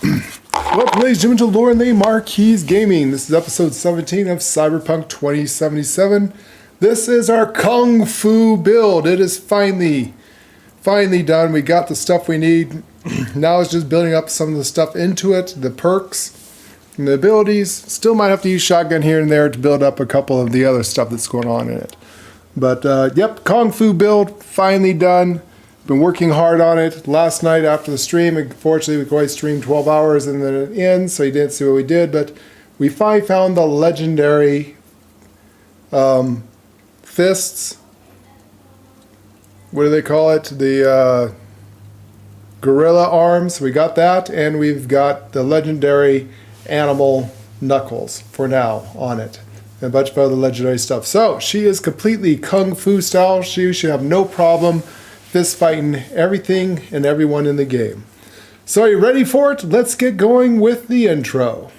Welcome, ladies and gentlemen, to Lore and the Marquise Gaming. This is episode 17 of Cyberpunk 2077. This is our Kung Fu build. It is finally done. We got the stuff we need. Now it's just building up some of the stuff into it, the perks and the abilities. Still might have to use shotgun here and there to build up a couple of the other stuff that's going on in it. But, yep, Kung Fu build, finally done. Been working hard on it. Last night after the stream, unfortunately we could only stream 12 hours and then it ends, so you didn't see what we did, but we finally found the legendary fists. What do they call it? The gorilla arms. We got that, and we've got the legendary animal knuckles for now on it. And a bunch of other legendary stuff. So she is completely Kung Fu style. She should have no problem fist fighting everything and everyone in the game. So are you ready for it? Let's get going with the intro.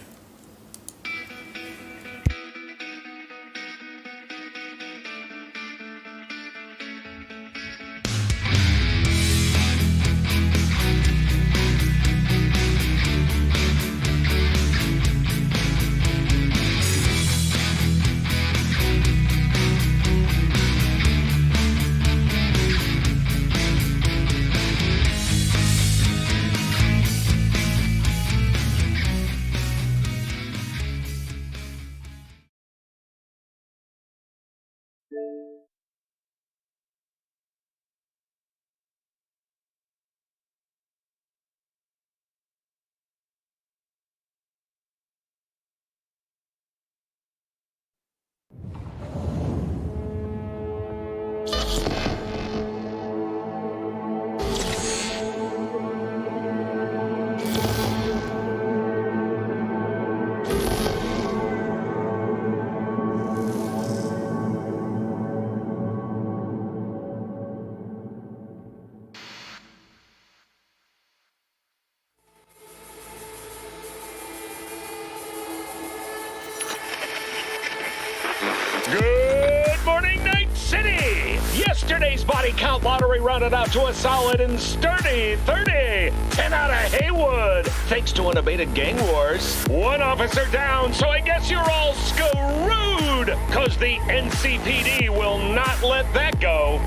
Good morning, Night City! Yesterday's body count lottery rounded out to a solid and sturdy 30. 10 out of Haywood, thanks to unabated gang wars. One officer down, so I guess you're all screwed, cause the NCPD will not let that go.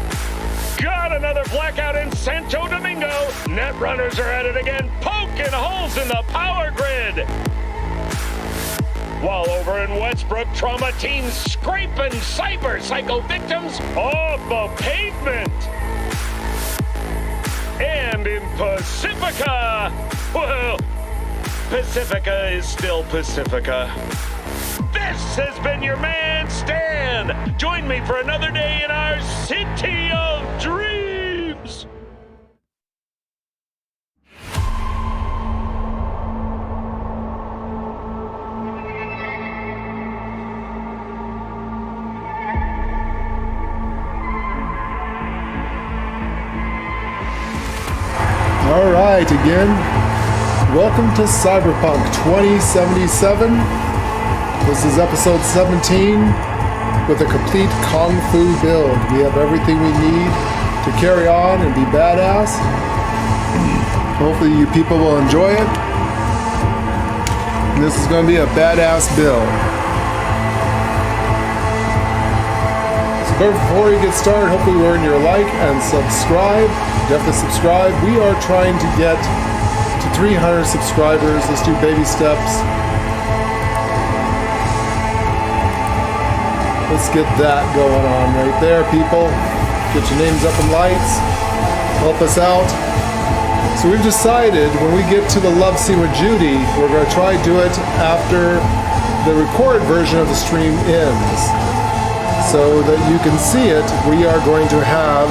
Got another blackout in Santo Domingo. Netrunners are at it again, poking holes in the power grid. While over in Westbrook, trauma teams scraping cyber psycho victims off the pavement. And in Pacifica, well, Pacifica is still Pacifica. This has been your man, Stan. Join me for another day in our city of dreams. Alright, again, welcome to Cyberpunk 2077. This is episode 17 with a complete Kung Fu build. We have everything we need to carry on and be badass. Hopefully you people will enjoy it. And this is going to be a badass build. But before we get started, hopefully you earn your like and subscribe. Definitely subscribe. We are trying to get to 300 subscribers. Let's do baby steps. Let's get that going on right there, people. Get your names up in lights. Help us out. So we've decided when we get to the love scene with Judy, we're going to try to do it after the recorded version of the stream ends. So that you can see it, we are going to have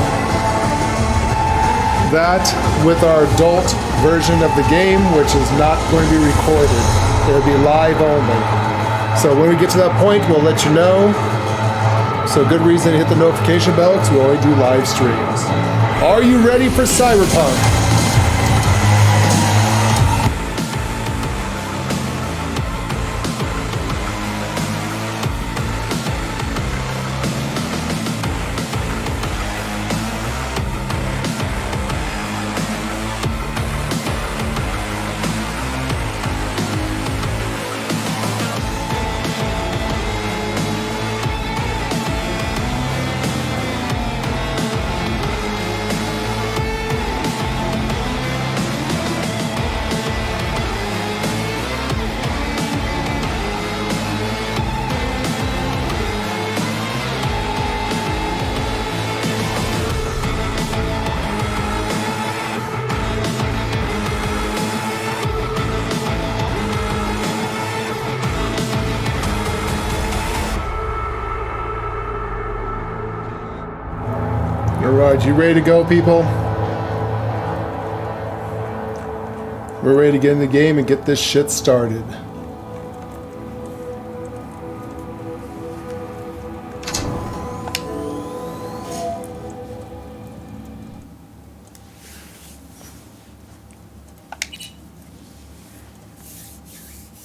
that with our adult version of the game, which is not going to be recorded. It'll be live only. So when we get to that point, we'll let you know. So good reason to hit the notification bell, because we only do live streams. Are you ready for Cyberpunk? Alright, you ready to go, people? We're ready to get in the game and get this shit started.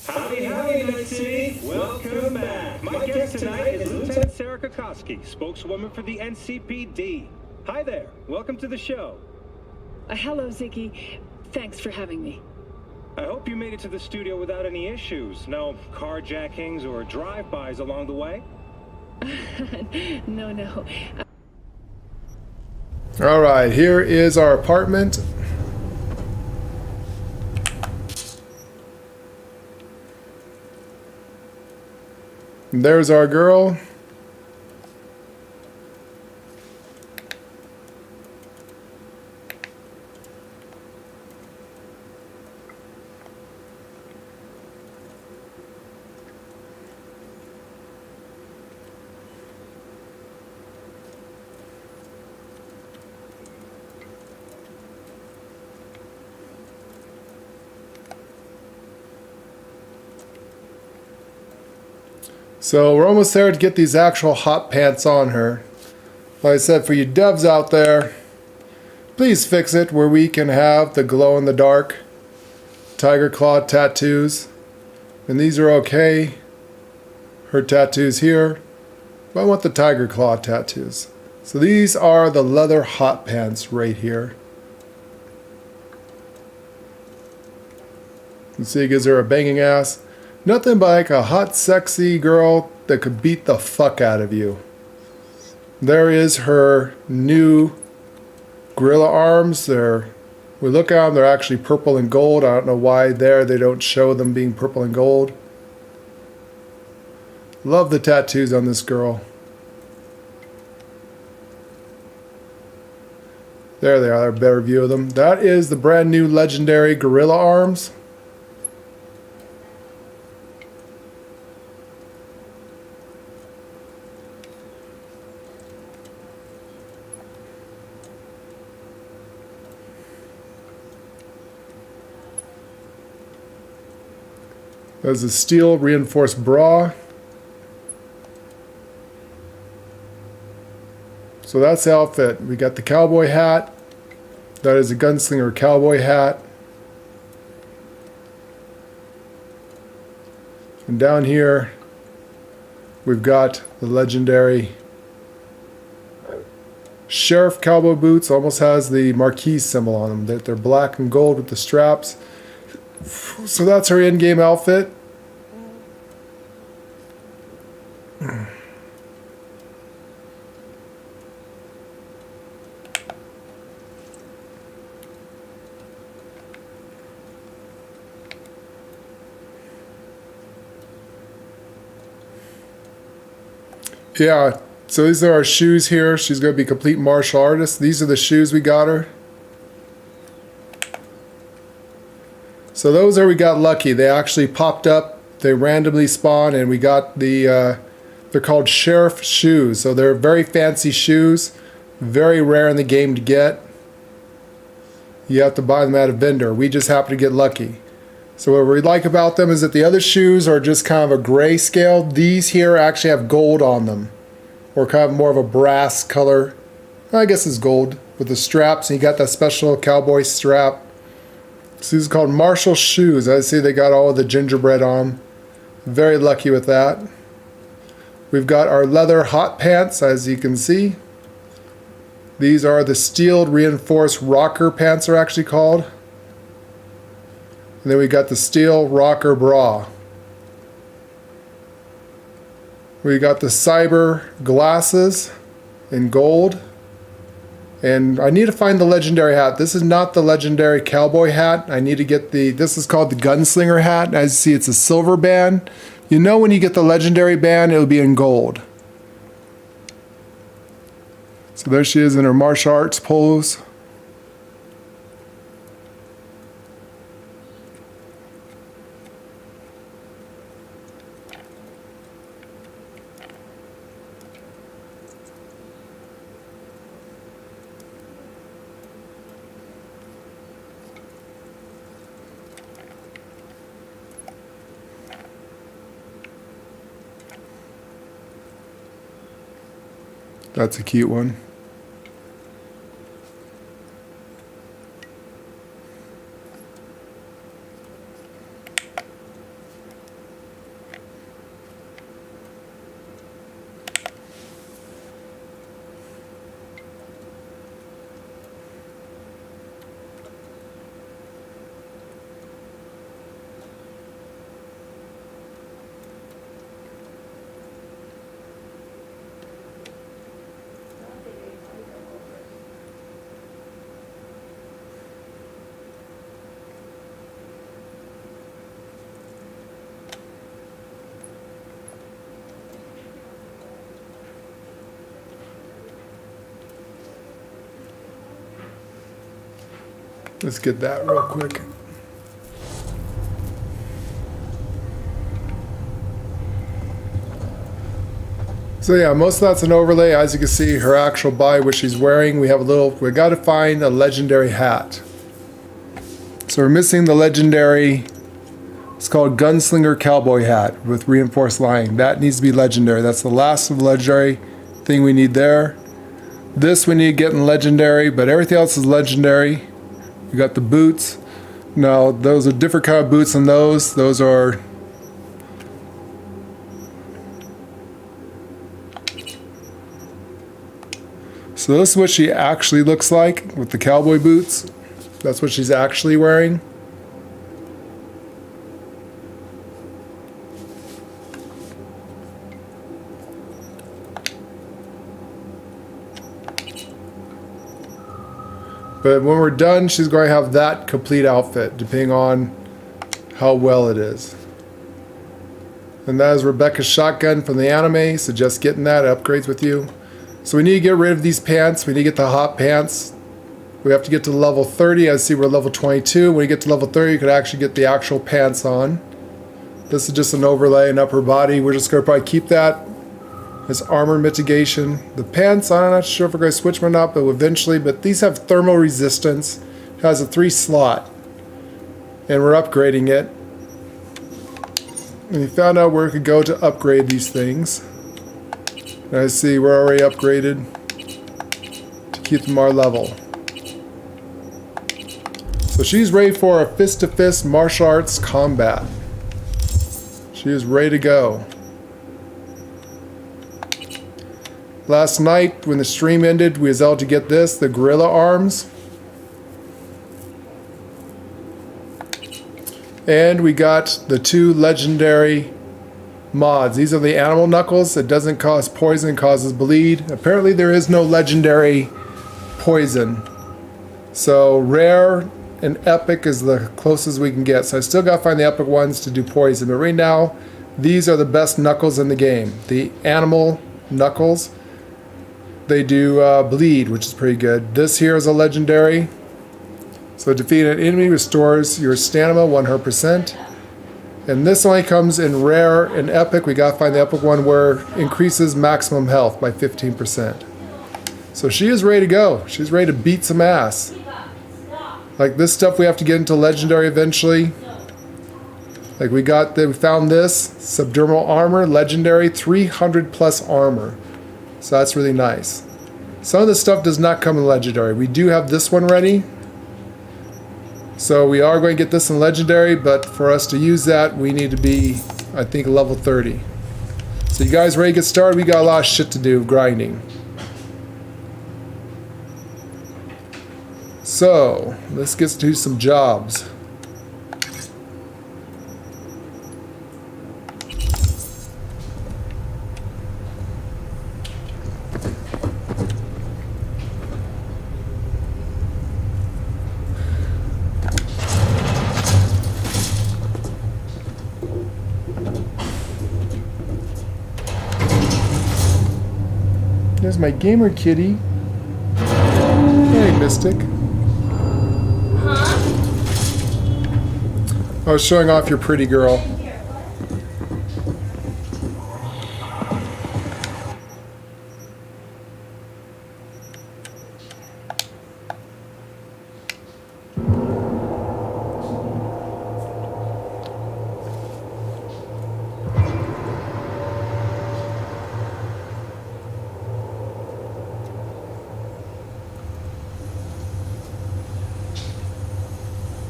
Howdy, Night City. Welcome back. My guest tonight is Lieutenant Sarah Kokoski, spokeswoman for the NCPD. Hi there. Welcome to the show. Hello, Ziggy. Thanks for having me. I hope you made it to the studio without any issues. No carjackings or drive-bys along the way? No. Alright, here is our apartment. There's our girl. So we're almost there to get these actual hot pants on her. Like I said, for you devs out there, please fix it where we can have the glow-in-the-dark tiger claw tattoos. And these are okay. Her tattoos here. But I want the tiger claw tattoos. So these are the leather hot pants right here. You see, it gives her a banging ass. Nothing but like a hot, sexy girl that could beat the fuck out of you. There is her new gorilla arms. We look at them, they're actually purple and gold. I don't know why they don't show them being purple and gold. Love the tattoos on this girl. There they are, a better view of them. That is the brand new legendary gorilla arms. There's a steel reinforced bra. So that's the outfit. We got the cowboy hat. That is a gunslinger cowboy hat. And down here, we've got the legendary sheriff cowboy boots. Almost has the marquee symbol on them. They're black and gold with the straps. So that's her in-game outfit. Yeah, so these are our shoes here. She's going to be a complete martial artist. These are the shoes we got her. So those we got lucky. They actually popped up. They randomly spawned, and we got they're called sheriff shoes. So they're very fancy shoes. Very rare in the game to get. You have to buy them at a vendor. We just happen to get lucky. So what we like about them is that the other shoes are just kind of a gray scale. These here actually have gold on them. Or kind of more of a brass color. I guess it's gold with the straps. And you got that special cowboy strap. So these are called Marshall shoes. I see they got all of the gingerbread on. Very lucky with that. We've got our leather hot pants, as you can see. These are the steel reinforced rocker pants are actually called. And then we got the steel rocker bra. We got the cyber glasses in gold. And I need to find the legendary hat. This is not the legendary cowboy hat. I need to get this is called the gunslinger hat. As you see, it's a silver band. You know when you get the legendary band, it'll be in gold. So there she is in her martial arts pose. That's a cute one. Let's get that real quick. So yeah, most of that's an overlay. As you can see, her actual body, what she's wearing, we got to find a legendary hat. So we're missing the legendary, it's called Gunslinger Cowboy Hat with reinforced lining. That needs to be legendary. That's the last of the legendary thing we need there. This we need to get in legendary, but everything else is legendary. We got the boots. Now, those are different kind of boots than those. Those are... So this is what she actually looks like with the cowboy boots. That's what she's actually wearing. But when we're done, she's going to have that complete outfit, depending on how well it is. And that is Rebecca's shotgun from the anime, so just getting that, it upgrades with you. So we need to get rid of these pants. We need to get the hot pants. We have to get to level 30. I see we're level 22. When you get to level 30, you can actually get the actual pants on. This is just an overlay, an upper body. We're just going to probably keep that as armor mitigation. The pants, I'm not sure if we're going to switch them or not, but eventually. But these have thermal resistance. It has a 3 slot. And we're upgrading it. And we found out where we could go to upgrade these things. And I see we're already upgraded to keep them our level. So she's ready for a fist-to-fist martial arts combat. She is ready to go. Last night, when the stream ended, we was able to get this, the gorilla arms. And we got the 2 legendary mods. These are the animal knuckles. It doesn't cause poison, causes bleed. Apparently there is no legendary poison. So rare and epic is the closest we can get. So I still gotta find the epic ones to do poison. But right now, these are the best knuckles in the game. The animal knuckles. They do bleed, which is pretty good. This here is a legendary. So defeat an enemy restores your stamina 100%. And this only comes in rare and epic. We gotta find the epic one where it increases maximum health by 15%. So she is ready to go. She's ready to beat some ass. Like this stuff we have to get into legendary eventually. Like we found this subdermal armor, legendary, 300 plus armor. So that's really nice. Some of this stuff does not come in legendary. We do have this one ready. So we are going to get this in legendary, but for us to use that, we need to be, I think, level 30. So you guys ready to get started? We got a lot of shit to do, grinding. So, let's get to some jobs. There's my gamer kitty. Hey, Mystic. I was showing off your pretty girl.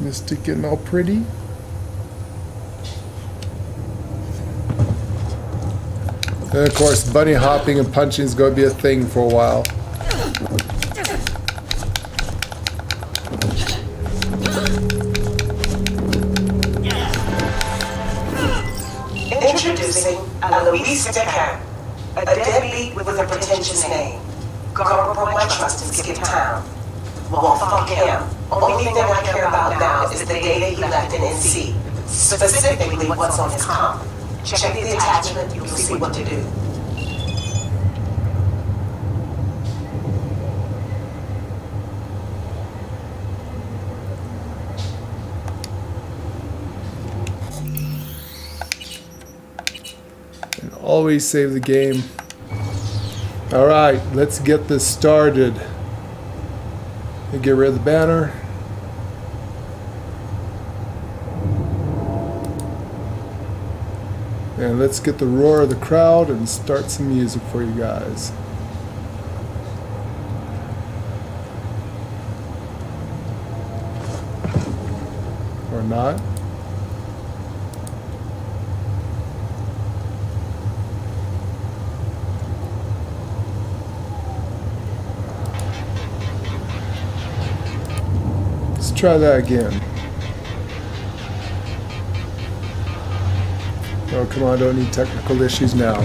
Mystic getting all pretty. And of course, bunny hopping and punching is going to be a thing for a while. Introducing Alois Decan, a deadbeat with a pretentious name. Garber broke my trust and skipped town. Well, fuck him. Only thing I care about now is the data he left in NC. Specifically, what's on his comp. Check the attachment, you'll see what to do. And always save the game. Alright, let's get this started. And get rid of the banner. And let's get the roar of the crowd and start some music for you guys. Or not. Let's try that again. Oh, come on, don't need technical issues now.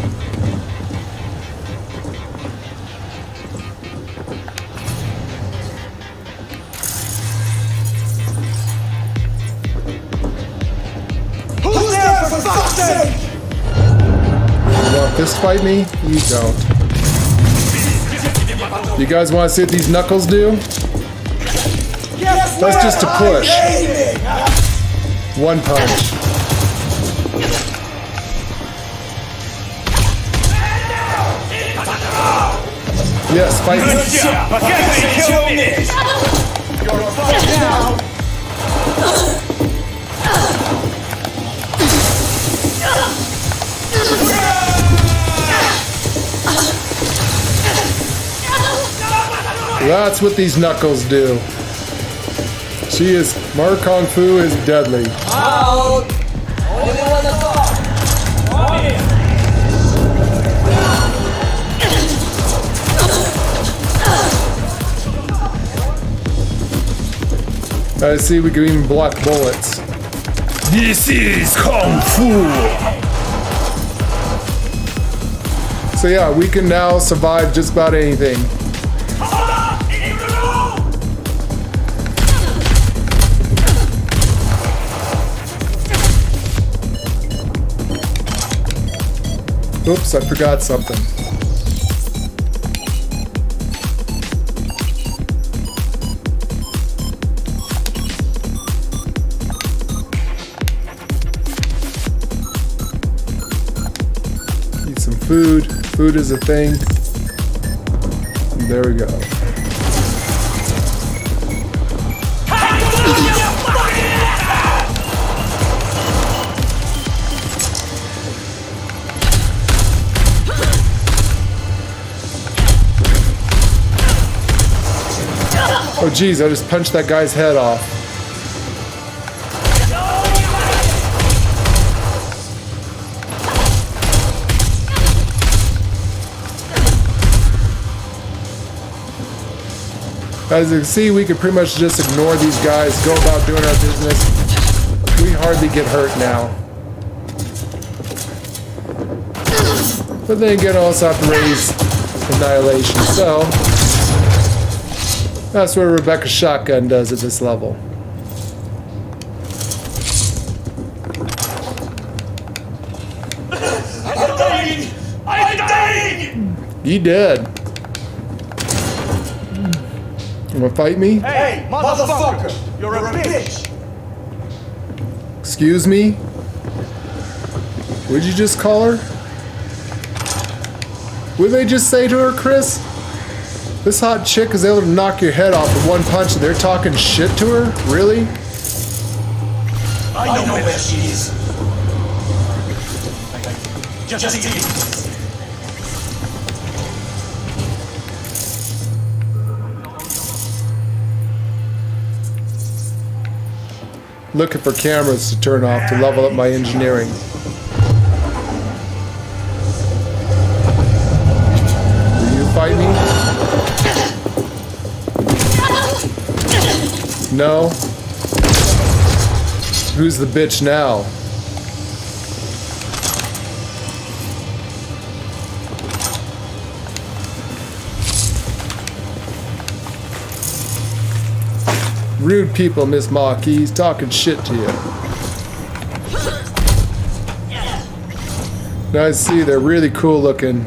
Who's there for fuck's sake? You want fist fight me? You don't. You guys want to see what these knuckles do? That's just a push. One punch. Yes, fight me. You're fucked now. That's what these knuckles do. She is, Mar Kung Fu is deadly. Out. Only one to talk. I see we can even block bullets. This is Kung Fu! So yeah, we can now survive just about anything. Oops, I forgot something. Need some food. Food is a thing. And there we go. Oh geez, I just punched that guy's head off. As you can see, we can pretty much just ignore these guys, go about doing our business. We hardly get hurt now. But then again, I also have to raise annihilation, so that's what Rebecca's shotgun does at this level. I'm dying. I'm dying. You dead. You wanna fight me? Hey, motherfucker. You're a bitch. Excuse me? What'd you just call her? What did they just say to her, Chris? This hot chick is able to knock your head off with one punch and they're talking shit to her? Really? I know where she is. Just leave. looking for cameras to turn off to level up my engineering. Will you fight me? No? Who's the bitch now? Rude people, Miss Marquis. He's talking shit to you. Now I see they're really cool looking.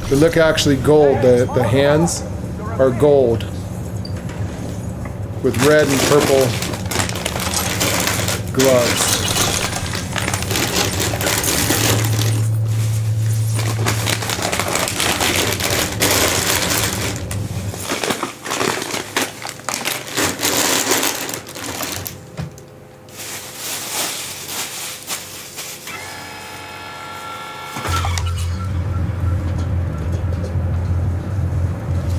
They look actually gold. The hands are gold with red and purple gloves.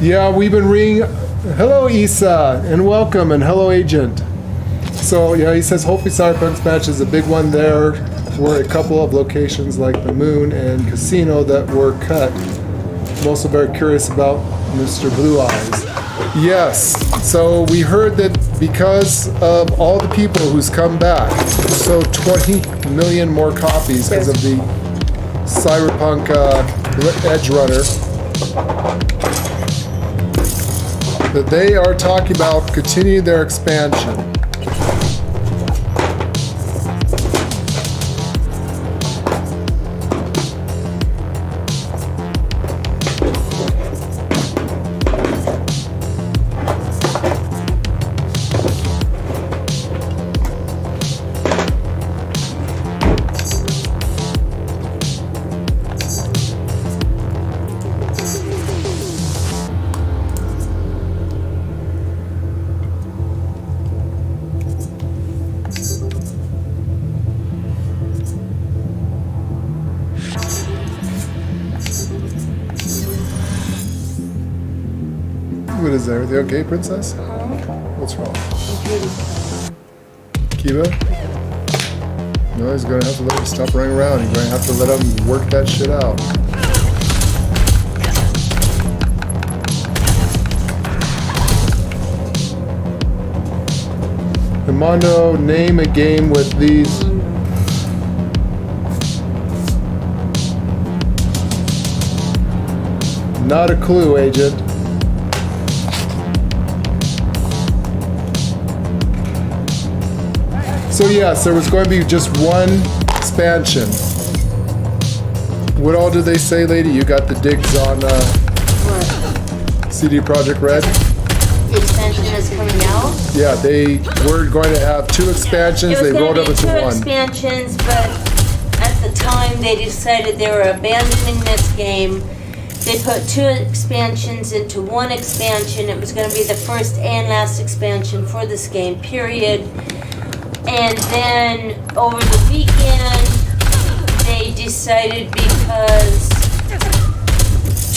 Yeah, we've been reading. Hello, Issa, and welcome, and hello, Agent. So, yeah, he says, hopefully Cyberpunk's match is a big one. There were a couple of locations like the Moon and Casino that were cut. I'm also very curious about Mr. Blue Eyes. Yes, so we heard that because of all the people who's come back, so 20 million more copies because of the Cyberpunk Edge Runner, that they are talking about continuing their expansion. What is that? Everything okay, Princess? What's wrong? Kiba? No, he's gonna have to let him stop running around. He's gonna have to let him work that shit out. Armando, name a game with these. Not a clue, Agent. So yes, there was going to be just one expansion. What all did they say, lady? You got the digs on CD Projekt Red? The expansion is coming out? Yeah, they were going to have 2 expansions. They rolled up into two one. expansions, but at the time they decided they were abandoning this game. They put 2 expansions into one expansion. It was going to be the first and last expansion for this game, period. And then over the weekend, they decided because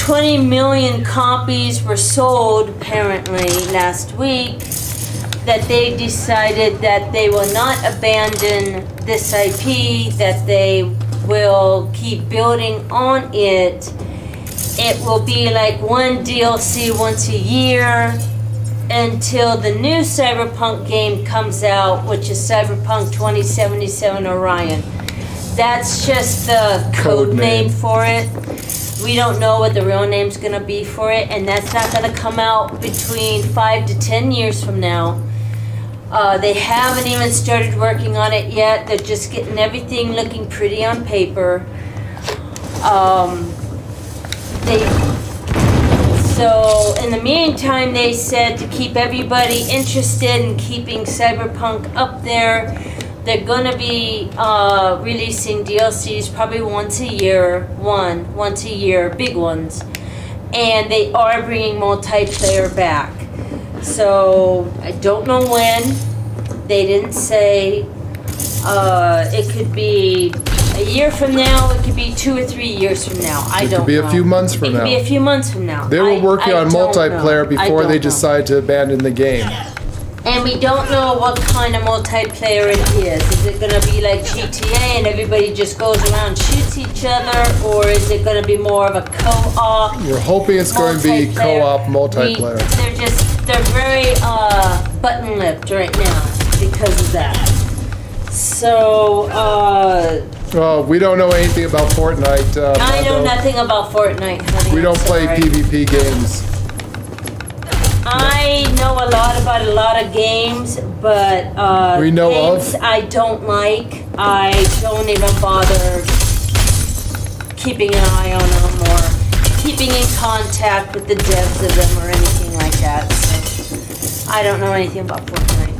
20 million copies were sold apparently last week, that they decided that they will not abandon this IP, that they will keep building on it. It will be like one DLC once a year until the new Cyberpunk game comes out, which is Cyberpunk 2077 Orion. That's just the code name for it. We don't know what the real name's gonna be for it, and that's not gonna come out between 5 to 10 years from now. They haven't even started working on it yet. They're just getting everything looking pretty on paper. So in the meantime, they said to keep everybody interested in keeping Cyberpunk up there, they're gonna be releasing DLCs probably once a year, big ones. And they are bringing multiplayer back. So I don't know when. They didn't say. It could be a year from now, it could be 2 or 3 years from now. I don't know. It could be a few months from now. It could be a few months from now. They were working on multiplayer before they decided to abandon the game. And we don't know what kind of multiplayer it is. Is it gonna be like GTA and everybody just goes around and shoots each other? Or is it gonna be more of a co-op? We're hoping it's going to be co-op multiplayer. They're very button-lipped right now because of that. So, we don't know anything about Fortnite. I know Mondo. nothing about Fortnite, honey. We don't I'm play sorry. PvP games. I know a lot about a lot of games, but We know games of? I don't like. I don't even bother keeping an eye on them or keeping in contact with the devs of them or anything like that. So I don't know anything about Fortnite.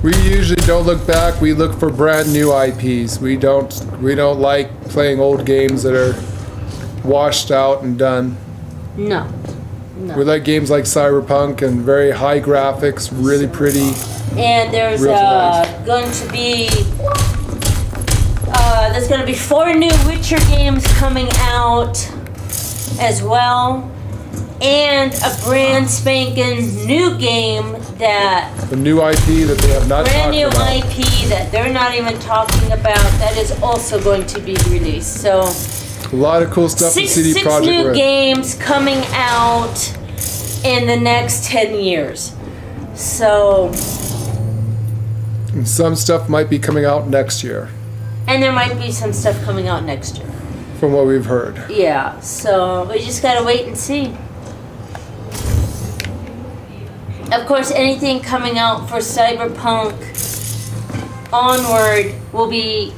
We usually don't look back. We look for brand new IPs. We don't like playing old games that are washed out and done. No. We like games like Cyberpunk and very high graphics, really pretty. And there's Real nice. going to be there's going to be 4 new Witcher games coming out as well, and a brand spanking new game that A new IP that they have not brand talked new about. IP that they're not even talking about that is also going to be released. So A lot of cool stuff in CD six Projekt new Red. games coming out in the next 10 years. So. And some stuff might be coming out next year, And there might be some stuff coming out next year. from what we've heard. Yeah, so we just gotta wait and see. Of course, anything coming out for Cyberpunk onward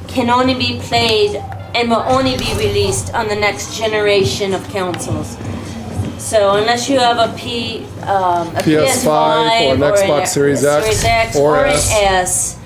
can only be played and will only be released on the next generation of consoles. So unless you have a PS5 or an Xbox Series X or or an S. S,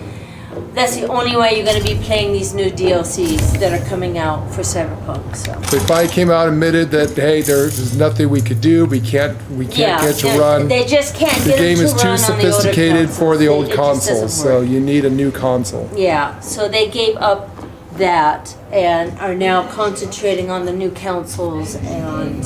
that's the only way you're going to be playing these new DLCs that are coming out for Cyberpunk. So They finally came out and admitted that, hey, there's nothing we could do. We can't get to run. They just can't The get game it is to too run on the older sophisticated for the old consoles. It just consoles, doesn't so work. you need a new console. Yeah, so they gave up that and are now concentrating on the new consoles and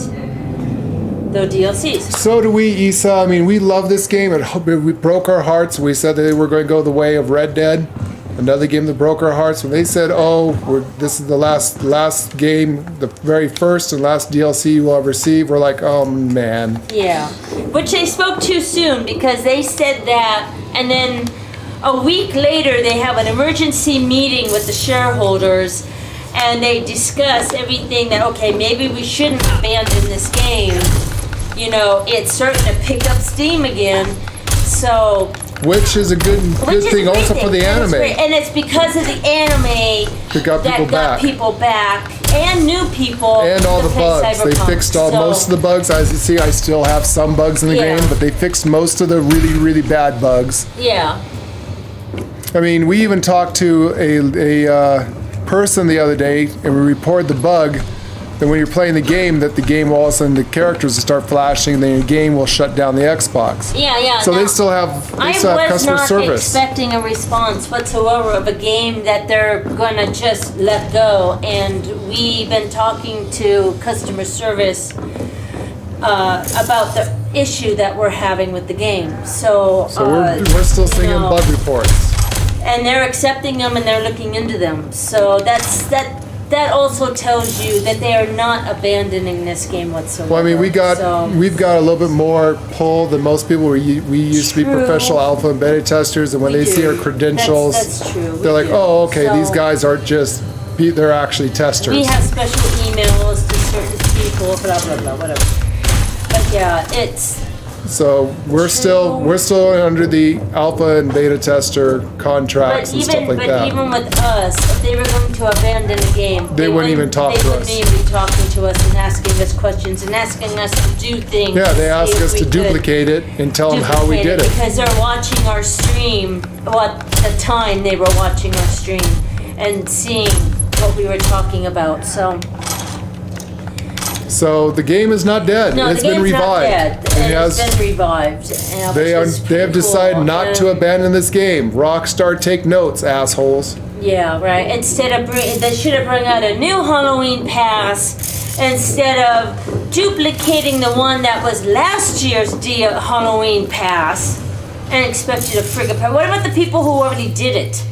the DLCs. So do we, Issa. I mean, we love this game. We broke our hearts. We said that they were going to go the way of Red Dead, another game that broke our hearts. When they said, "Oh, this is the last game, the very first and last DLC you will ever see," we're like, "Oh man." Yeah, which they spoke too soon because they said that, and then a week later they have an emergency meeting with the shareholders, and they discuss everything that okay, maybe we shouldn't abandon this game. You know, it's starting to pick up steam again, so. Which is a good Which is a thing great also thing, for the and it's anime. great, and it's because of the anime That got people back. and new people And all to the play bugs. They Cyberpunk. fixed So, most of the bugs. As you see, I still have some bugs in the Yeah. game, but they fixed most of the really, really bad bugs. Yeah. I mean, we even talked to a person the other day, and we reported the bug that when you're playing the game, that the game will all of a sudden the characters will start flashing, and then your game will shut down the Xbox. Yeah. So now, they still have I was customer not service. expecting a response whatsoever of a game that they're gonna just let go, and we've been talking to customer service about the issue that we're having with the game. So, So we're still you seeing know, bug reports. and they're accepting them and they're looking into them. So that also tells you that they are not abandoning this game whatsoever. Well, I mean, we've got a little bit more pull than most people. We used to be True. professional alpha and beta testers, and when We they see do. our credentials, That's true. they're like, do. "Oh, okay, So, these guys aren't just they're actually testers." We have special emails to certain people, blah blah blah, whatever. But yeah, it's So we're still under the alpha and beta tester contracts but and stuff like that. even with us, if they were going to abandon the game, They wouldn't even talk to They us. wouldn't even be talking to us and asking us questions and asking us to do things. Yeah, they to ask see if us we to could duplicate it and tell them how we duplicate did it. because they're watching our stream. What the time they were watching our stream and seeing what we were talking about. So the game is not dead. No, It's the been game's revived. not dead. It has. It's been revived. And They which is have pretty decided cool. not to And- abandon this game. Rockstar, take notes, assholes. Yeah, right. Instead of they should have brought out a new Halloween pass instead of duplicating the one that was last year's Halloween pass and expect you to friggin' pay. What about the people who already did it?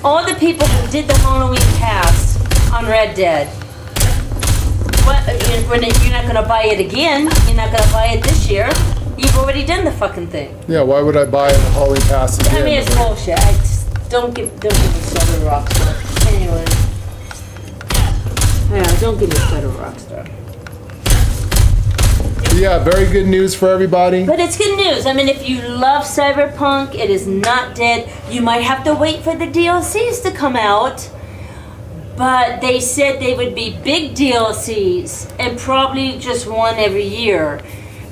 All the people who did the Halloween pass on Red Dead. What? You're not gonna buy it again. You're not gonna buy it this year. You've already done the fucking thing. Yeah, why would I buy a Halloween pass again? I mean, it's bullshit. I just don't give me Southern Rockstar. Anyway. Yeah, don't give me Southern Rockstar. Yeah, very good news for everybody. But it's good news. I mean, if you love Cyberpunk, it is not dead. You might have to wait for the DLCs to come out. But they said they would be big DLCs and probably just one every year.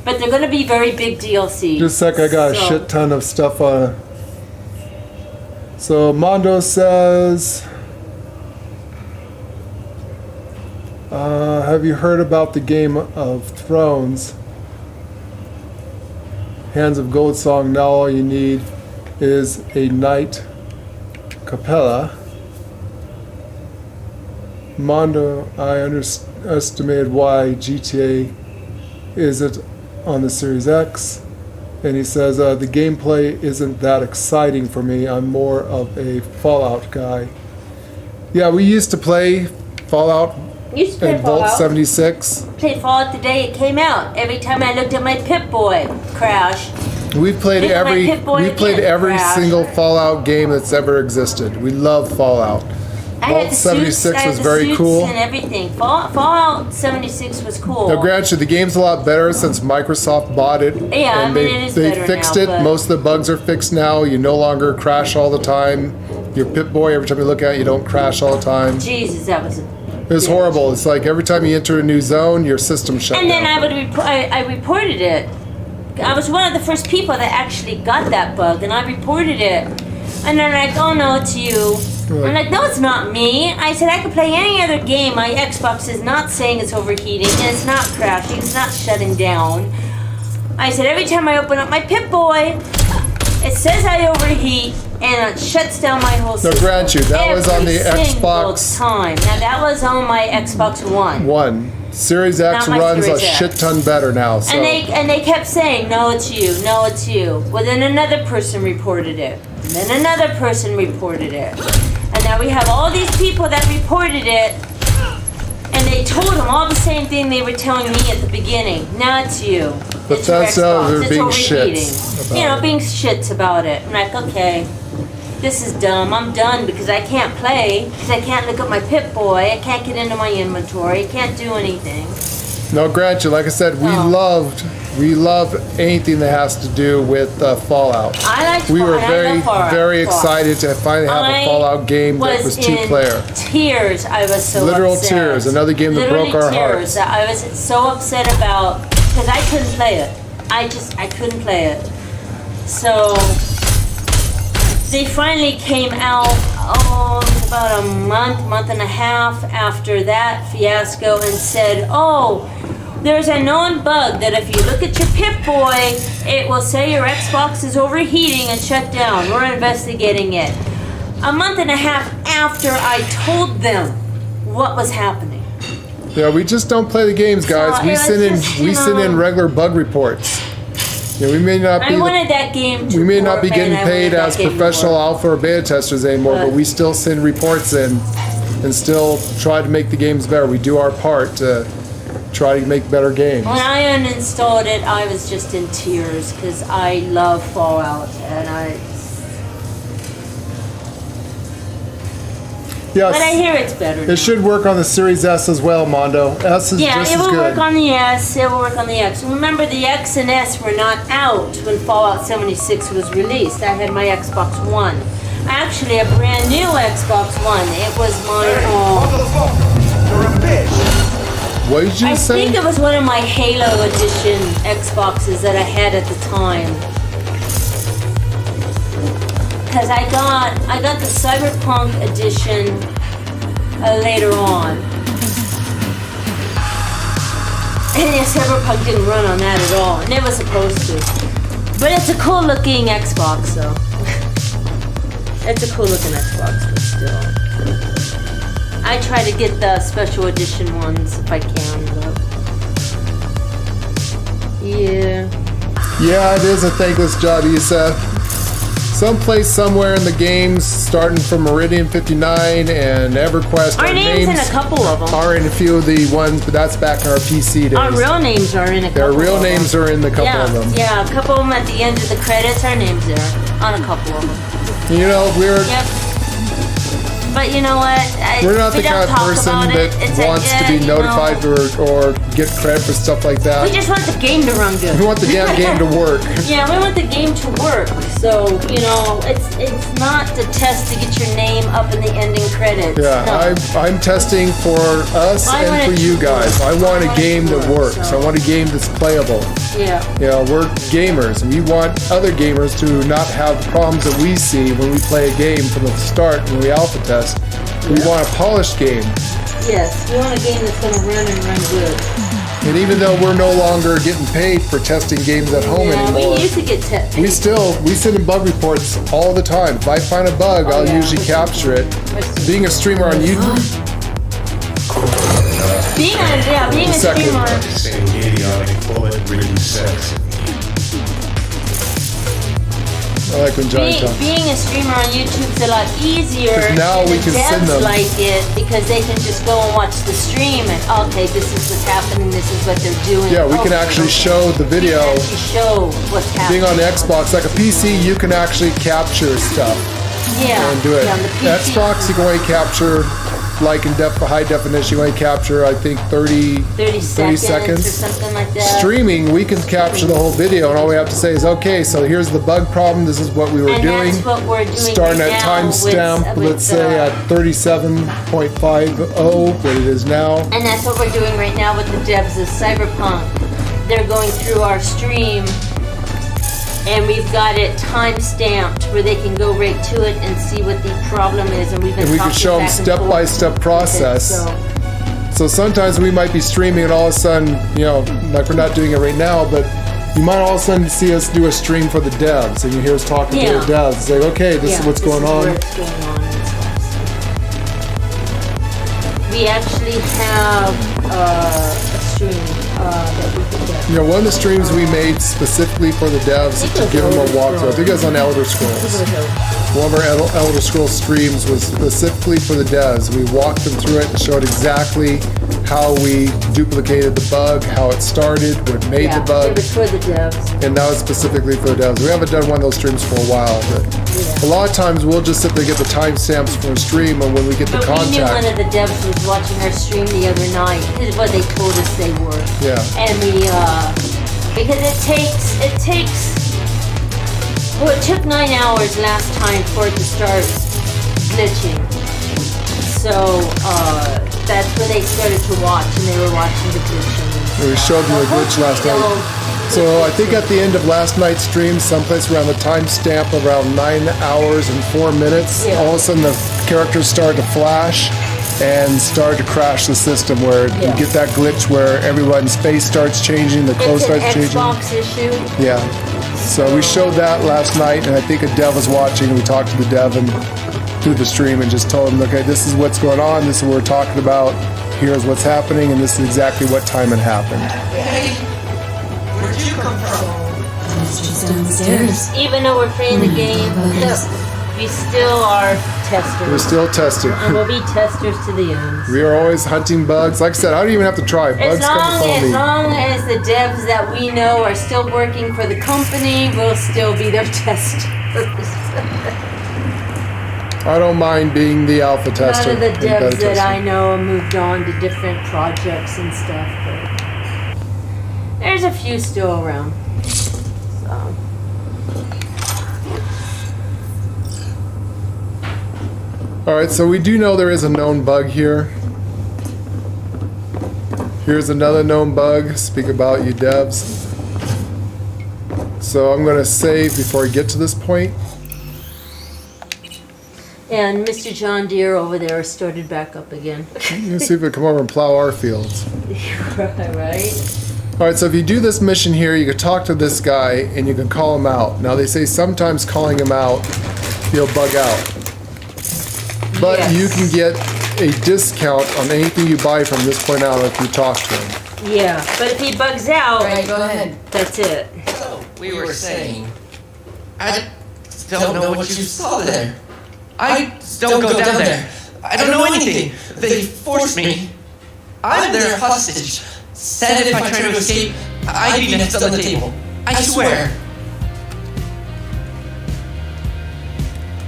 But they're going to be very big DLCs. Just a sec, I got a shit ton of stuff on. So Mondo says, have you heard about the Game of Thrones? Hands of Gold song. Now all you need is a night capella. Mondo, I underestimated why GTA isn't on the Series X, and he says the gameplay isn't that exciting for me. I'm more of a Fallout guy. Yeah, we used to play Fallout Used to play and Vault Fallout. 76. Played Fallout the day it came out. Every time I looked at my Pip-Boy, crash. We played Look at my Pip-Boy again, every crash. single Fallout game that's ever existed. We love Fallout. I had Vault the 76 suits, I had was the very suits cool. and everything. Fallout 76 was cool. Now, granted, the game's a lot better since Microsoft bought it. Yeah, I and mean, it is they better fixed now, it. but- Most of the bugs are fixed now. You no longer crash all the time. Your Pip-Boy, every time you look at it, you don't crash all the time. Jesus, that was. It was horrible. It's like every time you enter a new zone, your system shut And down. then I reported it. I was one of the first people that actually got that bug, and I reported it. And they're like, "Oh no, it's you." I'm like, "No, it's not me." I said I could play any other game. My Xbox is not saying it's overheating, and it's not crashing. It's not shutting down. I said every time I open up my Pip-Boy, it says I overheat, and it shuts down my whole system. Now, grant you, that was on the Every single Xbox time. Now that was on my Xbox One. One. Series X Not my runs Series a X. shit ton better now. So. And they kept saying, "No, it's you. No, it's you." Well, then another person reported it. And then another person reported it. And now we have all these people that reported it, and they told them all the same thing they were telling me at the beginning. "No, it's you. But It's your that's how Xbox. they're It's being overheating." shits about You know, it. being shits about it. I'm like, okay. This is dumb. I'm done because I can't play, because I can't look at my Pip-Boy, I can't get into my inventory, I can't do anything. No, grant you, like I said, we Oh. love anything that has to do with Fallout. I like We were Fallout. I very, love Fallout. very excited to finally have a Fallout game that was in two-player. tears. I was so Literal upset. tears. Another game that Literally broke our tears. hearts. I was so upset about, because I couldn't play it. I couldn't play it. So they finally came out about a month and a half after that fiasco and said, "Oh, there's a known bug that if you look at your Pip-Boy, it will say your Xbox is overheating and shut down. We're investigating it." A month and a half after I told them what was happening. Yeah, we just don't play the games, guys. So we it was send in just, we send in regular bug reports. Yeah, we may not be I wanted that game to we may not be work, man. getting I paid wanted that as game to professional work. alpha or beta testers anymore, but But- we still send reports in and still try to make the games better. We do our part to try to make better games. When I uninstalled it, I was just in tears because I love Fallout, and Yes, but I hear it's better now. it should work on the Series S as well, Mondo. S is Yeah, just it as will good. work on the S, it will work on the X. Remember, the X and S were not out when Fallout 76 was released. I had my Xbox One. Actually, a brand new Xbox One. It was my, You're a bitch. What did you I say? think it was one of my Halo Edition Xboxes that I had at the time. Because I got the Cyberpunk edition later on. And yeah, Cyberpunk didn't run on that at all. It never supposed to. But it's a cool looking Xbox though. It's a cool looking Xbox, but still. I try to get the special edition ones if I can, but yeah. Yeah, it is a thankless job, Issa. Someplace somewhere in the games, starting from Meridian 59 and EverQuest, Our names in a couple of them. are in a few of the ones, but that's back in our PC days. Our real names are in a couple Their real of names them. are in the couple Yeah, of them. yeah, a couple of them at the end of the credits, our names there on a couple of them. You know, Yep. But you know what? we're not we the don't kind of talk person about that it. It's wants to be you know, notified or get credit for stuff like that. We just want the game to run good. We want the damn game to work. Yeah, we want the game to work. So, you know, it's not the test to get your name up in the ending credits. Yeah, No. I'm testing for us I and want for it you to guys. work. I want a I want game it to that work, works. so. I want a game that's playable. Yeah. You know, we're gamers, and we want other gamers to not have the problems that we see when we play a game from the start when we alpha test. We want a polished game. Yes, we want a game that's going to run and run good. And even though we're no longer getting paid for testing games at home Yeah, anymore, we used to get we send in bug reports all the time. If I find a bug, I'll yeah. usually capture it. Being a streamer on YouTube, being a Second. streamer. Saying idiotic bullet ridden sex. I like when Johnny talks. Being a streamer on YouTube's a lot easier. 'Cause now and we the can send devs them. like it because they can just go and watch the stream and okay, this is what's happening. This is what they're doing. Yeah, we can Okay, actually okay. show the video. We can actually show what's happening. Being on the Xbox, like a PC, you can actually capture stuff Yeah. and do it. Yeah, on the PC. Xbox, you can only capture, like in high definition, you can only capture, I think, 30 30 seconds seconds. or something like that. Streaming, we can capture the whole video, and all we have to say is, okay, so here's the bug problem. This is what we were And doing. that's what we're doing Starting right at now timestamp, with, let's say at 37.50, what it is now. And that's what we're doing right now with the devs of Cyberpunk. They're going through our stream, and we've got it time-stamped where they can go right to it and see what the problem is. And we've been And we can talking show them back and step-by-step forth process. with it, So sometimes we might be streaming and all of a sudden, you know, like we're not doing it right now, but you might all of a sudden see us do a stream for the devs and you hear us talking Yeah. to the devs. It's like, okay, this is what's going on. Where it's going on and stuff. We actually have a stream that we can get. You know, one of the streams we made specifically for the devs is to give them a walkthrough. I think it was on Elder Scrolls. One of our Elder Scrolls streams was specifically for the devs. We walked them through it and showed exactly how we duplicated the bug, how it started, what made Yeah, the bug, it was for the devs. and that was specifically for the devs. We haven't done one of those streams for a while, but a lot of times we'll just sit there and get the timestamps for a stream, and when we get the But we knew one contact, of the devs was watching our stream the other night. This is what they told us they were. yeah. And we, because it takes, well, it took 9 hours last time for it to start glitching. So, that's when they started to watch, and they were watching the glitching. We showed them the glitch last night. So I think at the end of last night's stream, someplace around the timestamp around 9 hours and 4 minutes, Yeah. all of a sudden the characters started to flash and started to crash the system where you Yeah. get that glitch where everyone's face starts changing, the clothes It's an starts changing. Xbox issue. Yeah. So we showed that last night, and I think a dev was watching, and we talked to the dev and through the stream and just told him, okay, this is what's going on, this is what we're talking about, here's what's happening, and this is exactly what time it happened. Where'd you come from? Just downstairs. Even though we're playing the game, we still are testers. We're still testing. And we'll be testers to the end. We are always hunting bugs. Like I said, I don't even have to try. Bugs come to follow As me. long as the devs that we know are still working for the company, we'll still be their testers. I don't mind being the alpha None tester. of the and beta devs that tester. I know moved on to different projects and stuff, but there's a few still around. So. All right, so we do know there is a known bug here. Here's another known bug. Speak about you devs. So I'm going to save before I get to this point. And Mr. John Deere over there started back up again. Let's see if we come over and plow our fields. Right? All right, so if you do this mission here, you can talk to this guy and you can call him out. Now they say sometimes calling him out, he'll bug out. But Yes. you can get a discount on anything you buy from this point out if you talk to him. Yeah, but if he bugs out, Alright, go ahead. that's it. So, we were saying, I don't know what you saw there. I don't go down there. I don't know anything. They forced me. I'm their hostage. Said if I try to escape, I'd be next on the table. I swear.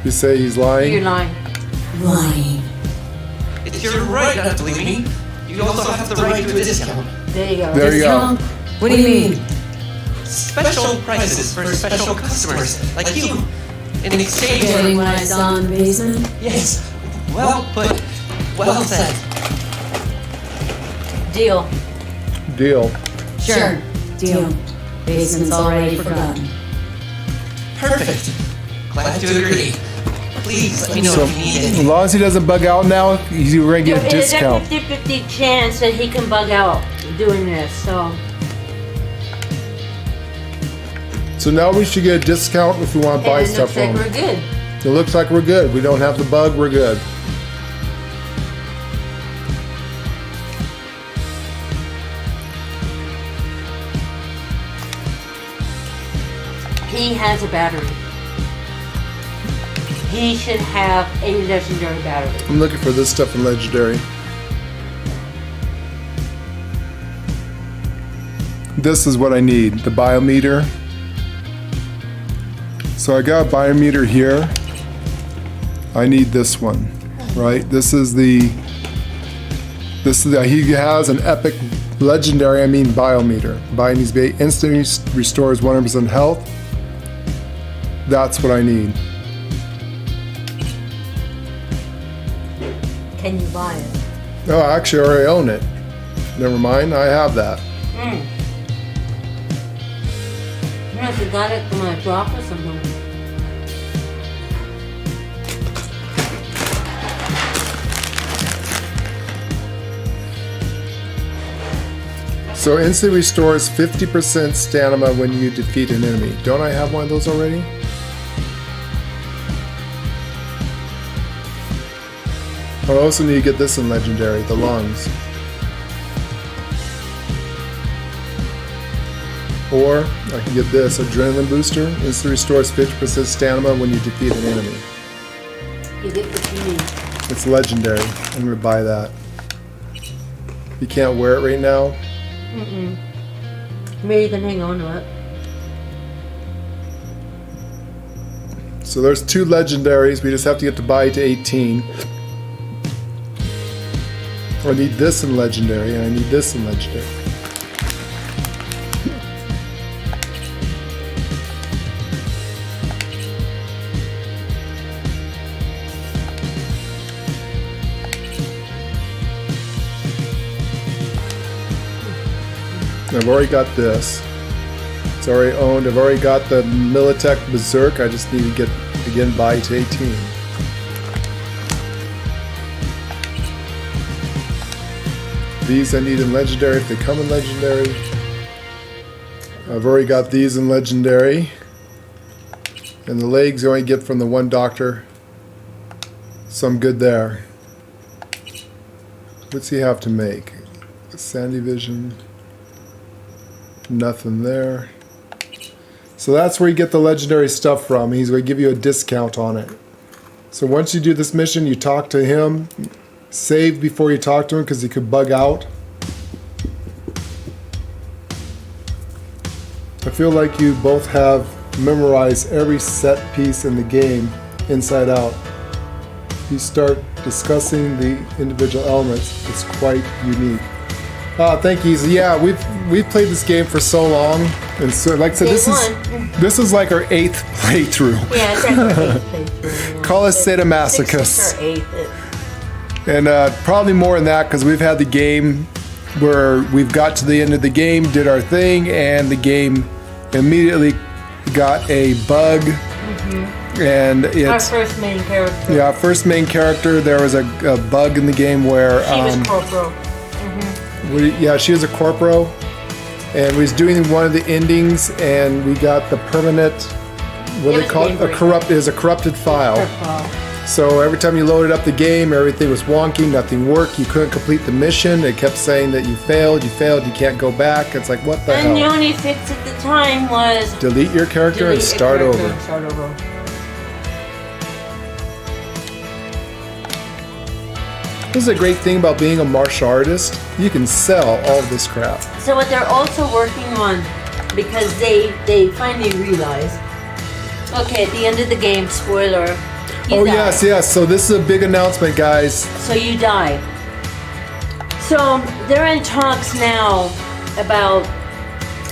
You say he's lying? You're lying. Lying. It's your right not to believe me. You also have the right to a discount. There you go. There you go. Discount? What do you mean? Special prices for special customers like you. In exchange Getting for... what I saw in the basement? Yes. Well put. Well said. Deal. Deal. Sure. Deal. Basement's already forgotten. Perfect. Glad to agree. Please let me know So, if you need as anything. long as he doesn't bug out now, he's going to get a There's discount. a 50-50 chance that he can bug out doing this, so. So now we should get a discount if we want to buy And it stuff looks like from we're him. good. It looks like we're good. We don't have the bug, we're good. He has a battery. He should have a legendary battery. I'm looking for this stuff in Legendary. This is what I need, the biometer. So I got a biometer here. I need this one, right? He has an epic legendary, biometer. Buying these instantly restores 100% health. That's what I need. Can you buy it? Oh, actually, I already own it. Never mind, I have that. Yeah, if you got it from a drop or something. So instantly restores 50% stamina when you defeat an enemy. Don't I have one of those already? I also need to get this in Legendary, the lungs. Or I can get this, Adrenaline Booster. Instantly restores 50% stamina when you defeat an enemy. You get what you need. It's Legendary. I'm going to buy that. You can't wear it right now. Maybe you can hang on to it. So there's 2 Legendaries. We just have to get the buy to 18. I need this in Legendary, and I need this in Legendary. I've already got this. It's already owned. I've already got the Militech Berserk. I just need to get, again, buy to 18. These I need in Legendary if they come in Legendary. I've already got these in Legendary. And the legs you only get from the one doctor. So I'm good there. What's he have to make? Sandy Vision. Nothing there. So that's where you get the legendary stuff from. He's going to give you a discount on it. So once you do this mission, you talk to him. Save before you talk to him because he could bug out. I feel like you both have memorized every set piece in the game inside out. You start discussing the individual elements. It's quite unique. Thank you. Yeah, we've played this game for so long, and so like I said, this is like our 8th playthrough. Yeah, it's like our 8th playthrough. Yeah. Call us sadomasochists. 6th or 8th. And probably more than that because we've had the game where we've got to the end of the game, did our thing, and the game immediately got a bug. And it's our first main character. Yeah, our first main character. There was a bug in the game where She was corporal. Yeah, she was a corporal, and we was doing one of the endings, and we got the permanent. What do they call it? Is a corrupted file. So every time you loaded up the game, everything was wonky, nothing worked, you couldn't complete the mission, it kept saying that you failed, you can't go back. It's like, what the hell? And the only fix at the time was Delete your character and start over. This is a great thing about being a martial artist. You can sell all this crap. So what they're also working on, because they finally realized, okay, at the end of the game, spoiler, you die. Yes. So this is a big announcement, guys. So you die. So they're in talks now about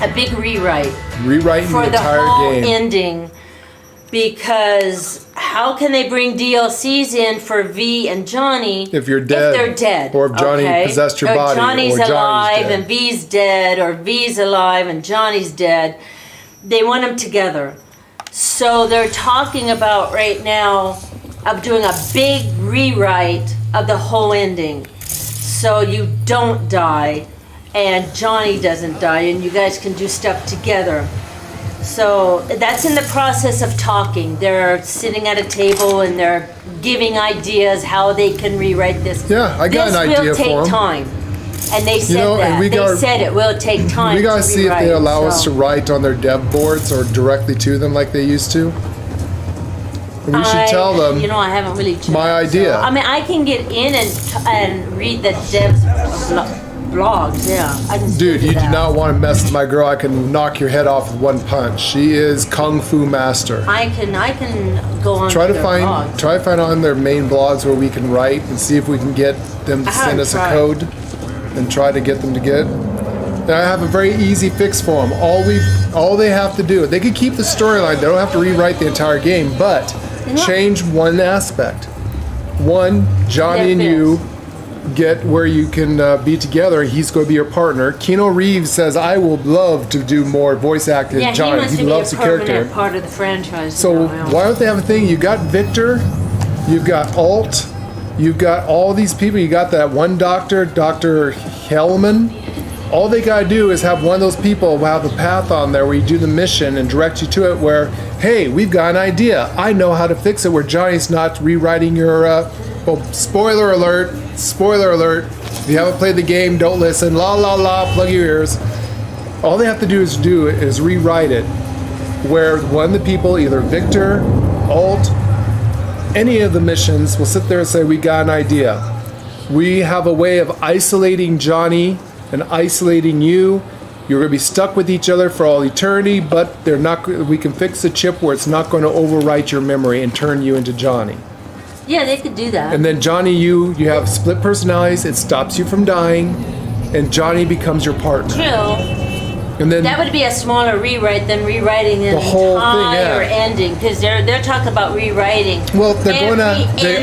a big rewrite. Rewriting for the entire whole game. ending, because how can they bring DLCs in for V and Johnny if you're dead? If they're dead. Or if Johnny possessed your body. Johnny's or Johnny's alive dead. and V's dead, or V's alive and Johnny's dead. They want them together. So they're talking about right now of doing a big rewrite of the whole ending. So you don't die and Johnny doesn't die and you guys can do stuff together. So that's in the process of talking. They're sitting at a table and they're giving ideas how they can rewrite this. Yeah, I got an idea This for will 'em. take time. And they said and that. They said it will take time. We gotta to see if they rewrite, allow us so. to write on their dev boards or directly to them like they used to. And we should tell them. You know, I haven't really checked. my idea. So, I mean, I can get in and read the devs' blogs. Yeah, I can. Dude, do you do that. not want to mess with my girl. I can knock your head off with one punch. She is Kung Fu master. I can go on. Try to their find blogs. on their main blogs where we can write and see if we can get them to I send haven't us a tried. code and try to get them to get. And I have a very easy fix for them. All they have to do, they can keep the storyline. They don't have to rewrite the entire game, but change one aspect. One, Johnny and you get where you can be together. He's going to be your partner. Keanu Reeves says, "I will love to do more voice acting." Yeah, Johnny, he wants to loves be the a permanent character. part of the franchise. So why don't they have a thing? You got Victor, you've got Alt, you've got all these people. You got that one doctor, Dr. Hellman. All they gotta do is have one of those people have a path on there where you do the mission and direct you to it where, hey, we've got an idea. I know how to fix it where Johnny's not rewriting your, well, spoiler alert. If you haven't played the game, don't listen. La la la, plug your ears. All they have to do is rewrite it where one of the people, either Victor, Alt, any of the missions will sit there and say, we got an idea. We have a way of isolating Johnny and isolating you. You're going to be stuck with each other for all eternity, but they're not. We can fix the chip where it's not going to overwrite your memory and turn you into Johnny. Yeah, they could do that. And then Johnny, you have split personalities. It stops you from dying, and Johnny becomes your partner. True. And then That would be a smaller rewrite than rewriting the whole thing, entire yeah. ending, because they're talking about rewriting. Well, they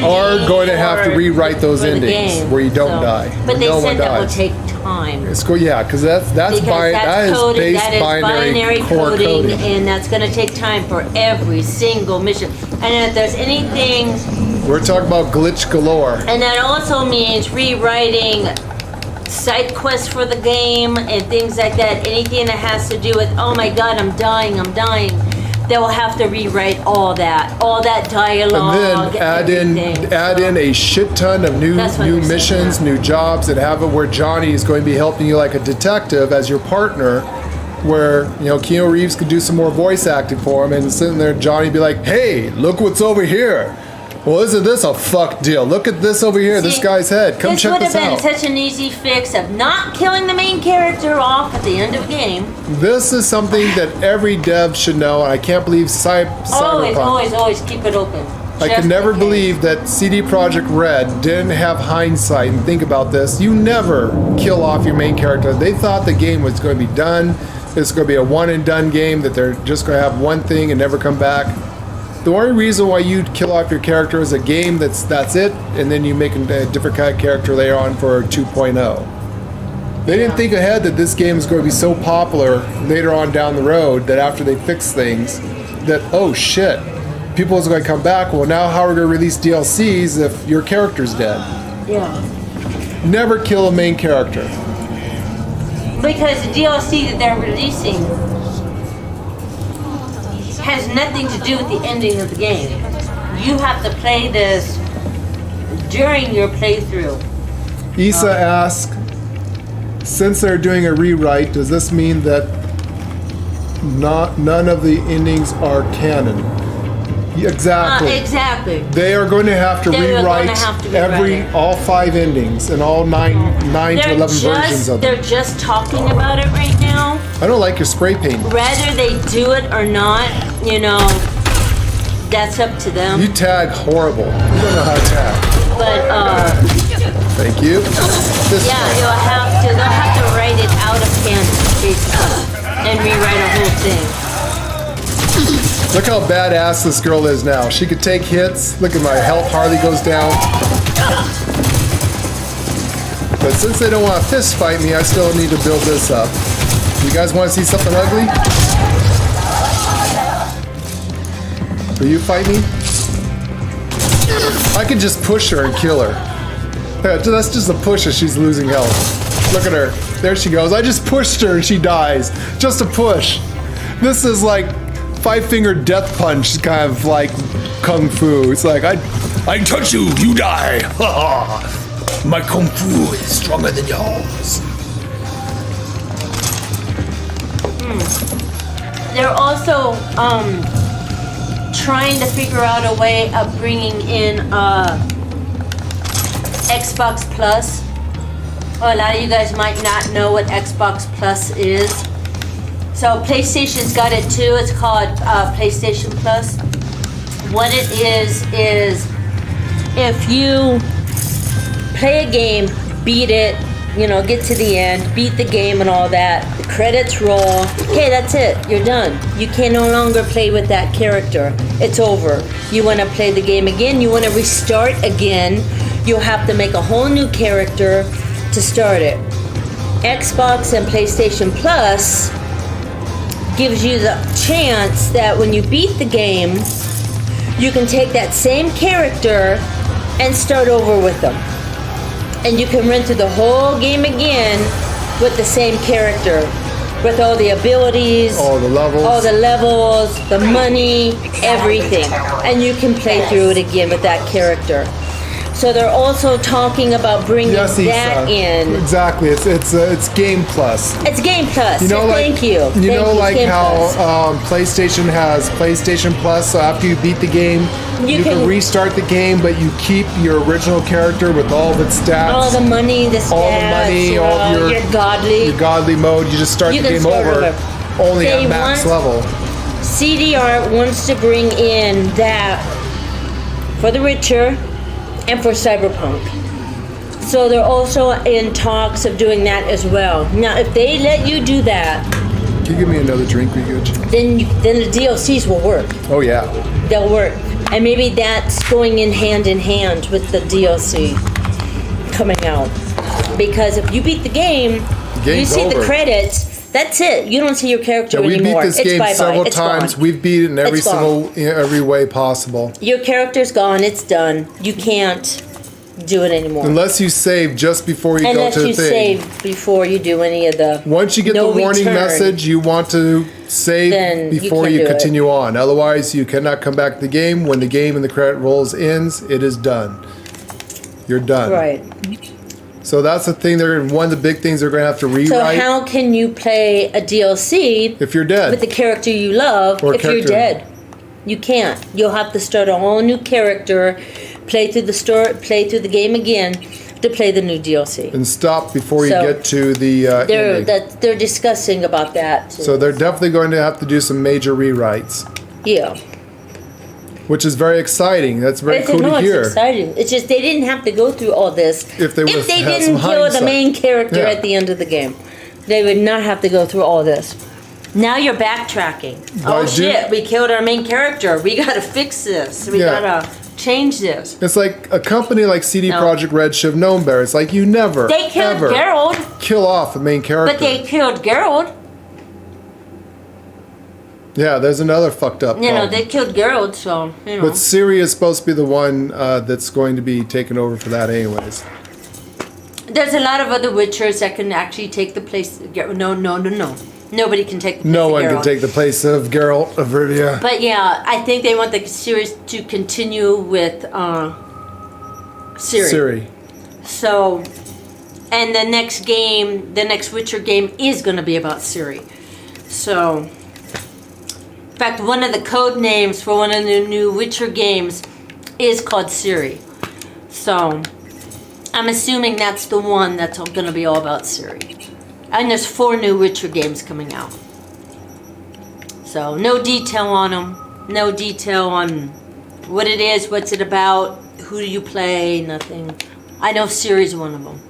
are going to have to rewrite those endings where you don't die. But where they no said one that will dies. take time. It's cool, yeah, because that is coded, base that is binary core coding, coding. and that's going to take time for every single mission. And if there's anything, We're talking about glitch galore. and that also means rewriting side quests for the game and things like that. Anything that has to do with, oh my god, I'm dying, they will have to rewrite all that dialogue. And then add in a shit ton of new That's what they're saying, missions, yeah. new jobs, and have it where Johnny is going to be helping you like a detective as your partner. Where Keanu Reeves could do some more voice acting for him, and sitting there, Johnny be like, "Hey, look what's over here. Well, isn't this a fuck deal? Look at this over here. This See, guy's head. Come check this This would out." have been such an easy fix of not killing the main character off at the end of the game. This is something that every dev should know, and I can't believe Cyberpunk. Always keep it open. I Just can never in case. believe that CD Projekt Red didn't have hindsight and think about this. You never kill off your main character. They thought the game was going to be done. It's going to be a one and done game, that they're just going to have one thing and never come back. The only reason why you'd kill off your character is a game that's it, and then you make a different kind of character later on for 2.0. They didn't think ahead that this game is going to be so popular later on down the road that after they fix things, that, oh shit, people is going to come back. Well, now how are we going to release DLCs if your character's dead? Yeah. Never kill a main character. Because the DLC that they're releasing has nothing to do with the ending of the game. you have to play this during your playthrough. Issa asks, since they're doing a rewrite, does this mean that none of the endings are canon? Exactly. Exactly. They are going to have to rewrite all 5 endings and all 9 to 11 versions of them. They're just talking about it right now. I don't like your spray paint. Whether they do it or not, you know, that's up to them. You tag horrible. You don't know how to tag. But thank you. they'll have to write it out of canon, basically, and rewrite a whole thing. Look how badass this girl is now. She could take hits. Look at my health hardly goes down. But since they don't want to fist fight me, I still need to build this up. You guys want to see something ugly? Will you fight me? I can just push her and kill her. Yeah, that's just a push if she's losing health. Look at her. There she goes. I just pushed her and she dies. Just a push. This is like 5-finger death punch kind of like kung fu. It's like, I touch you, you die. My kung fu is stronger than yours. They're also trying to figure out a way of bringing in Xbox Plus. A lot of you guys might not know what Xbox Plus is. So PlayStation's got it too. It's called PlayStation Plus. What it is if you play a game, beat it, you know, get to the end, beat the game and all that, the credits roll, okay, that's it, you're done. You can no longer play with that character. It's over. You want to play the game again, you want to restart again, you'll have to make a whole new character to start it. Xbox and PlayStation Plus gives you the chance that when you beat the game, you can take that same character and start over with them. And you can run through the whole game again with the same character, with all the abilities, all the levels, the money, everything. And you can play through it again with that character. So they're also talking about bringing that in. Exactly, it's Game Plus. It's Game Plus. You know, Thank you. You know, like Game how PlayStation has PlayStation Plus. So after you beat the game, you can restart the game, but you keep your original character with all of its stats, all the money, the stats, all your godly mode. You just start the game over, only at max level. CDR wants to bring in that for The Witcher and for Cyberpunk. So they're also in talks of doing that as well. Now, if they let you do that, can you give me another drink, Riguch? Then the DLCs will work. Oh yeah, they'll work, and maybe that's going in hand with the DLC coming out. Because if you beat the game, you see over. The credits. That's it. You don't see your character we anymore. beat this game several times. Gone. We've beat it in every way possible. Your character's gone. It's done. You can't do it anymore. Unless you save just before you go to the thing. Unless you save before you do any of the. Once you get the warning message, you want to save then before you continue on. Otherwise, you cannot come back to the game. When the game and the credit rolls ends, it is done. You're done. Right. So that's the thing. One of the big things they're going to have to rewrite. So how can you play a DLC if you're dead with the character you love if you're dead? You can't. You'll have to start a whole new character, play through the game again to play the new DLC. And stop before you get to the ending. They're discussing about that. So they're definitely going to have to do some major rewrites. Yeah. Which is very exciting. That's very cool to hear. It's exciting. It's just they didn't have to go through all this if they didn't kill the main character at the end of the game. They would not have to go through all this. Now you're backtracking. Shit, we killed our main character. We gotta fix this. We gotta change this. It's like a company like CD Projekt Red should have known better. It's like you never, they killed ever Geralt. Kill off the main character. But they killed Geralt. Yeah, there's another fucked up problem. They killed Geralt, so, But Ciri is supposed to be the one that's going to be taken over for that anyways. There's a lot of other Witchers that can actually take the place. No. Nobody can take the place No of one can Geralt. take the place of Geralt of Rivia. But yeah, I think they want the series to continue with Ciri. So, and the next game, the next Witcher game is going to be about Ciri. So, in fact, one of the code names for one of the new Witcher games is called Ciri. So, I'm assuming that's the one that's going to be all about Ciri. And there's 4 new Witcher games coming out. So, no detail on them. No detail on what it is, what's it about, who do you play, nothing. I know Ciri's one of them.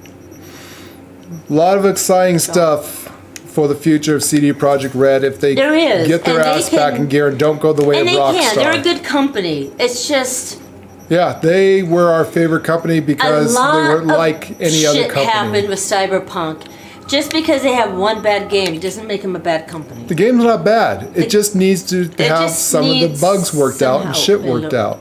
A lot of exciting stuff for the future of CD Projekt Red if they There is, get their and they ass back can- in gear and don't go the way And of they Rockstar. can. They're a good company. It's just Yeah, they were our favorite company a because they lot weren't of like any other shit company. happened with Cyberpunk. Just because they have one bad game doesn't make them a bad company. The game's not bad. It just needs to have just some of the needs bugs worked some out and help shit and worked look. out.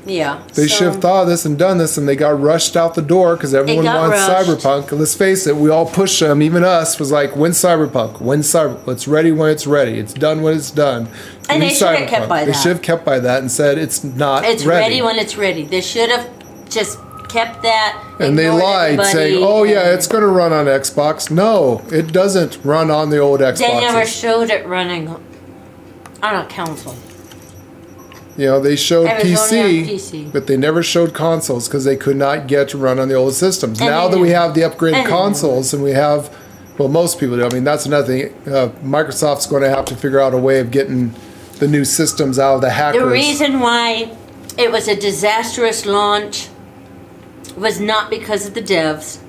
Yeah. They so- should have thought of this and done this, and they got rushed out the door because everyone got wants rushed. Cyberpunk. And let's face it, we all pushed them, even us, was like, when's Cyberpunk? When's Cyberpunk? It's ready when it's ready. It's done when it's done. And Give me they should have Cyberpunk. kept by They that. should have kept by that and said it's not It's ready. ready when it's ready. They should have just kept that. And they ignored lied, everybody, saying, "Oh yeah, and it's going to run on Xbox." No, it doesn't run on the old Xbox. They never showed it running on a console. You know, they showed It was only on PC, PC. but they never showed consoles because they could not get to run on the old systems. And Now they that we didn't. have the upgraded And they consoles and we have, well, most people do. I mean, that's another thing. Microsoft's going to have to figure out a way of getting the new systems out of the hackers. The reason why it was a disastrous launch was not because of the devs.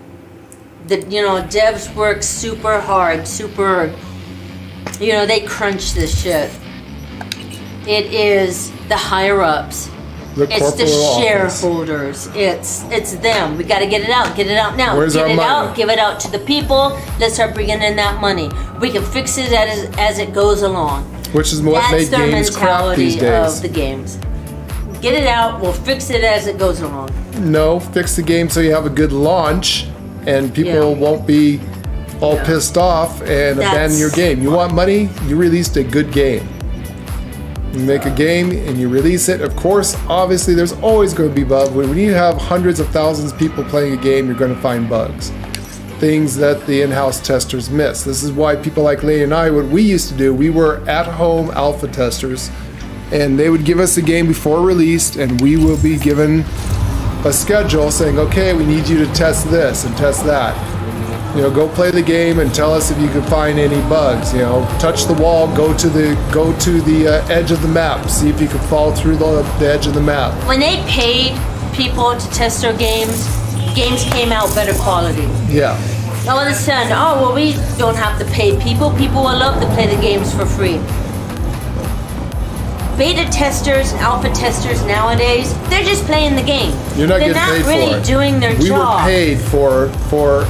Devs work super hard, they crunch this shit. It is the higher ups. The It's the corporate office. shareholders. It's them. We got to get it out. Get it out now. Where's get our it money? out. Give it out to the people. Let's start bringing in that money. We can fix it as it goes along. Which is what That's made their games crap these mentality days. of the games. Get it out. We'll fix it as it goes along. No, fix the game so you have a good launch and people Yeah. won't be all Yeah. pissed off and That's- abandon your game. You want money? You released a good game. You make a game and you release it. Of course, obviously, there's always going to be bugs. When you have hundreds of thousands of people playing a game, you're going to find bugs. Things that the in-house testers miss. This is why people like Lane and I, what we used to do, we were at-home alpha testers, and they would give us a game before released, and we will be given a schedule saying, okay, we need you to test this and test that. Go play the game and tell us if you can find any bugs. Touch the wall, go to the edge of the map, see if you can fall through the edge of the map. When they paid people to test their games came out better quality. Yeah. All of a sudden, we don't have to pay people. People will love to play the games for free. Beta testers, alpha testers nowadays, they're just playing the game. You're not they're getting paid not really for it. doing their We job. were paid for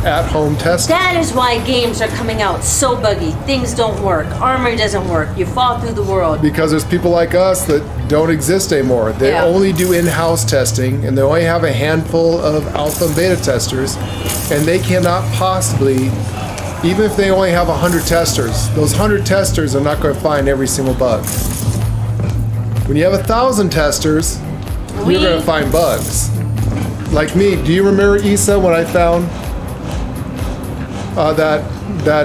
at-home testing. That is why games are coming out so buggy. Things don't work. Armor doesn't work. You fall through the world. Because there's people like us that don't exist anymore. They Yeah. only do in-house testing, and they only have a handful of alpha and beta testers, and they cannot possibly, even if they only have 100 testers, those 100 testers are not going to find every single bug. When you have 1,000 testers, you're going to find bugs. Like me, do you remember, Issa, when I found that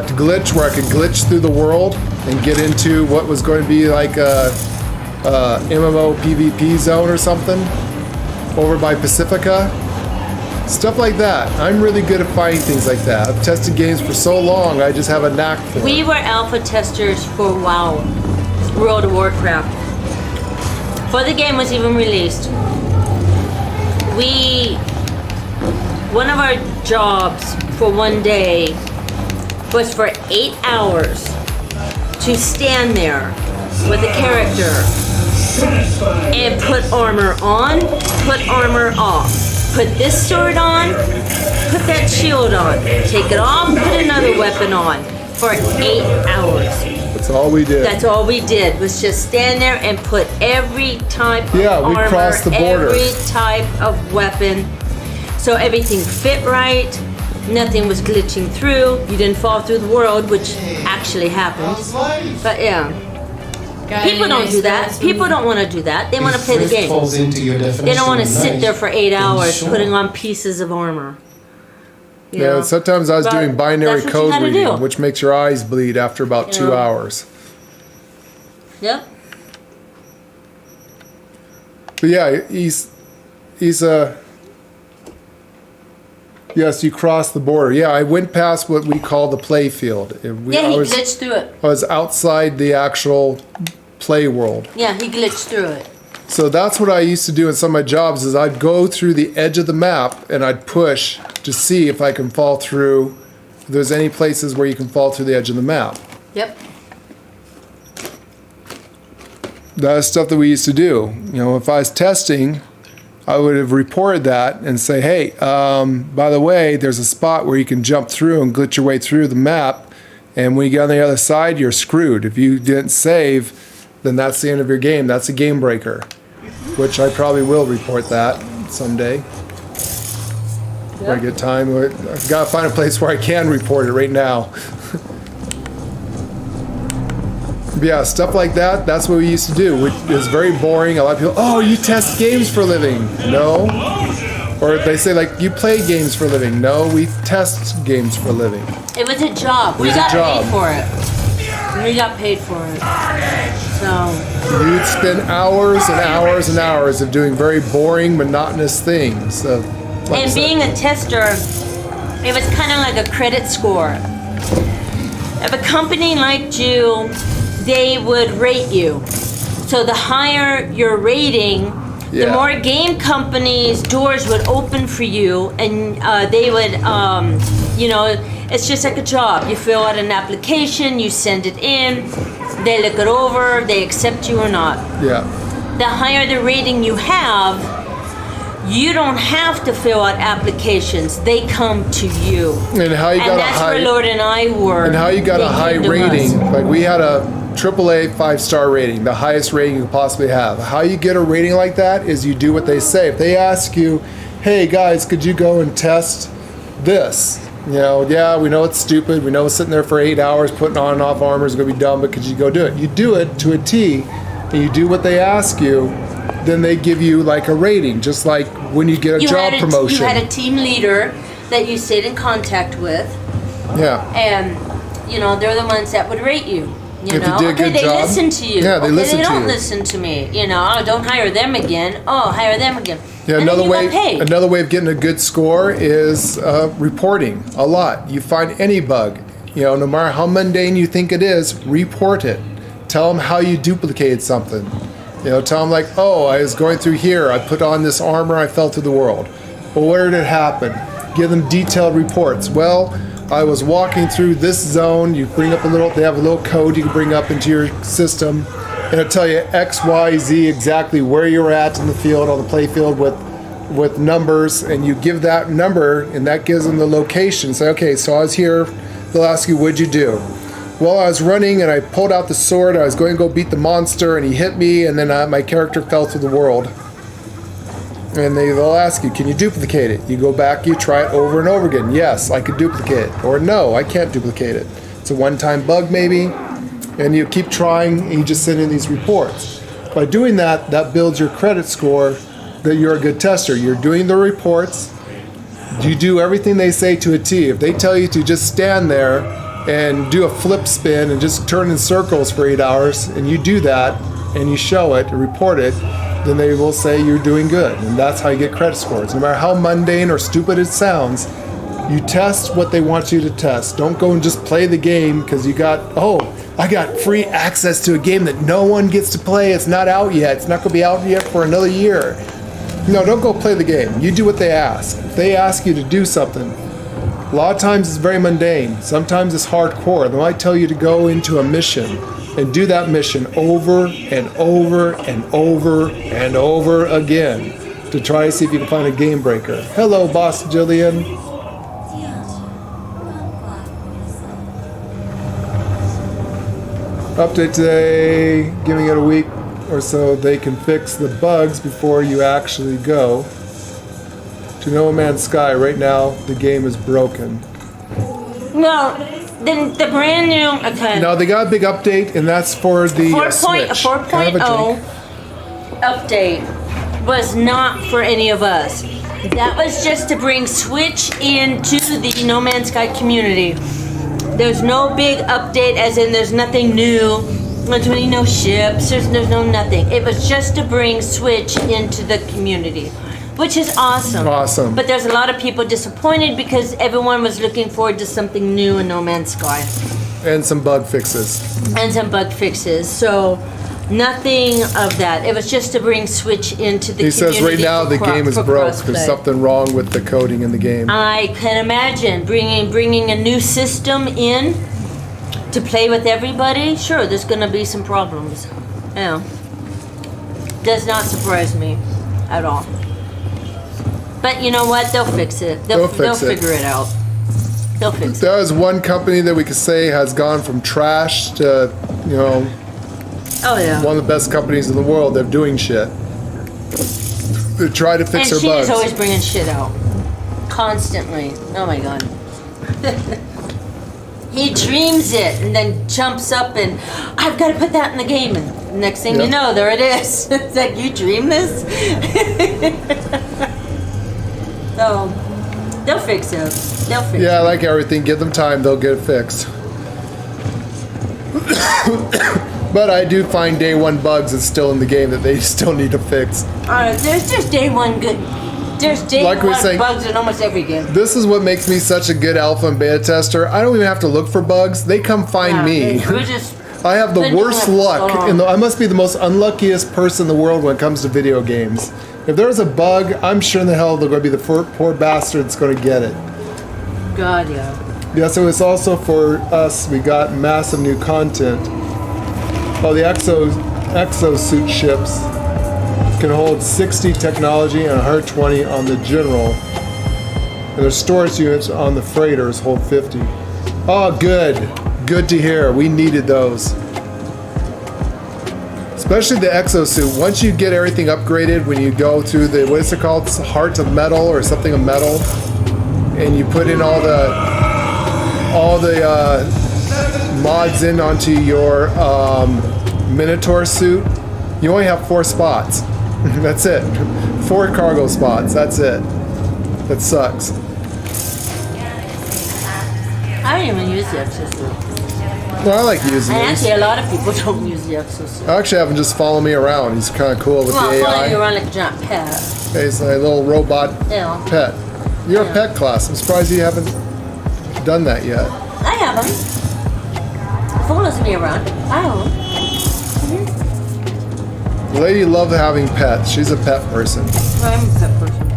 glitch where I could glitch through the world and get into what was going to be like a MMO PvP zone or something over by Pacifica? Stuff like that. I'm really good at finding things like that. I've tested games for so long, I just have a knack for it. We were alpha testers for WoW, World of Warcraft. Before the game was even released, one of our jobs for one day was for 8 hours to stand there with a character and put armor on, put armor off, put this sword on, put that shield on, take it off, put another weapon on for 8 hours. That's all we did. That's all we did was just stand there and put every type of Yeah, we armor, crossed the border. every type of weapon, so everything fit right. Nothing was glitching through. You didn't fall through the world, which actually happened. But yeah. People don't do that. People don't want to do that. They want to play the game. They don't want to sit there for 8 hours putting on pieces of armor. You know? Sometimes I was But doing binary that's what you code gotta reading, do. which makes your eyes bleed after about You 2 know? hours. Yep. But yeah, he's yes, you crossed the border. Yeah, I went past what we call the play field. Yeah, he glitched through it. I was outside the actual play world. Yeah, he glitched through it. So that's what I used to do in some of my jobs is I'd go through the edge of the map and I'd push to see if I can fall through, if there's any places where you can fall through the edge of the map. Yep. That's stuff that we used to do. You know, if I was testing, I would have reported that and say, hey, by the way, there's a spot where you can jump through and glitch your way through the map, and when you get on the other side, you're screwed. If you didn't save, then that's the end of your game. That's a game breaker, which I probably will report that someday. If I get time. I've got to find a place where I can report it right now. Yeah, stuff like that, that's what we used to do, which is very boring. A lot of people, oh, you test games for a living. No. Or they say, like, you play games for a living. No, we test games for a living. It was a job. We got paid for it. We got paid for it. So. You'd spend hours and hours and hours of doing very boring, monotonous things. And being a tester, it was kind of like a credit score. If a company liked you, they would rate you. So the higher your rating, the more game companies' doors would open for you, and they would, you know, it's just like a job. You fill out an application, you send it in, they look it over, they accept you or not. Yeah. The higher the rating you have, you don't have to fill out applications. They come to you. And how you got that's a high, where Lord and I were. And how you got a high rating. Like we had a AAA 5-star rating, the highest rating you could possibly have. How you get a rating like that is you do what they say. If they ask you, hey guys, could you go and test this? You know, yeah, we know it's stupid. We know sitting there for 8 hours putting on and off armor is going to be dumb, but could you go do it? You do it to a T, and you do what they ask you, then they give you like a rating, just like when you get a job promotion. You had a team leader that you stayed in contact with. Yeah. And, you know, they're the ones that would rate you. You if know, you did a good they job, listen to you. Yeah, they listen to you. They don't listen to me. You know, oh, don't hire them again. Oh, hire them again. Yeah, and another way of getting a good score is reporting a lot. You find any bug, you know, no matter how mundane you think it is, report it. Tell them how you duplicated something. You know, tell them like, oh, I was going through here. I put on this armor. I fell through the world. Well, where did it happen? Give them detailed reports. Well, I was walking through this zone. You bring up they have a little code you can bring up into your system, and it'll tell you X, Y, Z exactly where you're at in the field, on the play field with numbers, and you give that number, and that gives them the location. Say, okay, so I was here. They'll ask you, what'd you do? Well, I was running, and I pulled out the sword. I was going to go beat the monster, and he hit me, and then my character fell through the world. And they'll ask you, can you duplicate it? You go back, you try it over and over again. Yes, I could duplicate it. Or no, I can't duplicate it. It's a one-time bug maybe. And you keep trying, and you just send in these reports. By doing that, that builds your credit score that you're a good tester. You're doing the reports. You do everything they say to a T. If they tell you to just stand there and do a flip spin and just turn in circles for 8 hours, and you do that, and you show it and report it, then they will say you're doing good. And that's how you get credit scores. No matter how mundane or stupid it sounds, you test what they want you to test. Don't go and just play the game because you got, I got free access to a game that no one gets to play. It's not out yet. It's not going to be out yet for another year. No, don't go play the game. You do what they ask. If they ask you to do something, a lot of times it's very mundane. Sometimes it's hardcore. They might tell you to go into a mission and do that mission over and over and over and over again to try to see if you can find a game breaker. Hello, Boss Jillian. Update today, giving it a week or so they can fix the bugs before you actually go. to No Man's Sky. Right now, the game is broken. No, the brand new. Okay. Now they got a big update, and that's for the Switch. 4.0 Can I have a drink? update was not for any of us. That was just to bring Switch into the No Man's Sky community. There's no big update, as in there's nothing new. There's no ships. There's no nothing. It was just to bring Switch into the community, which is awesome. Awesome. But there's a lot of people disappointed because everyone was looking forward to something new in No Man's Sky. And some bug fixes. So nothing of that. It was just to bring Switch into the community. He says right now the game is broke. There's something wrong with the coding in the game. I can imagine bringing a new system in to play with everybody. Sure, there's going to be some problems. Yeah. Does not surprise me at all. But you know what? They'll fix it. They'll figure it out. They'll fix it. There is one company that we could say has gone from trash to, oh yeah, one of the best companies in the world. They're doing shit. They try to fix their bugs. And she's always bringing shit out. Constantly. Oh my god. He dreams it and then jumps up and, I've got to put that in the game. And next thing you know, there it is. It's like, you dream this? So, they'll fix it. Yeah, like everything, give them time, they'll get it fixed. But I do find day one bugs that's still in the game that they still need to fix. There's just day one good. There's day one bugs in almost every game. This is what makes me such a good alpha and beta tester. I don't even have to look for bugs. They come find me. I have the worst luck. I must be the most unluckiest person in the world when it comes to video games. If there's a bug, I'm sure in the hell they're going to be the poor bastard that's going to get it. God, yeah. Yeah, so it's also for us. We got massive new content. Oh, the exosuit ships can hold 60 technology and 120 on the general. And their storage units on the freighters hold 50. Oh, good. Good to hear. We needed those. Especially the exosuit. Once you get everything upgraded, when you go through the, what is it called? Heart of Metal or something of metal. And you put in all the mods in onto your Minotaur suit, you only have 4 spots. That's it. 4 cargo spots. That's it. That sucks. I don't even use the exosuit. Well, I like using it. Actually, a lot of people don't use the exosuit. I actually have him just follow me around. He's kind of cool with the AI. Follow you around like a giant pet. He's a little robot pet. You're a pet class. I'm surprised you haven't done that yet. I haven't. Follows me around. I haven't. The lady loves having pets. She's a pet person. I'm a pet person.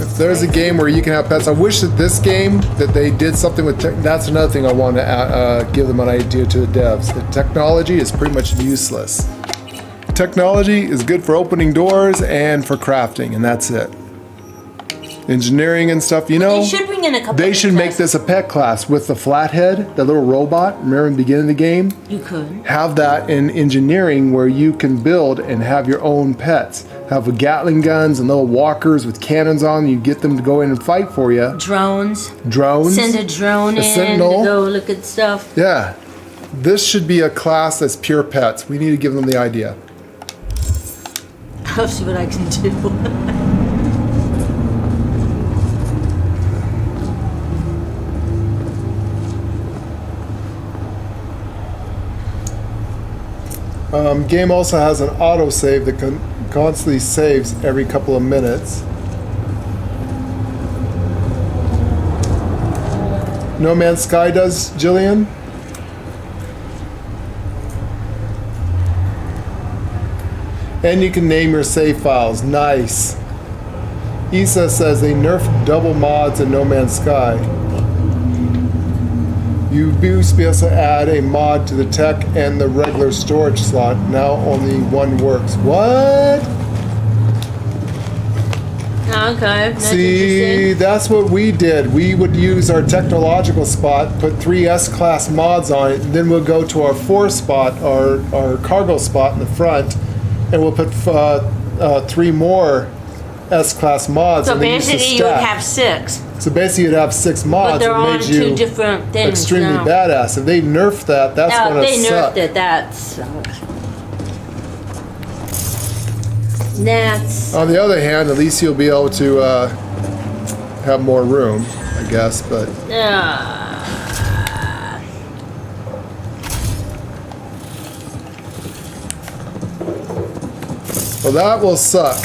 If there's a game where you can have pets, I wish that this game that they did something with. That's another thing I want to give them an idea to the devs. The technology is pretty much useless. Technology is good for opening doors and for crafting, and that's it. Engineering and stuff, They should bring in a couple. They should make this a pet class with the flathead, the little robot. Remember in the beginning of the game? You could have that in engineering where you can build and have your own pets. Have Gatling guns and little walkers with cannons on. You get them to go in and fight for you. Drones. Send a drone in sentinel. to go look at stuff. Yeah. This should be a class that's pure pets. We need to give them the idea. I'll see what I can do. Game also has an autosave that constantly saves every couple of minutes. No Man's Sky does, Jillian? And you can name your save files. Nice. Issa says they nerfed double mods in No Man's Sky. You used to be able to add a mod to the tech and the regular storage slot. Now only one works. What? Okay. That's See, that's what we did. We would use our technological spot, put 3 S-class mods on it, and then we'll go to our 4 spot, our cargo spot in the front, and we'll put 3 more S-class mods. So and they used to basically, you would stack. have 6. So basically, you'd have 6 mods But they're that on made 2 you different things extremely now. badass. If they nerfed that, that's No, gonna they suck. nerfed it. That sucks. That's... On the other hand, at least you'll be able to have more room, I guess. But well, that will suck.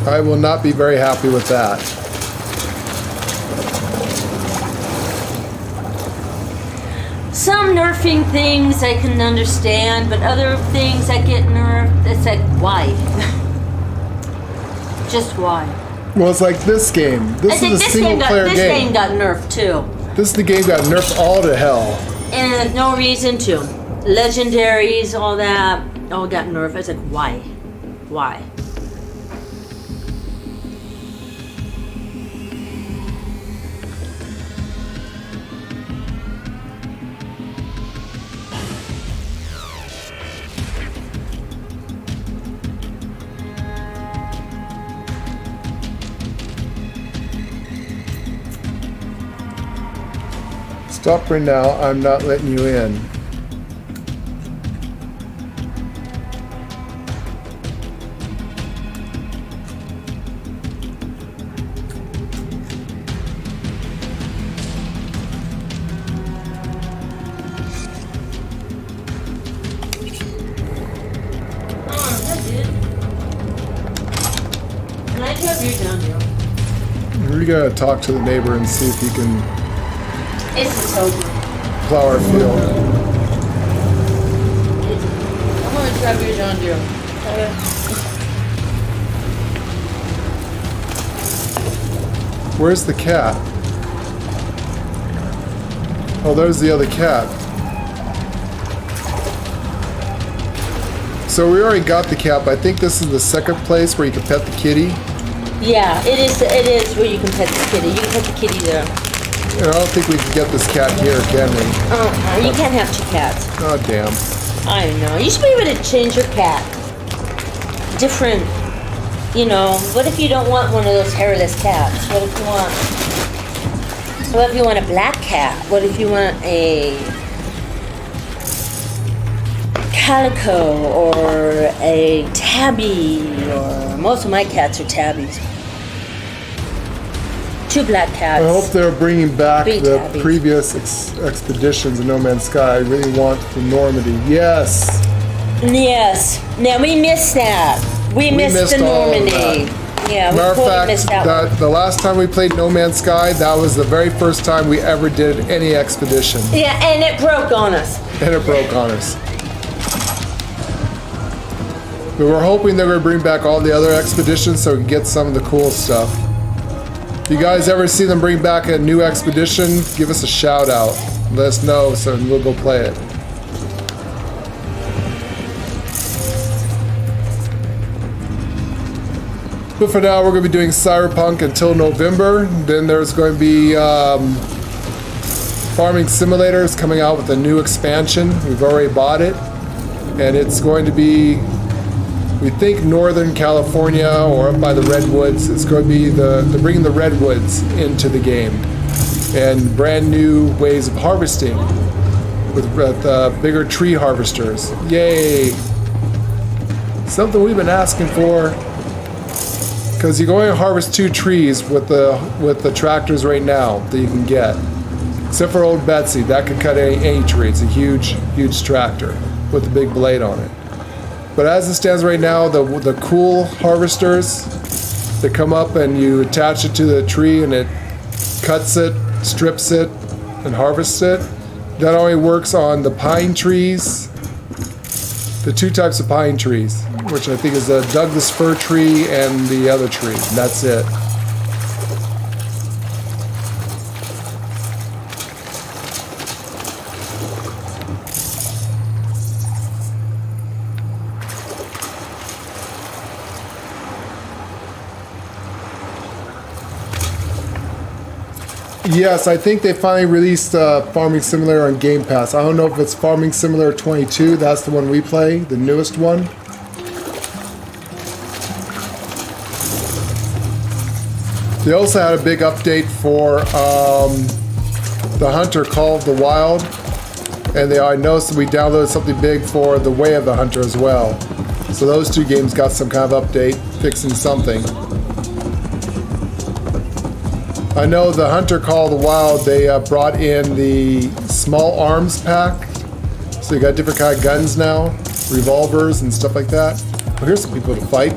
I will not be very happy with that. Some nerfing things I can understand, but other things that get nerfed, it's like, why? Just why? Well, it's like this game. This is a single-player This game got nerfed too. This game got nerfed all to hell. And there's no reason to. Legendaries, all that, all got nerfed. It's like, why? Why? Stop right now. I'm not letting you in. Can I have you down here? We gotta talk to the neighbor and see if he can It's over. plow our field. I'm gonna grab your John Deere. Where's the cat? Oh, there's the other cat. So we already got the cat, but I think this is the second place where you can pet the kitty. Yeah, it is where you can pet the kitty. You can pet the kitty there. And I don't think we can get this cat here, can we? You can't have 2 cats. Oh, damn. I know. You should be able to change your cat. Different, you know. What if you don't want one of those hairless cats? What if you want a black cat? What if you want a calico or a tabby? Or most of my cats are tabbies. 2 black cats. I hope they're bringing back Three the tabbies. previous expeditions of No Man's Sky. I really want the Normandy. Yes! Yes. Now we missed that. We missed the all of Normandy. Yeah, we Matter of totally fact, missed that one. the last time we played No Man's Sky, that was the very first time we ever did any expedition. Yeah, and it broke on us. And it broke on us. We were hoping they were going to bring back all the other expeditions so we could get some of the cool stuff. If you guys ever see them bring back a new expedition, give us a shout out. Let us know so we'll go play it. But for now, we're going to be doing Cyberpunk until November. Then there's going to be Farming Simulators coming out with a new expansion. We've already bought it. And it's going to be, we think, Northern California or up by the Redwoods. It's going to be they're bringing the Redwoods into the game. And brand new ways of harvesting with bigger tree harvesters. Yay! Something we've been asking for. Because you're going to harvest 2 trees with the tractors right now that you can get. Except for old Betsy, that could cut any tree. It's a huge tractor with a big blade on it. But as it stands right now, the cool harvesters that come up and you attach it to the tree and it cuts it, strips it, and harvests it, that only works on the pine trees, the 2 types of pine trees, which I think is the Douglas fir tree and the other tree. And that's it. Yes, I think they finally released Farming Simulator on Game Pass. I don't know if it's Farming Simulator 22. That's the one we play, the newest one. They also had a big update for the Hunter Call of the Wild. And I noticed that we downloaded something big for The Way of the Hunter as well. So those two games got some kind of update, fixing something. I know the Hunter Call of the Wild, they brought in the small arms pack. So you got different kind of guns now, revolvers and stuff like that. Well, here's some people to fight.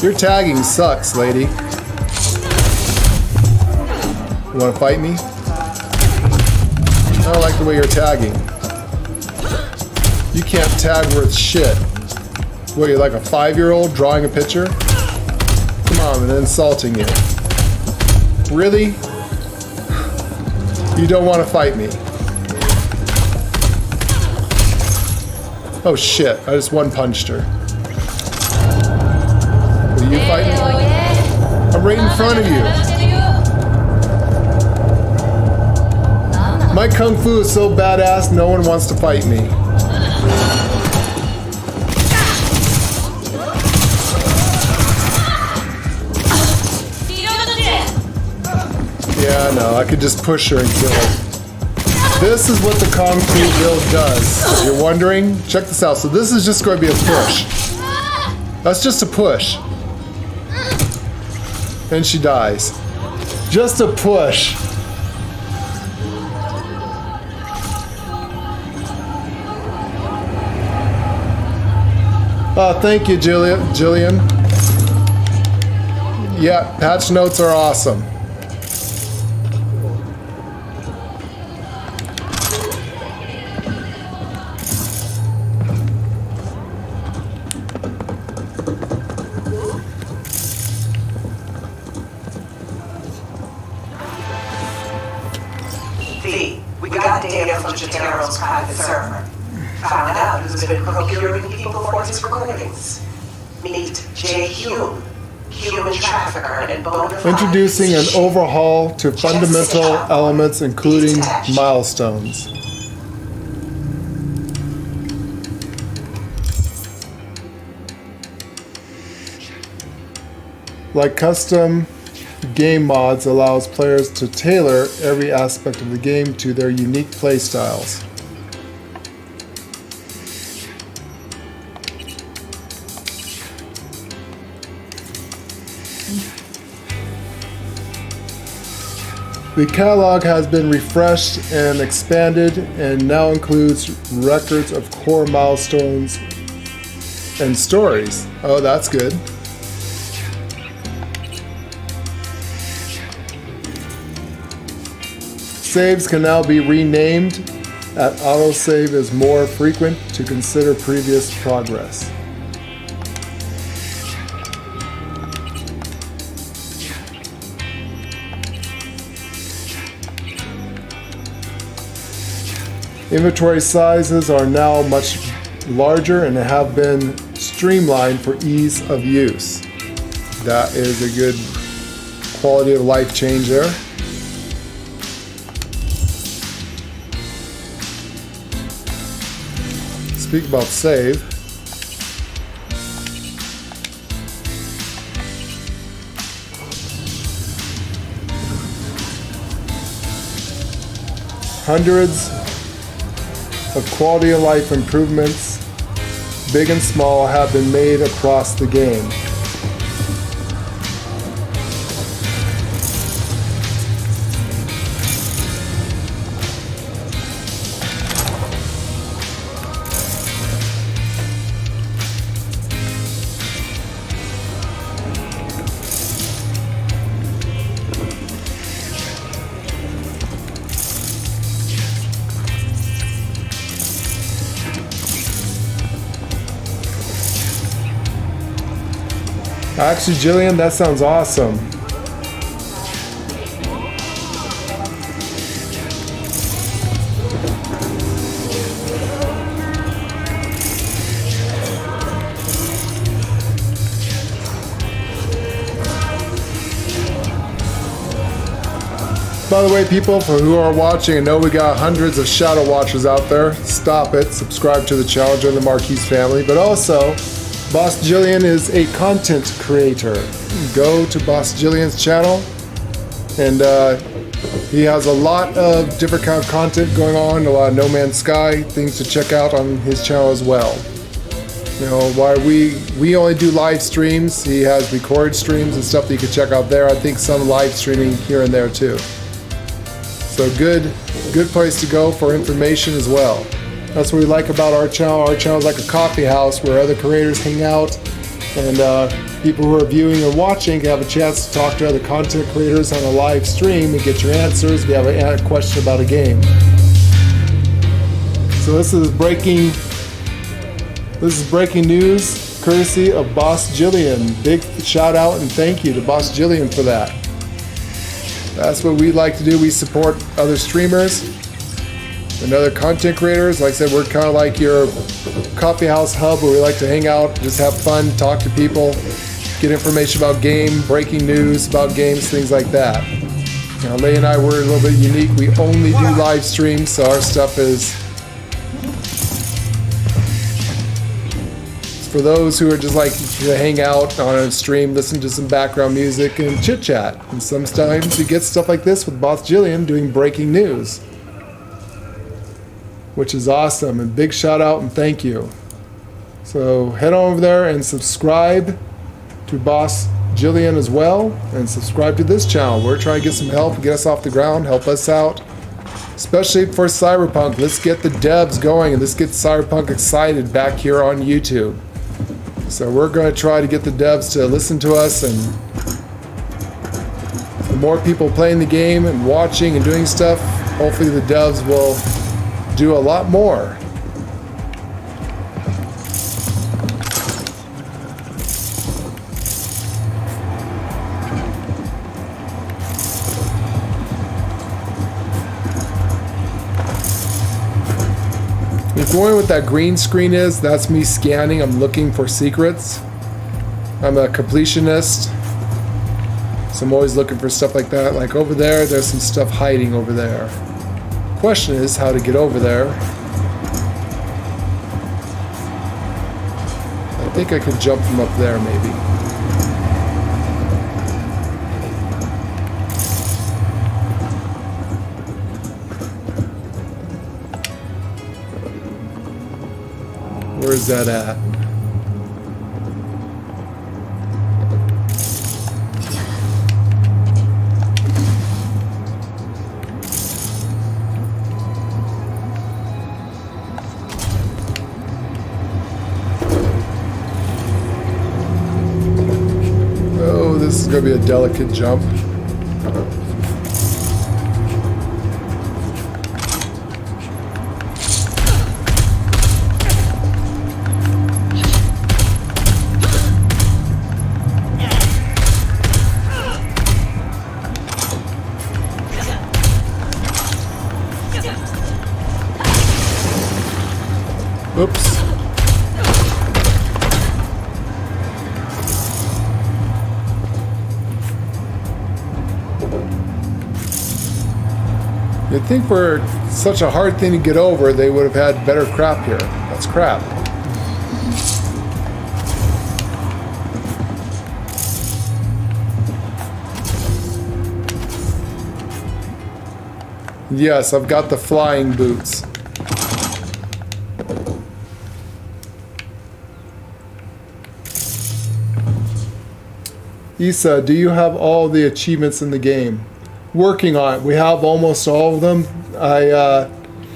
Your tagging sucks, lady. You want to fight me? I don't like the way you're tagging. You can't tag worth shit. What, you're like a 5-year-old drawing a picture? Come on, and insulting you. Really? You don't want to fight me. Oh shit, I just one-punched her. Will you fight me? I'm right in front of you. My kung fu is so badass, no one wants to fight me. Yeah, I know. I could just push her and kill her. This is what the Kung Fu build does. If you're wondering, check this out. So this is just going to be a push. That's just a push. And she dies. Just a push. Oh, thank you, Jillian. Yeah, patch notes are awesome. We got data from Jatero's private server. Found out who's been procuring people for his recordings. Meet Jay Hume, human trafficker and bona fide. Introducing an overhaul to fundamental elements, including milestones. Like custom game mods allows players to tailor every aspect of the game to their unique playstyles. The catalog has been refreshed and expanded and now includes records of core milestones and stories. Oh, that's good. Saves can now be renamed at autosave is more frequent to consider previous progress. Inventory sizes are now much larger and have been streamlined for ease of use. That is a good quality of life change there. Speak about save. Hundreds of quality of life improvements, big and small, have been made across the game. Actually, Jillian, that sounds awesome. By the way, people who are watching, I know we got hundreds of Shadow Watchers out there. Stop it. Subscribe to the channel, join the Marquise family. But also, Boss Jillian is a content creator. Go to Boss Jillian's channel, and he has a lot of different kind of content going on, a lot of No Man's Sky, things to check out on his channel as well. You know, while we only do live streams, he has recorded streams and stuff that you can check out there. I think some live streaming here and there too. So good place to go for information as well. That's what we like about our channel. Our channel is like a coffee house where other creators hang out, and people who are viewing and watching can have a chance to talk to other content creators on a live stream and get your answers if you have a question about a game. So this is breaking news courtesy of Boss Jillian. Big shout out and thank you to Boss Jillian for that. That's what we like to do. We support other streamers and other content creators. Like I said, we're kind of like your coffee house hub where we like to hang out, just have fun, talk to people, get information about game, breaking news about games, things like that. You know, Leigh and I, we're a little bit unique. We only do live streams, so our stuff is for those who are just like to hang out on a stream, listen to some background music and chit chat. And sometimes you get stuff like this with Boss Jillian doing breaking news, which is awesome. And big shout out and thank you. So head on over there and subscribe to Boss Jillian as well, and subscribe to this channel. We're trying to get some help, get us off the ground, help us out, especially for Cyberpunk. Let's get the devs going and let's get Cyberpunk excited back here on YouTube. So we're going to try to get the devs to listen to us, and the more people playing the game and watching and doing stuff, hopefully the devs will do a lot more. If you're wondering what that green screen is, that's me scanning. I'm looking for secrets. I'm a completionist, so I'm always looking for stuff like that. Like over there's some stuff hiding over there. Question is how to get over there. I think I could jump from up there maybe. Where's that at? Oh, this is going to be a delicate jump. Oops. You'd think for such a hard thing to get over, they would have had better crap here. That's crap. Yes, I've got the flying boots. Issa, do you have all the achievements in the game? Working on it. We have almost all of them. I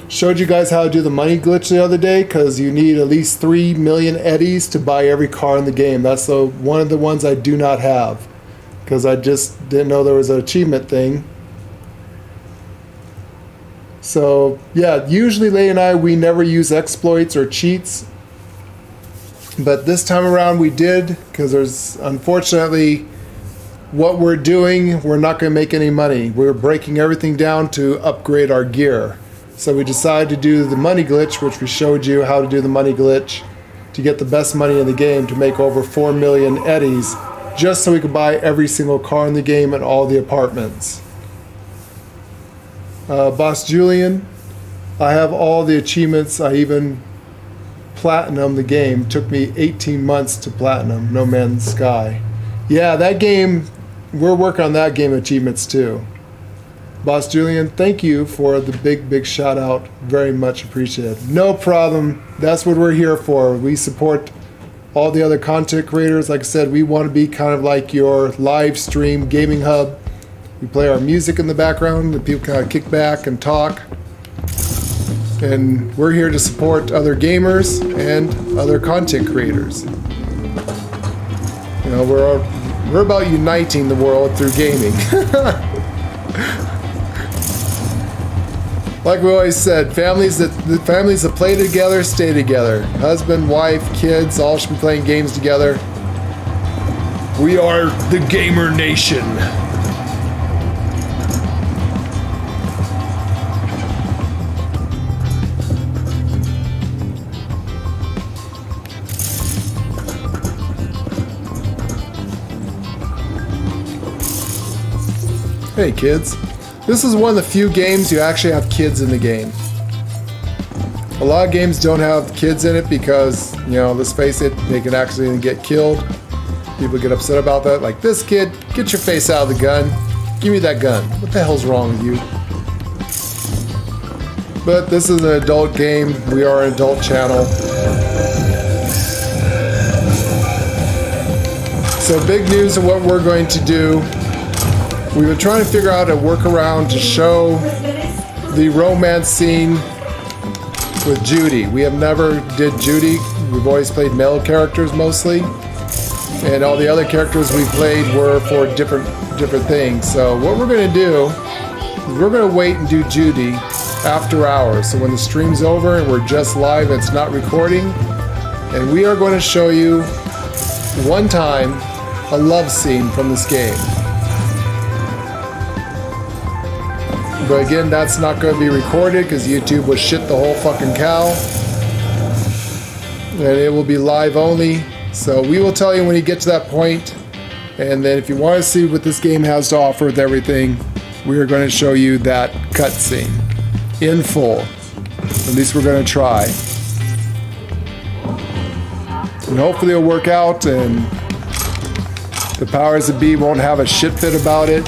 showed you guys how to do the money glitch the other day, because you need at least 3 million eddies to buy every car in the game. That's one of the ones I do not have, because I just didn't know there was an achievement thing. So yeah, usually Leigh and I, we never use exploits or cheats. But this time around we did, because there's unfortunately what we're doing, we're not going to make any money. We're breaking everything down to upgrade our gear. So we decided to do the money glitch, which we showed you how to do the money glitch to get the best money in the game, to make over 4 million eddies, just so we could buy every single car in the game and all the apartments. Boss Julian, I have all the achievements. I even platinum the game. Took me 18 months to platinum No Man's Sky. Yeah, that game, we're working on that game achievements too. Boss Julian, thank you for the big shout out. Very much appreciated. No problem. That's what we're here for. We support all the other content creators. Like I said, we want to be kind of like your live stream gaming hub. We play our music in the background and people kind of kick back and talk. And we're here to support other gamers and other content creators. You know, we're about uniting the world through gaming. Like we always said, families that play together stay together. Husband, wife, kids, all should be playing games together. We are the Gamer Nation. Hey kids. This is one of the few games you actually have kids in the game. A lot of games don't have kids in it because, you know, let's face it, they can actually get killed. People get upset about that. Like, this kid, get your face out of the gun. Give me that gun. What the hell's wrong with you? But this is an adult game. We are an adult channel. So big news of what we're going to do. We've been trying to figure out a workaround to show the romance scene with Judy. We have never did Judy. We've always played male characters mostly. And all the other characters we played were for different things. So what we're going to do is we're going to wait and do Judy after hours. So when the stream's over and we're just live, it's not recording. And we are going to show you one time a love scene from this game. But again, that's not going to be recorded because YouTube will shit the whole fucking cow. And it will be live only. So we will tell you when you get to that point. And then if you want to see what this game has to offer with everything, we are going to show you that cutscene in full. At least we're going to try. And hopefully it'll work out and the powers that be won't have a shit fit about it.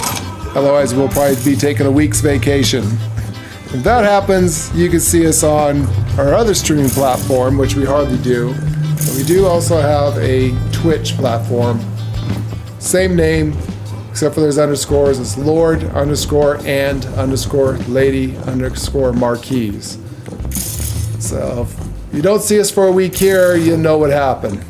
Otherwise, we'll probably be taking a week's vacation. If that happens, you can see us on our other streaming platform, which we hardly do. But we do also have a Twitch platform. Same name, except for there's underscores. It's Lord_and_Lady_Marquise. So if you don't see us for a week here, you'll know what happened.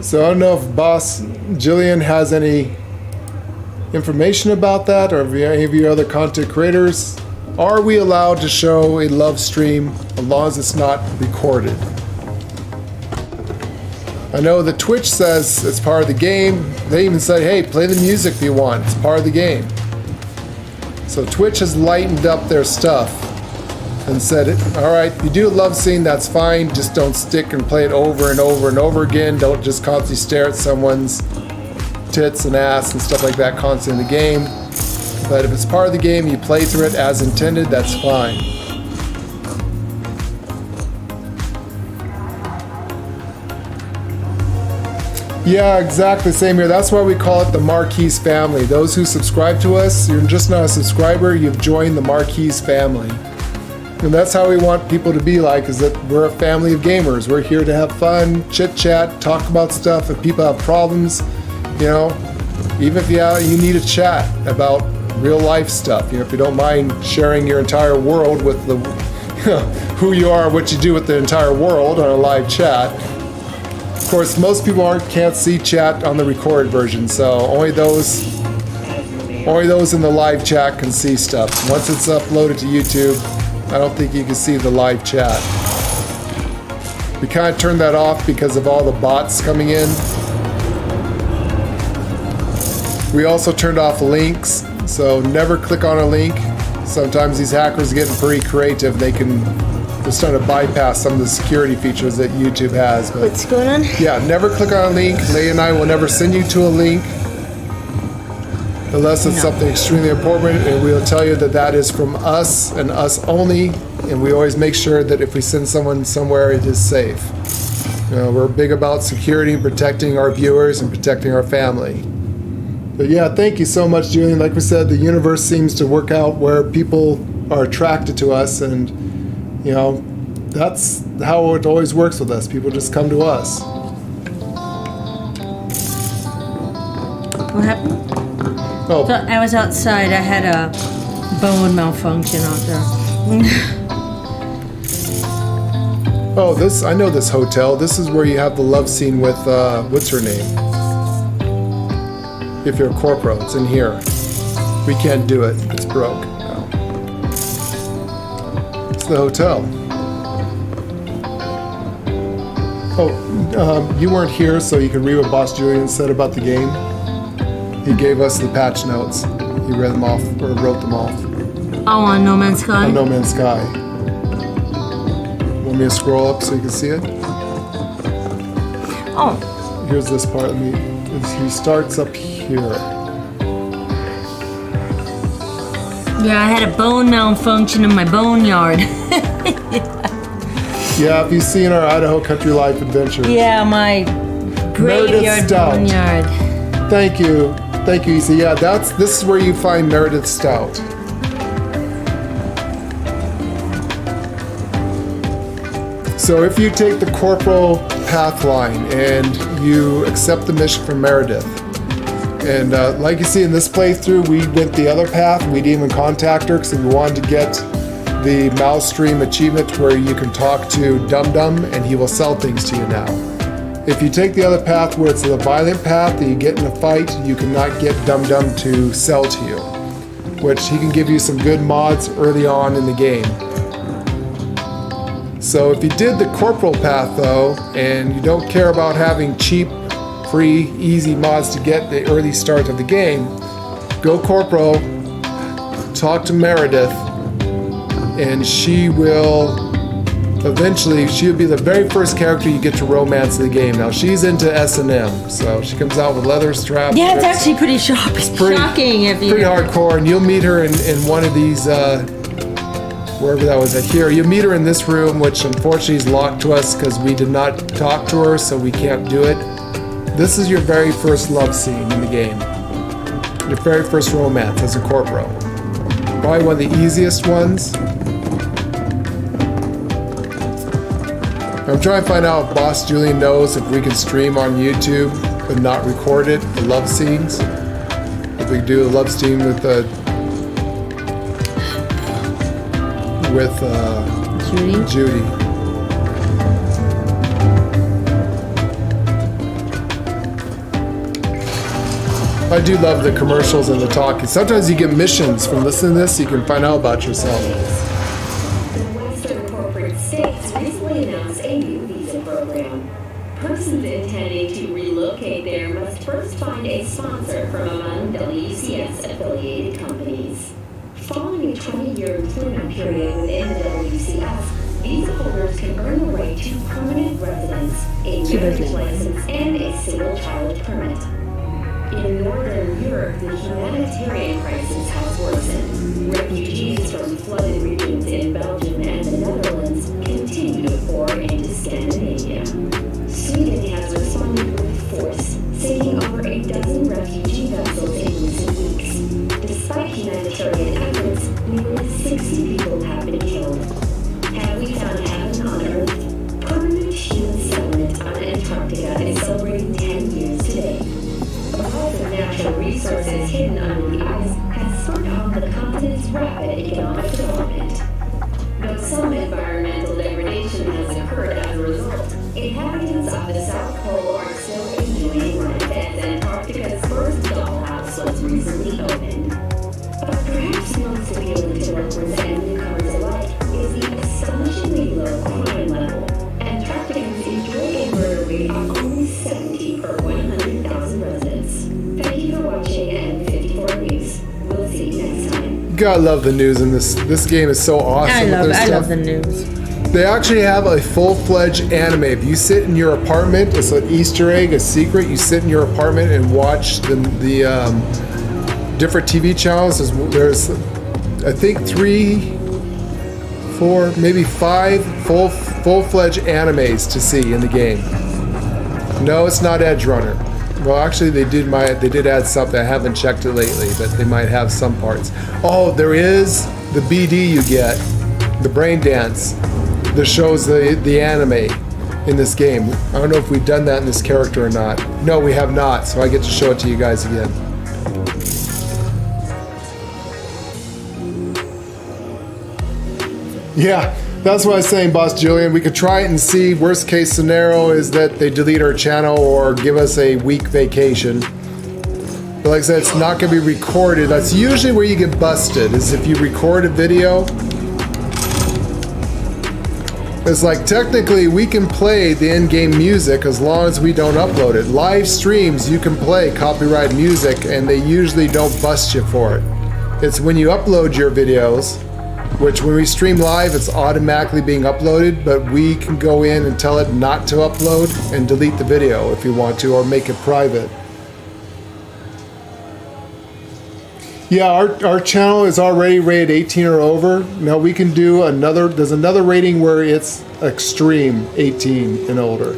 So I don't know if Boss Jillian has any information about that, or if any of your other content creators. Are we allowed to show a love stream as long as it's not recorded? I know the Twitch says it's part of the game. They even say, hey, play the music if you want. It's part of the game. So Twitch has lightened up their stuff and said, all right, if you do a love scene, that's fine. Just don't stick and play it over and over and over again. Don't just constantly stare at someone's tits and ass and stuff like that constantly in the game. But if it's part of the game, you play through it as intended, that's fine. Yeah, exactly, same here. That's why we call it the Marquise family. Those who subscribe to us, you're just not a subscriber, you've joined the Marquise family. And that's how we want people to be like, is that we're a family of gamers. We're here to have fun, chit chat, talk about stuff. If people have problems, you know, even if you need a chat about real life stuff, you know, if you don't mind sharing your entire world with the, you know, who you are, what you do with the entire world on a live chat. Of course, most people can't see chat on the recorded version, so only those in the live chat can see stuff. Once it's uploaded to YouTube, I don't think you can see the live chat. We kind of turned that off because of all the bots coming in. We also turned off links, so never click on a link. Sometimes these hackers are getting pretty creative. They can Just trying to bypass some of the security features that YouTube has. But What's going on? yeah, never click on a link. Leigh and I will never send you to a link unless it's something extremely important, and we'll tell you that that is from us and us only, and we always make sure that if we send someone somewhere, it is safe. You know, we're big about security, protecting our viewers and protecting our family. But yeah, thank you so much, Julian. Like we said, the universe seems to work out where people are attracted to us, and you know, that's how it always works with us. People just come to us. What happened? Oh, So I was outside. I had a bone malfunction out there. oh, this, I know this hotel. This is where you have the love scene with, what's her name? If you're a corporal, it's in here. We can't do it. It's broke. No. It's the hotel. Oh, you weren't here, so you can read what Boss Julian said about the game. He gave us the patch notes. He read them off, or wrote them off. Oh, on No Man's Sky? On No Man's Sky. Want me to scroll up so you can see it? Oh, Here's this part. He starts up here. yeah, I had a bone malfunction in my boneyard. Yeah, if you've seen our Idaho Country Life adventures. Yeah, my graveyard Stout. boneyard. Thank you. Thank you, Easy. Yeah, this is where you find Meredith Stout. So if you take the corporal path line and you accept the mission from Meredith, and like you see in this playthrough, we went the other path. We didn't even contact her because we wanted to get the mouse stream achievement where you can talk to Dum Dum and he will sell things to you now. If you take the other path where it's the violent path that you get in a fight, you cannot get Dum Dum to sell to you, which he can give you some good mods early on in the game. So if you did the corporal path though, and you don't care about having cheap, free, easy mods to get the early start of the game, go corporal, talk to Meredith, and she'll be the very first character you get to romance in the game. Now she's into S&M, so she comes out with leather straps. Yeah, it's actually pretty sharp. It's shocking if you. Pretty hardcore, and you'll meet her in one of these, wherever that was at here. You'll meet her in this room, which unfortunately is locked to us because we did not talk to her, so we can't do it. This is your very first love scene in the game. Your very first romance as a corporal. Probably one of the easiest ones. I'm trying to find out if Boss Julian knows if we can stream on YouTube but not record it, the love scenes. If we do a love scene with Judy. I do love the commercials and the talking. Sometimes you get missions from listening to this, you can find out about yourself. The Western corporate states recently announced a new visa program. Persons intending to relocate there must first find a sponsor from among WCS-affiliated companies. Following a 20-year employment period within the WCS, visa holders can earn the right to permanent residence, a marriage license, and a single child permit. In Northern Europe, the humanitarian crisis has worsened. Refugees from flooded regions in Belgium and the Netherlands continue to pour into Scandinavia. Sweden has responded with force, sinking over a dozen refugee vessels in recent weeks. Despite humanitarian efforts, nearly 60 people have been killed. Have we found heaven on Earth? Permanent human settlement on Antarctica is celebrating 10 years today. The wealth of natural resources hidden under the ice has spurred on the continent's rapid economic development. Though some environmental degradation has occurred as a result, inhabitants of the South Pole are still enjoying life as Antarctica's first dollhouse was recently opened. But perhaps most appealing to workers and newcomers alike is the astonishingly low crime level. Antarcticans enjoy a murder rate of only 70 per 100,000 residents. Thank you for watching and 54 News. We'll see you next time. You gotta love the news in this. This game is so awesome. I love the news. They actually have a full-fledged anime. If you sit in your apartment, it's an Easter egg, a secret. You sit in your apartment and watch the different TV channels. There's I think 3, 4, maybe 5 full-fledged animes to see in the game. No, it's not Edge Runner. Well, actually, they did add something. I haven't checked it lately, but they might have some parts. Oh, there is the BD you get, the brain dance, that shows the anime in this game. I don't know if we've done that in this character or not. No, we have not, so I get to show it to you guys again. Yeah, that's what I was saying, Boss Julian. We could try it and see. Worst case scenario is that they delete our channel or give us a week vacation. But like I said, it's not going to be recorded. That's usually where you get busted, is if you record a video. It's like, technically, we can play the in-game music as long as we don't upload it. Live streams, you can play copyright music, and they usually don't bust you for it. It's when you upload your videos, which when we stream live, it's automatically being uploaded, but we can go in and tell it not to upload and delete the video if you want to, or make it private. Yeah, our channel is already rated 18 or over. Now we can do there's another rating where it's extreme 18 and older.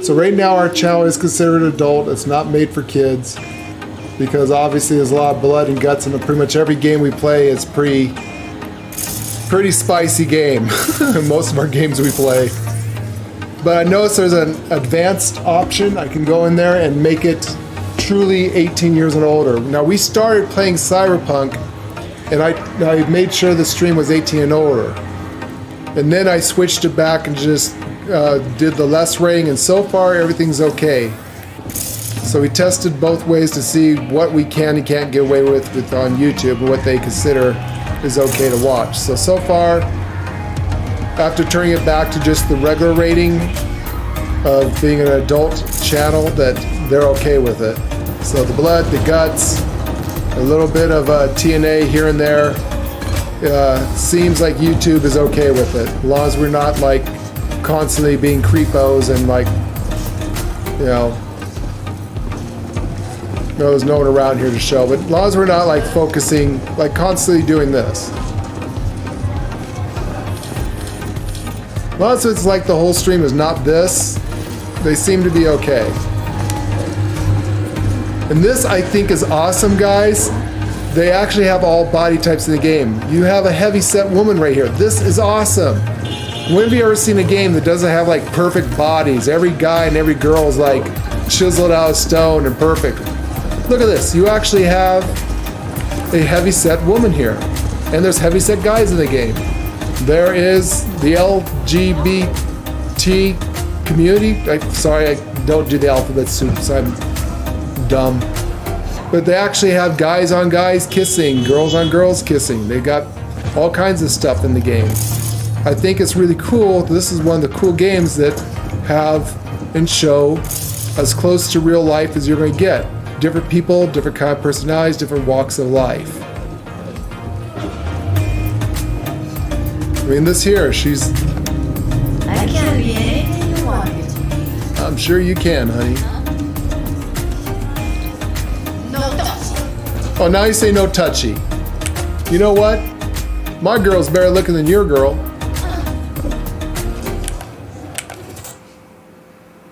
So right now our channel is considered adult. It's not made for kids because obviously there's a lot of blood and guts in pretty much every game we play. It's pretty spicy game. Most of our games we play. But I noticed there's an advanced option. I can go in there and make it truly 18 years and older. Now we started playing Cyberpunk and I made sure the stream was 18 and older. And then I switched it back and just did the less rating, and so far everything's okay. So we tested both ways to see what we can and can't get away with on YouTube and what they consider is okay to watch. So far, after turning it back to just the regular rating of being an adult channel, that they're okay with it. So the blood, the guts, a little bit of TNA here and there, seems like YouTube is okay with it, as long as we're not like constantly being creepos and like, you know, there's no one around here to show, but as long as we're not like focusing, like constantly doing this. As long as it's like the whole stream is not this, they seem to be okay. And this, I think, is awesome, guys. They actually have all body types in the game. You have a heavy-set woman right here. This is awesome. When have you ever seen a game that doesn't have, like, perfect bodies? Every guy and every girl is, like, chiseled out of stone and perfect. Look at this. You actually have a heavy-set woman here. And there's heavy-set guys in the game. There is the LGBT community. Sorry, I don't do the alphabet soup, so I'm dumb. But they actually have guys on guys kissing, girls on girls kissing. They got all kinds of stuff in the game. I think it's really cool. This is one of the cool games that have and show as close to real life as you're going to get. Different people, different kind of personalities, different walks of life. I mean, this here, she's... I can be anything you want me to be. I'm sure you can, honey. Oh, now you say no touchy. You know what? My girl's better looking than your girl.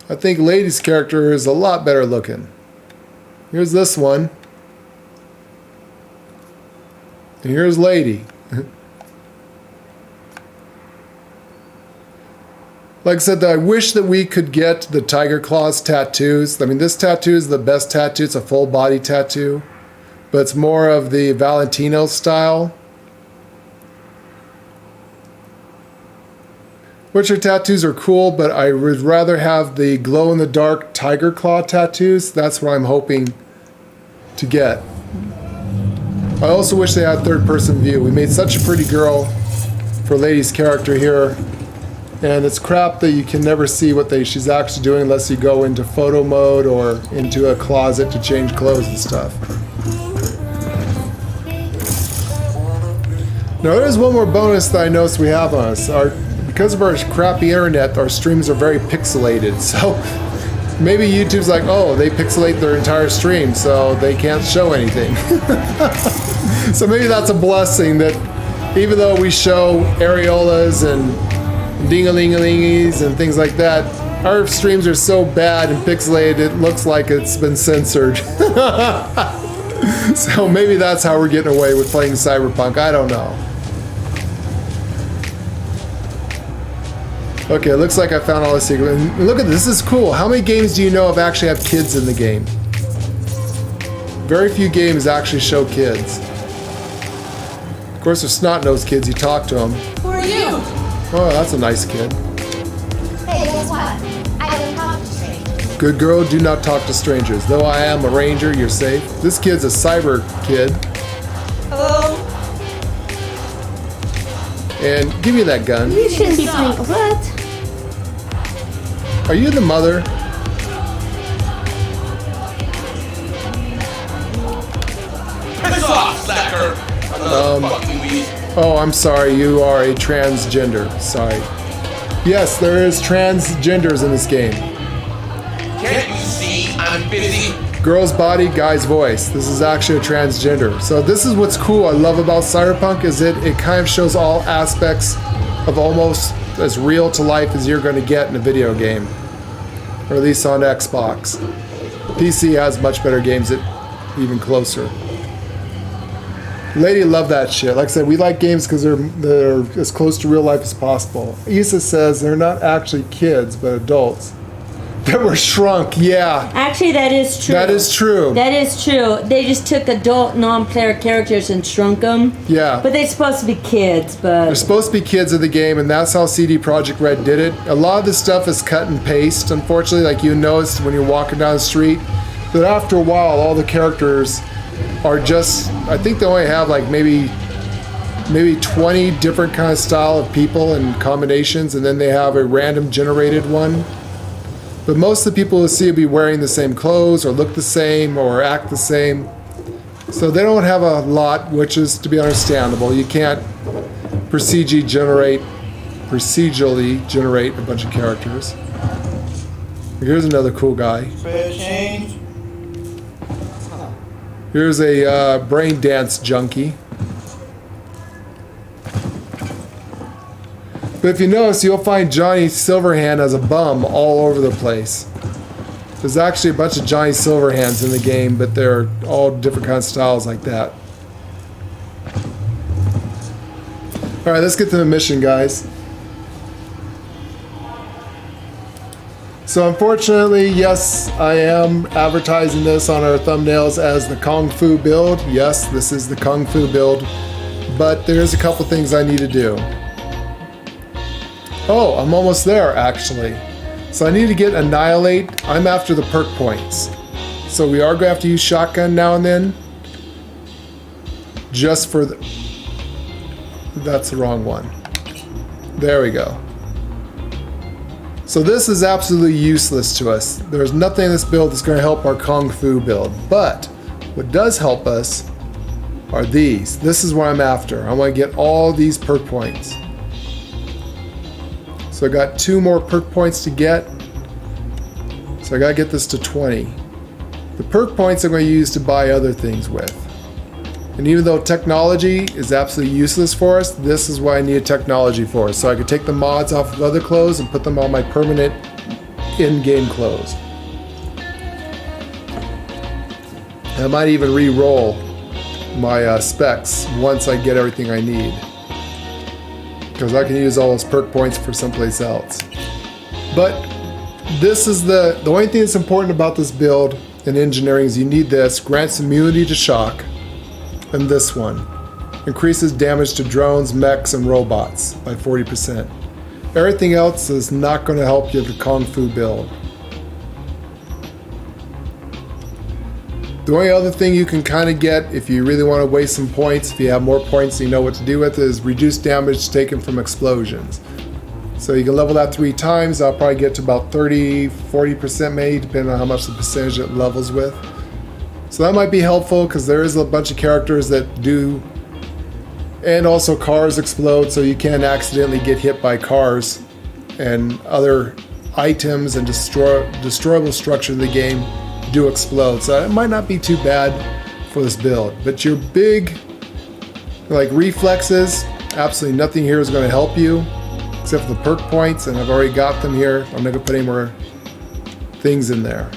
I think Lady's character is a lot better looking. Here's this one. And here's Lady. Like I said, I wish that we could get the Tiger Claws tattoos. I mean, this tattoo is the best tattoo. It's a full body tattoo. But it's more of the Valentino style. Which tattoos are cool, but I would rather have the glow-in-the-dark tiger claw tattoos. That's what I'm hoping to get. I also wish they had third-person view. We made such a pretty girl for Lady's character here. And it's crap that you can never see what she's actually doing unless you go into photo mode or into a closet to change clothes and stuff. Now there's one more bonus that I noticed we have on us. because of our crappy internet, our streams are very pixelated. So maybe YouTube's like, oh, they pixelate their entire stream, so they can't show anything. So maybe that's a blessing that even though we show areolas and ding-a-ling-a-lingies and things like that, our streams are so bad and pixelated it looks like it's been censored. So maybe that's how we're getting away with playing Cyberpunk. I don't know. Okay, looks like I found all the secrets. And look at this. This is cool. How many games do you know actually have kids in the game? Very few games actually show kids. Of course, they're snot-nosed kids. You talk to them. Who are you? Oh, that's a nice kid. Hey, guess what? I don't talk to strangers. Good girl, do not talk to strangers. Though I am a ranger, you're safe. This kid's a cyber kid. Hello? And give me that gun. You shouldn't be playing. What? Are you the mother? Piss off, slacker! Oh, I'm sorry. You are a transgender. Sorry. Yes, there is transgenders in this game. Can't you see I'm busy? Girl's body, guy's voice. This is actually a transgender. So this is what's cool I love about Cyberpunk is it kind of shows all aspects of almost as real to life as you're going to get in a video game. Or at least on Xbox. PC has much better games that even closer. Lady love that shit. Like I said, we like games because they're as close to real life as possible. Issa says they're not actually kids, but adults. That were shrunk, yeah. Actually, that is true. That is true. That is true. They just took adult non-player characters and shrunk them. Yeah. But they're supposed to be kids, but... They're supposed to be kids of the game, and that's how CD Projekt Red did it. A lot of the stuff is cut and paste, unfortunately, like you noticed when you're walking down the street. But after a while, all the characters are just... I think they only have like maybe 20 different kind of style of people and combinations, and then they have a random generated one. But most of the people you'll see will be wearing the same clothes or look the same or act the same. So they don't have a lot, which is to be understandable. You can't procedurally generate a bunch of characters. Here's another cool guy. Here's a brain dance junkie. But if you notice, you'll find Johnny Silverhand as a bum all over the place. There's actually a bunch of Johnny Silverhands in the game, but they're all different kinds of styles like that. Alright, let's get to the mission, guys. So unfortunately, yes, I am advertising this on our thumbnails as the Kung Fu build. Yes, this is the Kung Fu build. But there's a couple things I need to do. Oh, I'm almost there, actually. So I need to get Annihilate. I'm after the perk points. So we are going to have to use shotgun now and then. Just for the... That's the wrong one. There we go. So this is absolutely useless to us. There's nothing in this build that's going to help our Kung Fu build. But what does help us are these. This is what I'm after. I want to get all these perk points. So I got 2 more perk points to get. So I gotta get this to 20. The perk points I'm going to use to buy other things with. And even though technology is absolutely useless for us, this is what I need technology for. So I could take the mods off of other clothes and put them on my permanent in-game clothes. And I might even re-roll my specs once I get everything I need. Because I can use all those perk points for someplace else. But this is the only thing that's important about this build in engineering is you need this. Grants immunity to shock. And this one. Increases damage to drones, mechs, and robots by 40%. Everything else is not going to help you with the Kung Fu build. The only other thing you can kind of get if you really want to waste some points, if you have more points and you know what to do with it, is reduced damage taken from explosions. So you can level that 3 times. I'll probably get to about 30-40% maybe, depending on how much the percentage it levels with. So that might be helpful because there is a bunch of characters that do And also cars explode, so you can accidentally get hit by cars and other items and destroyable structure of the game do explode. So it might not be too bad for this build. But your big, like reflexes, absolutely nothing here is going to help you except for the perk points, and I've already got them here. I'm not going to put any more things in there.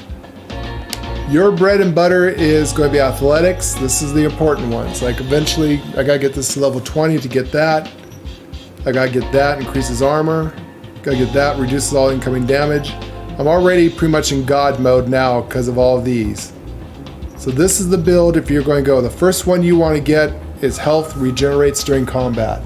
Your bread and butter is going to be athletics. This is the important ones. Like eventually, I gotta get this to level 20 to get that. I gotta get that, increases armor. Gotta get that, reduces all incoming damage. I'm already pretty much in God mode now because of all of these. So this is the build if you're going to go. The first one you want to get is health regenerates during combat.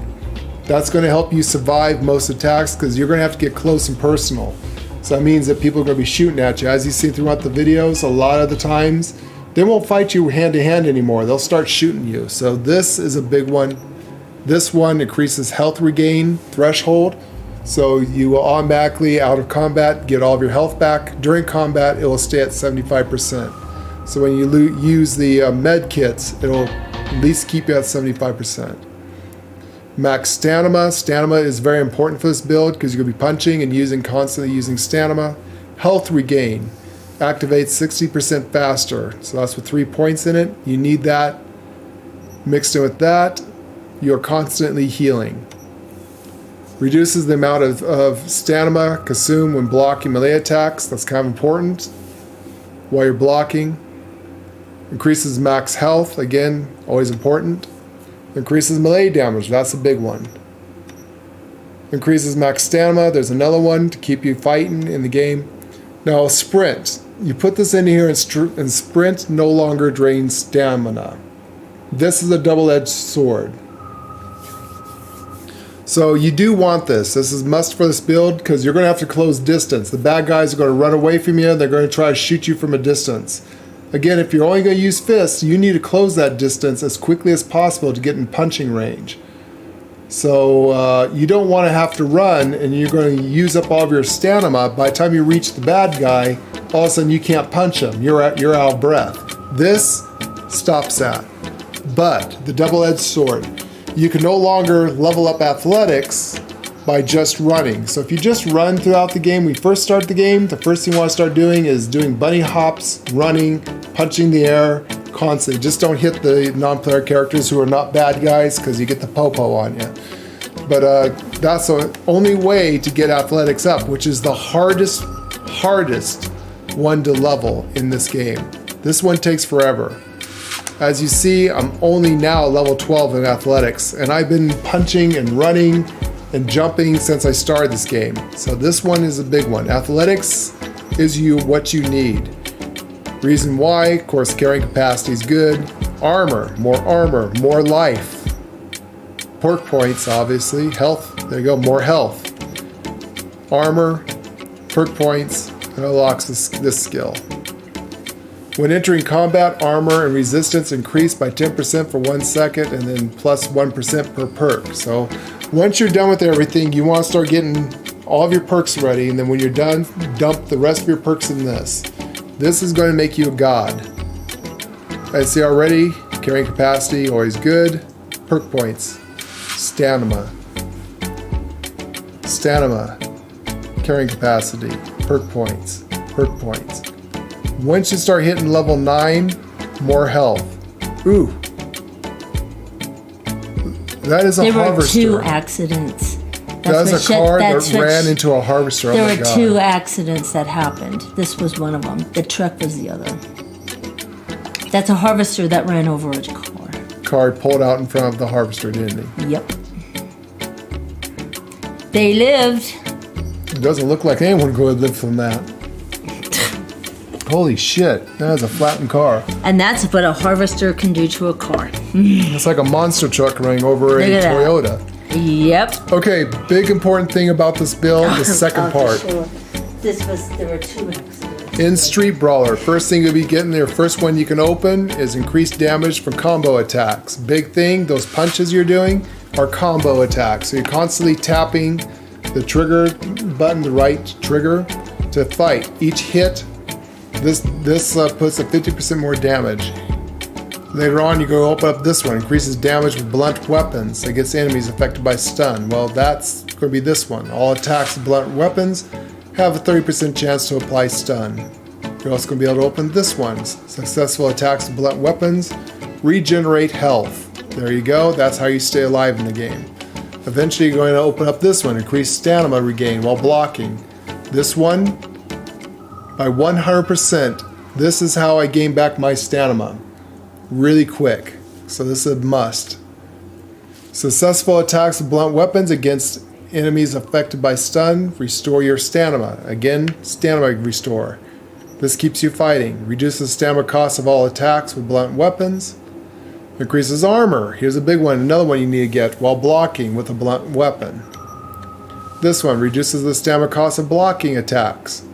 That's going to help you survive most attacks because you're going to have to get close and personal. So that means that people are going to be shooting at you. As you see throughout the videos, a lot of the times, they won't fight you hand to hand anymore. They'll start shooting you. So this is a big one. This one increases health regain threshold. So you will automatically, out of combat, get all of your health back. During combat, it will stay at 75%. So when you use the med kits, it'll at least keep you at 75%. Max stamina. Stamina is very important for this build because you're going to be punching and constantly using stamina. Health regain. Activates 60% faster. So that's with 3 points in it. You need that. Mixed in with that, you're constantly healing. Reduces the amount of stamina consumed when blocking melee attacks. That's kind of important while you're blocking. Increases max health. Again, always important. Increases melee damage, that's a big one. Increases max stamina, there's another one to keep you fighting in the game. Now sprint, you put this in here and sprint no longer drains stamina. This is a double-edged sword. So you do want this. This is must for this build because you're going to have to close distance. The bad guys are going to run away from you, they're going to try to shoot you from a distance. Again, if you're only going to use fists, you need to close that distance as quickly as possible to get in punching range. So you don't want to have to run and you're going to use up all of your stamina. By the time you reach the bad guy, all of a sudden you can't punch him. You're out of breath. This stops that. But the double-edged sword, you can no longer level up athletics by just running. So if you just run throughout the game, when you first start the game, the first thing you want to start doing is doing bunny hops, running, punching the air constantly. Just don't hit the non-player characters who are not bad guys because you get the popo on you. But that's the only way to get athletics up, which is the hardest one to level in this game. This one takes forever. As you see, I'm only now level 12 in athletics, and I've been punching and running and jumping since I started this game. So this one is a big one. Athletics is what you need. Reason why, of course, carrying capacity is good. Armor, more life. Perk points, obviously. Health, there you go, more health. Armor, perk points, and unlocks this skill. When entering combat, armor and resistance increase by 10% for 1 second and then plus 1% per perk. So once you're done with everything, you want to start getting all of your perks ready, and then when you're done, dump the rest of your perks in this. This is going to make you a god. I see already, carrying capacity, always good. Perk points, stamina, carrying capacity, perk points. Once you start hitting level 9, more health. Ooh. That is a harvester. There were 2 accidents. That's a car that ran into a harvester. There were 2 accidents that happened. This was one of them. The truck was the other. That's a harvester that ran over a car. Car pulled out in front of the harvester, didn't he? Yep. They lived. It doesn't look like anyone could live from that. Holy shit, that is a flattened car. And that's what a harvester can do to a car. It's like a monster truck running over a Toyota. Yep. Okay, big important thing about this build, the second part. Sure. There were 2 accidents. In Street Brawler, first thing you'll be getting there, first one you can open is increased damage from combo attacks. Big thing, those punches you're doing are combo attacks. So you're constantly tapping the trigger button, the right trigger, to fight. Each hit, this puts a 50% more damage. Later on, you go open up this one. Increases damage with blunt weapons against enemies affected by stun. Well, that's going to be this one. All attacks with blunt weapons have a 30% chance to apply stun. You're also going to be able to open this one. Successful attacks with blunt weapons regenerate health. There you go. That's how you stay alive in the game. Eventually, you're going to open up this one. Increase stamina regain while blocking. This one, by 100%. This is how I gain back my stamina. Really quick. So this is a must. Successful attacks with blunt weapons against enemies affected by stun restore your stamina. Again, stamina restore. This keeps you fighting. Reduces stamina cost of all attacks with blunt weapons. Increases armor. Here's a big one, another one you need to get while blocking with a blunt weapon. This one reduces the stamina cost of blocking attacks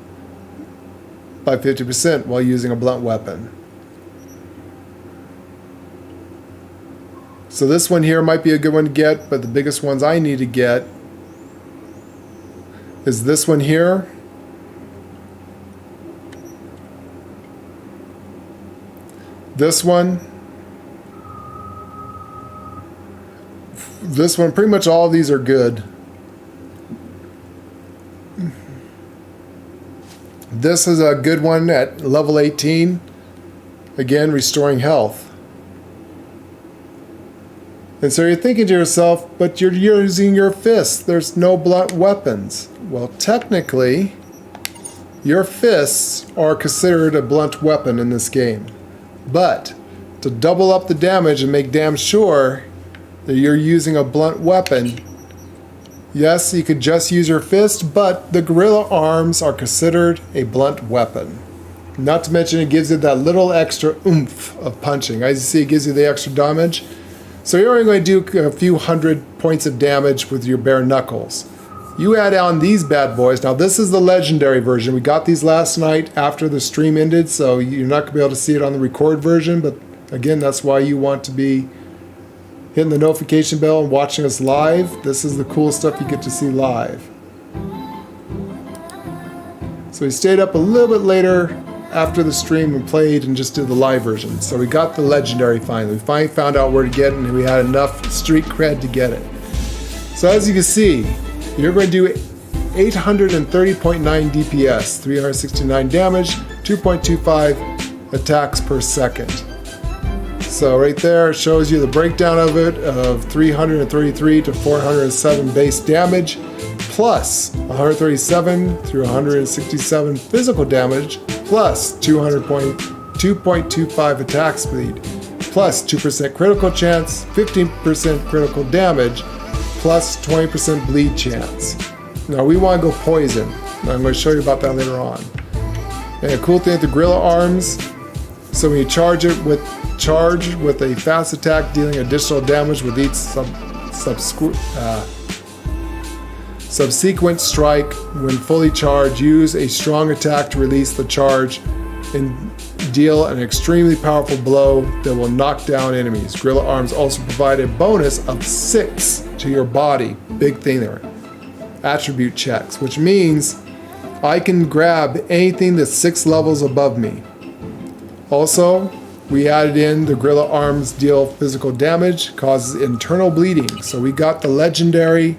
by 50% while using a blunt weapon. So this one here might be a good one to get, but the biggest ones I need to get is this one here. This one. This one. Pretty much all of these are good. This is a good one at level 18. Again, restoring health. And so you're thinking to yourself, but you're using your fists. There's no blunt weapons. Well, technically, your fists are considered a blunt weapon in this game. But to double up the damage and make damn sure that you're using a blunt weapon, yes, you could just use your fist, but the gorilla arms are considered a blunt weapon. Not to mention it gives you that little extra oomph of punching. As you see, it gives you the extra damage. So you're only going to do a few hundred points of damage with your bare knuckles. You add on these bad boys. Now this is the legendary version. We got these last night after the stream ended, so you're not going to be able to see it on the record version, but again, that's why you want to be hitting the notification bell and watching us live. This is the cool stuff you get to see live. So we stayed up a little bit later after the stream and played and just did the live version. So we got the legendary finally. We finally found out where to get it, and we had enough street cred to get it. So as you can see, you're going to do 830.9 DPS, 369 damage, 2.25 attacks per second. So right there it shows you the breakdown of it, of 333 to 407 base damage, plus 137 through 167 physical damage, plus 2.25 attack speed, plus 2% critical chance, 15% critical damage, plus 20% bleed chance. Now we want to go poison. I'm going to show you about that later on. And a cool thing with the gorilla arms, so when you charge with a fast attack dealing additional damage with each subsequent strike, when fully charged, use a strong attack to release the charge and deal an extremely powerful blow that will knock down enemies. Gorilla arms also provide a bonus of 6 to your body. Big thing there. Attribute checks, which means I can grab anything that's 6 levels above me. Also, we added in the gorilla arms deal physical damage, causes internal bleeding. So we got the legendary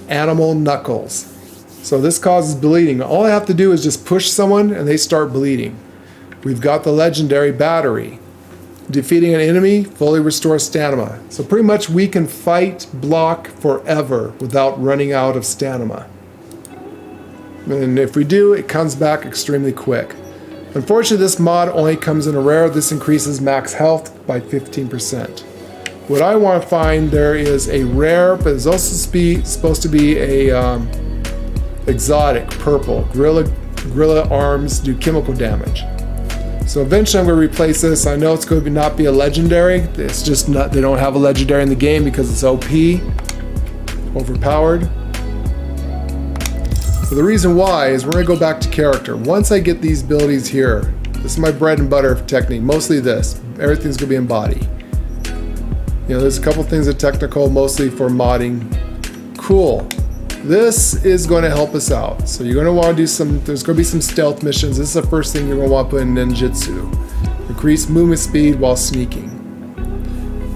animal knuckles. So this causes bleeding. All I have to do is just push someone and they start bleeding. We've got the legendary battery. Defeating an enemy fully restores stamina. So pretty much we can fight, block forever without running out of stamina. And if we do, it comes back extremely quick. Unfortunately, this mod only comes in a rare. This increases max health by 15%. What I want to find, there is a rare, but it's also supposed to be a exotic purple. Gorilla arms do chemical damage. So eventually I'm going to replace this. I know it's going to not be a legendary. It's just not, they don't have a legendary in the game because it's OP, overpowered. So the reason why is we're going to go back to character. Once I get these abilities here, this is my bread and butter technique, mostly this. Everything's going to be in body. You know, there's a couple things that technical, mostly for modding. Cool. This is going to help us out. So you're going to want to do there's going to be some stealth missions. This is the first thing you're going to want to put in ninjutsu. Increase movement speed while sneaking.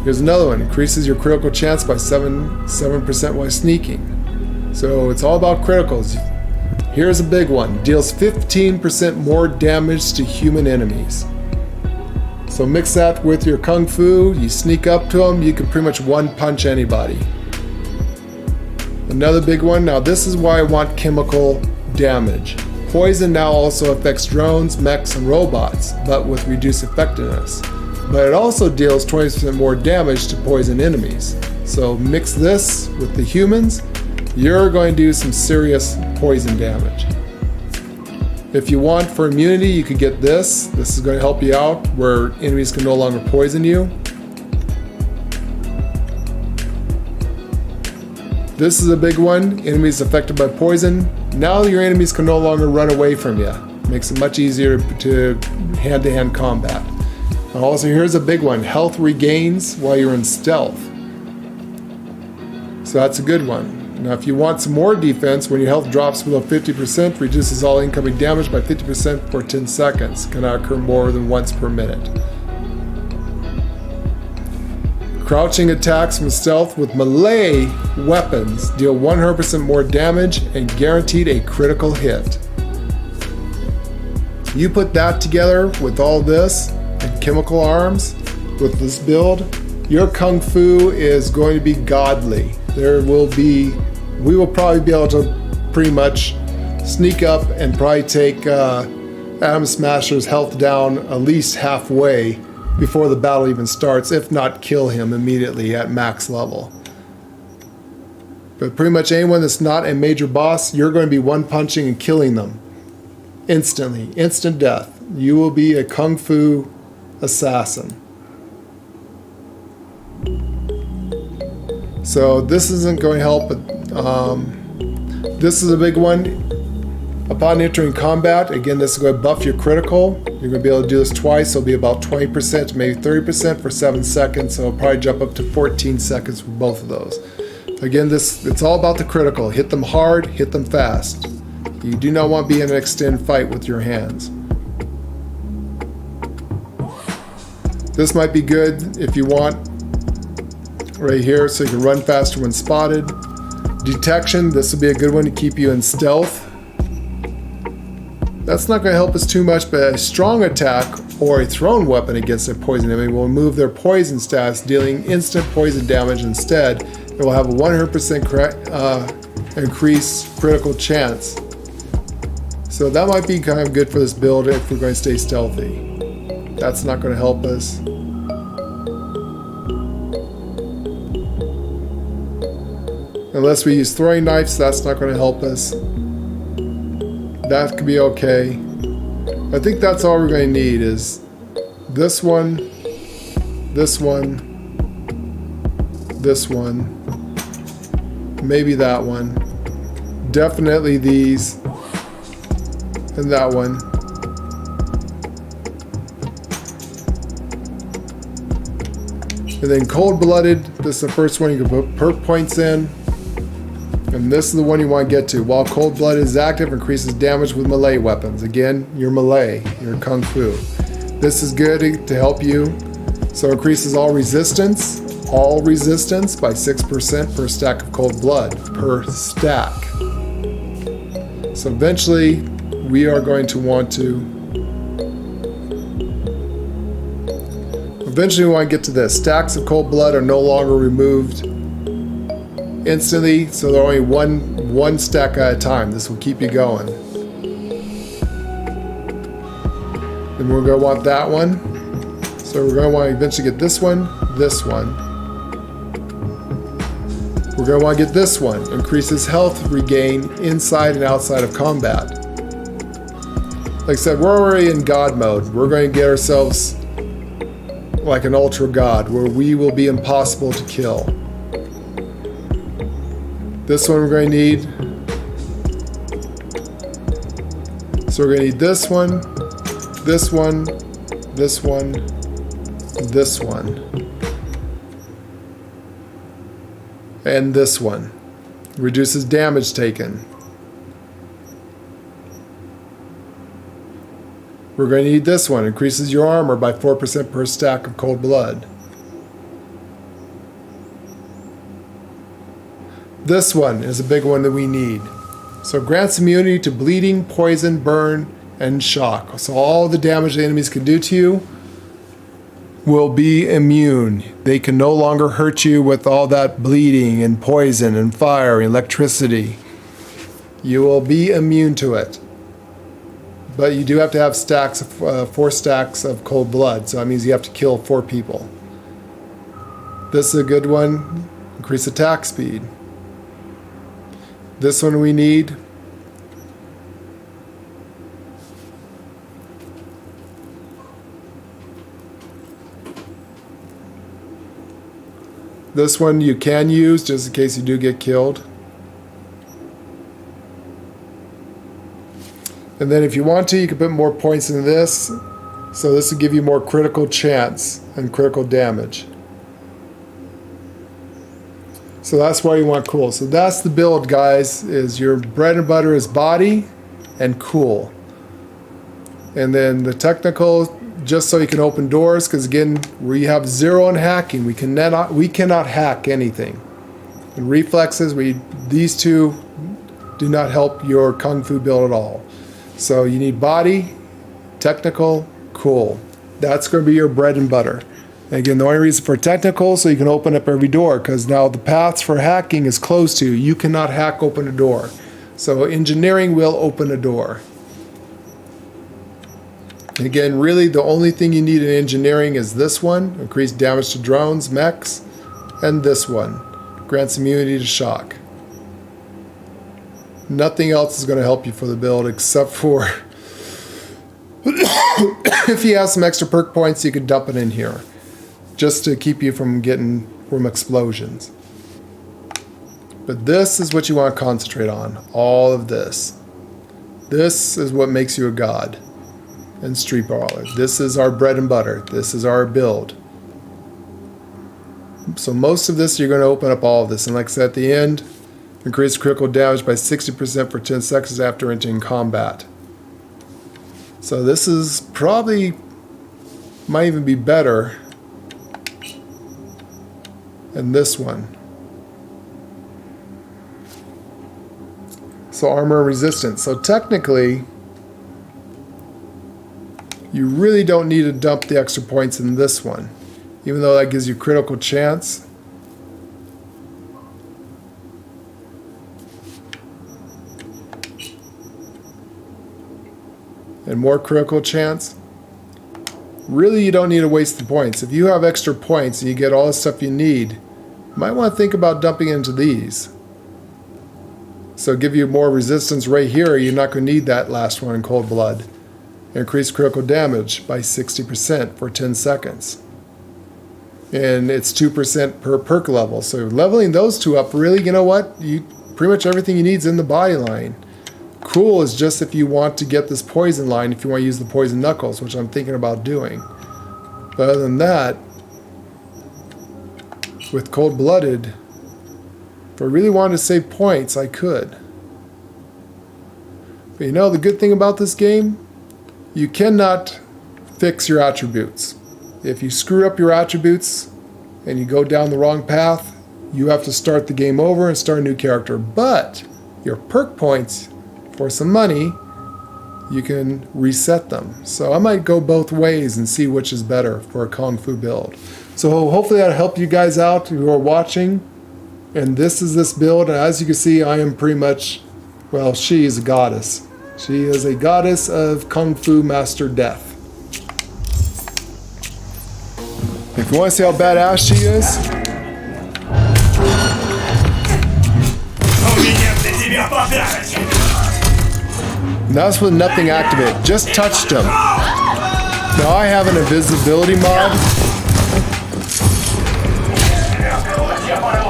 Here's another one. Increases your critical chance by 7% while sneaking. So it's all about criticals. Here's a big one. Deals 15% more damage to human enemies. So mix that with your kung fu. You sneak up to them, you can pretty much one punch anybody. Another big one. Now this is why I want chemical damage. Poison now also affects drones, mechs, and robots, but with reduced effectiveness. But it also deals 20% more damage to poison enemies. So mix this with the humans, you're going to do some serious poison damage. If you want for immunity, you could get this. This is going to help you out where enemies can no longer poison you. This is a big one. Enemies affected by poison. Now your enemies can no longer run away from you. Makes it much easier to hand-to-hand combat. And also here's a big one. Health regains while you're in stealth. So that's a good one. Now if you want some more defense, when your health drops below 50%, reduces all incoming damage by 50% for 10 seconds. Cannot occur more than once per minute. Crouching attacks from stealth with melee weapons deal 100% more damage and guaranteed a critical hit. You put that together with all this and chemical arms with this build, your kung fu is going to be godly. We will probably be able to pretty much sneak up and probably take Atom Smasher's health down at least halfway before the battle even starts, if not kill him immediately at max level. But pretty much anyone that's not a major boss, you're going to be one punching and killing them instantly, instant death. You will be a kung fu assassin. So this isn't going to help, but this is a big one. Upon entering combat, again, this is going to buff your critical. You're going to be able to do this twice. It'll be about 20%, maybe 30% for 7 seconds. So it'll probably jump up to 14 seconds for both of those. Again, it's all about the critical. Hit them hard, hit them fast. You do not want to be in an extended fight with your hands. This might be good if you want right here so you can run faster when spotted. Detection, this will be a good one to keep you in stealth. That's not going to help us too much, but a strong attack or a thrown weapon against a poison enemy will remove their poison status, dealing instant poison damage instead. It will have a 100% increased critical chance. So that might be kind of good for this build if we're going to stay stealthy. That's not going to help us. Unless we use throwing knives, that's not going to help us. That could be okay. I think that's all we're going to need is this one, this one, this one, maybe that one, definitely these, and that one. And then cold-blooded, this is the first one you can put perk points in. And this is the one you want to get to. While cold-blooded is active, increases damage with melee weapons. Again, your melee, your kung fu. This is good to help you. So increases all resistance by 6% per stack of cold blood, per stack. So eventually, we are going to want to we want to get to this. Stacks of cold blood are no longer removed instantly, so they're only one stack at a time. This will keep you going. Then we're going to want that one. So we're going to want to eventually get this one, this one. We're going to want to get this one. Increases health regain inside and outside of combat. Like I said, we're already in God mode. We're going to get ourselves like an ultra god, where we will be impossible to kill. This one we're going to need. So we're going to need this one, this one, this one, this one, and this one. Reduces damage taken. We're going to need this one. Increases your armor by 4% per stack of cold blood. This one is a big one that we need. So grants immunity to bleeding, poison, burn, and shock. So all the damage the enemies can do to you will be immune. They can no longer hurt you with all that bleeding and poison and fire and electricity. You will be immune to it. But you do have to have stacks of 4 stacks of cold blood. So that means you have to kill 4 people. This is a good one. Increase attack speed. This one we need. This one you can use just in case you do get killed. And then if you want to, you can put more points into this. So this will give you more critical chance and critical damage. So that's why you want cool. So that's the build, guys, is your bread and butter is body and cool. And then the technical, just so you can open doors, because again, we have 0 on hacking. We cannot hack anything. And reflexes, these 2 do not help your kung fu build at all. So you need body, technical, cool. That's going to be your bread and butter. And again, the only reason for technical, so you can open up every door, because now the paths for hacking is closed to you. You cannot hack open a door. So engineering will open a door. And again, really the only thing you need in engineering is this one, increased damage to drones, mechs, and this one, grants immunity to shock. Nothing else is going to help you for the build except for if you have some extra perk points, you could dump it in here just to keep you from getting from explosions. But this is what you want to concentrate on, all of this. This is what makes you a god in Street Brawler. This is our bread and butter. This is our build. So most of this, you're going to open up all of this. And like I said at the end, increase critical damage by 60% for 10 seconds after entering combat. So this is probably, might even be better than this one. So armor and resistance. So technically, you really don't need to dump the extra points in this one, even though that gives you critical chance. And more critical chance. Really, you don't need to waste the points. If you have extra points and you get all the stuff you need, you might want to think about dumping into these. So give you more resistance right here. You're not going to need that last one in cold blood. Increase critical damage by 60% for 10 seconds. And it's 2% per perk level. So leveling those 2 up, really, you know what? Pretty much everything you need is in the body line. Cool is just if you want to get this poison line, if you want to use the poison knuckles, which I'm thinking about doing. But other than that, with cold-blooded, if I really wanted to save points, I could. But you know the good thing about this game? You cannot fix your attributes. If you screw up your attributes and you go down the wrong path, you have to start the game over and start a new character. But your perk points, for some money, you can reset them. So I might go both ways and see which is better for a Kung Fu build. So hopefully that'll help you guys out who are watching. And this is this build. And as you can see, I am pretty much, well, she is a goddess. She is a goddess of Kung Fu Master Death. If you want to see how badass she is, that's with nothing activated. Just touched him. Now I have an invisibility mod.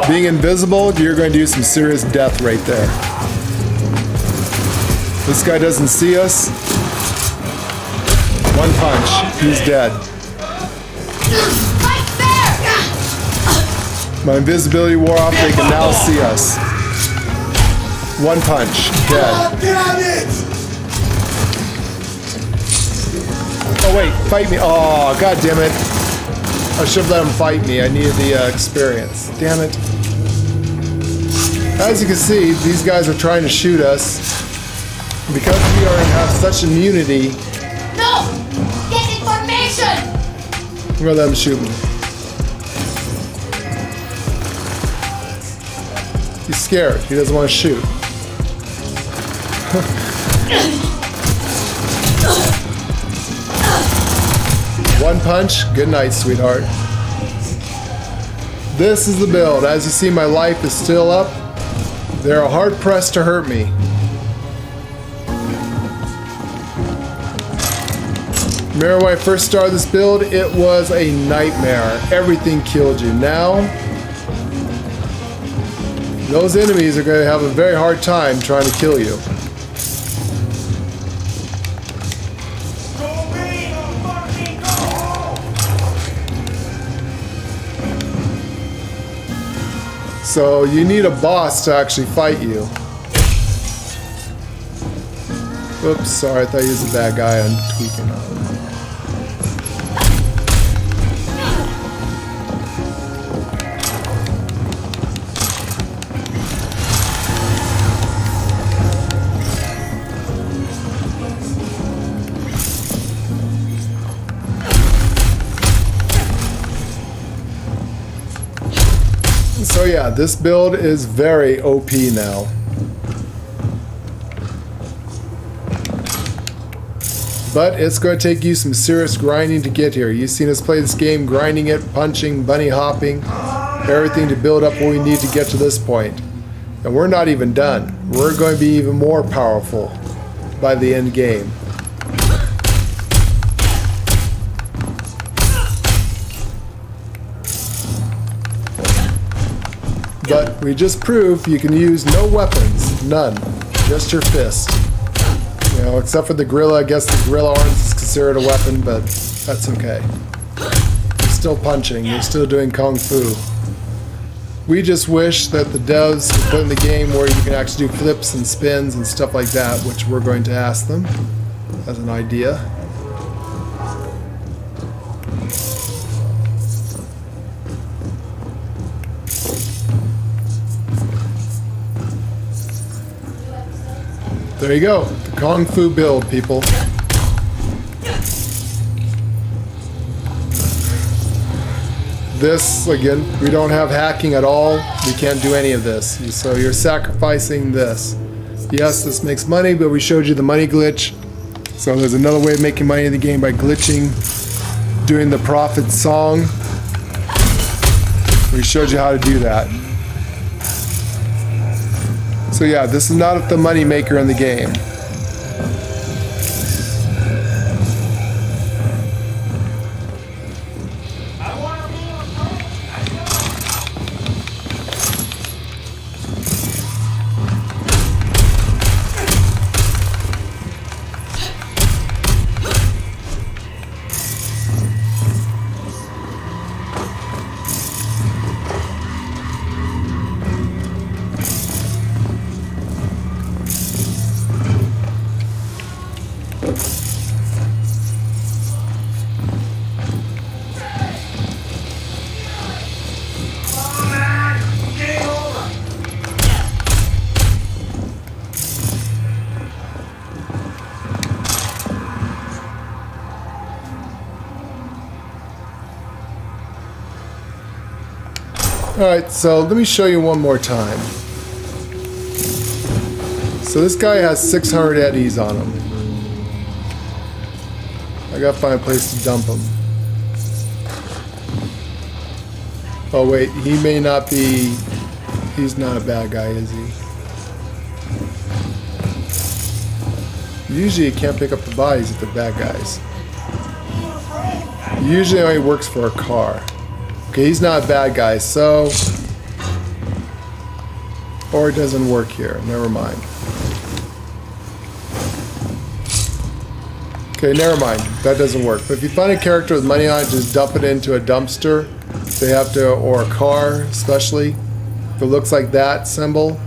Being invisible, you're going to do some serious death right there. This guy doesn't see us. One punch, he's dead. My invisibility wore off, they can now see us. One punch, dead. Oh wait, fight me. Oh, god damn it. I should have let him fight me. I needed the experience. Damn it. As you can see, these guys are trying to shoot us. Because we have such immunity, No! Get information! I'm gonna let him shoot me. He's scared. He doesn't want to shoot. One punch. Good night, sweetheart. This is the build. As you see, my life is still up. They're hard pressed to hurt me. Remember when I first started this build, it was a nightmare. Everything killed you. Now, those enemies are going to have a very hard time trying to kill you. So you need a boss to actually fight you. Oops, sorry, I thought he was a bad guy. I'm tweaking on him. So yeah, this build is very OP now. But it's going to take you some serious grinding to get here. You've seen us play this game, grinding it, punching, bunny hopping, everything to build up what we need to get to this point. And we're not even done. We're going to be even more powerful by the end game. But we just proved you can use no weapons, none, just your fist. You know, except for the gorilla. I guess the gorilla arms is considered a weapon, but that's okay. You're still punching, you're still doing kung fu. We just wish that the devs could put in the game where you can actually do flips and spins and stuff like that, which we're going to ask them as an idea. There you go, the Kung Fu build, people. This, again, we don't have hacking at all. We can't do any of this. So you're sacrificing this. Yes, this makes money, but we showed you the money glitch. So there's another way of making money in the game by glitching, doing the profit song. We showed you how to do that. So yeah, this is not the money maker in the game. Alright, so let me show you one more time. So this guy has 600 eddies on him. I gotta find a place to dump him. Oh wait, he may not be... He's not a bad guy, is he? Usually you can't pick up the bodies if they're bad guys. Usually only works for a car. Okay, he's not a bad guy, so... Or it doesn't work here. Never mind. Okay, never mind. That doesn't work. But if you find a character with money on it, just dump it into a dumpster. They have to, or a car, especially. If it looks like that symbol,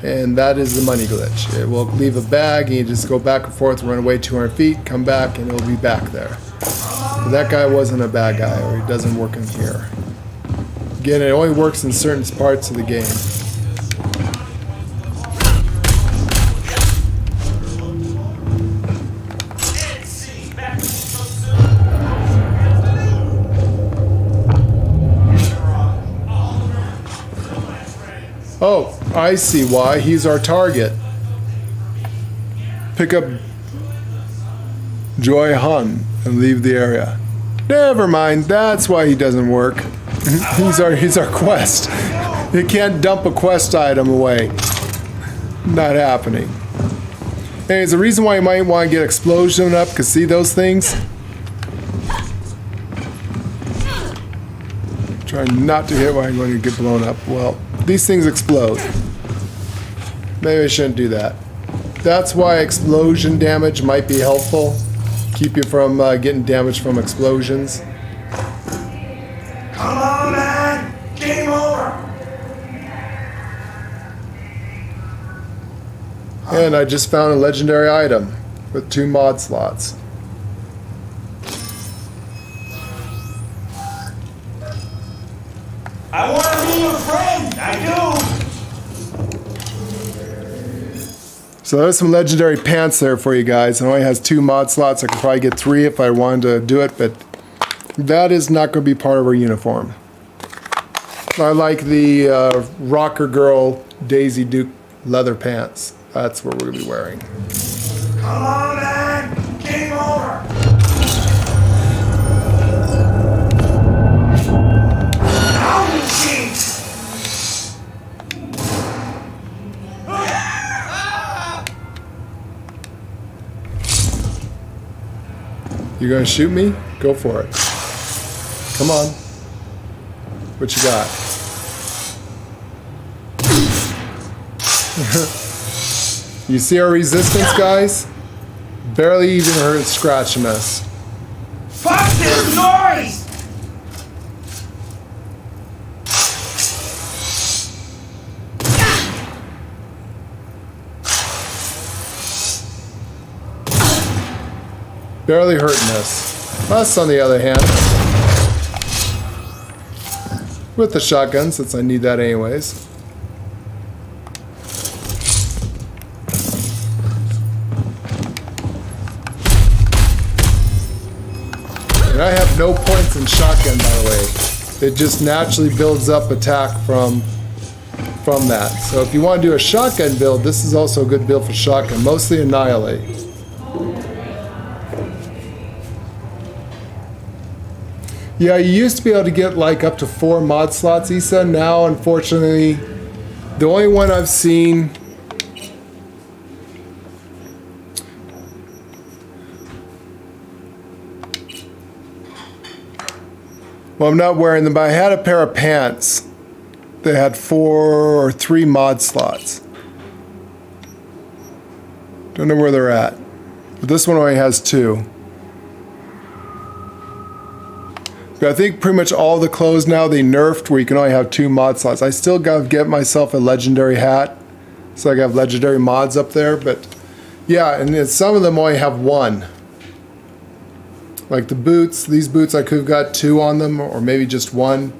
and that is the money glitch. It will leave a bag, and you just go back and forth, run away 200 feet, come back, and it'll be back there. But that guy wasn't a bad guy, or he doesn't work in here. Again, it only works in certain parts of the game. Oh, I see why. He's our target. Pick up Joy Hun and leave the area. Never mind. That's why he doesn't work. He's our quest. You can't dump a quest item away. Not happening. Anyways, the reason why you might want to get explosion up, because see those things? Trying not to hit when I'm going to get blown up. Well, these things explode. Maybe I shouldn't do that. That's why explosion damage might be helpful. Keep you from getting damage from explosions. Come on, man! Game over! And I just found a legendary item with 2 mod slots. I want to be your friend! I do! So there's some legendary pants there for you guys. It only has 2 mod slots. I could probably get 3 if I wanted to do it, but that is not going to be part of our uniform. I like the rocker girl Daisy Duke leather pants. That's what we're going to be wearing. Come on, man! Game over! You gonna shoot me? Go for it. Come on. What you got? You see our resistance, guys? Barely even hurt scratching us. Fuck this noise! Barely hurting us. Us, on the other hand, with the shotgun, since I need that anyways. And I have no points in shotgun, by the way. It just naturally builds up attack from that. So if you want to do a shotgun build, this is also a good build for shotgun. Mostly annihilate. Yeah, you used to be able to get like up to 4 mod slots, Issa. Now, unfortunately, the only one I've seen... Well, I'm not wearing them, but I had a pair of pants that had 4 or 3 mod slots. Don't know where they're at. But this one only has 2. But I think pretty much all the clothes now, they nerfed where you can only have 2 mod slots. I still got to get myself a legendary hat. So I have legendary mods up there. But yeah, and then some of them only have 1. Like the boots, these boots I could have got 2 on them, or maybe just 1.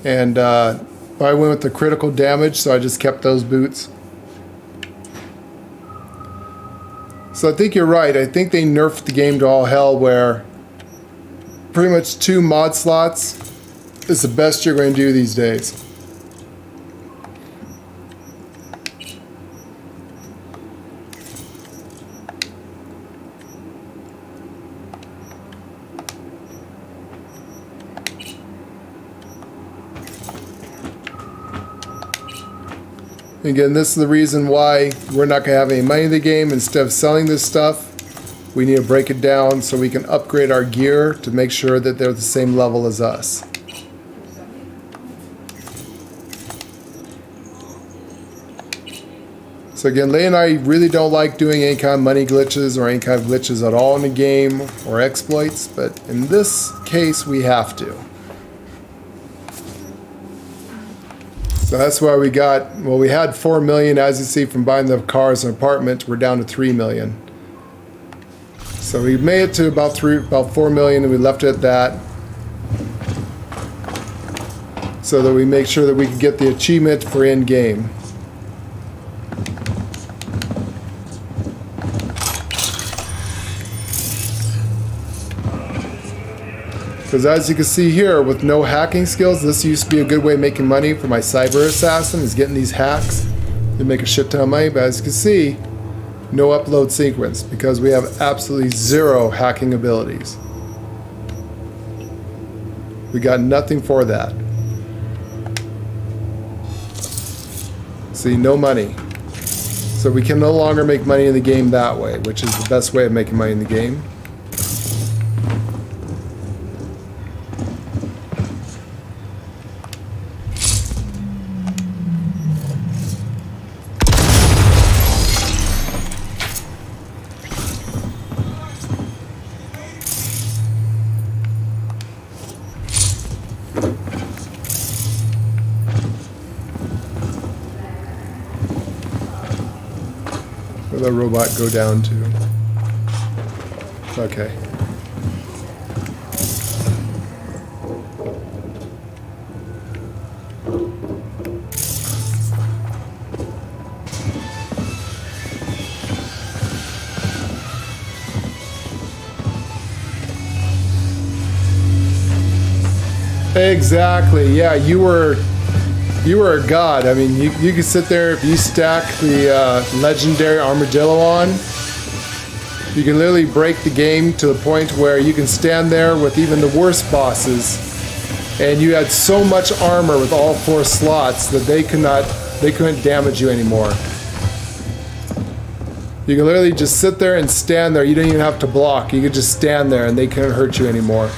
And I went with the critical damage, so I just kept those boots. So I think you're right. I think they nerfed the game to all hell where pretty much 2 mod slots is the best you're going to do these days. Again, this is the reason why we're not going to have any money in the game. Instead of selling this stuff, we need to break it down so we can upgrade our gear to make sure that they're the same level as us. So again, Leigh and I really don't like doing any kind of money glitches or any kind of glitches at all in the game or exploits, but in this case we have to. So that's why we got, well, we had 4 million, as you see from buying the cars and apartment, we're down to 3 million. So we made it to about 4 million and we left it at that. So that we make sure that we can get the achievement for in-game. Because as you can see here, with no hacking skills, this used to be a good way of making money for my cyber assassin, is getting these hacks. They make a shit ton of money, but as you can see, no upload sequence because we have absolutely zero hacking abilities. We got nothing for that. See, no money. So we can no longer make money in the game that way, which is the best way of making money in the game. Where'd the robot go down to? Okay. Exactly. Yeah, you were a god. I mean, you could sit there if you stack the legendary armadillo on. You can literally break the game to the point where you can stand there with even the worst bosses, and you had so much armor with all 4 slots that they couldn't damage you anymore. You can literally just sit there and stand there. You don't even have to block. You could just stand there and they couldn't hurt you anymore.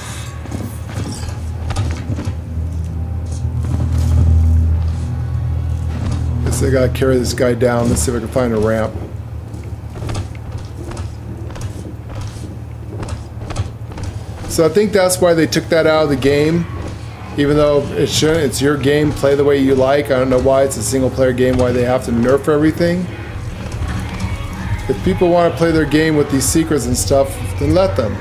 I gotta carry this guy down. Let's see if I can find a ramp. So I think that's why they took that out of the game. Even though it shouldn't, it's your game, play the way you like. I don't know why it's a single player game, why they have to nerf everything. If people want to play their game with these secrets and stuff, then let them.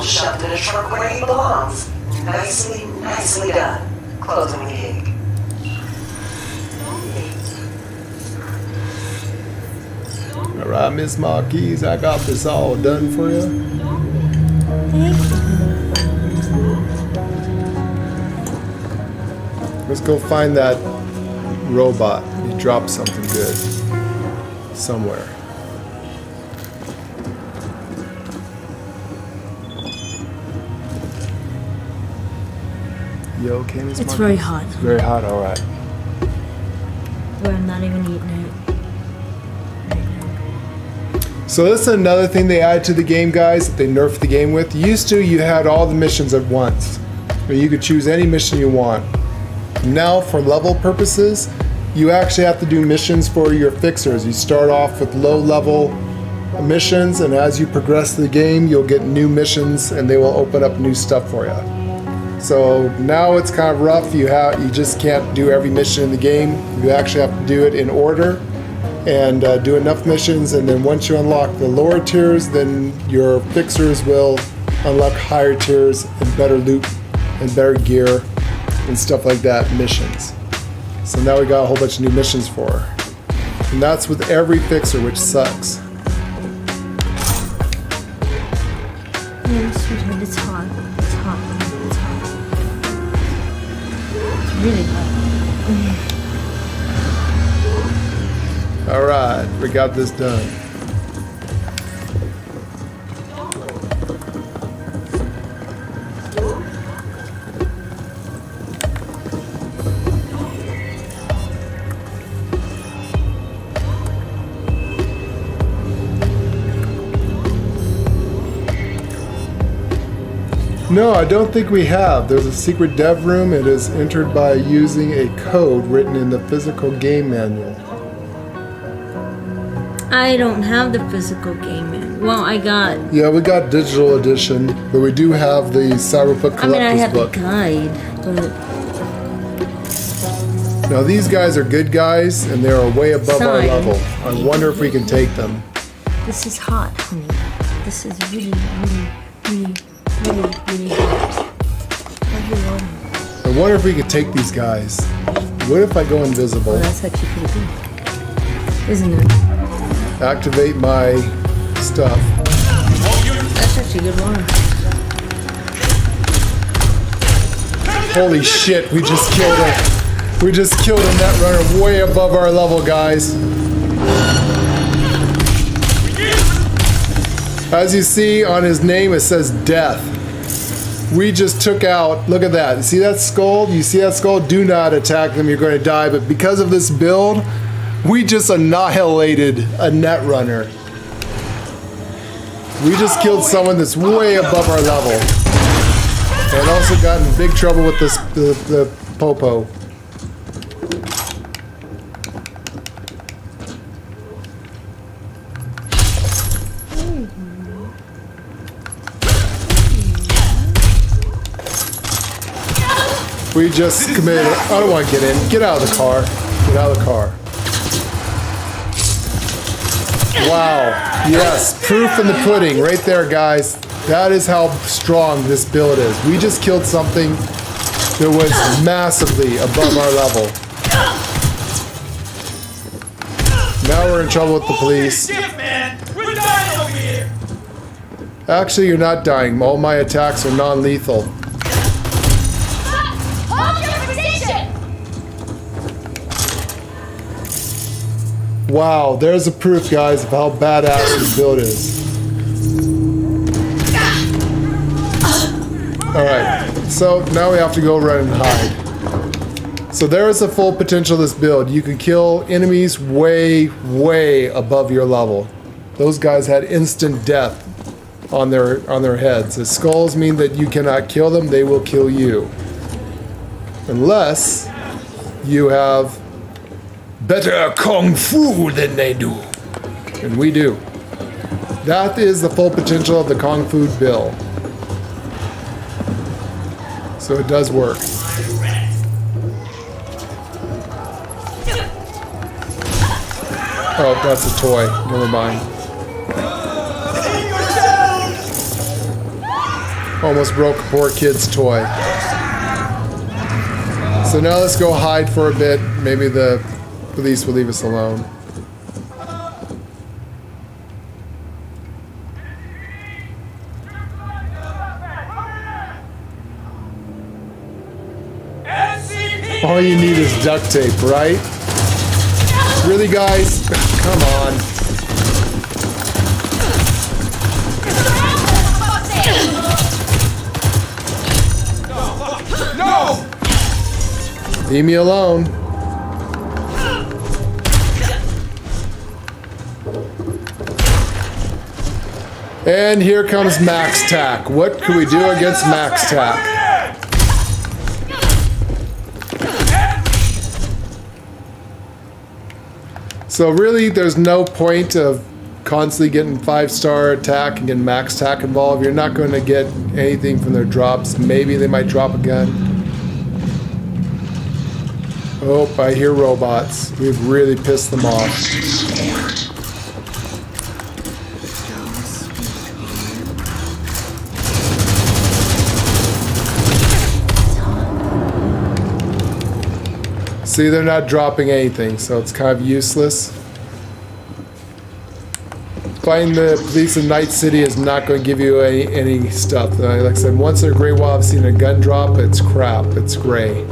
Shoved in a trunk where he belongs. Nicely done. Closing the gig. Alright, Miss Marquise, I got this all done for you. Let's go find that robot. He dropped something good. Somewhere. You okay, Miss It's Marquise? very hot. It's very hot, alright. We're not even eating it. So this is another thing they added to the game, guys, that they nerfed the game with. Used to, you had all the missions at once. But you could choose any mission you want. Now, for level purposes, you actually have to do missions for your fixers. You start off with low-level missions, and as you progress the game, you'll get new missions, and they will open up new stuff for you. So now it's kind of rough. You just can't do every mission in the game. You actually have to do it in order and do enough missions, and then once you unlock the lower tiers, then your fixers will unlock higher tiers and better loot and better gear and stuff like that, missions. So now we got a whole bunch of new missions for her. And that's with every fixer, which sucks. Yeah, sweetheart, it's hot. It's hot. It's hot. It's really hot. Alright, we got this done. No, I don't think we have. There's a secret dev room. It is entered by using a code written in the physical game manual. I don't have the physical game manual. Well, I got... Yeah, we got digital edition, but we do have the Cyberpunk collector's book. I mean, I have the guide, but... Now, these guys are good guys, and they are way above our Sorry. level. I wonder if we can take them. This is hot, honey. This is really, really, really, really, really hot. wonder if we could take these guys. What if I go invisible? Well, that's actually pretty good, isn't it? Activate my stuff. That's actually a good one. Holy shit, we just killed it. We just killed a netrunner way above our level, guys. As you see on his name, it says death. We just took out, look at that. You see that skull? You see that skull? Do not attack them, you're going to die. But because of this build, we just annihilated a netrunner. We just killed someone that's way above our level. And also got in big trouble with this, the popo. We just committed. I don't want to get in. Get out of the car. Get out of the car. Wow. Yes. Proof in the pudding. Right there, guys. That is how strong this build is. We just killed something that was massively above our level. Now we're in trouble with the police. We're dying over here! Actually, you're not dying. All my attacks are non-lethal. Wow, there's a proof, guys, of how badass this build is. Alright, so now we have to go run and hide. So there is the full potential of this build. You can kill enemies way, way above your level. Those guys had instant death on their heads. The skulls mean that you cannot kill them, they will kill you. Unless you have better kung fu than they do. And we do. That is the full potential of the kung fu bill. So it does work. Oh, that's a toy. Never mind. Almost broke a poor kid's toy. So now let's go hide for a bit. Maybe the police will leave us alone. All you need is duct tape, right? Really, guys? Come on. No! Leave me alone. And here comes Max Tack. What could we do against Max Tack? So really, there's no point of constantly getting 5-star attack and getting max attack involved. You're not going to get anything from their drops. Maybe they might drop a gun. Oh, I hear robots. We've really pissed them off. See, they're not dropping anything, so it's kind of useless. Fighting the police in Night City is not going to give you any stuff. Like I said, once in a great while I've seen a gun drop, it's crap, it's gray.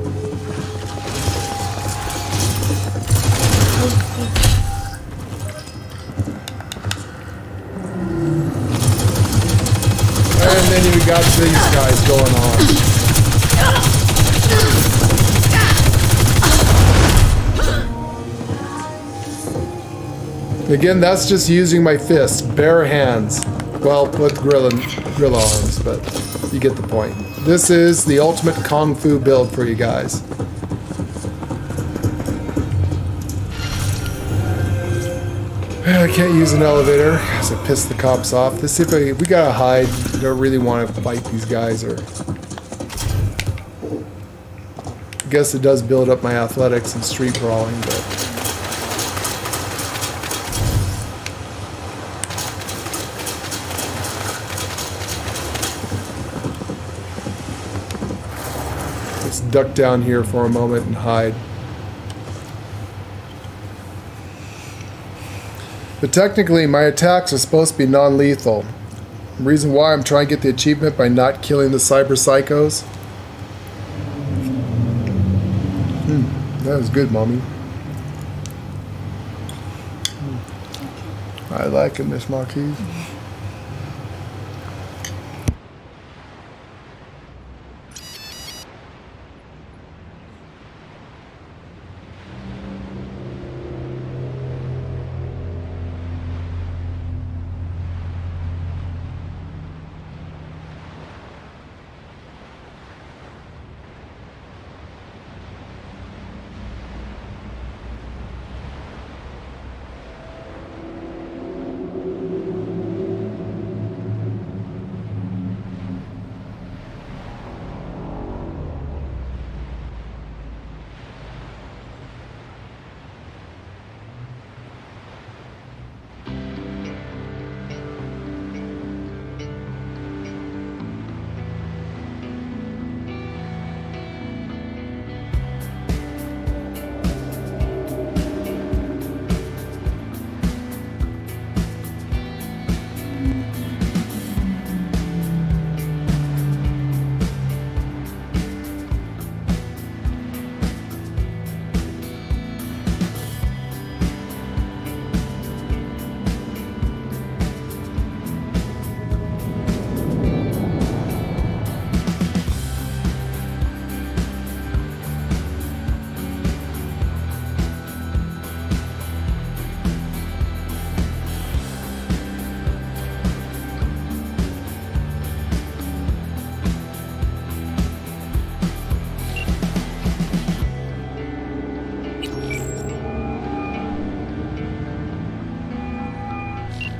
And then you got these guys going on. Again, that's just using my fists, bare hands. Well, with gorilla arms, but you get the point. This is the ultimate kung fu build for you guys. I can't use an elevator because I pissed the cops off. Let's see if we gotta hide. I don't really want to fight these guys, or I guess it does build up my athletics and street brawling, but duck down here for a moment and hide. But technically, my attacks are supposed to be non-lethal. The reason why I'm trying to get the achievement by not killing the cyber psychos. That was good, Mommy. I like it, Miss Marquise.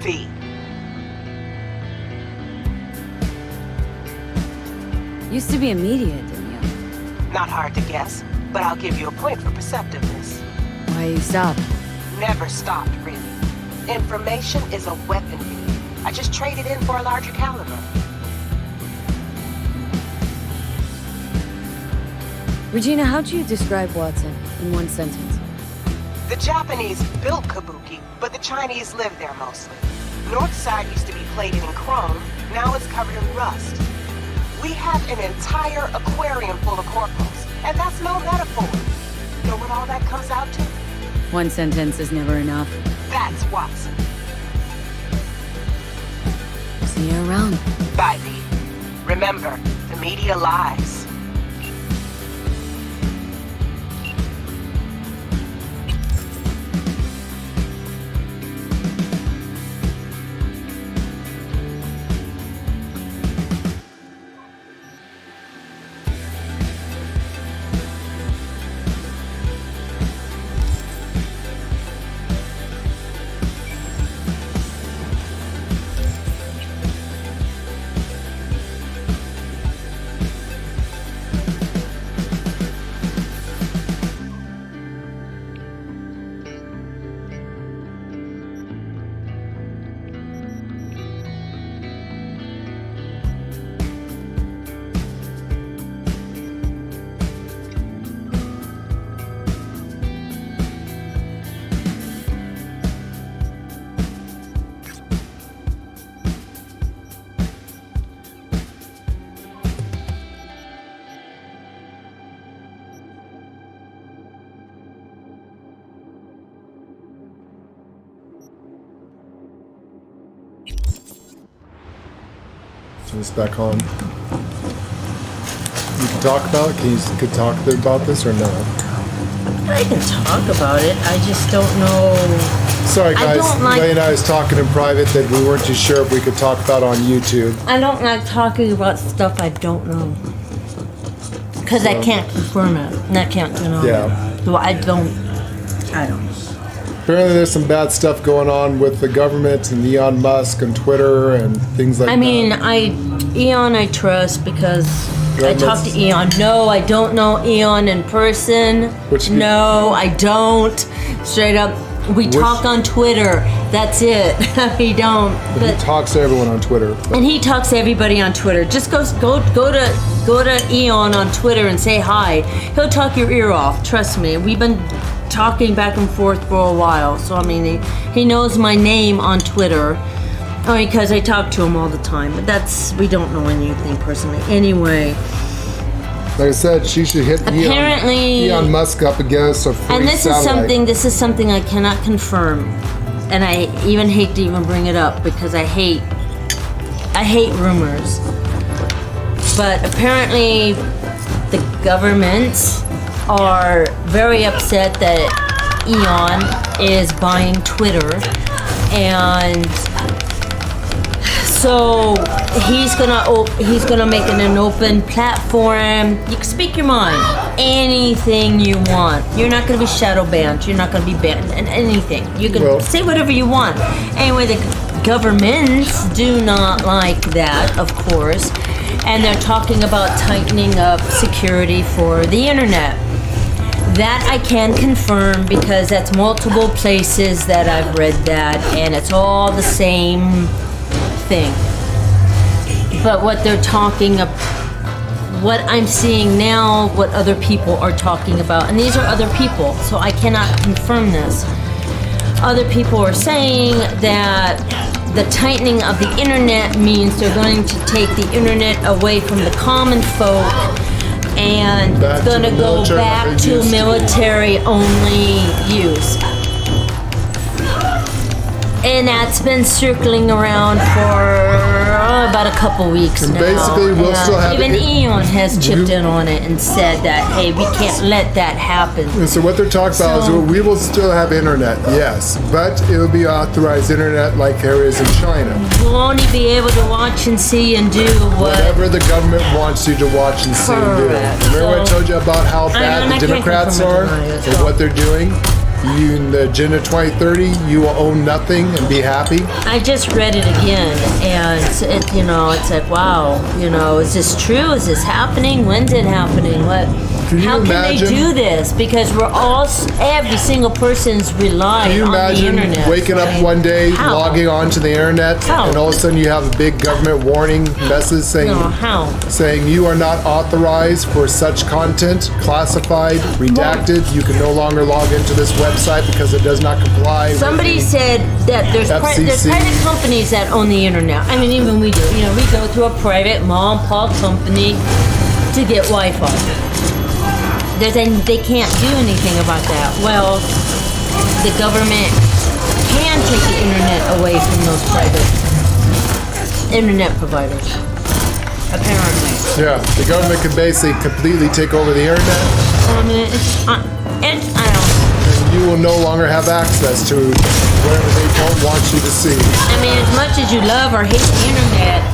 V. Used to be a media, didn't you? Not hard to guess, but I'll give you a point for perceptiveness. Why you stop? Never stopped, really. Information is a weapon, V. I just traded in for a larger caliber. Regina, how'd you describe Watson in one sentence? The Japanese built Kabuki, but the Chinese live there mostly. North side used to be plated in chrome, now it's covered in rust. We have an entire aquarium full of corporals, and that's no metaphor. Know what all that comes out to? One sentence is never enough. That's Watson. See you around. Bye, V. Remember, the media lies. Turn this back on. You can talk about it? Could talk about this or no? I can talk about it. I just don't know. Sorry guys, I don't like- Lay and I was talking in private that we weren't too sure if we could talk about on YouTube. I don't like talking about stuff I don't know. Because I can't confirm it. And I can't deny Yeah. it. So I don't. Apparently there's some bad stuff going on with the government and Elon Musk and Twitter and things like that. I mean, Eon I trust because I talked to Eon. No, I don't know Eon in person. No, I don't. Straight up, We talk on Twitter. That's it. We don't. But he talks to everyone on Twitter. And he talks to everybody on Twitter. Just go to Eon on Twitter and say hi. He'll talk your ear off. Trust me. We've been talking back and forth for a while. So I mean, he knows my name on Twitter. Because I talk to him all the time. But we don't know anything personally. Anyway. Like I said, she should hit Elon Musk up against a free And this is something I cannot confirm. And I even hate to even bring it up because I hate rumors. But apparently the governments are very upset that Eon is buying Twitter, and so he's gonna make it an open platform. You can speak your mind, anything you want. You're not gonna be shadow banned. You're not gonna be banned in anything. You can say whatever you want. Anyway, the governments do not like that, of course, and they're talking about tightening up security for the internet. That I can confirm because that's multiple places that I've read that, and it's all the same thing. But what they're talking about, what I'm seeing now, what other people are talking about, and these are other people, so I cannot confirm this. Other people are saying that the tightening of the internet means they're going to take the internet away from the common folk and it's going to go back to military only use. And that's been circling around for about a couple weeks now. Basically, we'll still have even Eon has chipped in on it and said that, hey, we can't let that happen. And so what they're talking about is we will still have internet, yes, but it will be authorized internet like there is in China. You'll only be able to watch and see and do whatever the government wants you to watch and see and do. Remember what I told you about how bad the Democrats are and what they're doing? You in the Agenda 2030, you will own nothing and be happy. I just read it again, and it's like, wow, is this true? Is this happening? When's it happening? How can they do this? Because every single person's relying on the internet. Can you imagine waking up one day, logging onto the internet, and all of a sudden you have a big government warning message saying you are not authorized for such content, classified, redacted. You can no longer log into this website because it does not comply. Somebody said that there's private companies that own the internet. I mean, even we do. We go through a private mom and pop company to get Wi-Fi. They can't do anything about that. Well, the government can take the internet away from those private internet providers. Apparently. Yeah, the government can basically completely take over the internet. I don't know. And you will no longer have access to whatever they don't want you to see. I mean, as much as you love or hate the internet,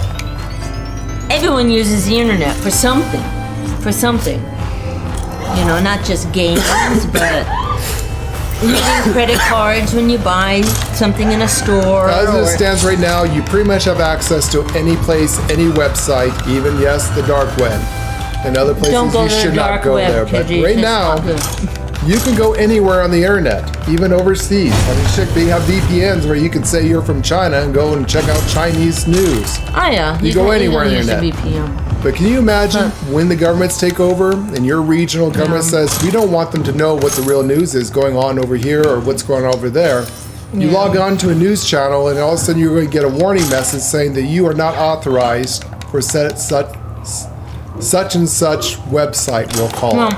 everyone uses the internet for something. Not just games, but using credit cards when you buy something in a store. As it stands right now, you pretty much have access to any place, any website, even, yes, the dark web. And other places you should not go there. But right now, you can go anywhere on the internet, even overseas. I mean, we have VPNs where you can say you're from China and go and check out Chinese news. Oh, yeah. You go anywhere on the internet. VPN. But can you imagine when the governments take over and your regional government says, we don't want them to know what the real news is going on over here or what's going on over there. You log on to a news channel and all of a sudden you're going to get a warning message saying that you are not authorized for such and such website, we'll call it.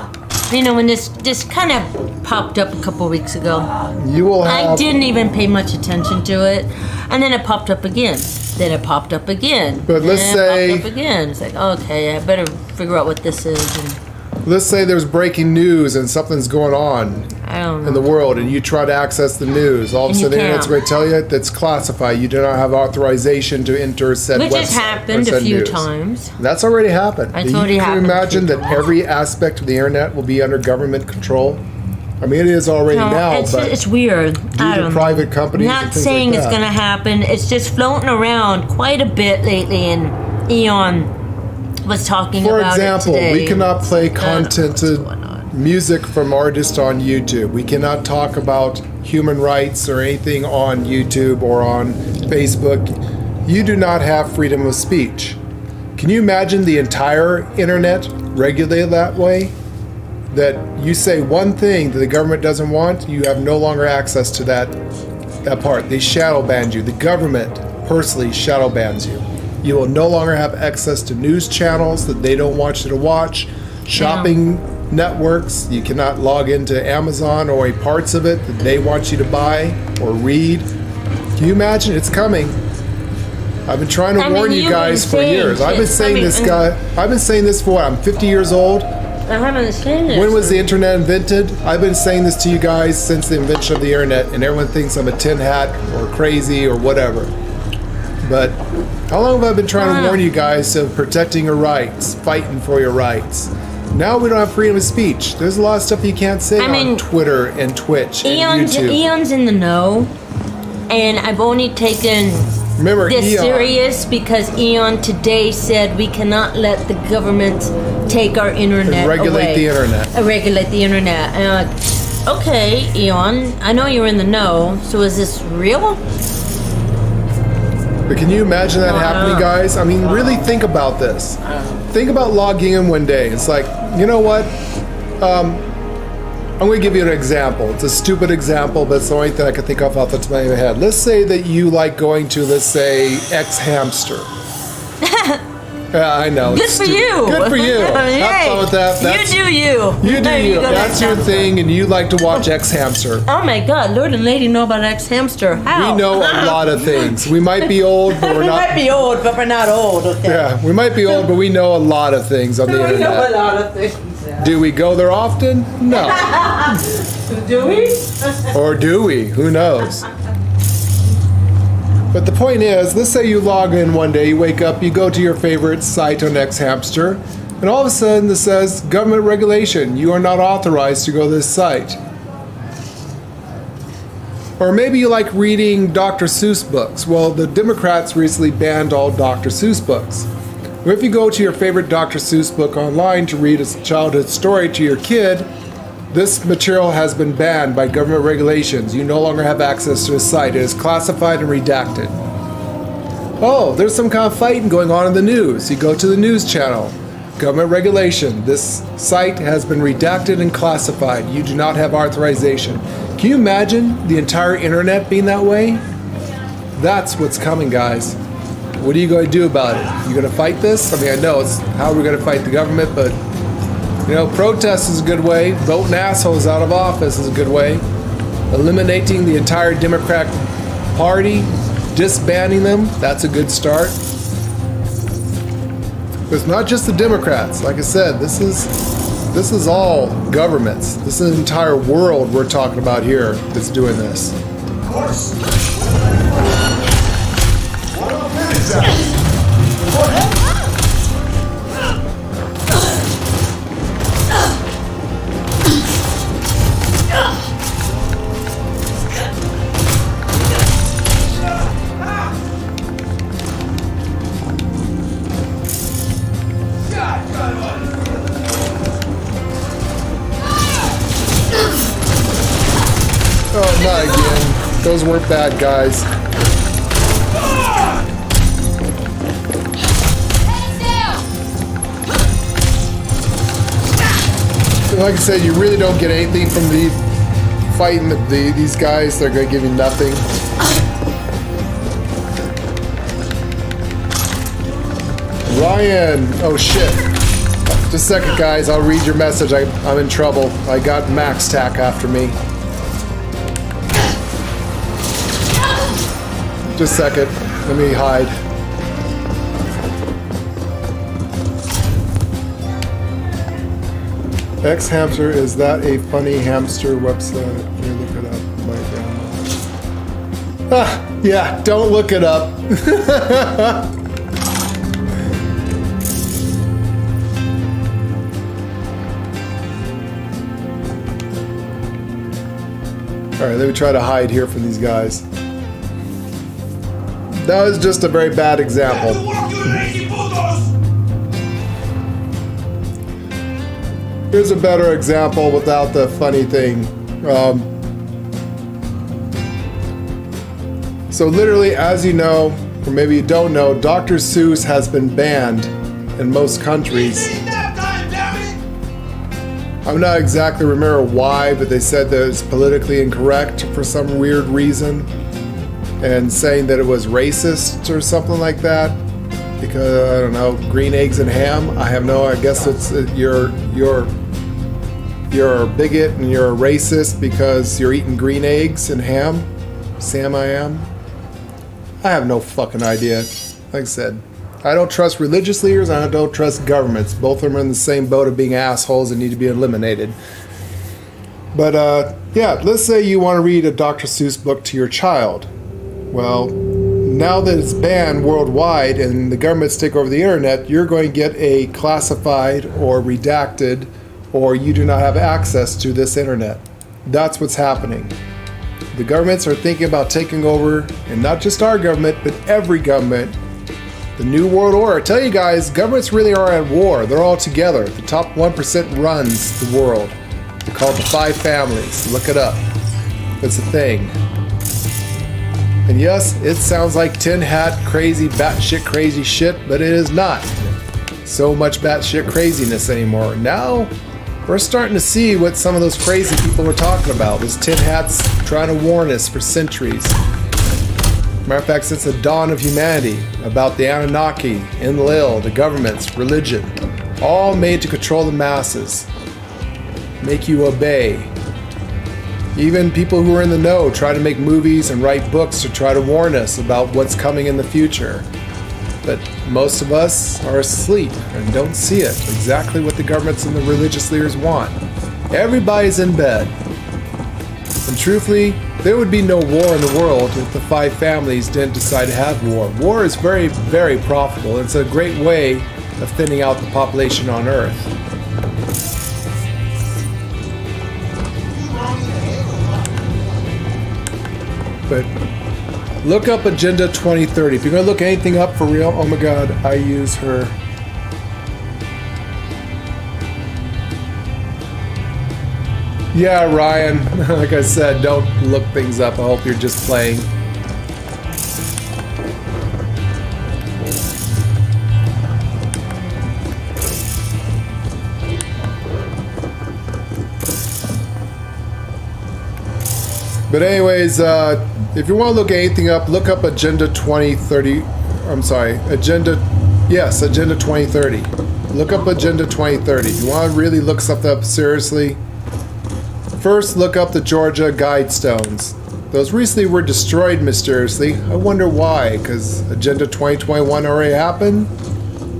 When this kind of popped up a couple of weeks ago, I didn't even pay much attention to it, and then it popped up again. Then it popped up again. But let's say it popped up again. It's like, okay, I better figure out what this is. Let's say there's breaking news and something's going on in the world, and you try to access the news. All of a sudden, the internet's going to tell you that's classified. You do not have authorization to enter said website. Which has happened a few times. That's already happened. Can you imagine that every aspect of the internet will be under government control? I mean, it is already now, but it's weird. Due to private companies, not saying it's going to happen. It's just floating around quite a bit lately, and Eon was talking about it today. For example, we cannot play content music from artists on YouTube. We cannot talk about human rights or anything on YouTube or on Facebook. You do not have freedom of speech. Can you imagine the entire internet regulated that way? That you say one thing that the government doesn't want, you have no longer access to that part. They shadow ban you. The government personally shadow bans you. You will no longer have access to news channels that they don't want you to watch, shopping networks. You cannot log into Amazon or parts of it that they want you to buy or read. Can you imagine? It's coming. I've been trying to warn you guys for years. I've been saying this for what? I'm 50 years old. I haven't seen this. When was the internet invented? I've been saying this to you guys since the invention of the internet, and everyone thinks I'm a tin hat or crazy or whatever. But how long have I been trying to warn you guys of protecting your rights, fighting for your rights? Now we don't have freedom of speech. There's a lot of stuff you can't say on Twitter and Twitch and YouTube. Eon's in the know, and I've only taken this serious because Eon today said we cannot let the government take our internet away. Regulate the internet. Regulate the internet. And I'm like, okay, Eon, I know you're in the know, so is this real? But can you imagine that happening, guys? I mean, really think about this. Think about logging in one day. It's like, you know what? I'm going to give you an example. It's a stupid example, but it's the only thing I can think of off the top of my head. Let's say that you like going to, let's say, X Hamster. Yeah, I know. Good for you. Good for you. Have fun with that. You do you. You do you. That's your thing, and you like to watch X Hamster. Oh my God, Lord and Lady know about X Hamster. How? We know a lot of things. We might be old, but we're not. We might be old, but we're not old. Okay. Yeah, we might be old, but we know a lot of things on the internet. We know a lot of things. Do we go there often? No. Do we? Or do we? Who knows? But the point is, let's say you log in one day, you wake up, you go to your favorite site on X Hamster, and all of a sudden it says, government regulation, you are not authorized to go to this site. Or maybe you like reading Dr. Seuss books. Well, the Democrats recently banned all Dr. Seuss books. Or if you go to your favorite Dr. Seuss book online to read a childhood story to your kid, this material has been banned by government regulations. You no longer have access to the site. It is classified and redacted. Oh, there's some kind of fighting going on in the news. You go to the news channel. Government regulation. This site has been redacted and classified. You do not have authorization. Can you imagine the entire internet being that way? That's what's coming, guys. What are you going to do about it? You going to fight this? I mean, I know it's how we're going to fight the government, but you know, protest is a good way. Voting assholes out of office is a good way. Eliminating the entire Democratic Party, disbanding them, that's a good start. But it's not just the Democrats. Like I said, this is all governments. This is an entire world we're talking about here that's doing this. Of course. What a minute, Oh, not again. Those weren't bad guys. Like I said, you really don't get anything from fighting these guys. They're going to give you nothing. Ryan! Oh shit. Just a second, guys. I'll read your message. I'm in trouble. I got Max Tack after me. Just a second. Let me hide. X Hamster, is that a funny hamster website? Let me look it up. My grandma. Ah, yeah, don't look it up. Alright, let me try to hide here from these guys. That was just a very bad example. Here's a better example without the funny thing. So literally, as you know, or maybe you don't know, Dr. Seuss has been banned in most countries. I'm not exactly remember why, but they said that it's politically incorrect for some weird reason, and saying that it was racist or something like that. Because I don't know, green eggs and ham. I have no. I guess it's you're a bigot and you're a racist because you're eating green eggs and ham. Sam, I am. I have no fucking idea. Like I said, I don't trust religious leaders. I don't trust governments. Both of them are in the same boat of being assholes and need to be eliminated. But yeah, let's say you want to read a Dr. Seuss book to your child. Well, now that it's banned worldwide and the governments take over the internet, you're going to get a classified or redacted, or you do not have access to this internet. That's what's happening. The governments are thinking about taking over, and not just our government, but every government. The New World Order. I tell you guys, governments really are at war. They're all together. The top 1% runs the world. They're called the 5 families. Look it up. It's a thing. And yes, it sounds like tin hat, crazy, batshit crazy shit, but it is not so much batshit craziness anymore. Now, we're starting to see what some of those crazy people were talking about. Those tin hats trying to warn us for centuries. Matter of fact, since the dawn of humanity, about the Anunnaki, Enlil, the governments, religion, all made to control the masses, make you obey. Even people who are in the know try to make movies and write books to try to warn us about what's coming in the future. But most of us are asleep and don't see it, exactly what the governments and the religious leaders want. Everybody's in bed. And truthfully, there would be no war in the world if the 5 families didn't decide to have war. War is very, very profitable. It's a great way of thinning out the population on Earth. But look up Agenda 2030. If you're going to look anything up for real, oh my god, I use her. Yeah, Ryan, like I said, don't look things up. I hope you're just playing. But anyways, if you want to look anything up, look up Agenda 2030. I'm sorry, Agenda 2030. Look up Agenda 2030. If you want to really look something up seriously, first look up the Georgia Guidestones. Those recently were destroyed mysteriously. I wonder why, because Agenda 2021 already happened,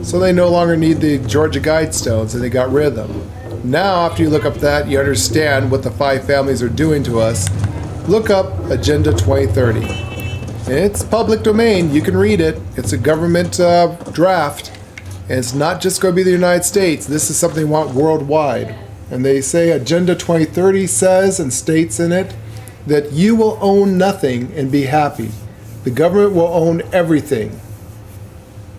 so they no longer need the Georgia Guidestones and they got rid of them. Now, after you look up that, you understand what the 5 families are doing to us. Look up Agenda 2030. It's public domain. You can read it. It's a government draft. And it's not just going to be the United States. This is something they want worldwide. And they say Agenda 2030 says and states in it that you will own nothing and be happy. The government will own everything.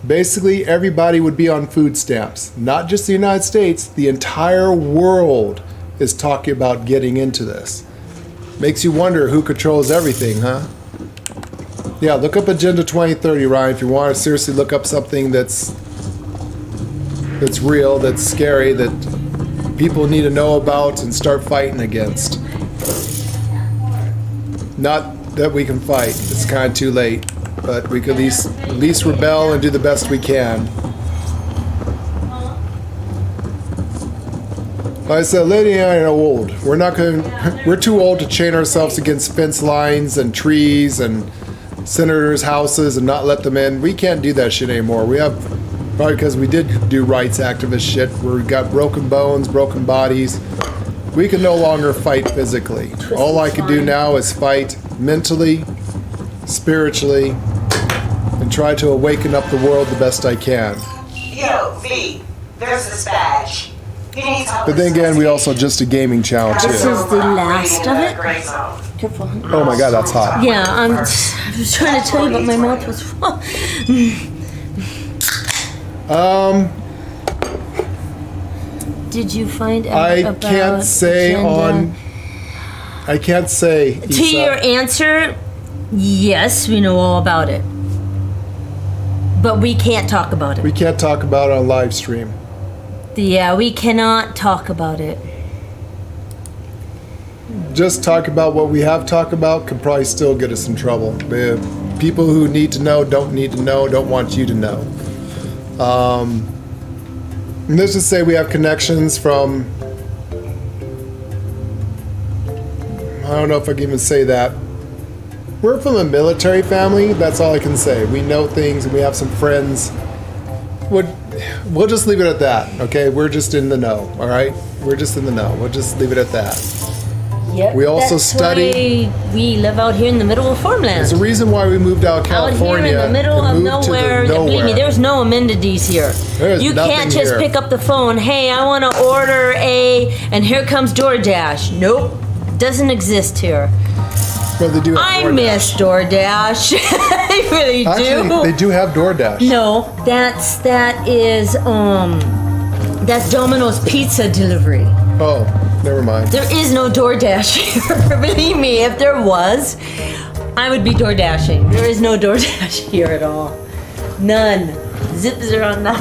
Basically, everybody would be on food stamps. Not just the United States. The entire world is talking about getting into this. Makes you wonder who controls everything, huh? Yeah, look up Agenda 2030, Ryan, if you want to seriously look up something that's real, that's scary, that people need to know about and start fighting against. Not that we can fight, it's kind of too late, but we could at least rebel and do the best we can. Like I said, Lady and I are old. We're too old to chain ourselves against fence lines and trees and senators' houses and not let them in. We can't do that shit anymore. We have, probably because we did do rights activist shit, where we got broken bones, broken bodies. We can no longer fight physically. All I can do now is fight mentally, spiritually, and try to awaken up the world the best I can. Yo, V, there's this badge. But then again, we also just a gaming channel too. This is the last of it. Careful. Oh my god, that's hot. Yeah, I was trying to tell you, but my mouth was full. did you find out I about can't say agenda? I can't say. To Issa. your answer, yes, we know all about it. But we can't talk about it. We can't talk about it on live stream. Yeah, we cannot talk about it. Just talk about what we have talked about could probably still get us in trouble. The people who need to know, don't want you to know. And let's just say we have connections from, I don't know if I can even say that. We're from a military family, that's all I can say. We know things and we have some friends. We'll just leave it at that, okay? We're just in the know, all right? We're just in the know. We'll just leave it at that. Yep. We also that's study. Why we live out here in the middle of farmland. There's a reason why we moved out of California. Out here in the middle and of moved to the nowhere. Believe me, there's no amenities here. There's you nothing can't just here. pick up the phone. Hey, I want to order and here comes DoorDash. Nope, doesn't exist here. Well, they do have I DoorDash. miss DoorDash. I really do. Actually, they do have DoorDash. No, that's Domino's pizza delivery. Oh, never mind. There is no DoorDash here. Believe me, if there was, I would be DoorDashing. There is no DoorDash here at all. None. Zip zero none.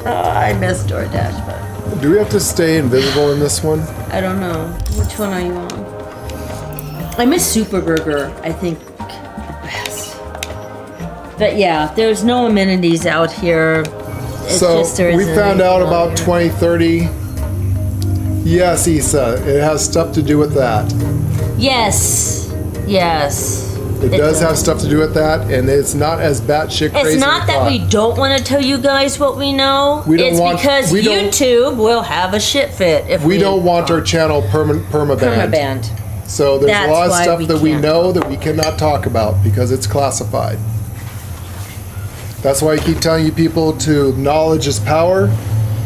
I miss DoorDash, but Do we have to stay invisible in this one? I don't know. Which one are you on? I miss Super Burger, I think, the best. But yeah, there's no amenities out here. It's So just there we isn't found out anything about here. 2030. Yes, Issa, it has stuff to do with that. Yes. It does have stuff to do with that, and it's not as batshit crazy. It's not that we don't want to tell you guys what we know. We don't it's want- because we don't- YouTube will have a shit fit if We don't want our channel permabanned. permabanned. So there's That's a lot of why stuff we that we can't. know that we cannot talk about because it's classified. That's why I keep telling you people to knowledge is power.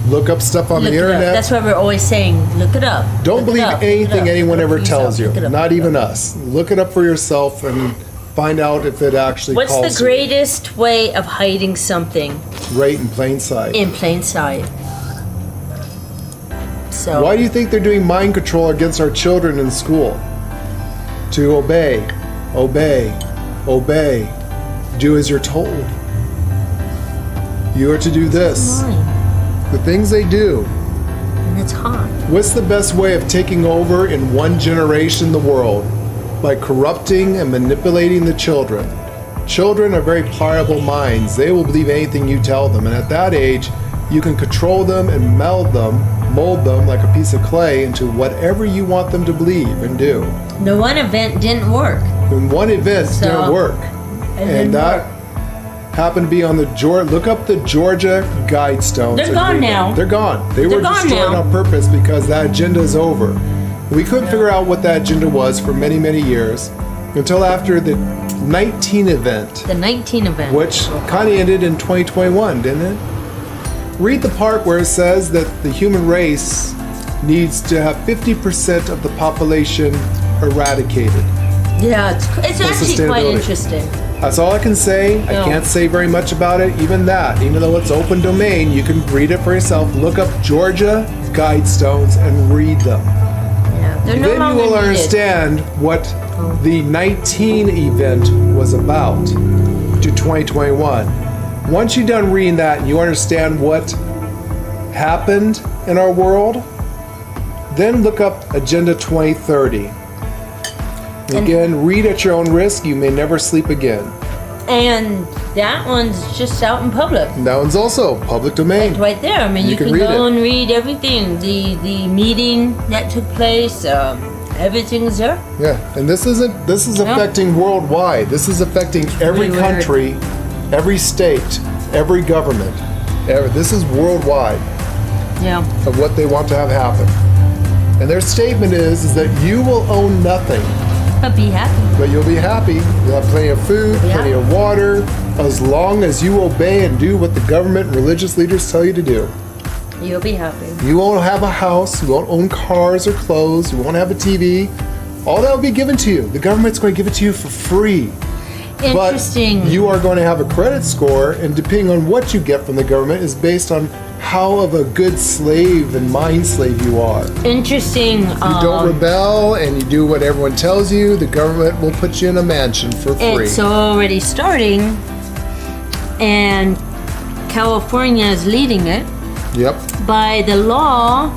Look up stuff on Look the it up. internet. That's why we're always saying, look it up. Don't Look it believe up, look it anything up. anyone Look ever it tells you. yourself. Look it up, Not look it even up. us. Look it up for yourself and find out if it actually What's calls the greatest way of hiding something? you. Right in plain sight. In plain sight. So Why do you think they're doing mind control against our children in school? To obey, obey, obey. Do as you're told. You are to do this. Mine. The things they do. And it's hot. What's the best way of taking over in one generation the world? By corrupting and manipulating the children. Children are very pliable minds. They will believe anything you tell them. And at that age, you can control them and mold them like a piece of clay into whatever you want them to believe and do. The one event didn't work. And one event So, didn't work. It didn't And that happened to be on the look up the Georgia Guidestones. They're gone now. They're gone. They They're were gone destroyed now. on purpose because that agenda is over. We couldn't figure out what that agenda was for many, many years until after the 19 event, The 19 event. which kind of ended in 2021, didn't it? Read the part where it says that the human race needs to have 50% of the population eradicated. Yeah, it's actually quite sustainability. interesting. That's all I can say. I No. can't say very much about it. Even though it's open domain, you can read it for yourself. Look up Georgia Guidestones and read them. Yeah, they're no Then you longer will needed. understand what the 19 event was about to 2021. Once you're done reading that and you understand what happened in our world, then look up Agenda 2030. Again, read at your own risk. You may never sleep again. And that one's just out in public. And that one's also public domain. It's right there. I mean, You you can can read go it. and read everything. The meeting that took place, everything's there. Yeah, and this is affecting worldwide. This is affecting every really weird. country, every state, every government. This is worldwide Yeah. of what they want to have happen. And their statement is that you will own nothing, But be happy. but you'll be happy. You'll have plenty of food, Yeah. plenty of water, as long as you obey and do what the government and religious leaders tell you to do. You'll be happy. You won't have a house, you won't own cars or clothes, you won't have a TV. All that will be given to you. The government's going to give it to you for free. Interesting. But you are going to have a credit score, and depending on what you get from the government is based on how of a good slave and mind slave you are. Interesting. You don't rebel and you do what everyone tells you, the government will put you in a mansion for free. It's already starting, and California is leading it. Yep. By the law,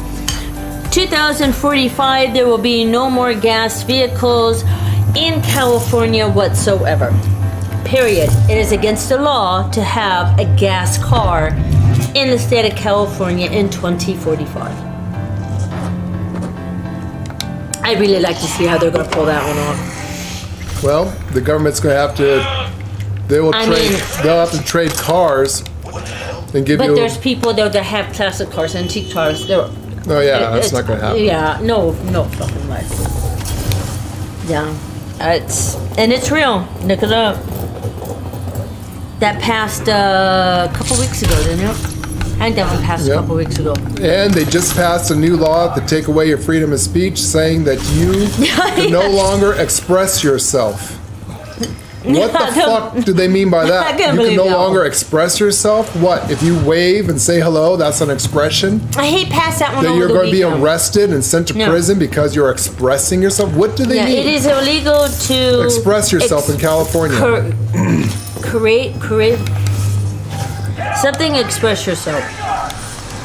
2045, there will be no more gas vehicles in California whatsoever. Period. It is against the law to have a gas car in the state of California in 2045. I'd really like to see how they're going to pull that one off. Well, the government's going to have to. They'll have to trade cars and give you. But there's people there that have classic cars, antique cars. That's not going to happen. Yeah, no fucking way. Yeah, it's real. Look it up. That passed a couple weeks ago, didn't it? I think that was passed a couple weeks ago. And they just passed a new law to take away your freedom of speech, saying that you can no longer express yourself. What the fuck do they mean by that? You can no longer express yourself? What? If you wave and say hello, that's an expression? He passed that one that over you're the going to be weekend. arrested and sent to prison because you're expressing yourself? What do they mean? It is illegal to express yourself in California. Create something, express yourself.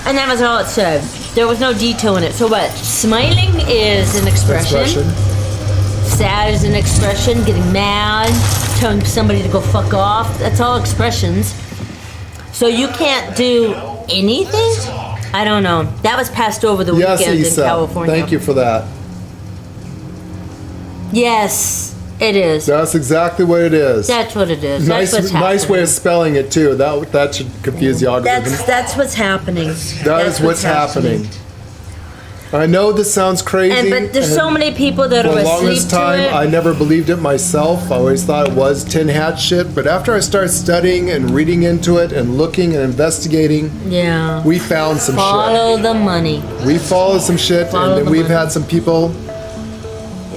And that was all it said. There was no detail in it. So what? Smiling is an expression. Sad is an expression. Getting mad, telling somebody to go fuck off. That's all expressions. So you can't do anything? I don't know. That was passed over the weekend in California. Thank you for that. Yes, it is. That's exactly what it is. That's what it is. That's what's happening. Nice way of spelling it too. That should confuse the algorithm. That's what's happening. That's what's happening. I know this sounds crazy. But there's so many people that are asleep to it. For the longest time, I never believed it myself. I always thought it was tin hat shit. But after I started studying and reading into it and looking and investigating, we found some shit. Follow the money. We followed some shit, and then we've had some people,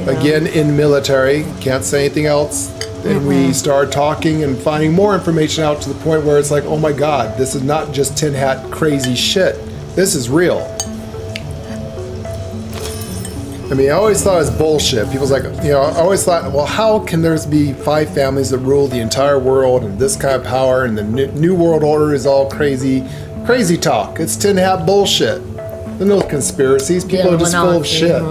again, in military, can't say anything else. And we started talking and finding more information out to the point where it's like, oh my God, this is not just tin hat crazy shit. This is real. I mean, I always thought it was bullshit. People's like, I always thought, well, how can there be 5 families that rule the entire world and this kind of power and the new world order is all crazy talk. It's tin hat bullshit. There's no conspiracies. People are just full of shit.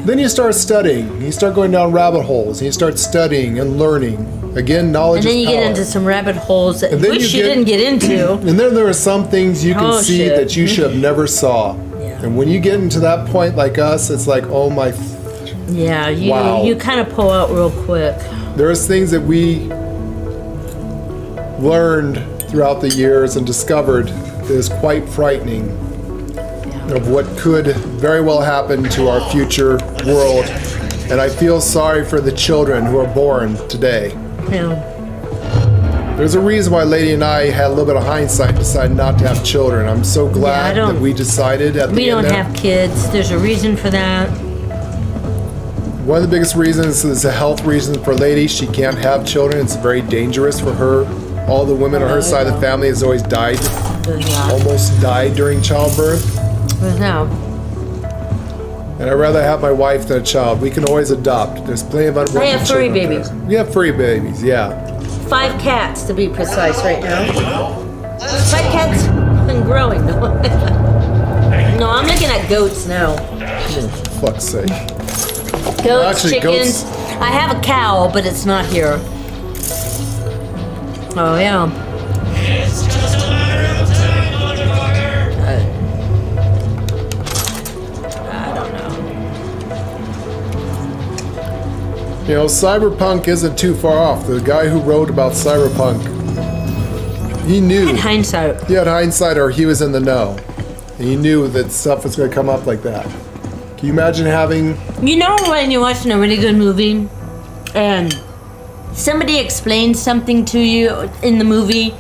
Then you start studying. You start going down rabbit holes. And you start studying and learning. Again, knowledge is power. And then you get into some rabbit holes that you didn't get into. And then there are some things you can see that you should have never saw. And when you get into that point like us, it's like, oh my... you kind of pull out real quick. There's things that we learned throughout the years and discovered that is quite frightening of what could very well happen to our future world. And I feel sorry for the children who are born today. Yeah. There's a reason why Lady and I had a little bit of hindsight and decided not to have children. I'm so glad that we decided at the end. We don't have kids. There's a reason for that. One of the biggest reasons is a health reason for Lady. She can't have children. It's very dangerous for her. All the women on her side of the family has always died. Almost died during childbirth. And I'd rather have my wife than a child. We can always adopt. There's plenty of unwanted children. I have furry babies. We have furry babies, yeah. 5 cats to be precise right now. 5 cats have been growing. No, I'm looking at goats now. For fuck's sake. Goats, chickens. I have a cow, but it's not here. Oh, yeah. It's just a matter of time, motherfucker. I don't know. Cyberpunk isn't too far off. The guy who wrote about Cyberpunk, he knew. He had hindsight. He had hindsight, or he was in the know. And he knew that stuff was going to come up like that. Can you imagine having... You know when you're watching a really good movie and somebody explains something to you in the movie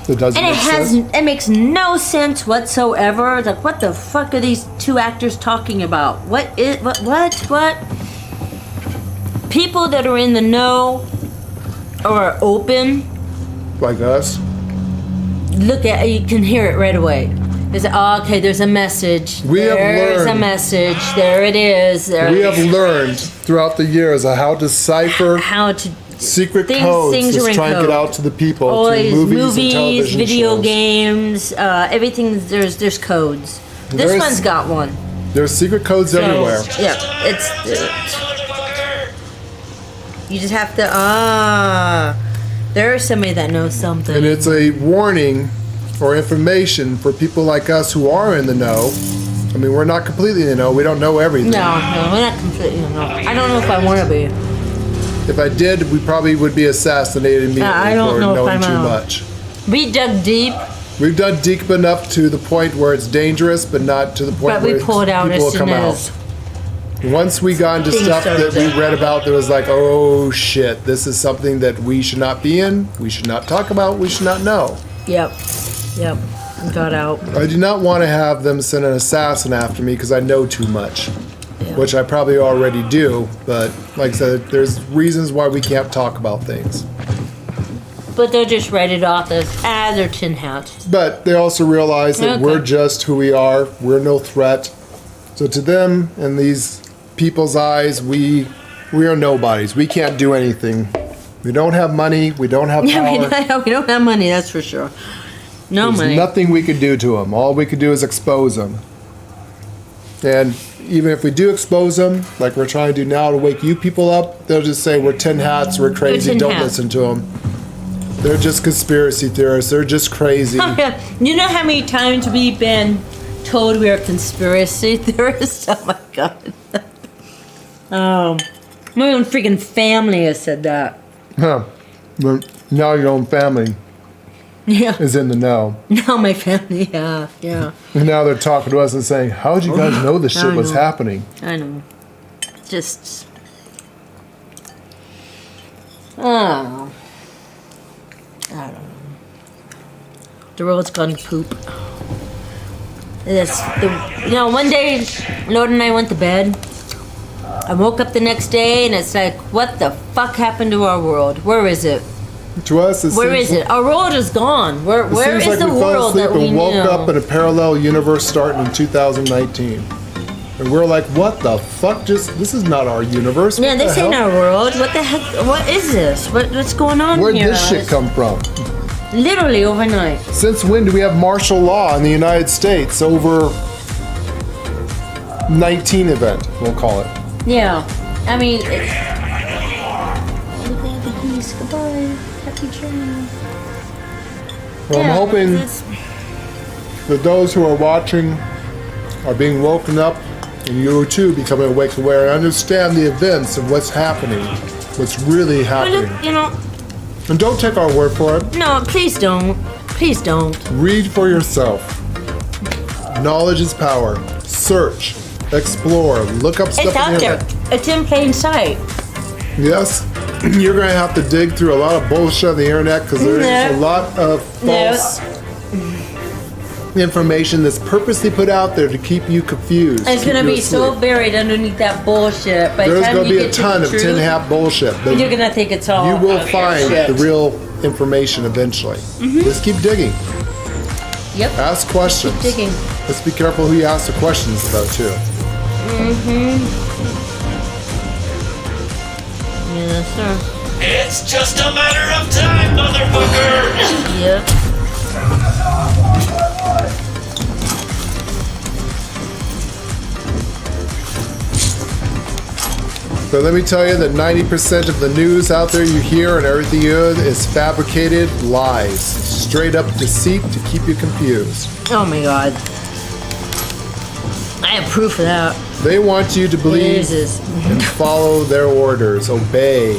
that doesn't make sense? It makes no sense whatsoever. It's like, what the fuck are these 2 actors talking about? What? People that are in the know or are open, like us, you can hear it right away. Okay, there's a message. We have There's a learned. message. There it is. There We have learned throughout the years of how to decipher how to secret things codes are to in try and get code. out to the people Always through movies and television video shows. games, everything. There's codes. This There's- one's got one. There's secret codes So, everywhere. Yeah, it's. You just have to. There's somebody that knows something. And it's a warning or information for people like us who are in the know. I mean, we're not completely in the know. We don't know everything. No, we're not completely. No, I don't know if I want to be. If I did, we probably would be assassinated immediately I don't for know if knowing I'm too out. much. We dug deep, We've done deep enough to the point where it's dangerous, but not to the point but where we pulled out people as will come soon out. as. Once we got into Things stuff that started we read about that was like, oh shit, this is something that we should not be in, we should not talk about, we should not know. Yep. Got out. I do not want to have them send an assassin after me because I know too much, which I probably already do, but like I said, there's reasons why we can't talk about things. But they'll just write it off as they're tin hats. But they also realize that Okay. we're just who we are, we're no threat. So to them and these people's eyes, we are nobodies. We can't do anything. We don't have money, we don't have Yeah, power. we don't have money, that's for sure. No There's money. nothing we could do to them. All we could do is expose them. And even if we do expose them, like we're trying to do now to wake you people up, they'll just say we're tin hats, we're crazy, tin don't hats. listen to them. They're just conspiracy theorists, they're just crazy. You know how many times we've been told we are conspiracy theorists? Oh my god. My own freaking family has said that. Huh. But now your own family Yeah. is in the know. Now my family, yeah. And now they're talking to us and saying, how'd you guys know this I shit was know. happening? I know. Just. Oh. I don't know. The world's gone poop. One day, Lord and I went to bed. I woke up the next day and it's like, what the fuck happened to our world? Where is it? To us, Where is it? Our world is gone. Where It is seems like the we fell world asleep that we and woke knew? up in a parallel universe starting in 2019. And we're like, what the fuck? This is not our universe. Yeah, What the this ain't hell? our world. What the heck? What is this? What's going on Where'd here? this shit come from? Literally overnight. Since when do we have martial law in the United States over 19 event, we'll call it? Yeah. I mean, goodbye. Happy journey. Well, I'm hoping that those who are watching are being woken up, and you too becoming awake, aware, and understand the events of what's happening, what's really happening. And don't take our word for it. No, please don't. Please don't. Read for yourself. Knowledge is power. Search, explore, look up stuff It's on out the there. internet. It's in plain sight. Yes, you're going to have to dig through a lot of bullshit on the internet because there's a lot of false information that's purposely put out there to keep you confused. It's keep gonna you be so asleep. buried underneath that bullshit. By the There's time going to you be a get to ton the of truth, tin hat bullshit, but you're gonna think it's all. you will okay, find shit. the real information eventually. Just keep digging. Yep. Ask questions. Keep digging. Let's be careful who you ask the questions about too. Yes, sir. It's just a matter of time, motherfucker! Yep. But let me tell you that 90% of the news out there you hear and everything you hear is fabricated lies. Straight up deceit to keep you confused. Oh my god. I have proof of that. They want you to believe Jesus. and follow their orders. Obey.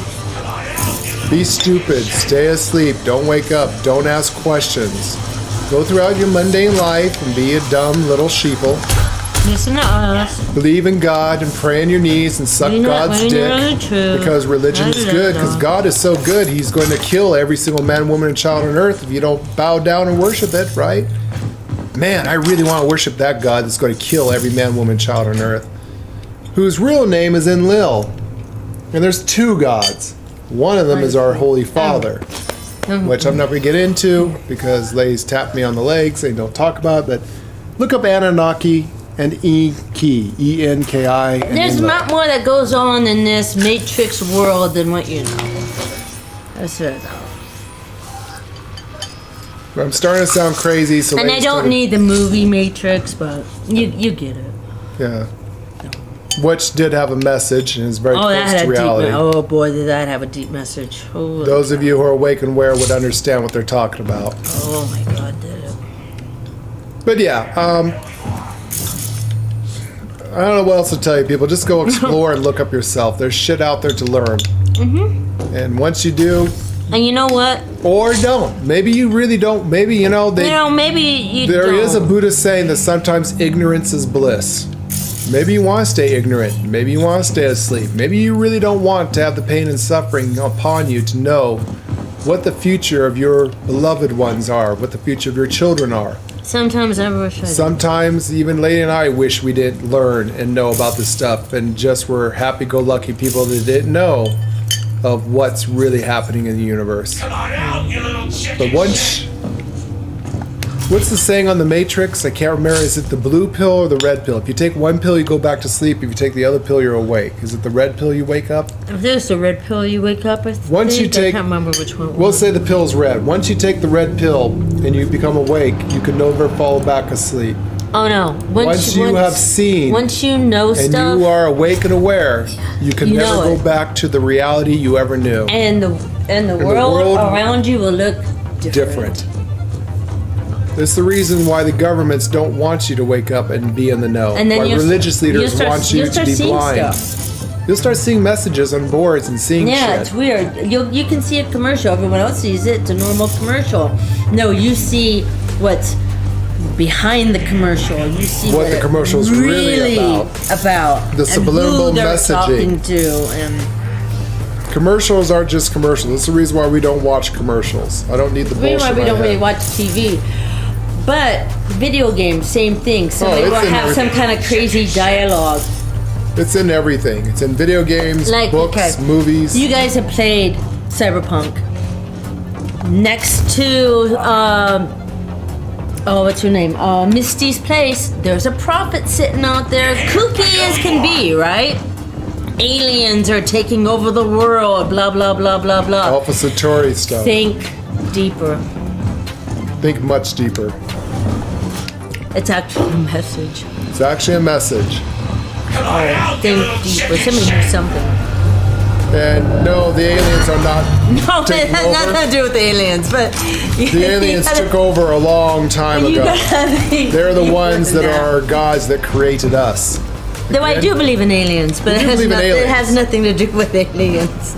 Be stupid. Stay asleep. Don't wake up. Don't ask questions. Go throughout your mundane life and be a dumb little sheeple. Listen to us. Believe in God and pray on your knees and suck Lean God's on dick the truth. because religion is good. Because God is so good, He's going to kill every single man, woman, and child on earth if you don't bow down and worship it, right? Man, I really want to worship that God that's going to kill every man, woman, child on earth, whose real name is Enlil. And there's two gods. One of them is our Holy Father, which I'm not going to get into because ladies tap me on the legs. They don't talk about it, but Look up Anunnaki and E-Key, E-N-K-I. There's a lot more that goes on in this Matrix world than what you know. That's it. I'm starting to sound crazy, so and I don't need the movie Matrix, but you get it. Yeah. Which did have a message and is very close to reality. Oh boy, did that have a deep message. Oh, those of you who are awake and aware would understand what they're talking about. Oh my God, did it. But yeah, I don't know what else to tell you, people. Just go explore and look up yourself. There's shit out there to learn. Mm-hmm. And once you do... And you know what? Or don't. Maybe you really don't. Maybe, maybe you There don't. is a Buddhist saying that sometimes ignorance is bliss. Maybe you want to stay ignorant. Maybe you want to stay asleep. Maybe you really don't want to have the pain and suffering upon you to know what the future of your beloved ones are, what the future of your children are. Sometimes I wish I did. Sometimes even Lady and I wish we didn't learn and know about this stuff and just were happy-go-lucky people that didn't know of what's really happening in the universe. Come on out, you little chicken. But once... What's the saying on the Matrix? I can't remember. Is it the blue pill or the red pill? If you take one pill, you go back to sleep. If you take the other pill, you're awake. Is it the red pill you wake up? If there's the red pill, you wake up. I can't remember which one. We'll say the pill's red. Once you take the red pill and you become awake, you can never fall back asleep. Oh no! Once you have seen, once you know and stuff, you are awake and aware, you can never go back to the reality you ever knew. And the world around you will look different. That's the reason why the governments don't want you to wake up and be in the know. And then why religious leaders want you to be blind. Stuff. You'll start seeing messages on boards and seeing shit. Yeah, it's weird. You can see a commercial. Everyone else sees it. It's a normal commercial. No, you see what's behind the commercial. You see what the commercial's really about. The subliminal and who they're messaging. Talking to and commercials aren't just commercials. That's the reason why we don't watch commercials. I don't need the bullshit. The reason why we don't really watch TV. But video games, same thing. Somebody will have some kind of crazy dialogue. It's in everything. It's in video games, books, movies. You guys have played Cyberpunk. Next to, what's your name? Misty's place. There's a prophet sitting out there, kooky as can be, right? Aliens are taking over the world, blah, blah, blah, blah, blah. Alpha Centauri stuff. Think deeper. Think much deeper. It's actually a message. It's actually a message. Think deeper. Somebody do something. And no, the aliens are not. No, it has nothing to do with the aliens, but the aliens took over a long time ago. They're the ones that are gods that created us. Though I do believe in aliens, but it has nothing to do with aliens.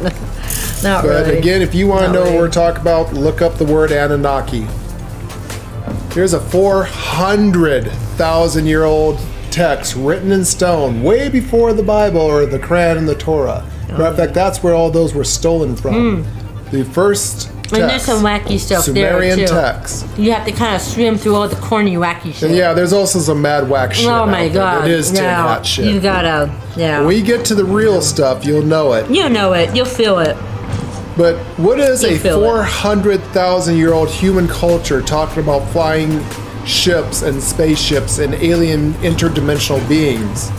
Not but really. Again, if you want to know what we're talking about, look up the word Anunnaki. Here's a 400,000-year-old text written in stone, way before the Bible or the Quran and the Torah. Matter of fact, that's where all those were stolen from. The first text. And there's some wacky stuff Sumerian there too. text. You have to kind of swim through all the corny, wacky shit. And yeah, there's also some mad whack shit. Oh my God! It is tin hat shit. You gotta, When you get to the real stuff, you'll know it. You know it. You'll feel it. But what is a 400,000-year-old human culture talking about flying ships and spaceships and alien interdimensional beings?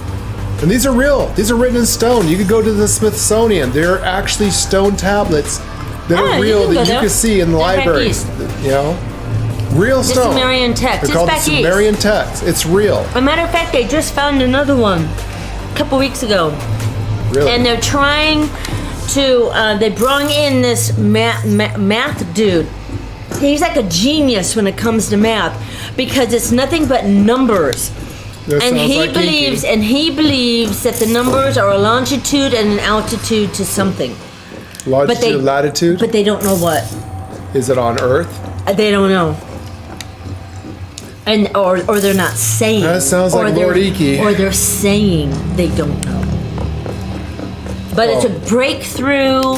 And these are real. These are written in stone. You could go to the Smithsonian. They're actually stone tablets that are real that you can see in the library. You know? Real stone. The Sumerian text. They're called the Sumerian text. It's real. As a matter of fact, they just found another one a couple weeks ago. Really? And they're trying to, they brought in this math dude. He's like a genius when it comes to math because it's nothing but numbers. And he believes that the numbers are a longitude and an altitude to something. Longitude, latitude? But they don't know what. Is it on Earth? They don't know. And or they're not saying. That sounds like Lord Iki. Or they're saying they don't know. But it's a breakthrough,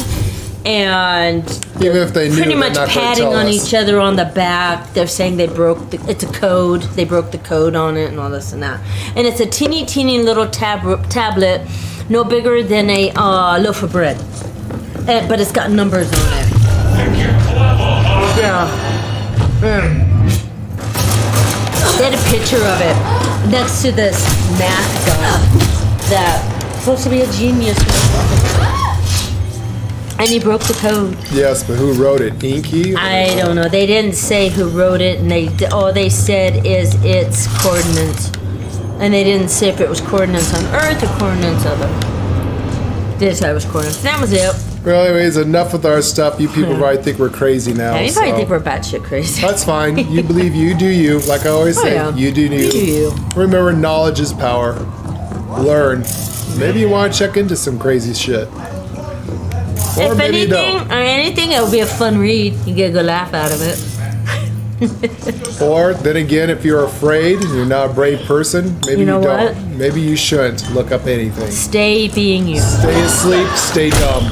and even if they knew, pretty much they're not patting tell on us. each other on the back. They're saying they broke. It's a code. They broke the code on it, and all this and that. And it's a teeny little tablet, no bigger than a loaf of bread, but it's got numbers on it. They had a picture of it next to this math guy that supposed to be a genius. And he broke the code. Yes, but who wrote it? Inky? I don't know. They didn't say who wrote it, and all they said is it's coordinates. And they didn't say if it was coordinates on Earth or coordinates of it. They said it was coordinates. That was it. Well, anyways, enough with our stuff. You people probably think we're crazy now. Yeah, you probably think we're batshit crazy. That's fine. You believe you do you. Like I always say, yeah. you do you. You do you. Remember, knowledge is power. Learn. Maybe you want to check into some crazy shit. Or If maybe you anything, it would be a fun read. You get a good laugh out of it. Or then again, if you're afraid and you're not a brave person, maybe You know you don't. what? Maybe you shouldn't look up anything. Stay being you. Stay asleep, stay dumb.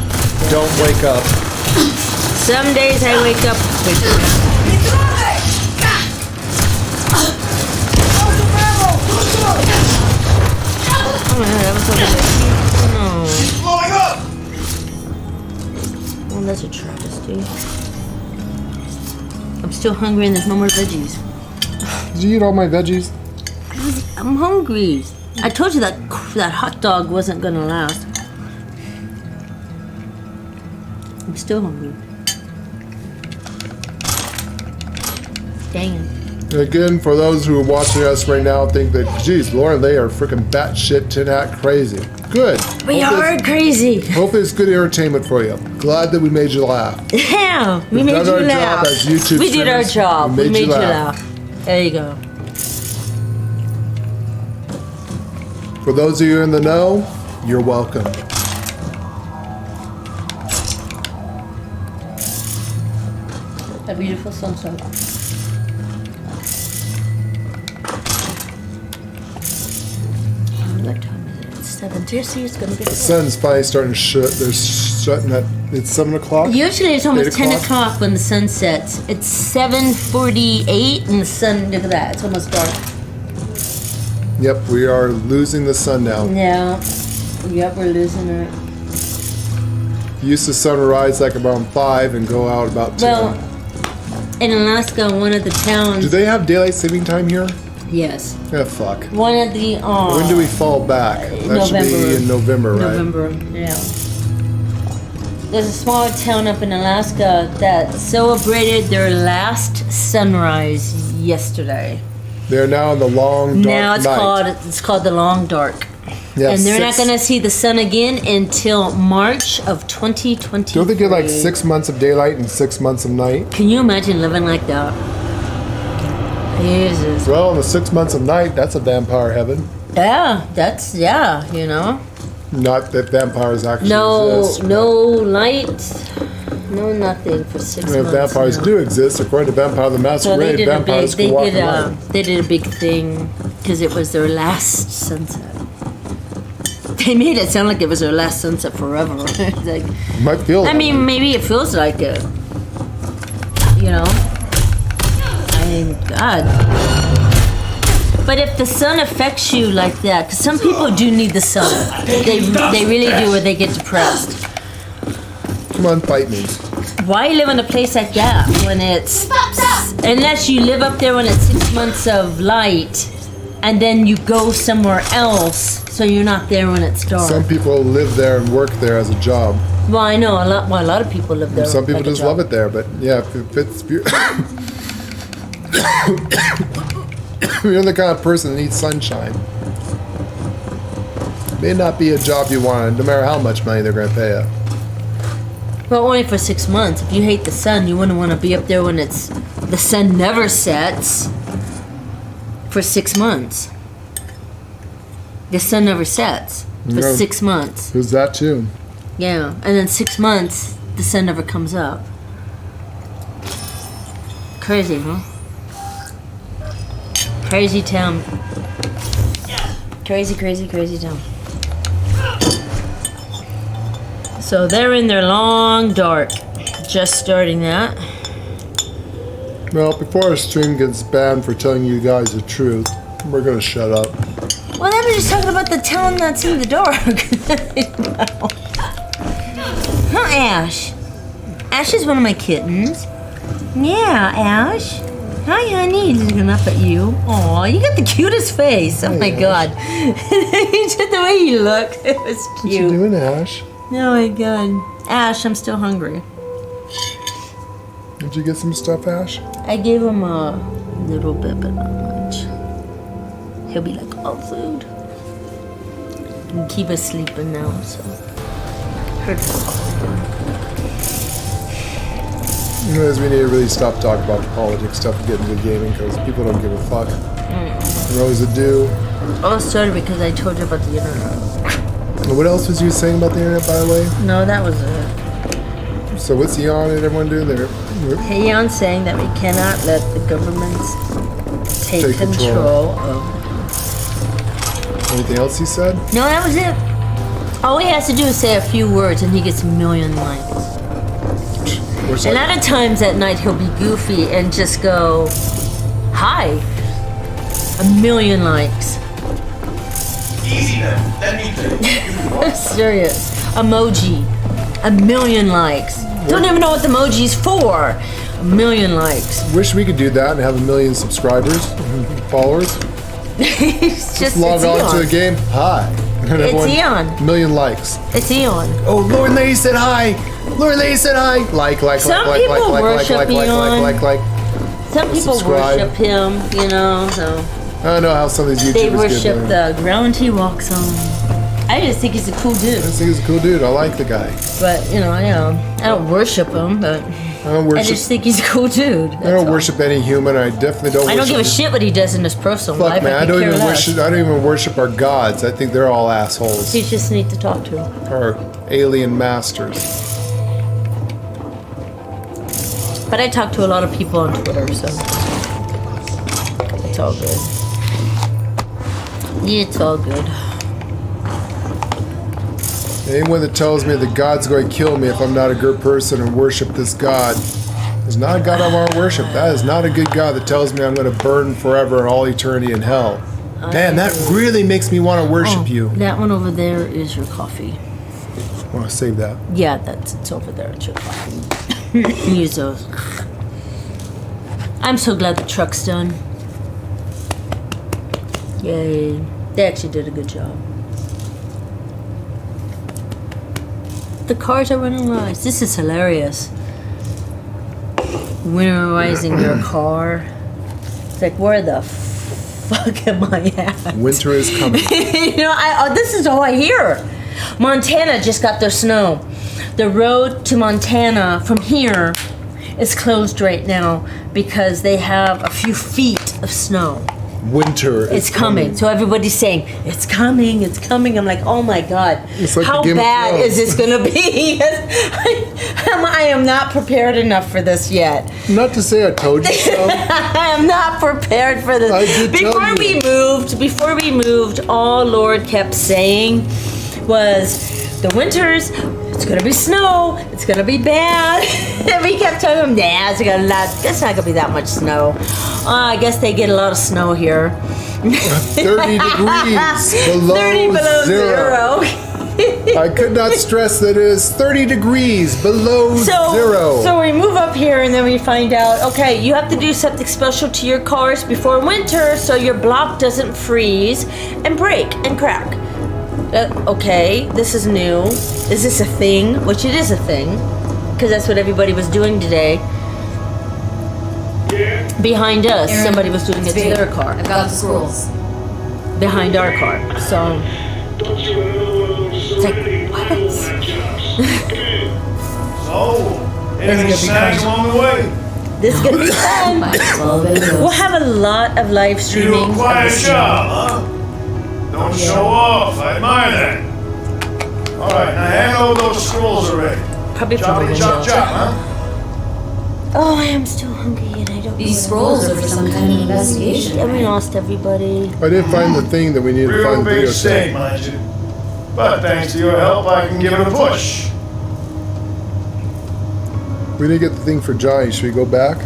Don't wake up. Some days I wake up. Oh my god, that was so good. Oh, that's a travesty. I'm still hungry and there's no more veggies. Did you eat all my veggies? I'm hungry. I told you that hot dog wasn't gonna last. I'm still hungry. Dang it. Again, for those who are watching us right now, think that, geez, Lauren, they are freaking batshit tin hat crazy. Good. We are crazy. Hopefully it's good entertainment for you. Glad that we made you laugh. Yeah, we made done you our laugh. job as YouTube We did our streamers. job. We made you laugh. laugh. There you go. For those of you in the know, you're welcome. A beautiful sunset. What time is it? It's 7. Seriously, it's gonna get The sun's finally starting to shut. They're shutting at, it's 7 o'clock? Usually it's almost 8 10 o'clock when the sun sets. It's 7:48 and the sun, look at that, it's almost dark. Yep, we are losing the sun now. Yeah. Yep, we're losing it. Used to sunrise like around 5 and go out about 10. Well, in Alaska, one of the towns. Do they have daylight saving time here? Yes. Yeah, fuck. One of the. When do we fall back? That should be in November, right? November, yeah. There's a small town up in Alaska that celebrated their last sunrise yesterday. They're now in the long dark Now night. it's called the long dark. Yeah, And they're not going to see the sun again until March of 2023. Don't they get like 6 months of daylight and 6 months of night? Can you imagine living like that? Jesus. Well, in the 6 months of night, that's a vampire heaven. Yeah, you know. Not that vampires actually No, exist. no light, no nothing for 6 months. Vampires now. do exist. According to Vampire the So Masquerade, vampires can walk the night. they did a big thing because it was their last sunset. They made it sound like it was their last sunset forever. Like, Might feel I that mean, way. maybe it feels like it. You know? I mean, God. But if the sun affects you like that, because some people do need the sun. They really do, or they get depressed. Come on, fight me. Why live in a place like that when it's... Unless you live up there when it's 6 months of light, and then you go somewhere else, so you're not there when it's dark. Some people live there and work there as a job. Well, I know a lot of people live there. Some people like a just job. love it there, but yeah, if it's you're the kind of person that needs sunshine. May not be a job you want, no matter how much money they're going to pay you. Well, only for 6 months. If you hate the sun, you wouldn't want to be up there when the sun never sets for 6 months. The sun never sets for No. 6 months. Who's that too? Yeah, and then 6 months, the sun never comes up. Crazy, huh? Crazy town. Crazy, crazy, crazy town. So they're in their long dark. Just starting that. Well, before our stream gets banned for telling you guys the truth, we're going to shut up. Well, they were just talking about the town that's in the dark. Huh, Ash? Ash is one of my kittens. Yeah, Ash. Hi, honey. He's looking up at you. Aw, you got the cutest face. Oh my god. Just the way you look. It was cute. What you doing, Ash? Oh my god. Ash, I'm still hungry. Did you get some stuff, Ash? I gave him a little bit, but not much. He'll be like, oh, food. And keep us sleeping now, so. You know, we need to really stop talking about the politics stuff and get into gaming because people don't give a fuck. There always a do. Oh, sorry, because I told you about the internet. And what else was you saying about the internet, by the way? No, that was it. So what's Eon and everyone doing there? Eon's saying that we cannot let the governments take control of. Anything else he said? No, that was it. All he has to do is say a few words and he gets a million likes. A lot of times at night he'll be goofy and just go, hi. 1 million likes. Easy then. Let me play. I'm serious. Emoji. 1 million likes. Don't even know what the emoji's for. 1 million likes. Wish we could do that and have 1 million subscribers, followers. Just log on to the game. Hi. And it's Eon. 1 million likes. It's Eon. Oh, Lord Lady said hi. Lord Lady said hi. Like. Some people worship Eon. Some people subscribe. worship him, you know, so. I don't know how some of these YouTubers They get worship there. the ground he walks on. I just think he's a cool dude. I just think he's a cool dude. I like the guy. But, you know, I don't worship him, but I just think he's a cool dude. I don't worship any human. I definitely don't worship. I don't give a shit what he does in his personal life. Man, I don't even worship our gods. I think they're all assholes. You just need to talk to him. Our alien masters. But I talk to a lot of people on Twitter, so it's all good. Yeah, it's all good. Anyone that tells me that God's going to kill me if I'm not a good person and worship this God is not a God I want to worship. That is not a good God that tells me I'm going to burn forever and all eternity in hell. Man, that really makes me want to worship you. That one over there is your coffee. I want to save that. Yeah, it's over there. It's your coffee. Use those. I'm so glad the truck's done. Yay. They actually did a good job. The cars are winterized. This is hilarious. Winterizing your car. It's like, where the fuck am I at? Winter is coming. You know, this is all I hear. Montana just got their snow. The road to Montana from here is closed right now because they have a few feet of snow. Winter is coming. So everybody's saying, it's coming, it's coming. I'm like, oh my God. Like how bad is this going to be? I am not prepared enough for this yet. Not to say I told you so. I am not prepared for this. I did Before we moved, all Lord kept saying was, the winters, it's gonna be snow, it's gonna be bad. And we kept telling him, nah, it's not gonna be that much snow. I guess they get a lot of snow here. 30 degrees below 30 below zero. I could not stress that it is 30 degrees below zero. So we move up here and then we find out, okay, you have to do something special to your cars before winter so your block doesn't freeze and break and crack. Okay, this is new. Is this a thing? Which it is a thing, because that's what everybody was doing today. Behind us, Aaron, somebody was doing it to their car. I've got the scrolls. Behind our car. So it's like, what? So, any snacks along the way? This is gonna be fun. We'll have a lot of live You streaming. do a quiet job, huh? Don't show off. I admire that. All right, now hand over those scrolls already. Probably from the Chop, window. chop, huh? Oh, I am still hungry and I don't. These scrolls are for some kind of investigation. And we lost everybody. I did find the thing that we needed to Real find the big video mistake, mind you. But thanks to your help, I can give it a push. We didn't get the thing for Johnny. Should we go back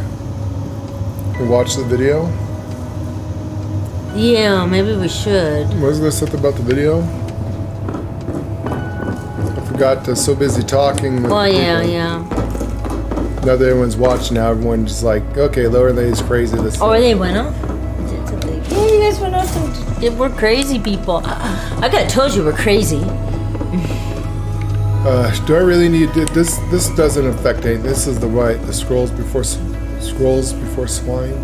and watch the video? Yeah, maybe we should. Wasn't there something about the video? I forgot. So busy talking. Well, yeah. Now that everyone's watching now, everyone's just like, okay, Lower Lady's crazy. This Or they went off. Yeah, you guys went off and we're crazy people. I got told you we're crazy. Do I really need this? This doesn't affect anything. This is the scrolls before swine.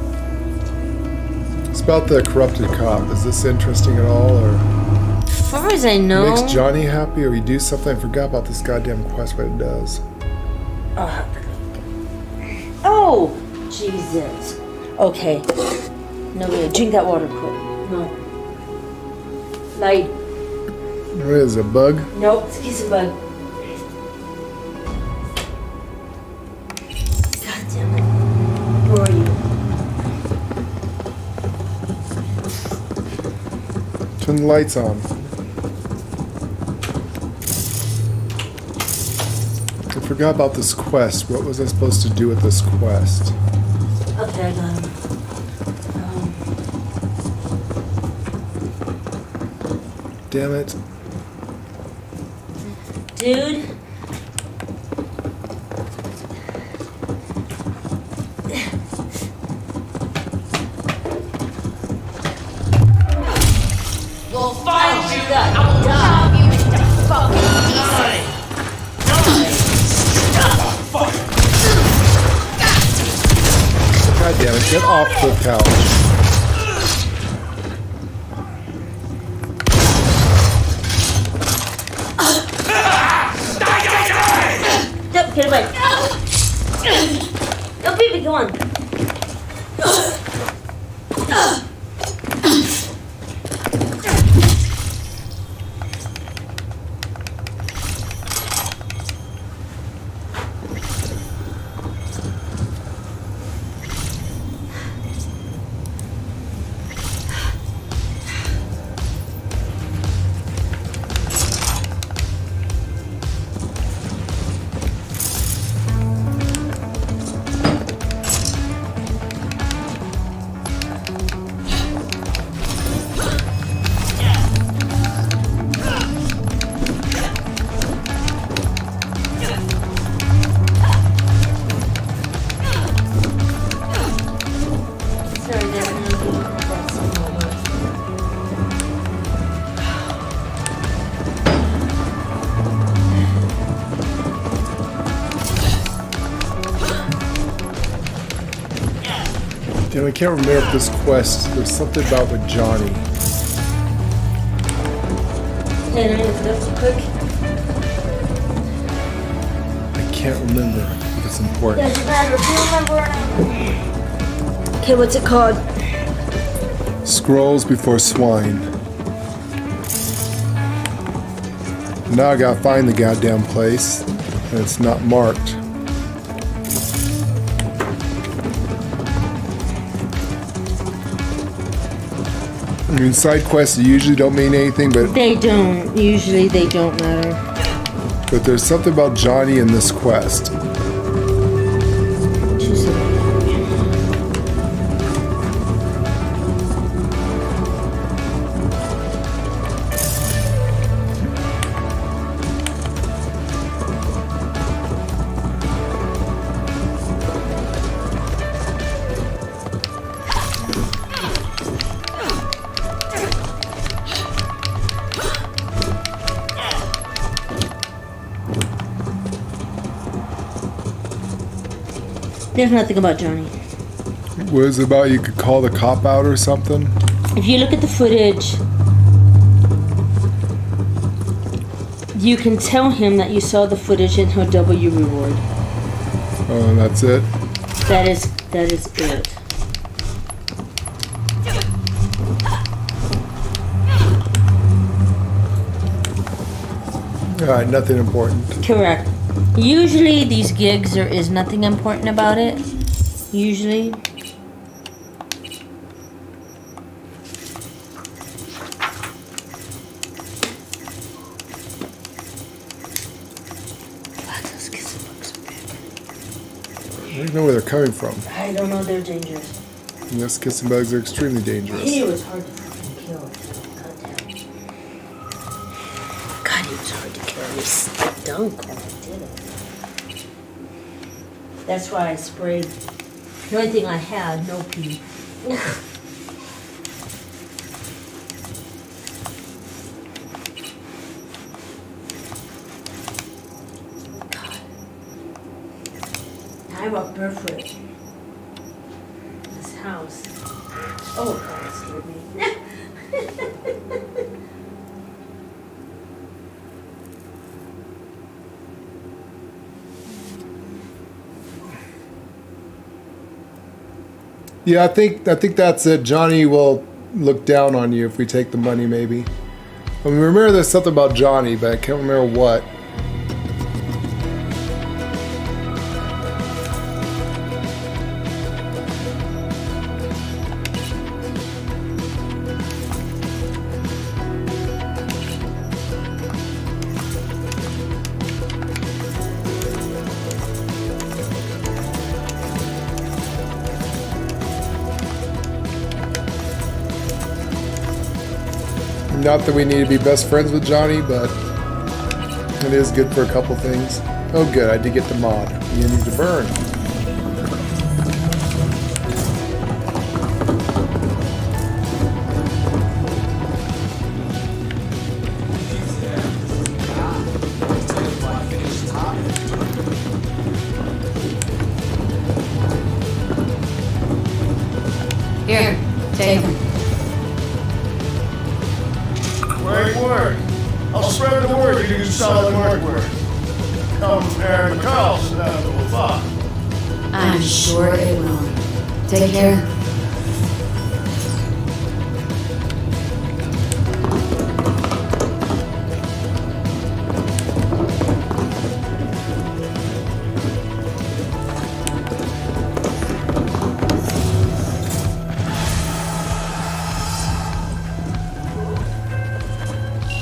It's about the corrupted cop. Is this interesting at all, or As far as I know, makes Johnny happy, or we do something? I forgot about this goddamn quest, but it does. Oh, Jesus. Okay. No, wait, drink that water, quick. No. Light. What is it, a bug? Nope, it's a piece of bug. God damn it. Who are you? Turn the lights on. I forgot about this quest. What was I supposed to do with this quest? Okay, I got him. Damn it. Dude. We'll find you. I will chop you into fucking pieces. God damn it, get off the couch. Yep, get away. No, baby, go on. Damn, I can't remember if this quest, there's something about with Johnny. Can I look it up real quick? I can't remember if it's important. Doesn't matter if you remember or not. Okay, what's it called? Scrolls before swine. Now I gotta find the goddamn place, and it's not marked. I mean, side quests usually don't mean anything, but They don't. Usually they don't matter. there's something about Johnny in this quest. There's nothing about Johnny. What is it about? You could call the cop out or something? If you look at the footage, you can tell him that you saw the footage and he'll double your reward. Oh, and that's it? That is it. Alright, nothing important. Correct. Usually these gigs, there is nothing important about it. Usually. I don't know where they're coming from. I don't know, they're dangerous. Yes, kissing bugs are extremely dangerous. He was hard to fucking kill. God, he was hard to kill. He dunk when I did it. That's why I sprayed. The only thing I had, no pee. I'm a perfect. This house. Oh, God, scared me. Yeah, I think that's it. Johnny will look down on you if we take the money, maybe. I mean, remember there's something about Johnny, but I can't remember what. Not that we need to be best friends with Johnny, but it is good for a couple things. Oh good, I did get the mod. You need to burn. Here, take them. Great work. I'll spread the word you do solid work. Come from Aaron McCarlson down to the fuck. I'm sure it will. Take care.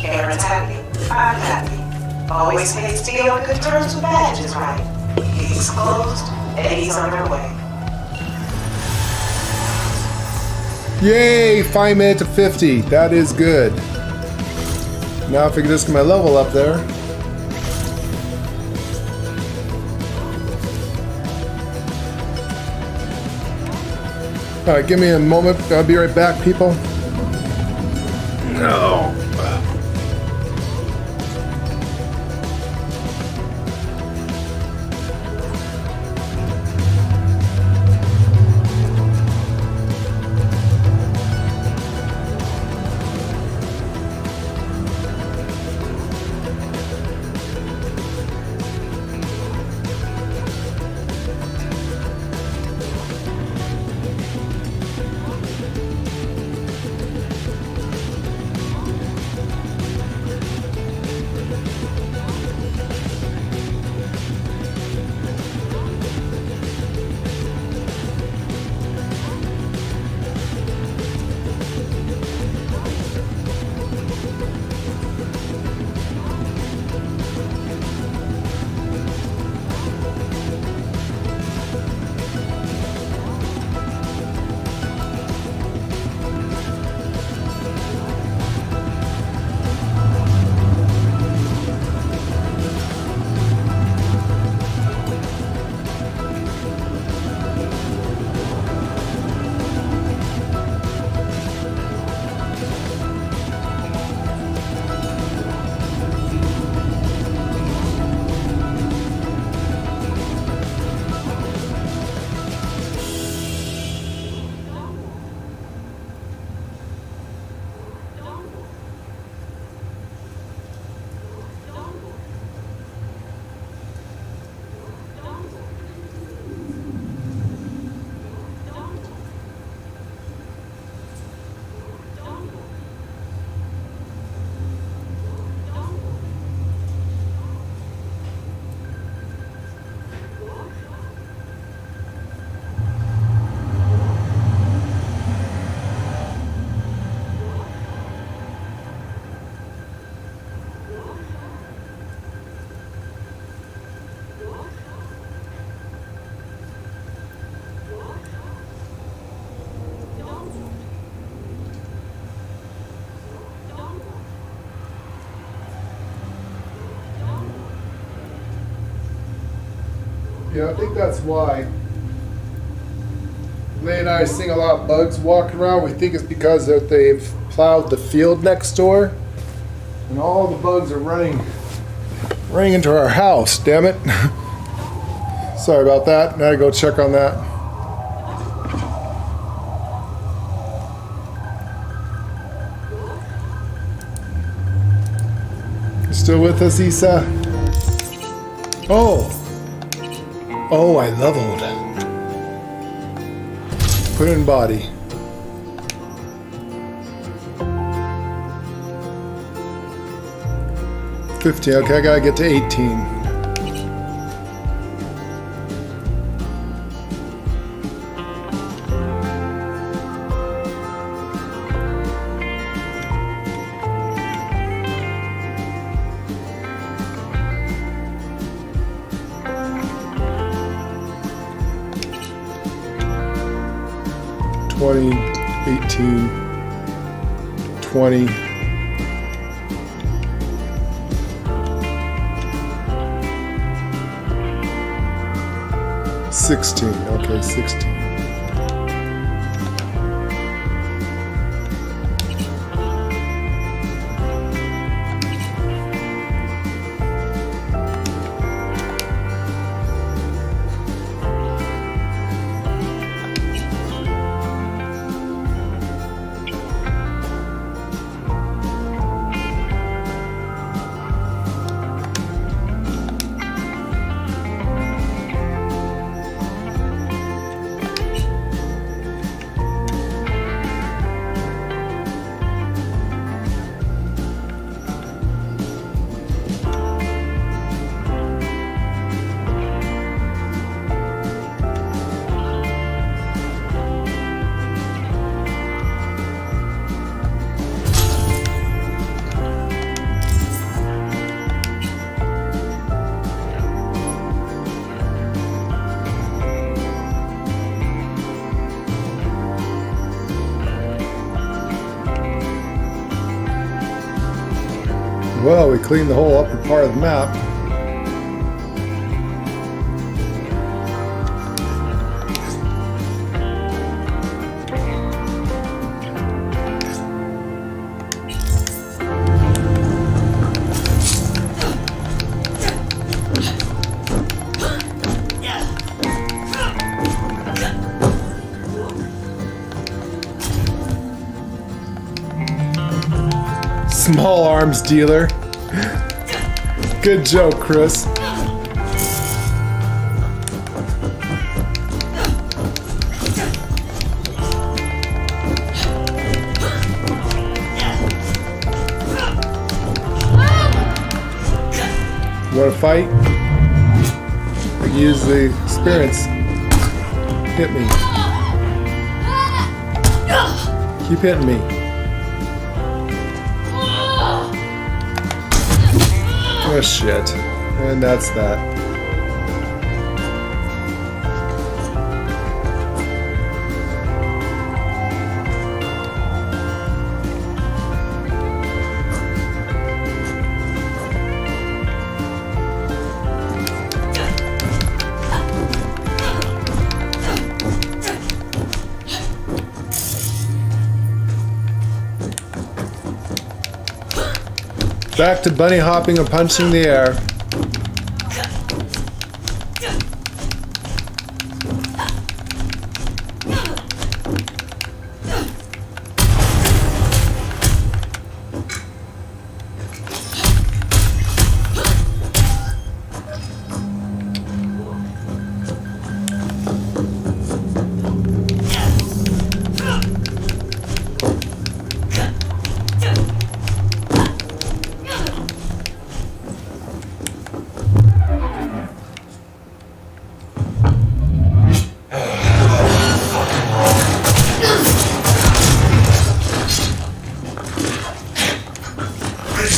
Aaron's happy, I'm happy. Always pays to be on good terms with badges, right? He's closed, and he's on their way. Yay! 5 minutes to 50. That is good. Now if I can just get my level up there. Alright, give me a moment. I'll be right back, people. No. Yeah, I think that's why. Lay and I seeing a lot of bugs walking around. We think it's because that they've plowed the field next door, and all the bugs are running into our house. Damn it! Sorry about that. Now I go check on that. You still with us, Issa? Oh, I leveled. Put in body. $15. Okay, I gotta get to 18. $20, 18, 20. $16. Okay, 16. Well, we cleaned the whole upper part of the map. Small arms dealer. Good joke, Chris. You want to fight? Use the experience. Hit me. Keep hitting me. Oh shit. And that's that. Back to bunny hopping and punching the air.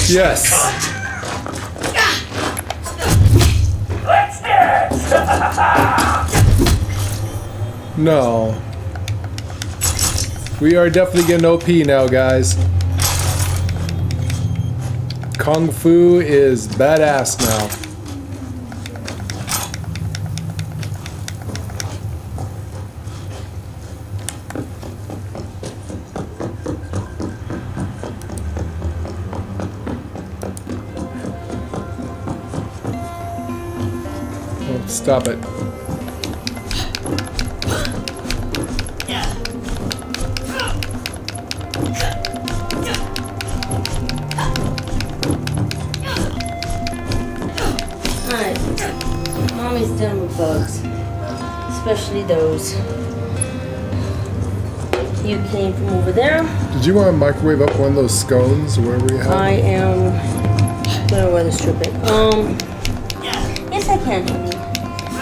Yes. Let's dance. No. We are definitely getting OP now, guys. Kung Fu is badass now. Stop it. Alright. Mommy's done with bugs. Especially those. You came from over there. Did you want to microwave up one of those scones or wherever you have? I am gonna weather strip it. Yes I can, honey.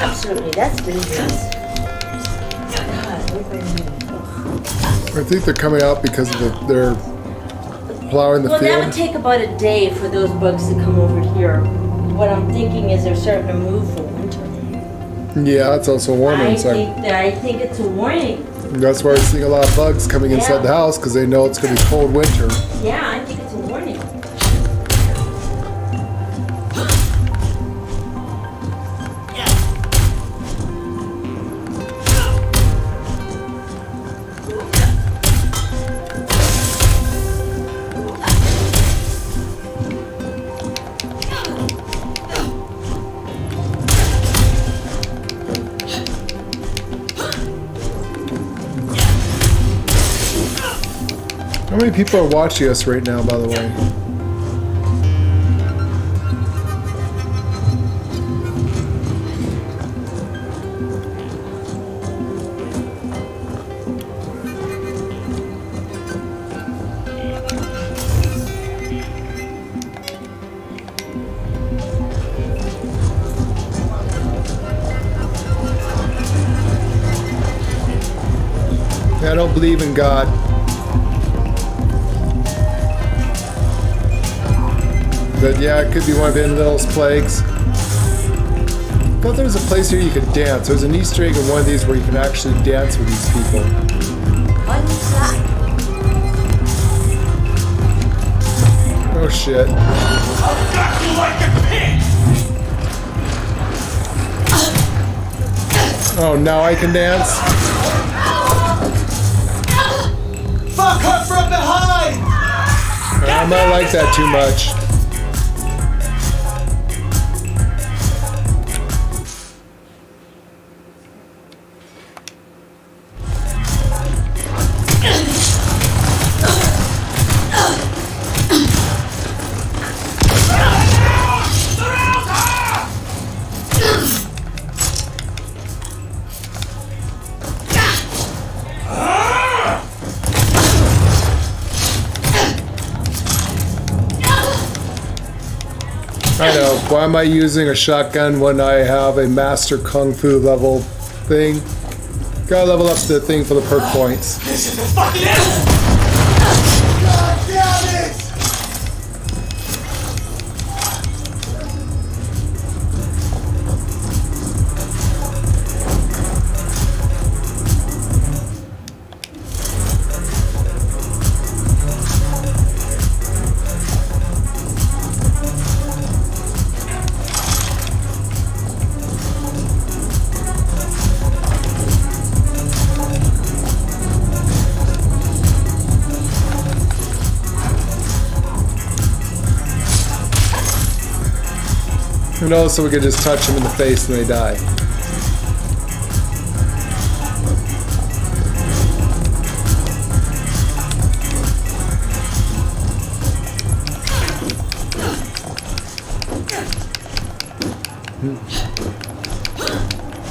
Absolutely, that's dangerous. I think they're coming out because of they're plowing the Well, that field. would take about a day for those bugs to come over here. What I'm thinking is they're starting to move for winter. Yeah, it's also warm inside. I think it's a warning. That's why we're seeing a lot of bugs coming inside the house because they know it's going to be cold winter. Yeah, I think it's a warning. How many people are watching us right now, by the way? I don't believe in God. But yeah, it could be one of Enlil's plagues. I thought there was a place here you could dance. There's an Easter egg in one of these where you can actually dance with these people. What's that? Oh shit. I'll got you like a pig! Oh, now I can dance? Fuck her from behind! I might like that too much. I know. Why am I using a shotgun when I have a master kung fu level thing? Gotta level up the thing for the perk points. This is the fucking end! God damn it! Who knows, so we could just touch them in the face and they die.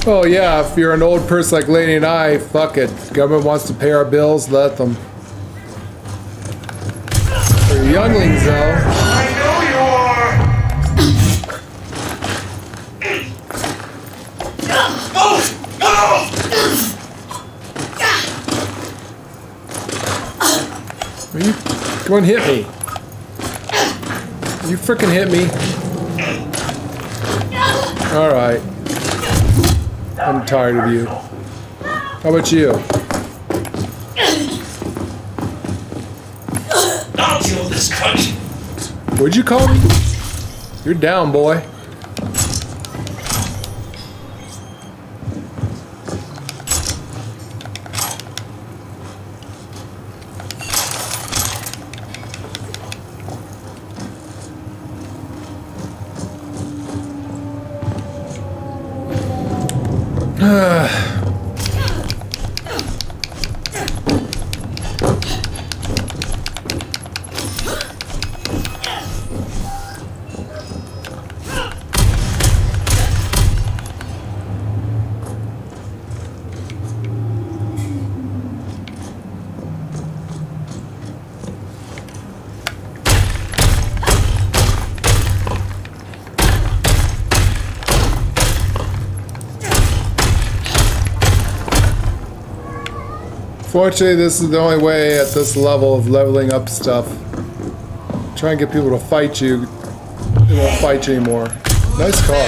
Oh yeah, if you're an old person like Lady and I, fuck it. Government wants to pay our bills, let them. For younglings though. I know you are! You come on, hit me. You frickin' hit me. Alright. I'm tired of you. How about you? I'll deal with this cunt! What'd you call me? You're down, boy. Fortunately, this is the only way at this level of leveling up stuff. Try and get people to fight you. They won't fight you anymore. Nice car.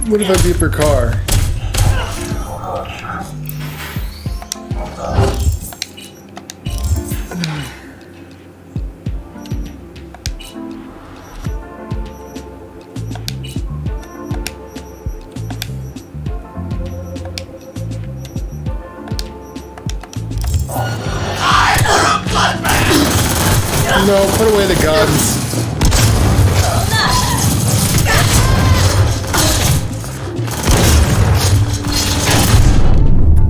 What if I beat your car? No, put away the guns.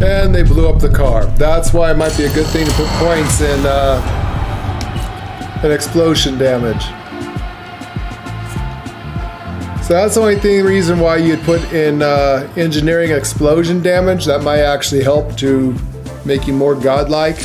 And they blew up the car. That's why it might be a good thing to put points in an explosion damage. So that's the only reason why you'd put in engineering explosion damage. That might actually help to make you more godlike.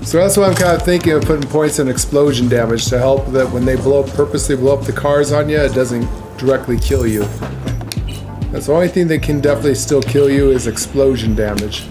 So that's why I'm kind of thinking of putting points in explosion damage to help that when they purposely blow up the cars on you, it doesn't directly kill you. That's the only thing that can definitely still kill you is explosion damage.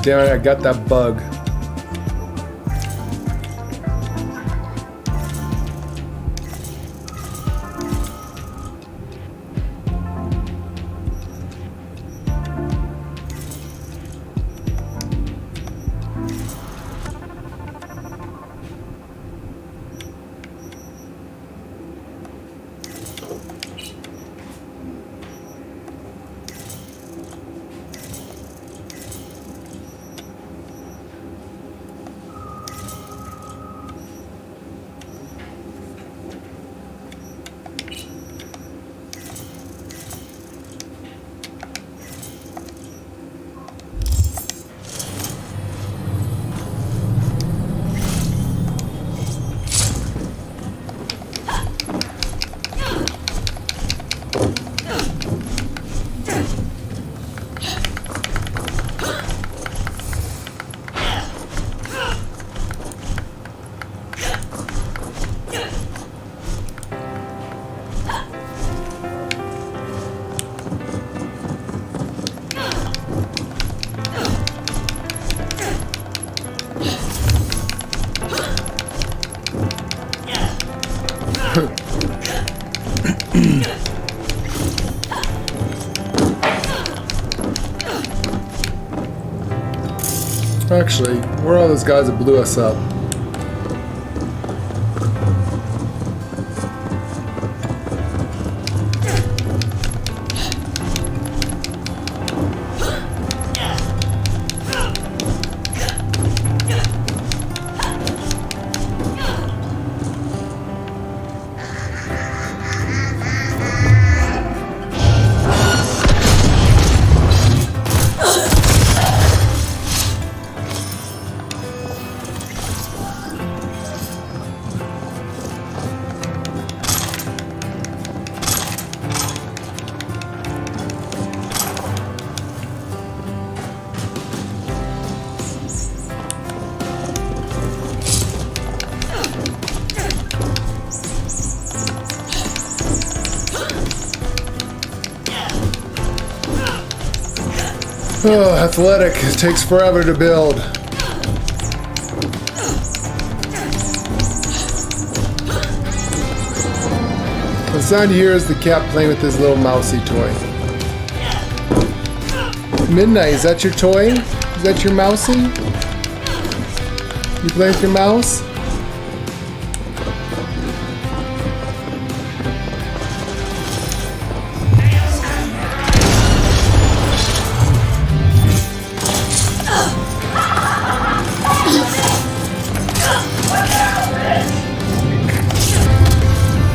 Damn it, I got that bug. Actually, where are all those guys that blew us up? Oh, athletic. It takes forever to build. What's on here is the cat playing with his little mousy toy. Midnight, is that your toy? Is that your mousy? You play with your mouse?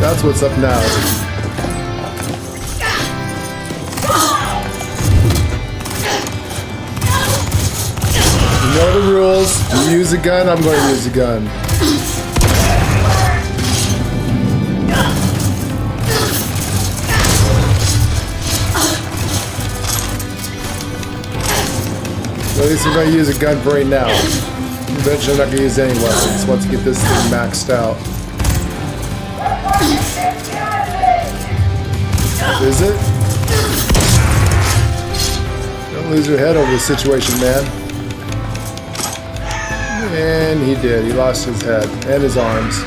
That's what's up now. You know the rules. You use a gun, I'm going to use a gun. So at least I'm going to use a gun for right now. Eventually I'm not going to use any weapons once I get this thing maxed out. Is it? Don't lose your head over this situation, man. And he did. He lost his head and his arms.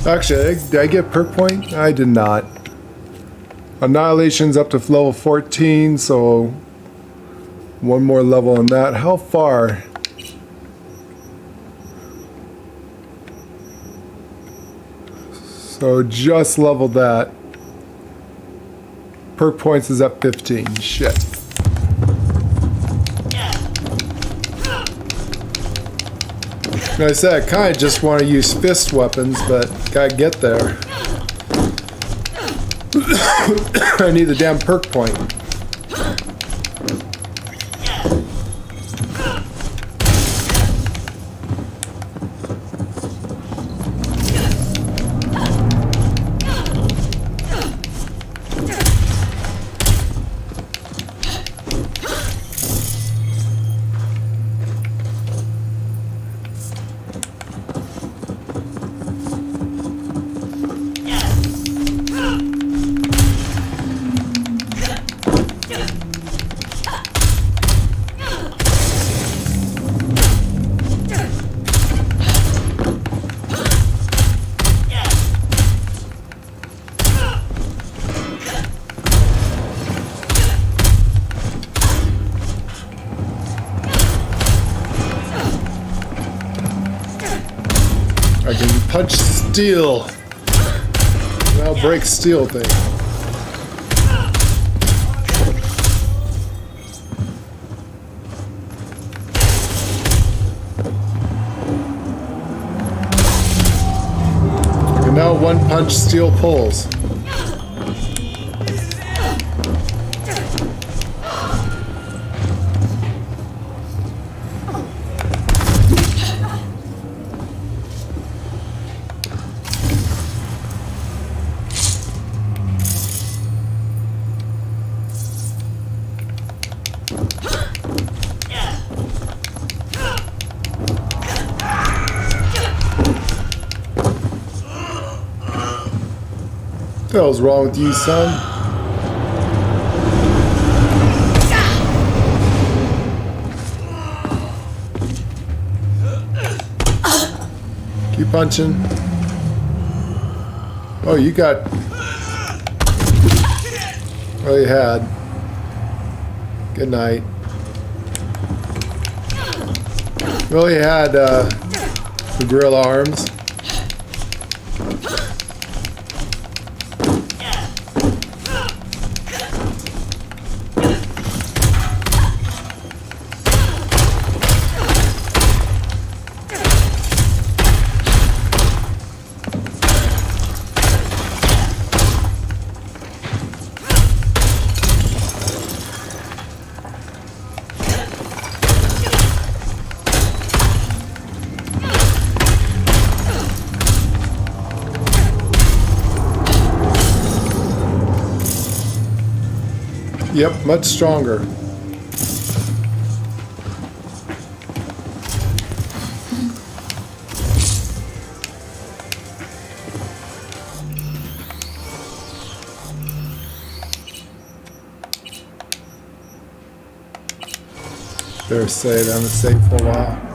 Actually, did I get perk point? I did not. Annihilation's up to level 14, so one more level on that. How far? So just leveled that. Perk points is up 15. Shit. Like I said, I kind of just want to use fist weapons, but gotta get there. I need the damn perk point. I can punch steel. I'll break steel thing. I can now one punch steel poles. What the hell's wrong with you, son? Keep punching. Oh, you got... Oh, you had. Good night. Really had the gorilla arms. Yep, much stronger. Better say it, I'm safe for a while.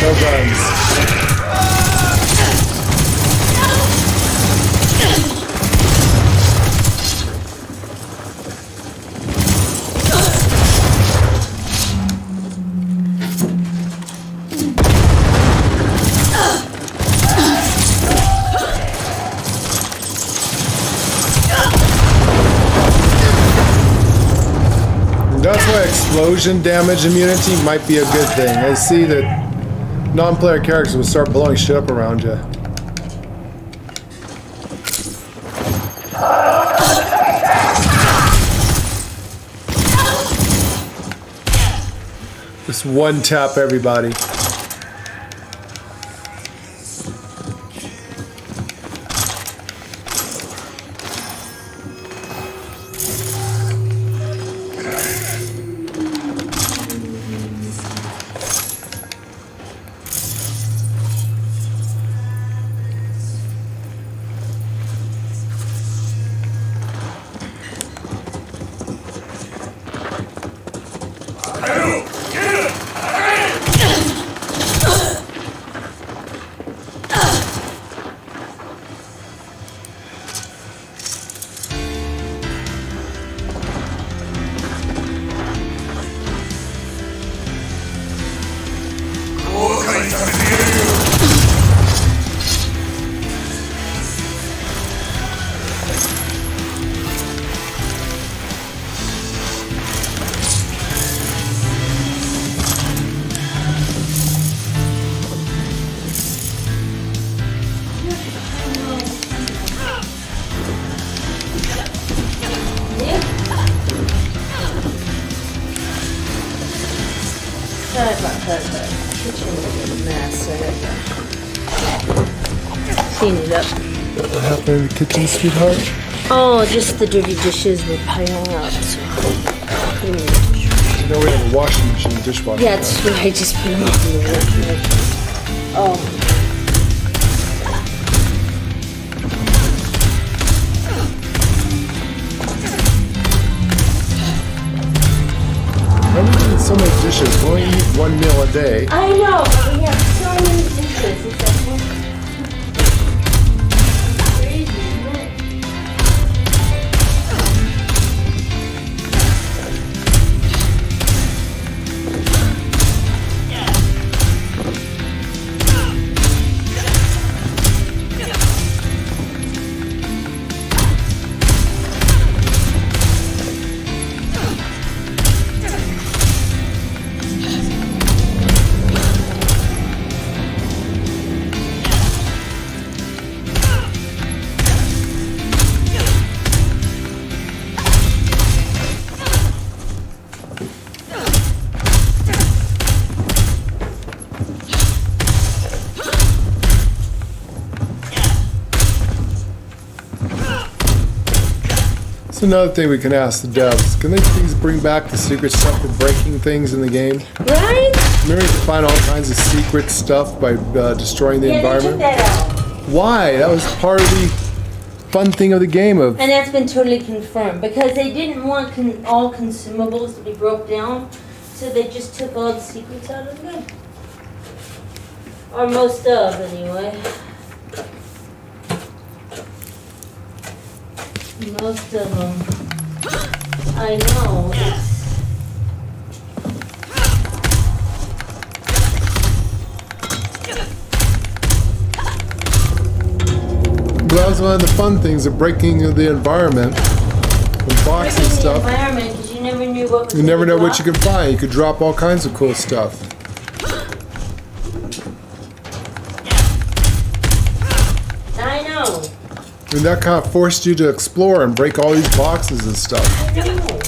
No guns. That's why explosion damage immunity might be a good thing. I see that non-player characters will start blowing shit up around you. Just one tap everybody. Sorry about that, the kitchen was a mess. I had to clean it up. What happened in the kitchen, sweetheart? Oh, just the dirty dishes were piling up, so You know we have a washing machine, dishwasher. yeah, that's right. Just put them up in the water. Oh. Why do we eat so many dishes? We only eat one meal a day. I know, but we have so many dishes. It's like crazy, isn't it? That's another thing we can ask the devs. Can they please bring back the secret stuff for breaking things in the game? Right? Remember you can find all kinds of secret stuff by destroying the Yeah, they took environment? that out. Why? That was part of the fun thing of the game of... And that's been totally confirmed because they didn't want all consumables to be broke down, so they just took all the secrets out of the game. Or most of, anyway. Most of them. I know. But that was one of the fun things of breaking the environment and boxing The stuff. environment, because you never knew what was You never gonna know what you drop. can find. You could drop all kinds of cool stuff. I know. And that kind of forced you to explore and break all these boxes and stuff. I know.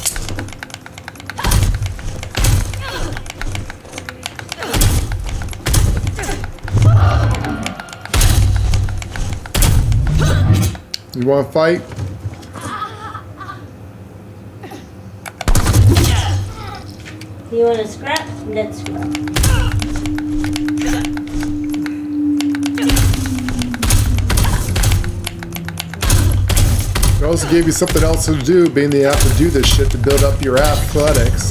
You want to fight? You want to scrap? Let's scrap. It also gave you something else to do, being that you have to do this shit to build up your athletics.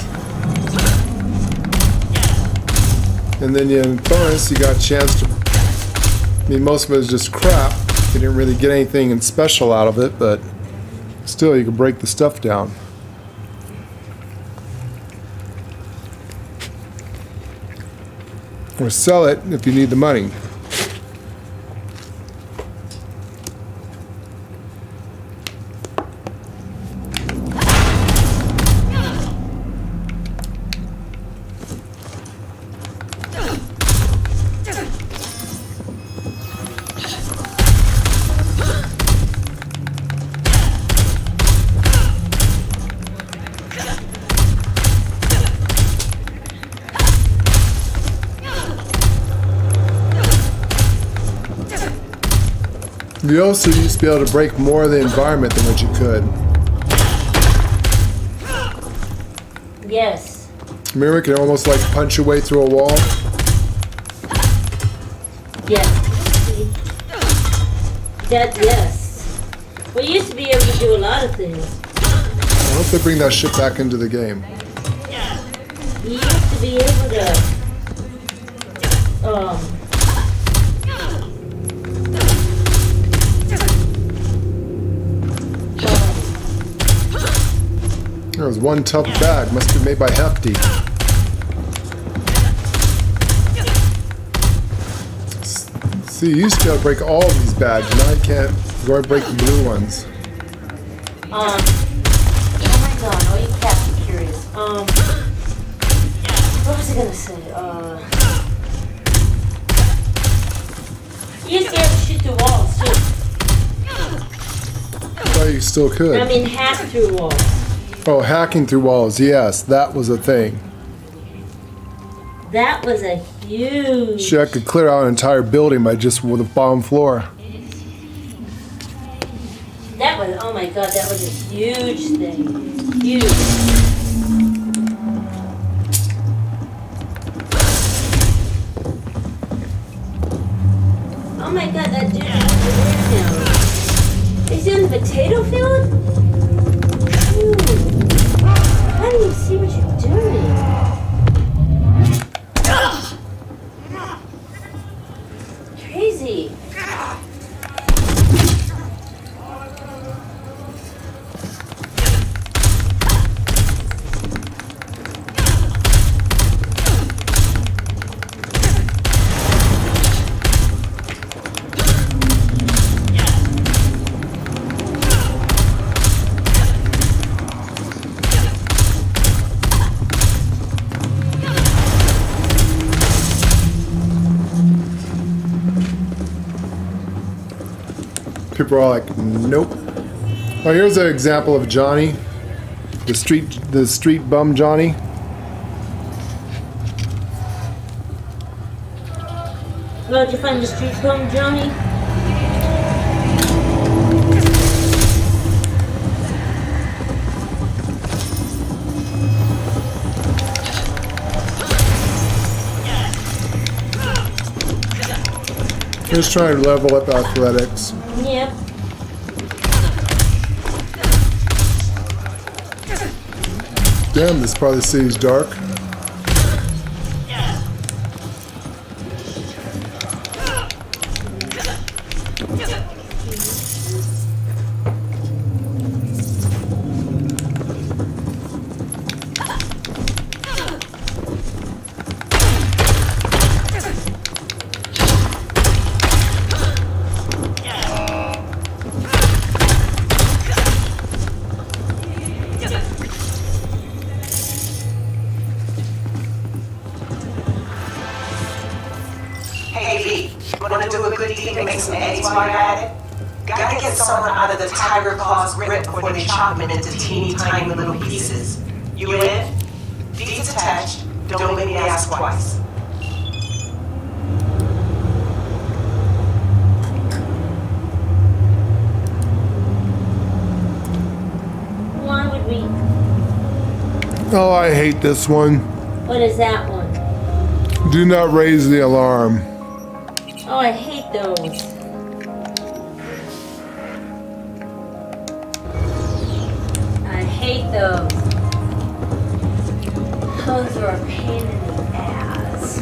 And then in bonus, you got a chance to... I mean, most of it was just crap. You didn't really get anything special out of it, but still, you could break the stuff down. Or sell it if you need the money. You also used to be able to break more of the environment than what you could. Yes. Remember, you could almost like punch your way through a wall? Yes. That, yes. We used to be able to do a lot of things. I hope they bring that shit back into the game. You used to be able to, There was one tough bag, must be made by Hefty. See, you used to be able to break all these bags, now you can't go and break the blue ones. oh my god, oh you cats are curious. What was I gonna say? You used to be able to shoot through walls too. I thought you still could. I mean hack through walls. Oh, hacking through walls, yes, that was a thing. That was a huge... Shit, I could clear out an entire building by just with the bottom floor. That was, oh my god, that was a huge thing. Huge. Oh my god, that dude is now. Is he in the potato field? Dude, how do you see what you're doing? Crazy. People are all like, nope. Oh, here's an example of Johnny, the street bum Johnny. Well, did you find the street bum, Johnny? Just trying to level up athletics. Yep. Damn, this part of the city's dark. Wanna do a good deed and make some eggs while you're at it? Gotta get someone out of the tiger claw's grip before they chop them into teeny tiny little pieces. You in? Deeds attached. Don't make me ask twice. Oh, I hate this one. What is that one? Do not raise the alarm. Oh, I hate those. I hate those. Those are a pain in the ass.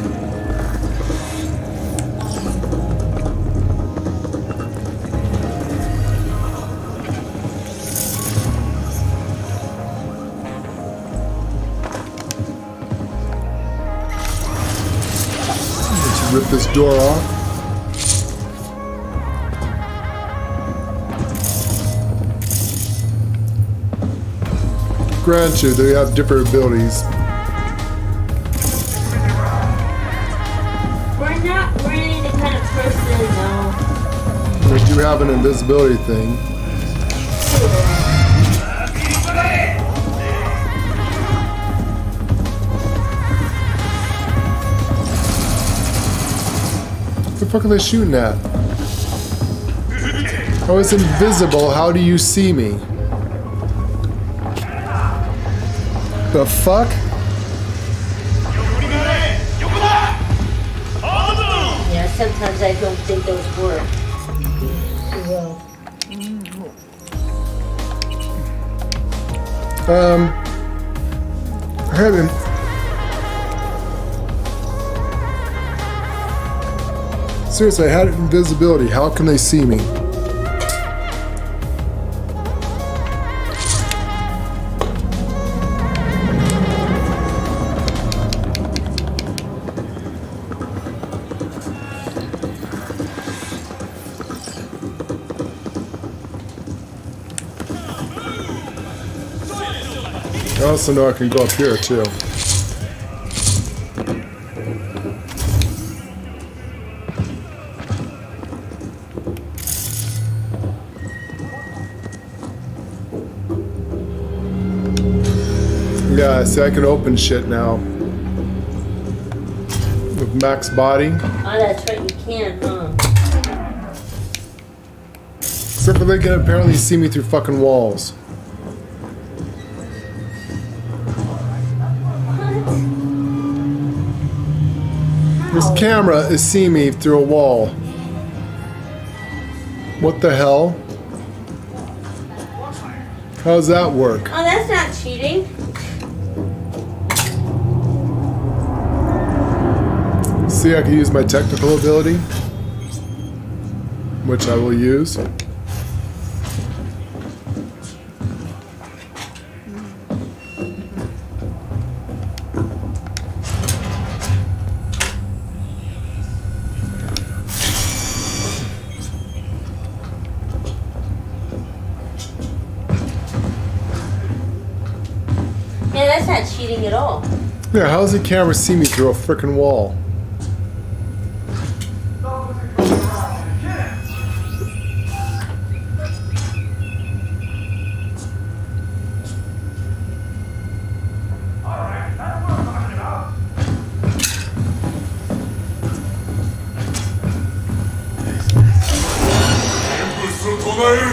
Let's rip this door off. Grant you, they have different abilities. We're not really the kind of person, no. They do have an invisibility thing. What the fuck are they shooting at? Oh, it's invisible. How do you see me? The fuck? Yeah, sometimes I don't think those work. Well. I haven't. Seriously, I had invisibility. How can they see me? I also know I can go up here too. Yeah, see, I can open shit now. With max body. Oh, that's right, you can, huh? Except for they can apparently see me through fucking walls. This camera is seeing me through a wall. What the hell? How does that work? Oh, that's not cheating. See, I can use my technical ability, which I will use. Yeah, that's not cheating at all. Yeah, how does the camera see me through a frickin' wall?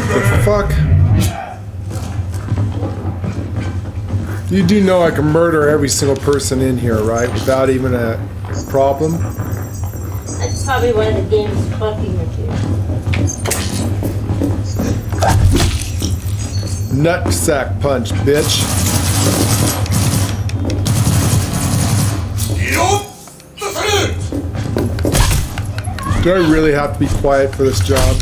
What the fuck? You do know I can murder every single person in here, right? Without even a problem? That's probably one of the game's fucking with you. Nutsack punch, bitch. Do I really have to be quiet for this job?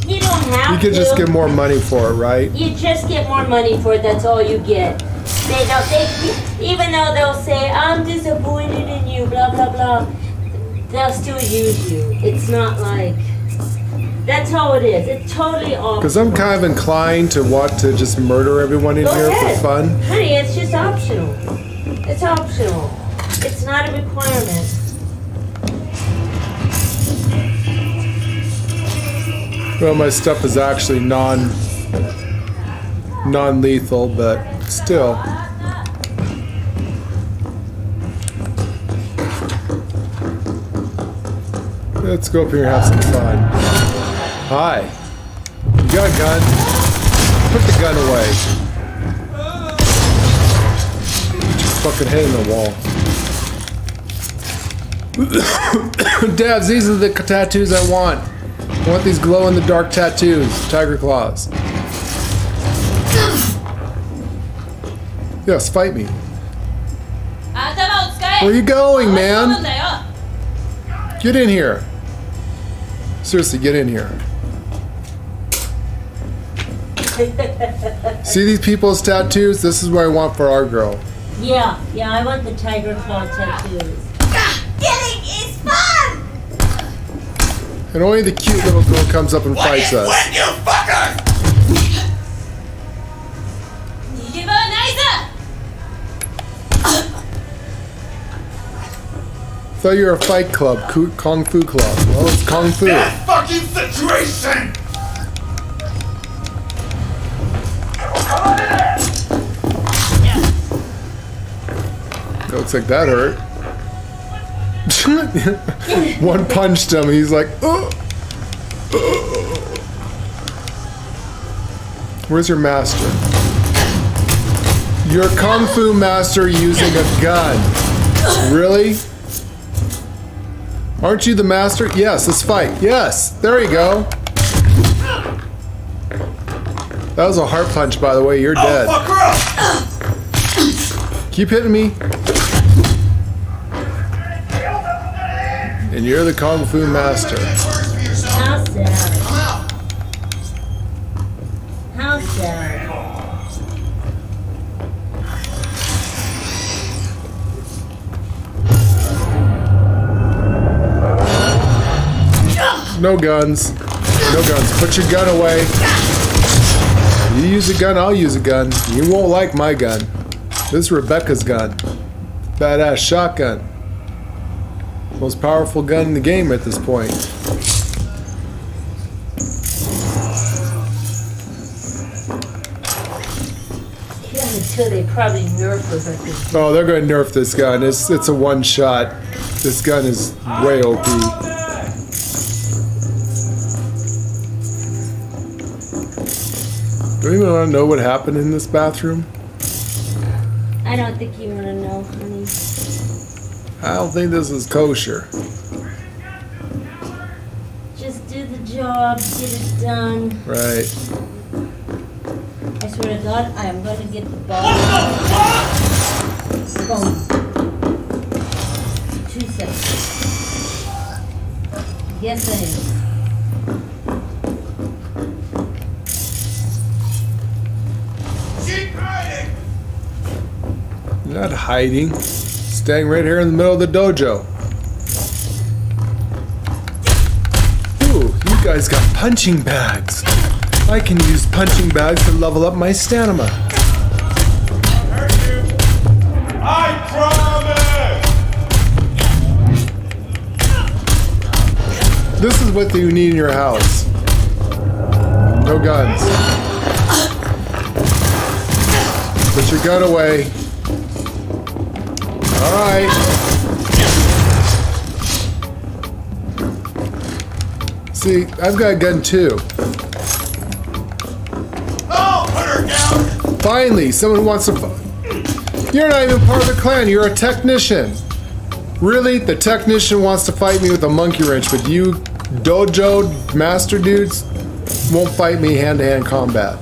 You don't have to. You could just get more money for it, right? You just get more money for it, that's all you get. They don't, even though they'll say, I'm disappointed in you, blah, blah, blah, they'll still use you. It's not like, that's how it is. It's totally optional. Because I'm kind of inclined to want to just murder everyone in here for fun. Honey, it's just optional. It's optional. It's not a requirement. Well, my stuff is actually non-lethal, but still. Let's go up here and have some fun. Hi. You got a gun? Put the gun away. fucking head in the wall. Devs, these are the tattoos I want. I want these glow-in-the-dark tattoos. Tiger claws. Yes, fight me. Where are you going, man? Get in here. Seriously, get in here. See these people's tattoos? This is what I want for our girl. Yeah, I want the tiger claw tattoos. Killing is fun! And only the cute little girl comes up and fights us. When you fucker! Thought you were a fight club, Kung Fu club. Well, it's Kung Fu. That fucking situation! Looks like that hurt. One punched him. He's like, oh. Where's your master? You're a Kung Fu master using a gun. Really? Aren't you the master? Yes, let's fight. Yes, there you go. That was a heart punch, by the way. You're dead. Fuck her up! Keep hitting me. And you're the Kung Fu master. How sad. How sad. No guns. No guns. Put your gun away. You use a gun, I'll use a gun. You won't like my gun. This is Rebecca's gun. Badass shotgun. Most powerful gun in the game at this point. Yeah, until they probably nerf us at this. Oh, they're going to nerf this gun. It's a one shot. This gun is way OP. Do you even want to know what happened in this bathroom? I don't think you want to know, honey. I don't think this is kosher. Just do the job, get it done. Right. I swear to God, I am going to get the ball. Boom. 2 seconds. Yes, I am. You're not hiding. Staying right here in the middle of the dojo. Ooh, you guys got punching bags. I can use punching bags to level up my stamina. I promise! This is what you need in your house. No guns. Put your gun away. Alright. See, I've got a gun too. Oh, put her down! Finally, someone wants to... You're not even part of the clan, you're a technician. Really? The technician wants to fight me with a monkey wrench, but you dojo master dudes won't fight me hand-to-hand combat.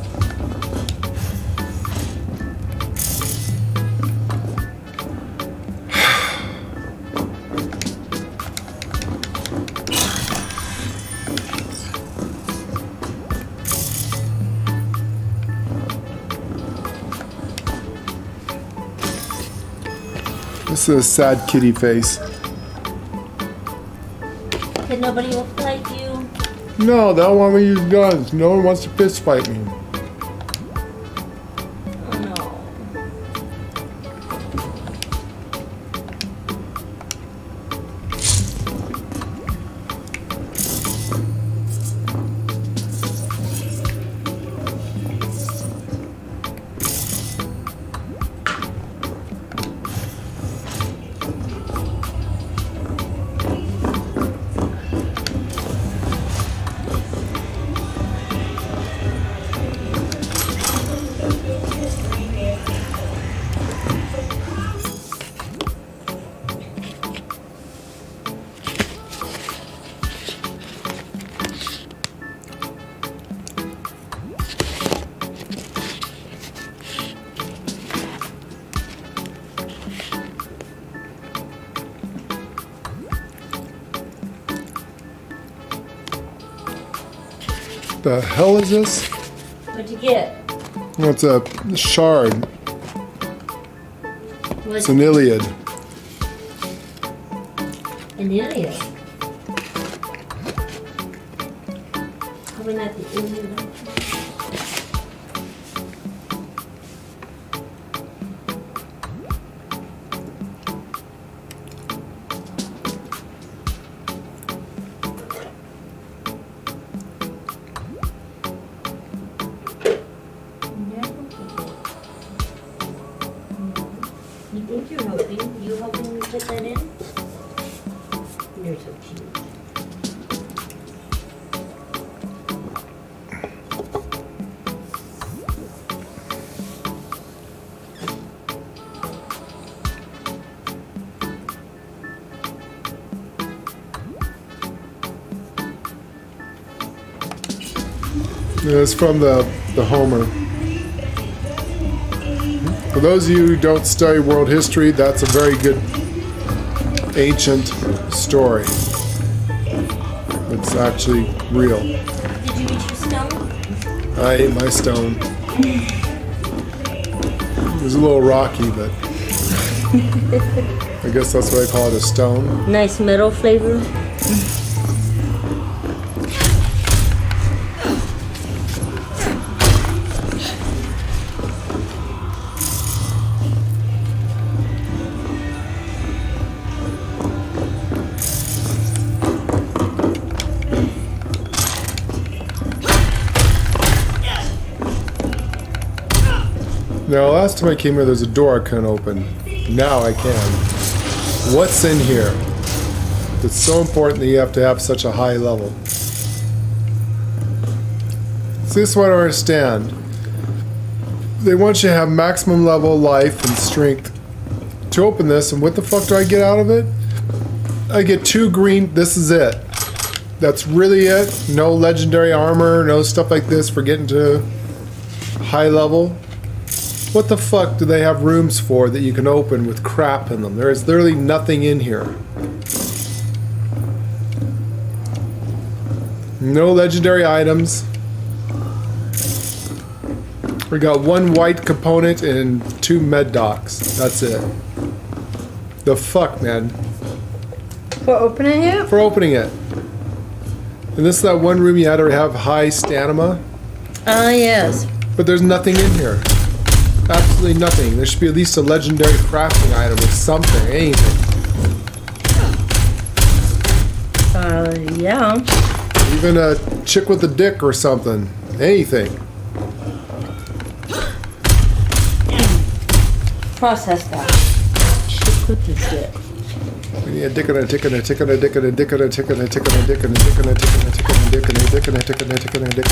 This is a sad kitty face. That nobody will fight you. No, they don't want me to use guns. No one wants to fist fight me. Oh no. The hell is this? What'd you get? Oh, it's a shard. What's It's an Iliad. an Iliad? Probably not the Iliad. You think you're helping? You helping me put that in? You're so cute. It's from the Homer. For those of you who don't study world history, that's a very good ancient story. It's actually real. Did you eat your stone? I ate my stone. It was a little rocky, but I guess that's why I call it a stone. Nice metal flavor. Now, last time I came here, there's a door I couldn't open. Now I can. What's in here? It's so important that you have to have such a high level. See, this is what I understand. They want you to have maximum level life and strength to open this, and what the fuck do I get out of it? I get 2 green. This is it. That's really it. No legendary armor, no stuff like this for getting to high level. What the fuck do they have rooms for that you can open with crap in them? There is literally nothing in here. No legendary items. We got 1 white component and 2 med docks. That's it. The fuck, man. For opening it? For opening it. And this is that one room you had to have high stamina. Ah, yes. But there's nothing in here. Absolutely nothing. There should be at least a legendary crafting item or something, anything. Yeah. Even a chick with a dick or something. Anything. Process that. Chick with the dick. We need a dick and a dick and a dick and a dick and a dick and a dick and a dick and a dick and a dick and a dick and a dick and a dick and a dick and a dick and a dick and a dick.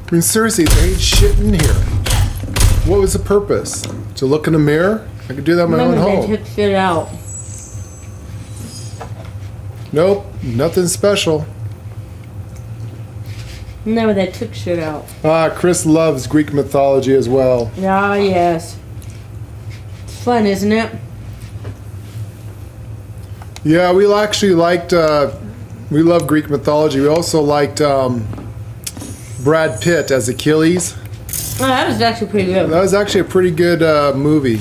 I mean, seriously, there ain't shit in here. What was the purpose? To look in a mirror? I could do that in my own home. They took shit out. Nope, nothing special. No, they took shit out. Ah, Chris loves Greek mythology as well. Ah, yes. It's fun, isn't it? Yeah, we actually liked, we love Greek mythology. We also liked Brad Pitt as Achilles. Oh, that was actually pretty good. That was actually a pretty good movie.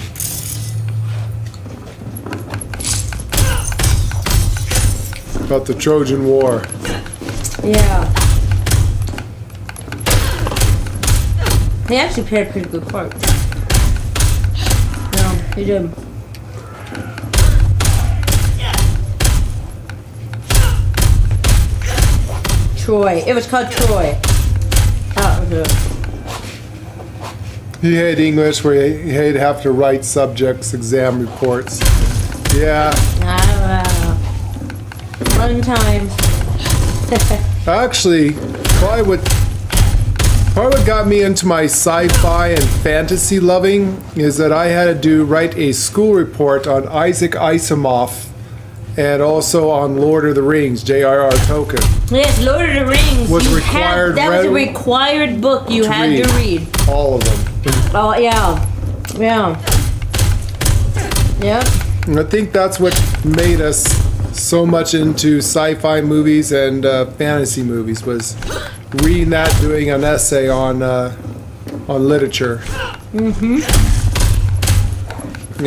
About the Trojan War. Yeah. He actually played a pretty good part. No, he did. Troy. It was called Troy. That was it. He hated English, where he hated have to write subjects, exam reports. Yeah. Fun times. Actually, probably what got me into my sci-fi and fantasy loving is that I had to write a school report on Isaac Asimov and also on Lord of the Rings, J.R.R. Tolkien. Yes, Lord of the Rings. Was required. That was a required book you had to read. All of them. Oh, yeah. Yeah. Yep. And I think that's what made us so much into sci-fi movies and fantasy movies, was reading that, doing an essay on literature. Mm-hmm.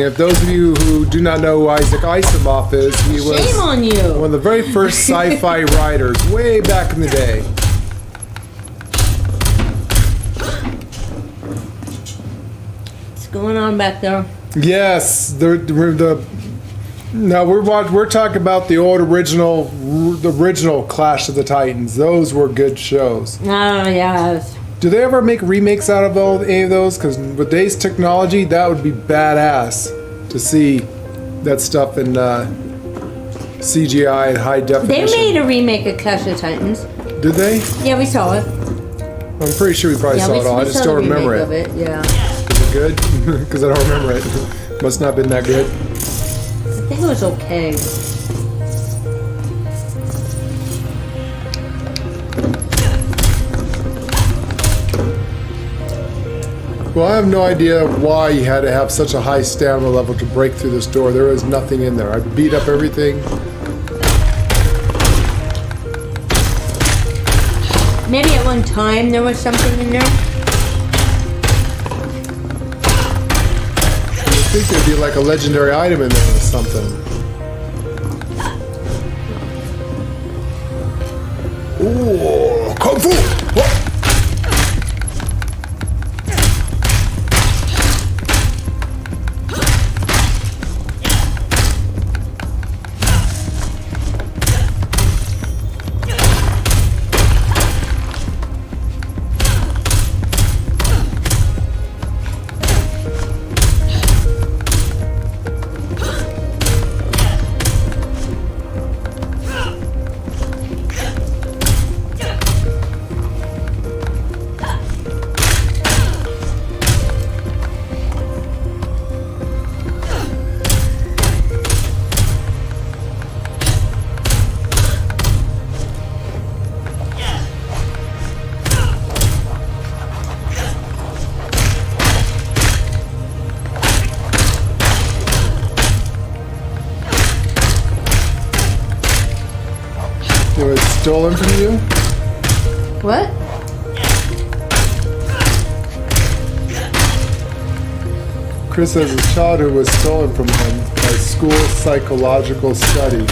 If those of you who do not know who Isaac Asimov is, he was Shame on you. one of the very first sci-fi writers way back in the day. What's going on back there? Yes, now we're talking about the original Clash of the Titans. Those were good shows. Oh, yes. Do they ever make remakes out of any of those? Because with today's technology, that would be badass to see that stuff in CGI and high definition. They made a remake of Clash of Titans. Did they? Yeah, we saw it. I'm pretty sure we probably saw it all. I just don't remember it. Of it. Yeah. Is it good? Because I don't remember it. Must not have been that good. I think it was okay. Well, I have no idea why you had to have such a high stamina level to break through this door. There was nothing in there. I beat up everything. Maybe at one time there was something in there. I think there'd be like a legendary item in there or something. Ooh, Kung Fu! What? It was stolen from you? What? Chris says his childhood was stolen from him by school psychological study.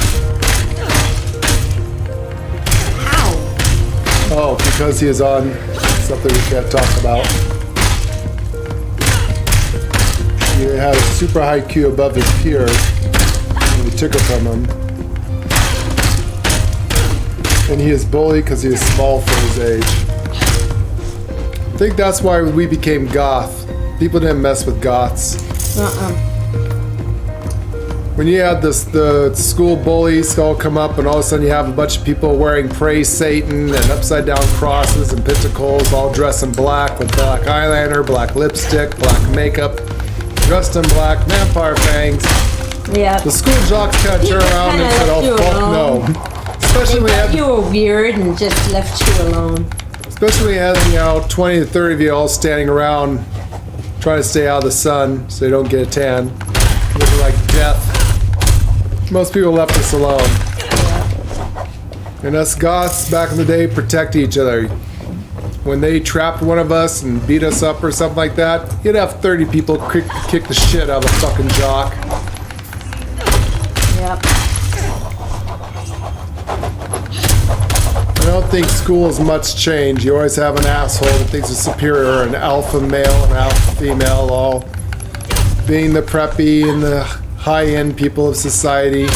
How? Oh, because he is on something we can't talk about. He had a super high IQ above his peers, and we took it from him. And he is bullied because he is small for his age. I think that's why we became goth. People didn't mess with goths. When you had the school bullies all come up, and all of a sudden you have a bunch of people wearing praise Satan and upside down crosses and pentacles, all dressed in black with black eyeliner, black lipstick, black makeup, dressed in black, vampire fangs. Yeah. The school jocks kind of turned around and said, "Oh fuck no." Especially when you were weird and just left you alone. Especially when you had 20 to 30 of you all standing around trying to stay out of the sun so you don't get a tan. Looking like death. Most people left us alone. And us goths back in the day protected each other. When they trapped one of us and beat us up or something like that, you'd have 30 people kick the shit out of a fucking jock. Yep. I don't think school has much changed. You always have an asshole that thinks it's superior, an alpha male and alpha female, all being the preppy and the high-end people of society.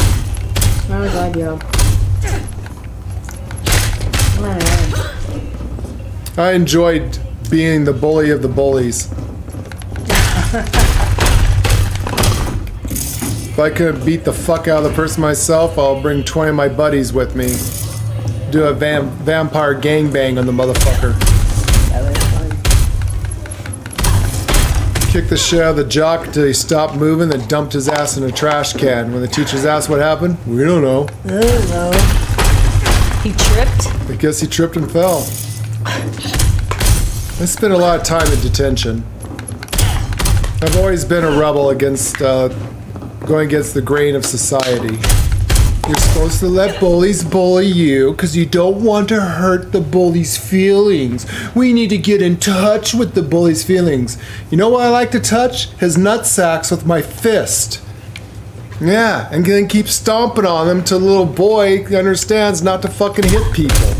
Oh god, yeah. I enjoyed being the bully of the bullies. If I could beat the fuck out of the person myself, I'll bring 20 of my buddies with me. Do a vampire gangbang on the motherfucker. Kick the shit out of the jock until he stopped moving, then dumped his ass in a trash can. When the teachers asked what happened, we don't know. I don't know. He tripped? I guess he tripped and fell. I spent a lot of time in detention. I've always been a rebel against going against the grain of society. You're supposed to let bullies bully you because you don't want to hurt the bully's feelings. We need to get in touch with the bully's feelings. You know what I like to touch? His nutsacks with my fist. Yeah, and then keep stomping on them till the little boy understands not to fucking hit people.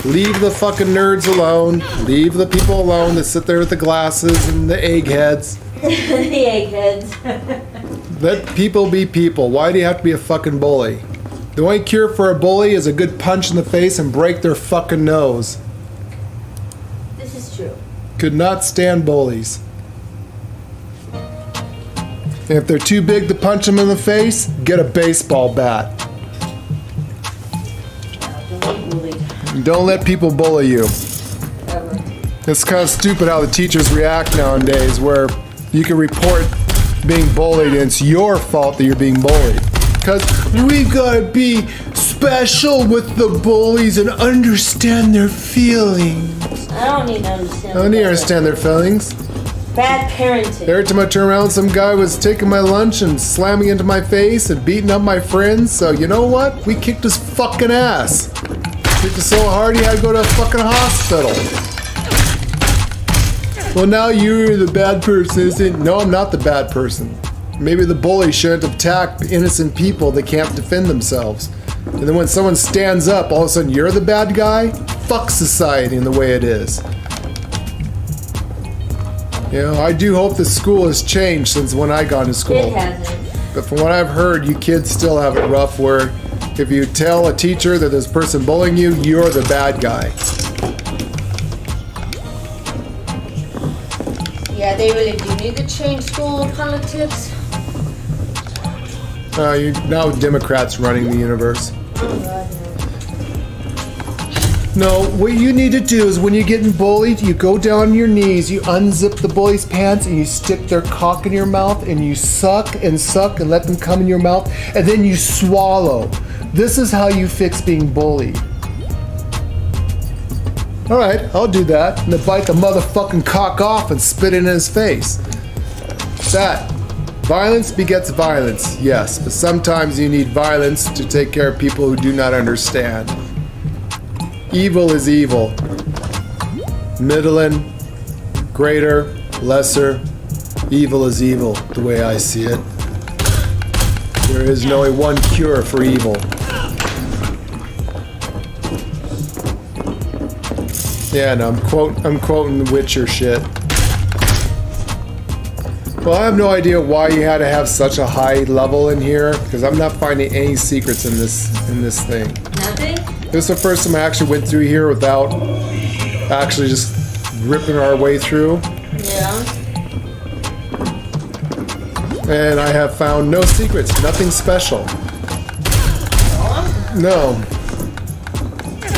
Leave the fucking nerds alone. Leave the people alone that sit there with the glasses and the eggheads. The eggheads. Let people be people. Why do you have to be a fucking bully? The only cure for a bully is a good punch in the face and break their fucking nose. This is true. Could not stand bullies. And if they're too big to punch them in the face, get a baseball bat. Don't let people bully you. Ever. It's kind of stupid how the teachers react nowadays, where you can report being bullied and it's your fault that you're being bullied. Because we've got to be special with the bullies and understand their feelings. I don't need to understand. I don't need to understand their feelings. Bad parenting. Every time I turn around, some guy was taking my lunch and slamming into my face and beating up my friends. So you know what? We kicked his fucking ass. Kicked it so hard he had to go to a fucking hospital. Well, now you're the bad person, isn't it? No, I'm not the bad person. Maybe the bully shouldn't attack innocent people that can't defend themselves. And then when someone stands up, all of a sudden you're the bad guy? Fuck society in the way it is. You know, I do hope the school has changed since when I got to school. It hasn't. But from what I've heard, you kids still have it rough where if you tell a teacher that this person bullying you, you're the bad guy. Yeah, they really do need to change school politics. Now Democrats running the universe. Oh, God, No, what you need to do is when you're getting bullied, you go down on your knees, you unzip the bully's pants, and you stick their cock in your mouth, and you suck and let them come in your mouth, and then you swallow. This is how you fix being bullied. Alright, I'll do that. And then bite the motherfucking cock off and spit it in his face. That. Violence begets violence, yes, but sometimes you need violence to take care of people who do not understand. Evil is evil. Middling, greater, lesser. Evil is evil, the way I see it. There is no one cure for evil. Yeah, no, I'm quoting The Witcher shit. Well, I have no idea why you had to have such a high level in here, because I'm not finding any secrets in this thing. Nothing? This is the first time I actually went through here without actually just ripping our way through. Yeah. And I have found no secrets, nothing special. No. Could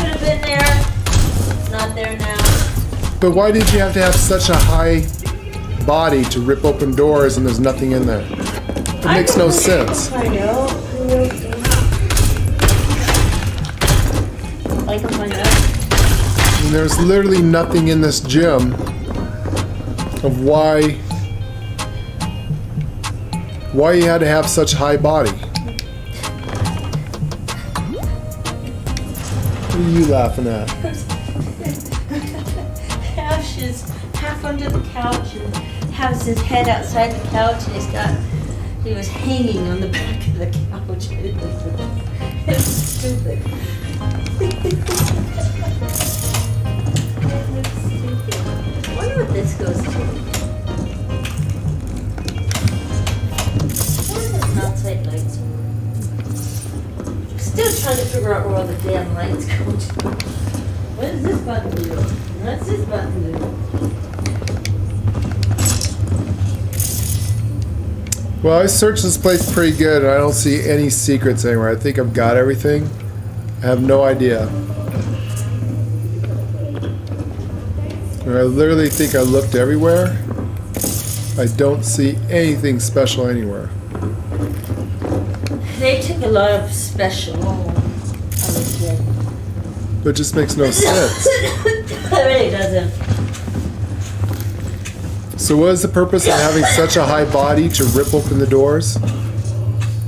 have been there. It's not there now. But why did you have to have such a high body to rip open doors and there's nothing in there? It makes no sense. I know. I can find out. And there's literally nothing in this gym of why you had to have such high body. What are you laughing at? Ash is half under the couch and has his head outside the couch and he was hanging on the back of the couch. It's stupid. I wonder what this goes to. What are those outside lights? I'm still trying to figure out where all the damn lights go to. What does this button do? What's this button do? Well, I searched this place pretty good and I don't see any secrets anywhere. I think I've got everything. I have no idea. I literally think I looked everywhere. I don't see anything special anywhere. They took a lot of special. But it just makes no sense. It really doesn't. So what is the purpose of having such a high body to rip open the doors?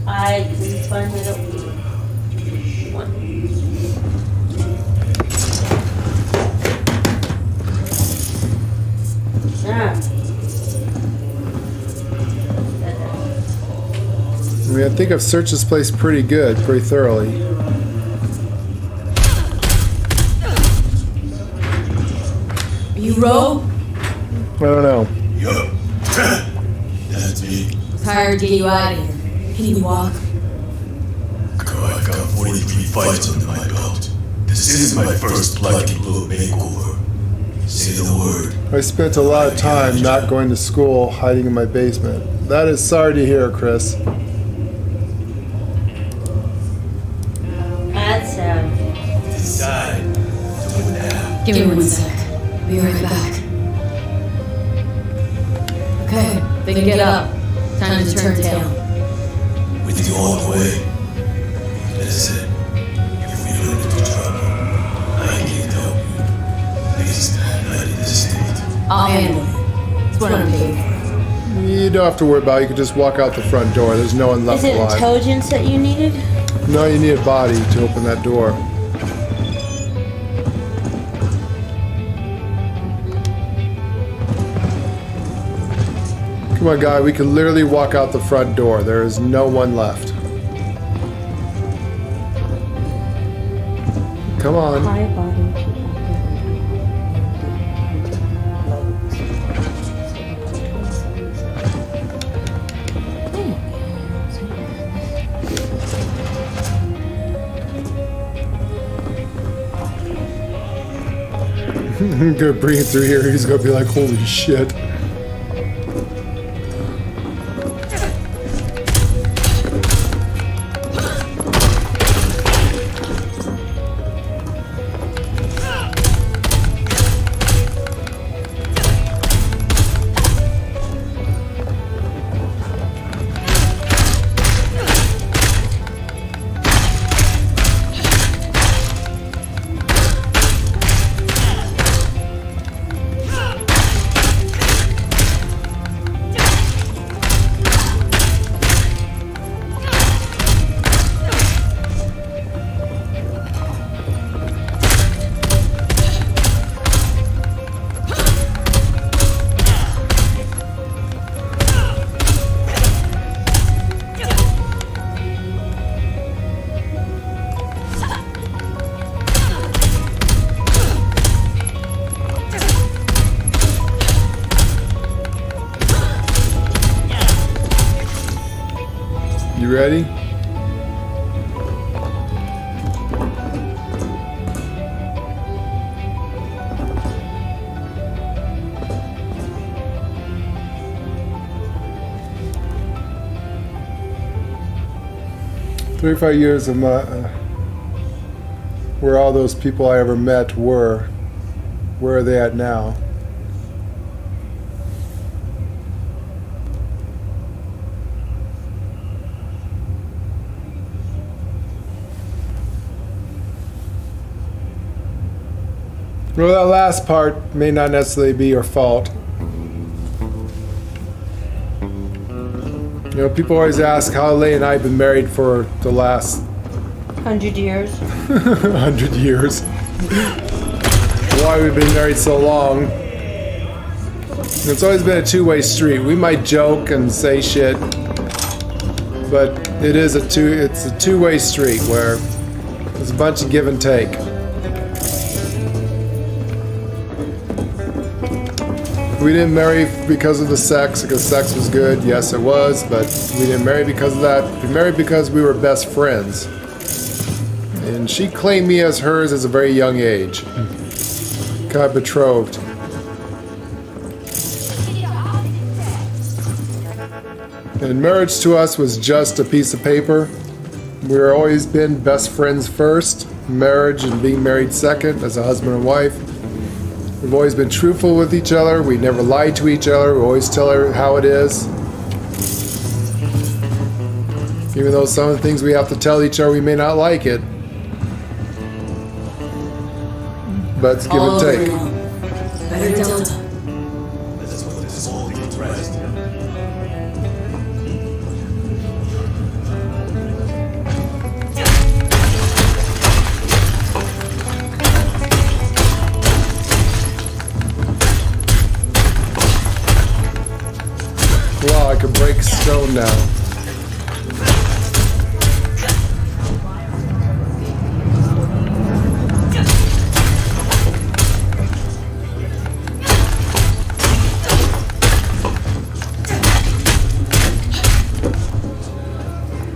I can find it up. I mean, I think I've searched this place pretty thoroughly. You row? I don't know. Yup. That's me. Tired to get you out of here. Can you walk? I've got 43 fights under my belt. This is my first black and blue makeover. Say the word. I spent a lot of time not going to school, hiding in my basement. That is sorry to hear, Chris. That's sad. Decide. Do it now. Give me 1 sec. Be right back. Okay, then get up. Time to turn tail. With you all the way. Listen, if we run into trouble, I can't help you. Please, not in this state. I'll handle it. It's what I'm paid for. You don't have to worry about it. You can just walk out the front door. There's no one left Is it alive. intelligence that you needed? No, you need a body to open that door. Come on, guy. We can literally walk out the front door. There is no one left. Come on. High body. I'm gonna bring it through here. He's gonna be like, holy shit. You ready? $35 of my where all those people I ever met were. Where are they at now? Well, that last part may not necessarily be your fault. You know, people always ask how Leigh and I have been married for the last 100 years. 100 years. Why we've been married so long. It's always been a two-way street. We might joke and say shit, but it's a two-way street where there's a bunch of give and take. We didn't marry because of the sex, because sex was good. Yes, it was, but we didn't marry because of that. We married because we were best friends. And she claimed me as hers at a very young age. Got betrothed. And marriage to us was just a piece of paper. We've always been best friends first, marriage and being married second as a husband and wife. We've always been truthful with each other. We never lied to each other. We always tell her how it is. Even though some of the things we have to tell each other, we may not like it. But it's give and take. Better Delta. That's what this is all build now.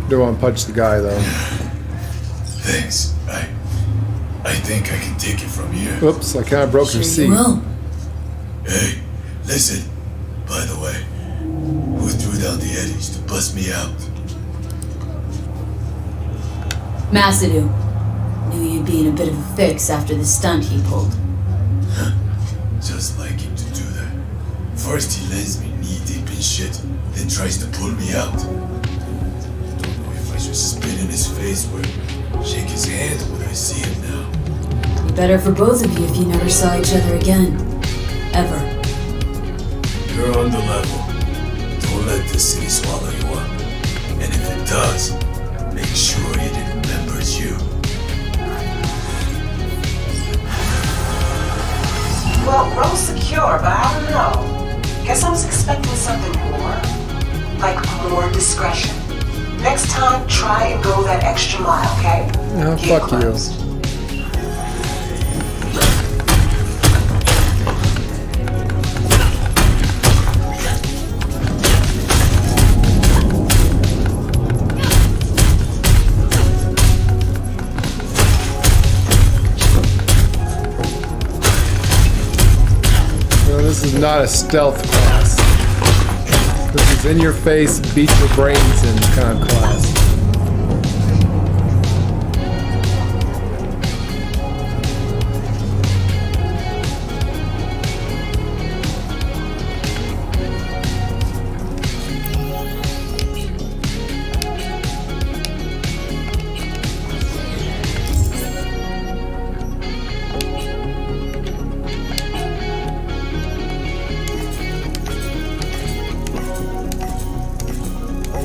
Don't want to punch the guy though. Thanks. I think I can take it from here. Oops, I kind of broke your seat. Hey, listen. By the way, who threw down the eddies to bust me out? Masadu. Knew you'd be in a bit of a fix after the stunt he pulled. Just like him to do that. First he lends me knee-deep in shit, then tries to pull me out. Don't know if I should spit in his face or shake his hand when I see him now. Be better for both of you if you never saw each other again. Ever. You're on the level. Don't let this city swallow you up. And if it does, make sure it remembers you. Well, roll secure, but I don't know. Guess I was expecting something more. Like more discretion. Next time, try and go that extra mile, okay? Oh, Get fuck close. you. This is not a stealth class. This is in your face, beat your brains in kind of class.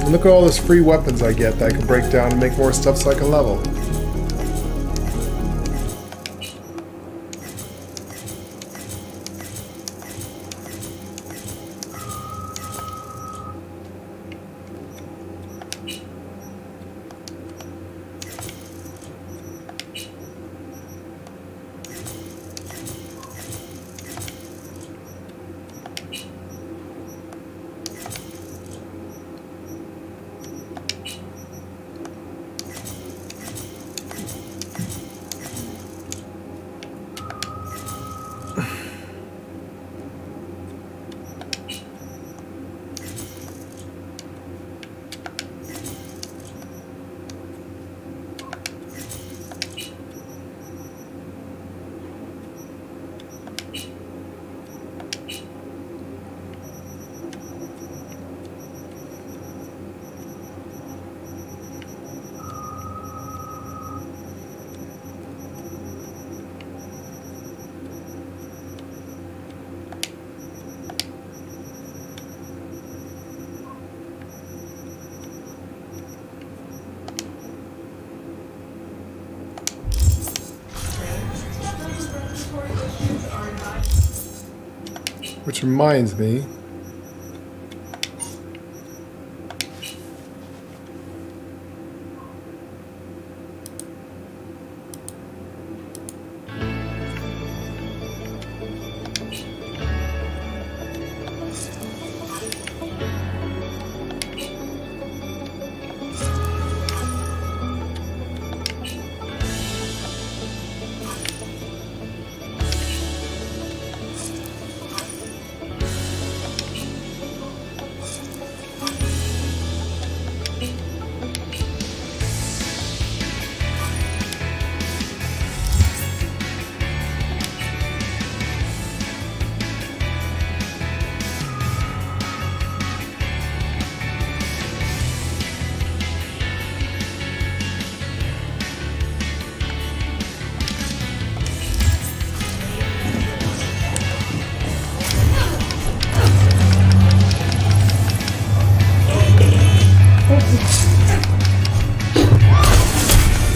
And look at all those free weapons I get that I can break down and make more stuff so I can level. Which reminds me,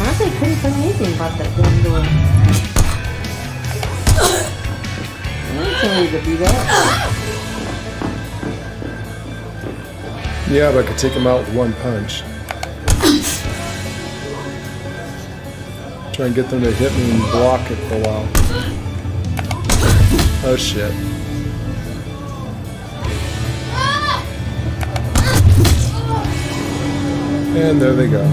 Honestly, I couldn't find anything about that damn door. I didn't tell you to do that. Yeah, but I could take him out with one punch. Try and get them to hit me and block it for a while. Oh shit. And there they go.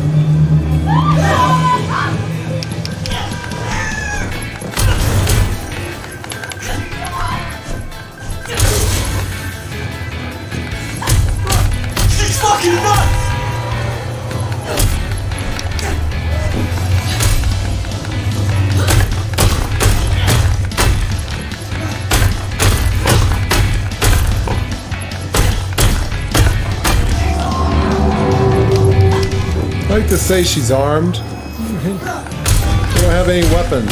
She's fucking nuts! I like to say she's armed. They don't have any weapons.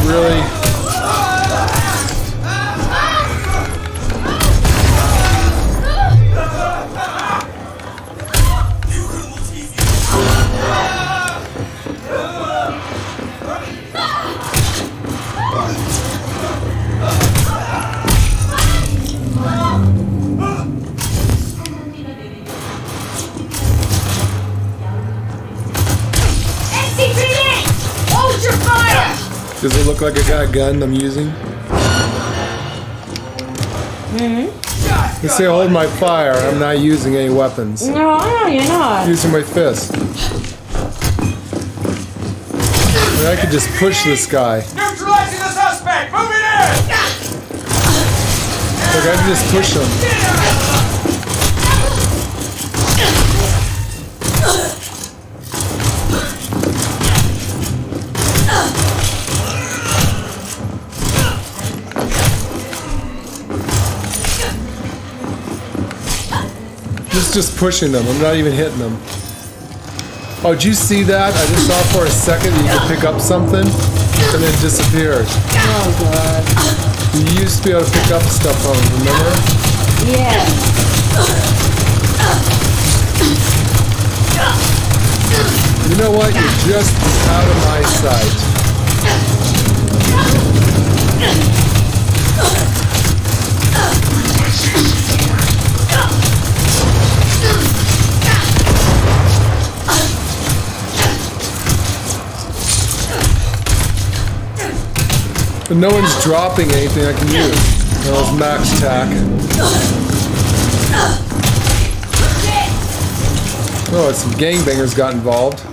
Really? Does it look like I got a gun I'm using? You say hold my fire, I'm not using any weapons. No, you're not. I'm using my fist. And I could just push this guy. Neutralizing the suspect! Move it in! Like I can just push him. Just pushing them. I'm not even hitting them. Oh, did you see that? I just saw for a second that you could pick up something and then it disappeared. Oh god. You used to be able to pick up stuff on them, remember? Yeah. You know what? You're just out of my sight. But no one's dropping anything I can use. That was max attack. Oh, some gangbangers got involved.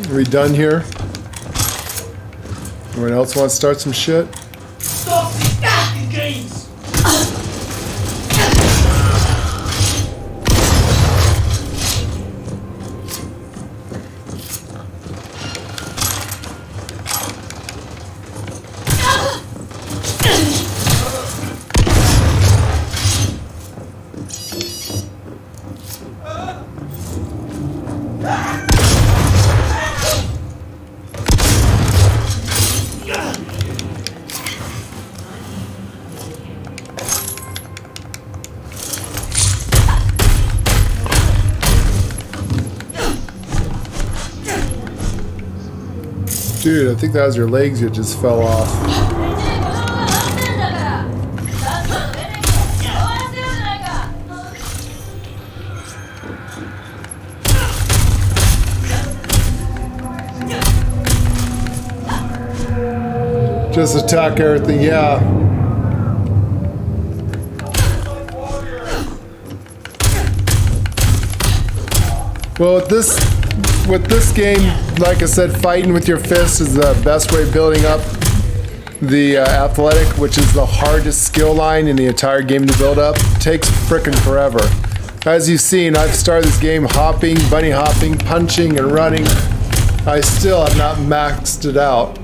Are we done here? Anyone else want to start some shit? Stop these fucking games! Dude, I think that was your legs that just fell off. Just attack everything, yeah. Well, with this game, like I said, fighting with your fist is the best way of building up the athletic, which is the hardest skill line in the entire game to build up. It takes frickin' forever. As you've seen, I've started this game hopping, bunny hopping, punching, and running. I still have not maxed it out.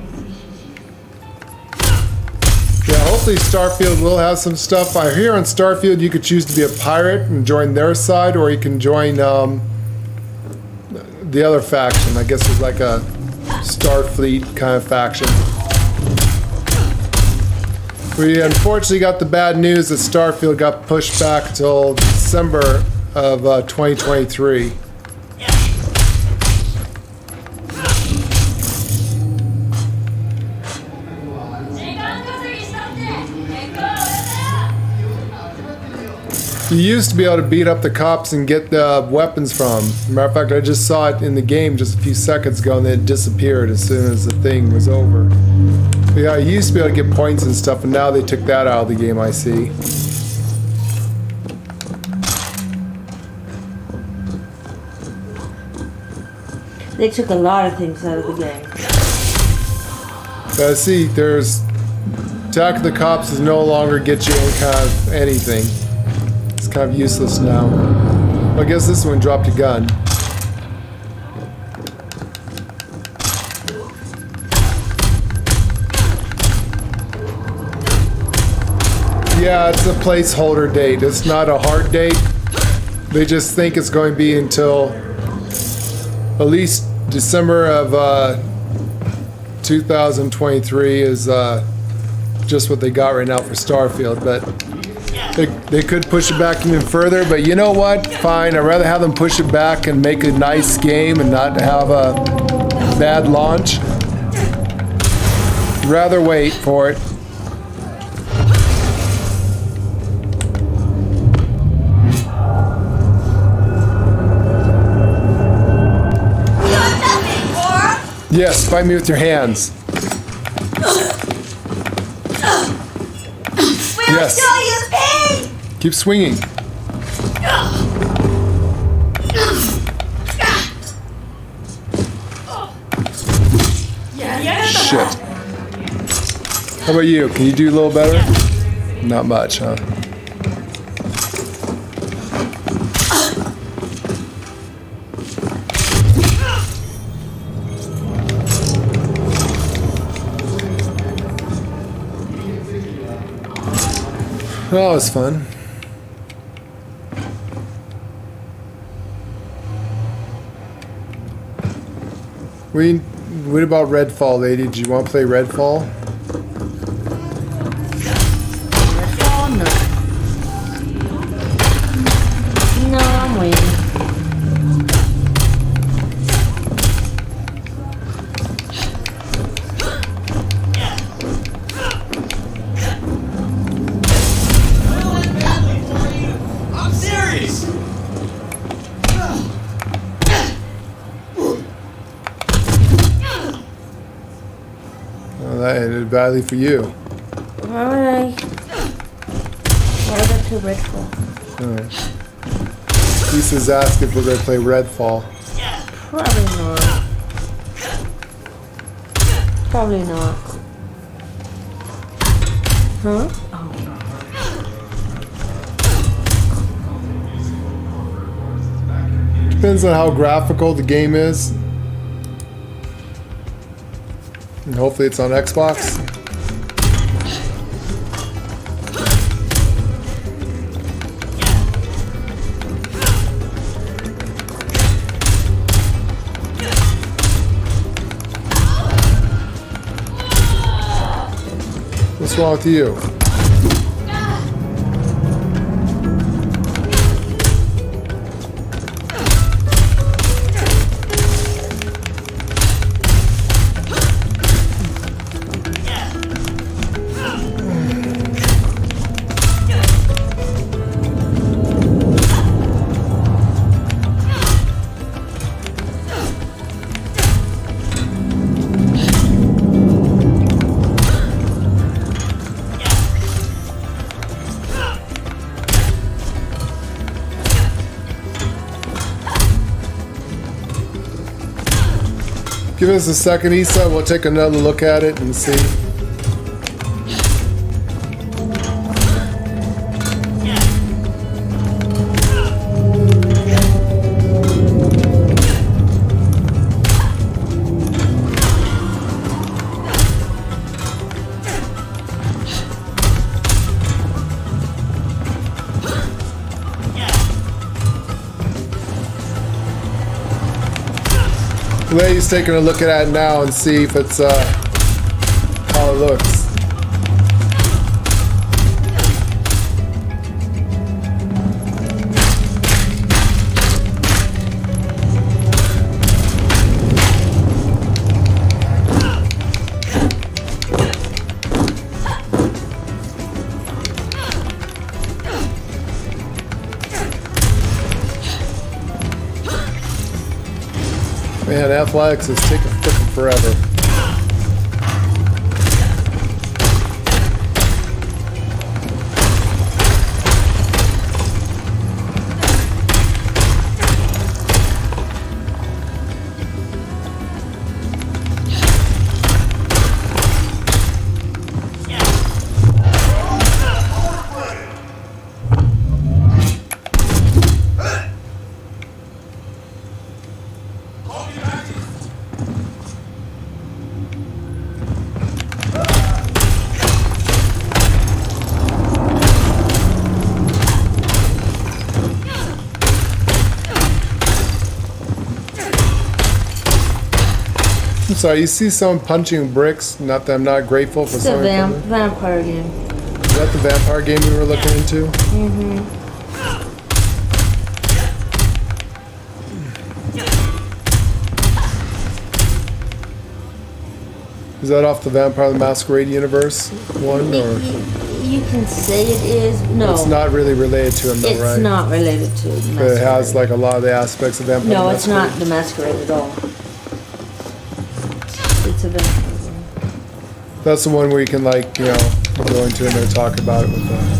Yeah, hopefully Starfield will have some stuff. I hear on Starfield you could choose to be a pirate and join their side, or you can join the other faction. I guess it's like a Starfleet kind of faction. We unfortunately got the bad news that Starfield got pushed back till December of 2023. You used to be able to beat up the cops and get the weapons from them. Matter of fact, I just saw it in the game just a few seconds ago and then it disappeared as soon as the thing was over. But yeah, you used to be able to get points and stuff, and now they took that out of the game, I see. They took a lot of things out of the game. I see, there's... Attack of the Cops is no longer get you any kind of anything. It's kind of useless now. Well, I guess this one dropped a gun. Yeah, it's a placeholder date. It's not a hard date. They just think it's going to be until at least December of 2023 is just what they got right now for Starfield. But they could push it back even further. But you know what? Fine. I'd rather have them push it back and make a nice game and not have a bad launch. Rather wait for it. Yes, fight me with your hands. Yes. Keep swinging. Shit. How about you? Can you do a little better? Not much, huh? That was fun. What about Redfall, lady? Did you want to play Redfall? Redfall, no. No, I'm waiting. That ended badly for you. Why would I? Why would I play Redfall? Alright. Lisa's asked if we're going to play Redfall. Probably not. Probably not. Huh? Oh. Depends on how graphical the game is. And hopefully it's on Xbox. What's wrong with you? Give us a second, Issa. We'll take another look at it and see. Lady's taking a look at it now and see if it's how it looks. Man, athletics is taking frickin' forever. So you see someone punching bricks. Not that I'm not grateful for It's a someone. vampire game. Is that the vampire game we were looking into? Mm-hmm. Is that off the Vampire the Masquerade universe one, or You can say it is. No. it's not really related to him, though, It's right? not related to the But it has Masquerade. like a lot of the aspects of Vampire. No, the it's not Masquerade. the Masquerade at all. It's a vampire game. That's the one where you can like go into it and they're talking about it with the.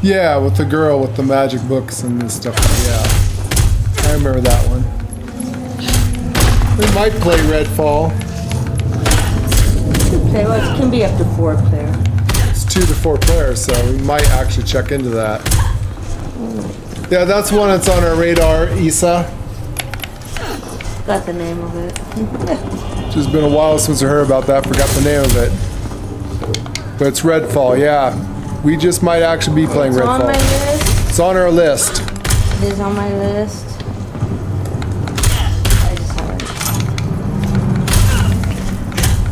Yeah, with the girl with the magic books and this stuff. Yeah, I remember that one. We might play Redfall. Okay, well, it can be up to 4 player. It's 2 to 4 players, so we might actually check into that. Yeah, that's one that's on our radar, Issa. Got the name of it. It's been a while since I heard about that, forgot the name of it. But it's Redfall, yeah. We just might actually be playing It's on my Redfall. list. It's on our list. It is on my list. I just haven't.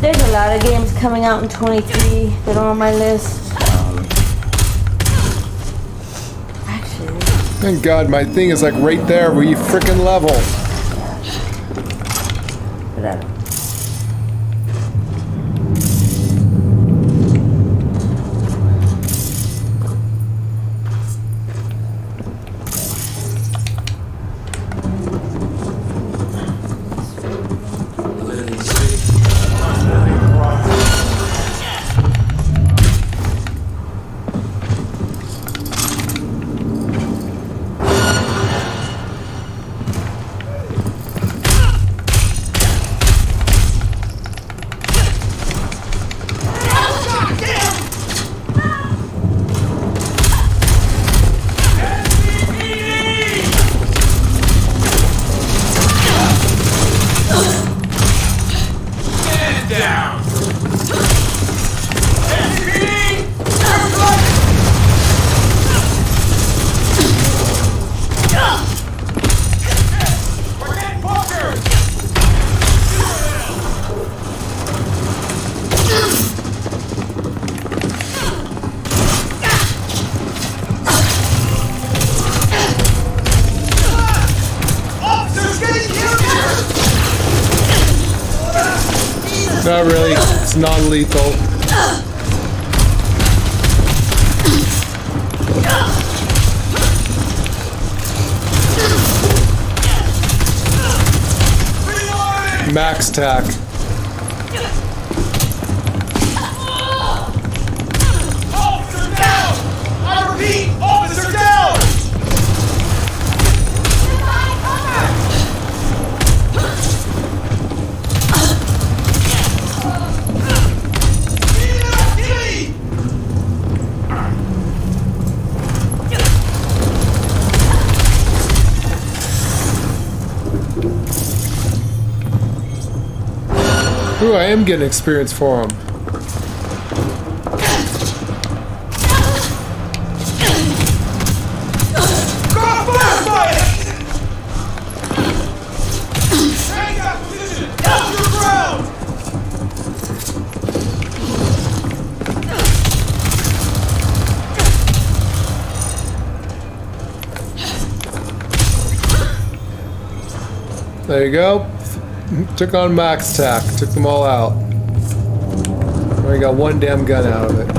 There's a lot of games coming out in 23 that are on my list. Actually, Thank God, my thing is like right there where you frickin' level. but I don't. Not really, it's non-lethal. Max tack. Officer down! I repeat, officer down! Ooh, I am getting experience for him. There you go. Took on max tack. Took them all out. Only got one damn gun out of it.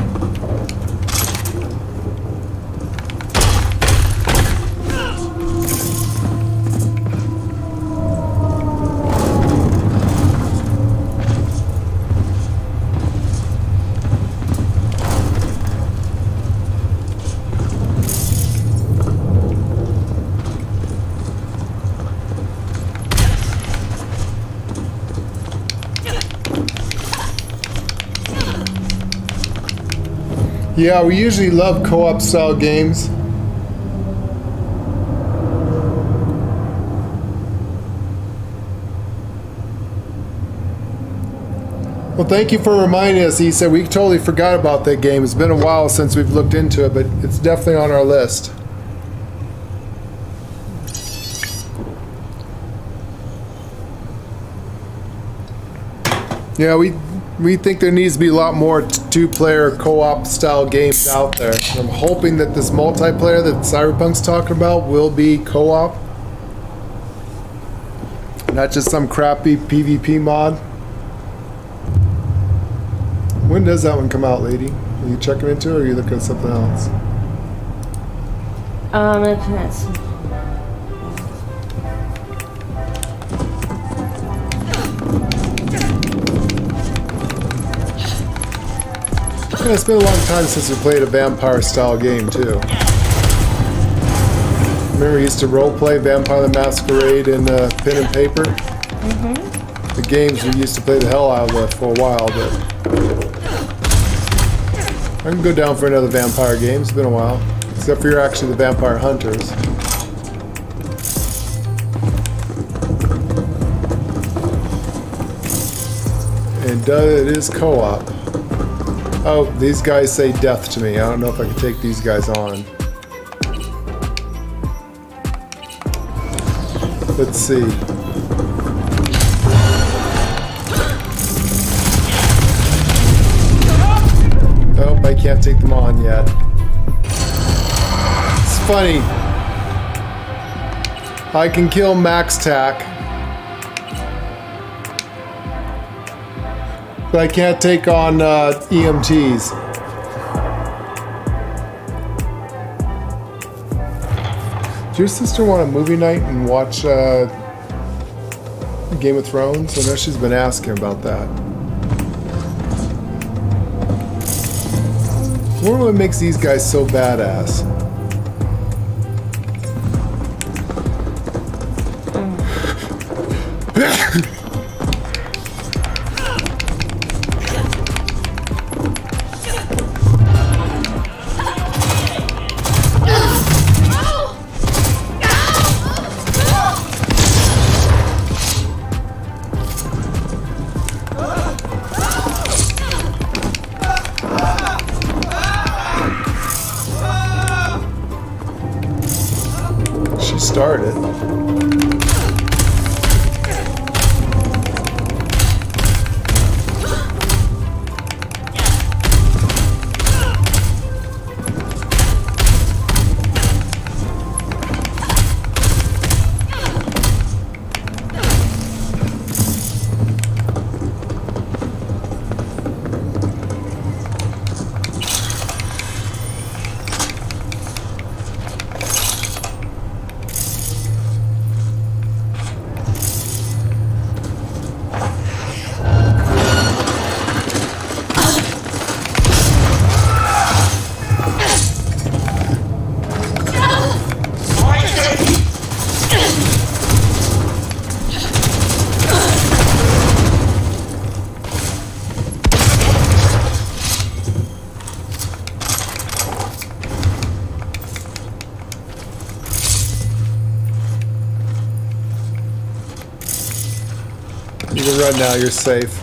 Yeah, we usually love co-op style games. Well, thank you for reminding us. He said we totally forgot about that game. It's been a while since we've looked into it, but it's definitely on our list. Yeah, we think there needs to be a lot more two-player co-op style games out there. I'm hoping that this multiplayer that Cyberpunk's talking about will be co-op. Not just some crappy PvP mod. When does that one come out, lady? Are you checking into it or are you looking at something else? Let's see. Yeah, it's been a long time since we played a vampire style game too. Remember we used to roleplay Vampire the Masquerade in pen and paper? Mm-hmm. The games we used to play the hell out of for a while, but I can go down for another vampire game. It's been a while. Except for you're actually the vampire hunters. And it is co-op. Oh, these guys say death to me. I don't know if I can take these guys on. Let's see. Oh, I can't take them on yet. It's funny. I can kill Max Tack, but I can't take on EMTs. Does your sister want a movie night and watch Game of Thrones? I know she's been asking about that. I wonder what makes these guys so badass. Started. You can run now, you're safe.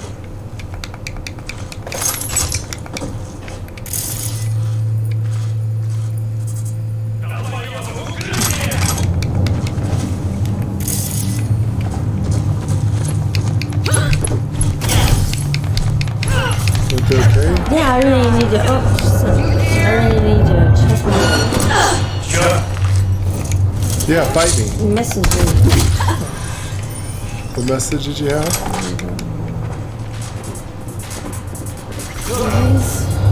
to. Oh, I need to check my Sure. Yeah, fight me. messages. The message that you have?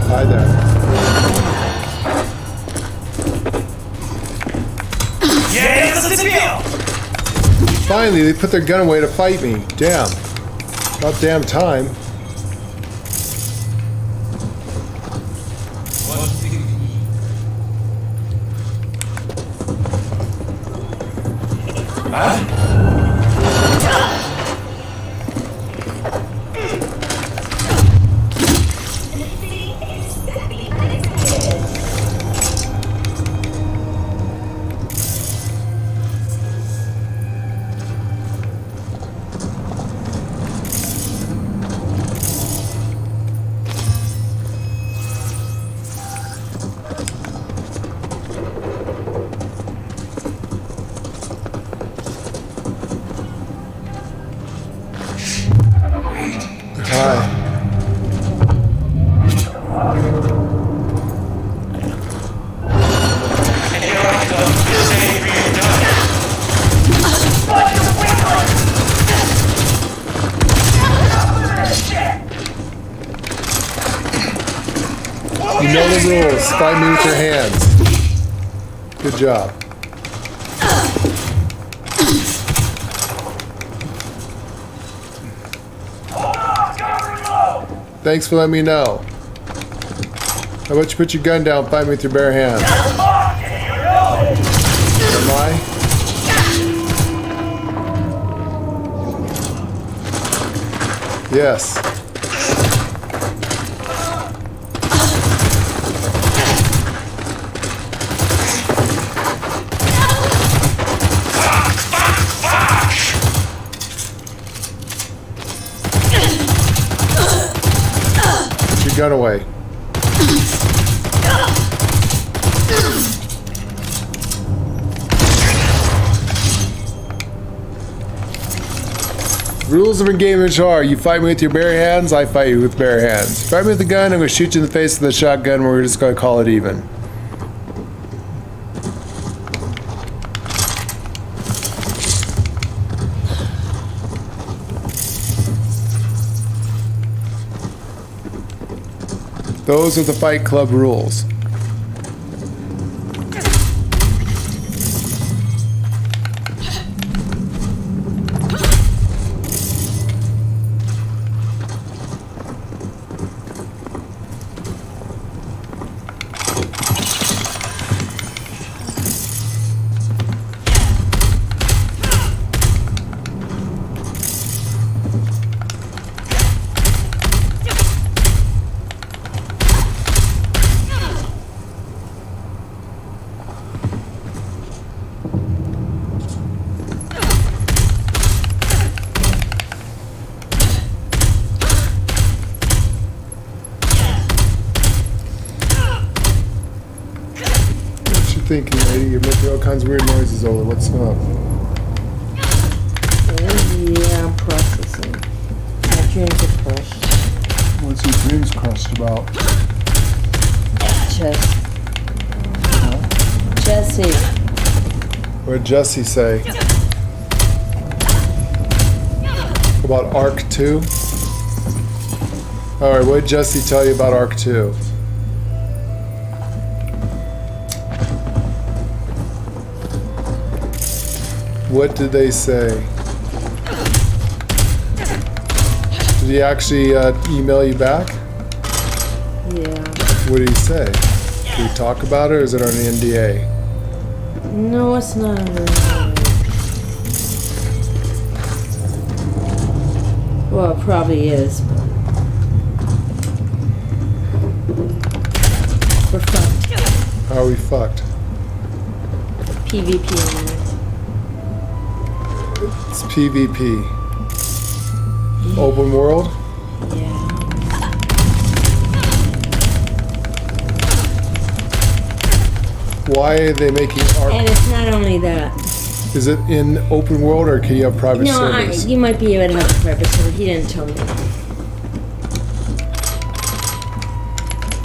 Hi there. Yeah, that's the deal. Finally, they put their gun away to fight me. Damn. About damn time. Hi. You know the rules. Fight me with your hands. Good job. Thanks for letting me know. How about you put your gun down and fight me with your bare hands? Am I? Yes. Put your gun away. Rules of engagement are: you fight me with your bare hands, I fight you with bare hands. Fight me with the gun, I'm going to shoot you in the face with a shotgun, we're just going to call it even. Those are the Fight Club rules. Thinking, lady, you're making all kinds of weird noises over. What's up? Yeah, I'm processing. My dreams are crushed. What's your dreams crushed about? Jesse. What did Jesse say? About Arc 2? Alright, what did Jesse tell you about Arc 2? What did they say? Did he actually email you back? Yeah. What did he say? Did he talk about it, or is it on an NDA? No, it's not under. Well, it probably is, but we're fucked. How are we fucked? PvP on it. It's PvP. Open world? Yeah. Why are they making art? And it's not only that. Is it in open world, or can you have private servers? You might be able to have a private server. He didn't tell me.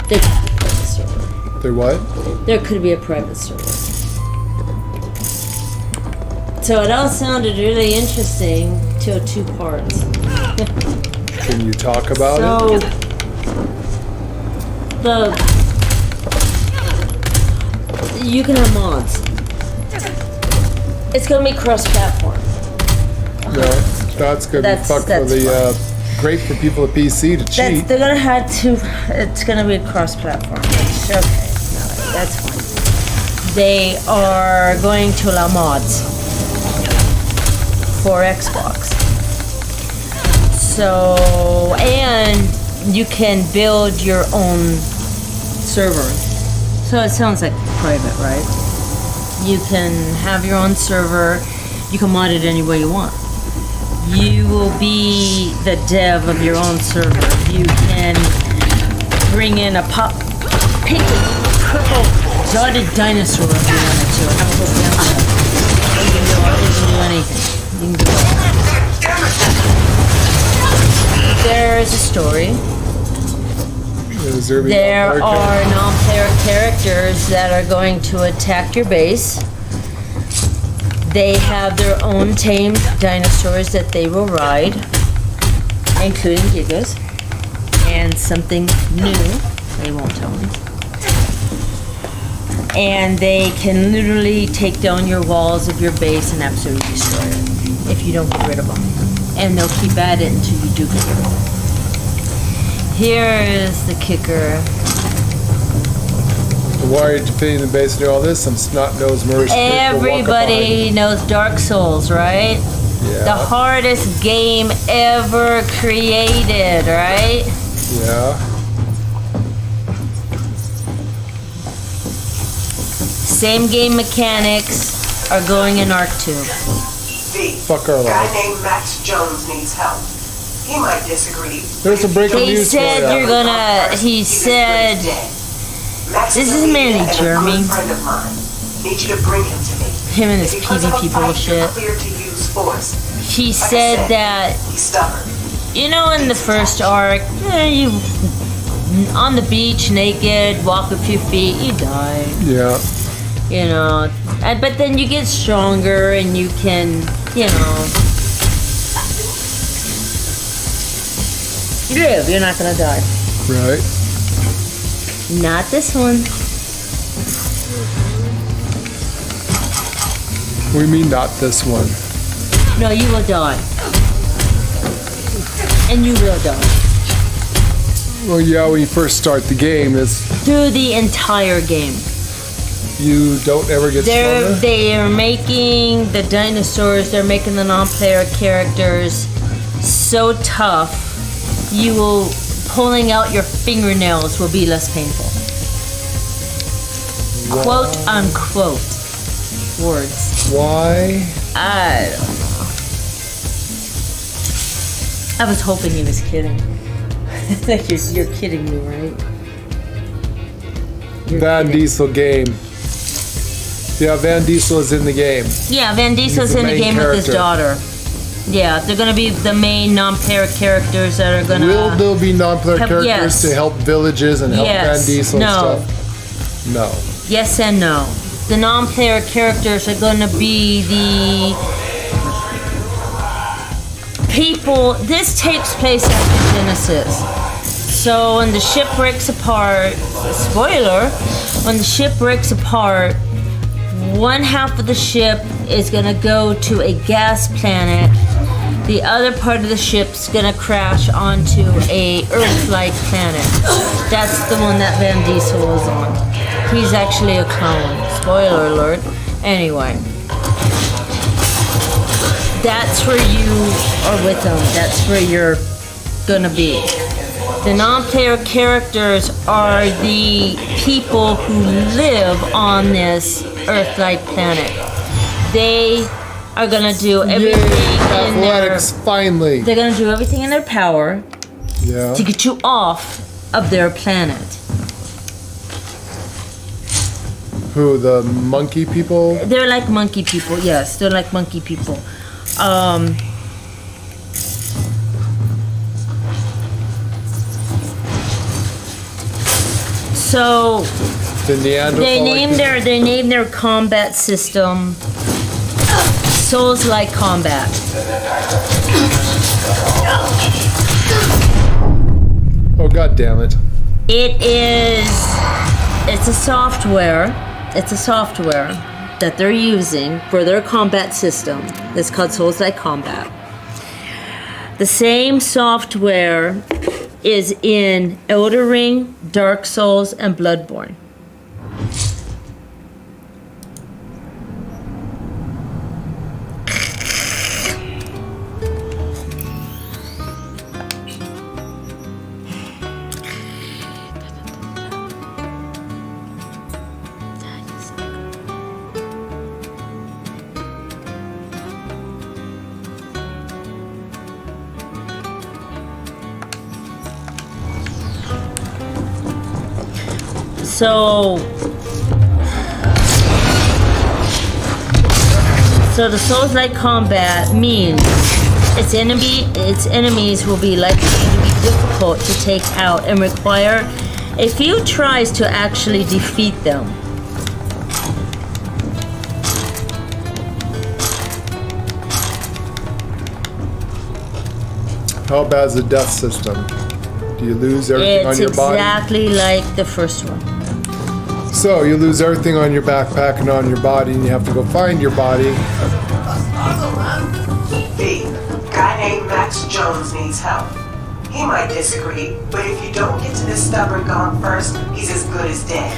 There could be a private server. There what? There could be a private server. So it all sounded really interesting till 2 parts. Can you talk about it? You can have mods. It's gonna be cross-platform. Yeah, that's gonna be fucked for the great for people at PC to cheat. They're gonna have to. It's gonna be cross-platform. Okay, no, that's fine. They are going to allow mods for Xbox. So, and you can build your own server. So it sounds like private, right? You can have your own server. You can mod it any way you want. You will be the dev of your own server. You can bring in a pink, purple, dotted dinosaur if you wanted to. Have a whole dance. You can do anything. You can do it. There is a story. There are non-player characters that are going to attack your base. They have their own tamed dinosaurs that they will ride, including Gigas, and something new, they won't tell me. And they can literally take down your walls of your base and absolutely destroy it if you don't get rid of them. And they'll keep at it until you do get rid of them. Here is the kicker. Why are you defending the base and do all this? Some snot-nosed mercenary. Everybody knows Dark Souls, right? Yeah. The hardest game ever created, right? Yeah. Same game mechanics are going in Arc 2. Fuck our A guy life. named Max Jones needs help. He might disagree. There's a breaking He news said for you're you. gonna, he said, this is Manny, Jeremy. Friend of mine. Need you to bring him to me. Him and his If he puts up a PvP fight, bullshit. you're clear to use force. He Like I said that, he's stubborn. you know, in the first arc, you on the beach naked, walk a few feet, you die. Yeah. You know, but then you get stronger and you can, you know, live. You're not gonna die. Right. Not this one. We mean not this one. No, you will die. And you will die. Well, yeah, when you first start the game, it's Through the entire game. you don't ever get stronger. They're making the dinosaurs, they're making the non-player characters so tough, you will, pulling out your fingernails will be less painful. Wow. Quote unquote words. Why? I don't know. I was hoping he was kidding. Like you're kidding me, right? Van Diesel game. Yeah, Van Diesel is in the game. Yeah, Van Diesel's He's the in the main game with his character. daughter. Yeah, they're gonna be the main non-player characters that are gonna. Will there be non-player Have- characters yes. to help villages and help Yes. Van Diesel No. and stuff? No. Yes and no. The non-player characters are gonna be the people. This takes place after Genesis. So when the ship breaks apart, spoiler, when the ship breaks apart, one half of the ship is gonna go to a gas planet. The other part of the ship's gonna crash onto a Earth-like planet. That's the one that Van Diesel is on. He's actually a clone. Spoiler alert. Anyway. That's where you are with them. That's where you're gonna be. The non-player characters are the people who live on this Earth-like planet. They are gonna do everything in their. Athletics, finally. They're gonna do everything in their power Yeah. to get you off of their planet. Who, the monkey people? They're like monkey people. Yes, they're like monkey people. So The Neanderthal. they named their combat system Souls-like combat. Oh, god damn it. It's a software that they're using for their combat system. It's called Souls-like combat. The same software is in Elden Ring, Dark Souls, and Bloodborne. So the Souls-like combat means its enemies will be likely to be difficult to take out and require a few tries to actually defeat them. How bad is the death system? Do you lose everything on your body? It's exactly like the first one. So you lose everything on your backpack and on your body, and you have to go find your body. B, guy named Max Jones needs help. He might disagree, but if you don't get to this stubborn gone first, he's as good as dead.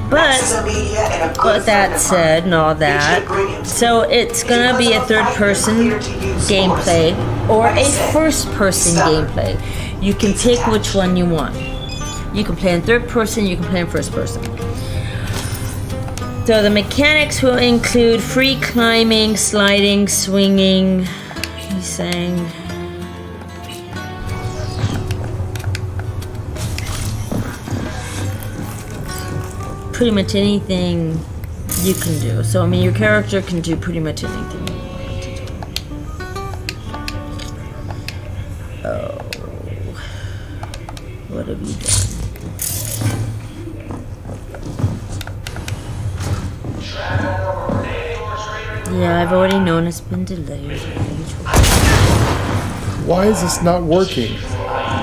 Max is a media and a good But that said, and all that, so it's gonna be a third-person gameplay or a first-person gameplay. You can pick which one you want. You can play in third person, you can play in first person. So the mechanics will include free climbing, sliding, swinging. He's saying. Pretty much anything you can do. So I mean, your character can do pretty much anything you want it to do. Oh, what have you done? Yeah, I've already known it's been delayed. Why is this not working?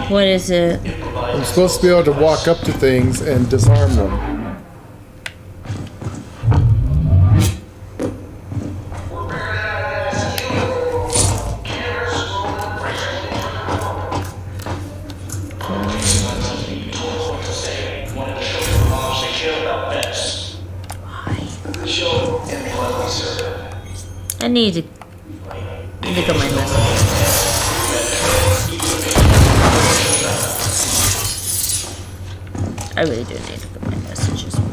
What is it? I'm supposed to be able to walk up to things and disarm them. I need to look at my messages. I really do need to look at my messages more.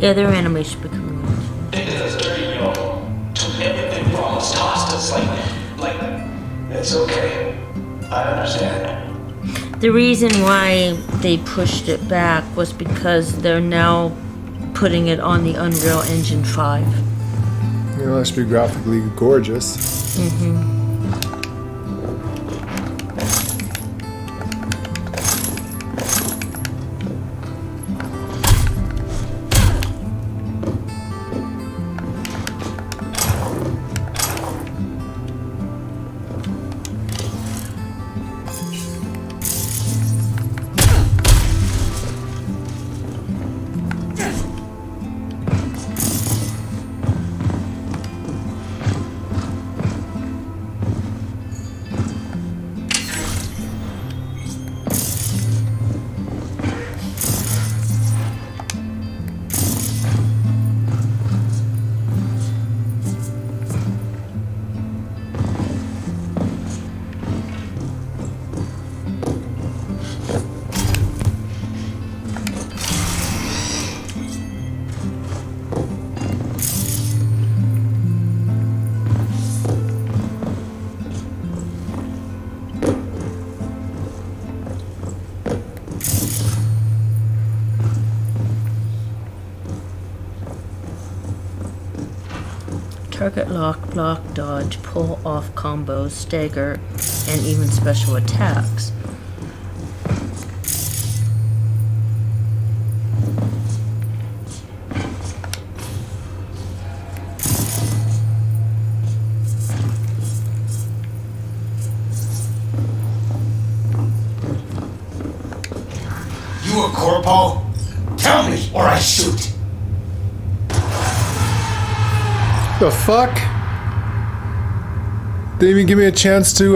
Yeah, their anime should be coming out. They did us dirty, you know. Took everything from us, tossed us like, it's okay. I understand. The reason why they pushed it back was because they're now putting it on the Unreal Engine 5. You know, that should be graphically gorgeous. Mm-hmm. Target lock, block, dodge, pull off combos, stagger, and even special attacks. You a corpo? Tell me, or I shoot. The fuck? Didn't even give me a chance to,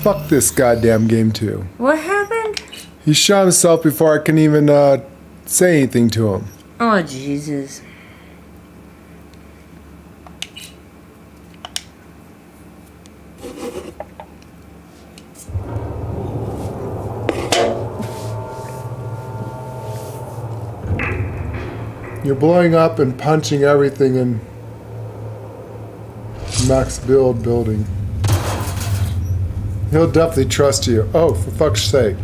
fuck this goddamn game too. What happened? He shot himself before I can even, say anything to him. Oh, Jesus. You're blowing up and punching everything in max build building. He'll definitely trust you. Oh, for fuck's sake.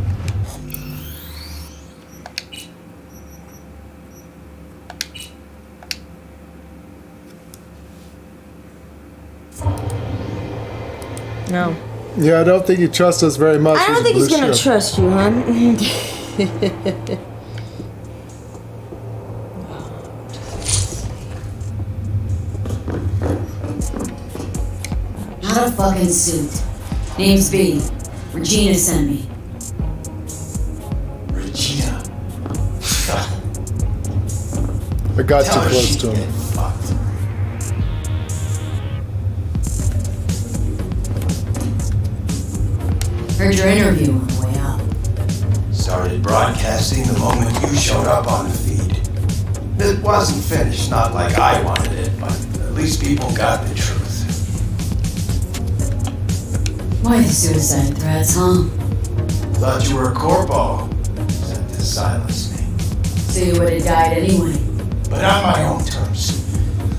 No. Yeah, I don't think he trusts us very much. I don't think he's gonna trust you, hon. Not a fucking suit. Name's B. Regina sent me. Regina. I got Tell too her close she to can him. get fucked. Heard your interview on the way out. Started broadcasting the moment you showed up on the feed. It wasn't finished, not like I wanted it, but at least people got the truth. Why the suicide threats, huh? Thought you were a corpo, said to silence me. So you would have died anyway. But on my own terms.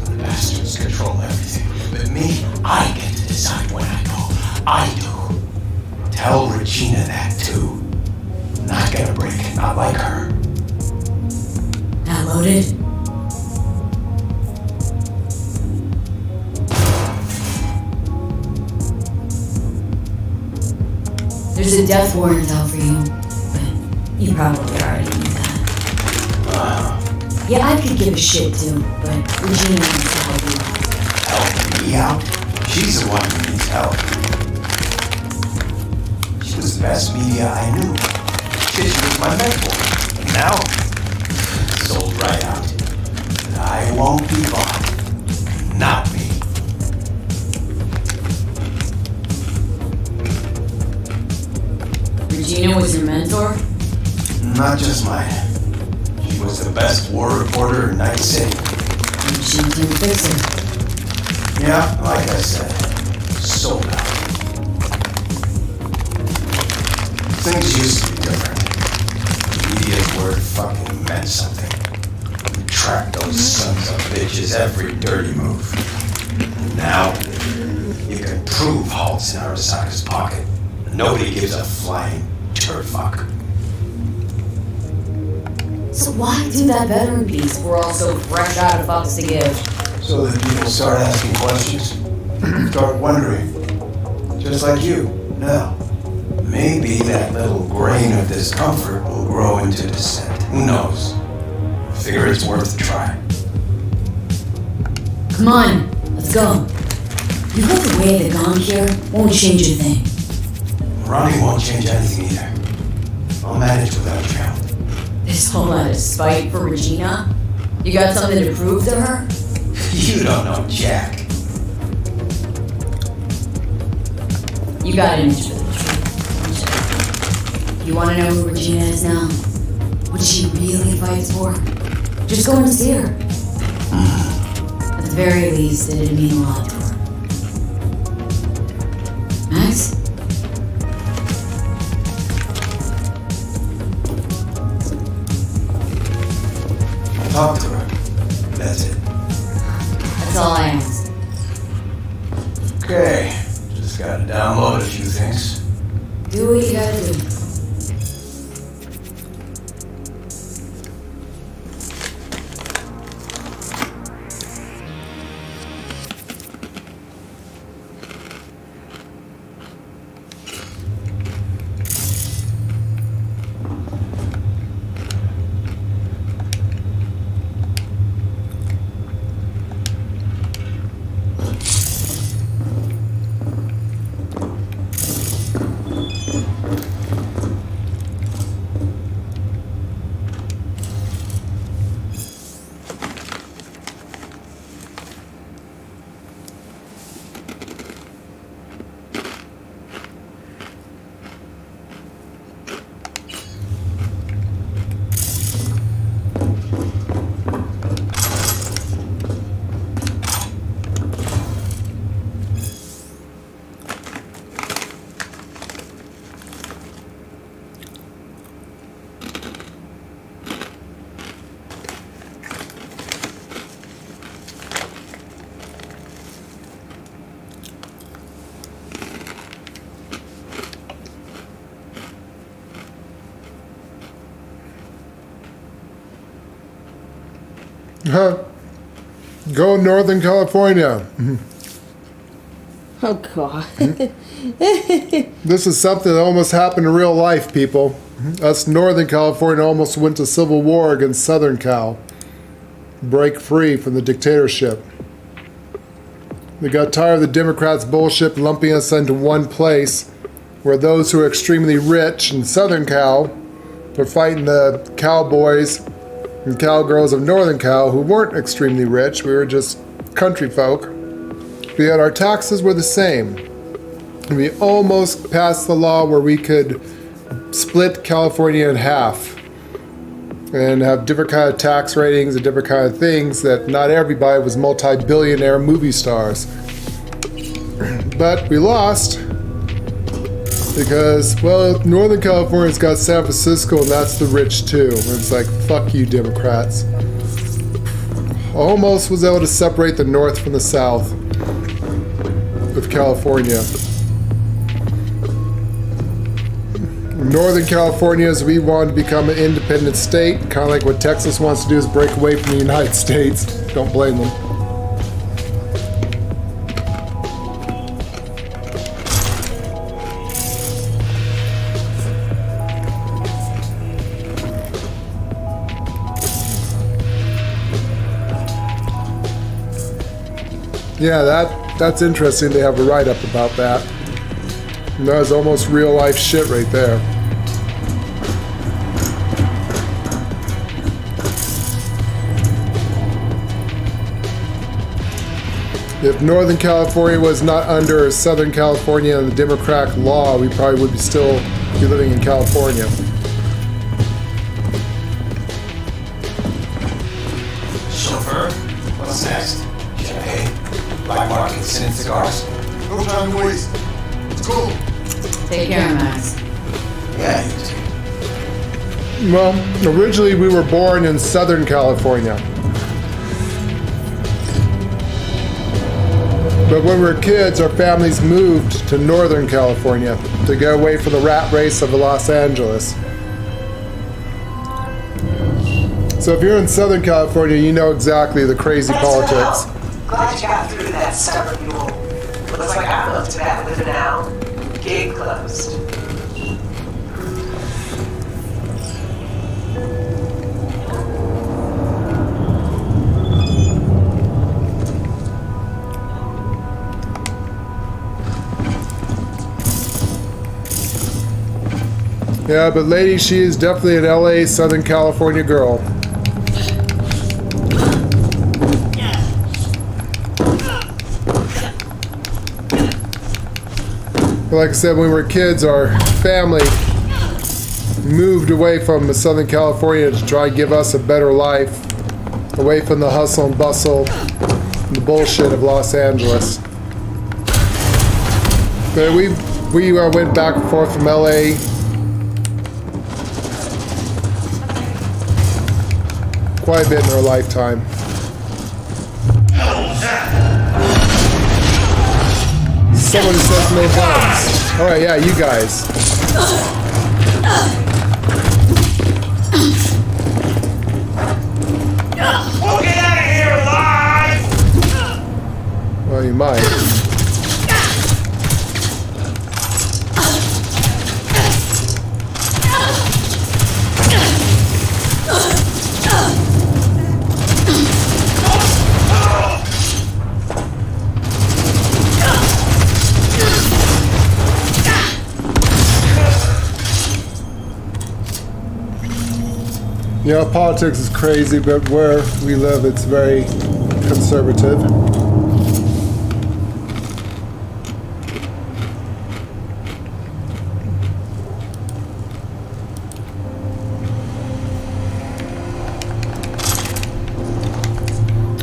The bastards control everything. But me, I get to decide when I go. I do. Tell Regina that too. Not gonna break it, not like her. Not loaded? There's a death warrant out for you, but you probably already knew that. Yeah, I could give a shit too, but Regina needs to help you. Help me out? She's the one who needs help. She was the best media I knew. Shit, she was my mentor. And now, sold right out. But I won't be bought. Not me. Regina was your mentor? Not just mine. She was the best war reporter in Night City. She didn't fix it. Yeah, like I said, sold out. Things used to be different. Media's word fucking meant something. We tracked those sons of bitches every dirty move. And now, you can prove Halt's in Arasaka's pocket. Nobody gives a flying turd fuck. So why do that veteran piece if we're all so fresh out of fucks to give? So that people start asking questions. Start wondering. Just like you, now. Maybe that little grain of discomfort will grow into dissent. Who knows? Figure it's worth a try. Come on, let's go. You got the way the gong here won't change a thing. Ronnie won't change anything either. I'll manage without you. This whole lot of spite for Regina? You got something to prove to her? You don't know Jack. You got an itch for the truth. You want to know who Regina is now? What she really fights for? Just go and see her. At the very least, it'd mean a lot to her. Max? Talk to her. That's it. That's all I ask. Okay. Just gotta download a few things. Do what you gotta do. Go Northern California. Oh, God. This is something that almost happened in real life, people. Us Northern California almost went to civil war against Southern Cal. Break free from the dictatorship. They got tired of the Democrats' bullshit lumping us into one place where those who are extremely rich in Southern Cal were fighting the cowboys and cowgirls of Northern Cal who weren't extremely rich. We were just country folk. But yet our taxes were the same. And we almost passed the law where we could split California in half and have different kind of tax ratings and different kind of things that not everybody was multi-billionaire movie stars. But we lost because, well, Northern California's got San Francisco and that's the rich too. And it's like, fuck you, Democrats. Almost was able to separate the North from the South of California. Northern California, as we wanted to become an independent state, kind of like what Texas wants to do is break away from the United States. Don't blame them. Yeah, that's interesting. They have a write-up about that. And that was almost real-life shit right there. If Northern California was not under Southern California and the Democratic law, we probably would still be living in California. Chauffeur, what's next? Champagne? Black market, scented cigars? No time to waste. Let's go. Take care, Max. Yeah, you too. Well, originally we were born in Southern California. But when we were kids, our families moved to Northern California to get away from the rat race of Los Angeles. So if you're in Southern California, you know exactly the crazy politics. Glad you got through that stubborn mule. Looks like I'm up to bat with it now. Gate closed. Yeah, but lady, she is definitely an LA, Southern California girl. Like I said, when we were kids, our family moved away from Southern California to try to give us a better life, away from the hustle and bustle and the bullshit of Los Angeles. But we went back and forth from LA quite a bit in our lifetime. Someone who says no guns. Alright, yeah, you guys. We'll get out of here alive! Well, you might. You know, politics is crazy, but where we live, it's very conservative.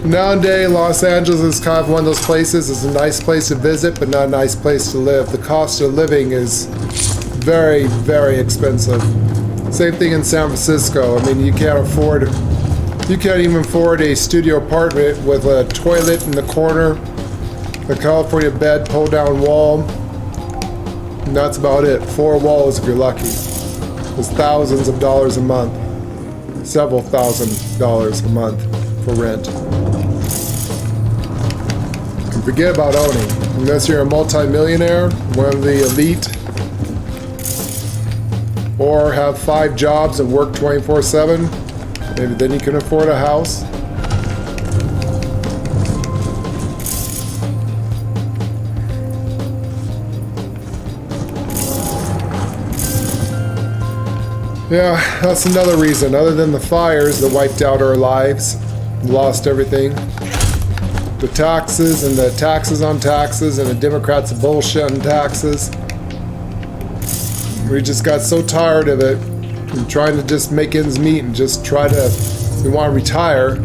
Nowadays, Los Angeles is kind of one of those places. It's a nice place to visit, but not a nice place to live. The cost of living is very, very expensive. Same thing in San Francisco. I mean, you can't even afford a studio apartment with a toilet in the corner, a California bed, pull down wall, and that's about it. 4 walls if you're lucky. It's thousands of dollars a month, several $1,000s a month for rent. And forget about owning. Unless you're a multi-millionaire, one of the elite, or have 5 jobs and work 24/7, maybe then you can afford a house. Yeah, that's another reason, other than the fires that wiped out our lives, lost everything. The taxes and the taxes on taxes and the Democrats' bullshit on taxes. We just got so tired of it and trying to just make ends meet and just try to, we want to retire.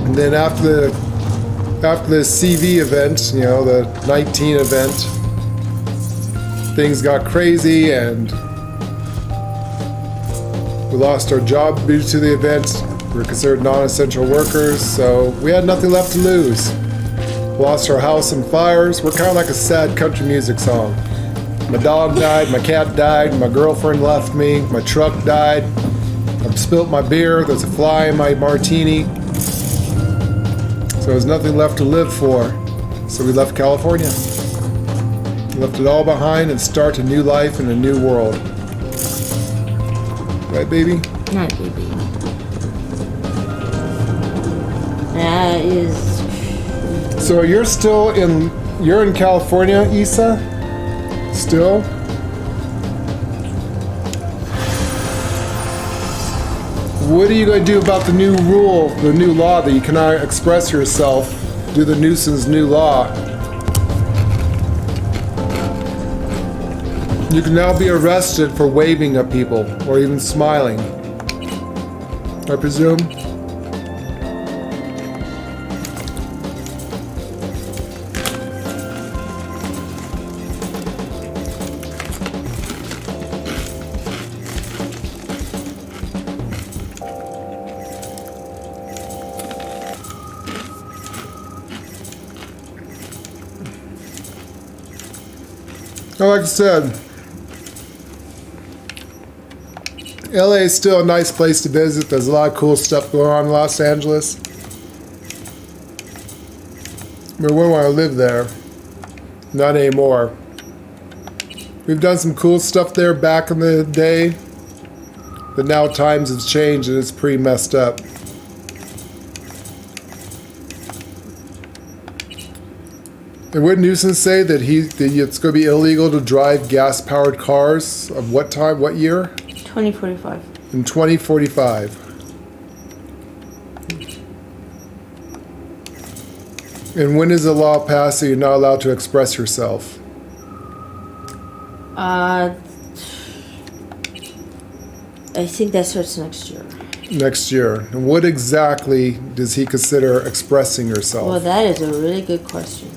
And then after the CV event, you know, the 19 event, things got crazy and we lost our job due to the event. We were considered non-essential workers, so we had nothing left to lose. Lost our house in fires. We're kind of like a sad country music song. My dog died, my cat died, my girlfriend left me, my truck died, I've spilt my beer, there's a fly in my martini. So there's nothing left to live for. So we left California. Left it all behind and start a new life in a new world. Right, baby? Right, baby. That is... So you're in California, Issa? Still? What are you going to do about the new rule, the new law that you cannot express yourself due to the nuisance new law? You can now be arrested for waving at people or even smiling, I presume. Well, like I said, LA is still a nice place to visit. There's a lot of cool stuff going on in Los Angeles. But we want to live there. Not anymore. We've done some cool stuff there back in the day. But now times have changed and it's pretty messed up. And wouldn't Newsom say that it's going to be illegal to drive gas-powered cars? Of what time? What year? 2045. In 2045. And when is the law passed that you're not allowed to express yourself? I think that starts next year. Next year. And what exactly does he consider expressing yourself? Well, that is a really good question.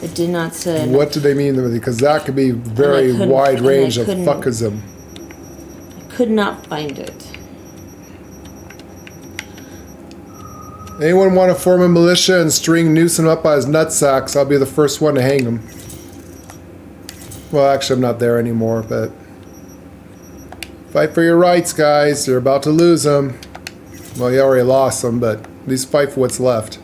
It did not say. What do they mean? Because that could be very wide range of fuckism. I could not find it. Anyone want to form a militia and string Newsom up by his nutsacks? I'll be the first one to hang him. Well, actually, I'm not there anymore, but... Fight for your rights, guys. You're about to lose them. Well, you already lost them, but at least fight for what's left.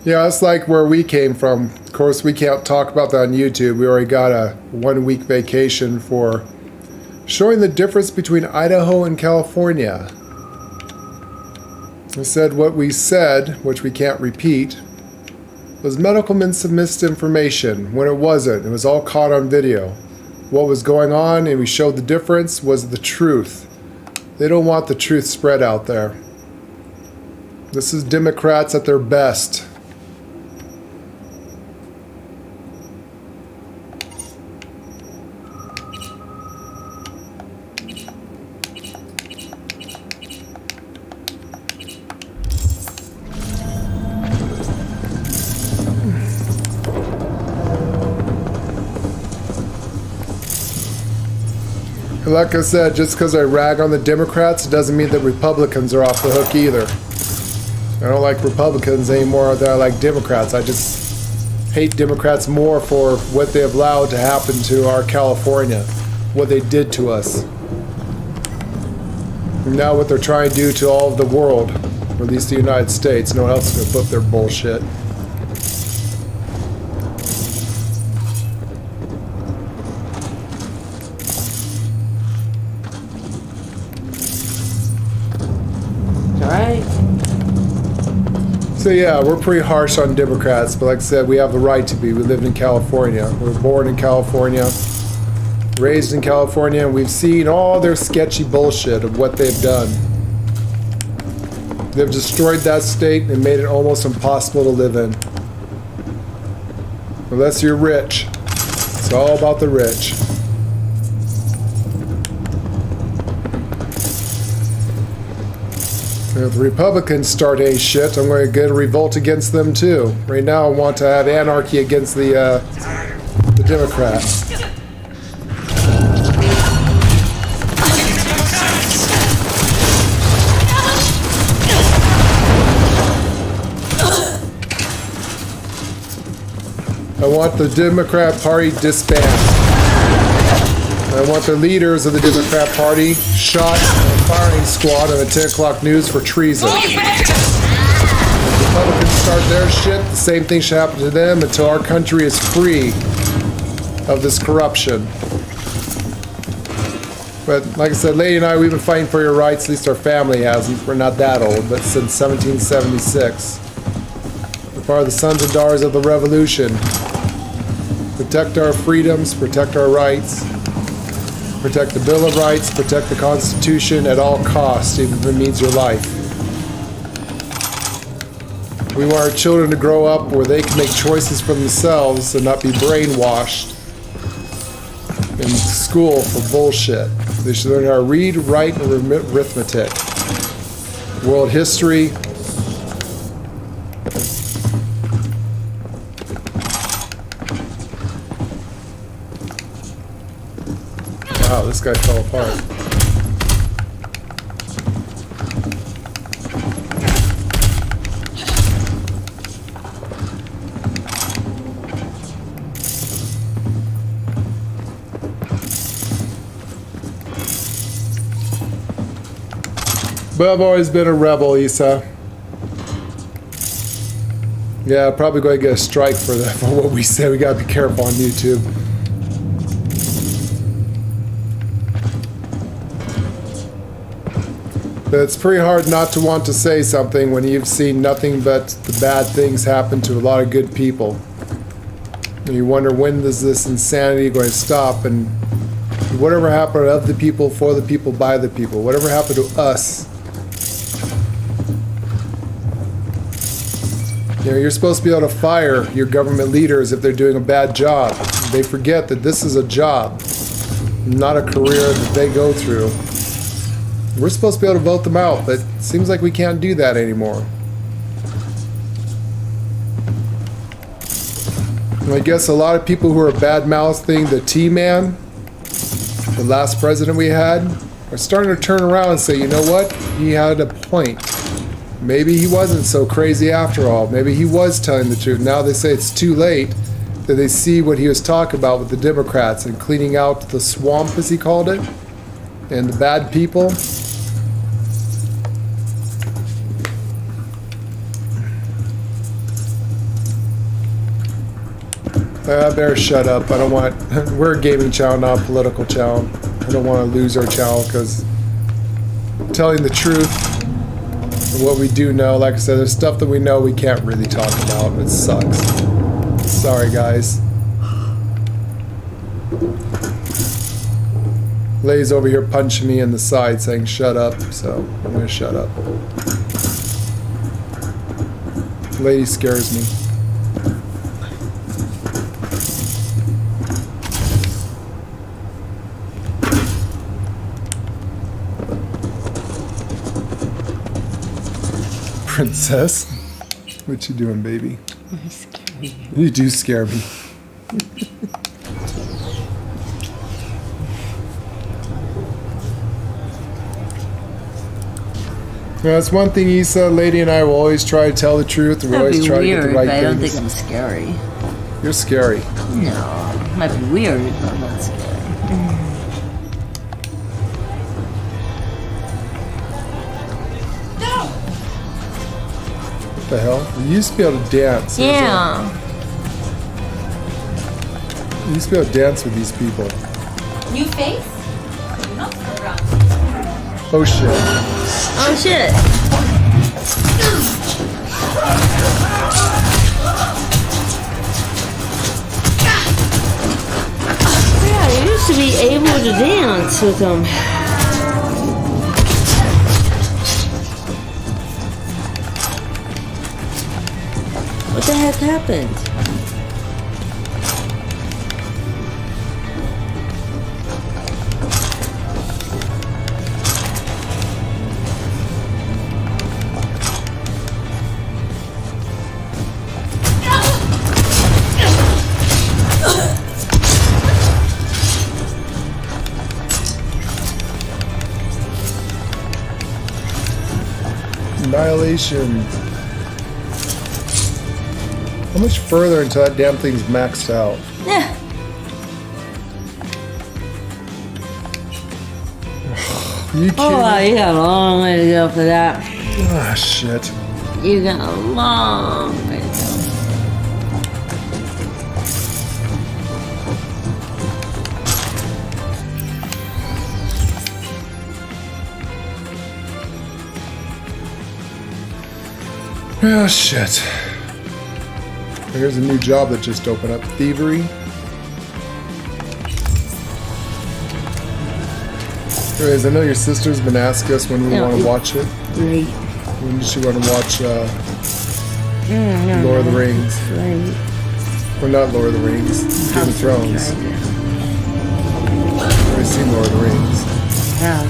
Yeah, it's like where we came from. Of course, we can't talk about that on YouTube. We already got a 1-week vacation for showing the difference between Idaho and California. We said what we said, which we can't repeat, was medical misinformation when it wasn't. It was all caught on video. What was going on, and we showed the difference, was the truth. They don't want the truth spread out there. This is Democrats at their best. Like I said, just because I rag on the Democrats doesn't mean that Republicans are off the hook either. I don't like Republicans anymore than I like Democrats. I just hate Democrats more for what they have allowed to happen to our California, what they did to us. And now what they're trying to do to all of the world, or at least the United States. No one else is going to flip their bullshit. So yeah, we're pretty harsh on Democrats, but like I said, we have the right to be. We lived in California. We were born in California, raised in California, and we've seen all their sketchy bullshit of what they've done. They've destroyed that state and made it almost impossible to live in. Unless you're rich. It's all about the rich. If the Republicans start any shit, I'm going to get a revolt against them too. Right now, I want to have anarchy against the Democrats. I want the Democrat Party disbanded. I want the leaders of the Democrat Party shot in a firing squad on the 10 o'clock news for treason. If Republicans start their shit, the same thing should happen to them until our country is free of this corruption. But like I said, Lady and I, we've been fighting for your rights, at least our family hasn't. We're not that old, but since 1776. We're part of the sons and daughters of the revolution. Protect our freedoms, protect our rights. Protect the Bill of Rights, protect the Constitution at all costs, even if it means your life. We want our children to grow up where they can make choices for themselves and not be brainwashed in school for bullshit. They should learn how to read, write, and arithmetic. world history. Wow, this guy fell apart. But I've always been a rebel, Issa. Yeah, probably going to get a strike for that, for what we say. We got to be careful on YouTube. But it's pretty hard not to want to say something when you've seen nothing but the bad things happen to a lot of good people. And you wonder, when is this insanity going to stop? And whatever happened of the people, for the people, by the people, whatever happened to us. You know, you're supposed to be able to fire your government leaders if they're doing a bad job. They forget that this is a job, not a career that they go through. We're supposed to be able to vote them out, but it seems like we can't do that anymore. And I guess a lot of people who are bad-mouthing the T-Man, the last president we had, are starting to turn around and say, you know what? He had a point. Maybe he wasn't so crazy after all. Maybe he was telling the truth. Now they say it's too late, that they see what he was talking about with the Democrats and cleaning out the swamp, as he called it, and the bad people. I better shut up. I don't want... We're a gaming channel, not a political channel. I don't want to lose our channel because telling the truth and what we do know, like I said, there's stuff that we know we can't really talk about. It sucks. Sorry, guys. Lay's over here punching me in the side saying shut up, so I'm going to shut up. Lady scares me. Princess, what you doing, baby? You scare me. You do scare me. Yeah, that's one thing, Issa. Lady and I will always try to tell the truth, and we always try to get the right I don't think things. I'm scary. You're scary. No, it might be weird, but I'm not scary. What the hell? You used to be able to dance. Yeah. You used to be able to dance with these people. New face? Not so round. Oh shit. Oh shit. Yeah, I used to be able to dance with them. What the heck happened? Annihilation. How much further until that damn thing's maxed out? Yeah. You kidding? Oh, you got a long way to go for that. Ah, shit. You got a long way to go. Oh, shit. Here's a new job that just opened up. Thievery. Anyways, I know your sister's been asking us when we want to watch it. Late. When does she want to watch Lord of the Rings? Late. Well, not Lord of the Rings. Game of Thrones. I've already seen Lord of the Rings. Yeah.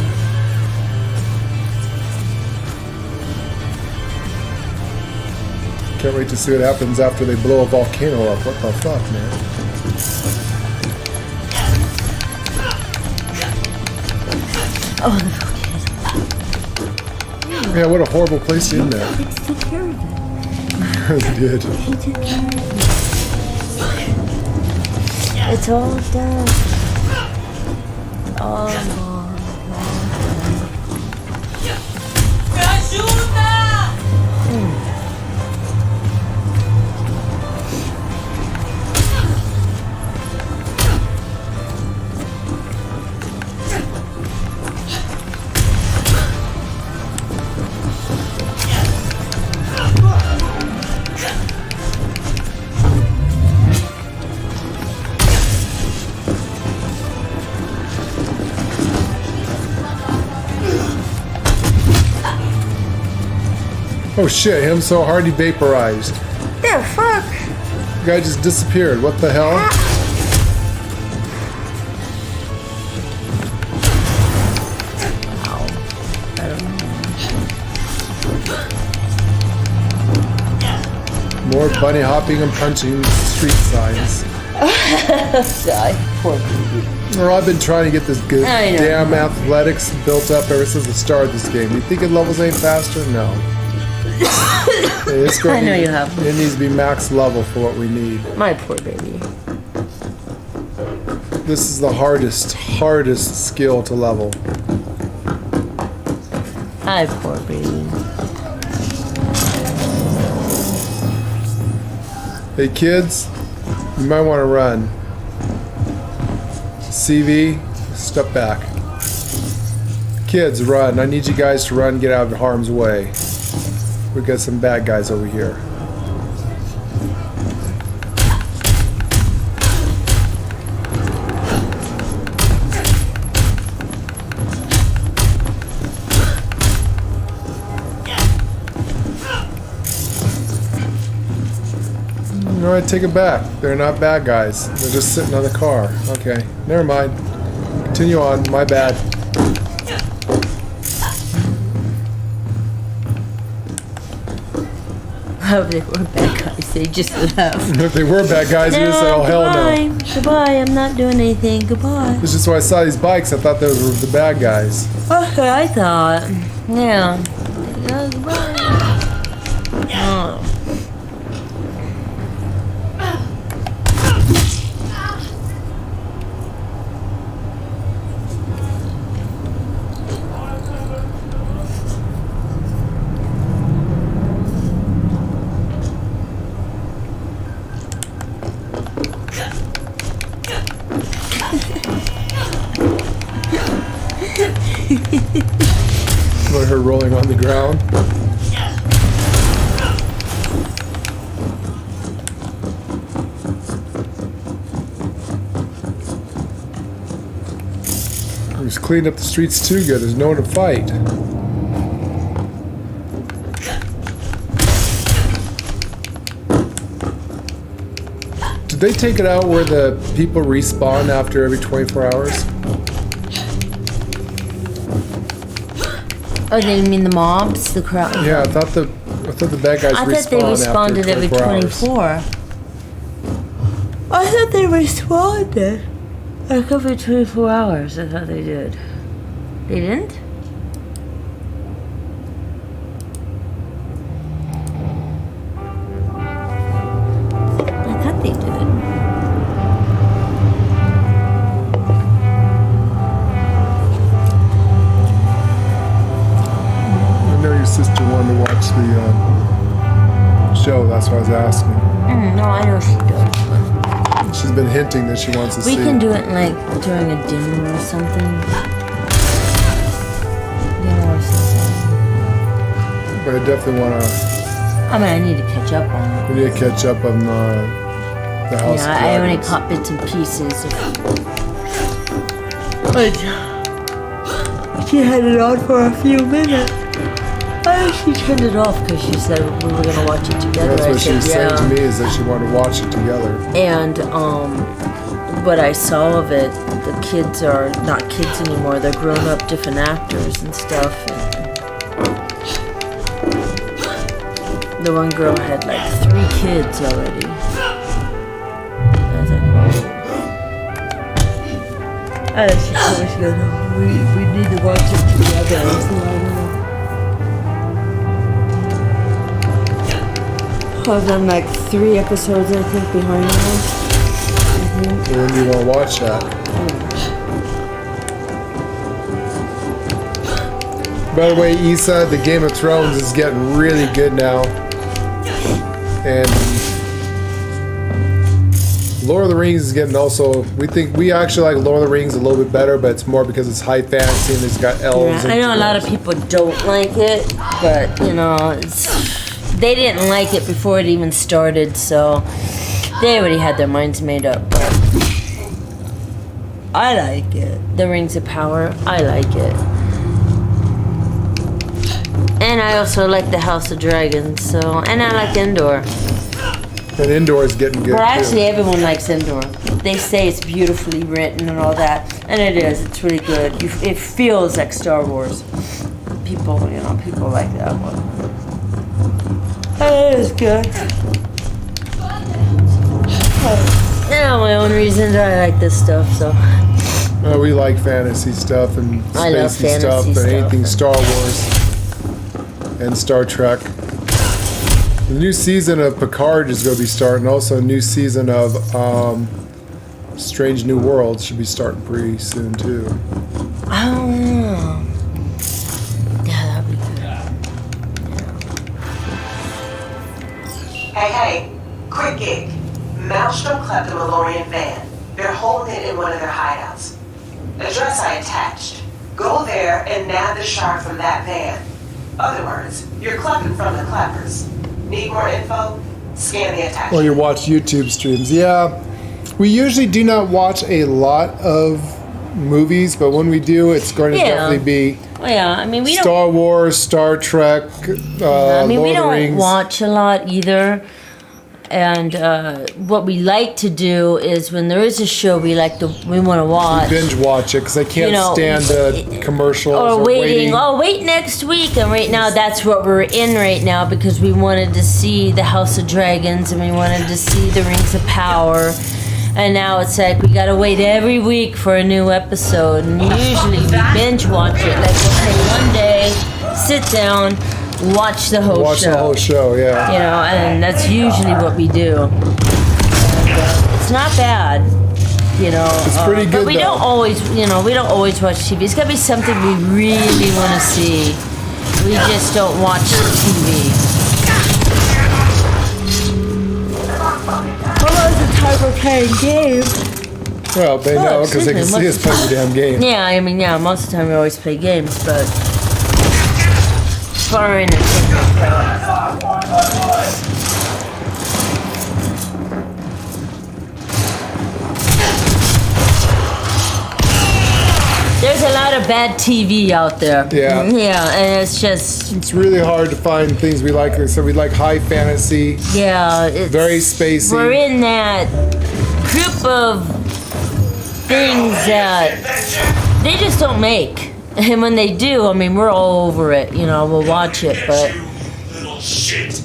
Can't wait to see what happens after they blow a volcano up. What the fuck, man? Oh, the volcano. Yeah, what a horrible place to end that. It took care of it. It did. He took care of it. It's all done. All gone. Oh shit, him so hard he vaporized. The fuck? The guy just disappeared. What the hell? More bunny hopping and punching street signs. Die, poor baby. Well, I've been trying to get this good I know. damn athletics built up ever since the start of this game. You think it levels ain't faster? No. It's going I know you have. It needs to be max level for what we need. My poor baby. This is the hardest skill to level. My poor baby. Hey kids, you might want to run. CV, step back. Kids, run. I need you guys to run, get out of harm's way. We got some bad guys over here. Alright, take it back. They're not bad guys. They're just sitting on the car. Okay, never mind. Continue on. My bad. Oh, they were bad guys. They just left. If they were bad guys, we just said, oh hell goodbye. no. Goodbye. I'm not doing anything. Goodbye. It's just when I saw these bikes, I thought those were the bad guys. Okay, I thought. Yeah. Goodbye. Oh. Look at her rolling on the ground. He's cleaned up the streets too good. There's no one to fight. Did they take it out where the people respawn after every 24 hours? Oh, they mean the mobs? The crowd? Yeah, I thought the bad guys I respawn thought they responded after every 24 hours. 24. I thought they responded. Like every 24 hours, I thought they did. They didn't? I thought they did. I know your sister wanted to watch the show, that's why I was asking. No, I know she does. She's been hinting that she wants to see. We can do it like during a dinner or something. Dinner or something. But I definitely want to. I mean, I need to catch up on it. We need to catch up on the House Yeah, of I only Dragons. caught bits and pieces. But she had it on for a few minutes. She turned it off because she said we were gonna watch it together. That's I what she said, was saying to me, is that she wanted to watch it together. And what I saw of it, the kids are not kids anymore. They're grown up, different actors and stuff. The one girl had like 3 kids already. I was like, oh. She told me, she goes, oh, we need to watch it together. I'm like 3 episodes, I think, behind us. When do you want to watch that? By the way, Issa, the Game of Thrones is getting really good now. And Lord of the Rings is getting also, we actually like Lord of the Rings a little bit better, but it's more because it's high fantasy and it's got elves. Yeah, I know a lot of people don't like it, but you know, they didn't like it before it even started, so they already had their minds made up. But I like it. The Rings of Power, I like it. And I also like the House of Dragons, so, and I like Endor. And Endor is getting good. But actually, too. everyone likes Endor. They say it's beautifully written and all that, and it is. It's really good. It feels like Star Wars. People like that one. It is good. Now, my own reasons I like this stuff, so. We like fantasy stuff and I love spacey fantasy stuff and stuff. anything Star Wars and Star Trek. The new season of Picard is going to be starting. Also, a new season of Strange New Worlds should be starting pretty soon too. Oh, yeah, that'd be good. Hey, quick gig. Maelstrom clept the Malorian van. They're holding it in one of their hideouts. Address I attached. Go there and nab the shard from that van. Other words, you're clepping from the cleppers. Need more info? Scan the attachment. Or you watch YouTube streams. Yeah, we usually do not watch a lot of movies, but when we do, it's going to definitely be Well, yeah, I mean, we don't. Star Wars, Star Trek, I mean, we Lord of the don't Rings. watch a lot either. And what we like to do is when there is a show we want to watch. Binge watch it because I can't stand the commercials Or or waiting. Oh, wait next week. And right now, that's what we're in right now because we wanted to see the House of Dragons and we wanted to see the Rings of Power. And now it's like we gotta wait every week for a new episode. And usually we binge watch it. Like we'll take one day, sit down, watch the whole Watch show. the whole show, yeah. You know, and that's usually what we do. And, it's not bad. You know, It's pretty good, but we though. don't always, we don't always watch TV. It's gotta be something we really want to see. We just don't watch TV. How long is the time we're playing games? Well, they know because they can see us play the damn game. Yeah, I mean, yeah, most of the time we always play games, but for our entertainment. There's a lot of bad TV out there. Yeah. Yeah, and it's just. It's really hard to find things we like. So we like high fantasy. Yeah, it's very spacey. We're in that group of things that they just don't make. And when they do, I mean, we're all over it. We'll watch it, but it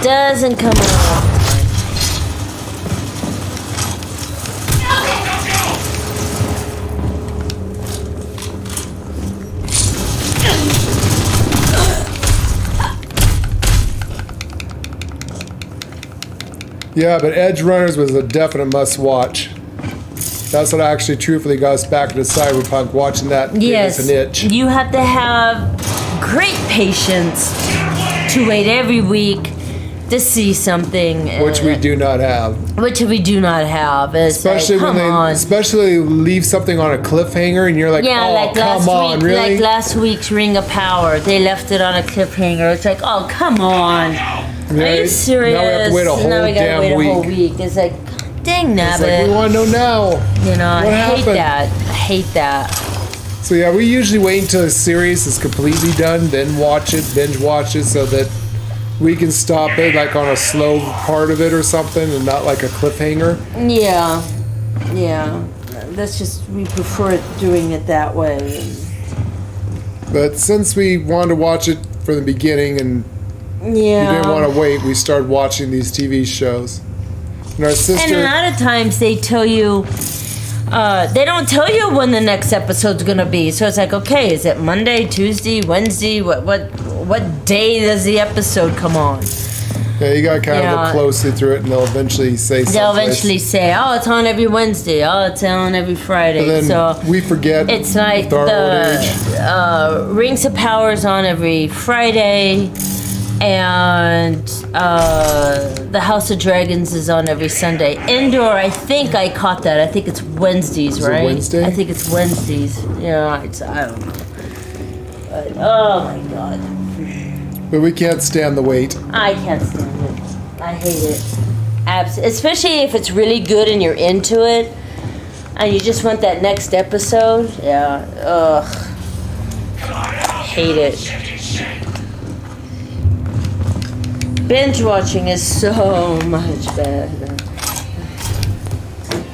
doesn't come out. Yeah, but Edge Runners was a definite must-watch. That's what actually truthfully got us back into Cyberpunk, watching that gave us an itch. You have to have great patience to wait every week to see something. Which we do not have. Which we do not have. It's Especially like, when they especially leave something on a cliffhanger and you're like, yeah, oh, like come on, week, really? like last week's Ring of Power. They left it on a cliffhanger. It's like, oh, come on. Are you serious? Now we have to wait a whole Now we gotta damn wait week. a whole week. It's like, dang It's nabbit. like, we want to know now. I What hate happened? that. I hate that. So yeah, we usually wait until a series is completely done, then watch it, binge watch it, so that we can stop it like on a slow part of it or something, and not like a cliffhanger. Yeah. That's just, we prefer doing it that way. But since we wanted to watch it from the beginning and Yeah. We didn't want to wait. We started watching these TV shows. And our sister. And a lot of times they tell you, they don't tell you when the next episode's gonna be. So it's like, okay, is it Monday, Tuesday, Wednesday? What day does the episode come on? Yeah, you got to kind of look closely through it, and they'll eventually say something. They'll eventually say, oh, it's on every Wednesday. Oh, it's on every Friday. And then so we forget. it's like the Rings of Power is on every Friday, and the House of Dragons is on every Sunday. Indoor, I think I caught that. I think it's Wednesdays, Is it right? Wednesday? I think it's Wednesdays. Yeah, I don't know. But, oh my God. But we can't stand the wait. I can't stand it. I hate it. Especially if it's really good and you're into it, and you just want that next episode. Yeah. Ugh. Hate it. Binge watching is so much better.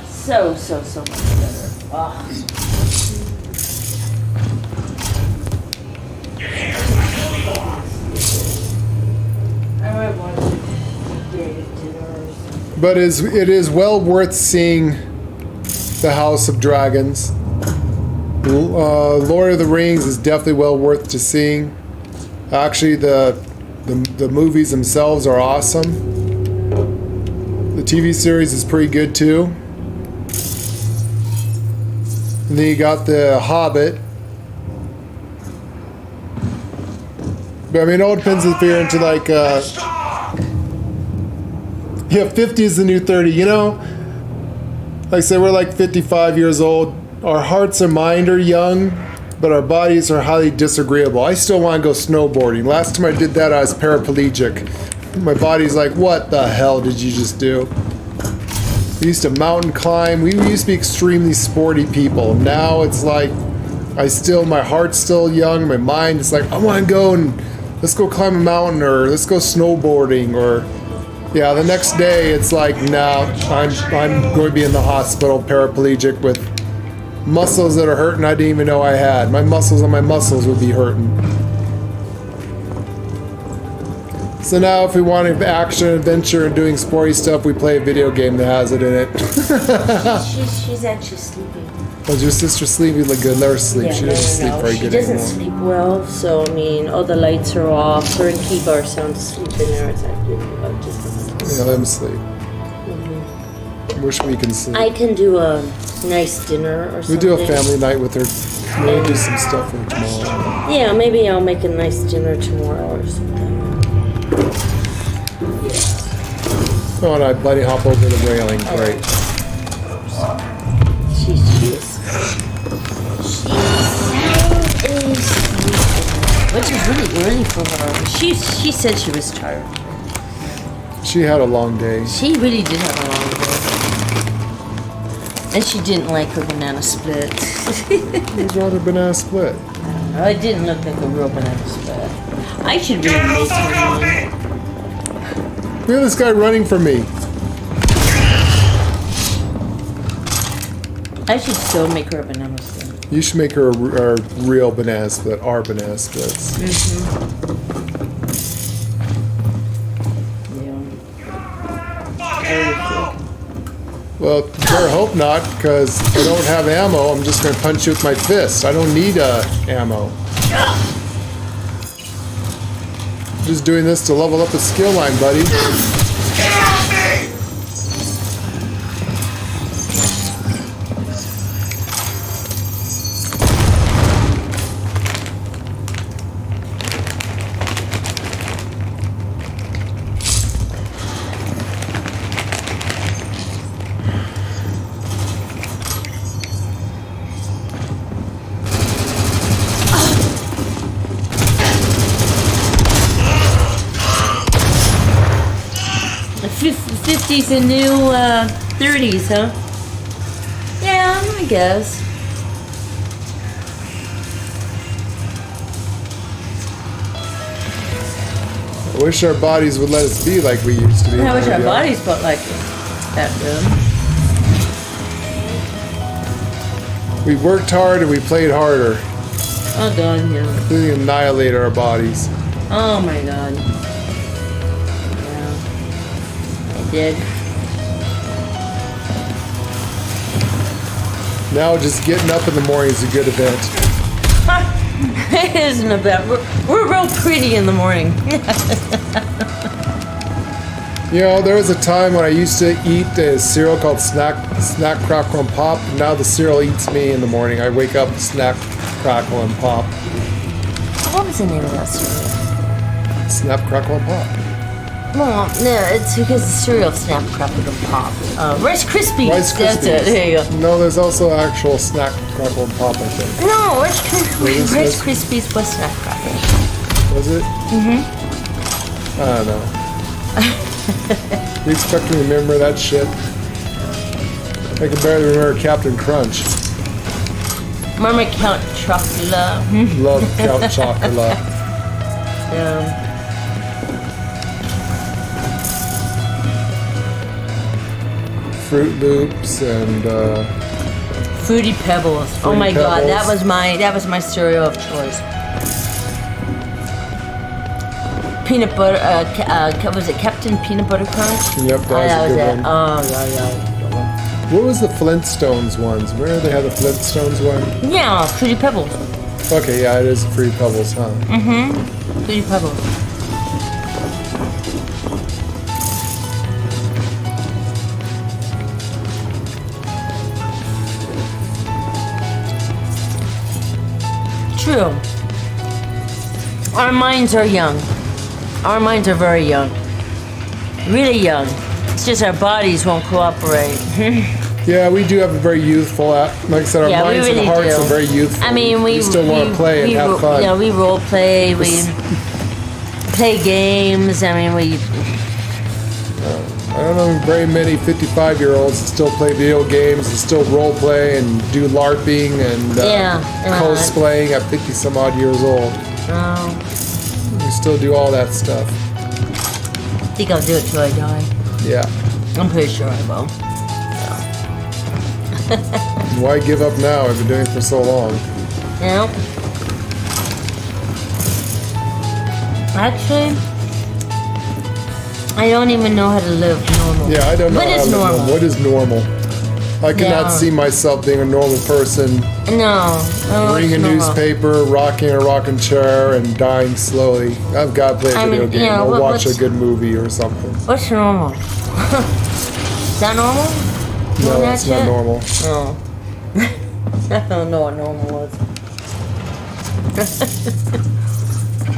So much better. Ugh. But it is well worth seeing the House of Dragons. Lord of the Rings is definitely well worth to seeing. Actually, the movies themselves are awesome. The TV series is pretty good too. And then you got the Hobbit. But I mean, it all depends if you're into like, yeah, 50 is the new 30, you know? Like I said, we're like 55 years old. Our hearts and mind are young, but our bodies are highly disagreeable. I still want to go snowboarding. Last time I did that, I was paraplegic. My body's like, what the hell did you just do? We used to mountain climb. We used to be extremely sporty people. Now it's like, my heart's still young. My mind is like, I want to go and let's go climb a mountain, or let's go snowboarding, or yeah, the next day it's like, no, I'm going to be in the hospital paraplegic with muscles that are hurting I didn't even know I had. My muscles on my muscles would be hurting. So now if we want action, adventure, and doing sporty stuff, we play a video game that has it in it. She's actually sleeping. Was your sister sleeping? Like good, let her sleep. Yeah, She doesn't sleep very she good doesn't anymore. sleep well, so I mean, all the lights are off. Her and Kiba are sound asleep in there. It's actually just. Yeah, let him sleep. Wish we can sleep. I can do a nice dinner or something. We do a family night with her. We'll do some stuff for her tomorrow. Yeah, maybe I'll make a nice dinner tomorrow or something. Oh, and I bunny hop over the railing. Great. She is which is really early for her. She said she was tired. She had a long day. She really did have a long day. And she didn't like her banana split. What's wrong with banana split? It didn't look like a real banana split. I should really make her one. Look at this guy running from me. I should still make her a banana split. You should make her a real banana split, our banana splits. Well, better hope not, because if I don't have ammo, I'm just going to punch you with my fist. I don't need ammo. Just doing this to level up the skill line, buddy. The 50s and new 30s, huh? Yeah, I guess. I wish our bodies would let us be like we used to be. I wish our Yeah. bodies felt like that good. We worked hard and we played harder. Oh god, yeah. We annihilated our bodies. Oh my god. Did. Now just getting up in the morning is a good event. It isn't a bad. We're real pretty in the morning. You know, there was a time when I used to eat a cereal called Snack Crackle and Pop. Now the cereal eats me in the morning. I wake up, Snack Crackle and Pop. What was the name of that cereal? Snap Crackle and Pop. No, it's because the cereal Snap, Crackle, and Pop. Rice Krispies. Rice Krispies. That's it. There you go. No, there's also actual Snack Crackle and Pop, I think. No, Rice Krispies was Snap Crackle. Was it? Mm-hmm. I don't know. You expect me to remember that shit? I can barely remember Captain Crunch. Remember Count Chocula? Love Count Chocula. Yeah. Fruit Loops and Fruity Pebbles. Oh my God, that was my cereal of choice. Peanut butter. Was it Captain Peanut Butter Crunch? Yep, that was a good one. Oh yeah. What was the Flintstones ones? Where did they have the Flintstones one? Yeah, Fruity Pebbles. Okay, yeah, it is Fruity Pebbles, huh? Mm-hmm. Fruity Pebbles. True. Our minds are young. Our minds are very young. Really young. It's just our bodies won't cooperate. Yeah, we do have a very youthful, like I said, our minds really and hearts do. are very youthful. I mean, we still want to play and have fun. Yeah, we role play. We play games. I mean, I don't know very many 55-year-olds that still play video games and still role play and do LARPing and cosplaying at 50 some odd years old. We still do all that stuff. I think I'll do it till I die. Yeah. I'm pretty sure I will. Why give up now? I've been doing it for so long. Yeah. Actually, I don't even know how to live normal. Yeah, I don't know What how is to live normal? What is normal? I cannot see myself being a normal person. No. Reading a newspaper, rocking a rocking chair, and dying slowly. I've got to play a video game or watch a good movie or something. What's normal? Is that normal? No, it's not normal. No. I don't know what normal is.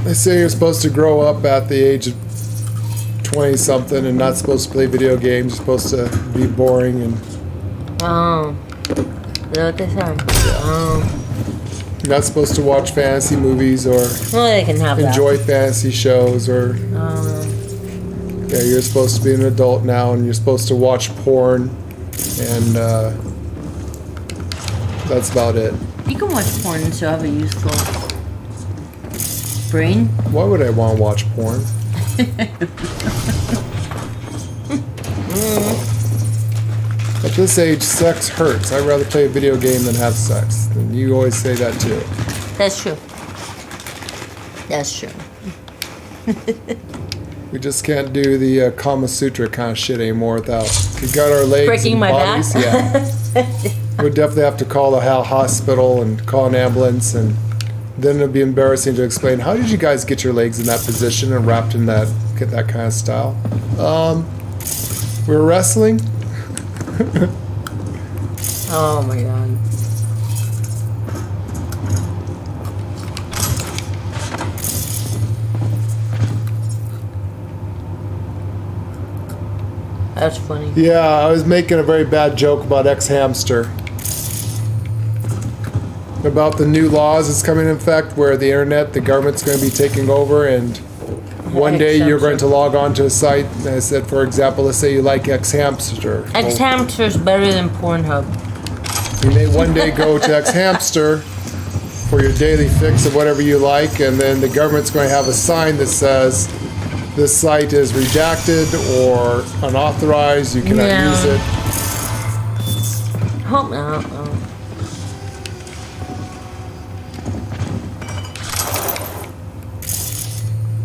They say you're supposed to grow up at the age of 20-something and not supposed to play video games. You're supposed to be boring and... Oh. Is that what they say? Oh. You're not supposed to watch fantasy movies or Well, they can have enjoy fantasy shows or... Yeah, you're supposed to be an adult now and you're supposed to watch porn and that's about it. You can watch porn and still have a useful brain. Why would I want to watch porn? At this age, sex hurts. I'd rather play a video game than have sex. And you always say that too. That's true. That's true. We just can't do the Kama Sutra kind of shit anymore without... We got our legs Breaking and my bodies. back? Yeah. We'd definitely have to call the hospital and call an ambulance, and then it'd be embarrassing to explain, how did you guys get your legs in that position and wrapped in that kind of style? We were wrestling. Oh my god. That's funny. Yeah, I was making a very bad joke about ex-hamster. About the new laws that's coming in effect where the internet, the government's going to be taking over, and one day you're going to log on to a site. And I said, for example, let's say you like ex-hamster. Ex-hamster's better than Pornhub. You may one day go to ex-hamster for your daily fix of whatever you like, and then the government's going to have a sign that says, this site is redacted or unauthorized, you cannot use it. Hope not. Oh.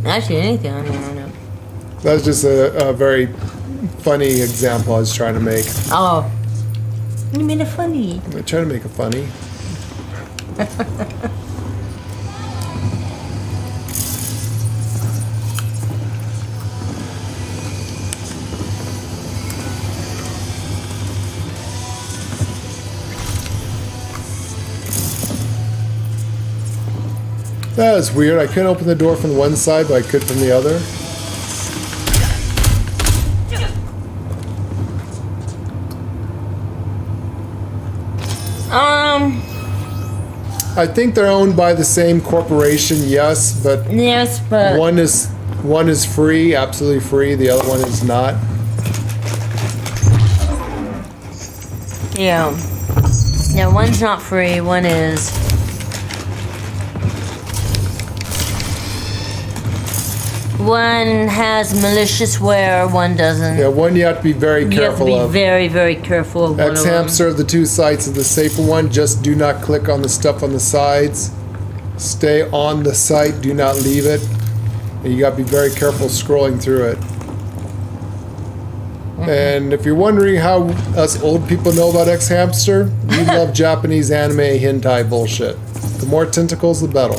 Actually, anything on the internet. That was just a very funny example I was trying to make. Oh. You made it funny. I try to make it funny. That is weird. I couldn't open the door from one side, but I could from the other. I think they're owned by the same corporation, yes, but one is free, absolutely free. The other one is not. Yeah. Yeah, one's not free, one is. One has malicious ware, one doesn't. Yeah, one you have to be very careful You have to be of. very, very careful of one of them. X-Hamster of the two sites is the safer one. Just do not click on the stuff on the sides. Stay on the site, do not leave it. And you gotta be very careful scrolling through it. And if you're wondering how us old people know about X-Hamster, we love Japanese anime hentai bullshit. The more tentacles, the better.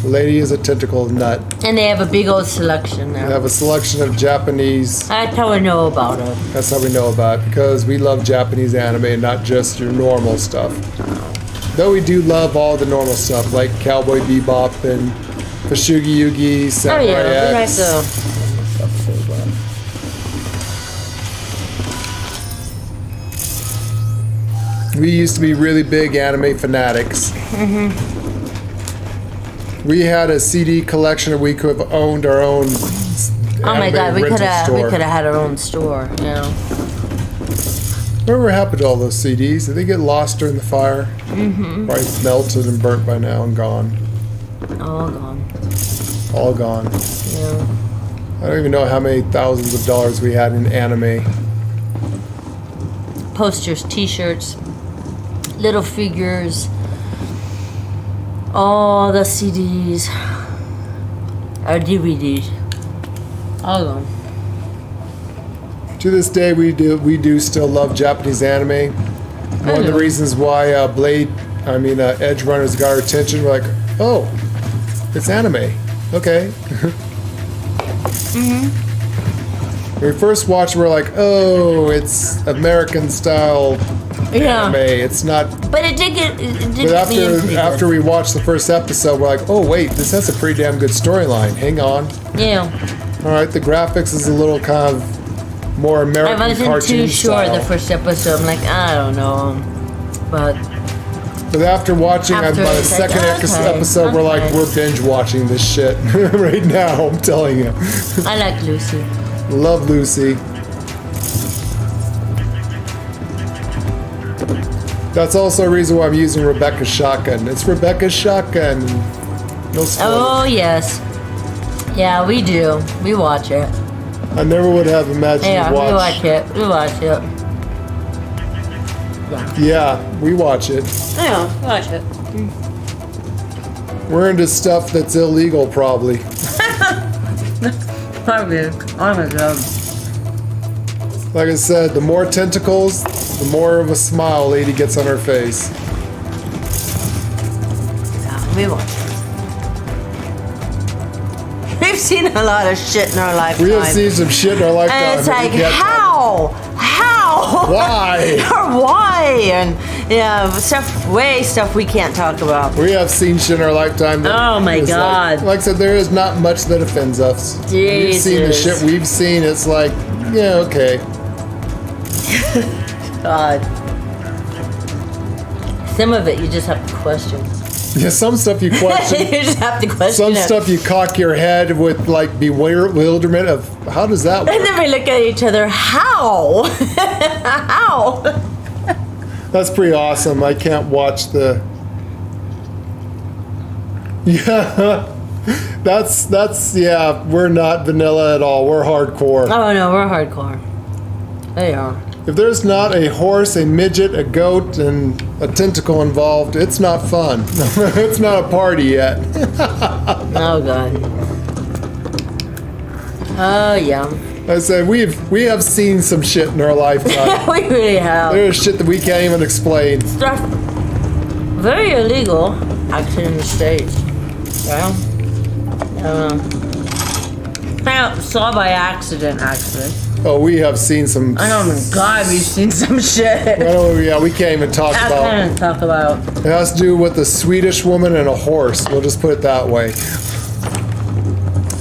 The lady is a tentacle nut. And they have a big old selection We there. have a selection of Japanese. That's how I know about it. That's how we know about it, because we love Japanese anime, not just your normal stuff. Though we do love all the normal stuff, like Cowboy Bebop and Fashugi Yugi, Oh Samurai yeah, we like X. We used to be really big anime fanatics. We had a CD collection, and we could have owned our own. Oh my god, we could have had our own store, yeah. Whatever happened to all those CDs? Did they get lost during the fire? Mm-hmm. Probably melted and burnt by now and gone. All gone. All gone. Yeah. I don't even know how many thousands of dollars we had in anime. Posters, t-shirts, little figures, all the CDs, our DVDs, all of them. To this day, we do still love Japanese anime. One of the reasons why Edge Runners got our attention, we're like, oh, it's anime. Okay. When we first watched, we're like, oh, it's American style anime. It's not. But it did get. But after we watched the first episode, we're like, oh wait, this has a pretty damn good storyline. Hang on. Yeah. All right, the graphics is a little kind of more American cartoon I wasn't too sure style. the first episode. I'm like, I don't know, but after watching by the second episode, we're like, we're binge watching this shit right now. I'm telling you. I like Lucy. Love Lucy. That's also a reason why I'm using Rebecca's shotgun. It's Rebecca's shotgun. No spoilers. Oh yes. Yeah, we do. We watch it. I never would have imagined Yeah, to watch. we watch it. We watch it. Yeah, we watch it. Yeah, we watch it. We're into stuff that's illegal, probably. Probably. Oh my god. Like I said, the more tentacles, the more of a smile lady gets on her face. Yeah, we watch it. We've seen a lot of shit in our lifetime. We have seen some shit in our lifetime. And it's like, we can't- how? Why? Or why? And yeah, stuff we can't talk about. We have seen shit in our lifetime. That Oh my is god. Like I said, there is not much that offends us. We've seen the Jesus. shit we've seen. It's like, yeah, okay. God. Some of it you just have to question. Yeah, some stuff you question. You just have to question Some it. stuff you cock your head with like bewilderment of how does that work? And then we look at each other, how? How? That's pretty awesome. I can't watch the. Yeah, that's yeah. We're not vanilla at all. We're hardcore. Oh no, we're hardcore. They are. If there's not a horse, a midget, a goat, and a tentacle involved, it's not fun. It's not a party yet. Oh god. Oh, yeah. I said we have seen some shit in our lifetime. We really have. There's shit that we can't even explain. Stuff very illegal, actually, in the States. Well, I saw by accident, actually. Oh, we have seen some. Oh my God, we've seen some shit. Oh yeah, we can't even talk I about. can't talk about. It has to do with a Swedish woman and a horse. We'll just put it that way.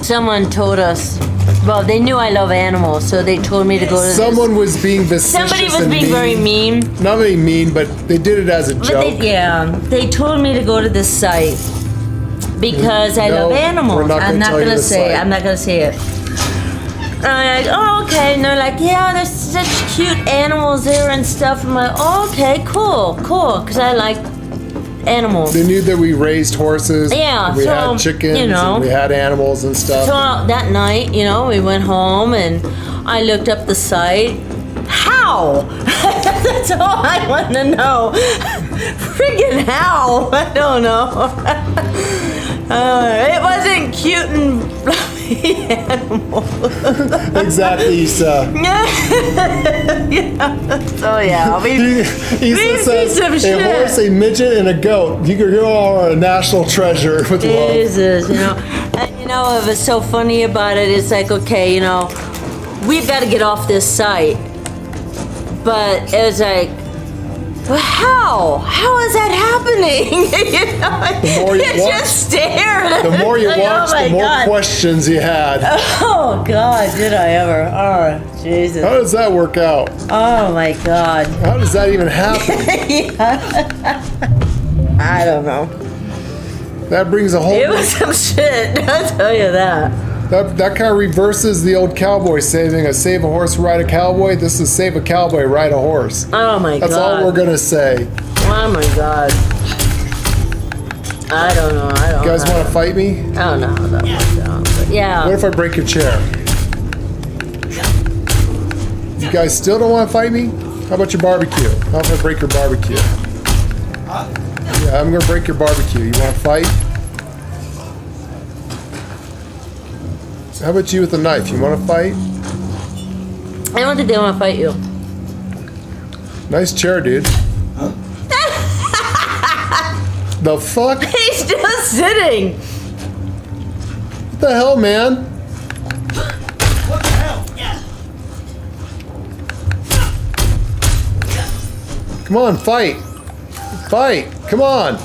Someone told us. Well, they knew I love animals, so they told me to go to Someone was being vicious. Somebody was and being very mean. Not very mean, but they did it as a But joke. they told me to go to this site because I No, love animals. we're not gonna I'm not tell you gonna the say. site. I'm not gonna say it. And I'm like, oh, okay. And they're like, yeah, there's such cute animals there and stuff. I'm like, oh, okay, cool, because I like animals. They knew that we raised horses. Yeah, we so, had chickens. you know. And we had animals and stuff. So that night, we went home and I looked up the site. How? That's all I want to know. Friggin' how? I don't know. It wasn't cute and fluffy animals. Exactly, Issa. So yeah, Issa we've says seen some a shit. horse, a midget, and a goat. You are a national treasure with love. Jesus, And what was so funny about it is like, okay, we've got to get off this site. But it was like, well, how? How is that happening? The more you watch, just stared. The more you Like, watch, oh my the more God. questions you had. Oh God, did I ever? Oh Jesus. How does that work out? Oh my God. How does that even happen? I don't know. That brings a whole. It was some shit. I'll tell you that. That kind of reverses the old cowboy saying, save a horse, ride a cowboy. This is save a cowboy, ride a horse. Oh my That's God. all we're going to say. Oh my God. I don't know. You guys want to fight me? I don't know how that works out. But yeah. What if I break your chair? You guys still don't want to fight me? How about your barbecue? How if I break your barbecue? Yeah, I'm going to break your barbecue. You want to fight? How about you with a knife? You want to fight? I don't think they want to fight you. Nice chair, dude. The fuck? He's still sitting. What the hell, man? What the hell? Come on, fight. Fight. Come on.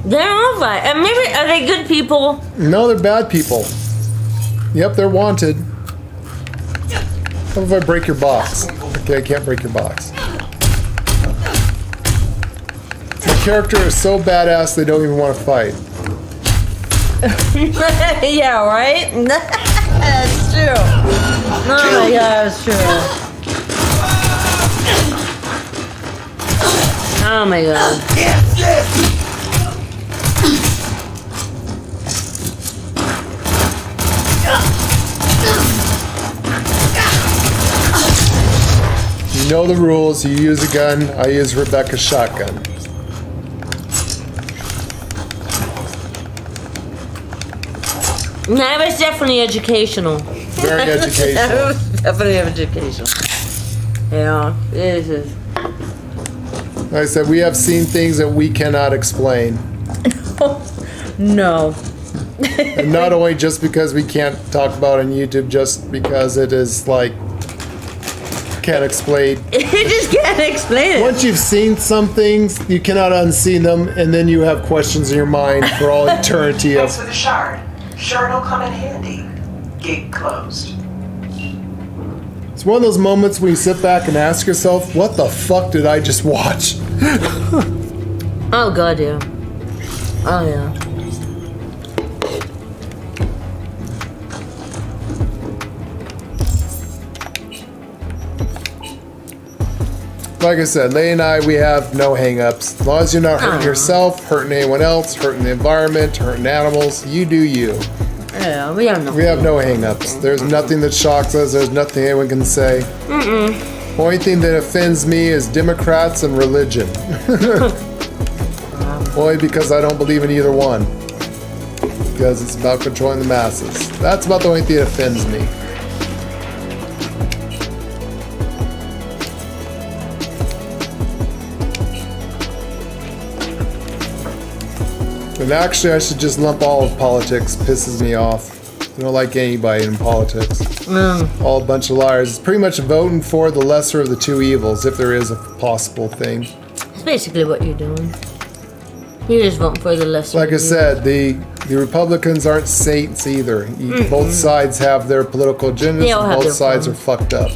They're all fight. And maybe are they good people? No, they're bad people. Yep, they're wanted. How if I break your box? Okay, I can't break your box. My character is so badass they don't even want to fight. Yeah, right? That's true. Oh my God, that's true. Oh my God. You know the rules. You use a gun. I use Rebecca's shotgun. That was definitely educational. Very educational. That was definitely educational. Yeah, this is. Like I said, we have seen things that we cannot explain. No. And not only just because we can't talk about it on YouTube, just because it is like, can't explain. You just can't explain it. Once you've seen some things, you cannot unsee them, and then you have questions in your mind for all eternity Thanks of. for the shard. Shard will come in handy. Gate closed. It's one of those moments when you sit back and ask yourself, what the fuck did I just watch? Oh God, yeah. Oh yeah. Like I said, Lay and I, we have no hang-ups. As long as you're not hurting yourself, hurting anyone else, hurting the environment, hurting animals, you do you. Yeah, we have no. We have no hang-ups. There's nothing that shocks us. There's nothing anyone can say. Only thing that offends me is Democrats and religion. Only because I don't believe in either one. Because it's about controlling the masses. That's about the only thing that offends me. And actually, I should just lump all of politics. Pisses me off. I don't like anybody in politics. All a bunch of liars. It's pretty much voting for the lesser of the two evils, if there is a possible thing. It's basically what you're doing. You're just voting for the lesser. Like I said, the Republicans aren't saints either. Both sides have their political agendas, They all and have both their sides are fucked up.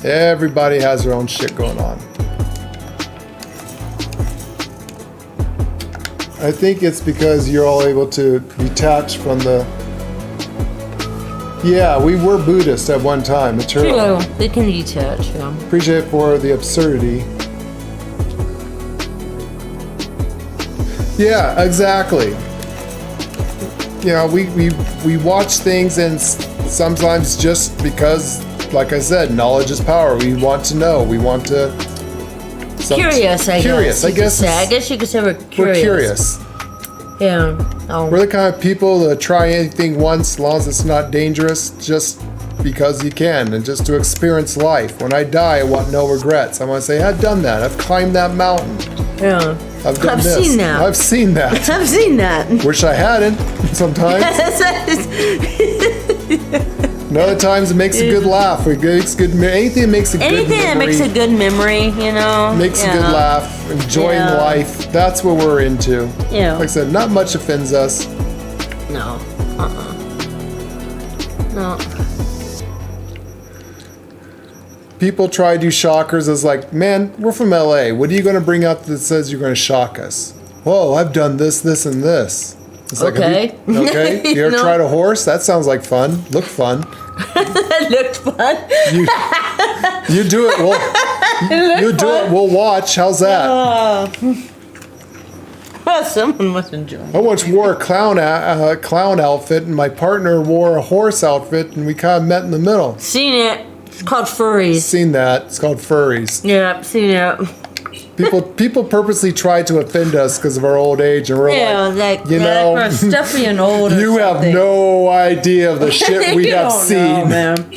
Everybody has their own shit going on. I think it's because you're all able to detach from the... Yeah, we were Buddhist at one time, material. Yeah, they can detach, yeah. Appreciate it for the absurdity. Yeah, exactly. You know, we watch things and sometimes just because, like I said, knowledge is power. We want to know. We want to... Curious, I guess. Curious, I guess. I guess you could say we're curious. We're curious. Yeah. Oh. We're the kind of people that try anything once, as long as it's not dangerous, just because you can, and just to experience life. When I die, I want no regrets. I want to say, I've done that. I've climbed that mountain. Yeah. I've done this. Seen that. I've seen that. I've seen that. Wish I hadn't, sometimes. And other times it makes a good laugh. It makes good, anything that makes a good memory. Anything that makes a good memory, you know. Makes a good laugh. Enjoying life. That's what we're into. Yeah. Like I said, not much offends us. No. No. People try to do shockers as like, man, we're from LA. What are you going to bring out that says you're going to shock us? Whoa, I've done this, this, and this. It's like, okay. Okay. You ever tried a horse? That sounds like fun. Looked fun. That looked fun. You do it. You do it. We'll watch. How's that? Well, someone must enjoy it. I once wore a clown outfit, and my partner wore a horse outfit, and we kind of met in the middle. Seen it. It's called furries. Seen that. It's called furries. Yeah, seen it. People purposely try to offend us because of our old age, and we're like, you know, we're stuffy and old. You have no idea of the shit we have seen. Man.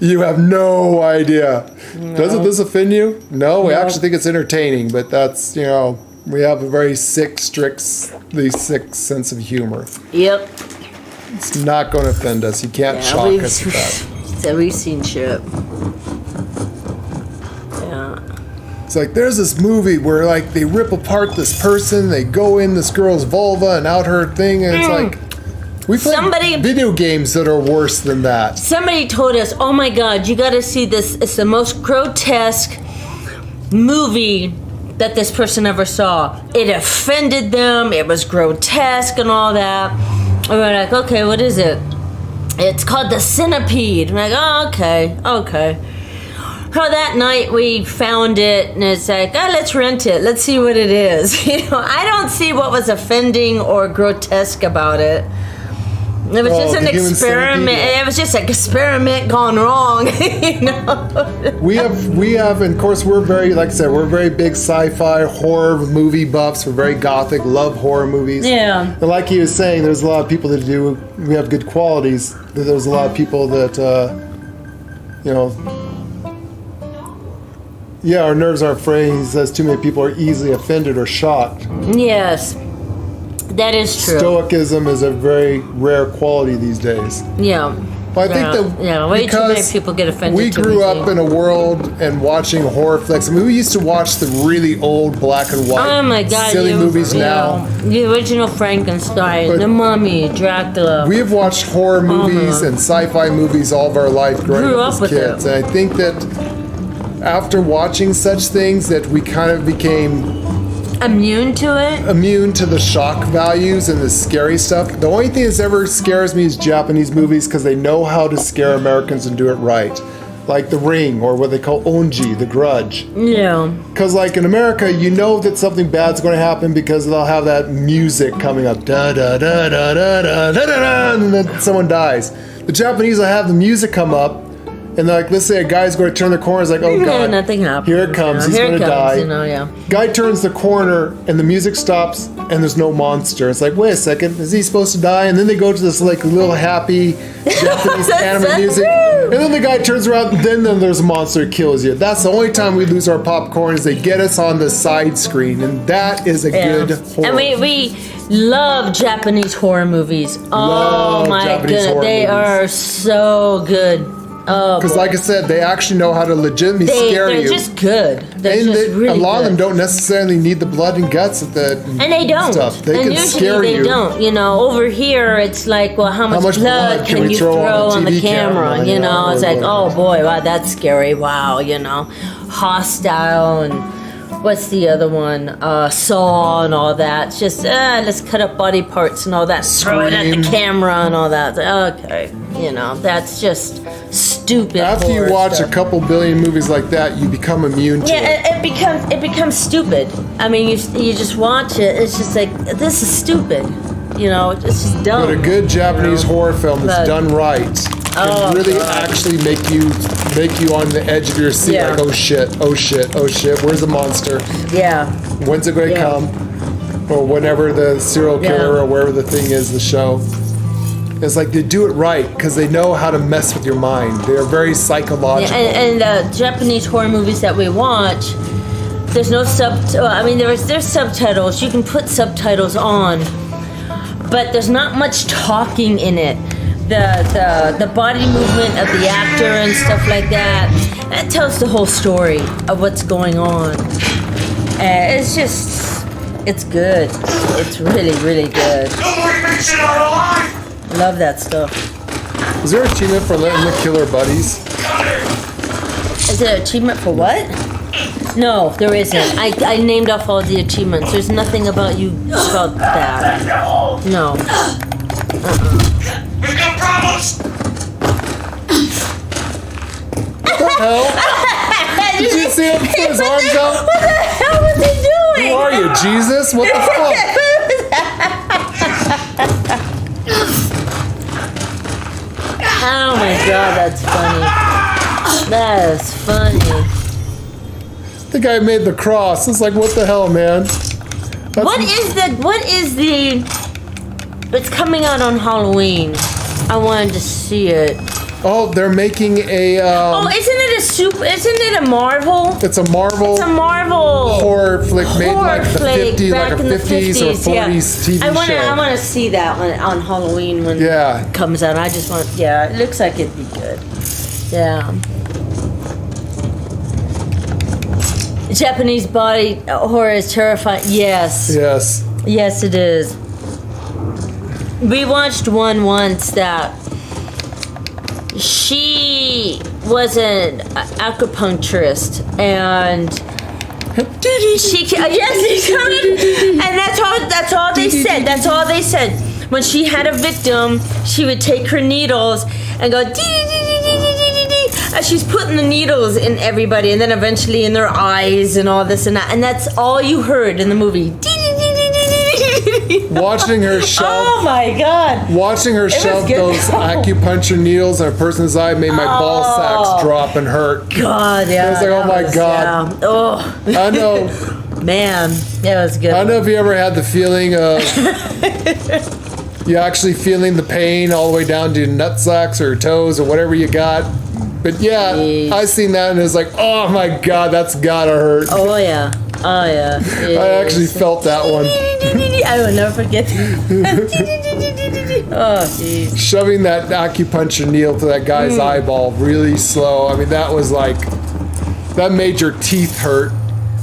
You have no idea. No. Doesn't this offend you? No, we actually think it's entertaining, but that's, you know, we have a very strictly sick sense of humor. Yep. It's not going to offend us. You can't shock us with that. So we've seen shit. Yeah. It's like there's this movie where like they rip apart this person, they go in this girl's vulva and out her thing, and it's like we play video games that are worse than that. Somebody told us, "Oh my God, you got to see this! It's the most grotesque movie that this person ever saw. It offended them. It was grotesque and all that." And we're like, "Okay, what is it?" It's called The Centipede. I'm like, "Oh, okay." So that night we found it, and it's like, oh, let's rent it. Let's see what it is. You know, I don't see what was offending or grotesque about it. It was just an experiment. It was just an experiment gone wrong. You know. We have, and of course, we're very, like I said, we're very big sci-fi horror movie buffs. We're very gothic, love horror movies. Yeah. And like he was saying, there's a lot of people that do. We have good qualities. There's a lot of people that, you know. Yeah, our nerves aren't fraying. He says too many people are easily offended or shocked. Yes, that is true. Stoicism is a very rare quality these days. Yeah. But I think that way too many people get offended. We grew up in a world and watching horror flicks. I mean, we used to watch the really old black and white, oh my God, silly movies now. The original Frankenstein, The Mummy, Dracula. We have watched horror movies and sci-fi movies all of our life growing up as kids. And I think that after watching such things that we kind of became immune to it? Immune to the shock values and the scary stuff. The only thing that ever scares me is Japanese movies because they know how to scare Americans and do it right. Like The Ring, or what they call Onji, The Grudge. Yeah. Because like in America, you know that something bad's going to happen because they'll have that music coming up. Da da da da da da da da da, and then someone dies. The Japanese will have the music come up, And like, let's say a guy's going to turn the corner, it's like, oh god, nothing happens. here it comes, he's Here going it to comes, die. yeah. Guy turns the corner and the music stops and there's no monster. It's like, wait a second, is he supposed to die? And then they go to this like little happy Japanese anime music, and then the guy turns around, and then there's a monster that kills you. That's the only time we lose our popcorn, is they get us on the side screen, and that is a good horror. And we love Japanese horror movies. Love Oh my Japanese horror goodness, they movies. are so good. Oh, Because, like I said, they actually know how to legitimately scare they're you. just good. They're And just really a lot of them good. don't necessarily need the blood and guts of the And they don't. stuff. They and can usually scare they you. don't. You know, over here it's like, well, how much much blood can we you throw on the TV camera? You know, Yeah, it's like, whatever. oh boy, wow, that's scary. Wow, you know, hostile and what's the other one? Saw and all that. It's just let's cut up body parts and all that. Throw it at the Scream. camera and all that. Okay, you know, that's just stupid. After you horror watch stuff. a couple billion movies like that, you become immune to it. Yeah, it becomes stupid. I mean, you just watch it. It's just like, this is stupid. You know, it's just dumb. But a good Japanese horror film that's But- done right Oh, can really God. actually make you on the edge of your seat, Yeah. like, oh shit, oh shit, oh shit, where's the monster? Yeah. When's it going to Yeah. come? Or whenever the serial killer Yeah. or wherever the thing is, the show. It's like they do it right because they know how to mess with your mind. They are very psychological. Yeah, and Japanese horror movies that we watch, there's no I mean, there's subtitles. You can put subtitles on, but there's not much talking in it. The body movement of the actor and stuff like that tells the whole story of what's going on. It's just, it's good. It's really, really good. No more invention are alive! Love that stuff. Is there an achievement for letting the killer buddies? Is there an achievement for what? No, there isn't. I named off all the achievements. There's nothing about that. No. We've got problems! What the hell? Did you see him put his arms out? What the hell was he doing? Who are you, Jesus? What the fuck? Oh my god, that's funny. That is funny. The guy made the cross. It's like, what the hell, man? What is the it's coming out on Halloween. I wanted to see it. Oh, they're making a. Isn't it a Marvel? It's a Marvel. It's a Marvel horror flick made like the flick 50s, like back a in the 50s or 40s yeah. TV I show. want to see that one on Halloween when Yeah. it comes out. I just want, it looks like it'd be good. Yeah. Japanese body horror is terrifying. Yes. Yes. Yes, it is. We watched one once that she was an acupuncturist and and that's all they said. That's all they said. When she had a victim, she would take her needles and go as she's putting the needles in everybody, and then eventually in their eyes and all this and that, and that's all you heard in the movie. Watching her shove. Oh my god! Watching her shove good. those acupuncture needles in a person's eye made my ball sacks drop and hurt. God, yeah. I was like, oh my god. Yeah. Oh. I know. Man, that was good. I don't know if you ever had the feeling of you actually feeling the pain all the way down to your nut sacks or toes or whatever you got. But yeah, Jeez. I seen that and it was like, oh my god, that's gotta hurt. Oh yeah. Oh yeah. I actually felt that one. I will never forget. Oh jeez. Shoving that acupuncture needle to that guy's eyeball really slow. I mean, that was like, that made your teeth hurt,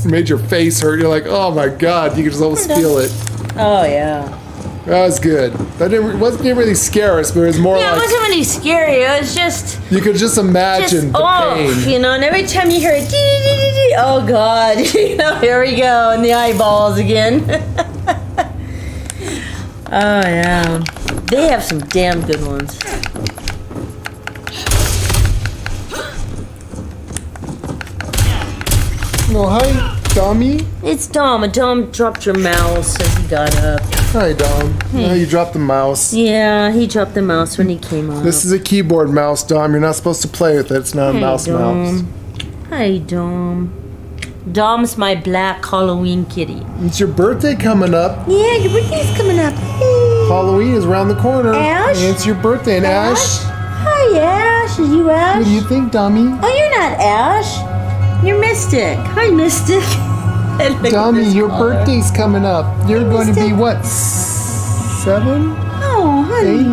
made your face hurt. You're like, oh my god, you could just almost feel it. Oh yeah. That was good. That didn't really scare us, but it was more Yeah, it like wasn't really scary. It was just you could just imagine the pain. you know, and every time you hear it, oh god, you know, here we go, and the eyeballs again. Oh yeah, they have some damn good ones. Oh, hi, dummy. It's Dom. Dom dropped your mouse as he got up. Hi, Dom. Oh, you dropped the mouse. Yeah, he dropped the mouse when he came up. This is a keyboard mouse, Dom. You're not supposed to play with it. It's not a mouse mouse. Hi, Dom. Dom's my black Halloween kitty. It's your birthday coming up. Yeah, your birthday's coming up. Halloween is around the corner. Ash? And it's your birthday. And Ash? Hi, Ash. Are you Ash? What do you think, dummy? Oh, you're not Ash. You're Mystic. Hi, Mystic. Dummy, your birthday's coming up. You're going to be what? 7? Oh, honey. 8?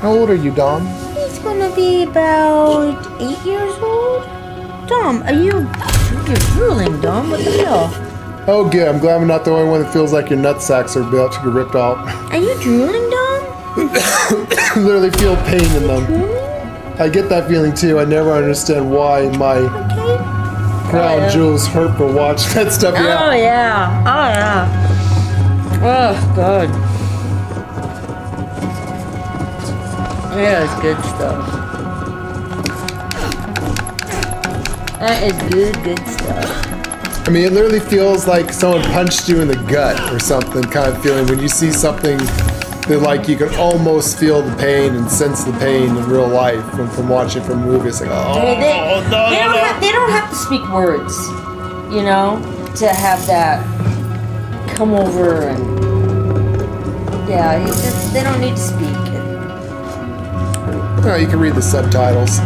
How old are you, Dom? He's gonna be about 8 years old. Dom, you're drooling, Dom. What the hell? Oh, good. I'm glad I'm not the only one that feels like your nutsacks are about to get ripped out. Are you drooling, Dom? Literally feel pain in them. I get that feeling too. I never understand why my crown jewels hurt for watching that stuff. Oh yeah. Oh yeah. Oh god. Yeah, it's good stuff. That is good stuff. I mean, it literally feels like someone punched you in the gut or something kind of feeling when you see something that like you can almost feel the pain and sense the pain in real life from watching from movies. Like, They don't have to speak words, you know, to have that come over and yeah, they don't need to speak. No, you can read the subtitles.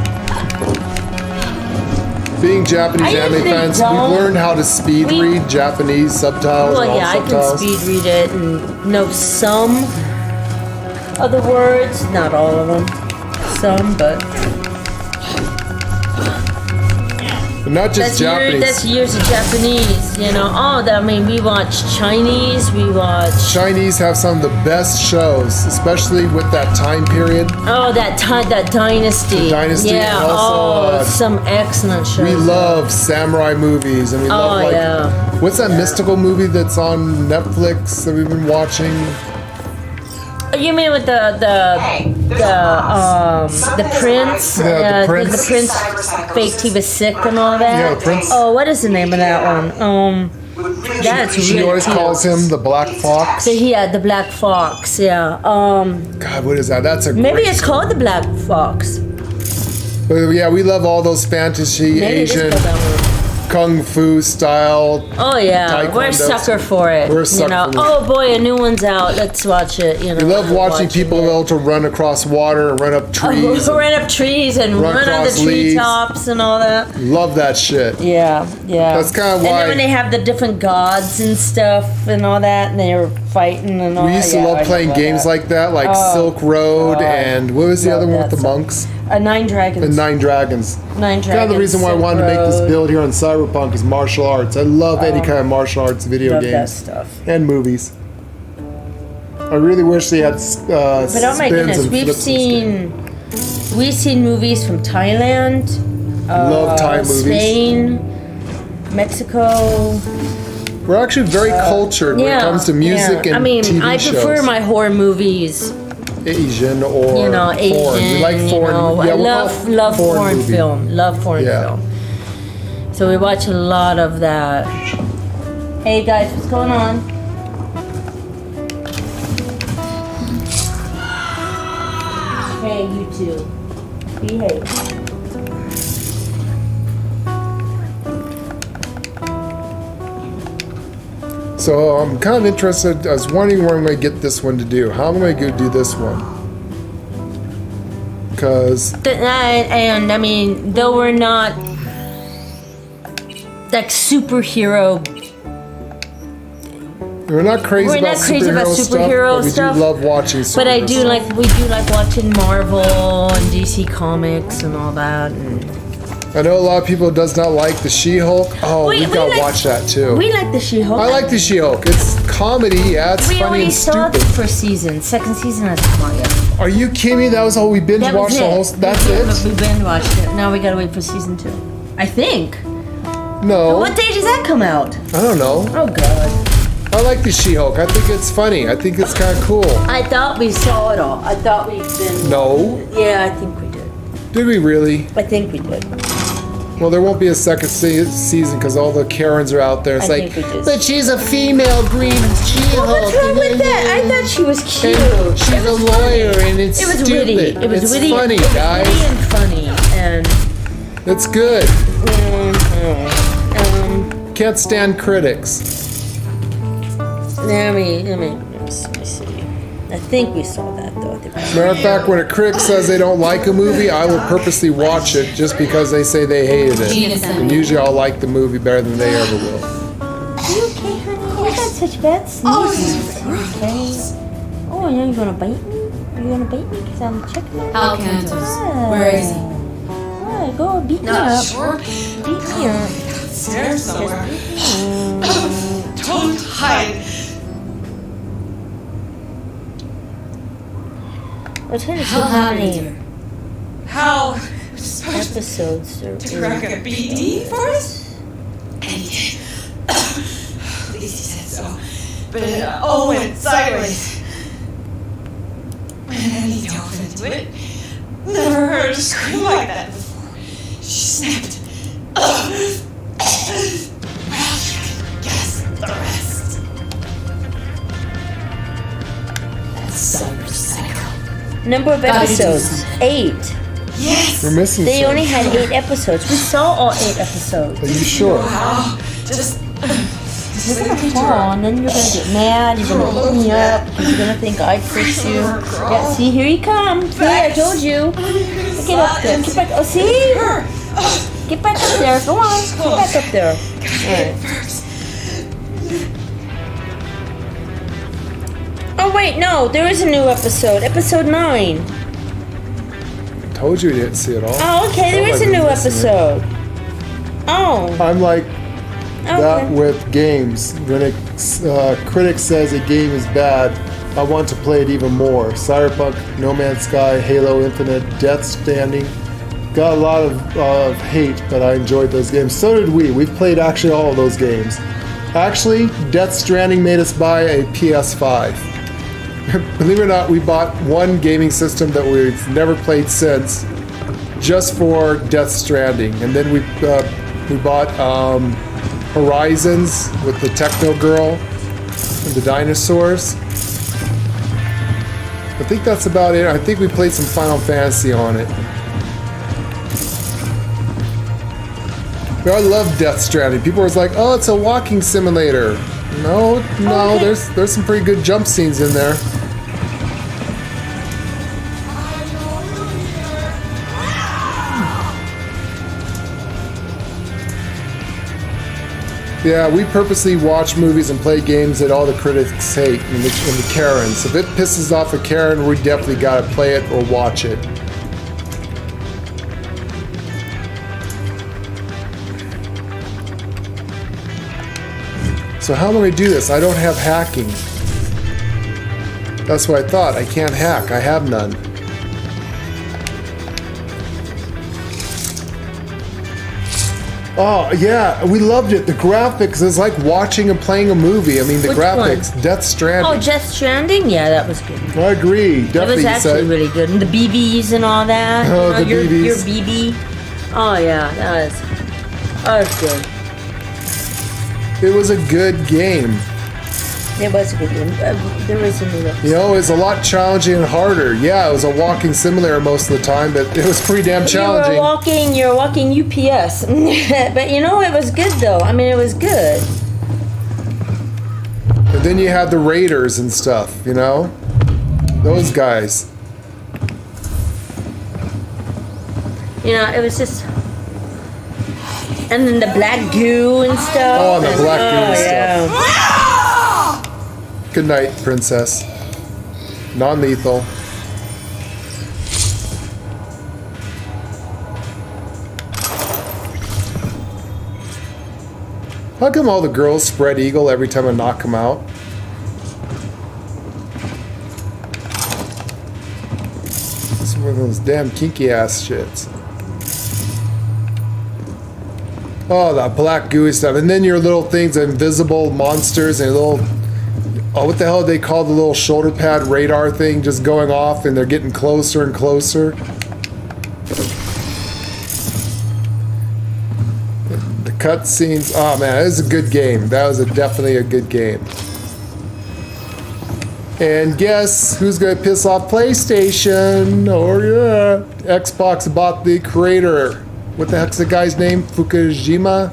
Being Japanese anime fans, we've learned how to speed read Japanese subtitles. Well, yeah, I can speed read it and know some of the words, not all of them, some, but not just Japanese. That's years of Japanese, you know. Oh, I mean, we watch Chinese, Chinese have some of the best shows, especially with that time period. Oh, that dynasty. The dynasty. Yeah. And also, some excellent shows. We love samurai movies, and we love what's that mystical movie that's on Netflix that we've been watching? You mean with the prince? Yeah, the prince. The prince faked he was sick and all that. Yeah, the prince. Oh, what is the name of that one? That's really She always calls him the Black Fox. So the Black Fox. Yeah. God, what is that? That's a maybe it's called the Black Fox. Yeah, we love all those fantasy Asian kung fu style. Oh yeah, we're a sucker for it. We're a sucker for it. Oh boy, a new one's out. Let's watch it. You know, we love watching people able to run across water and run up trees. Run up trees and run on the treetops and all that. Love that shit. Yeah. That's kind of why. And then when they have the different gods and stuff and all that, and they were fighting and all that. We used to love playing games like that, like Silk Road and what was the other one with the monks? Nine Dragons. And Nine Dragons. Nine Dragons. Kind of the reason why I wanted to make this build here on Cyberpunk is martial arts. I love any kind of martial arts video love games. That stuff. And movies. I really wish they had but oh my goodness, we've seen movies from Thailand, love Thai movies. Spain, Mexico. We're actually very cultured when it comes to music and TV shows. I prefer my horror movies. Asian or Asian. foreign. We like foreign. I love foreign film. Love foreign film. So we watch a lot of that. Hey guys, what's going on? Hey, you two. Behave. So I'm kind of interested. I was wondering where I'm going to get this one to do. How am I going to do this one? Because and I mean, though we're not like superhero. We're not crazy about superhero stuff, but we do love watching superhero But I do we do like watching Marvel and DC Comics and all that. And I know a lot of people does not like the She-Hulk. Oh, we gotta watch that too. We like the She-Hulk. I like the She-Hulk. It's comedy. Yeah, it's funny and stupid. We only saw the first season. Second season hasn't come out yet. Are you kidding me? That was all we binge watched the whole. That's it. We binge watched it. Now we gotta wait for season 2. I think. No. What day does that come out? I don't know. Oh God. I like the She-Hulk. I think it's funny. I think it's kind of cool. I thought we saw it all. I thought we'd been. No. Yeah, I think we did. Did we really? I think we did. Well, there won't be a second season because all the Karens are out there. It's I like, think we just- but she's a female Green She-Hulk. What's wrong with that? I thought she was cute. And she's a lawyer, and it's It was stupid. witty. It was it's witty. funny, it was guys. Witty and funny, and It's good. Can't stand critics. let me see. I think we saw that though. Matter of fact, when a critic says they don't like a movie, I will purposely watch it just because they say they hated it. And usually I'll like the movie better than they ever will. Are you okay, honey? You got such bad sneezes. Okay. Oh, are you gonna bite me? Are you gonna bite me? Because I'm checking out. Al Cantos. Where is he? Oh, go beat me Not up. sure. Beat me up. Upstairs somewhere. Don't hide. What's her How happened, name? dear? How? We're supposed Episodes. to crack a BD for us? And he did. At least he said so. But it all went sideways. And he dove into it. Never heard her scream like that before. She snapped. Well, you can guess the rest. That's cyber psycho. Number of Gotta do episodes. something. 8. Yes! We're missing They some. only had 8 episodes. We saw all 8 episodes. Are you sure? Wow. Just You're gonna fall, and then you're gonna get mad. You're gonna beat me up because you're gonna think I fixed you. Yeah, see, here you come. See, I told you. Get up there. Get back. Oh, see? Get back up there. Go on. Get back up there. Alright. Oh wait, no. There is a new episode. Episode 9. Told you didn't see it all. Oh, okay. There is a new episode. Oh. I'm like that Okay. with games. When a critic says a game is bad, I want to play it even more. Cyberpunk, No Man's Sky, Halo Infinite, Death Stranding. Got a lot of hate, but I enjoyed those games. So did we. We've played actually all of those games. Actually, Death Stranding made us buy a PS5. Believe it or not, we bought one gaming system that we've never played since, just for Death Stranding. And then we bought Horizons with the Techno Girl and the dinosaurs. I think that's about it. I think we played some Final Fantasy on it. But I love Death Stranding. People were like, "Oh, it's a walking simulator." No, there's some pretty good jump scenes in there. Yeah, we purposely watch movies and play games that all the critics hate and the Karens. If it pisses off a Karen, we definitely gotta play it or watch it. So how am I gonna do this? I don't have hacking. That's what I thought. I can't hack. I have none. Oh, yeah, we loved it. The graphics is like watching and playing a movie. I mean, the Which graphics. one? Death Stranding. Oh, Death Stranding? Yeah, that was good. I agree. That Definitely. was actually really good. And the BBs and all that. Oh, the your BBs. BB. Oh, yeah, that was good. It was a good game. It was a good game. There was a new episode. You know, it was a lot challenging and harder. Yeah, it was a walking simulator most of the time, but it was pretty damn challenging. You're walking UPS. But you know, it was good though. I mean, it was good. And then you had the raiders and stuff, you know? Those guys. You know, it was just... And then the black goo and stuff. Oh, and the black goo and yeah. stuff. Good night, princess. Non-lethal. How come all the girls spread eagle every time I knock them out? It's one of those damn kinky ass shits. Oh, that black gooey stuff. And then your little things, invisible monsters and little... Oh, what the hell do they call the little shoulder pad radar thing just going off and they're getting closer and closer? cutscenes. Oh man, it was a good game. That was definitely a good game. And guess who's going to piss off PlayStation? Oh yeah, Xbox bought the creator. What the heck's the guy's name? Fukushima?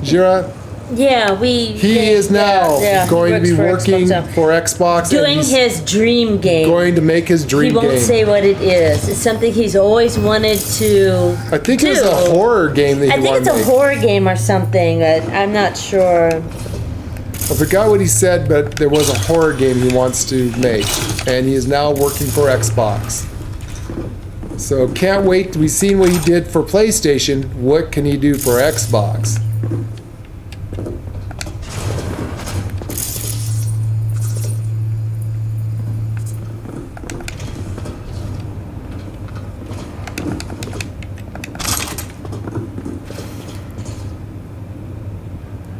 Jira? Yeah, He is now going to be working for Xbox. Doing his dream game. Going to make his dream game. He won't game. say what it is. It's something he's always wanted to I think do. it's a horror game that he I think wanted it's to a make. horror game or something. I'm not sure. I forgot what he said, but there was a horror game he wants to make. And he is now working for Xbox. So can't wait. We've seen what he did for PlayStation. What can he do for Xbox?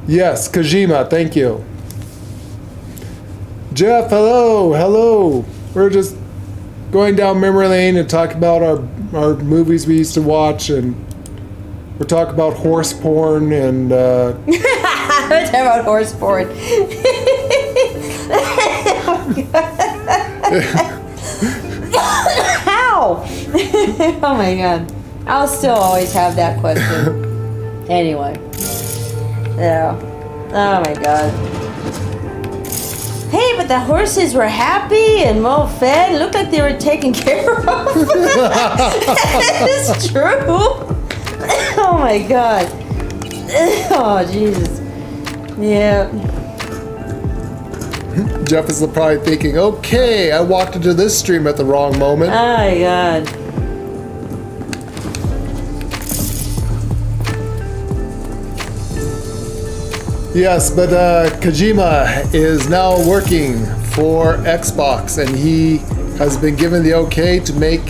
Yes, Kojima, thank you. Jeff, hello, hello. We're just going down memory lane and talking about our movies we used to watch, and we're talking about horse porn and We're talking about horse porn. How? Oh my god. I'll still always have that question. Anyway. Yeah. Oh my god. Hey, but the horses were happy and well fed. Looked like they were taken care of. It's true. Oh my god. Oh Jesus. Yeah. Jeff is probably thinking, okay, I walked into this stream at the wrong moment. Oh my god. Yes, but Kojima is now working for Xbox, and he has been given the okay to make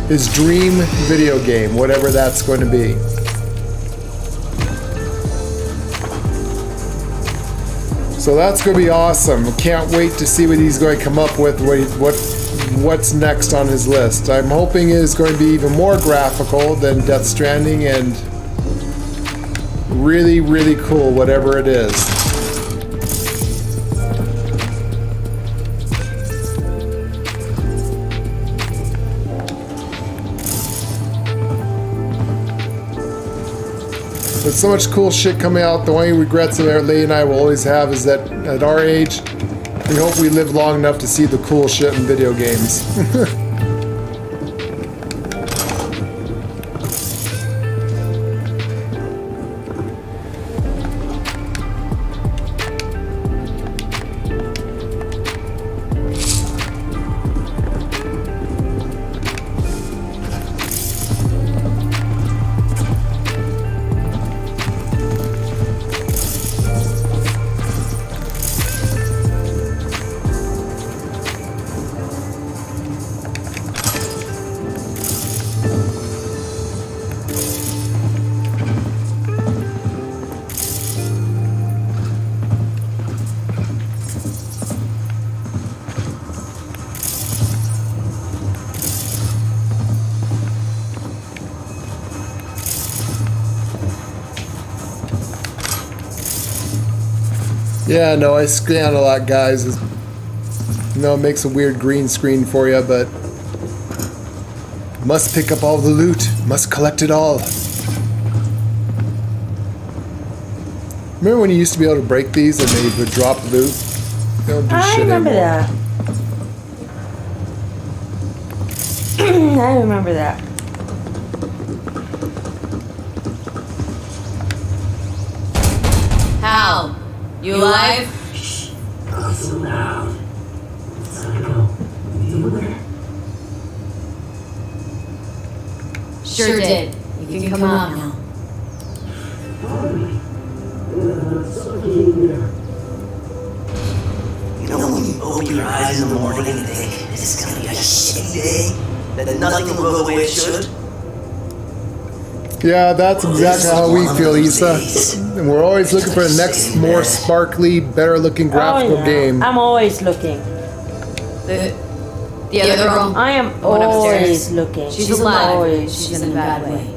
his dream video game, whatever that's going to be. So that's going to be awesome. Can't wait to see what he's going to come up with, what's next on his list. I'm hoping it's going to be even more graphical than Death Stranding, and really, really cool, whatever it is. There's so much cool shit coming out. The only regrets that Leigh and I will always have is that at our age, we hope we live long enough to see the cool shit in video games. Yeah, no, I scan a lot, guys. You know, it makes a weird green screen for you, but must pick up all the loot. Must collect it all. Remember when you used to be able to break these and they would drop loot? They don't do I shit remember anymore. that. I remember that. Hal, you alive? Shh. Not so loud. It's time to go. You were there? Sure did. You can come out now. Follow me. Suffocating there. You know when you open your eyes in the morning and think, this is gonna be a shitty day? That nothing will go the way it should? Yeah, that's exactly how we feel, Issa. And we're always looking for the next more sparkly, better looking graphical game. I'm always looking. The other girl. I am One upstairs. always looking. She's alive. Always She's in a bad way.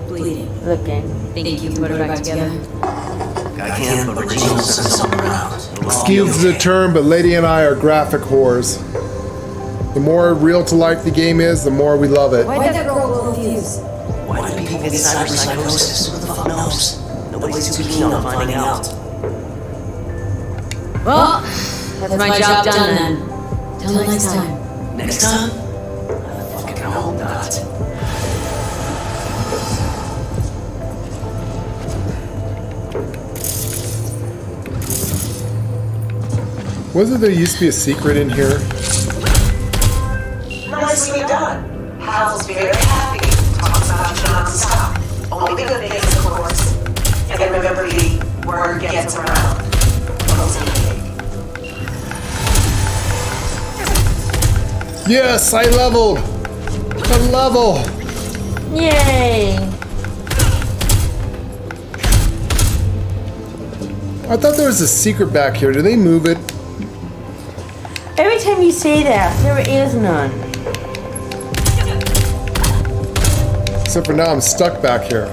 Bleeding. looking. Think you can put it back together? I can, but Regina's sent someone around. Excuse the term, but Lady and I are graphic whores. The more real to life the game is, the more we love it. Why'd that girl blow the fuse? Why do people get cyberpsychosis? Who the fuck knows? Nobody's too keen on finding out. Well, that's my job done then. Till next time. Next time? I fucking hope not. Wasn't there used to be a secret in here? Nicely done. Hal's very happy. Talks about you non-stop. Only the good things, of course. And remember, the word gets around. Yes, I leveled! A level! Yay! I thought there was a secret back here. Did they move it? Every time you say that, there is none. Except for now I'm stuck back here.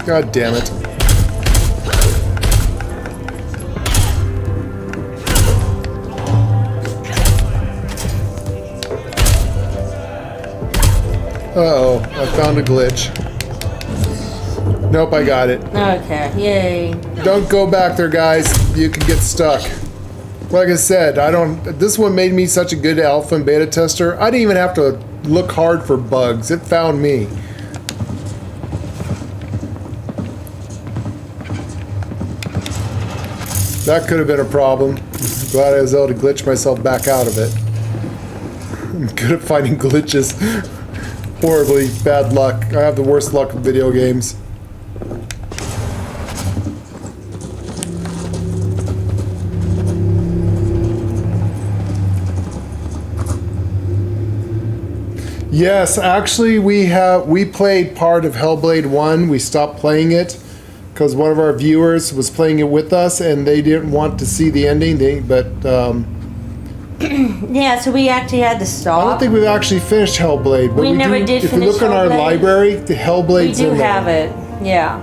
God damn it. Uh-oh, I found a glitch. Nope, I got it. Okay, yay. Don't go back there, guys. You can get stuck. Like I said, this one made me such a good alpha and beta tester. I didn't even have to look hard for bugs. It found me. That could have been a problem. Glad I was able to glitch myself back out of it. I'm good at finding glitches. Horribly bad luck. I have the worst luck with video games. Yes, actually we played part of Hellblade 1. We stopped playing it because one of our viewers was playing it with us and they didn't want to see the ending. Yeah, so we actually had to stop. I don't think we've actually finished Hellblade, but we never did if you finish look in our Hellblade. library, the Hellblade's We do in there. have it, yeah.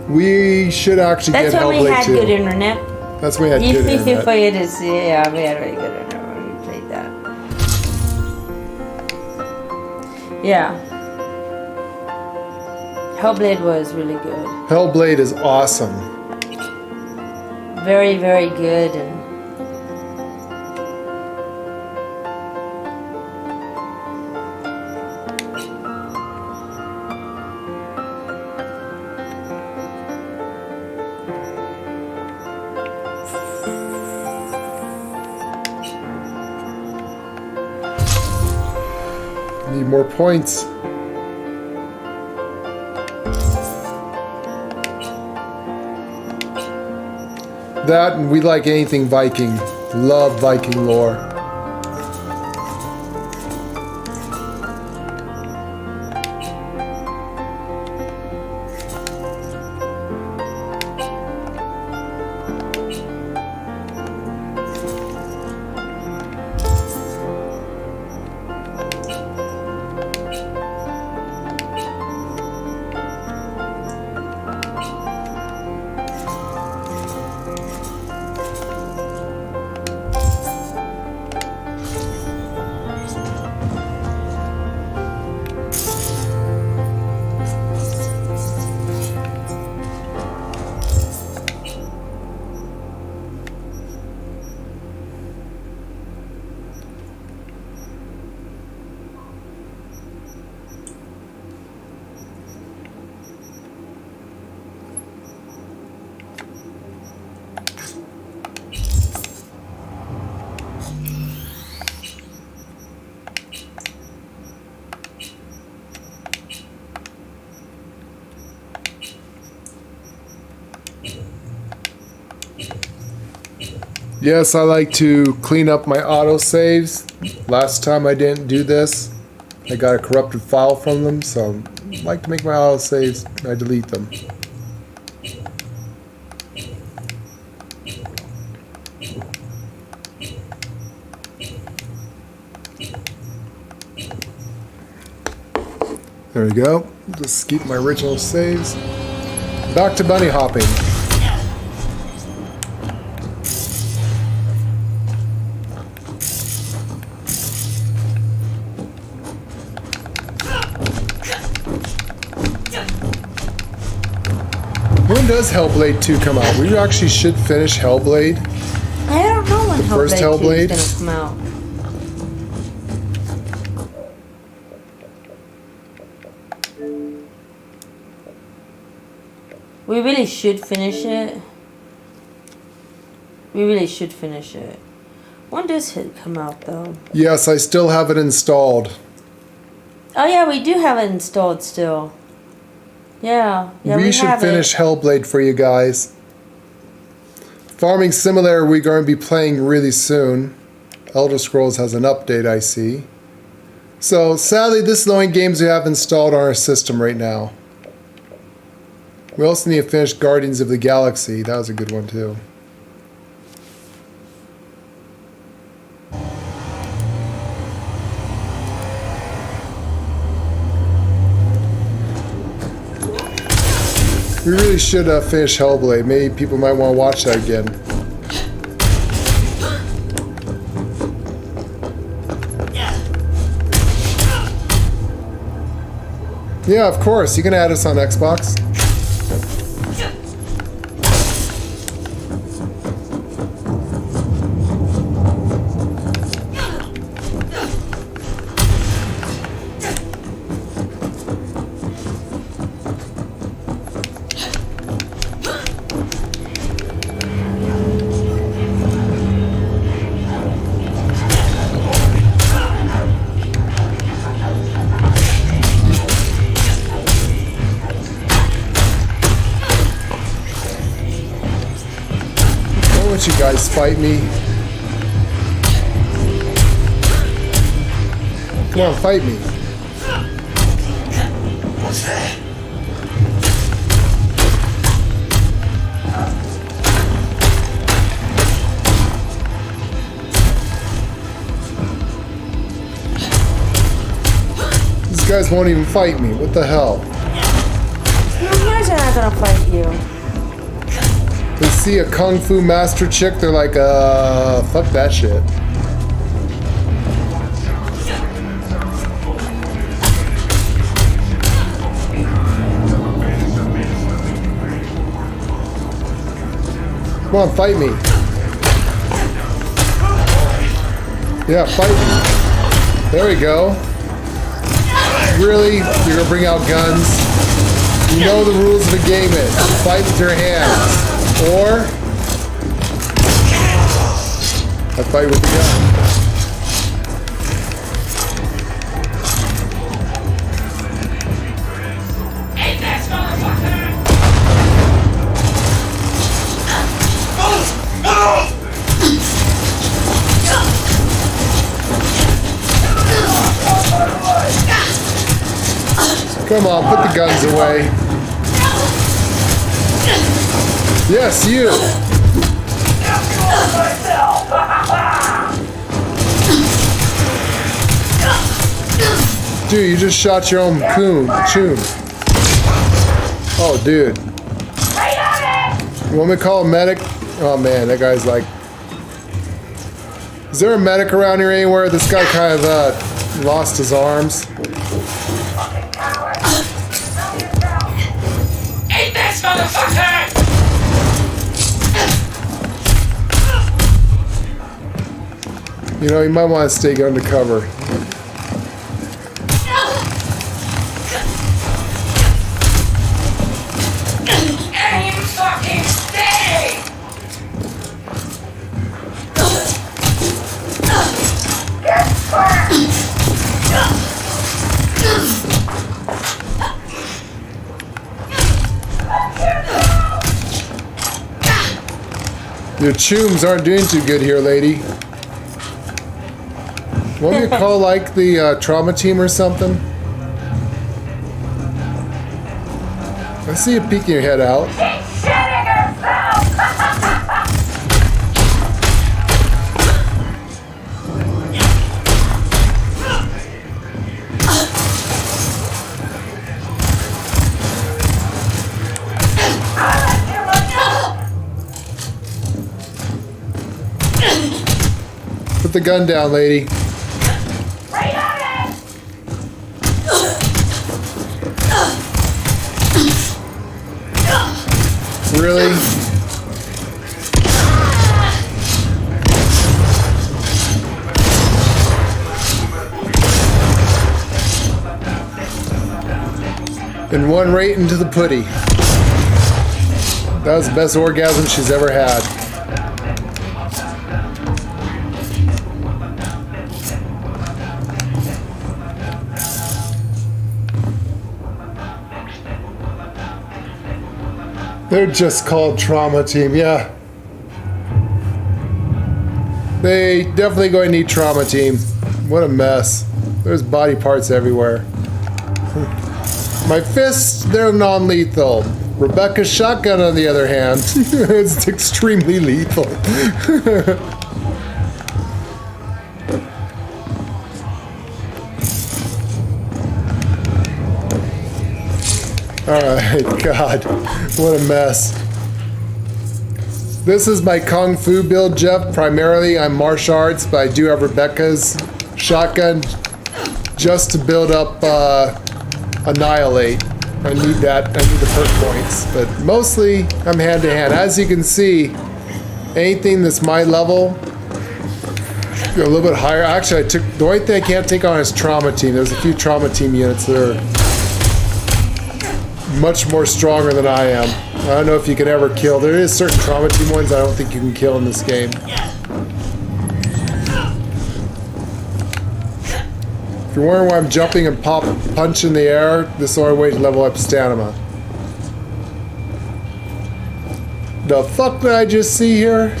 We should actually That's get when Hellblade we had 2. good internet. That's when we had good internet. Yeah, we had really good internet when we played that. Yeah. Hellblade was really good. Hellblade is awesome. Very, very good. And need more points. That, and we like anything Viking. Love Viking lore. Yes, I like to clean up my autosaves. Last time I didn't do this. I got a corrupted file from them, so I like to make my autosaves. I delete them. There we go. Just keep my original saves. Back to bunny hopping. When does Hellblade 2 come out? We actually should finish Hellblade. I don't know when The first Hellblade 2 Hellblade? is gonna come out. We really should finish it. We really should finish it. When does it come out though? Yes, I still have it installed. Oh yeah, we do have it installed still. Yeah, we should have finish it. Hellblade for you guys. Farming Simulator we're going to be playing really soon. Elder Scrolls has an update, I see. So sadly, this is the only games we have installed on our system right now. We also need to finish Guardians of the Galaxy. That was a good one too. We really should finish Hellblade. Maybe people might want to watch that again. Yeah, of course. You can add us on Xbox. Why don't you guys fight me? Come on, fight me. What's that? These guys won't even fight me. What the hell? You guys are not gonna fight you. They see a kung fu master chick, they're like, fuck that shit. Come on, fight me. Yeah, fight me. There we go. Really? You're gonna bring out guns? You know the rules of the game is fight with your hands. Or I fight with the gun. Come on, put the guns away. Yes, you. Dude, you just shot your own coon. Oh, dude. You want me to call a medic? Oh man, that guy's like... Is there a medic around here anywhere? This guy kind of lost his arms. Eat this, motherfucker! You know, you might want to stay undercover. Aim fucking steady! Your chooms aren't doing too good here, lady. Want me to call like the trauma team or something? I see you peeking your head out. Put the gun down, lady. Really? And one right into the putty. That was the best orgasm she's ever had. They're just called trauma team, yeah. They definitely going to need trauma team. What a mess. There's body parts everywhere. My fists, they're non-lethal. Rebecca's shotgun, on the other hand, it's extremely lethal. Alright, God, what a mess. This is my Kung Fu build, Jeff. Primarily, I'm martial arts, but I do have Rebecca's shotgun just to build up Annihilate. I need that, I need the perk points. But mostly, I'm hand to hand. As you can see, anything that's my level, a little bit higher. Actually, the only thing I can't take on is trauma team. There's a few trauma team units that are much more stronger than I am. I don't know if you can ever kill. There is certain trauma team ones I don't think you can kill in this game. If you're wondering why I'm jumping and punch in the air, this is the only way to level up stamina. The fuck did I just see here?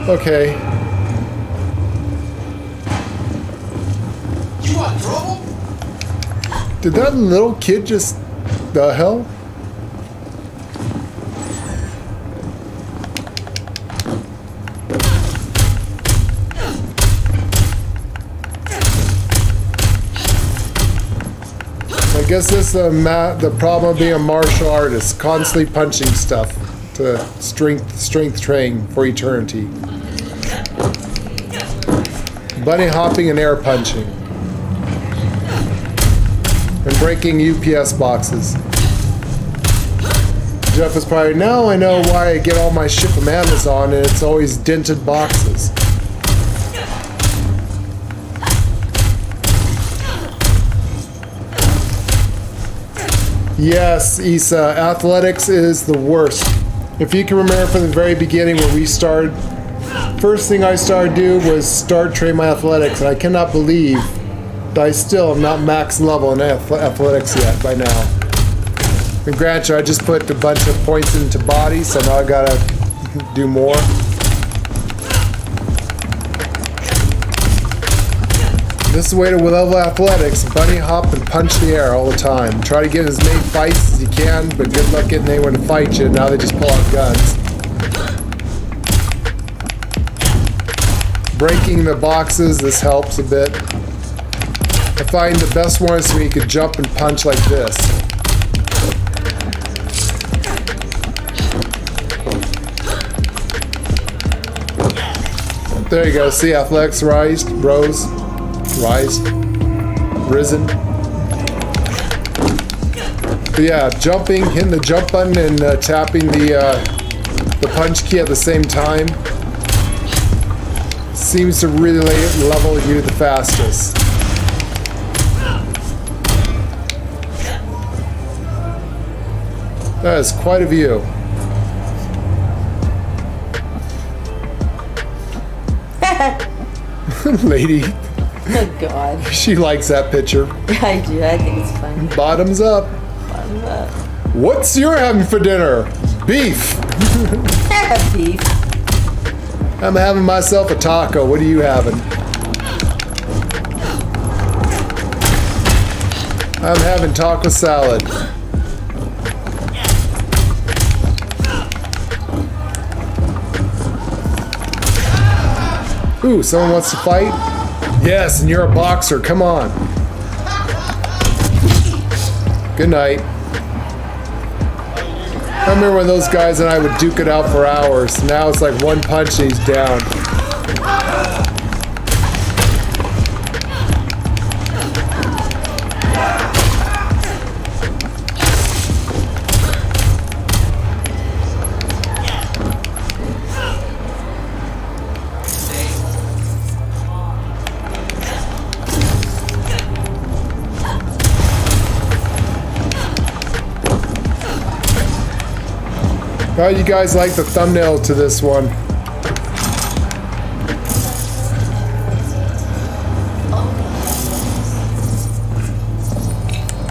Okay. You want trouble? Did that little kid just... the hell? I guess this is the problem of being a martial artist. Constantly punching stuff to strength train for eternity. Bunny hopping and air punching. And breaking UPS boxes. Jeff is probably, now I know why I get all my shit from Amazon and it's always dented boxes. Yes, Issa, athletics is the worst. If you can remember from the very beginning when we started, first thing I started to do was start training my athletics, and I cannot believe that I still am not max level in athletics yet by now. And granted, I just put a bunch of points into body, so now I gotta do more. This is the way to level athletics. Bunny hop and punch the air all the time. Try to get as many fights as you can, but good luck getting anyone to fight you. Now they just pull out guns. Breaking the boxes, this helps a bit. I find the best one is when you can jump and punch like this. There you go, see athletics risen. But yeah, jumping, hitting the jump button and tapping the punch key at the same time seems to really level you the fastest. That is quite a view. Lady. Oh God. She likes that picture. I do. I think it's funny. Bottoms up. Bottom up. What's you having for dinner? Beef. Beef. I'm having myself a taco. What are you having? I'm having taco salad. Ooh, someone wants to fight? Yes, and you're a boxer. Come on. Good night. I remember when those guys and I would duke it out for hours. Now it's like one punch and he's down. How you guys like the thumbnail to this one?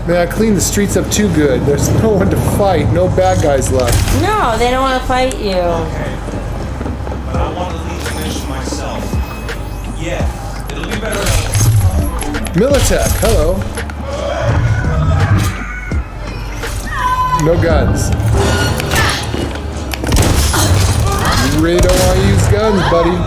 Man, I cleaned the streets up too good. There's no one to fight. No bad guys left. No, they don't want to fight you. Okay. But I want to lead the mission myself. Yeah, it'll be better that way. Militech, hello. No guns. You really don't want to use guns, buddy.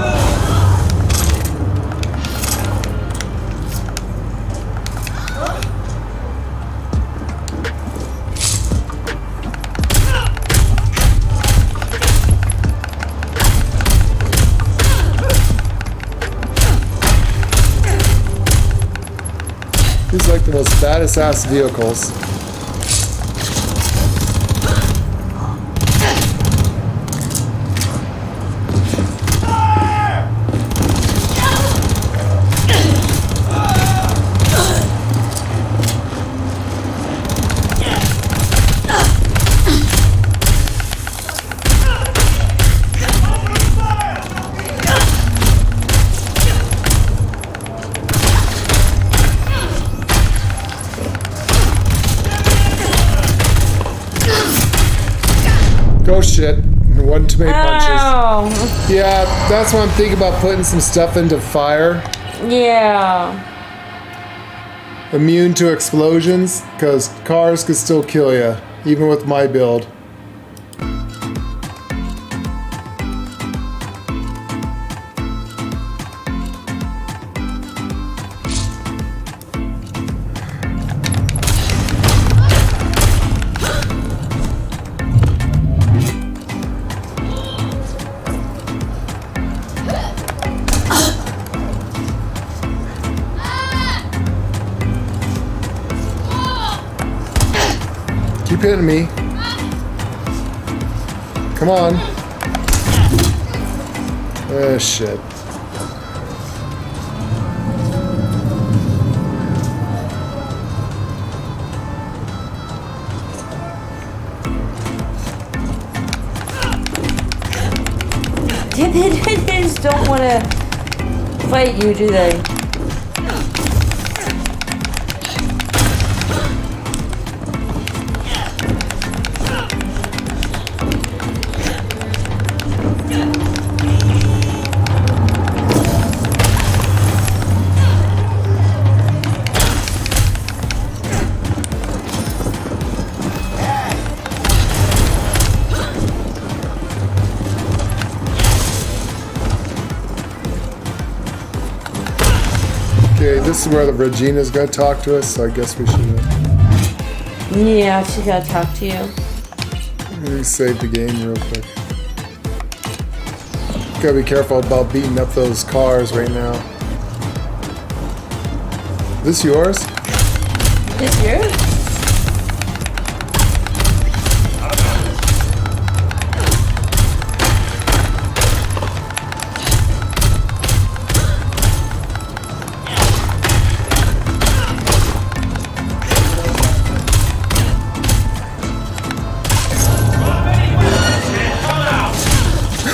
These are like the most baddest ass vehicles. Oh shit, one too many punches. Yeah, that's what I'm thinking about, putting some stuff into fire. Yeah. Immune to explosions, because cars could still kill you, even with my build. Keep hitting me. Come on. Oh shit. They just don't want to fight you, do they? Okay, this is where the Regina's gonna talk to us, so I guess we should. Yeah, she's gotta talk to you. Let me save the game real quick. Gotta be careful about beating up those cars right now. This yours? This yours?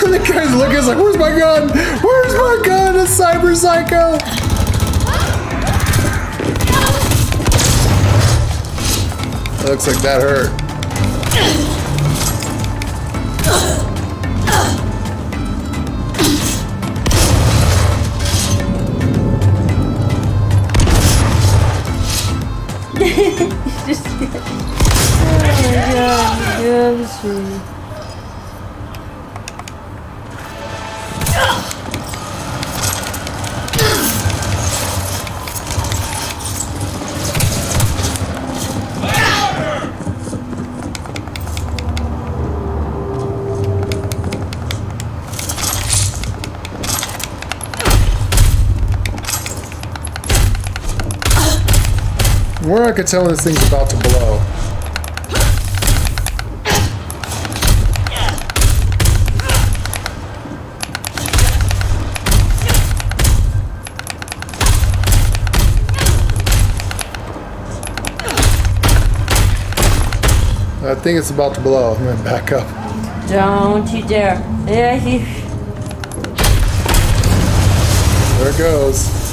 The guy's looking, he's like, where's my gun? Where's my gun? A cyber psycho! That looks like that hurt. Just, oh my god, yeah, sweet. Where I could tell when this thing's about to blow. I think it's about to blow. I'm gonna back up. Don't you dare. Yeah, There it goes.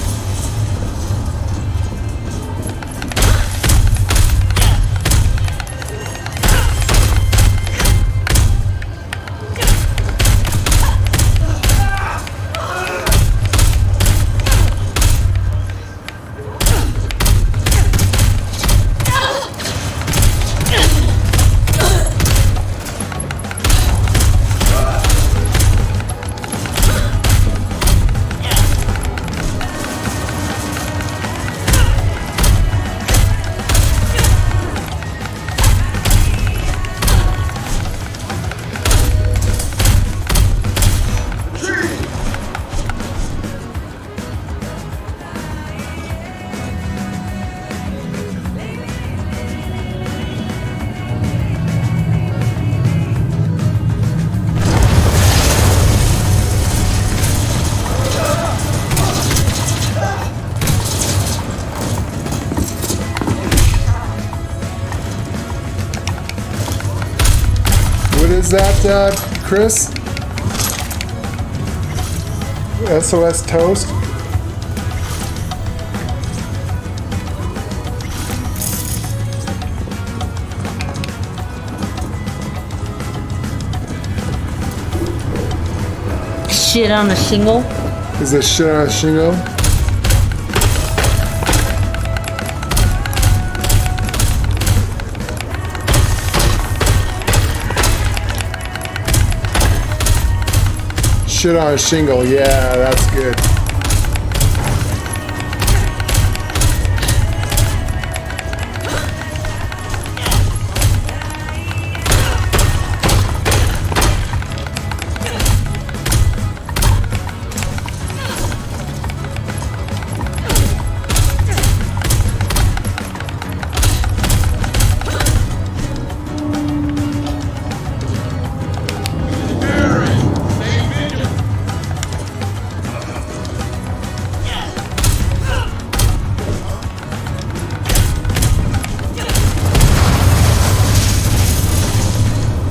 What is that, Chris? SOS toast? shit on a shingle. Is this shit on a shingle? Shit on a shingle, yeah, that's good.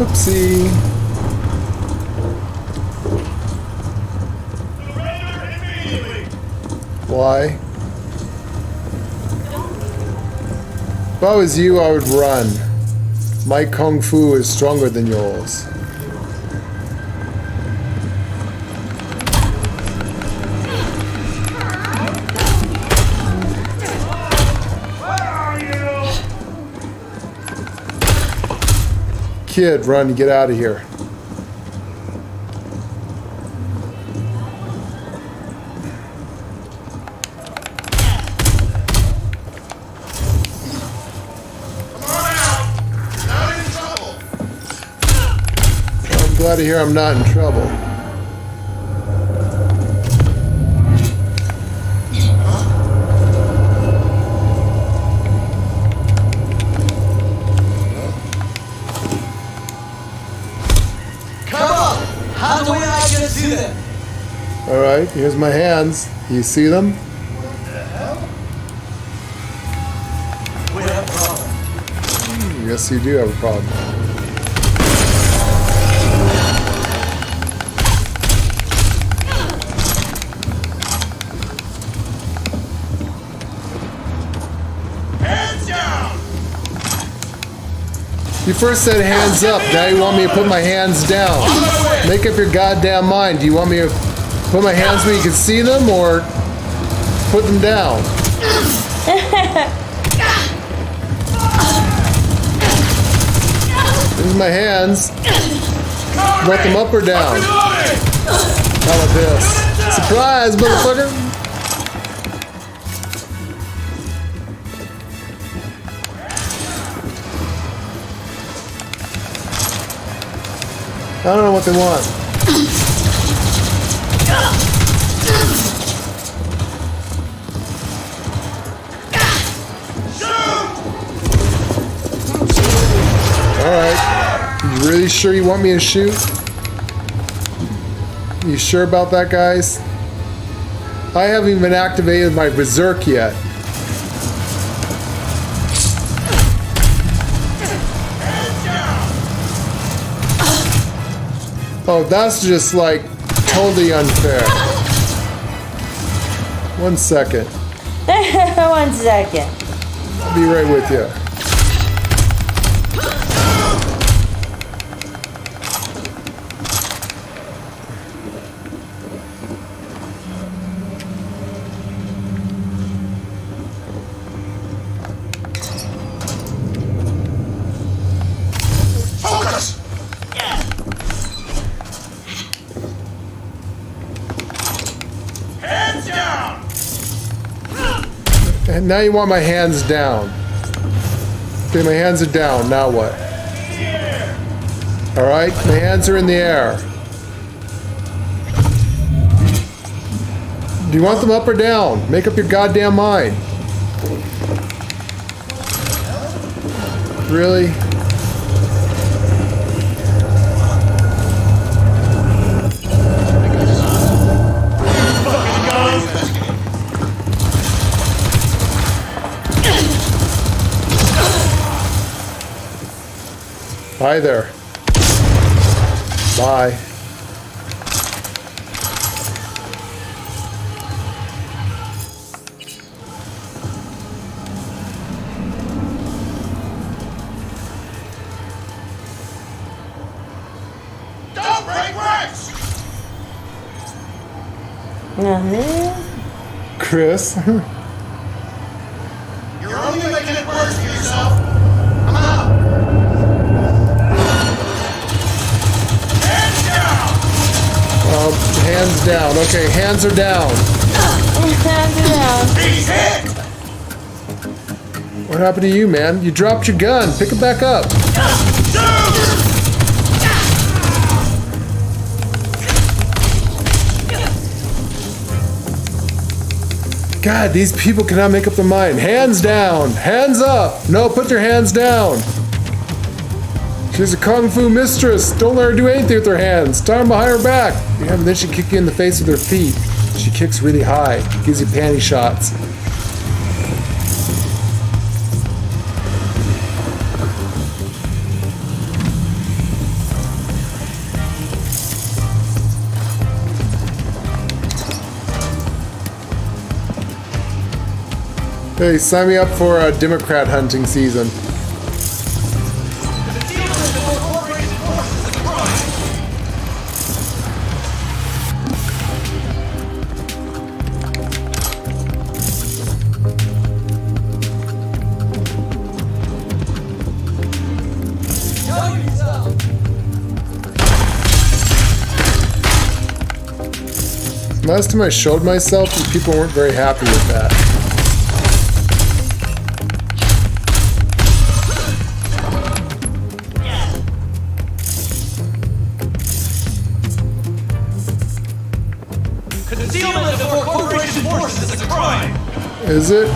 Oopsie. Why? If I was you, I would run. My kung fu is stronger than yours. Kid, run, get out of here. I'm glad to hear I'm not in trouble. Alright, here's my hands. You see them? We have a problem. Yes, you do have a problem. Hands down! You first said hands up, now you want me to put my hands down. Make up your goddamn mind. Do you want me to put my hands where you can see them or put them down? Here's my hands. Want them up or down? How about this? Surprise, motherfucker! I don't know what they want. Shoot! really sure you want me to shoot? You sure about that, guys? I haven't even activated my berserk yet. Oh, that's just like totally unfair. 1 second. 1 second. I'll be right with you. And now you want my hands down. Okay, my hands are down. Now what? Alright, my hands are in the air. Do you want them up or down? Make up your goddamn mind. Really? Hi there. Bye. Don't break brakes! Chris? You're only making it worse for yourself. I'm out. Hands down. Okay, hands are down. Hands are down. He's hit! What happened to you, man? You dropped your gun. Pick it back up. God, these people cannot make up their mind. Hands down. Hands up. No, put your hands down. She's a kung fu mistress. Don't let her do anything with her hands. Time behind her back. Yeah, and then she kick you in the face with her feet. She kicks really high. Gives you panty shots. Hey, sign me up for a Democrat hunting season. Last time I showed myself, and people weren't very happy with that. Concealment of corporation forces is a crime. Is it?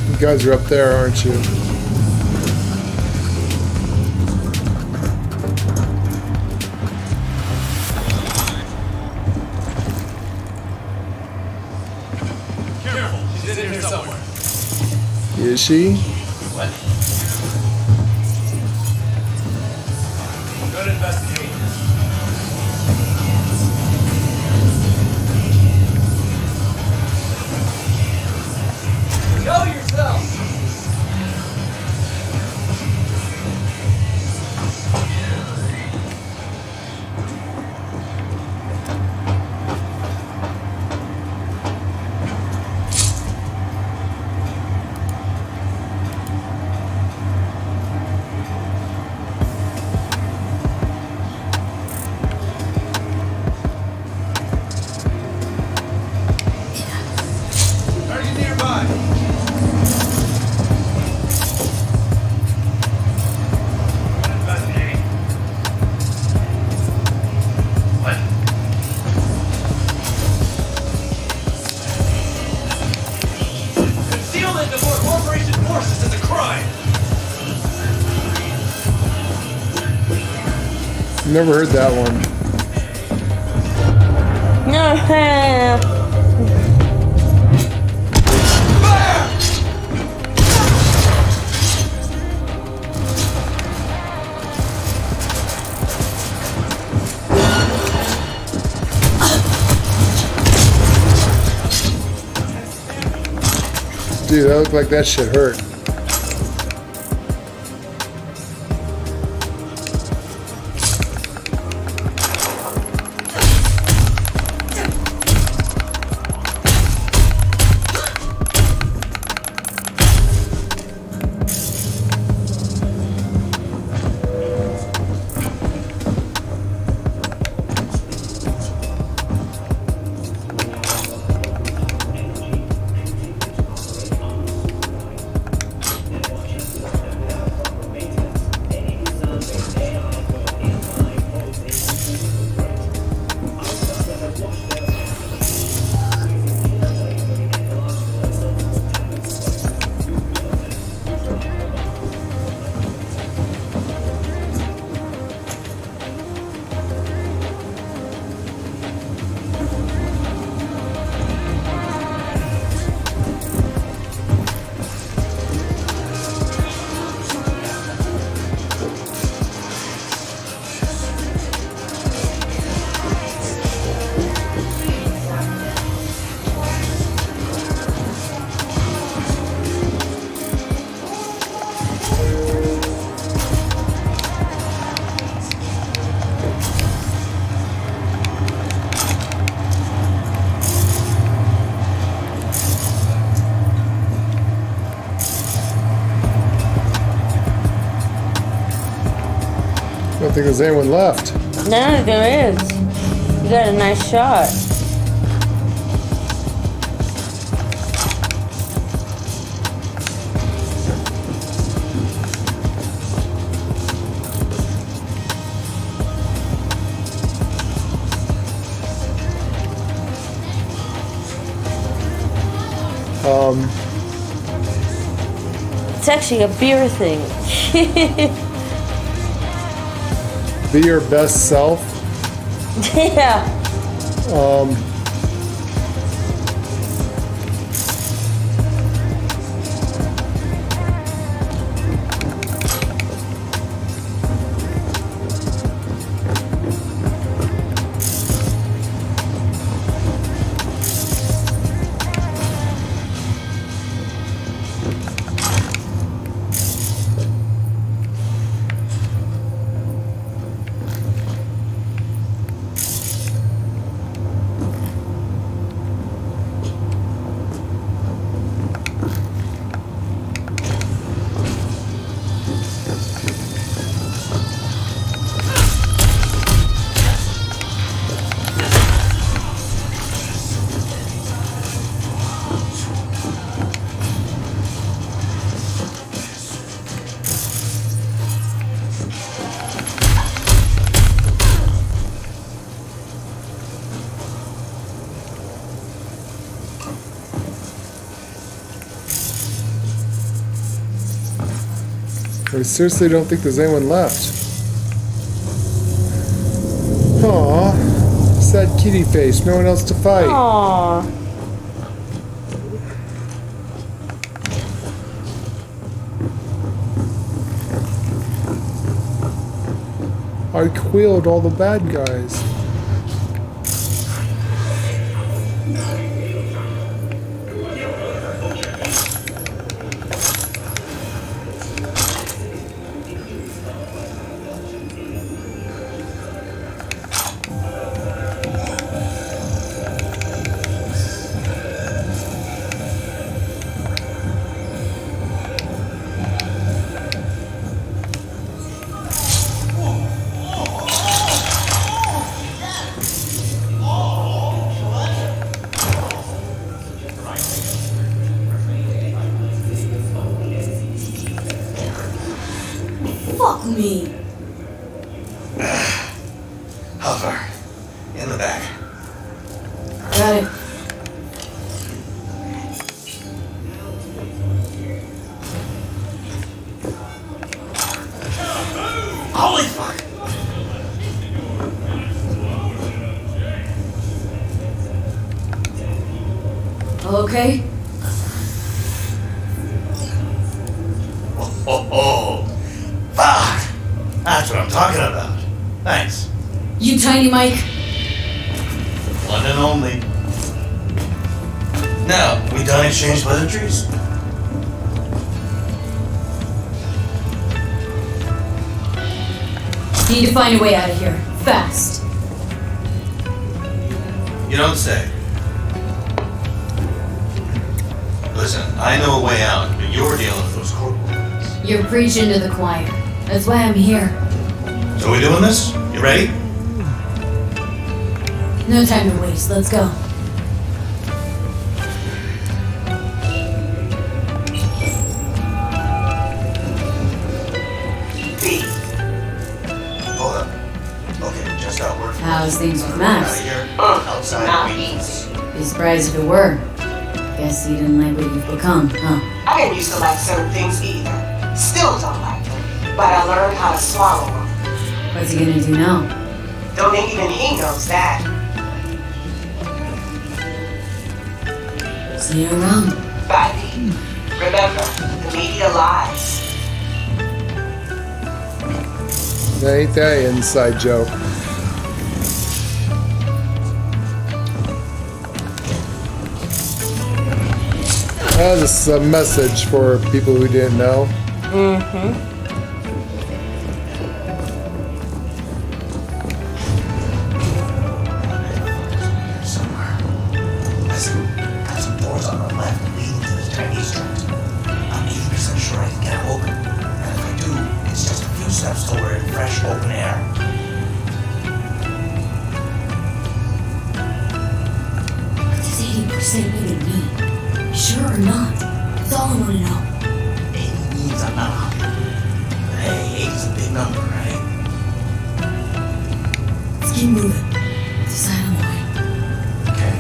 You guys are up there, aren't you? Careful, she's in here somewhere. Is she? What? Go to investigate. Know yourself! Target nearby. Investigate. What? Concealment of our corporation forces is a crime. Never heard that one. No. Dude, that looked like that shit hurt. I don't think there's anyone left. No, there is. You got a nice shot. It's actually a beer thing. Be your best self. Yeah. I seriously don't think there's anyone left. Aw, sad kitty face, no one else to fight. Aww. I killed all the bad guys. Fuck me. How far? In the back. Got it. Holy fuck! All okay? Oh, fuck! That's what I'm talking about. Thanks. You tiny Mike? One and only. Now, we done exchange pleasantries? Need to find a way out of here. Fast. You don't say. Listen, I know a way out, but you're dealing with those corporals. You're preaching to the choir. That's why I'm here. So we doing this? You ready? No time to waste. Let's go. B. Hold up. Okay, just got word from How's things with out Max? of here. Not Outside. easy. Be surprised if it were. Guess you didn't like what you've become, huh? I didn't used to like certain things either. Still don't like them. But I learned how to swallow them. What's he gonna do now? Don't think even he knows that. See you around. Bye, B. Remember, the media lies. Ain't that an inside joke? This is a message for people who didn't know. Mm-hmm. Got some doors on the left leading to the Chinese joint. I'm 80% sure I can get it open. And if I do, it's just a few steps to where it's fresh, open air. What does 80% even mean? Sure or not? That's all I want to know. 80 means I'm not 100. But hey, 80's a big number, right? Let's keep moving. Decide on the way. Okay.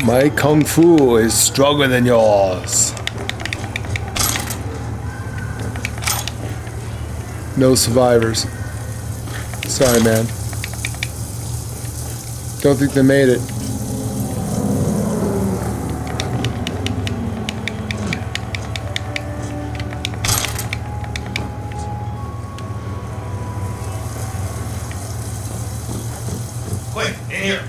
My kung fu is stronger than yours. No survivors. Sorry, man. Don't think they made it. Quick, in here.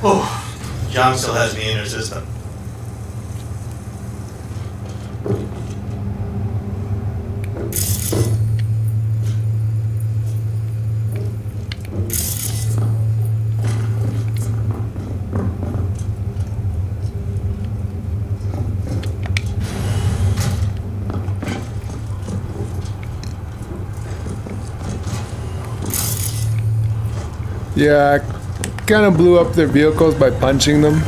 Oh, John still has me in her system. Yeah, kind of blew up their vehicles by punching them.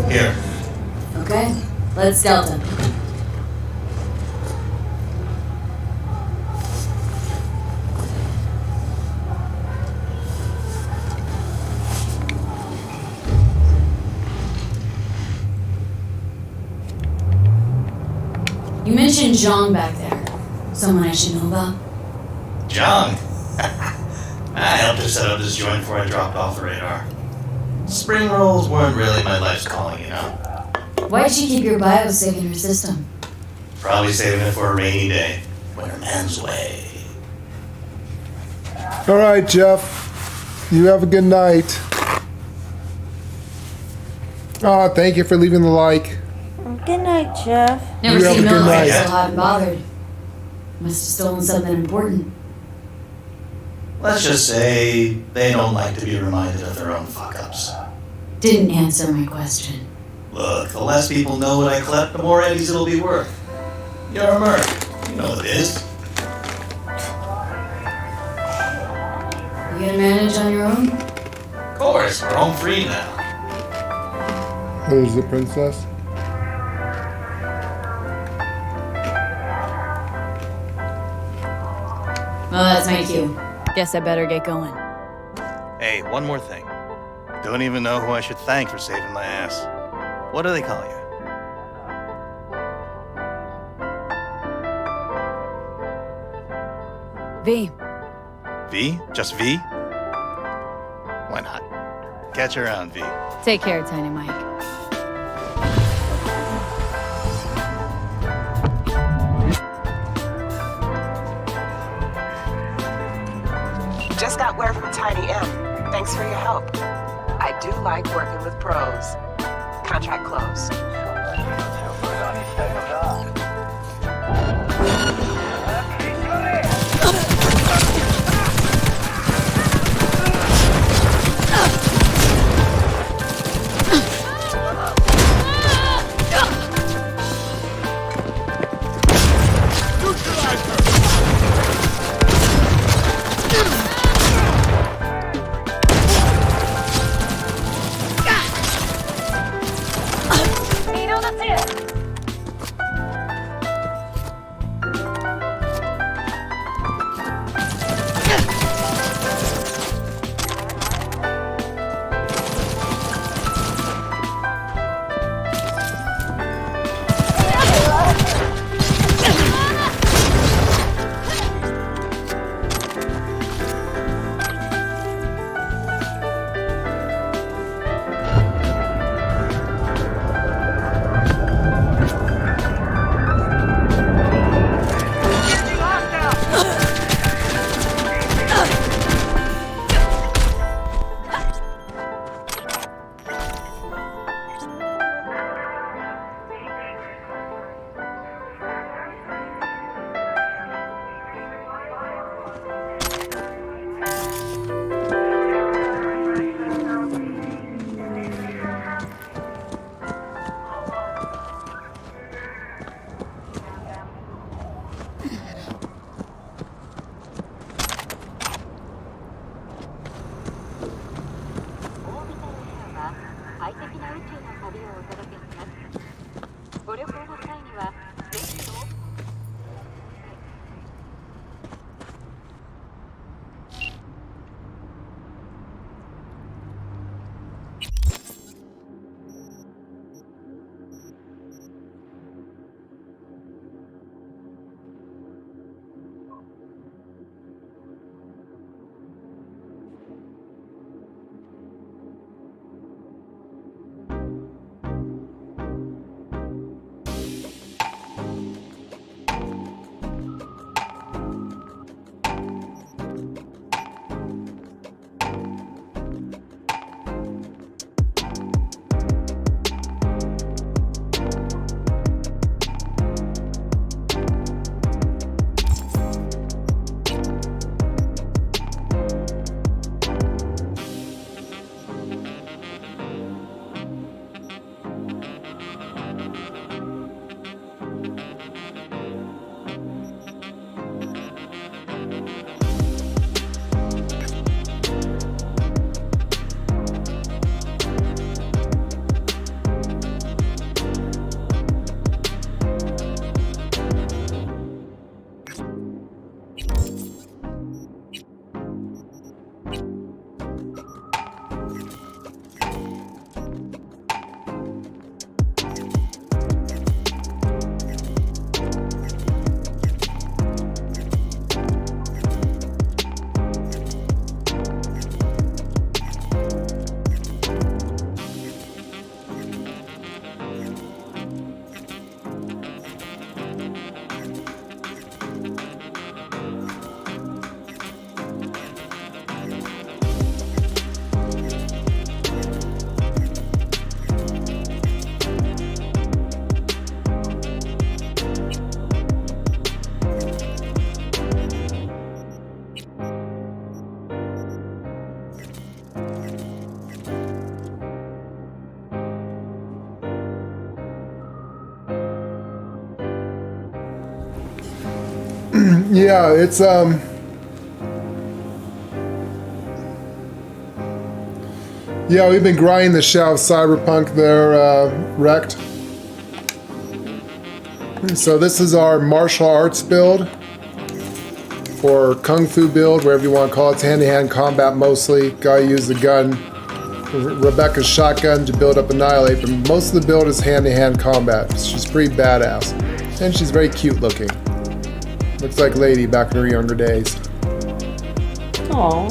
Here. Okay, let's stealth him. You mentioned Zhang back there. Someone I should know about? John. I helped her set up this joint before I dropped off the radar. Spring rolls weren't really my life's calling, you know. Why'd she keep your biosig in her system? Probably saving it for a rainy day. When a man's away. All right, Jeff. You have a good night. Oh, thank you for leaving the like. Good night, Jeff. Never You have seen a good Miller, night. so haven't bothered. Must have stolen something important. Let's just say they don't like to be reminded of their own fuck-ups. Didn't answer my question. Look, the less people know what I clept, the more eddies it'll be worth. You're a merc. You know what it is. You gonna manage on your own? Of course, we're home free now. Who's the princess? Well, that's my cue. Guess I better get going. Hey, one more thing. Don't even know who I should thank for saving my ass. What do they call you? V. V? Just V? Why not? Catch you around, V. Take care, Tiny Mike. Just got word from Tiny M. Thanks for your help. I do like working with pros. Contract closed. Yeah, it's yeah, we've been grinding the shit out of Cyberpunk there, Wrecked. So this is our martial arts build, or kung fu build, whatever you want to call it. It's hand-to-hand combat mostly. Gotta use the gun, Rebecca's shotgun, to build up Annihilate, but most of the build is hand-to-hand combat. She's pretty badass, and she's very cute looking. Looks like Lady back in her younger days. Aw,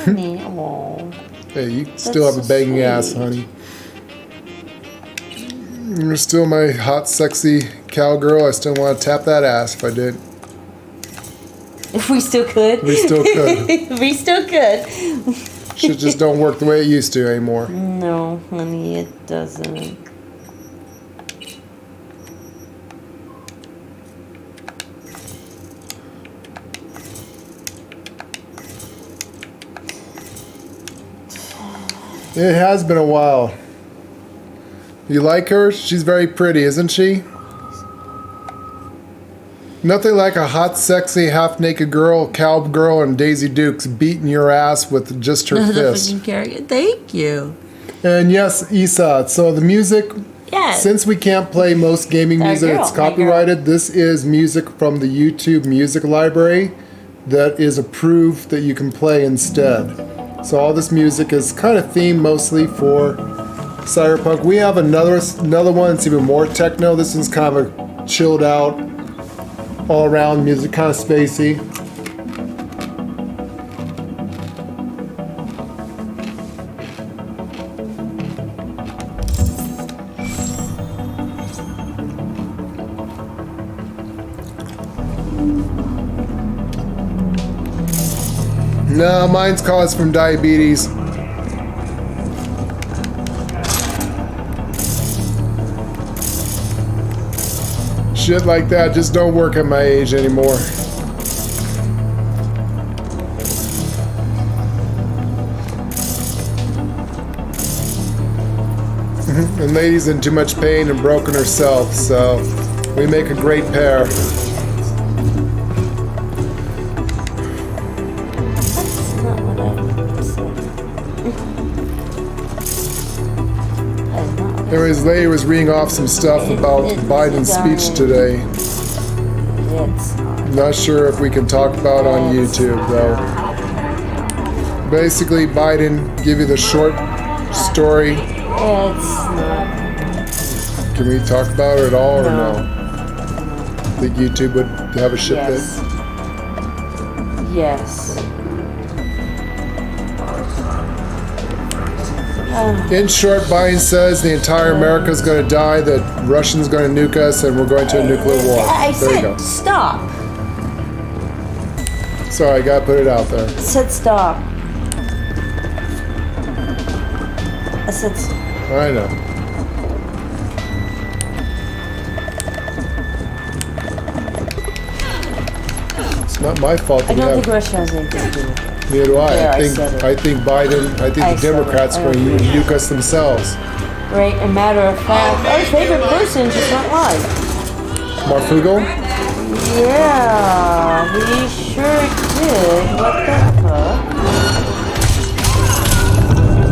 honey, aw. Hey, you still have a banging ass, honey. You're still my hot, sexy cowgirl. I still want to tap that ass if I did. If we still could. We still could. We still could. Shit just don't work the way it used to anymore. No, honey, it doesn't. It has been a while. You like her? She's very pretty, isn't she? Nothing like a hot, sexy, half-naked girl, cowgirl, and Daisy Dukes beating your ass with just her fist. Thank you. And yes, Isa, so the music, Yes. since we can't play most gaming That music, girl, it's my girl. copyrighted. This is music from the YouTube music library that is approved that you can play instead. So all this music is kind of themed mostly for Cyberpunk. We have another one that's even more techno. This one's kind of a chilled out, all around music, kind of spacey. No, mine's caused from diabetes. Shit like that just don't work at my age anymore. And Lady's in too much pain and broken herself, so we make a great pair. Anyways, Lady was reading off some stuff about Biden's speech today. Not sure if we can talk about on YouTube though. Basically, Biden give you the short story. Can we talk about it at all or no? Think YouTube would have a shit fit? Yes. In short, Biden says the entire America is going to die, that Russians going to nuke us, and we're going to a nuclear war. I There you go. said stop. Sorry, I got to put it out there. I said stop. I said I know. It's not my fault I that we don't think have. Russia has anything to do with it. Neither do I. There, I I said it. think Biden. I think I the said it. Democrats are going to nuke us themselves. Right, a matter of fact, our favorite person just went live. Marfugo? Yeah, we sure did. What the fuck?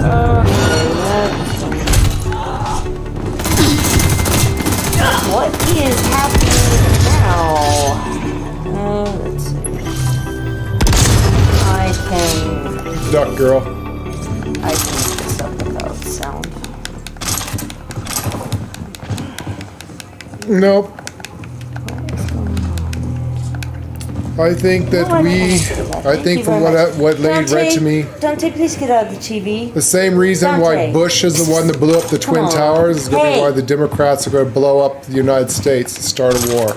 Okay, what is happening now? Let's see. I can Duck girl. I can make this up without sound. Nope. I think that I think from what Lady read to me, Dante, please get out of the TV. the same reason why Dante. Bush is the one that blew up the Twin on. Towers is going to be Hey. why the Democrats are going to blow up the United States to start a war.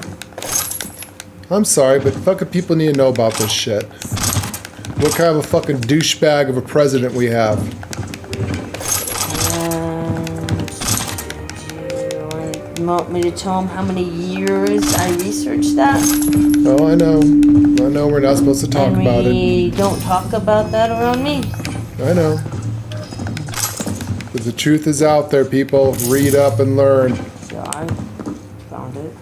I'm sorry, but fucking people need to know about this shit. What kind of a fucking douchebag of a president we have. You want me to tell him how many years I researched that? Oh, I know. I know we're not supposed to talk and about it. we don't talk about that around me. I know. But the truth is out there, people. Read up and learn. Yeah, I found it.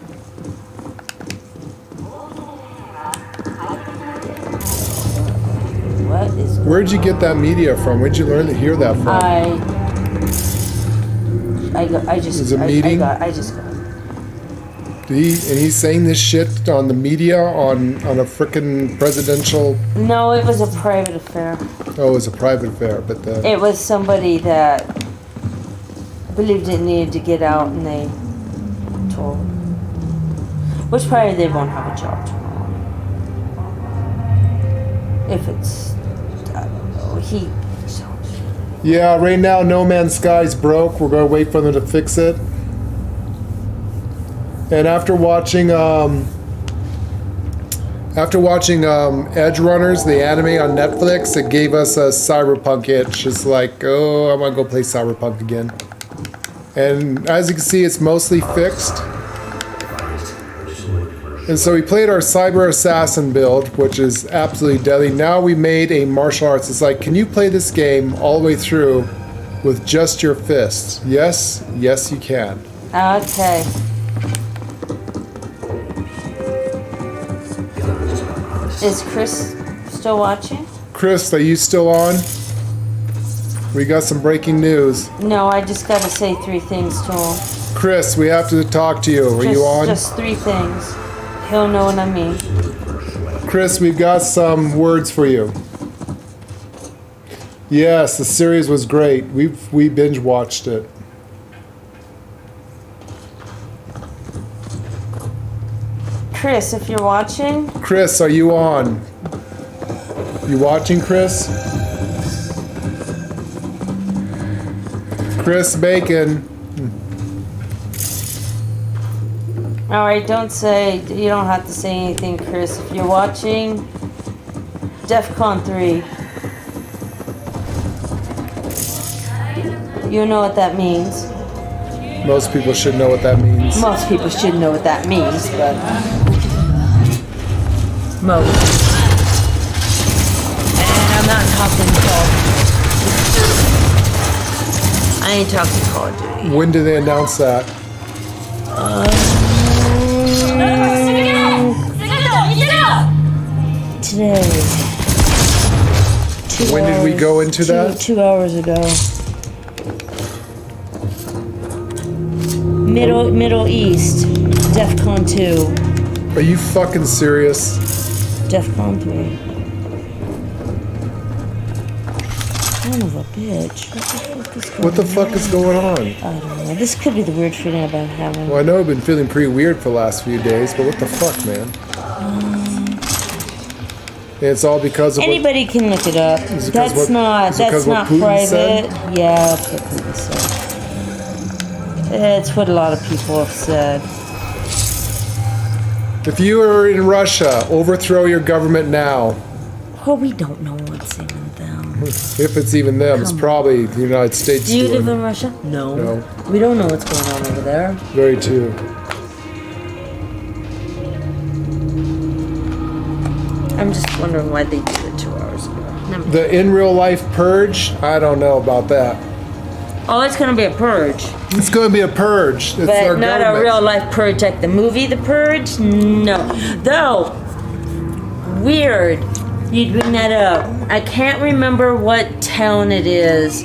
what is going Where'd you get that media from? Where'd you learn to hear that from? I just. Is it a meeting? I just got. He's saying this shit on the media on a frickin' presidential. No, it was a private affair. Oh, it was a private affair, but It was somebody that believed it needed to get out, and they told. Which probably they won't have a job tomorrow. If it's, I don't know. Yeah, right now No Man's Sky's broke. We're gonna wait for them to fix it. And after watching Edge Runners, the anime on Netflix, it gave us a Cyberpunk itch. It's like, oh, I want to go play Cyberpunk again. And as you can see, it's mostly fixed. And so we played our Cyber Assassin build, which is absolutely deadly. Now we made a martial arts. It's like, can you play this game all the way through with just your fists? Yes, yes you can. Okay. Is Chris still watching? Chris, are you still on? We got some breaking news. No, I just gotta say 3 things to him. Chris, we have to talk to you. Are you on? Just 3 things. He'll know what I mean. Chris, we've got some words for you. Yes, the series was great. We binge watched it. Chris, if you're watching. Chris, are you on? You watching, Chris? Chris Bacon. All right, you don't have to say anything, Chris. If you're watching, DEFCON 3. You know what that means. Most people should know what that means. Most people should know what that means, but most. And I'm not talking Call of Duty. I ain't talking Call of Duty. When did they announce that? Today. When did we go into that? 2 hours ago. Middle East, DEFCON 2. Are you fucking serious? DEFCON 3. Son of a bitch. What the fuck is going on? I don't know. This could be the weird feeling I've been having. Well, I know I've been feeling pretty weird for the last few days, but what the fuck, man? It's all because of anybody can look it up. That's not private. Said? Yeah, that's what Putin said. It's what a lot of people have said. If you are in Russia, overthrow your government now. Well, we don't know what's even them. If it's even them, it's probably the United States. Do you live in Russia? No. No. We don't know what's going on over there. Very true. I'm just wondering why they did it 2 hours ago. The in real life purge? I don't know about that. Oh, it's going to be a purge. It's going to be a purge. It's but our not government. a real life purge like the movie The Purge? No. Though, weird. You'd bring that up. I can't remember what town it is.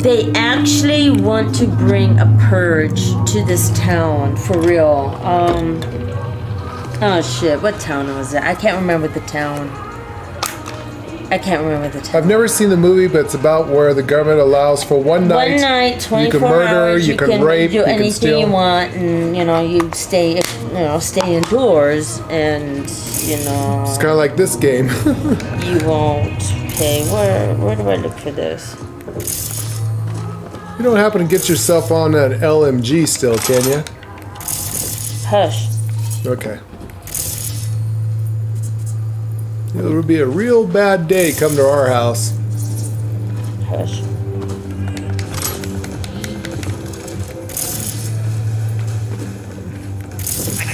They actually want to bring a purge to this town, for real. Oh shit, what town was it? I can't remember the town. I've never seen the movie, but it's about where the government allows for one night. 24 you can murder, hours, you can rape, do you can anything steal. you want, and you stay indoors, and It's kind of like this game. you won't. Okay, where do I look for this? You don't happen to get yourself on an LMG still, can you? Hush. Okay. It'll be a real bad day come to our house. Hush.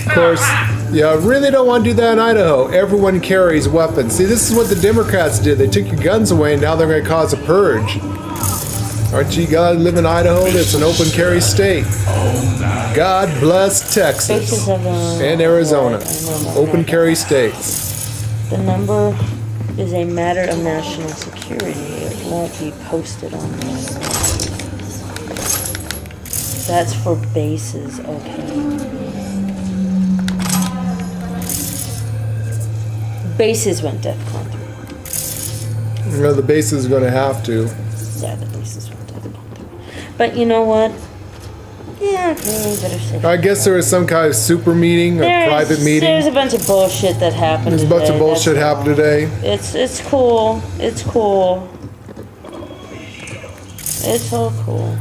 Of course, yeah, I really don't want to do that in Idaho. Everyone carries weapons. See, this is what the Democrats did. They took your guns away, and now they're going to cause a purge. Aren't you glad to live in Idaho? That's an open carry state. God bless Texas and Arizona. Open carry states. The number is a matter of national security. It won't be posted on this. That's for bases, okay. Bases went DEFCON 3. Well, the base is going to have to. Yeah, the bases went DEFCON 3. But you know what? Yeah, okay, better say. I guess there was some kind of super meeting, a private meeting. There's a bunch of bullshit that happened There's a bunch of bullshit happened today. It's cool. It's cool. It's all cool.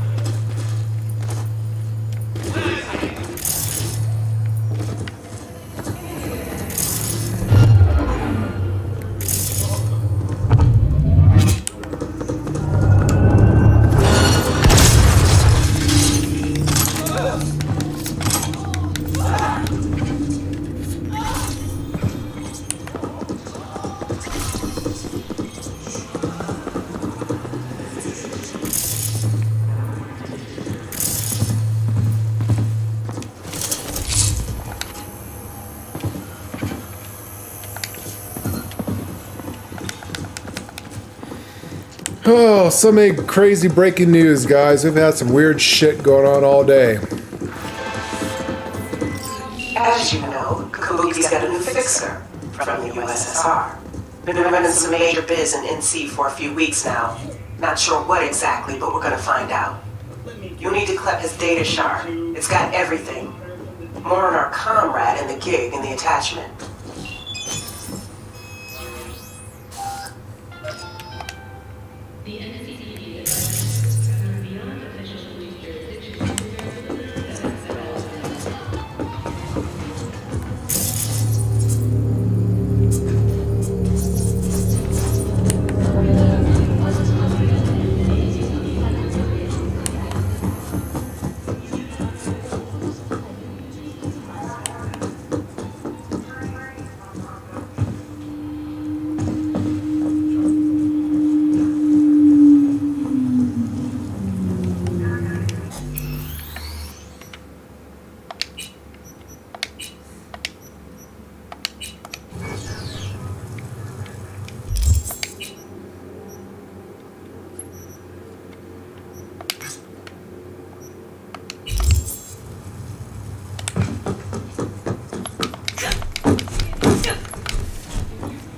Oh, so many crazy breaking news, guys. We've had some weird shit going on all day. As you know, Kabuki's got a new fixer from the USSR. Been running some major biz in NC for a few weeks now. Not sure what exactly, but we're gonna find out. You'll need to collect his data shard. It's got everything. More on our comrade and the gig in the attachment.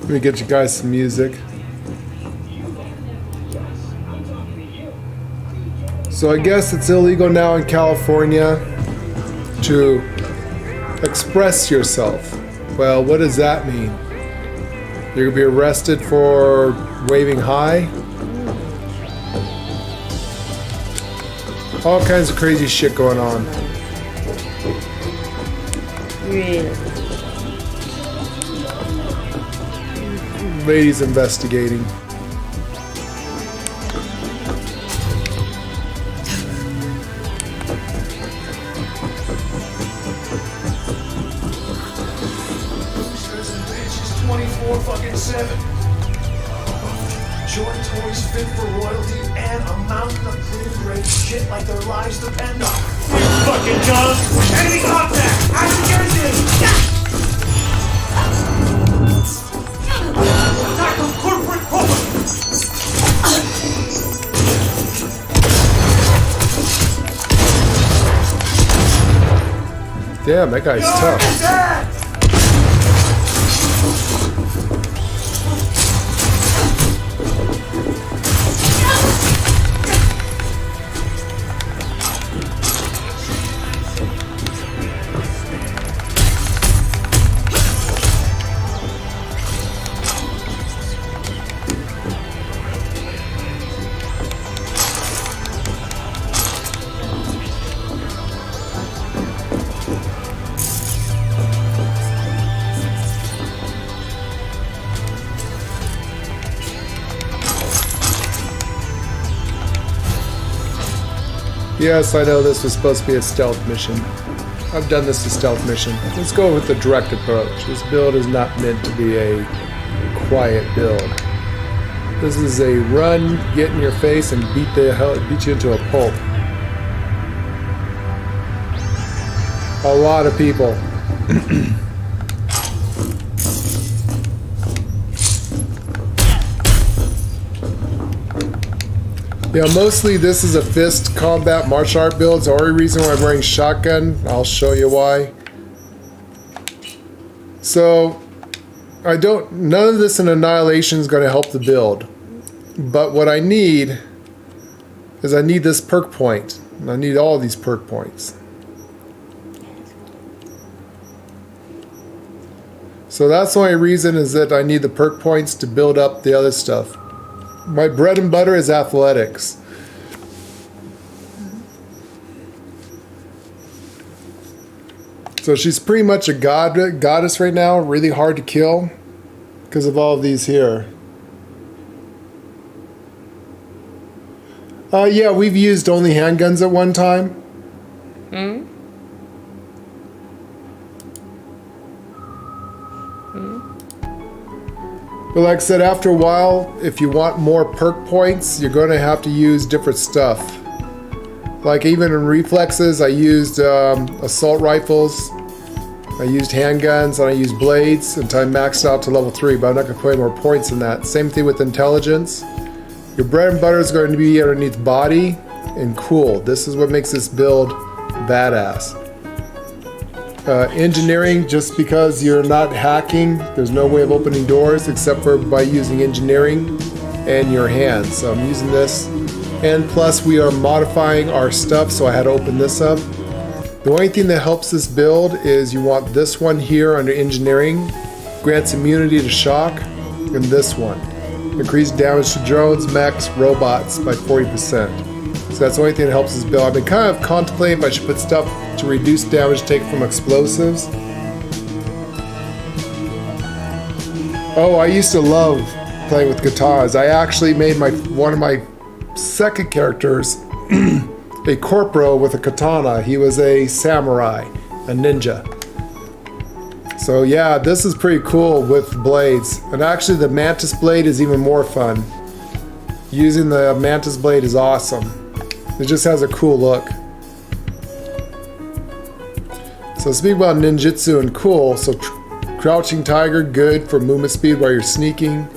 Let me get you guys some music. So I guess it's illegal now in California to express yourself. Well, what does that mean? You're gonna be arrested for waving high? All kinds of crazy shit going on. Really? Ladies investigating. Short toys fit for royalty and a mountain of pretty great shit like their lives depend on. You fucking dumb! Enemy contact! Activation! Attack on corporate property! Damn, that guy's tough. Yes, I know this was supposed to be a stealth mission. I've done this as stealth mission. Let's go with the direct approach. This build is not meant to be a quiet build. This is a run, get in your face, and beat you into a pulp. A lot of people. Now, mostly this is a fist combat martial art build. The only reason why I'm wearing shotgun, I'll show you why. So, none of this in Annihilation is going to help the build. But what I need is I need this perk point. And I need all these perk points. So that's the only reason is that I need the perk points to build up the other stuff. My bread and butter is athletics. So she's pretty much a goddess right now, really hard to kill because of all of these here. Yeah, we've used only handguns at one time. Hmm? But like I said, after a while, if you want more perk points, you're going to have to use different stuff. Like even in reflexes, I used assault rifles, I used handguns, and I used blades until I maxed out to level 3, but I'm not going to put any more points in that. Same thing with intelligence. Your bread and butter is going to be underneath body and cool. This is what makes this build badass. Engineering, just because you're not hacking, there's no way of opening doors except for by using engineering and your hands. So I'm using this, and plus we are modifying our stuff, so I had to open this up. The only thing that helps this build is you want this one here under engineering, grants immunity to shock, and this one, increased damage to drones, mechs, robots by 40%. So that's the only thing that helps this build. I've been kind of contemplating if I should put stuff to reduce damage taken from explosives. Oh, I used to love playing with katanas. I actually made one of my second characters a corporal with a katana. He was a samurai, a ninja. So yeah, this is pretty cool with blades. And actually the mantis blade is even more fun. Using the mantis blade is awesome. It just has a cool look. So speaking about ninjutsu and cool, so crouching tiger, good for movement speed while you're sneaking.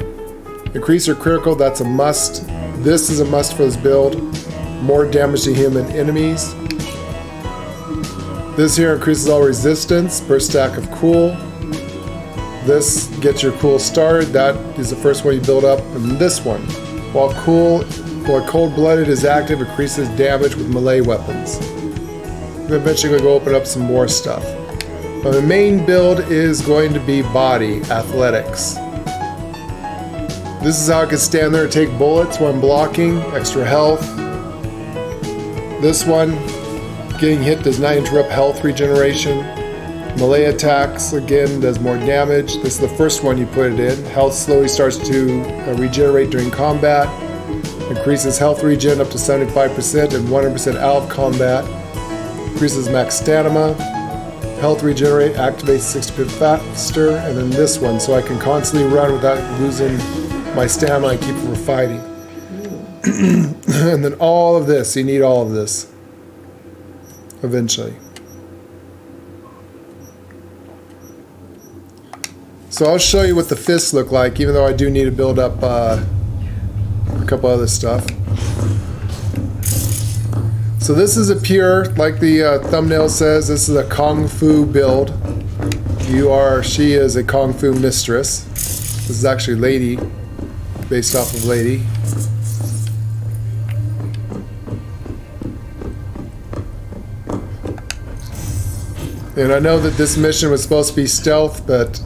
Increase your critical, that's a must. This is a must for this build. More damage to human enemies. This here increases all resistance per stack of cool. This gets your cool started. That is the first one you build up. And this one, while cold-blooded is active, increases damage with melee weapons. I'm eventually going to go open up some more stuff. But the main build is going to be body, athletics. This is how I can stand there and take bullets when blocking, extra health. This one, getting hit does not interrupt health regeneration. Melee attacks, again, does more damage. This is the first one you put it in. Health slowly starts to regenerate during combat. Increases health regen up to 75% and 100% out of combat. Increases max stamina. Health regenerate activates 60% faster. And then this one, so I can constantly run without losing my stamina and keep from fighting. And then all of this, you need all of this eventually. So I'll show you what the fists look like, even though I do need to build up a couple other stuff. So this is a pure, like the thumbnail says, this is a Kung Fu build. She is a Kung Fu mistress. This is actually Lady, based off of Lady. And I know that this mission was supposed to be stealth, but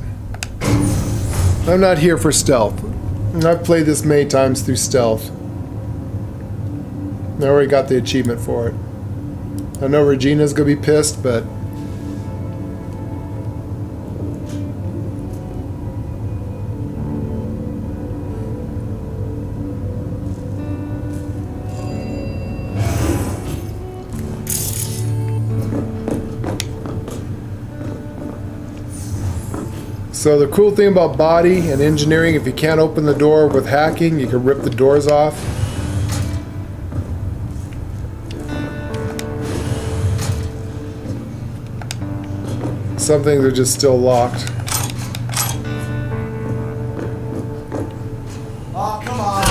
I'm not here for stealth. I've played this many times through stealth. I already got the achievement for it. I know Regina's gonna be pissed, but so the cool thing about body and engineering, if you can't open the door with hacking, you can rip the doors off. Some things are just still locked. Oh, come on!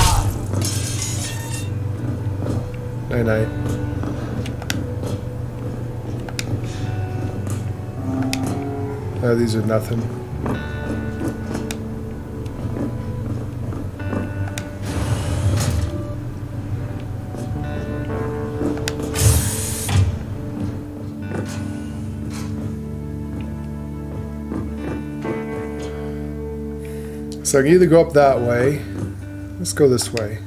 Night night. These are nothing. So I can either go up that way. Let's go this way.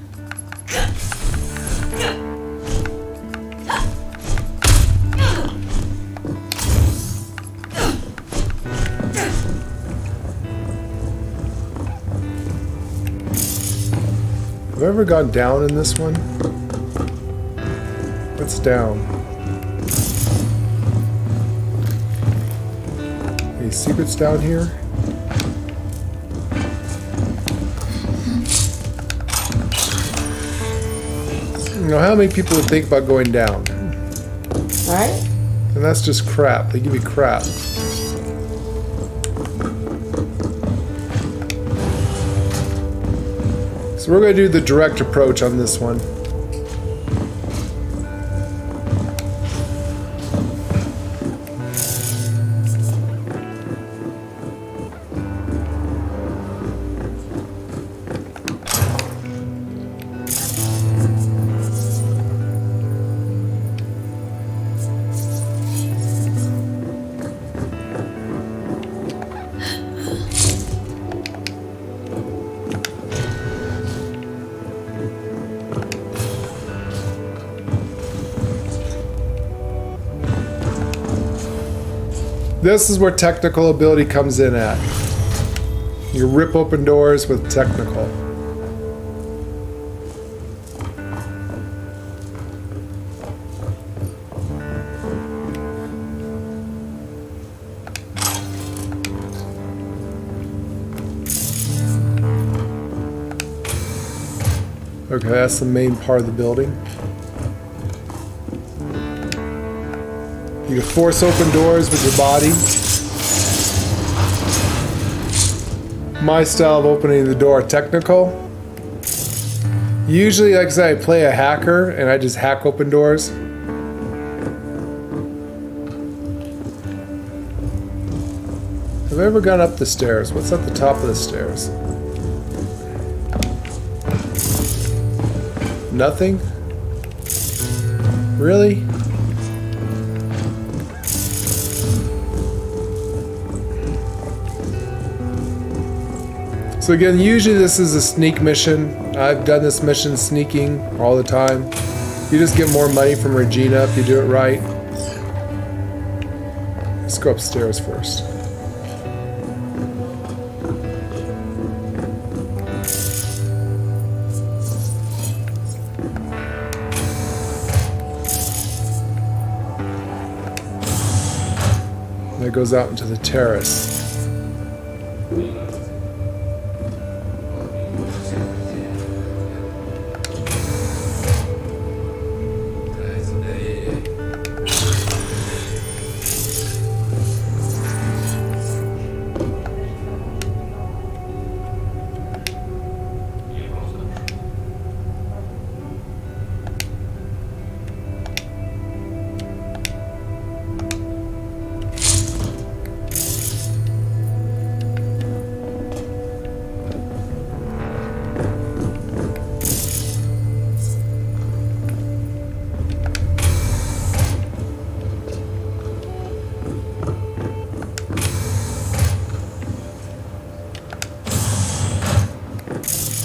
Have I ever gone down in this one? What's down? Any secrets down here? You know, how many people would think about going down? Right? And that's just crap. They give you crap. So we're going to do the direct approach on this one. This is where technical ability comes in at. You rip open doors with technical. Okay, that's the main part of the building. You can force open doors with your body. My style of opening the door, technical. Usually, like I said, I play a hacker and I just hack open doors. Have I ever gone up the stairs? What's at the top of the stairs? Nothing? Really? So again, usually this is a sneak mission. I've done this mission sneaking all the time. You just get more money from Regina if you do it right. Let's go upstairs first. That goes out into the terrace.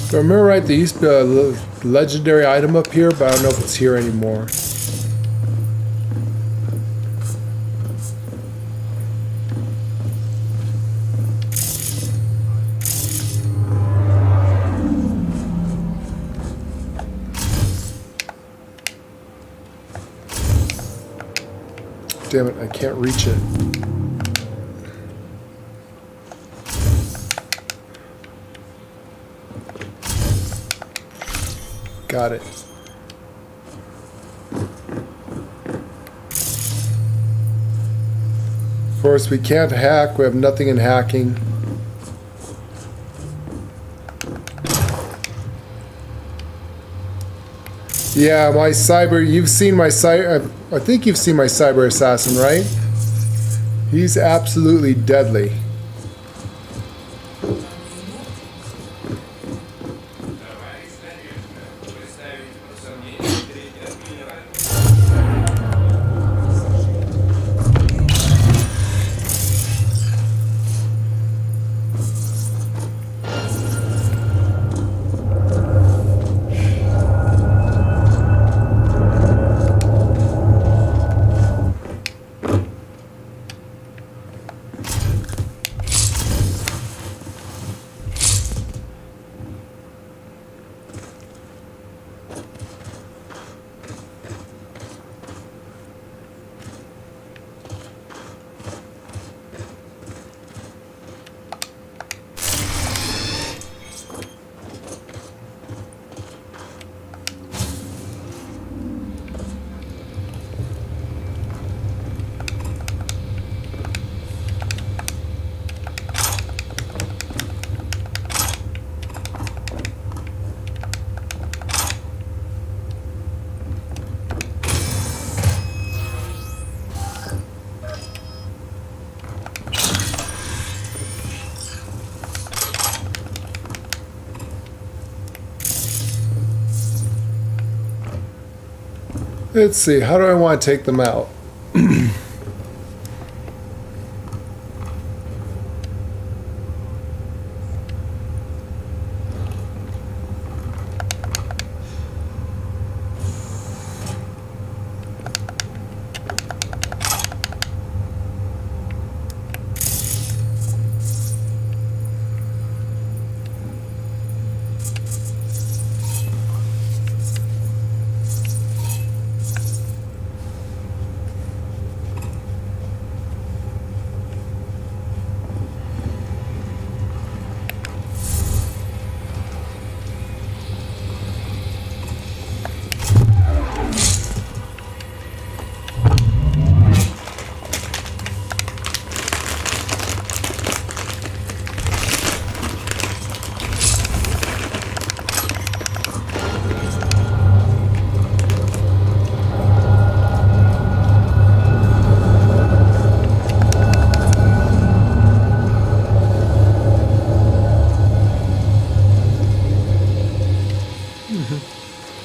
If I remember right, there used to be a legendary item up here, but I don't know if it's here anymore. Damn it, I can't reach it. Got it. Of course, we can't hack. We have nothing in hacking. Yeah, my cyber. You've seen my cyber. I think you've seen my cyber assassin, right? He's absolutely deadly. Let's see, how do I want to take them out?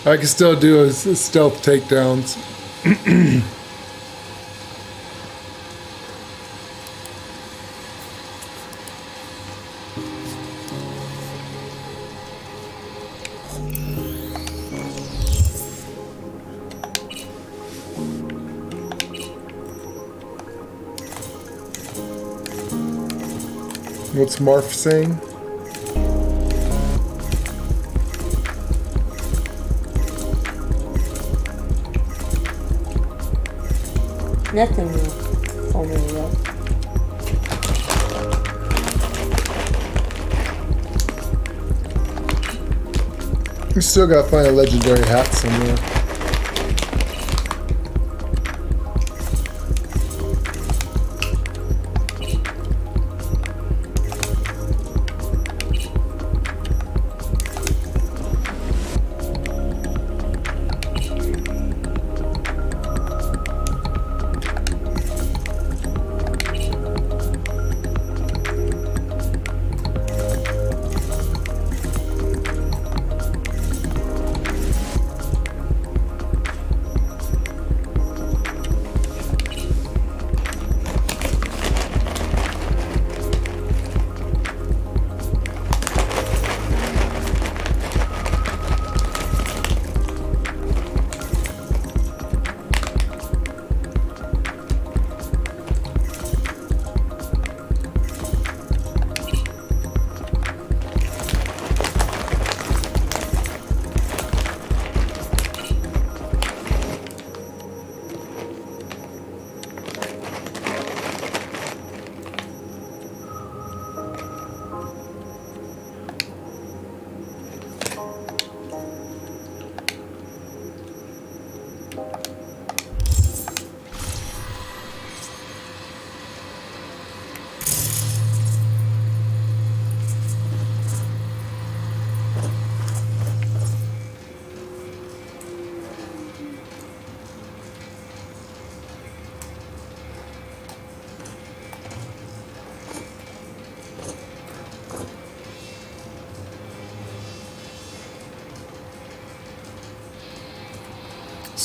I can still do a stealth takedowns. What's Marf saying? Nothing for me yet. We still gotta find a legendary hat somewhere.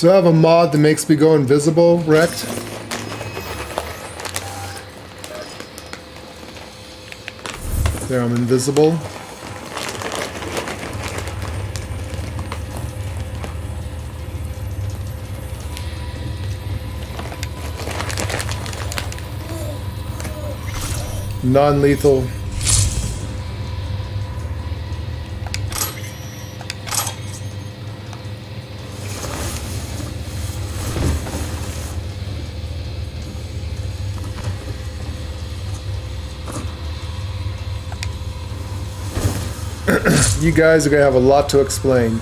So I have a mod that makes me go invisible, wrecked. There, I'm invisible. Non-lethal. You guys are going to have a lot to explain.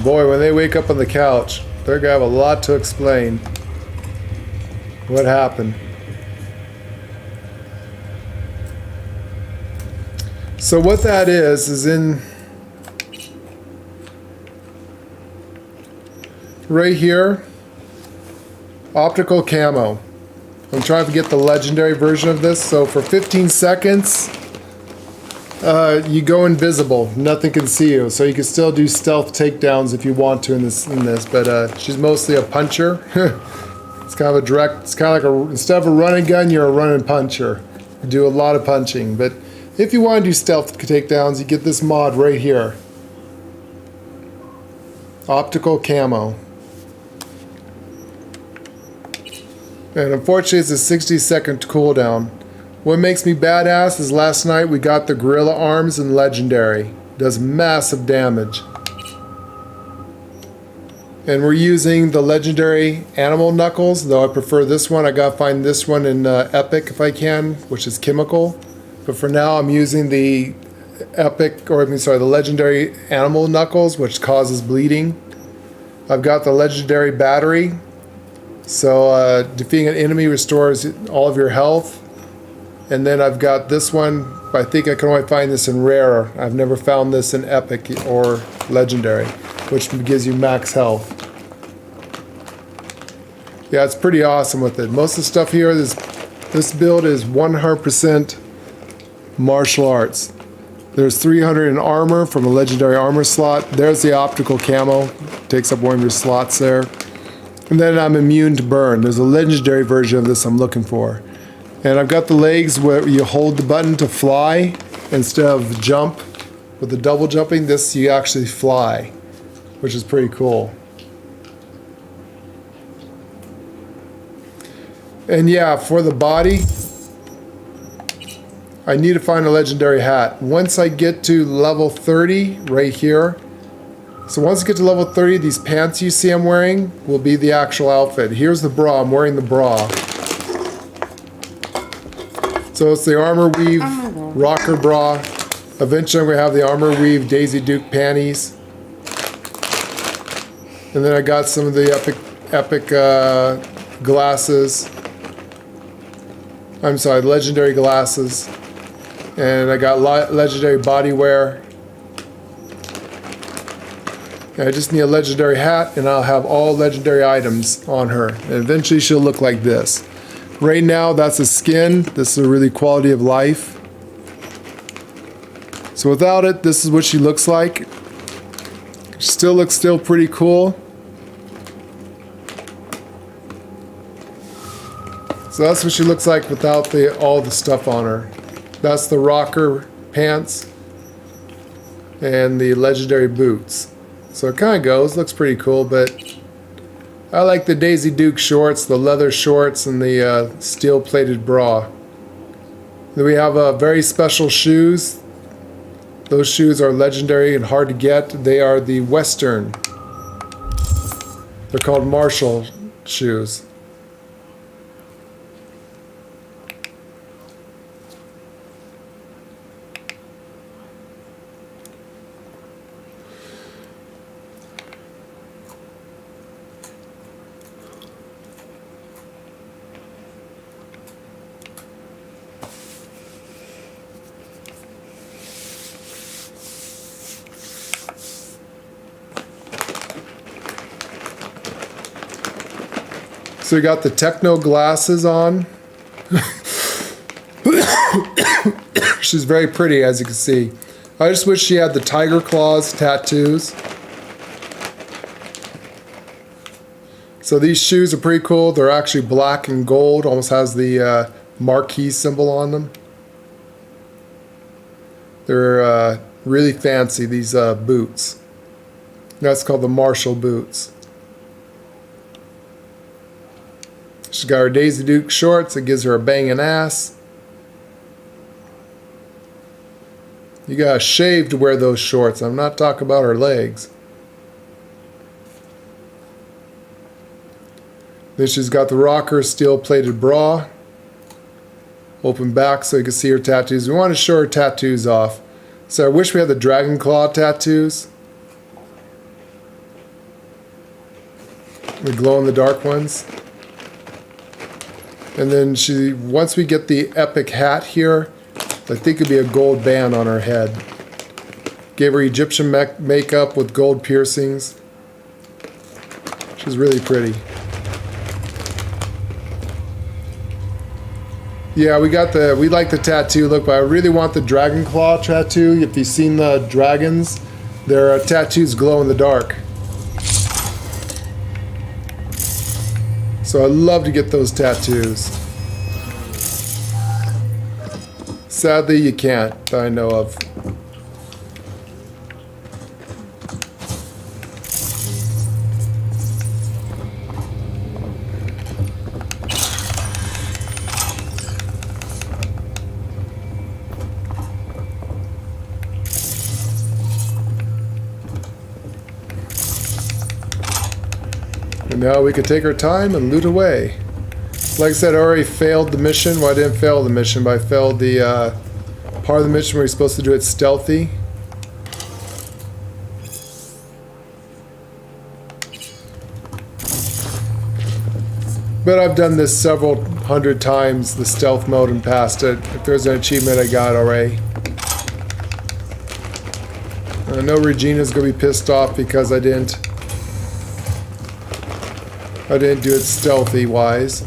Boy, when they wake up on the couch, they're going to have a lot to explain. What happened? So what that is in right here, optical camo. I'm trying to get the legendary version of this. So for 15 seconds, you go invisible. Nothing can see you. So you can still do stealth takedowns if you want to in this. But she's mostly a puncher. It's kind of a direct. It's kind of like instead of a running gun, you're a running puncher. You do a lot of punching. But if you want to do stealth takedowns, you get this mod right here. Optical camo. And unfortunately, it's a 60-second cooldown. What makes me badass is last night we got the gorilla arms and legendary. Does massive damage. And we're using the legendary animal knuckles, though I prefer this one. I gotta find this one in epic if I can, which is chemical. But for now, I'm using the the legendary animal knuckles, which causes bleeding. I've got the legendary battery. So defeating an enemy restores all of your health. And then I've got this one, but I think I can only find this in rare. I've never found this in epic or legendary, which gives you max health. Yeah, it's pretty awesome with it. Most of the stuff here, this build is 100% martial arts. There's 300 in armor from a legendary armor slot. There's the optical camo. Takes up one of your slots there. And then I'm immune to burn. There's a legendary version of this I'm looking for. And I've got the legs where you hold the button to fly instead of jump. With the double jumping, this you actually fly, which is pretty cool. And yeah, for the body, I need to find a legendary hat. Once I get to level 30, right here, so once I get to level 30, these pants you see I'm wearing will be the actual outfit. Here's the bra. I'm wearing the bra. So it's the armor weave rocker bra. Eventually I'm going to have the armor weave Daisy Duke panties. And then I got some of the epic glasses. I'm sorry, legendary glasses. And I got legendary body wear. I just need a legendary hat, and I'll have all legendary items on her. And eventually she'll look like this. Right now, that's a skin. This is a really quality of life. So without it, this is what she looks like. She still looks pretty cool. So that's what she looks like without all the stuff on her. That's the rocker pants and the legendary boots. So it kind of goes, looks pretty cool, but I like the Daisy Duke shorts, the leather shorts, and the steel-plated bra. Then we have very special shoes. Those shoes are legendary and hard to get. They are the Western. They're called Marshall shoes. So we got the techno glasses on. She's very pretty, as you can see. I just wish she had the tiger claws tattoos. So these shoes are pretty cool. They're actually black and gold. Almost has the marquee symbol on them. They're really fancy, these boots. That's called the Marshall boots. She's got her Daisy Duke shorts. It gives her a banging ass. You gotta shave to wear those shorts. I'm not talking about her legs. Then she's got the rocker steel-plated bra. Open back so you can see her tattoos. We want to show her tattoos off. So I wish we had the dragon claw tattoos. The glow-in-the-dark ones. And then once we get the epic hat here, I think it'd be a gold band on her head. Gave her Egyptian makeup with gold piercings. She's really pretty. Yeah, we like the tattoo look, but I really want the dragon claw tattoo. If you've seen the dragons, their tattoos glow in the dark. So I'd love to get those tattoos. Sadly, you can't, that I know of. And now we can take our time and loot away. Like I said, I already failed the mission. Well, I didn't fail the mission, but I failed the part of the mission where you're supposed to do it stealthy. But I've done this several hundred times, the stealth mode, and passed it. If there's an achievement, I got already. I know Regina's going to be pissed off because I didn't do it stealthy-wise.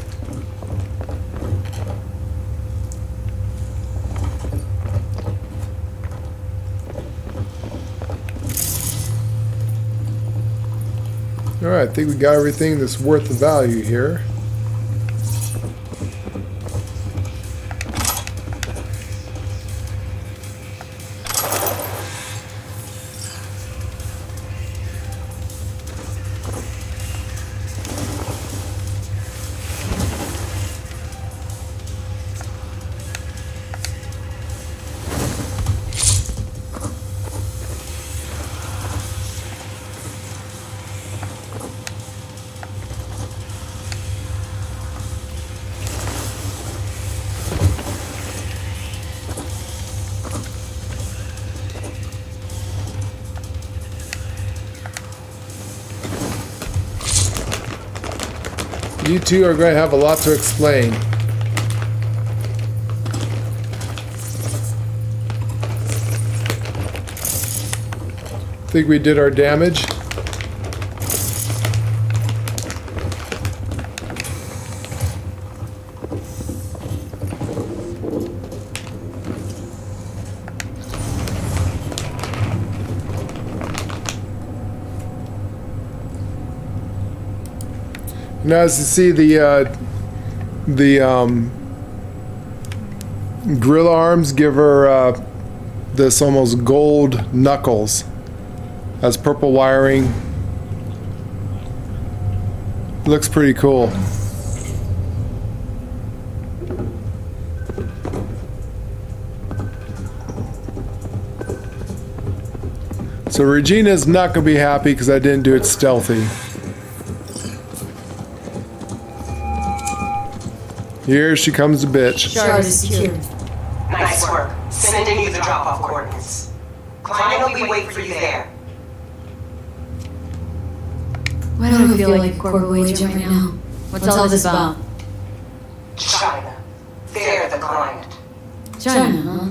Alright, I think we got everything that's worth the value here. You two are going to have a lot to explain. Think we did our damage. Now, as you see, the grill arms give her this almost gold knuckles. Has purple wiring. Looks pretty cool. So Regina's not going to be happy because I didn't do it stealthy. Here she comes, the bitch. Shard is secured. Nice work. Sending you the drop-off coordinates. Klein will be waiting for you there. Why don't I feel like a Corvo agent right now? What's all this about? China. They're the client. China, huh?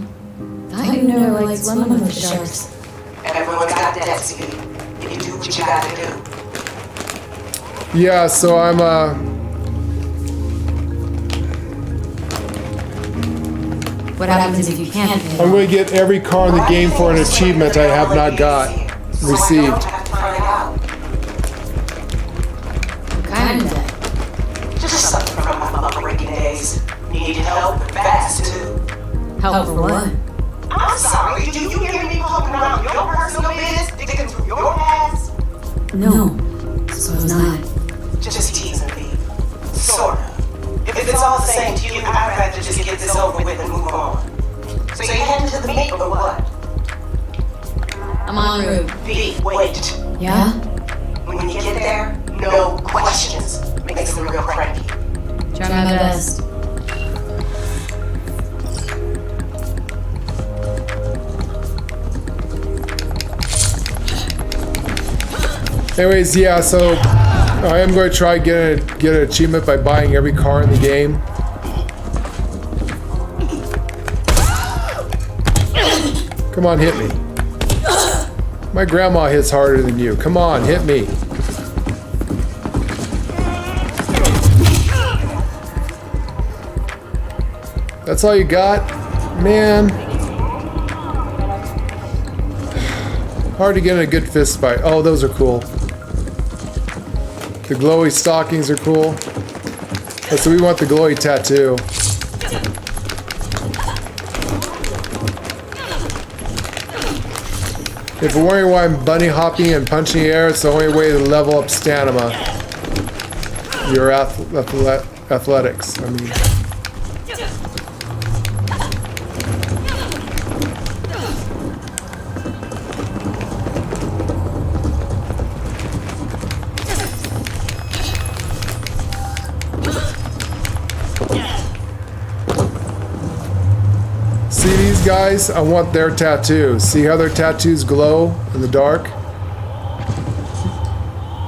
Thought you never liked swimming with the sharks. Everyone's got debts to pay. You do what you gotta do. Yeah, so I'm What happens if you can't pay it I'm off? going to get every car in the game for an achievement I have not got received. What kind of debt? Just something from my muckraking days. Needed help and fast too. Help for what? I'm sorry, do you hear me poking around your personal business, digging through your past? No. Suppose not. Just teasing me. Sorta. If it's all the same to you, I'd rather just get this over with and move on. So you heading to the meet or what? I'm en route. V, wait. Yeah? When you get there, no questions. Makes me real cranky. Try my best. Anyways, yeah, so I am going to try get an achievement by buying every car in the game. Come on, hit me. My grandma hits harder than you. Come on, hit me. That's all you got? Man. Hard to get in a good fist fight. Oh, those are cool. The glowy stockings are cool. Oh, so we want the glowy tattoo. If you're wondering why I'm bunny hopping and punching the air, it's the only way to level up stamina. Your athletics, I mean. See these guys? I want their tattoos. See how their tattoos glow in the dark?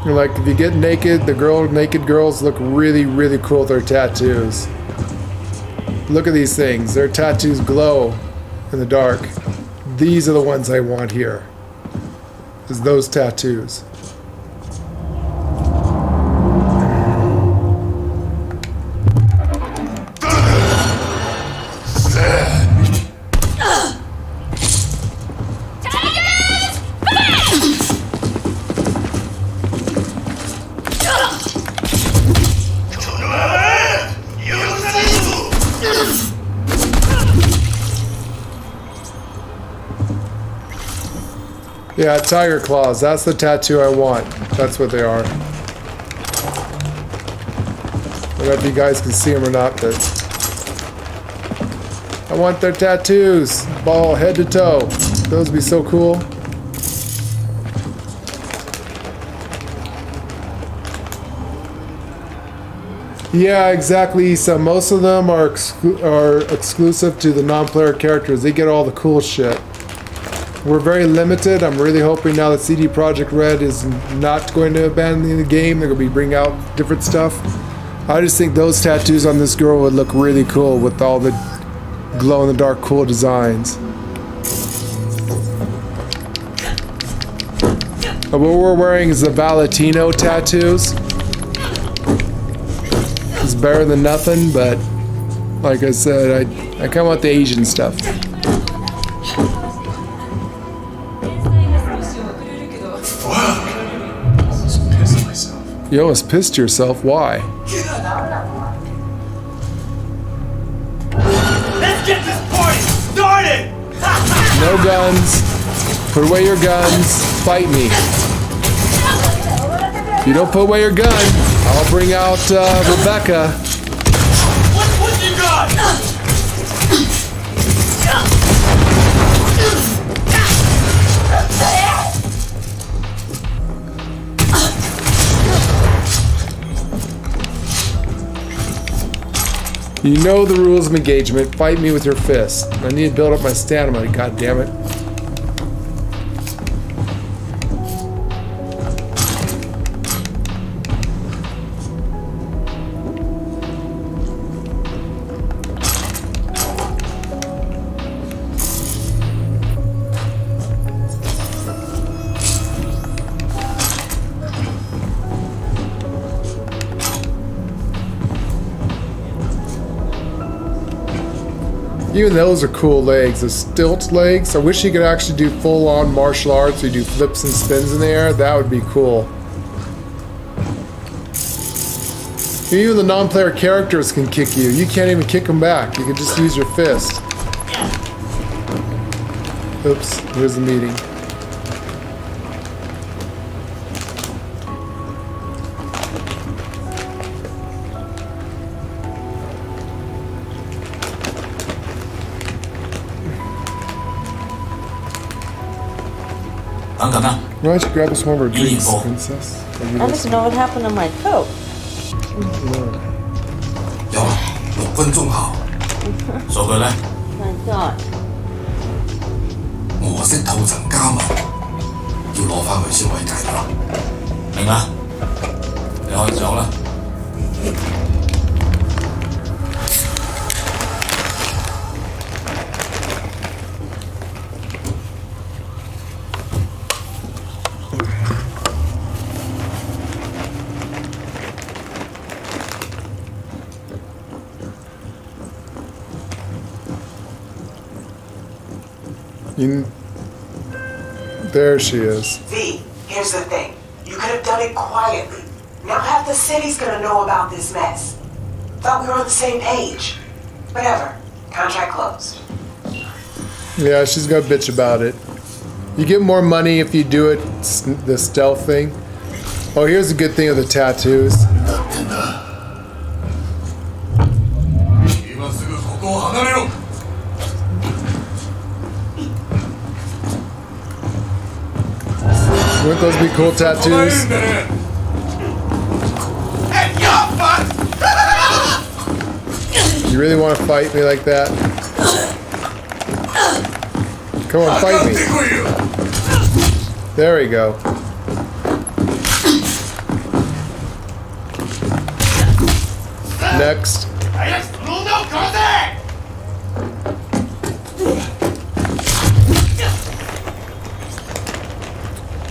You're like, if you get naked, naked girls look really, really cool with their tattoos. Look at these things. Their tattoos glow in the dark. These are the ones I want here. Is those tattoos. Yeah, tiger claws. That's the tattoo I want. That's what they are. I don't know if you guys can see them or not, but I want their tattoos. Ball head to toe. Those would be so cool. Yeah, exactly. So most of them are exclusive to the non-player characters. They get all the cool shit. We're very limited. I'm really hoping now that CD Projekt Red is not going to abandon the game. They're going to be bringing out different stuff. I just think those tattoos on this girl would look really cool with all the glow-in-the-dark cool designs. What we're wearing is the Valentino tattoos. It's better than nothing, but like I said, I kind of want the Asian stuff. You almost pissed yourself. Why? Let's get this party started! No guns. Put away your guns. Fight me. If you don't put away your gun, I'll bring out Rebecca. What you got? You know the rules of engagement. Fight me with your fist. I need to build up my stamina, god damn it. Even those are cool legs. The stilt legs. I wish you could actually do full-on martial arts. You do flips and spins in the air. That would be cool. Even the non-player characters can kick you. You can't even kick them back. You can just use your fist. Oops, here's the meeting. Why don't you grab us one of our drinks, princess? I don't know what happened to my coat. 有6分鐘後，數據呢？ My God. 我識套層加密，要攞返佢先可以解答。明啦？你可以上啦。There she is. V, here's the thing. You could have done it quietly. Now half the city's gonna know about this mess. Thought we were on the same page. Whatever. Contract closed. Yeah, she's gonna bitch about it. You get more money if you do it, the stealth thing. Oh, here's a good thing of the tattoos. Wouldn't those be cool tattoos? You really want to fight me like that? Come on, fight me. There we go. Next.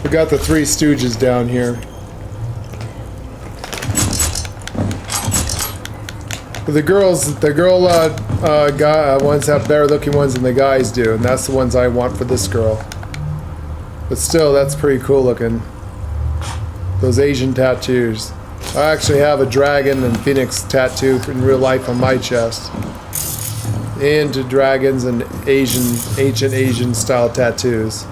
We got the Three Stooges down here. The girl ones have better looking ones than the guys do, and that's the ones I want for this girl. But still, that's pretty cool looking. Those Asian tattoos. I actually have a dragon and phoenix tattoo in real life on my chest. Into dragons and ancient Asian style tattoos.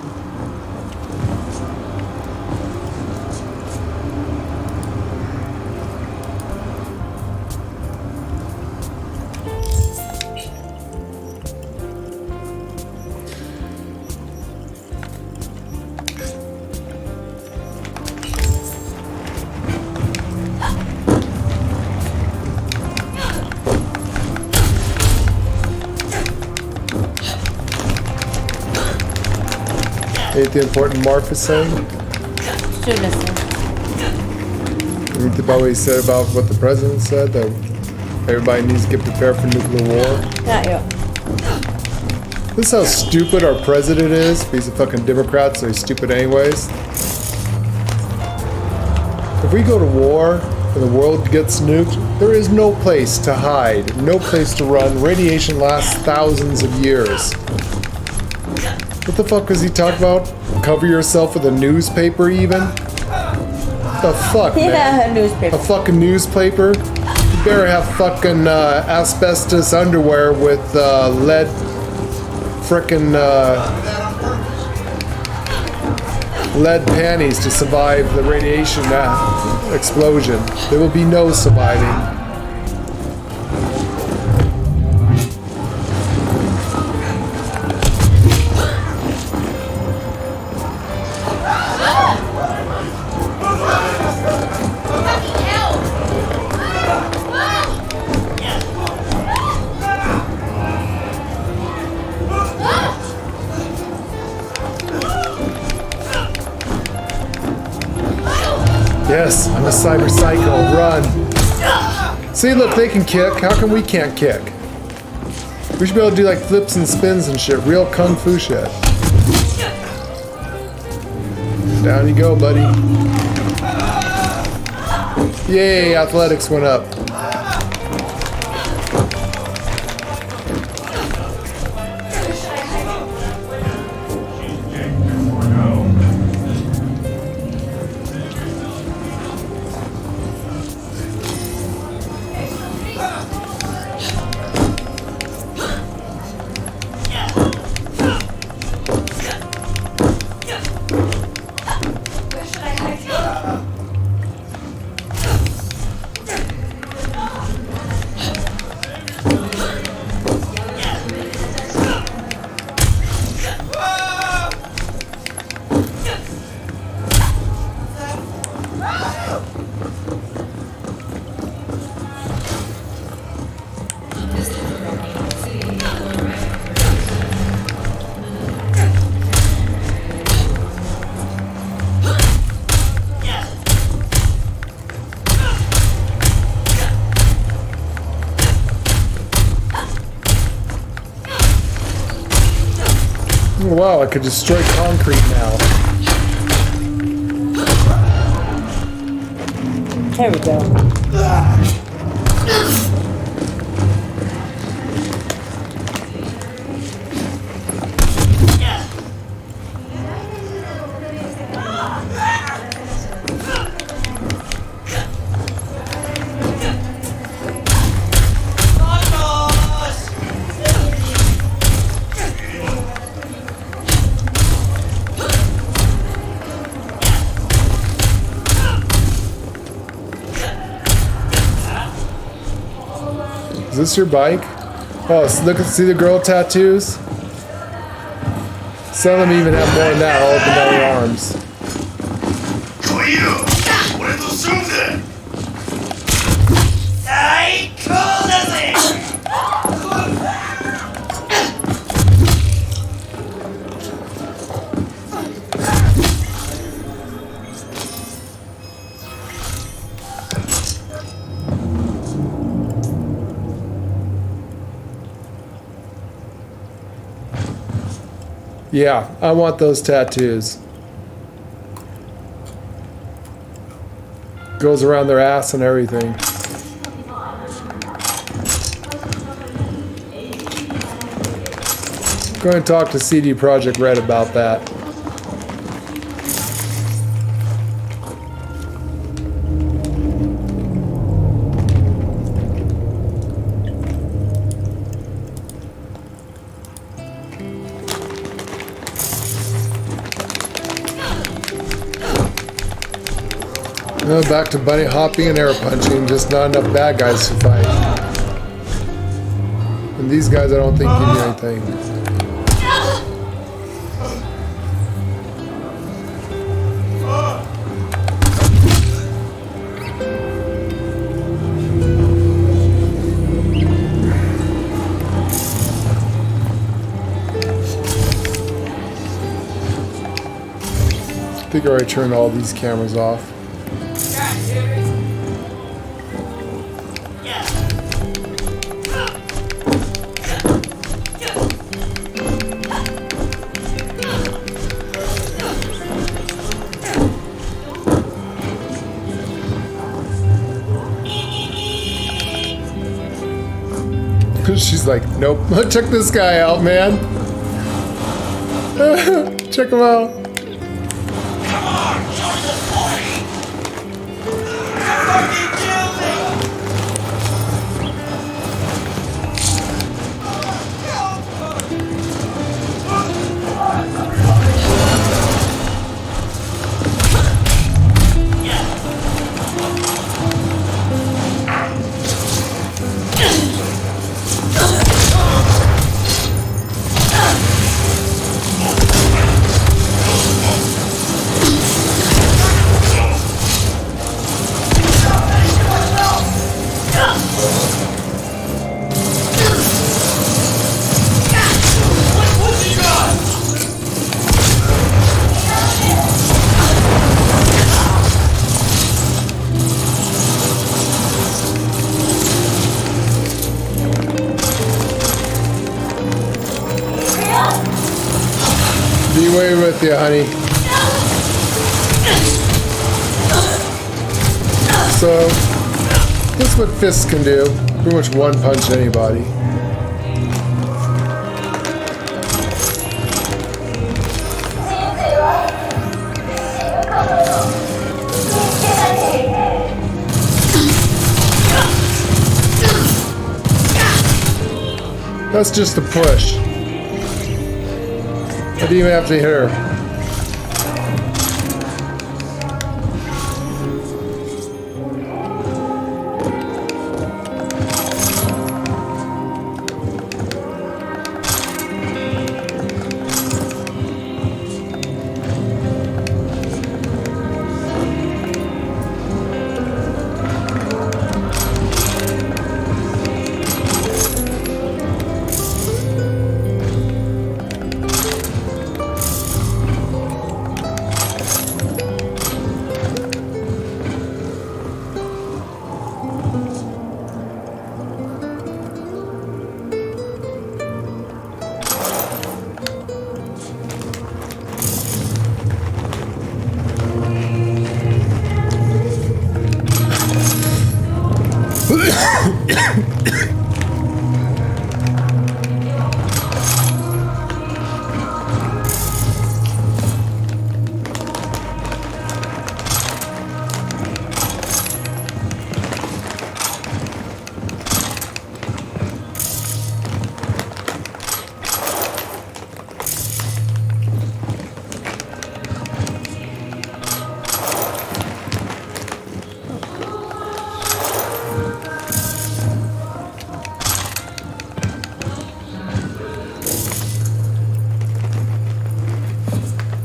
Ain't the important Marfa saying? Should listen. Ain't about what he said about what the president said, that everybody needs to get prepared for nuclear war? Got you. This is how stupid our president is. He's a fucking Democrat, so he's stupid anyways. If we go to war and the world gets nuked, there is no place to hide, no place to run. Radiation lasts thousands of years. What the fuck was he talking about? Cover yourself with a newspaper even? The fuck, man? Yeah, a newspaper. A fucking newspaper? You better have fucking asbestos underwear with lead frickin' lead panties to survive the radiation explosion. There will be no surviving. Yes, I'm a cyber psycho. Run. See, look, they can kick. How come we can't kick? We should be able to do like flips and spins and shit. Real kung fu shit. Down you go, buddy. Yay, athletics went up. Oh, wow, I could destroy concrete now. There we go. Is this your bike? Oh, so look, see the girl tattoos? Some of them even have more than that all up and down their arms. Yeah, I want those tattoos. Goes around their ass and everything. Go ahead and talk to CD Projekt Red about that. Back to bunny hopping and air punching, just not enough bad guys to fight. And these guys I don't think give you anything. I think I already turned all these cameras off. She's like, nope. Check this guy out, man. Check him out. Be away with you, honey. So, this is what fists can do. Pretty much one punch anybody. That's just a push. I didn't even have to hit her.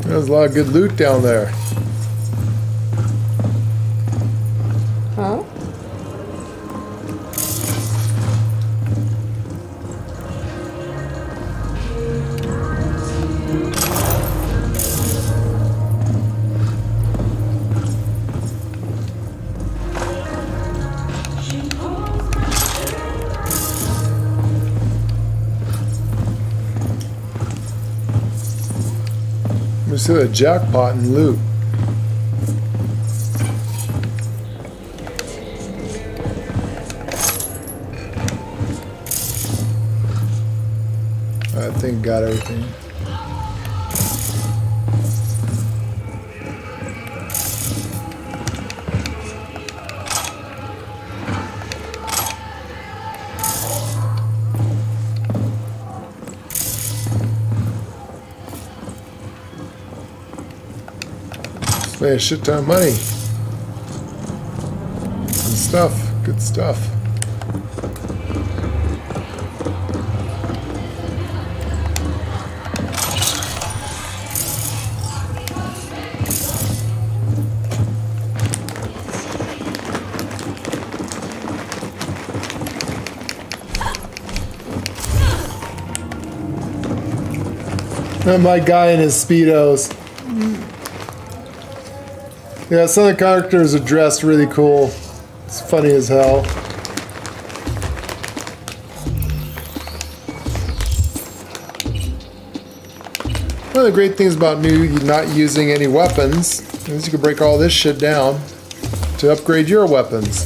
There's a lot of good loot down there. Huh? We see a jackpot and loot. I think got everything. Made a shit ton of money. Good stuff. Good stuff. And my guy in his Speedos. Yeah, some of the characters are dressed really cool. It's funny as hell. One of the great things about not using any weapons is you can break all this shit down to upgrade your weapons.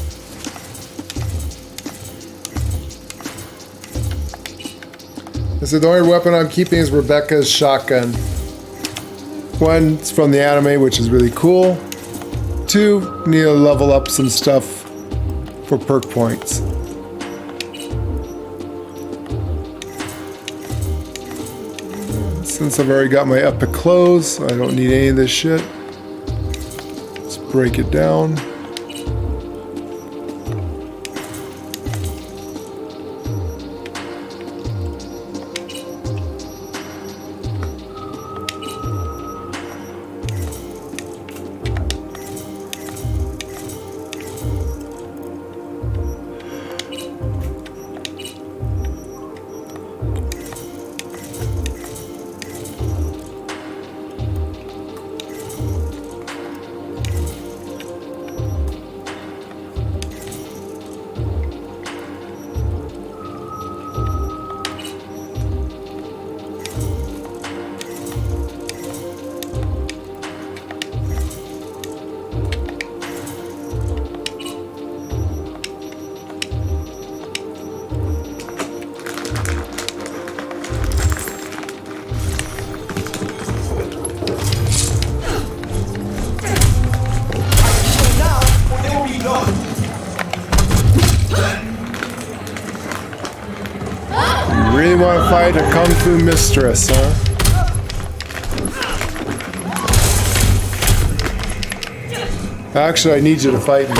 So the only weapon I'm keeping is Rebecca's shotgun. One, it's from the anime, which is really cool. Two, need to level up some stuff for perk points. Since I've already got my epic clothes, I don't need any of this shit. Let's break it down. Really want to fight a kung fu mistress, huh? Actually, I need you to fight me.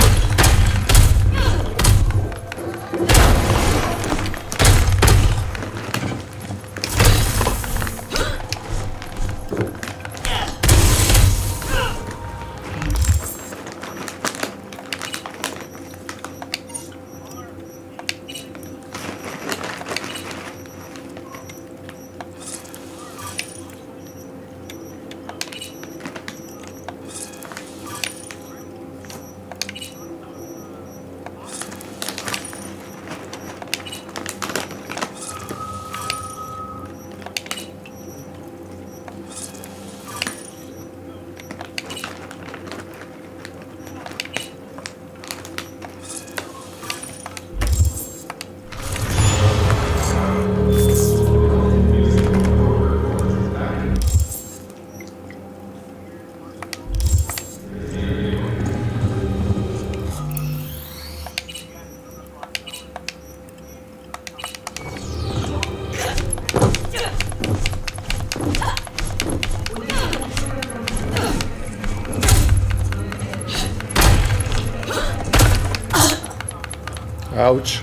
Ouch.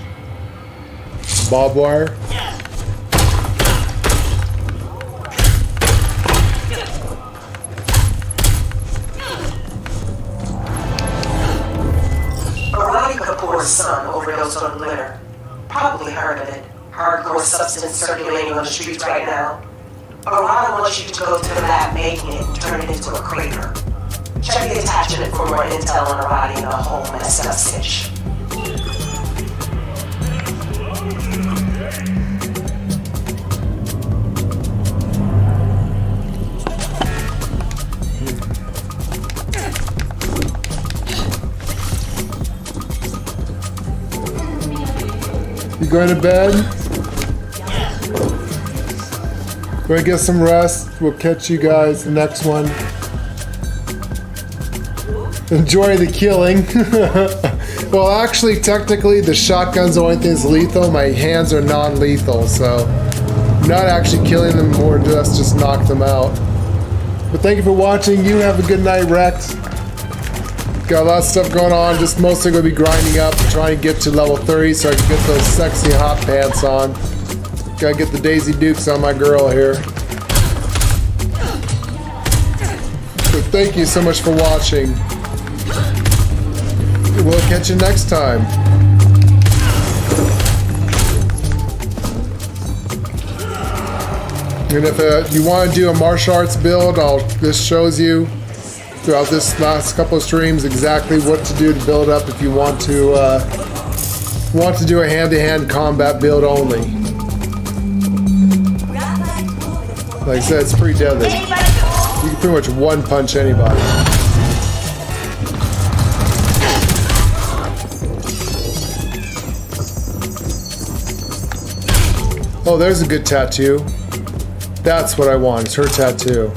Barbed wire. Kapoor's son overdosed on glitter. Probably heard of it. Hardcore substance circulating on the streets right now. Arata wants you to go to the lab making it and turn it into a crater. Check the attachment for more intel on her body and the whole messed up stitch. You going to bed? Go and get some rest. We'll catch you guys the next one. Enjoy the killing. Well, actually, technically, the shotgun's the only thing that's lethal. My hands are non-lethal, so I'm not actually killing them, more just knock them out. But thank you for watching. You have a good night, Rex. Got a lot of stuff going on, just mostly going to be grinding up, trying to get to level 30 so I can get those sexy hot pants on. Gotta get the Daisy Dukes on my girl here. So thank you so much for watching. We'll catch you next time. And if you want to do a martial arts build, this shows you throughout this last couple of streams exactly what to do to build up if you want to do a hand-to-hand combat build only. Like I said, it's pretty deadly. You can pretty much one-punch anybody. Oh, there's a good tattoo. That's what I want, it's her tattoo.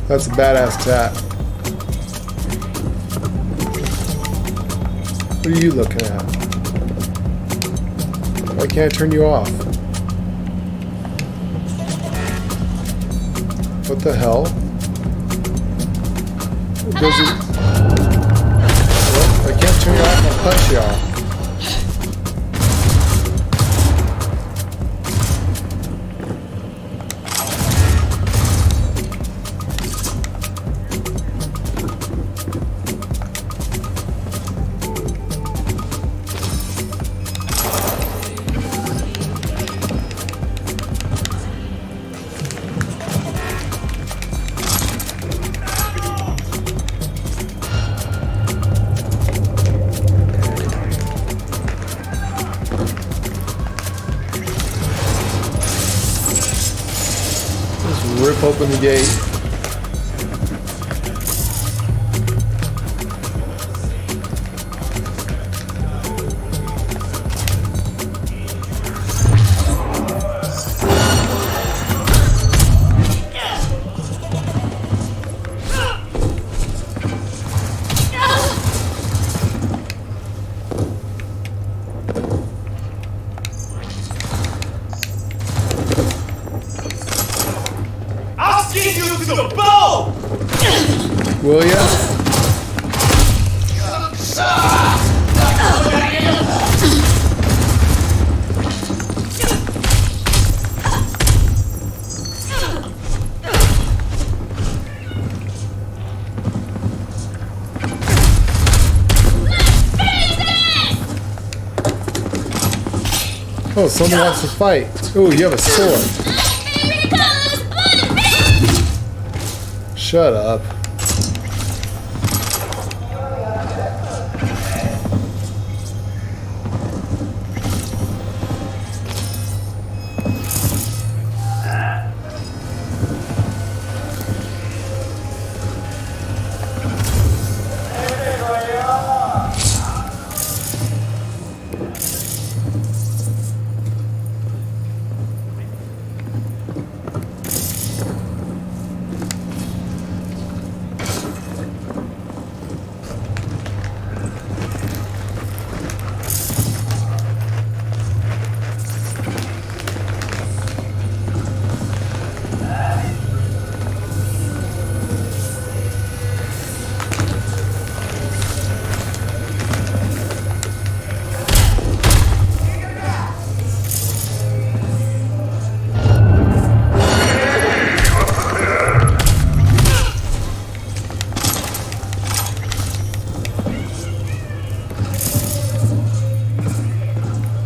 That's a badass tat. What are you looking at? Why can't I turn you off? What the hell? Does it... Well, I can't turn you off, I'll punch you off. Rip open the gate. Will ya? Oh, someone wants to fight. Oh, you have a sword. Shut up.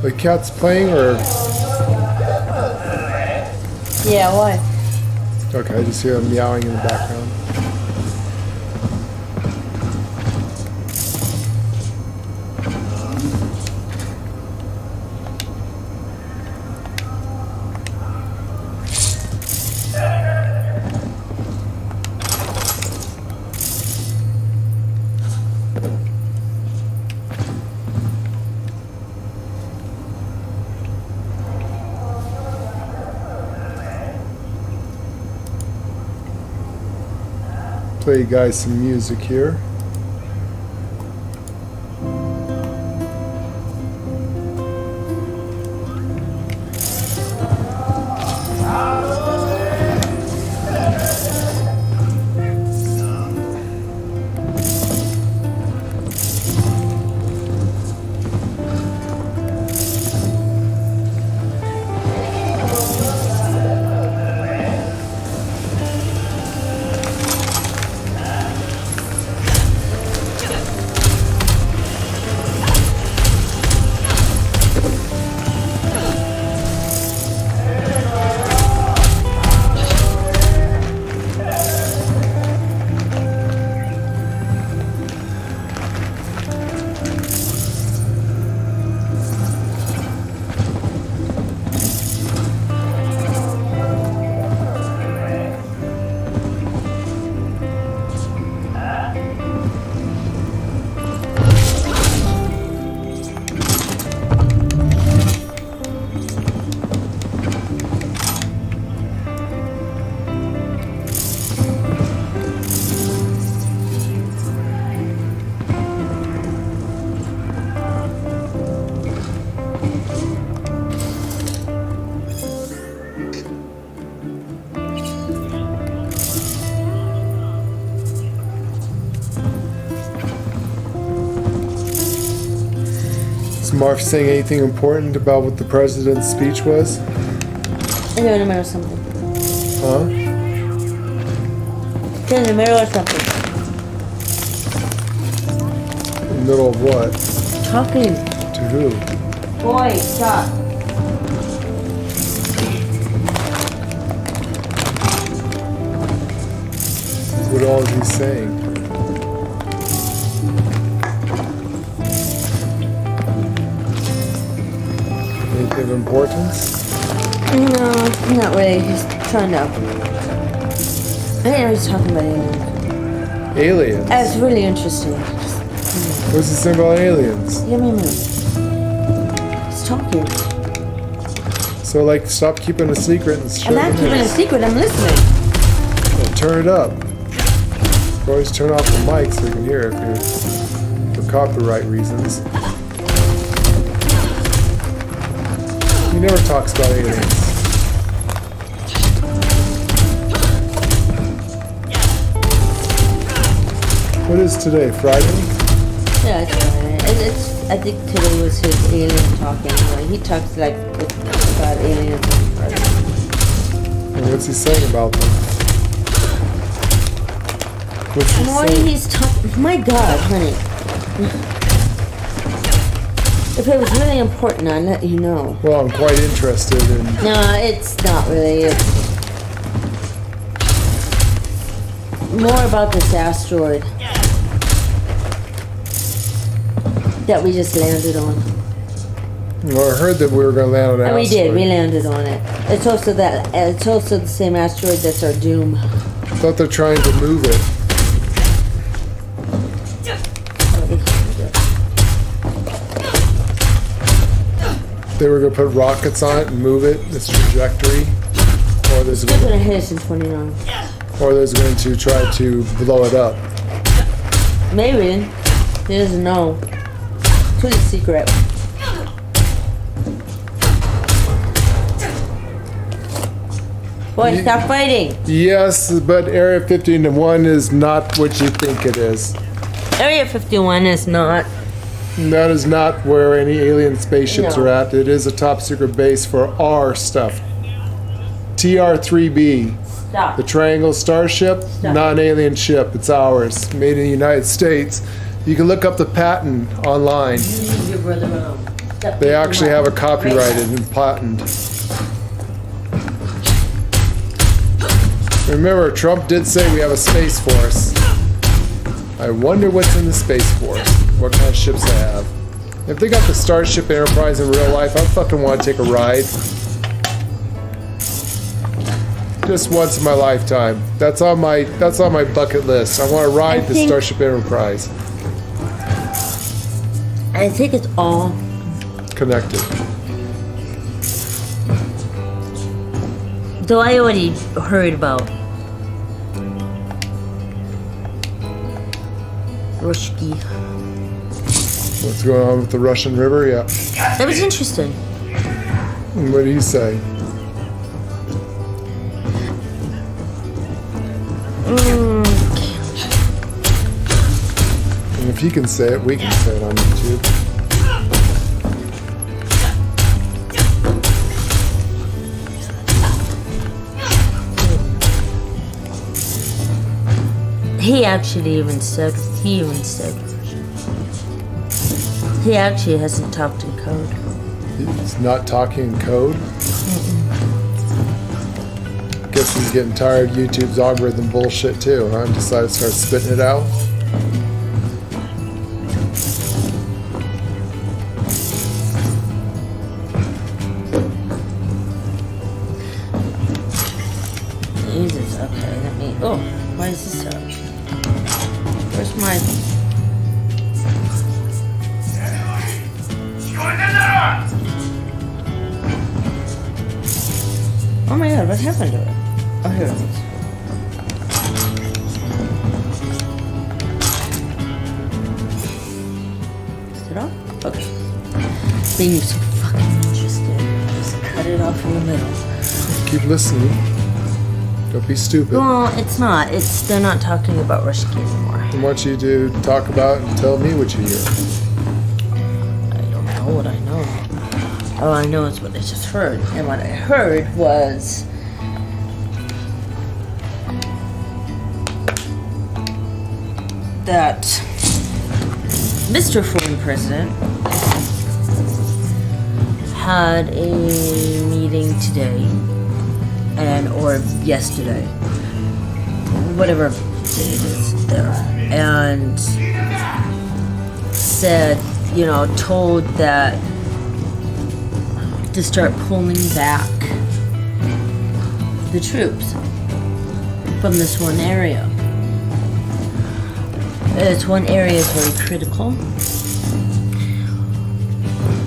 The cat's playing, or Yeah, why? okay, I just hear him meowing in the background. Play you guys some music here. Is Marv saying anything important about what the president's speech was? You're in the middle of something. Huh? You're in the middle of something. In the middle of what? Talking. To who? Boy, stop. What all is he saying? Anything of importance? No, not really. He's trying to. I didn't know he's talking about aliens. Aliens? That's really interesting. What's he saying about aliens? Give me a minute. He's talking. So, like, stop keeping a secret and I'm not keeping a secret, I'm listening. Well, turn it up. Always turn off the mic so you can hear it for copyright reasons. He never talks about aliens. What is today? Friday? Yeah, it's Friday. I think today was his alien talking. He talks like about aliens on Friday. And what's he saying about them? What's he More saying? he's talking. My God, honey. If it was really important, I'd let you know. Well, I'm quite interested in... No, it's not really. It's more about this asteroid that we just landed on. Well, I heard that we were going to land on an And we asteroid. did. We landed on it. It's also that. It's also the same asteroid that's our doom. I thought they're trying to move it. They were going to put rockets on it and move it, its trajectory, or there's It's gonna going hit us in 29. to try to blow it up. Maybe. He doesn't know. It's really secret. Boy, stop fighting. Yes, but Area 51 is not what you think it is. Area 51 is not. That is not where any alien spaceships No. are at. It is a top secret base for our stuff. TR-3B. Stop. The Triangle Starship, non-alien ship. It's ours, made in the United States. You can look up the patent online. Leave your brother alone. that They picked actually them have up. a copyrighted and patent. Remember, Trump did say we have a space force. I wonder what's in the space force. What kind of ships they have. If they got the Starship Enterprise in real life, I fucking want to take a ride. Just once in my lifetime. That's on my bucket list. I want to ride the Starship Enterprise. I think it's all Connected. though I already heard about Rushki. What's going on with the Russian River? Yeah. That was interesting. What did he say? And if he can say it, we can say it on YouTube. He actually even said he actually hasn't talked in code. He's not talking in code? Guess he's getting tired of YouTube's algorithm bullshit too, huh? And decided to start spitting it out. Jesus, okay, let me. Oh, why is this up? Where's my. Oh my god, what happened to it? Oh, here it is. Is it off? Okay. Being so fucking interested. Just cut it off in the middle. Keep listening. Don't be stupid. Well, it's not. They're not talking about Rushki anymore. I want you to talk about and tell me what you hear. I don't know what I know. All I know is what I just heard. And what I heard was that Mr. Foreign President had a meeting today or yesterday, whatever day it is there, and said, told that to start pulling back the troops from this one area. This one area is very critical.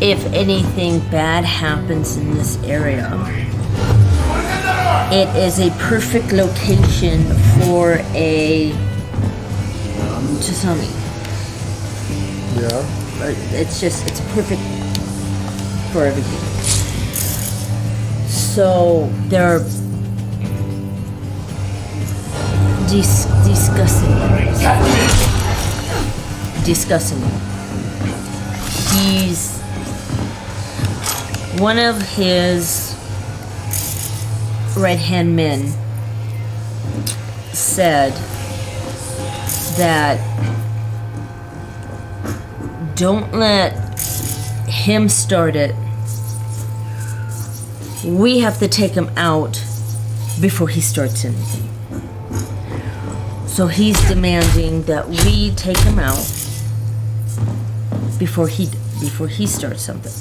If anything bad happens in this area, it is a perfect location for a tsunami. Yeah. It's perfect for everything. So they're discussing it. He's one of his right-hand men said that don't let him start it. We have to take him out before he starts anything. So he's demanding that we take him out before he starts something.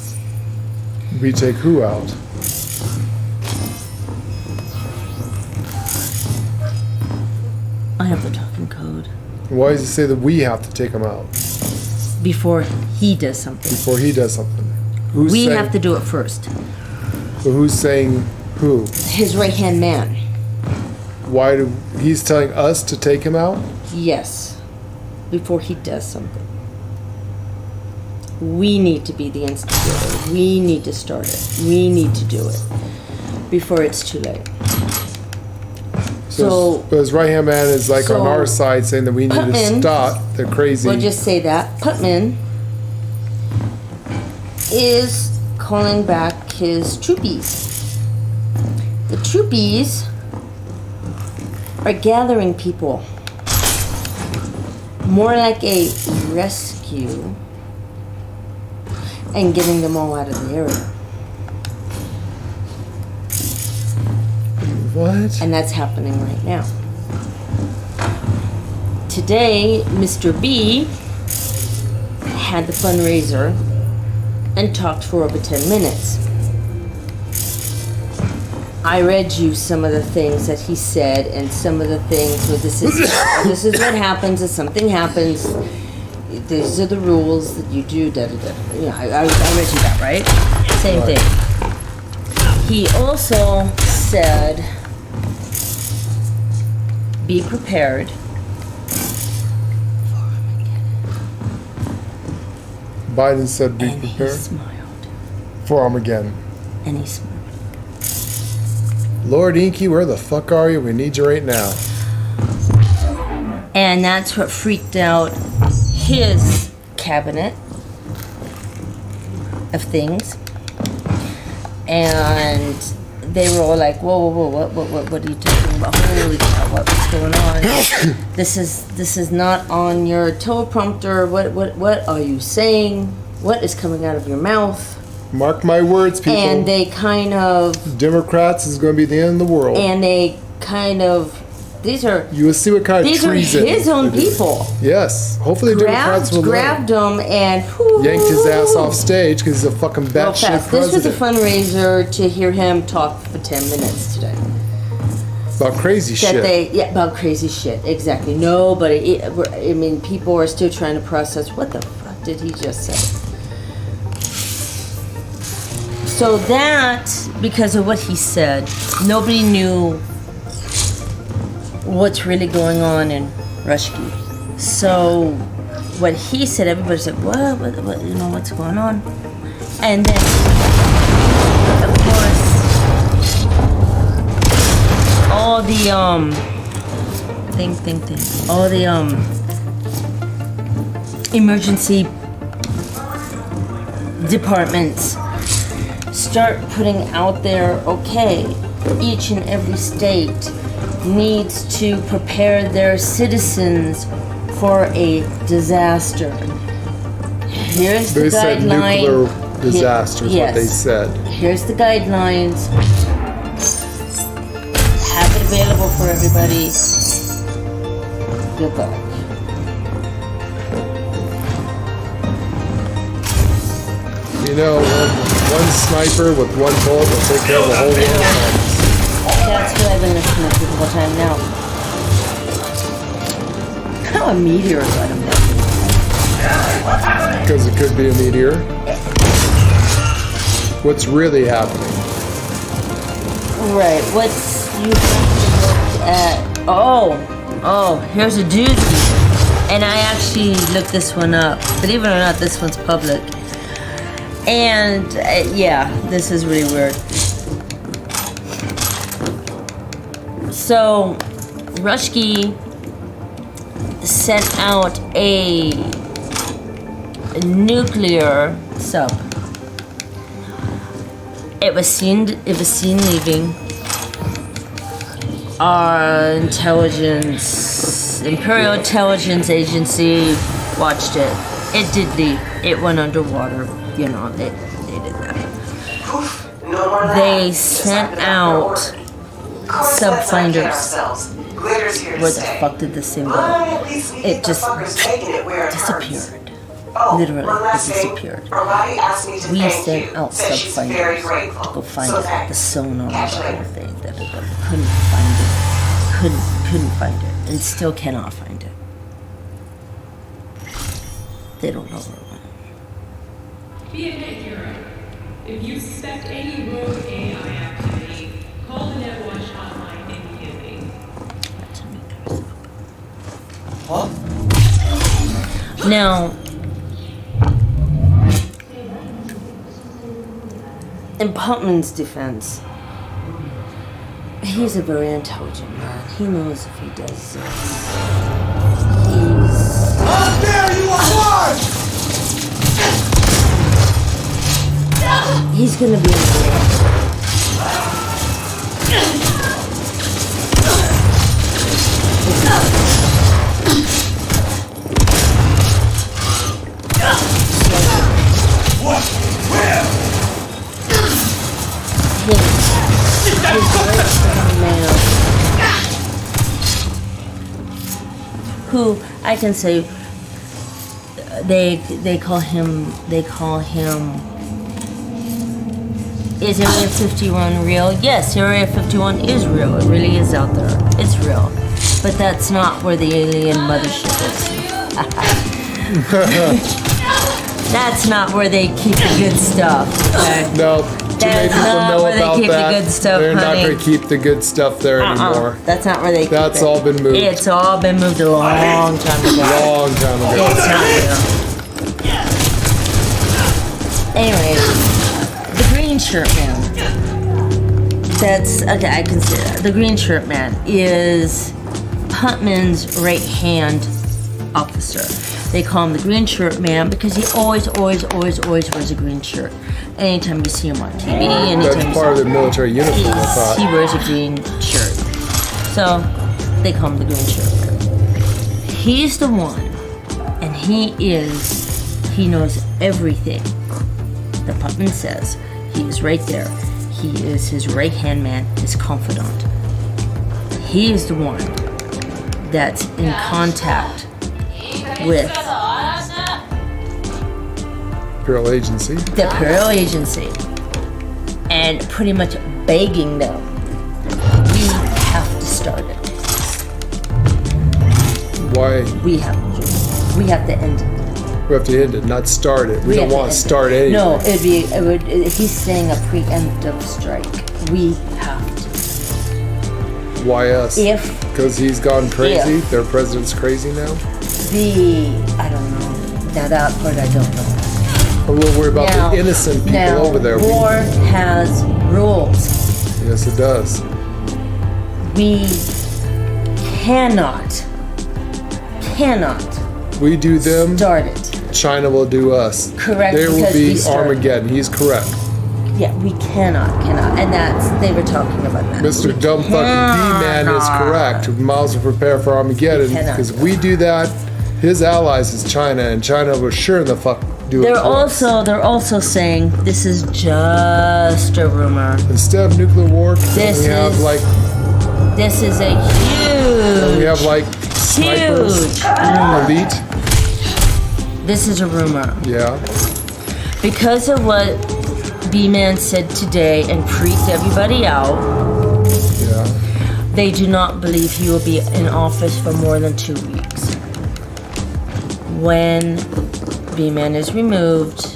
We take who out? I have the talking code. Why does he say that we have to take him out? Before he does something. Before he does something. We have to do it first. So who's saying who? His right-hand man. He's telling us to take him out? Yes. Before he does something. We need to be the instigator. We need to start it. We need to do it before it's too late. So his right-hand man is like on our side saying that we need to stop the crazy. We'll just say that. Putman is calling back his troopies. The troopies are gathering people. More like a rescue. and getting them all out of the area. What? And that's happening right now. Today, Mr. B had the fundraiser and talked for over 10 minutes. I read you some of the things that he said and some of the things where this is what happens if something happens. These are the rules that you do. Da, da, da. You know, I read you that, right? Same thing. He also said, be prepared. Biden said be And he prepared smiled. for Armageddon. And he smiled. Lord Inky, where the fuck are you? We need you right now. And that's what freaked out his cabinet of things. And they were all like, whoa, what are you talking about? Holy cow, what's going on? This is not on your teleprompter. What are you saying? What is coming out of your mouth? Mark my words, people. And they kind of... Democrats is going to be the end of the world. And they kind of... These are... You will see what kind of treason. These are his own people. Yes. Hopefully the Democrats will grabbed him and... yanked his ass off stage because he's a fucking batshit president. This was a fundraiser to hear him talk for 10 minutes today. About crazy shit. About crazy shit. Exactly. Nobody... I mean, people are still trying to process, what the fuck did he just say? So that, because of what he said, nobody knew what's really going on in Rushki. So what he said, everybody said, what, you know, what's going on? And then, of course, all the, all the, emergency departments start putting out there, okay, each and every state needs to prepare their citizens for a disaster. Here's the guideline. They said nuclear disaster is what they said. Here's the guidelines. Have it available for everybody. Good luck. You know, one sniper with one bullet will take care of the whole world. That's what I've been listening to the whole time now. How a meteor got him down? Because it could be a meteor. What's really happening? Right, what's you have to look at? Oh, here's a doozy. And I actually looked this one up. Believe it or not, this one's public. And yeah, this is really weird. So, Rushki sent out a nuclear sub. It was seen leaving. Our Imperial Intelligence Agency watched it. It did leave. It went underwater. You know, they did that. They sent out subfinders. Where the fuck did this thing go? It just disappeared. Literally, it disappeared. We sent out subfinders to go find it. The sonar, the whole thing. Couldn't find it. And still cannot find it. They don't know where it went. Be a hit, hero. If you suspect any rogue AI activity, call the Netwatch hotline immediately. Huh? Now, in Putman's defense, he's a very intelligent man. He knows if he does this, How dare you watch! he's gonna be in What? Where? Who I can say they call him is Area 51 real? Yes, Area 51 is real. It really is out there. It's real. But that's not where the alien mothership is. That's not where they keep the good stuff. No, too many people know about that. The good stuff, They're not honey. going to keep the good stuff there anymore. That's not where they keep That's it. all been moved. It's all been moved a long time ago. Long time ago. It's not real. Anyways, the green shirt man. That's, okay, I can see that. The green shirt man is Huntman's right-hand officer. They call him the green shirt man because he always wears a green shirt. Anytime you see him on TV, anytime That's you part of see the military uniform, I thought. he wears a green shirt. So, they call him the green shirt man. He's the one, and he knows everything that Putman says. He is right there. He is his right-hand man, his confidant. He is the one that's in contact with Imperial Agency. the Imperial Agency and pretty much begging them, we have to start it. Why? We have to end it. We have to end it, not start it. We have don't want to end it. start anything. No, he's saying a preemptive strike. We have to. Why us? If Because he's gone crazy? If. Their president's crazy now? I don't know. Now that part I don't know. I'm a little worried about Now- the innocent people now, over there. War has rules. Yes, it does. We cannot We do them, start it. China will do us. Correct, There will because we be started. Armageddon. He's correct. Yeah, we cannot. And they were talking about that. Mr. Dumb Fucking D-Man is correct. Miles will prepare for Armageddon. cannot. Because we do that, his allies is China, and China will sure the fuck do it They're to us. also saying this is just a rumor. Instead of nuclear war, This we have is- like This is a huge. we have like snipers, huge rumor. elite. This is a rumor. Yeah. Because of what B-Man said today and freaked everybody out, Yeah. they do not believe he will be in office for more than 2 weeks. When B-Man is removed,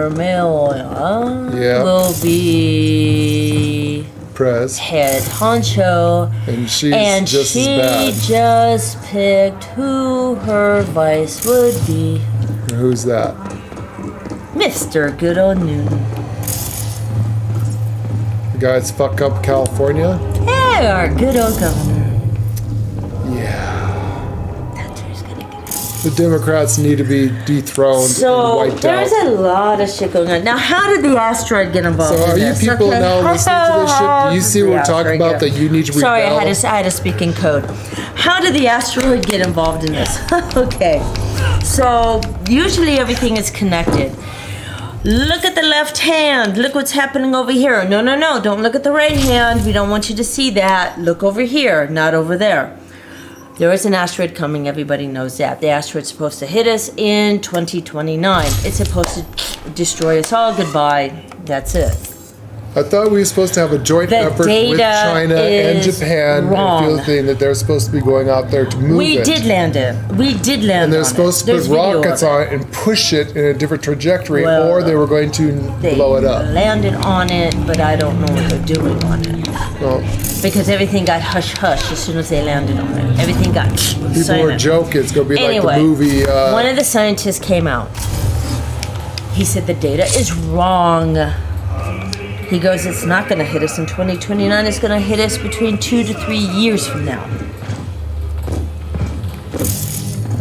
Carmilla Yeah. will be Prez. head honcho, And she's and just she as bad. just picked who her vice would be. Who's that? Mr. Good Old Newton. The guy that's fuck up California? Hey, our good old governor. Yeah. The Democrats need to be dethroned and So wiped there's out. a lot of shit going on. Now, how did the asteroid get involved So in are you this? people Okay. now listening to this shit? Do you see what we're The talking asteroid about? get- That you need to Sorry, rebel? I had to speak in code. How did the asteroid get involved in this? Okay, so usually everything is connected. Look at the left hand. Look what's happening over here. No, don't look at the right hand. We don't want you to see that. Look over here, not over there. There is an asteroid coming. Everybody knows that. The asteroid's supposed to hit us in 2029. It's supposed to destroy us all. Goodbye. That's it. I thought we were supposed to have a joint The effort with data China and is Japan wrong. and feeling that they're supposed to be going out there to move We it. did land it. We did land And they're on supposed it. to There's put video of rockets it. on it and push it in a different trajectory, Well, or they were going to They blow it up. landed on it, but I don't know what they're doing on it. Well, Because everything got hush-hush as soon as they landed on it. Everything got people were silent. joking it's going to be Anyway, like the movie. one of the scientists came out. He said the data is wrong. He goes, it's not going to hit us in 2029. It's going to hit us between 2 to 3 years from now.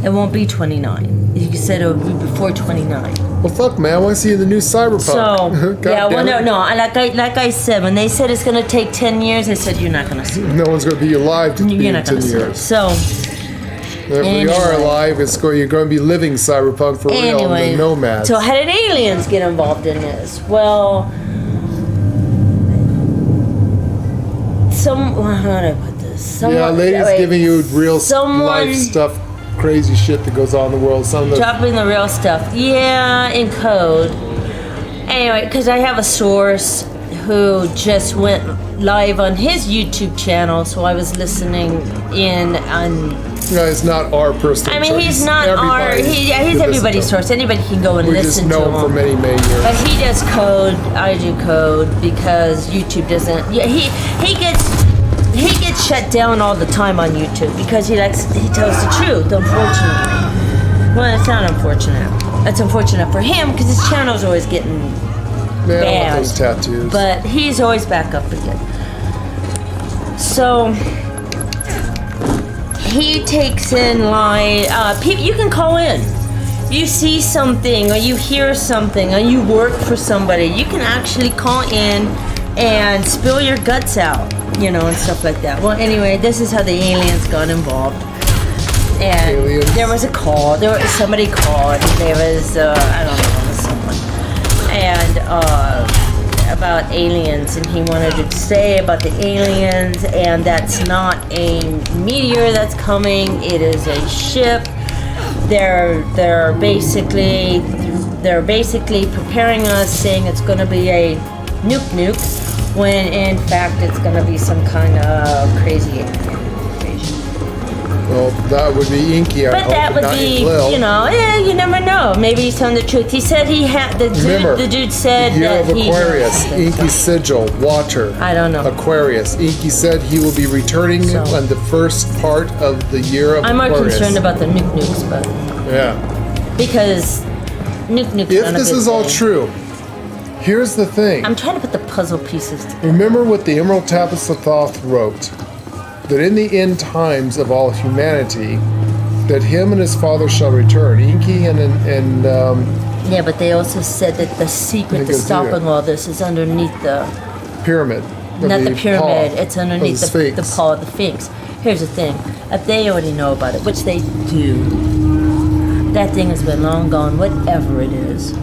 It won't be 29. He said it would be before 29. Well, fuck, man. I want to see the new Cyberpunk. So, God yeah, well, damn it. no. Like I said, when they said it's going to take 10 years, I said, you're not going to see it. No one's going to be alive to be You're in not 10 going to see it. years. So, If we are alive, you're going to be living cyberpunk for real, the nomads. So how did aliens get involved in this? Well, how do I put this? Ladies giving you real life stuff, crazy shit that goes on in the world. Dropping the real stuff. Yeah, in code. Anyway, because I have a source who just went live on his YouTube channel, so I was listening in on... No, it's not our personal source. He's not he's everybody's source. Anybody can go and listen to him. We just know him for many, many years. But he does code, I do code, because YouTube doesn't... Yeah, he gets shut down all the time on YouTube because he tells the truth, unfortunately. Well, it's not unfortunate. It's unfortunate for him because his channel's always getting bad. I want those tattoos. But he's always back up again. So he takes in people. You can call in. You see something or you hear something or you work for somebody. You can actually call in and spill your guts out, and stuff like that. Well, anyway, this is how the aliens got involved. And there was a call. Somebody called. There was I don't know, someone, and about aliens, and he wanted to say about the aliens, and that's not a meteor that's coming. It is a ship. They're basically preparing us, saying it's going to be a nuke, when in fact it's going to be some kind of crazy alien. Well, that would be Inky. But that would be, you never know. Maybe he's telling the truth. He said he had, the dude said year that of Aquarius, Inky sigil, water. I don't know. Aquarius. Inky said he will be returning on the first part of the year of Aquarius. I'm more concerned about the nukes, but... Yeah. Because nukes if this is all true, here's the thing. I'm trying to put the puzzle pieces together. Remember what the Emerald Tablets of Thoth wrote. That in the end times of all humanity, that him and his father shall return. Inky and yeah, but they also said that the secret to stopping all this is underneath the pyramid. Not the pyramid. It's underneath the paw of the Sphinx. Here's the thing: if they already know about it, which they do, that thing has been long gone. Whatever it is,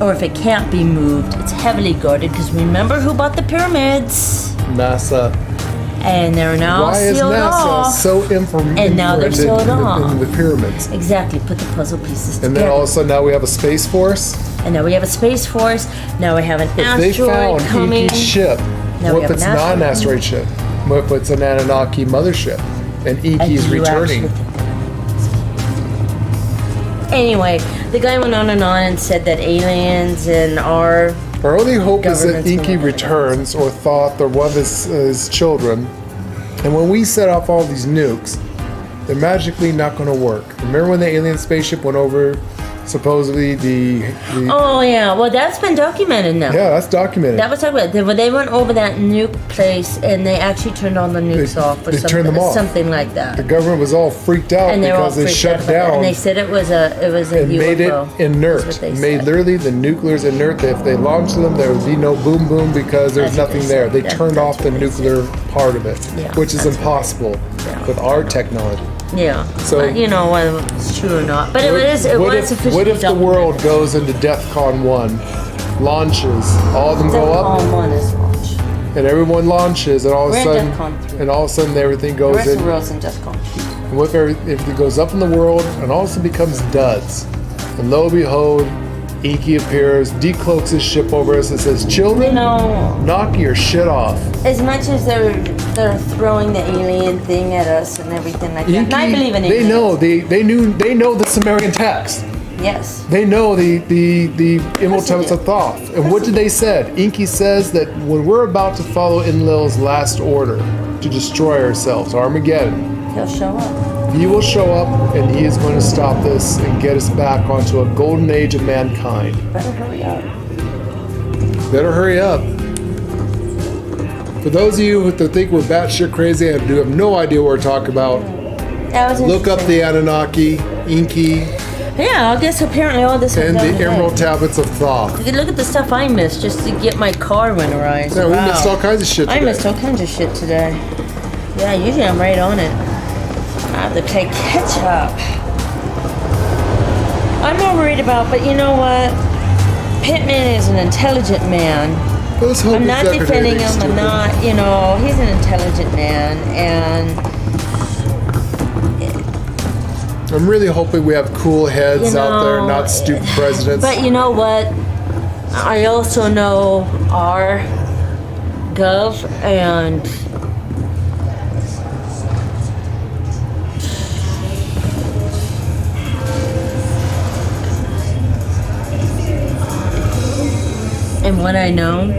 or if it can't be moved, it's heavily guarded. Because remember who bought the pyramids? NASA. And they're now sealed off. Why is NASA so informative? And now they're sealed off. In the pyramids. Exactly. Put the puzzle pieces together. And then all of a sudden now we have a space force. And now we have a space force. Now we have an asteroid coming. If they found Inky's ship, what if it's not an asteroid ship? What if it's an Anunnaki mothership? And Inky is returning. Anyway, the guy went on and said that aliens and our only hope is that Inky returns, or Thoth, or one of his children. And when we set off all these nukes, they're magically not going to work. Remember when the alien spaceship went over, supposedly the Oh yeah, well that's been documented now. Yeah, that's documented. That was documented. When they went over that nuke place and they actually turned all the nukes off, or turned them off. Something like that. The government was all freaked out because they shut down. And they said it was a and UFO. Made it inert. Made literally the nuclears inert. That if they launched them, there would be no boom boom because there's nothing there. They turned off the nuclear part of it, which is impossible with our technology. Yeah. So but whether it's true or not. But it was officially What if the world goes into DEFCON 1, launches, all of them go up, DEFCON 1 is launch, and everyone launches, and all of a sudden everything goes in. The rest of the world's in DEFCON 2. And what if everything goes up in the world and all of a sudden becomes duds? And lo and behold, Inky appears, decloaks his ship over us and says, "Children, knock your shit off." As much as they're throwing the alien thing at us and everything like that, and I believe in aliens. They know the Sumerian text. Yes. They know the Emerald Tablets of Thoth. And what did they said? Inky says that when we're about to follow Enlil's last order to destroy ourselves, Armageddon, he'll show up. He will show up and he is going to stop this and get us back onto a golden age of mankind. Better hurry up. Better hurry up. For those of you who think we're batshit crazy and have no idea what we're talking about, look up the Anunnaki, Inky. Yeah, I guess apparently all this and the Emerald Tablets of Thoth. Look at the stuff I missed just to get my car winterized. Yeah, we missed all kinds of shit today. I missed all kinds of shit today. Yeah, usually I'm right on it. about to play catch up. I'm more worried about, but you know what? Pittman is an intelligent man. I'm not defending him. I'm not, you know, he's an intelligent man, and I'm really hoping we have cool heads out there, not stupid presidents. But you know what? I also know our gov, and what I know,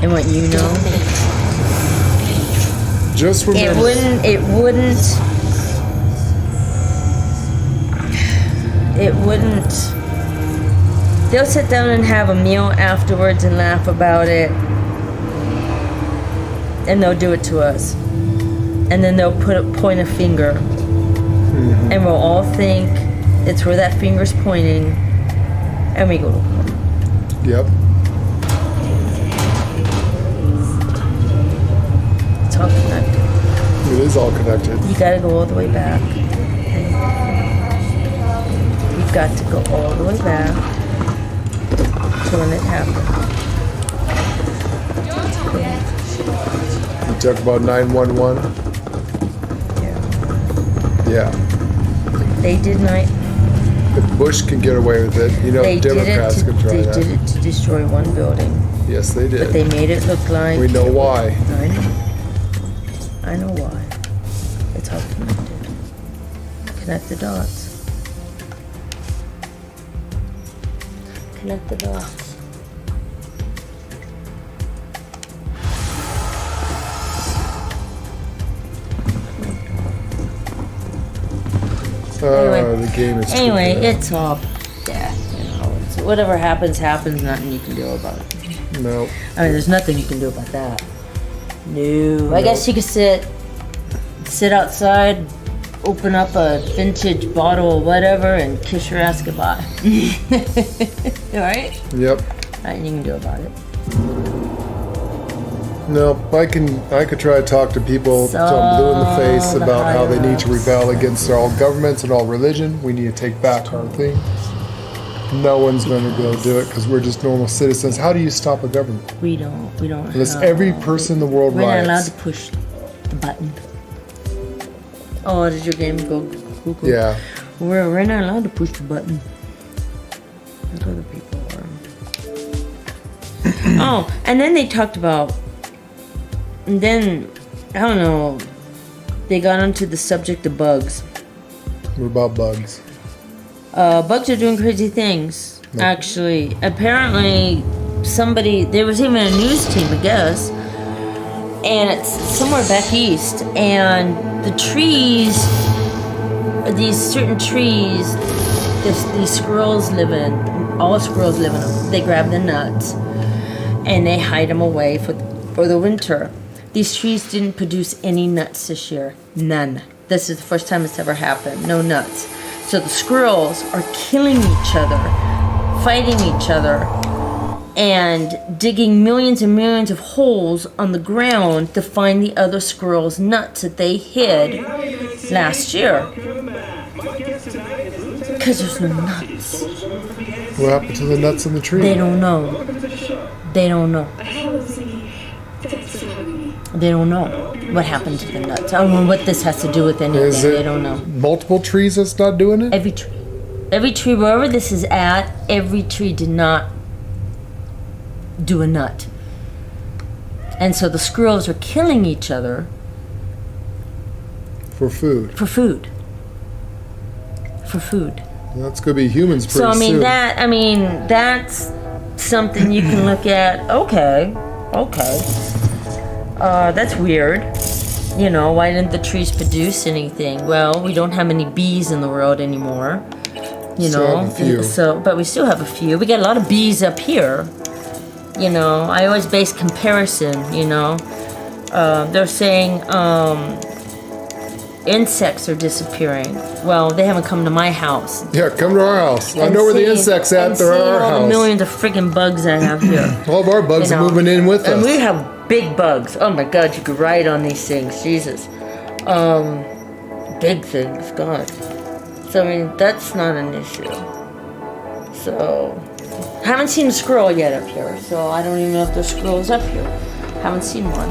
and what you know. Just remember. It wouldn't. They'll sit down and have a meal afterwards and laugh about it. And they'll do it to us. And then they'll point a finger. Mm-hmm. And we'll all think it's where that finger's pointing. And we go to home. Yep. It's all connected. It is all connected. You gotta go all the way back. You've got to go all the way back to when it happened. You talk about 911? Yeah. They did not. If Bush can get away with it, you know, Democrats can try that. They did it to destroy one building. Yes, they did. But they made it look like... We know why. I know why. It's all connected. Connect the dots. Connect the dots. The game is anyway, it's all, yeah, you know, it's, whatever happens, nothing you can do about it. No. I mean, there's nothing you can do about that. No. I guess you could sit outside, open up a vintage bottle or whatever, and kiss your ass goodbye. Right? Yep. Nothing you can do about it. No, I could try to talk to people till I'm blue in the face about how they need to rebel against all governments and all religion. We need to take back our things. No one's going to go do it because we're just normal citizens. How do you stop a government? We don't. Unless every person in the world riots. We're not allowed to push the button. Oh, did your game go cuckoo? Yeah. We're not allowed to push the button. Like other people are. Oh, and then they talked about. And then, I don't know, they got onto the subject of bugs. What about bugs? Bugs are doing crazy things, actually. Apparently, there was even a news team, I guess, and it's somewhere back east, and the trees, these certain trees, these squirrels live in, all squirrels live in them. They grab the nuts, and they hide them away for the winter. These trees didn't produce any nuts this year. None. This is the first time it's ever happened. No nuts. So the squirrels are killing each other, fighting each other, and digging millions and millions of holes on the ground to find the other squirrels' nuts that they hid last year. Because there's no nuts. What happened to the nuts in the tree? They don't know. They don't know. They don't know what happened to the nuts. I don't know what this has to do with anything. They don't know. Multiple trees that's not doing it? Every tree. Every tree, wherever this is at, every tree did not do a nut. And so the squirrels are killing each other. For food. For food. For food. That's going to be humans pretty soon. So, that's something you can look at. Okay. That's weird. You know, why didn't the trees produce anything? Well, we don't have any bees in the world anymore. You know, but we still have a few. We got a lot of bees up here. You know, I always base comparison. You know, they're saying insects are disappearing. Well, they haven't come to my house. Yeah, come to our house. I know where the insects at. They're at our house. All the millions of freaking bugs I have here. All of our bugs are moving in with us. And we have big bugs. Oh my God, you could ride on these things. Jesus. big things, God. So, I mean, that's not an issue. So, haven't seen a scroll yet up here, so I don't even know if there's scrolls up here. Haven't seen one.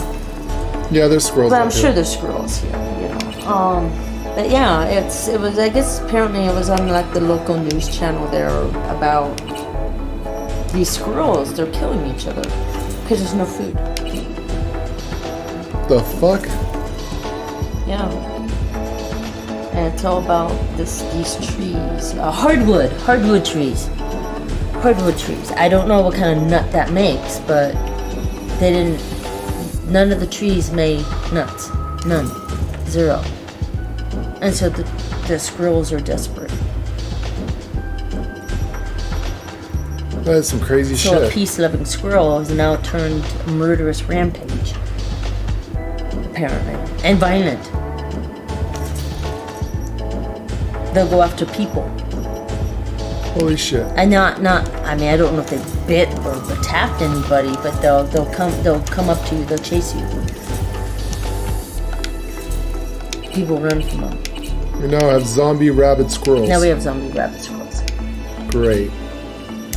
Yeah, there's scrolls But up I'm here. sure there's scrolls here, you know. But yeah, it was, I guess apparently it was on like the local news channel there about these squirrels. They're killing each other because there's no food. The fuck? Yeah. And it's all about these trees. Hardwood trees. Hardwood trees. I don't know what kind of nut that makes, but none of the trees made nuts. None. Zero. And so the squirrels are desperate. That is some crazy So shit. a peace-loving squirrel has now turned a murderous rampage. Apparently. And violent. They'll go after people. Holy shit. And not I mean, I don't know if they bit or attacked anybody, but they'll come up to you, they'll chase you. People run from them. We now have zombie rabid squirrels. Now we have zombie rabbit squirrels. Great.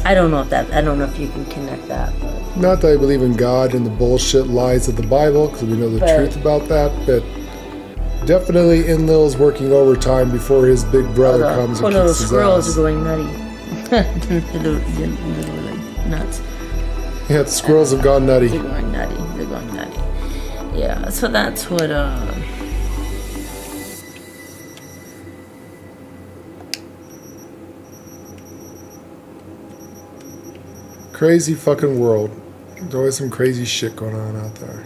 I don't know if you can connect that, but Not that I believe in God and the bullshit lies of the Bible, because we know the But- truth about that, but definitely Enlil's working overtime before his big brother comes poor and little kicks his squirrels ass. are going nutty. Literally nuts. Yeah, the squirrels have gone nutty. They're going nutty. They're going nutty. Yeah, so that's what Crazy fucking world. There's always some crazy shit going on out there.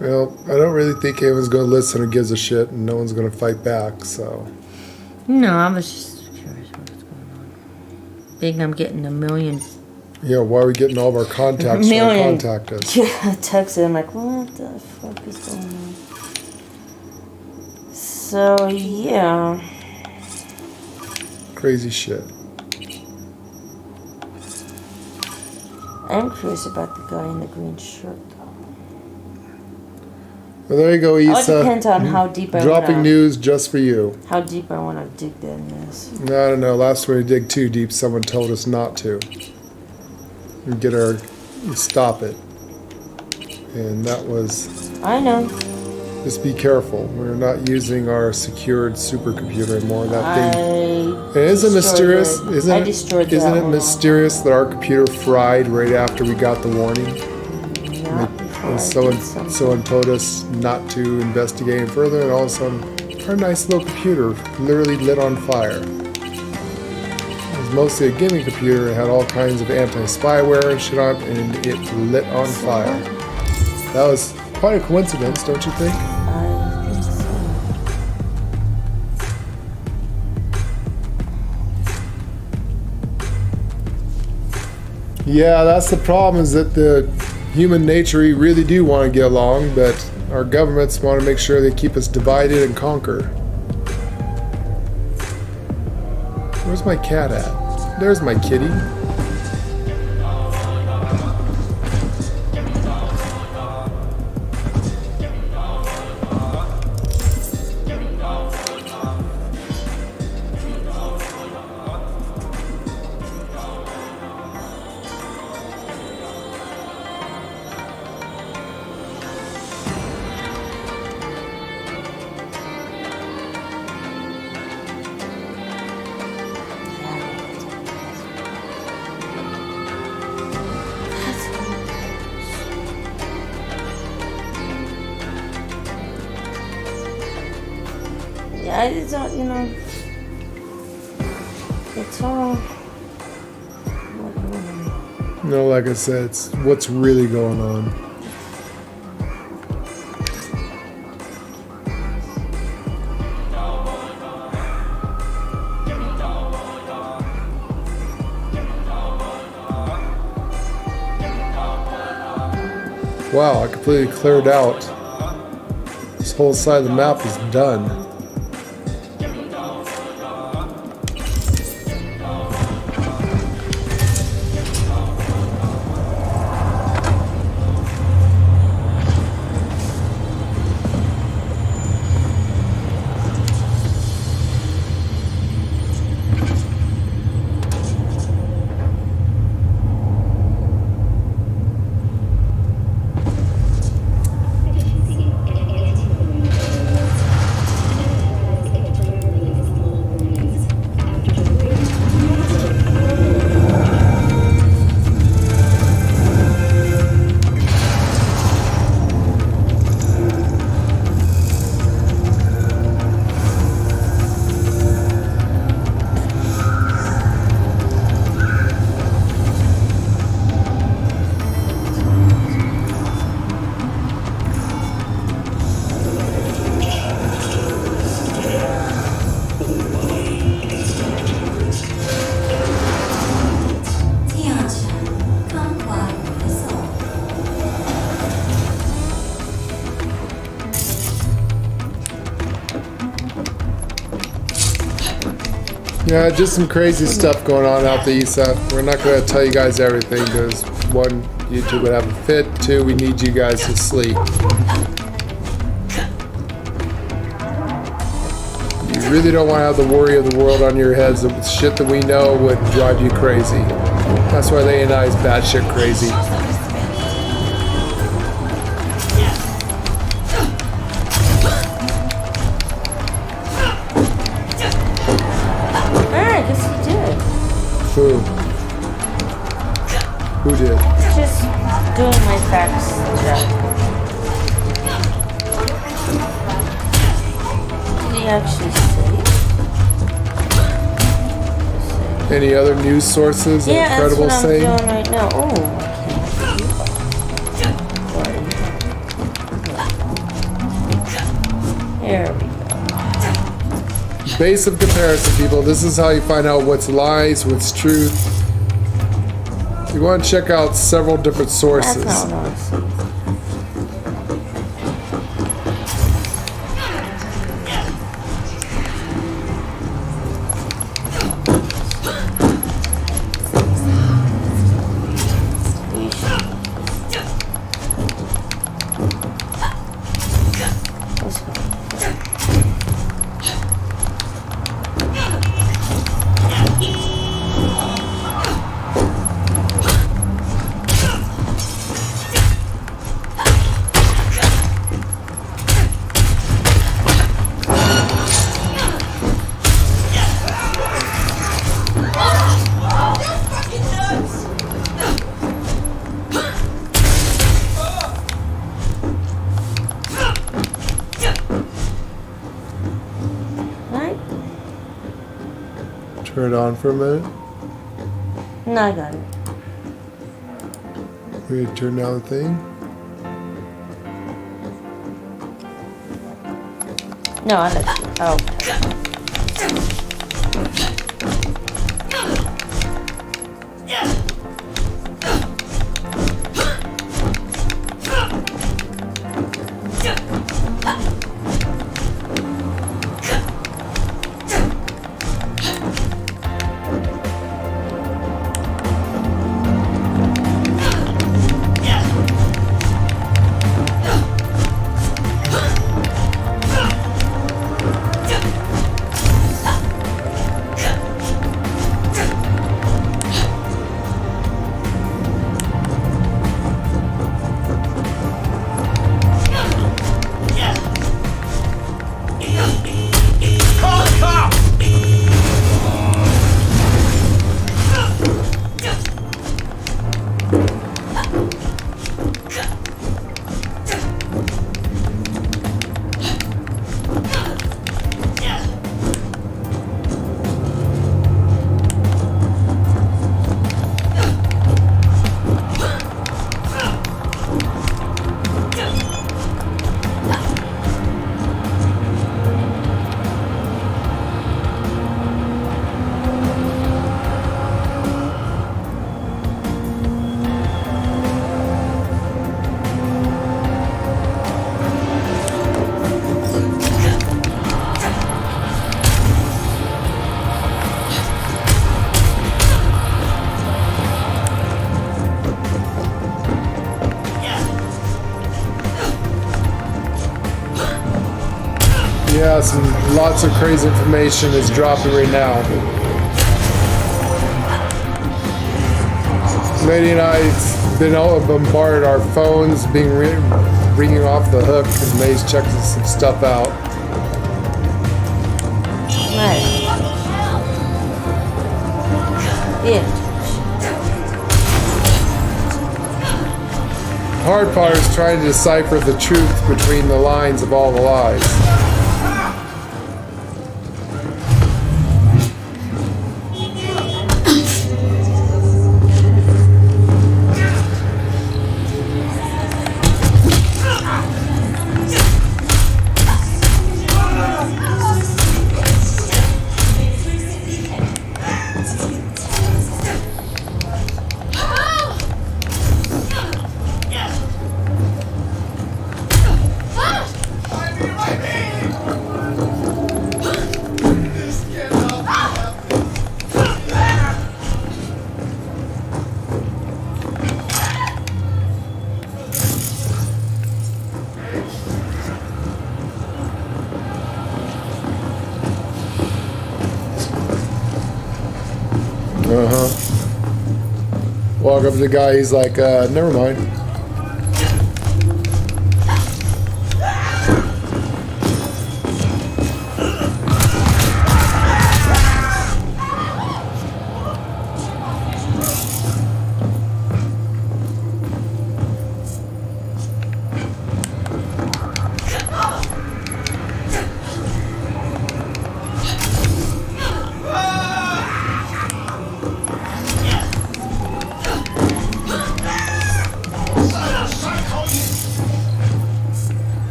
Well, I don't really think anyone's going to listen or gives a shit, and no one's going to fight back, so. No, I was just curious what's going on. Think I'm getting a million. Yeah, why are we getting all of our contacts trying to Million. contact us? Yeah, texts. I'm like, what the fuck is going on? So yeah, Crazy shit. I'm curious about the guy in the green shirt though. Well, there you go, It all Issa. depends on how deep I Dropping wanna, news just for you. how deep I want to dig in this. I don't know. Last time we dig too deep, someone told us not to. And stop it. And that was. I know. Just be careful. We're not using our secured supercomputer anymore. That thing. And isn't it mysterious? Isn't it mysterious that our computer fried right after we got the warning? And someone told us not to investigate further, and all of a sudden, our nice little computer literally lit on fire. It was mostly a gaming computer. It had all kinds of anti-spyware and shit on it, and it lit on fire. That was quite a coincidence, don't you think? Yeah, that's the problem, is that the human nature, we really do want to get along, but our governments want to make sure they keep us divided and conquer. Where's my cat at? There's my kitty. Yeah, it's all, you know, it's all. No, like I said, it's what's really going on. Wow, I completely cleared out. This whole side of the map is done. Yeah, just some crazy stuff going on out the east side. We're not going to tell you guys everything because one, YouTube would have a fit. Two, we need you guys to sleep. You really don't want to have the worry of the world on your heads. The shit that we know would drive you crazy. That's why they and I is batshit crazy. Who? Who did? Just doing my facts check. Did he actually say? Any other news sources? Yeah, Incredible that's what saying? I'm doing right now. Oh, okay. Here we go. Base of comparison, people. This is how you find out what's lies, what's truth. You want to check out several different sources. That's not what I want to see. Turn it on for a minute. No, I got it. We turn down the thing. No, I let you. Oh, okay. Yeah, lots of crazy information is dropping right now. Lady and I've been all bombarded, our phones being ringing off the hook, and May's checking some stuff out. Right. Yeah. Hard part is trying to decipher the truth between the lines of all the lies. Walk up to the guy, he's like, never mind.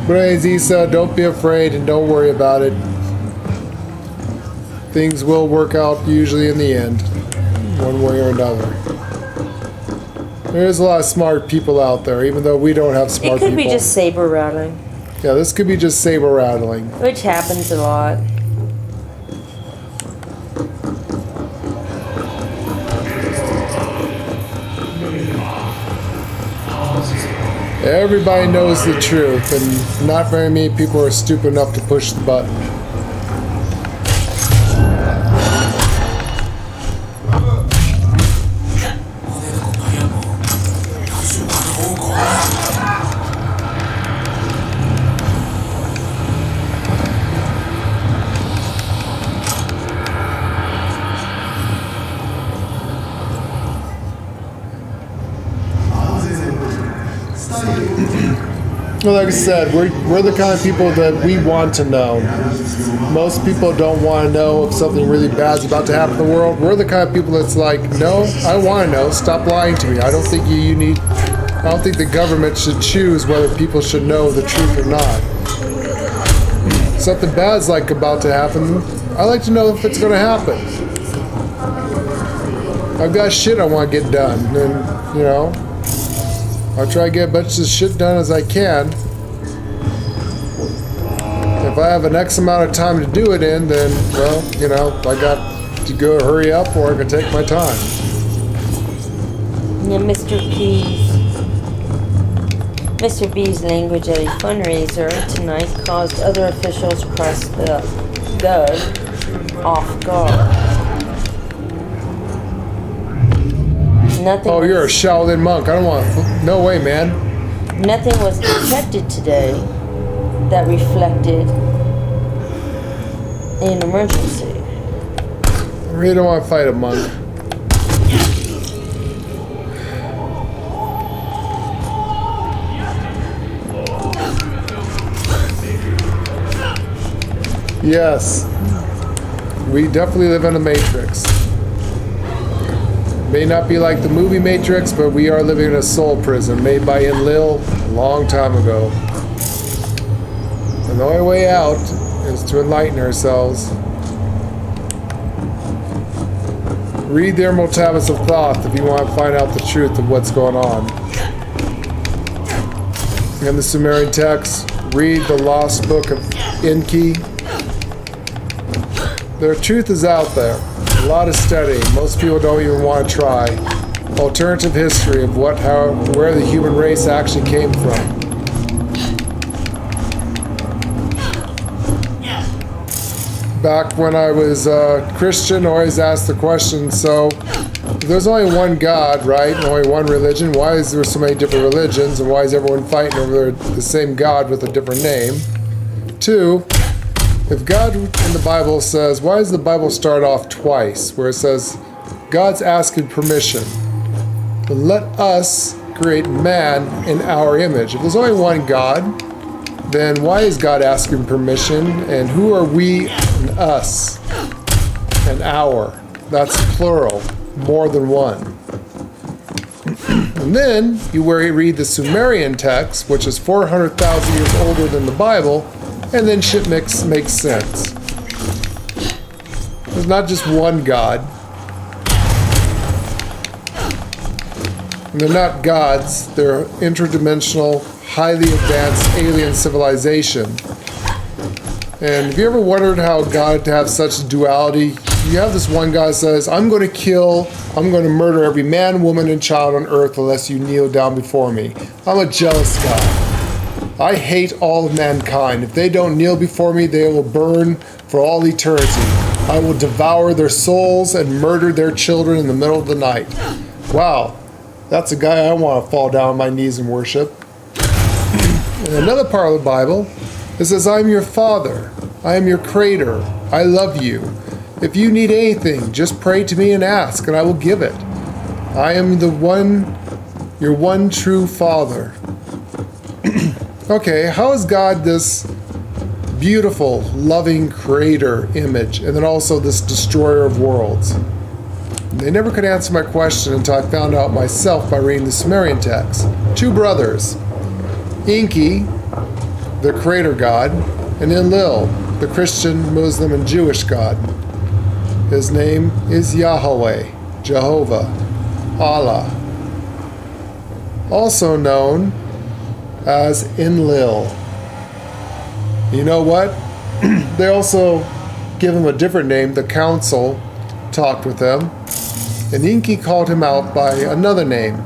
But anyways, Issa, don't be afraid and don't worry about it. Things will work out usually in the end, one way or another. There's a lot of smart people out there, even though we don't have smart people. It could be just saber rattling. Yeah, this could be just saber rattling. Which happens a lot. Everybody knows the truth, and not very many people are stupid enough to push the button. Well, like I said, we're the kind of people that we want to know. Most people don't want to know if something really bad's about to happen in the world. We're the kind of people that's like, no, I want to know. Stop lying to me. I don't think you need. I don't think the government should choose whether people should know the truth or not. Something bad's like about to happen. I like to know if it's going to happen. I've got shit I want to get done, and you know. I'll try to get as much of shit done as I can. If I have an X amount of time to do it in, then, well, you know, I got to go hurry up or I can take my time. Yeah, Mr. B's language at a fundraiser tonight caused other officials across the Gov off guard. Nothing. Oh, you're a Shaolin monk. I don't want. No way, man. Nothing was detected today that reflected an emergency. I really don't want to fight a monk. Yes, we definitely live in a matrix. May not be like the movie Matrix, but we are living in a soul prison made by Enlil a long time ago. And the only way out is to enlighten ourselves. Read the Emerald Tablets of Thoth if you want to find out the truth of what's going on. In the Sumerian text, read the Lost Book of Enki. The truth is out there. A lot of studying. Most people don't even want to try. alternative history of where the human race actually came from. Back when I was Christian, I always asked the question, so if there's only one God, right, and only one religion, why is there so many different religions, and why is everyone fighting over the same God with a different name? 2, if God in the Bible says, why does the Bible start off twice, where it says, God's asking permission, then let us create man in our image. If there's only one God, then why is God asking permission, and who are we and us and our? That's plural, more than one. And then you read the Sumerian text, which is 400,000 years older than the Bible, and then shit makes sense. There's not just one God. And they're not gods, they're interdimensional, highly advanced alien civilization. And have you ever wondered how God to have such duality? You have this one guy that says, I'm going to murder every man, woman, and child on earth unless you kneel down before me. I'm a jealous God. I hate all of mankind. If they don't kneel before me, they will burn for all eternity. I will devour their souls and murder their children in the middle of the night. Wow, that's a guy I want to fall down on my knees and worship. In another part of the Bible, it says, I am your father. I am your creator. I love you. If you need anything, just pray to me and ask, and I will give it. I am your one true father. Okay, how is God this beautiful, loving creator image, and then also this destroyer of worlds? They never could answer my question until I found out myself by reading the Sumerian text. 2 brothers, Enki, the creator god, and Enlil, the Christian, Muslim, and Jewish god. His name is Yahweh, Jehovah, Allah, also known as Enlil. You know what? They also give him a different name. The council talked with him, and Enki called him out by another name,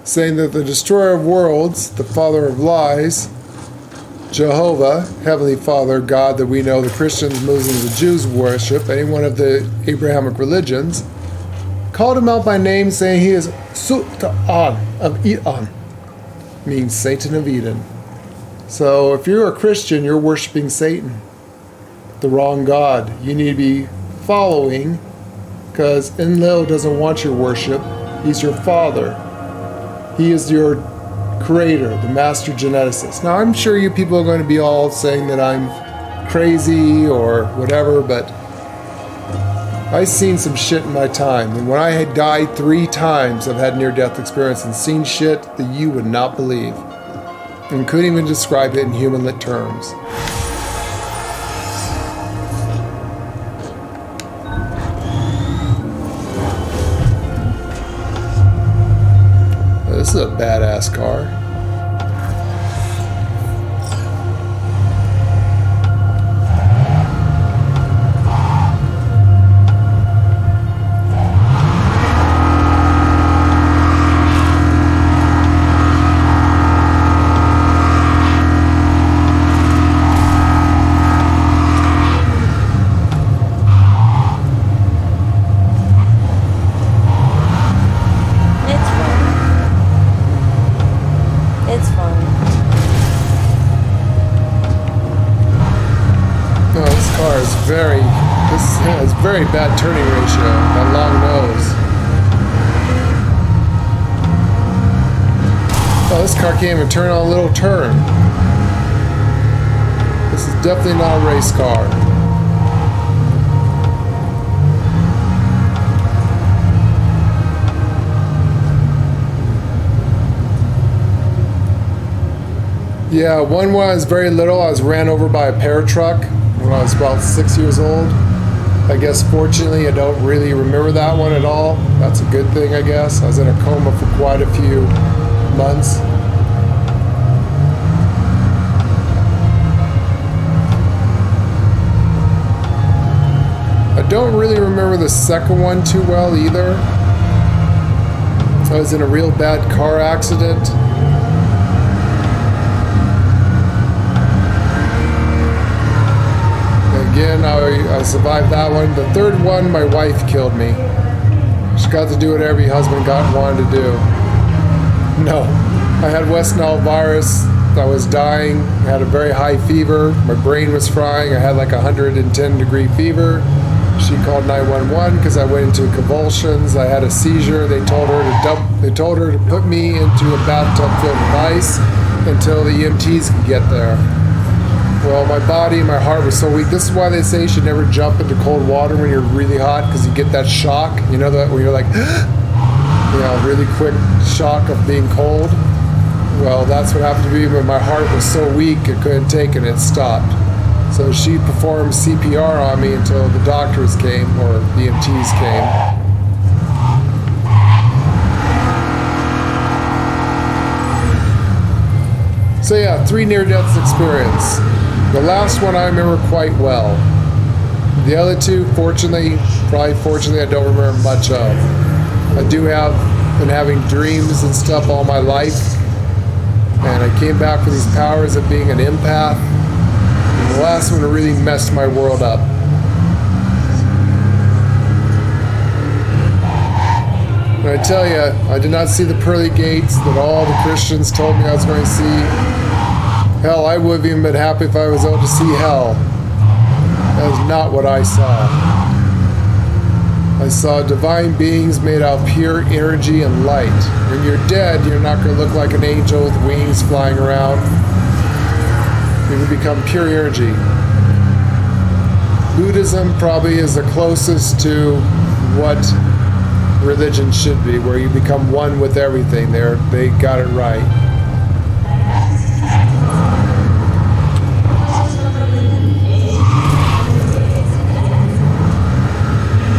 saying that the destroyer of worlds, the father of lies, Jehovah, Heavenly Father, God that we know the Christians, Muslims, and Jews worship, any one of the Abrahamic religions, called him out by name, saying he is Sultan of Eden, means Satan of Eden. So if you're a Christian, you're worshiping Satan, the wrong God. You need to be following, because Enlil doesn't want your worship. He's your father. He is your creator, the master geneticist. Now, I'm sure you people are going to be all saying that I'm crazy or whatever, but I've seen some shit in my time. And when I had died 3 times, I've had near-death experience and seen shit that you would not believe, and couldn't even describe it in human-lit terms. This is a badass car. This has very bad turning ratio, that long nose. Oh, this car can't even turn on a little turn. This is definitely not a race car. Yeah, when I was very little, I was ran over by a paratruck when I was about 6 years old. I guess fortunately I don't really remember that one at all. That's a good thing, I guess. I was in a coma for quite a few months. I don't really remember the second one too well either. I was in a real bad car accident. Again, I survived that one. The third one, my wife killed me. She got to do what every husband wanted to do. No, I had West Nile virus. I was dying. I had a very high fever. My brain was frying. I had like 110-degree fever. She called 911 because I went into convulsions. I had a seizure. They told her to put me into a bathtub filled with ice until the EMTs could get there. Well, my body and my heart was so weak. This is why they say you should never jump into cold water when you're really hot, because you get that shock. You know that when you're like, really quick shock of being cold. Well, that's what happened to me, but my heart was so weak it couldn't take it and it stopped. So she performed CPR on me until the doctors came, or the EMTs came. So yeah, 3 near-death experience. The last one I remember quite well. The other 2, fortunately, I don't remember much of. I do have been having dreams and stuff all my life, and I came back with these powers of being an empath. And the last one really messed my world up. And I tell you, I did not see the pearly gates that all the Christians told me I was going to see. Hell, I would have even been happy if I was able to see hell. That is not what I saw. I saw divine beings made out of pure energy and light. When you're dead, you're not going to look like an angel with wings flying around. You will become pure energy. Buddhism probably is the closest to what religion should be, where you become one with everything. They got it right.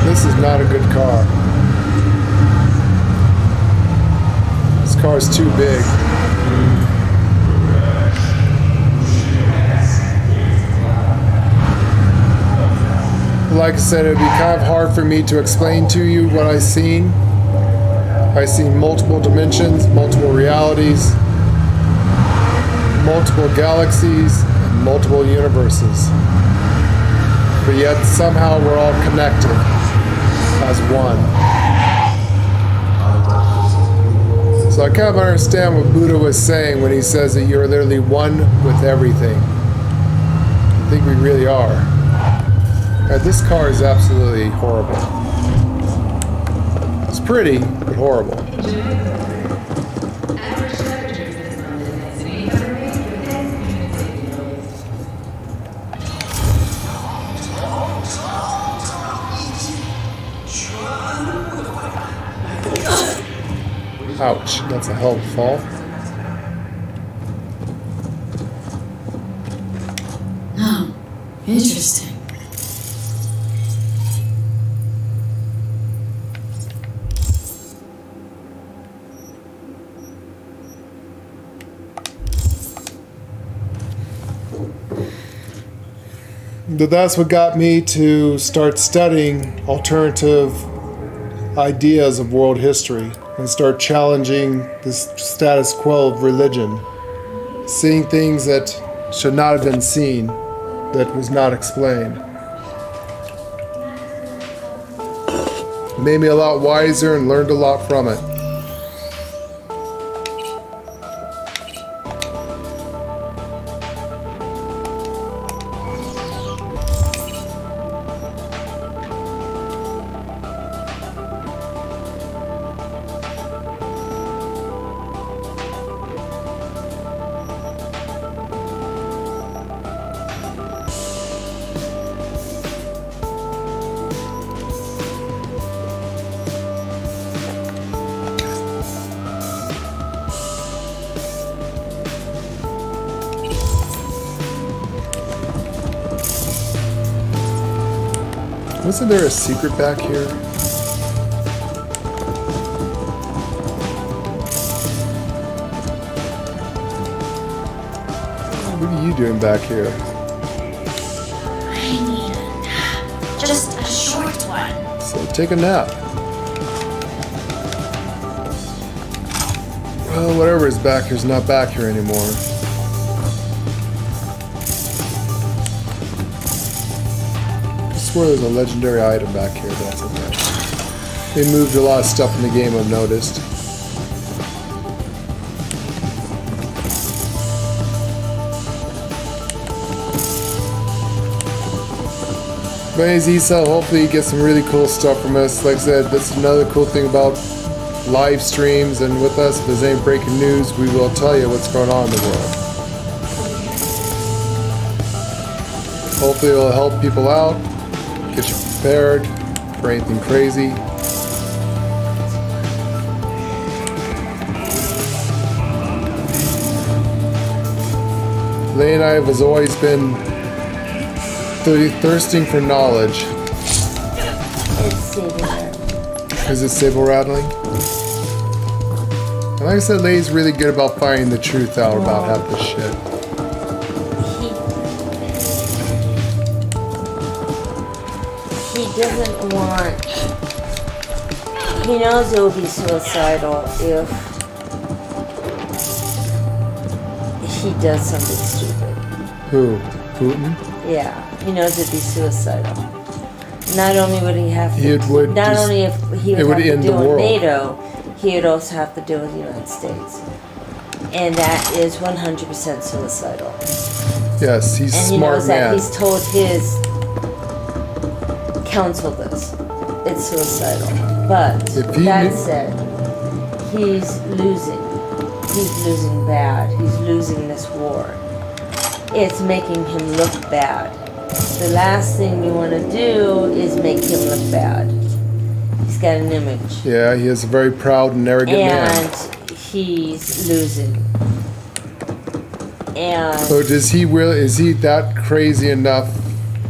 This is not a good car. This car is too big. Like I said, it would be kind of hard for me to explain to you what I've seen. I've seen multiple dimensions, multiple realities, multiple galaxies, and multiple universes. But yet somehow we're all connected as one. So I kind of understand what Buddha was saying when he says that you're literally one with everything. I think we really are. This car is absolutely horrible. It's pretty, but horrible. Ouch, that's a hell of a fall. Oh, interesting. But that's what got me to start studying alternative ideas of world history and start challenging this status quo of religion, seeing things that should not have been seen, that was not explained. It made me a lot wiser and learned a lot from it. Wasn't there a secret back here? What are you doing back here? I need a nap. Just a short So take a nap. Well, whatever is back here's not back here anymore. I swear there's a legendary item back here, but that's okay. They moved a lot of stuff in the game, I've noticed. But anyways, Esau, hopefully you get some really cool stuff from us. Like I said, that's another cool thing about live streams and with us. If there's any breaking news, we will tell you what's going on in the world. Hopefully it'll help people out, get you prepared for anything crazy. Lay and I have always been thirsting for knowledge. It's saber rattling. Is it saber rattling? And like I said, Lay's really good about finding the truth out about half this shit. He doesn't want. He knows it will be suicidal if he does something stupid. Who? Putin? Yeah, he knows it'd be suicidal. Not only would he have to, only if he would have to deal with NATO, he would also have to deal with the United States, and that is 100% suicidal. Yes, he's a and he smart knows man. that he's told his council this. It's suicidal. But that said, he's losing. He's losing bad. He's losing this war. It's making him look bad. The last thing you want to do is make him look bad. He's got an image. Yeah, he is a very proud and arrogant man. And he's losing. And So is he that crazy enough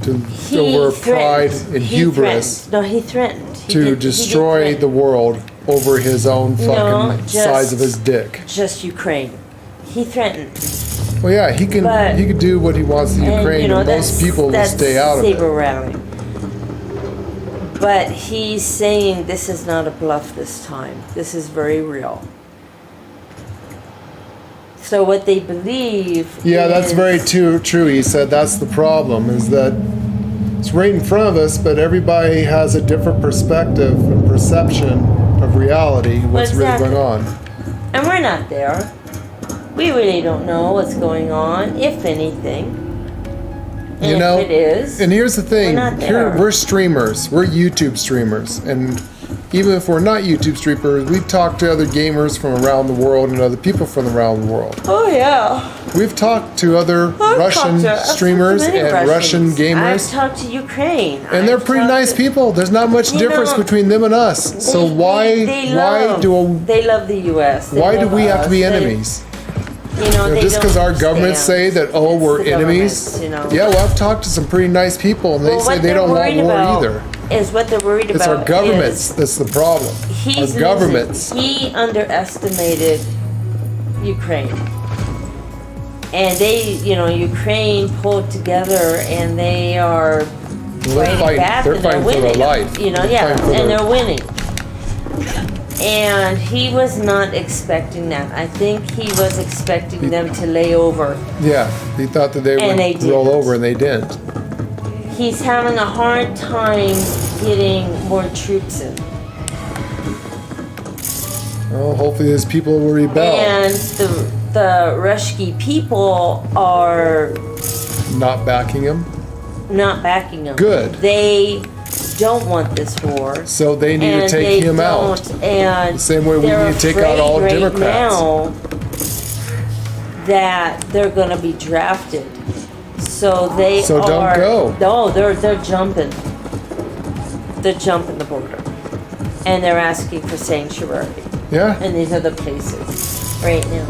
to over pride and hubris he threatened. to destroy the world over his own fucking size of his dick? Just Ukraine. He threatened. Well, yeah, he can do what he wants to Ukraine, and most people will stay out of it. Saber rattling. But he's saying this is not a bluff this time. This is very real. So what they believe. Yeah, that's very true. He said that's the problem, is that it's right in front of us, but everybody has a different perspective and perception of reality, what's really going on. And we're not there. We really don't know what's going on, if anything. And You know, if it is, and here's the thing, we're not there. we're streamers, we're YouTube streamers, and even if we're not YouTube streamers, we talk to other gamers from around the world and other people from around the world. Oh yeah. We've talked to other Russian streamers and Russian gamers. I've talked to Ukraine. And they're pretty nice people. There's not much difference between them and us. So why they love the U.S. Why do we have to be enemies? Just because our governments say that, we're enemies. Yeah, well, I've talked to some pretty nice people, and they say they don't want war either. Is what they're worried about. It's our governments that's the problem. Our governments. He underestimated Ukraine. And they, Ukraine pulled together, and they are fighting back, they're and they're fighting for winning. their life. And they're winning. And he was not expecting that. I think he was expecting them to lay over. Yeah, he thought that they would roll over, and they didn't. He's having a hard time getting more troops in. Well, hopefully his people will rebel. And the Rushki people are not backing him. Not backing him. Good. They don't want this war. So they need to take him out. And the same way we need to take out all Democrats. Now that they're going to be drafted. So they So don't go. No, they're jumping. They're jumping the border. And they're asking for sanctuary. Yeah. In these other places right now.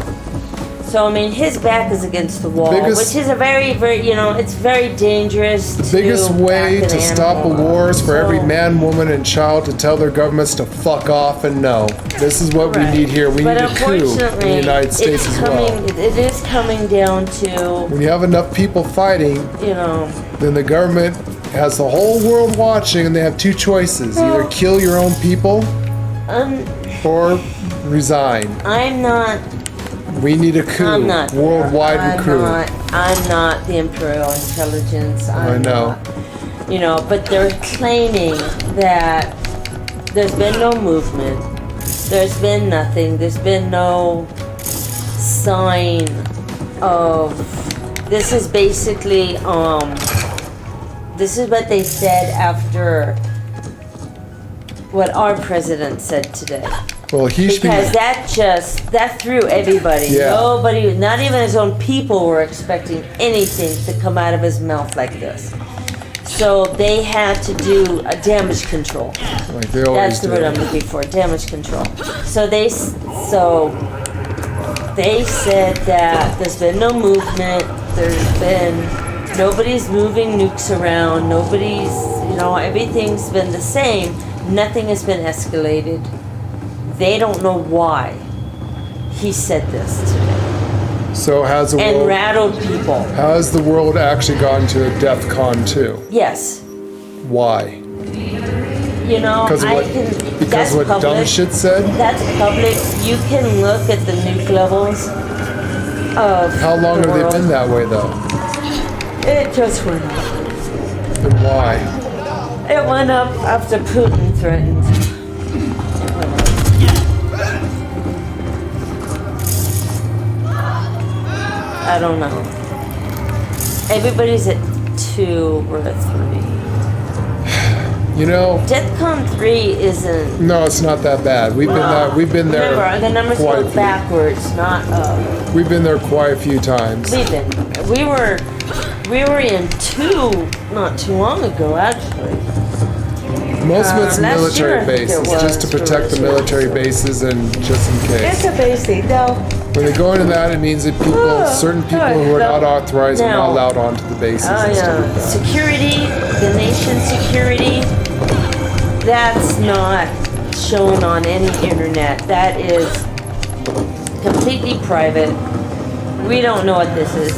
So, I mean, his back is against the wall, which is a very, very, it's very dangerous. The biggest way to stop a war is for every man, woman, and child to tell their governments to fuck off and no. This is what we need here. We need a coup in the United States as well. It is coming down to... When you have enough people fighting, then the government has the whole world watching, and they have two choices: either kill your own people or resign. I'm not. We need a coup, I'm not. worldwide coup. I'm not the Imperial Intelligence. I know. Not, you know, but they're claiming that there's been no movement. There's been nothing. There's been no sign of. This is basically this is what they said after what our president said today. Well, he should be. Because that threw everybody. Yeah. Nobody, not even his own people, were expecting anything to come out of his mouth like this. So they had to do a damage control. Like they always That's the do. word I'm looking for, damage control. So they said that there's been no movement. Nobody's moving nukes around. Everything's been the same. Nothing has been escalated. They don't know why he said this today. So has the And world rattled people. has the world actually gone to a DEFCON 2? Yes. Why? You know, Because that's what dumb public. shit said? That's public. You can look at the nuke levels of How long the have they world. been that way though? It just went up. And why? It went up after Putin threatened. I don't know. Everybody's at 2, we're at 3. You know, DEFCON 3 isn't. no, it's not that bad. We've been there. Remember, the numbers quite a go few- backwards, not up. We've been there quite a few times. We were in 2 not too long ago, actually. Most of it's last military year, I think it bases, just to was, protect the military bases and just in case. It's a basic, though. When they go into that, it means that certain people who are not authorized are not Now- allowed onto the bases and stuff like that. Security, the nation's security, that's not shown on any internet. That is completely private. We don't know what this is.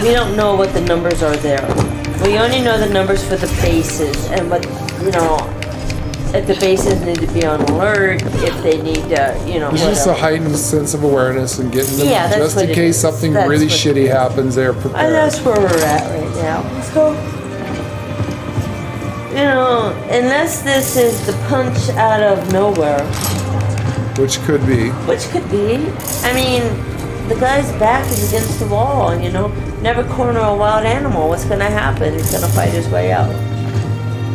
We don't know what the numbers are there. We only know the numbers for the bases and what, if the bases need to be on alert, if they need to, It's just a whatever. heightened sense of awareness and getting them, Yeah, that's just what in it case is. something That's really what it shitty happens, they're And prepared. that's where we're at right now. So, unless this is the punch out of nowhere, Which could be. which could be, I mean, the guy's back is against the wall, never corner a wild animal. What's gonna happen? He's gonna fight his way out.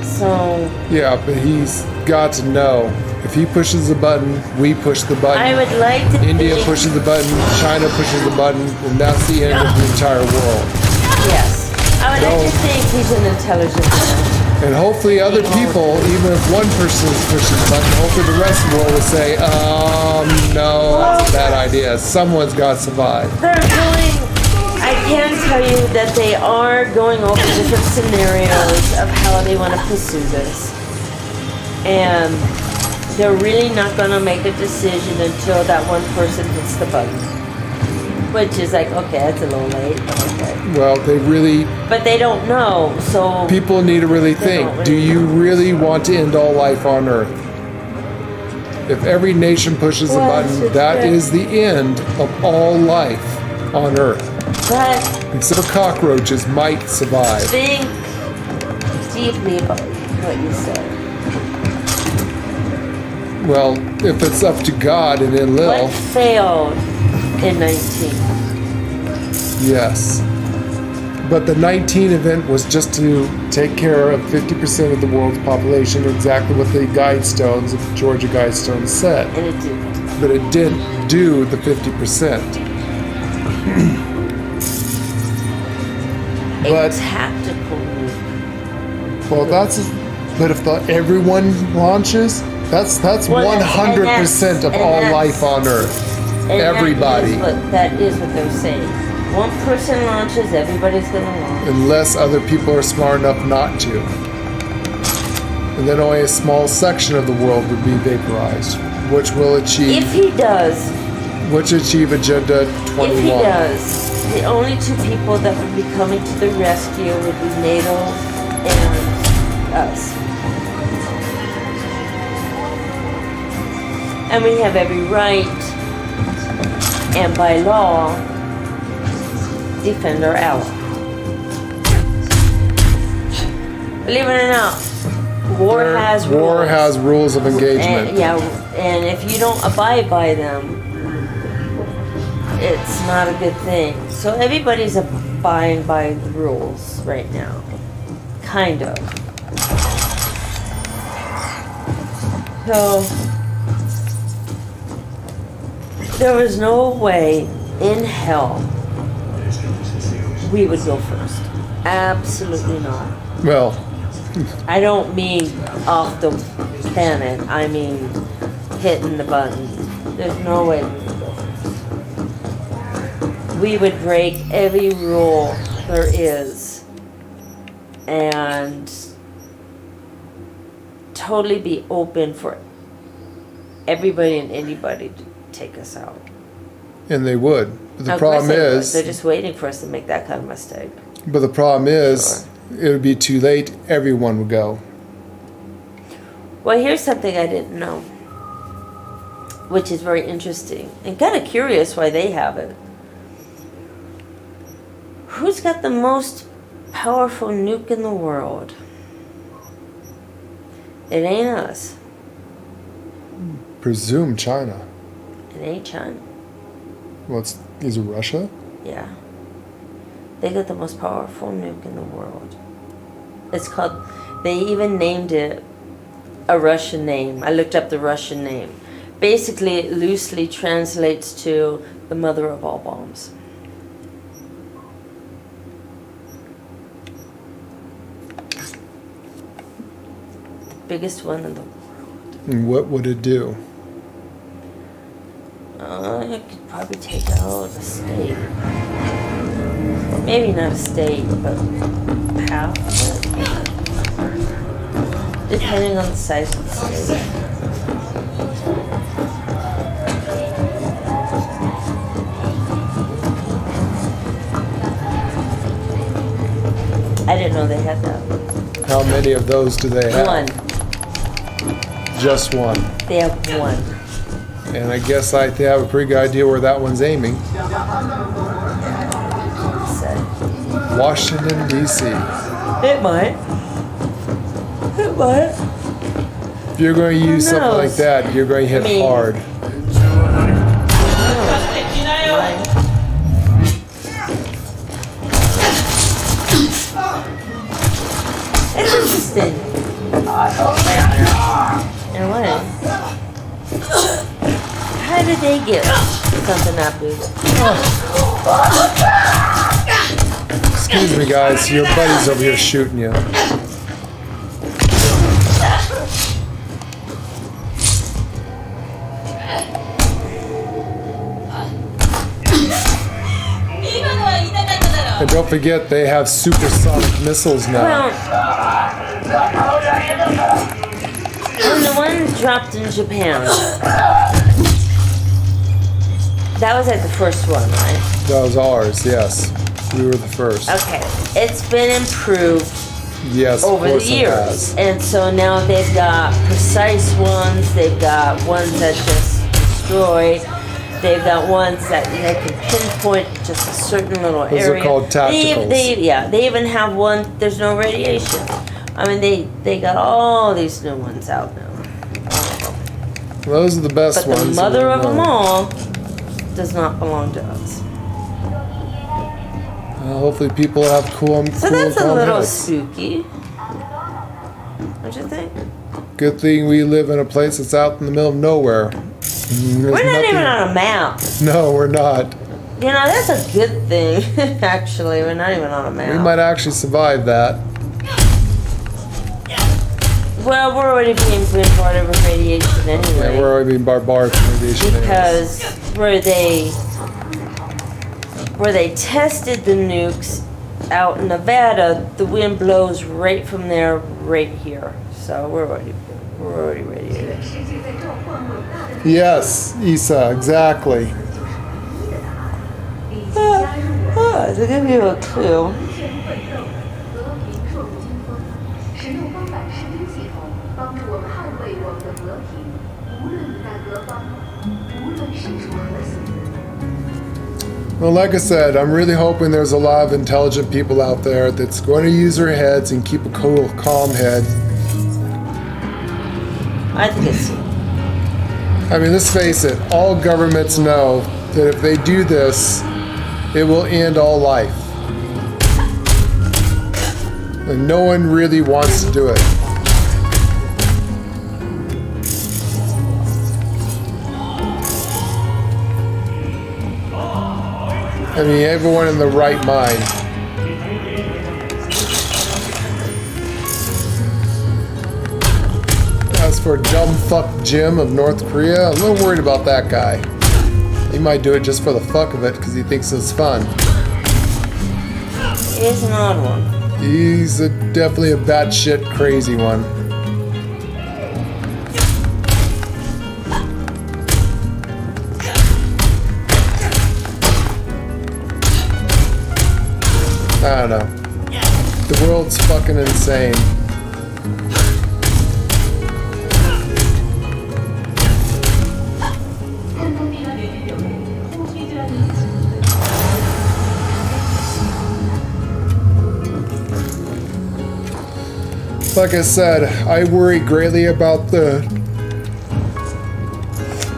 So, Yeah, but he's got to know. If he pushes the button, we push the button. I would like to India think, pushes the button, China pushes the button, and that's the end of the entire world. yes, I would like to think he's an intelligent man. And hopefully other people, even if one person pushes the button, hopefully the rest of the world will say, no, that's a bad idea. Someone's got to survive. I can tell you that they are going over different scenarios of how they want to pursue this. And they're really not going to make a decision until that one person hits the button. Which is like, okay, that's a little late, but okay. Well, But they don't know, so... people need to really They think, don't do really you really want to end all life on Earth? If every nation pushes the Well, button, it's that good. is the end of all life on Earth. But Except for cockroaches might survive. think deeply about what you said. Well, if it's up to God and Enlil, What failed in 19? yes. But the 19 event was just to take care of 50% of the world's population, exactly what the guidestones, the Georgia guidestones said. And it didn't. But it didn't do the 50%. But tactical move. well, but if everyone launches, that's Well, 100% of and all that's- life on Earth. And Everybody, that is what they're saying. One person launches, everybody's gonna launch. unless other people are smart enough not to. And then only a small section of the world would be vaporized, which will achieve. If he does, Which achieve Agenda 21. if he does, the only two people that would be coming to the rescue would be NATO us. And we have every right, and by law, defend our ally. Believe it or not, war has rules. War has rules of engagement. And, yeah, and if you don't abide by them, it's not a good thing. So everybody's abiding by the rules right now. Kind of. So, there was no way in hell we would go first. Absolutely not. Well, I don't mean off the planet. I mean hitting the button. There's no way we would go first. We would break every rule there is and totally be open for everybody and anybody to take us out. and they would. But the Of course problem they would. is, they're just waiting for us to make that kind of mistake. but the problem is, it would be too late. Everyone would go. Well, here's something I didn't know, which is very interesting and kind of curious why they have it. Who's got the most powerful nuke in the world? It ain't us. Presume China. It ain't China. Is it Russia? Yeah. They got the most powerful nuke in the world. It's called, they even named it a Russian name. I looked up the Russian name. Basically, it loosely translates to the mother of all bombs. The biggest one in the world. And what would it do? It could probably take out a state. Or maybe not a state, but half of it. Depending on the size of the state. I didn't know they had that. How many of those do they have? One. Just one. They have one. And I guess they have a pretty good idea where that one's aiming. Washington, D.C. It might. It might. If you're going to use something like that, you're going to hit hard. It's interesting. And what? How did they get something that big? Excuse me, guys. Your buddy's over here shooting you. And don't forget, they have supersonic missiles now. Well, the one dropped in Japan. That was like the first one, right? That was ours, yes. We were the first. Okay. It's been improved Yes, over of the course it years. has. And so now they've got precise ones, they've got ones that just destroy, they've got ones that they can pinpoint just a certain little Those area. are called tacticals. They even have one, there's no radiation. I mean, they got all these new ones out now. Those are the best But the ones. mother of them No. all does not belong to us. Well, hopefully people have cool So and that's a calm little heads. spooky. Don't you think? Good thing we live in a place that's out in the middle of nowhere. There's We're not nothing- even on a map. No, we're not. You know, that's a good thing, actually. We're not even on a map. We might actually survive that. Well, we're already being bombarded with radiation anyway. Yeah, we're already being bombarded with radiation. anyways. Because where they tested the nukes out in Nevada, the wind blows right from there right here. So we're already radiated. Yes, Issa, exactly. To give you a clue, 我捍卫我们的和平，无论你在何方，无论身处何形。 Well, like I said, I'm really hoping there's a lot of intelligent people out there that's going to use their heads and keep a cool, calm head. I think it's. I mean, let's face it, all governments know that if they do this, it will end all life. And no one really wants to do it. I mean, everyone in the right mind. As for dumb fuck Jim of North Korea, I'm a little worried about that guy. He might do it just for the fuck of it because he thinks it's fun. He's an odd one. He's definitely a batshit crazy one. I don't know. The world's fucking insane. Like I said, I worry greatly about the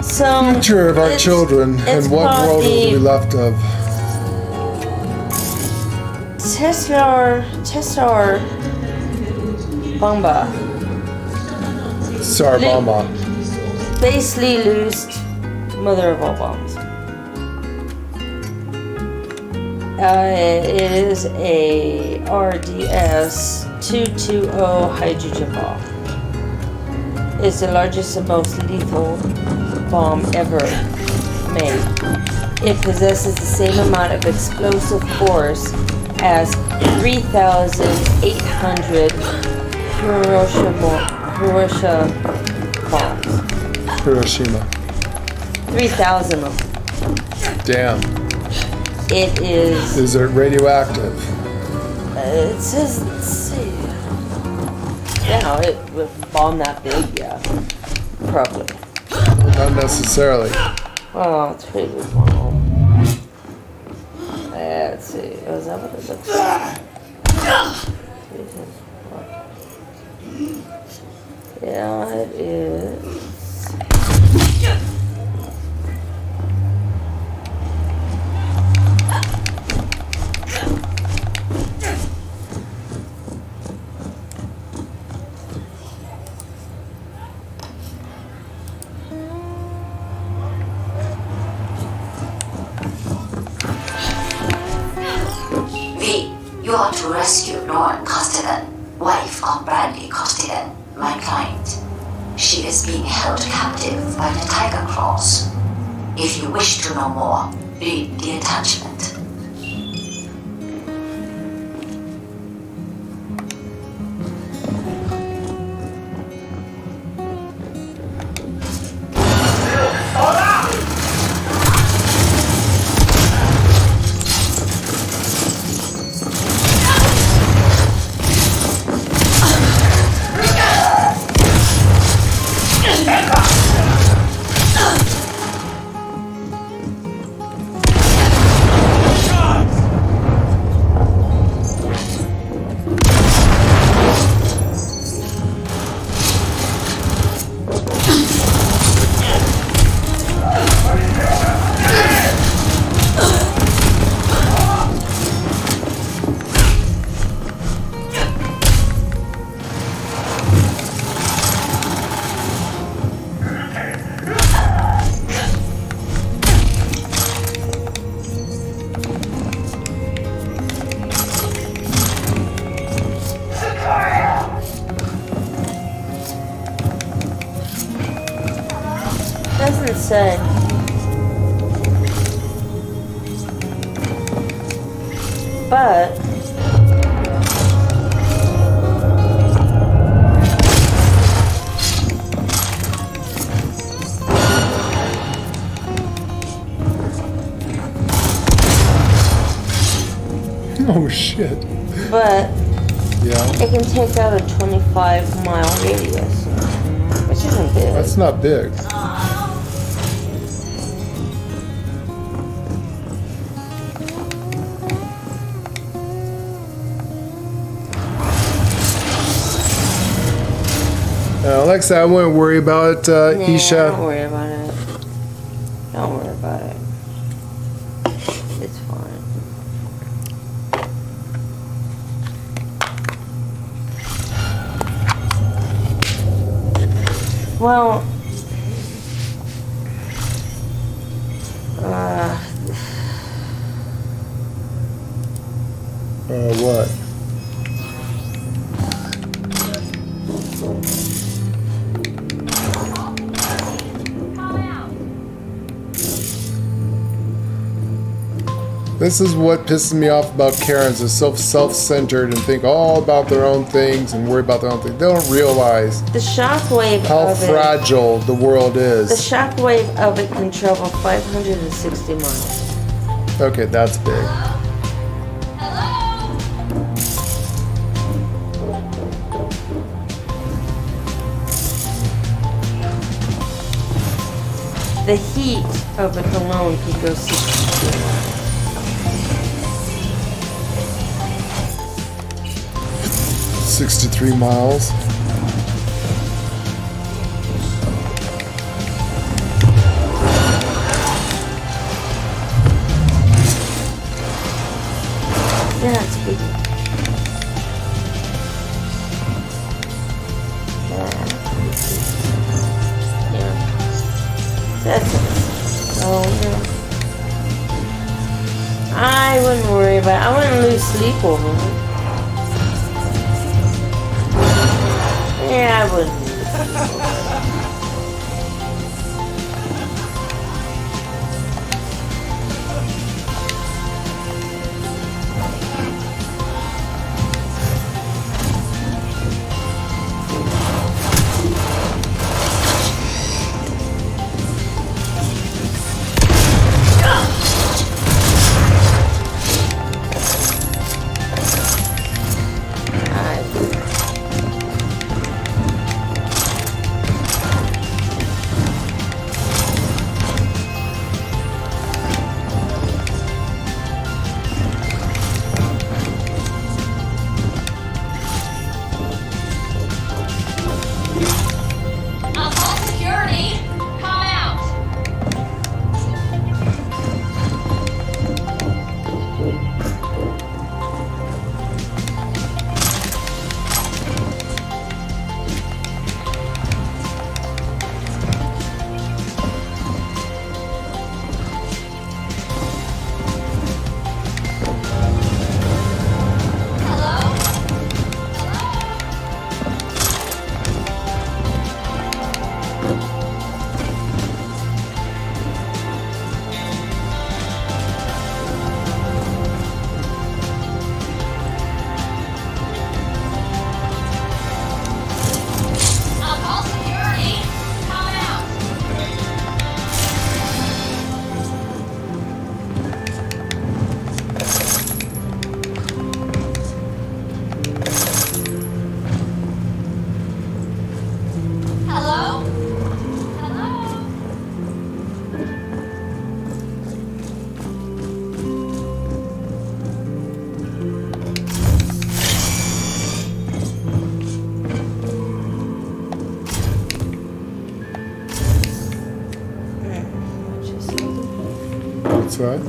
future of our children and what world will be left of. Tesla Bomba. Tsar Bomba. Basically loosed mother of all bombs. It is a RDS 220 hydrogen bomb. It's the largest and most lethal bomb ever made. It possesses the same amount of explosive force as 3,800 Hiroshima bombs. Hiroshima. 3,000 of them. Damn. It is. Is it radioactive? It says, let's see. Yeah, it would bomb that big, yeah. Probably. Not necessarily. Oh, it's pretty big bomb. Let's see. Is that what it looks like? Yeah, it is. You are to rescue Lauren Costigan, wife of Bradley Costigan, my client. She is being held captive by the Tiger Claws. If you wish to know more, read the attachment. Doesn't say. But oh shit. But yeah, it can take out a 25-mile radius. it's not big. Like I said, I wouldn't worry about it, Isha. Don't worry about it. Don't worry about it. It's fine. Well, what? This is what pisses me off about Karens. They're so self-centered and think all about their own things and worry about their own things. They don't realize the shockwave how of fragile the world is. The shockwave of it can travel 560 miles. Okay, that's big. The heat of it alone could go 63 miles. 63 miles. Yeah, it's big. Yeah. That's it. So, yeah. I wouldn't worry about it. I wouldn't lose sleep over it. Yeah, I wouldn't. That's right.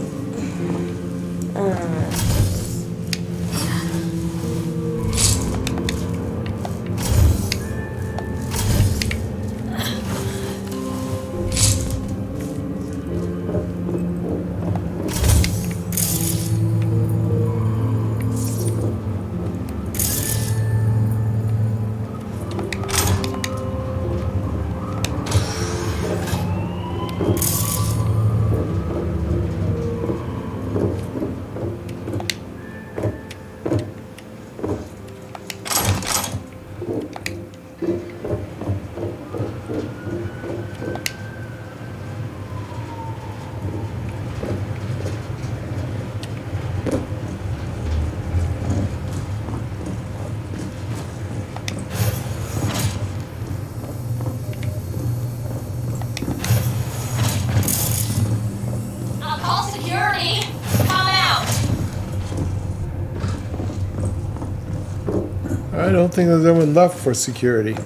I don't think there's anyone left for security.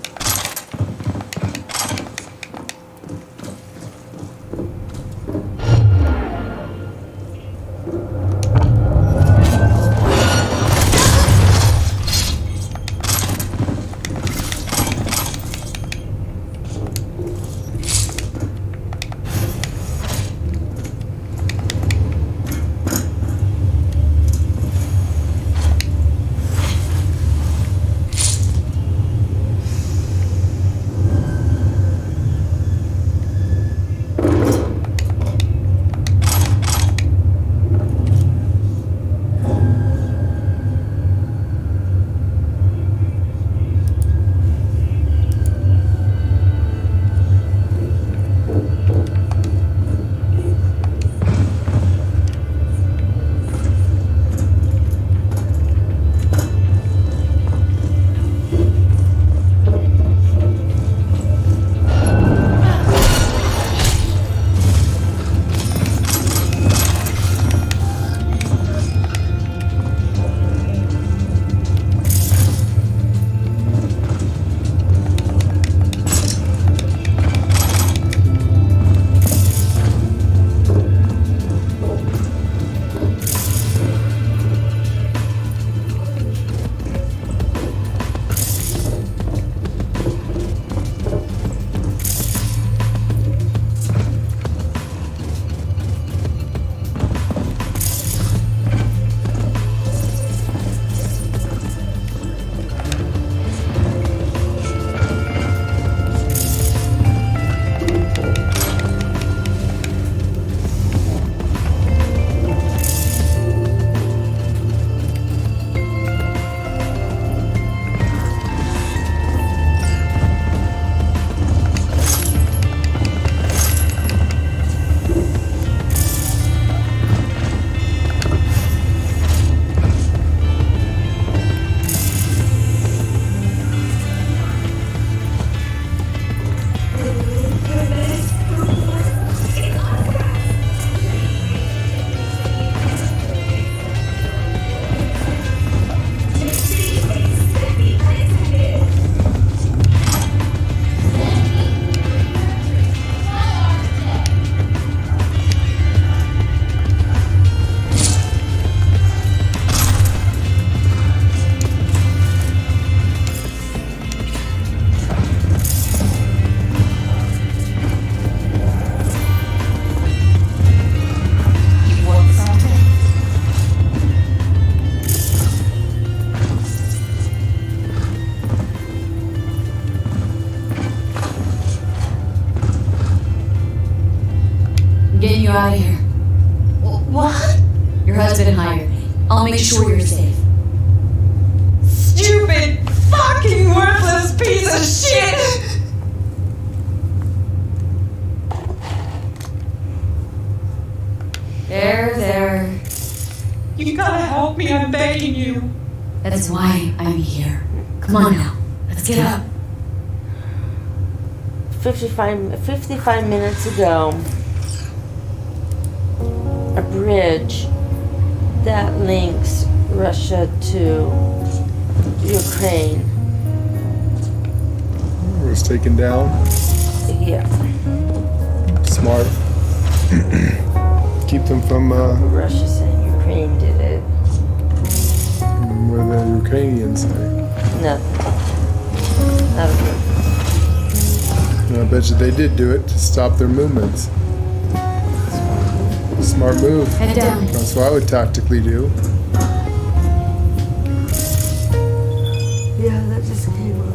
Getting you out of here. What? Your husband hired me. I'll make sure you're safe. Stupid, fucking worthless piece of shit! There. You gotta help me, I'm begging you. That's why I'm here. Come on now. Let's get up. 55 minutes ago, a bridge that links Russia to Ukraine was taken down. Yeah. Smart. Keep them from Russia saying Ukraine did it. What do the Ukrainians say? Nothing. Not a good. I bet you they did do it to stop their movements. Smart move. Head down. That's what I would tactically do. Yeah, that just came up.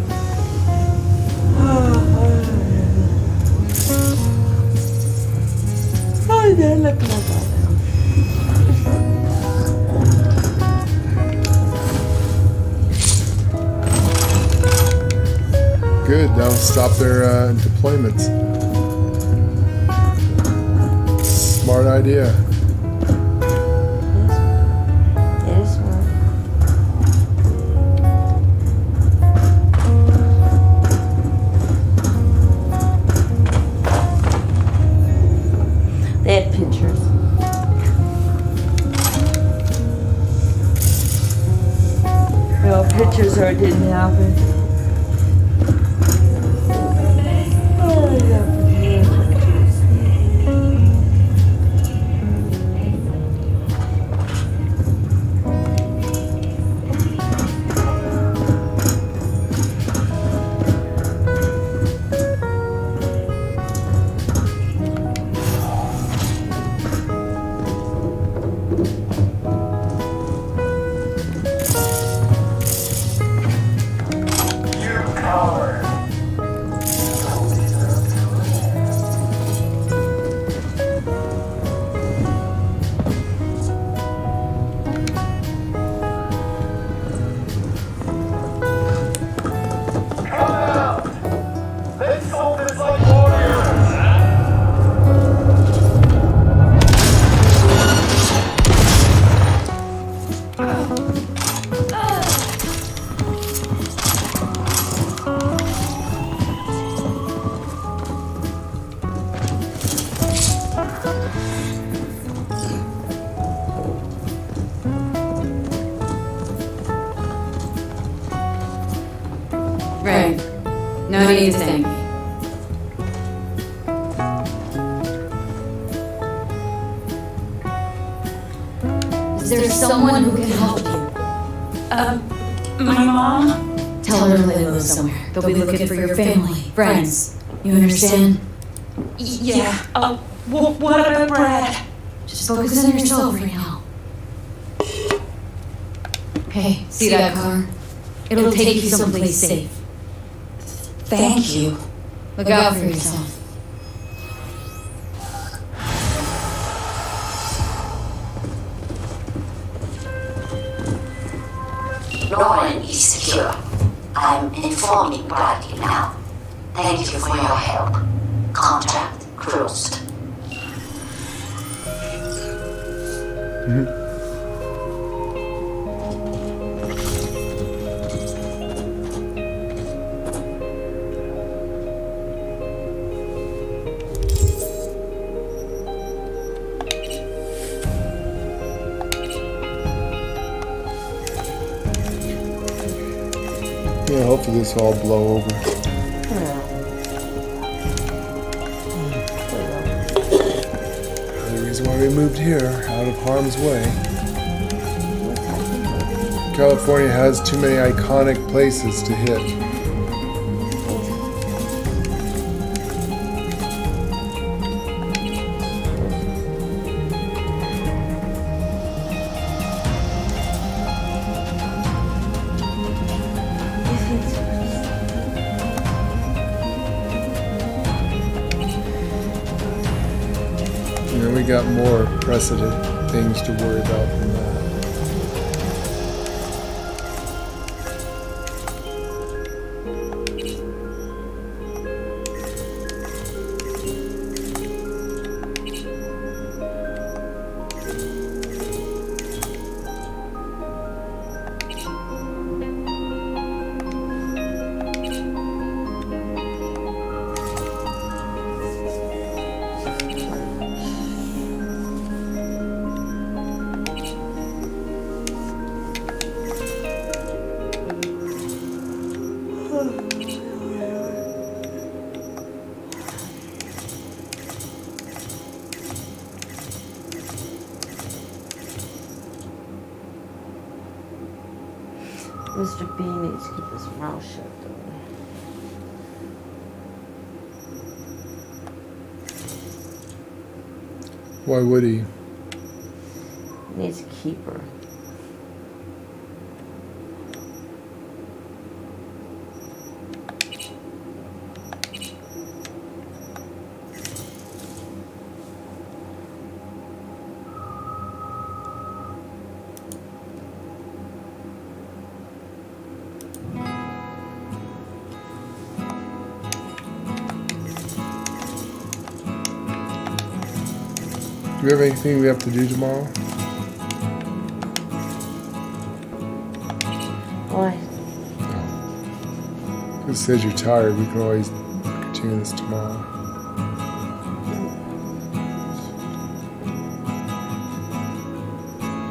Oh, yeah, look at that. Good, that'll stop their deployments. Smart idea. It is smart. They had pictures. Well, pictures are a didn't happen. Right. No need to thank me. Is there someone who can help you? My mom? Tell her to lay low somewhere. They'll be looking for your family, friends. You understand? Yeah. What about Brad? Just focus on yourself right now. Hey, see that car? It'll take you someplace safe. Thank you. Look out for yourself. Norman is secure. I'm informing Bradley now. Thank you for your help. Contract closed. Yeah, hopefully this will all blow over. The reason why we moved here, out of harm's way. California has too many iconic places to hit. And we got more precedent things to worry about than that. Mr. B needs to keep his mouth shut, though. Why would he? He needs to keep her. Do we have anything we have to do tomorrow? Why? It says you're tired. We can always continue this tomorrow.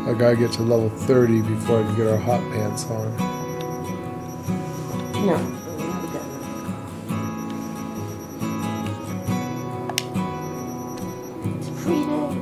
I gotta get to level 30 before I can get our hot pants on. No. It's a free day.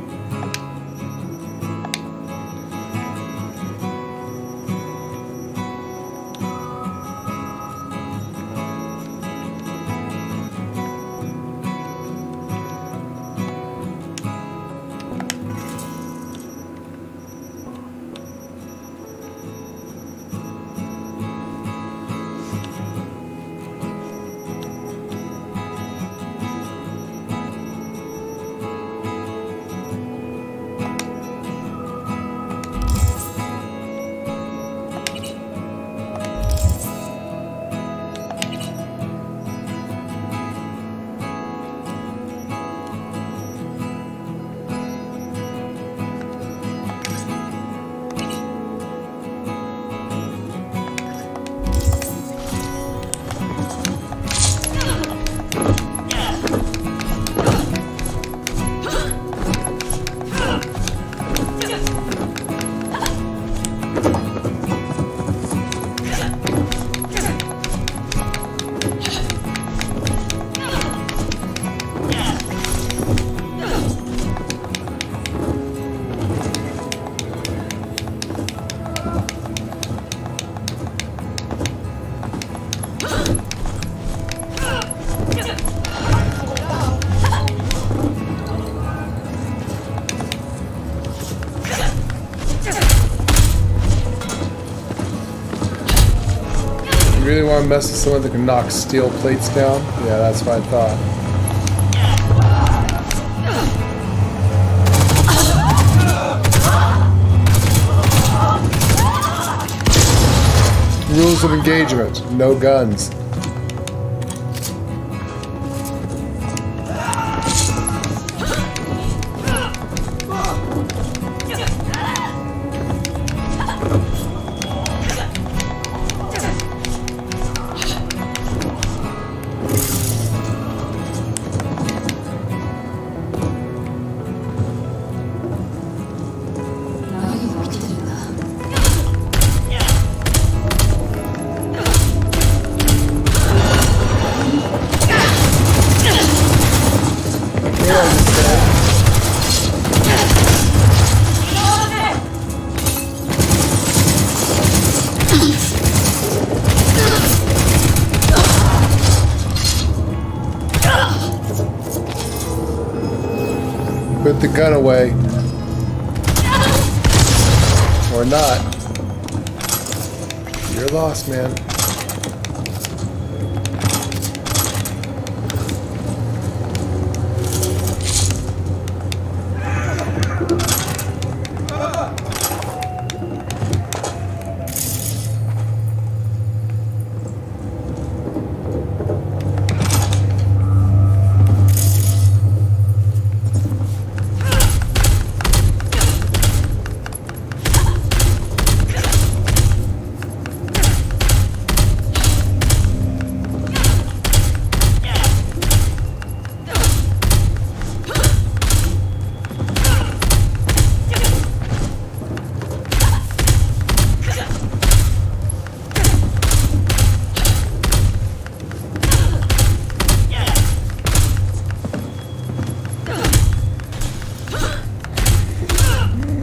You really want to mess with someone that can knock steel plates down? Yeah, that's what I thought. Rules of engagement. No guns. Put the gun away. Or not. You're lost, man.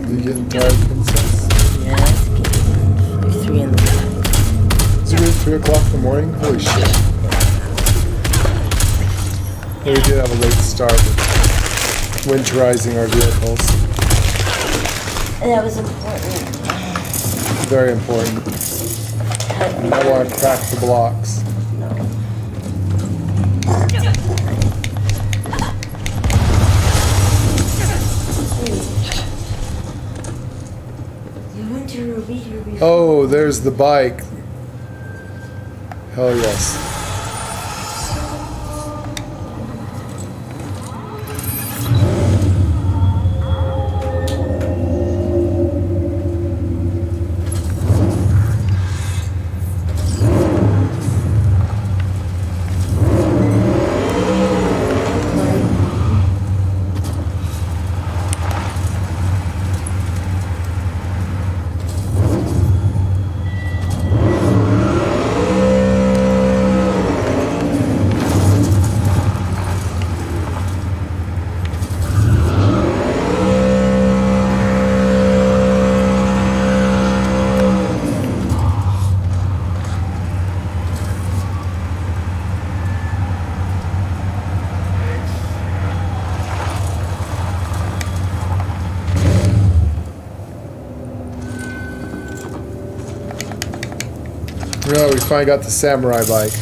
You getting tired, princess? Yeah, it's getting 3 in the morning. Is it really 3 o'clock in the morning? Holy shit. Well, we did have a late start with winterizing our vehicles. That was important. Very important. You don't want to crack the blocks. Oh, there's the bike. Hell yes. finally got the samurai bike.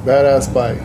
Badass bike.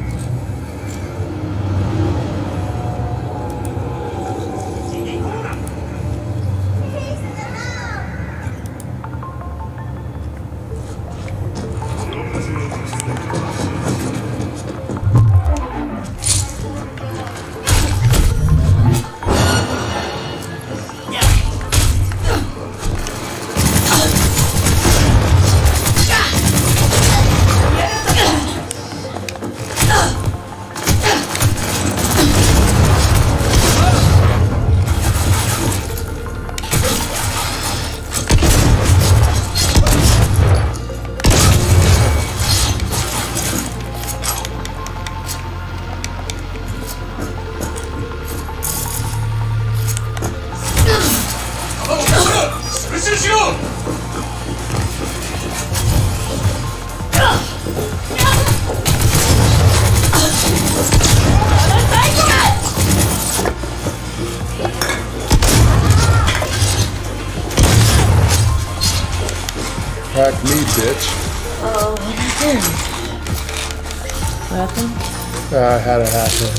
Attack me, bitch. Oh, what happened? What happened? I had a hat hit.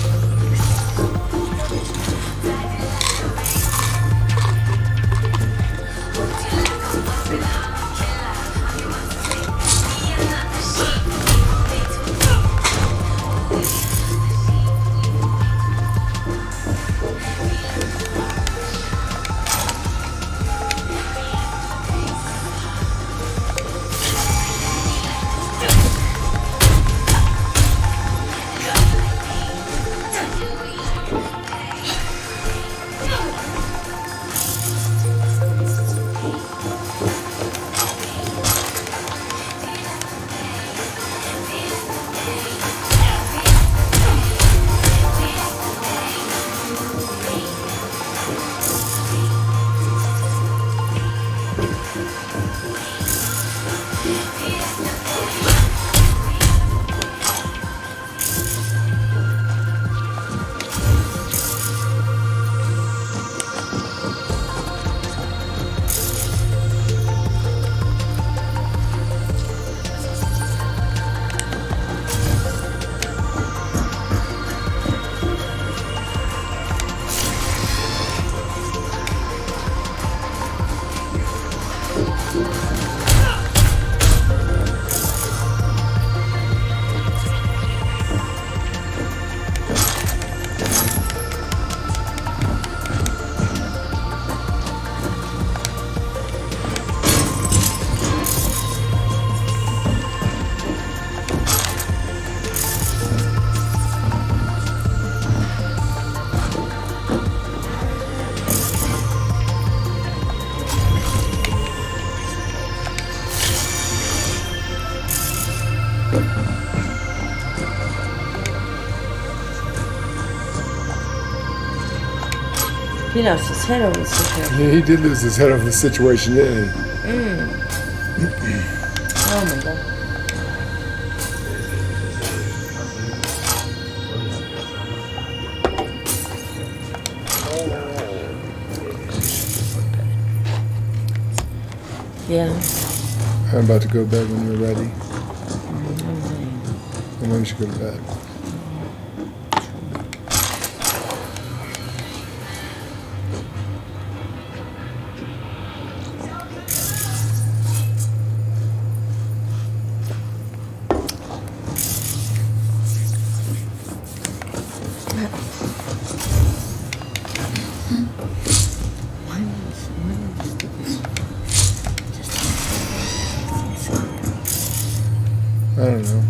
He lost his head over the situation. Yeah, he did lose his head over the situation, didn't he? Oh my god. Yeah. I'm about to go to bed when you're ready. And then we should go to bed. I don't know.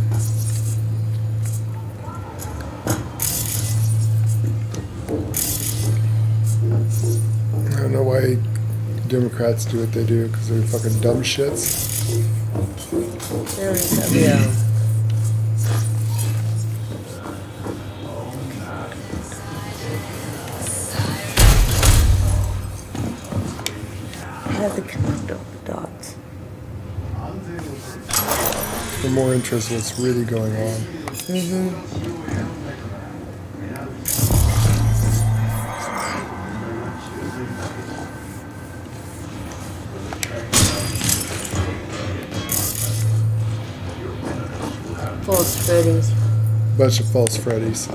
I don't know why Democrats do what they do, because they're fucking dumb shits. Yeah. I have to connect all the dots. They're more interested in what's really going on. False Freddy's. Bunch of false Freddies.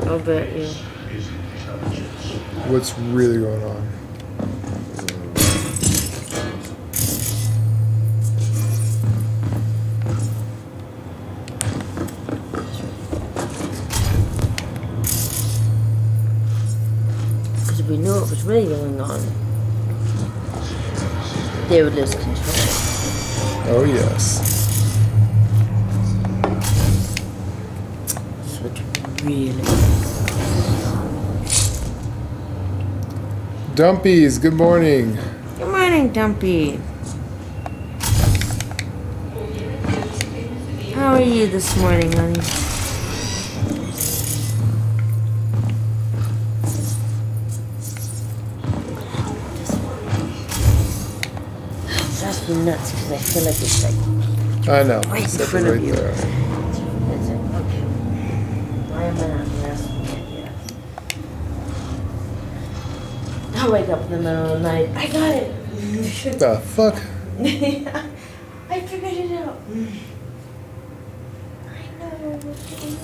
I'll bet you. What's really going on? Because if we knew what was really going on, they would lose control. Oh, yes. So it's really... Dumpies, good morning. Good morning, Dumpy. How are you this morning, honey? That's me nuts because I feel like it's like I know. right in Set it front of right you. there. It's like, okay. Why am I not grasping it yet? I'll wake up in the middle of the night. I got it. The fuck? I figured it out. I know what to do.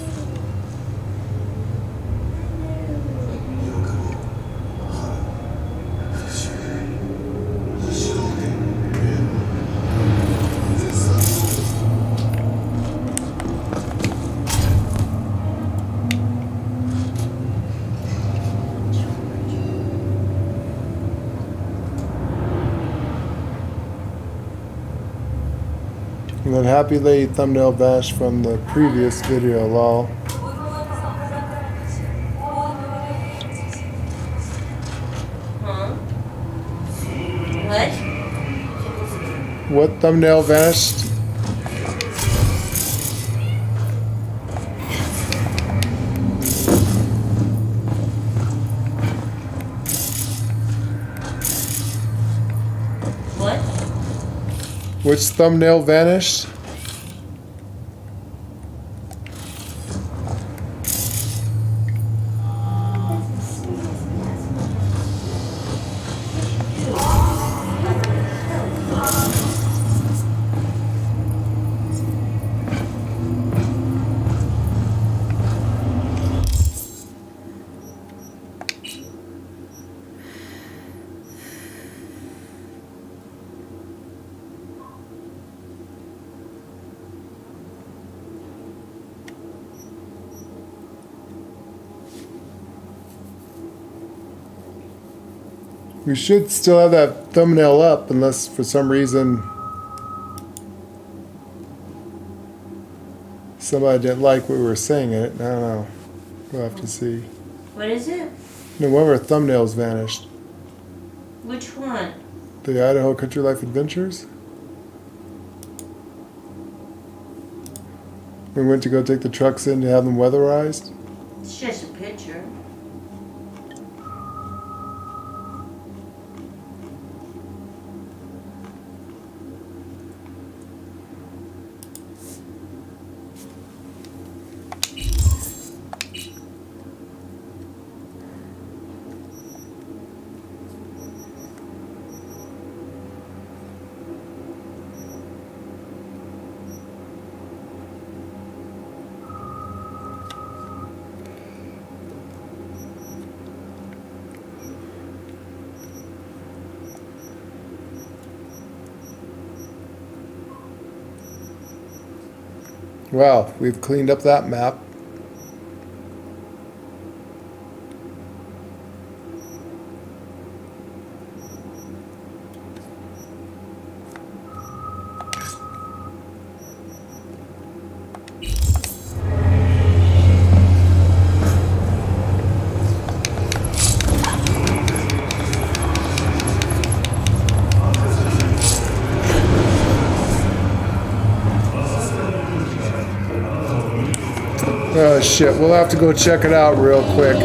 And then happy late thumbnail bash from the previous video, lol. Huh? What? What thumbnail vanished? What? Which thumbnail vanished? We should still have that thumbnail up unless for some reason somebody didn't like what we were saying in it. I don't know. We'll have to see. What is it? No, one of our thumbnails vanished. Which one? The Idaho Country Life Adventures. We went to go take the trucks in to have them weatherized. It's just a picture. Well, we've cleaned up that map. Oh shit, we'll have to go check it out real quick.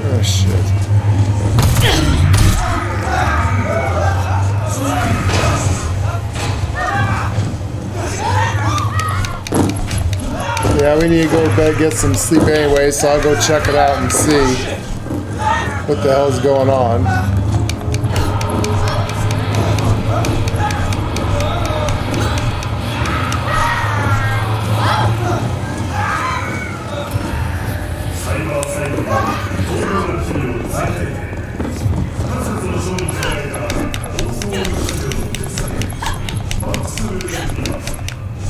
Oh shit. Yeah, we need to go to bed, get some sleep anyway, so I'll go check it out and see what the hell's going on.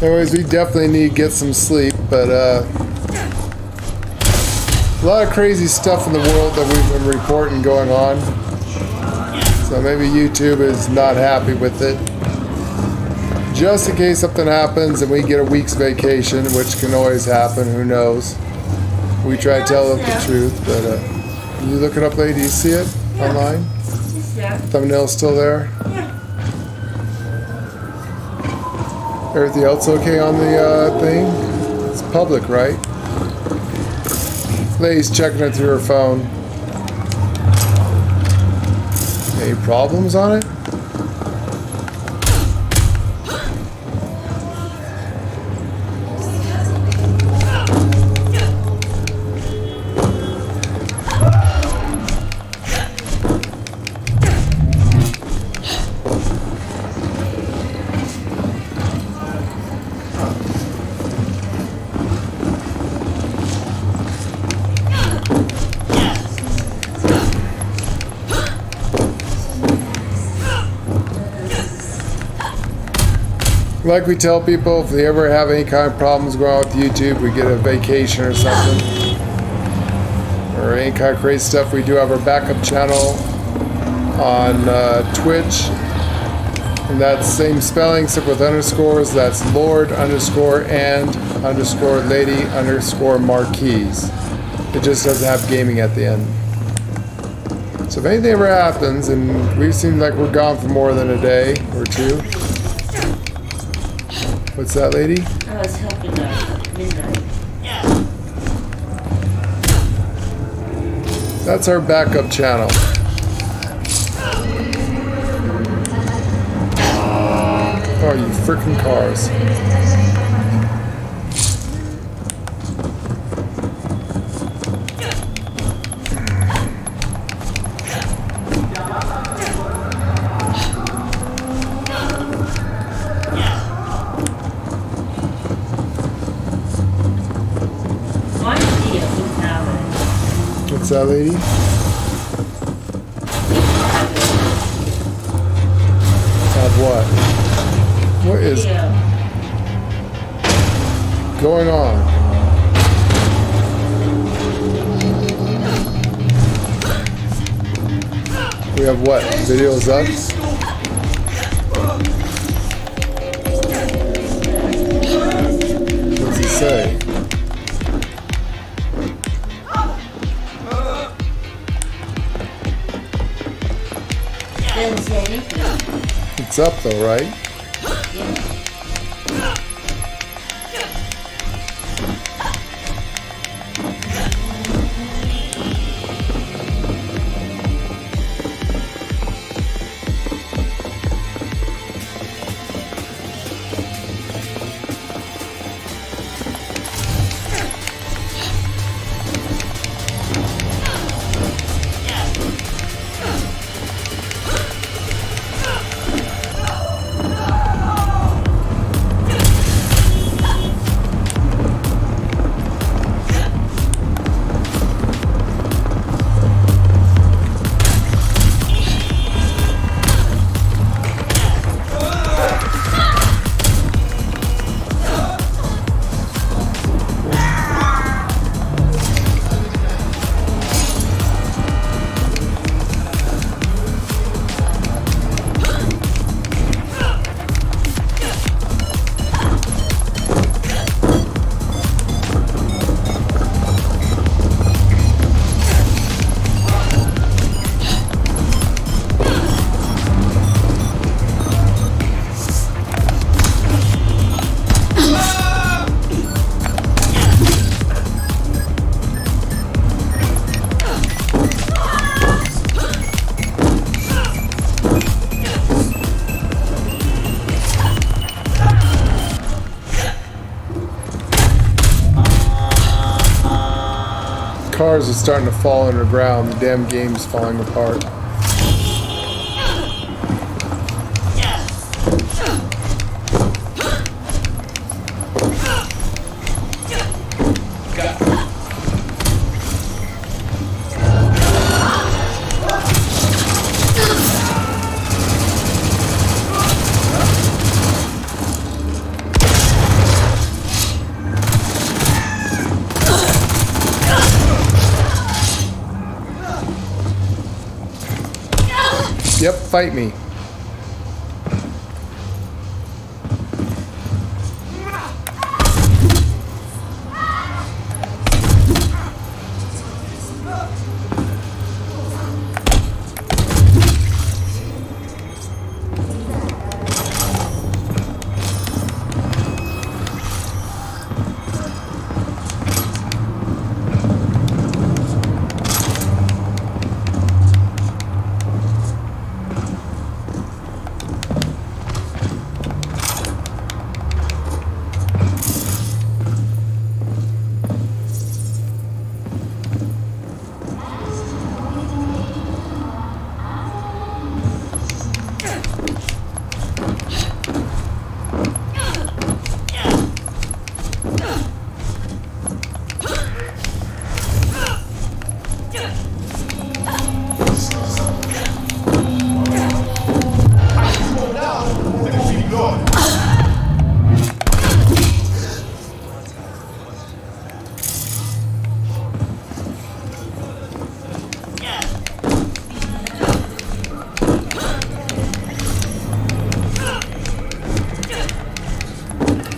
Anyways, we definitely need to get some sleep, but a lot of crazy stuff in the world that we've been reporting going on. So maybe YouTube is not happy with it. Just in case something happens and we get a week's vacation, which can always happen, who knows. We try to tell them the truth, but can you look it up, lady? Do you see it online? Yeah. Thumbnail's still there? Yeah. Everything else okay on the thing? It's public, right? Lady's checking it through her phone. Any problems on it? Like we tell people, if they ever have any kind of problems going on with YouTube, we get a vacation or something, or any kind of crazy stuff, we do have our backup channel on Twitch, and that's same spelling except with underscores. That's Lord_and_lady_Marquise. It just doesn't have gaming at the end. So if anything ever happens, and we seem like we're gone for more than a day or two. What's that, lady? I was helping her at midnight. That's our backup channel. Oh, you frickin' cars. What's that, lady? Have what? What is going on? We have what? Videos up? What's he say? Didn't say anything. It's up though, right? Yeah. cars are starting to fall underground. The damn game's falling apart. Yep, fight me.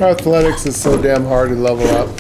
Athletics is so damn hard to level up.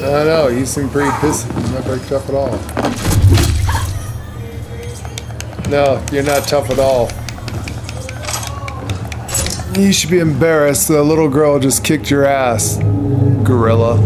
I know, you seem pretty pissed. You're not very tough at all. No, you're not tough at all. You should be embarrassed. The little girl just kicked your ass, gorilla.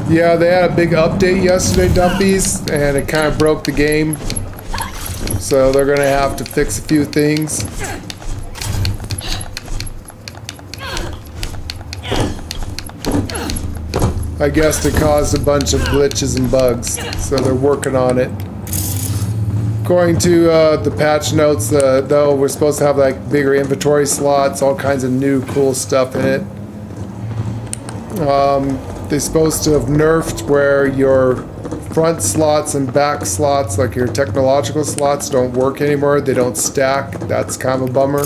Yeah, they had a big update yesterday, Dumpies, and it kind of broke the game. So they're going to have to fix a few things. I guess it caused a bunch of glitches and bugs, so they're working on it. According to the patch notes, though, we're supposed to have like bigger inventory slots, all kinds of new cool stuff in it. They're supposed to have nerfed where your front slots and back slots, like your technological slots, don't work anymore. They don't stack. That's kind of a bummer.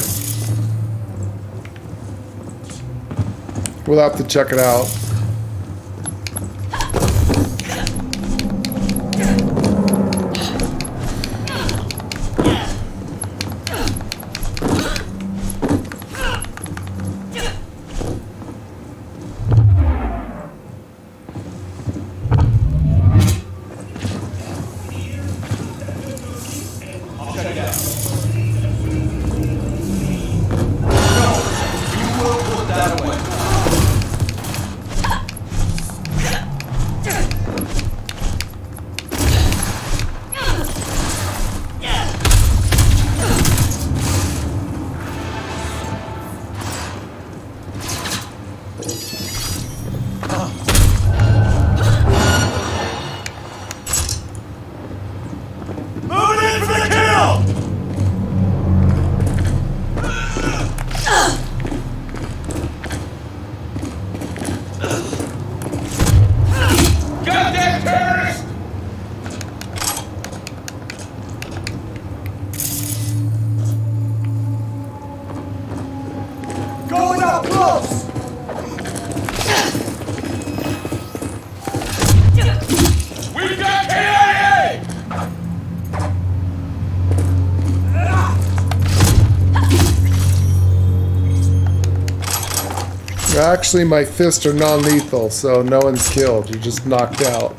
We'll have to check it out. close! We got KIA! Actually, my fists are non-lethal, so no one's killed. You're just knocked out.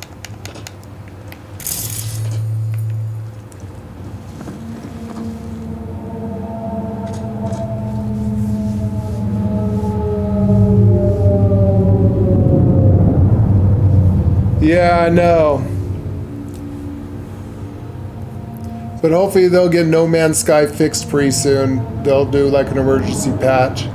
Yeah, I know. But hopefully they'll get No Man's Sky fixed pretty soon. They'll do like an emergency patch.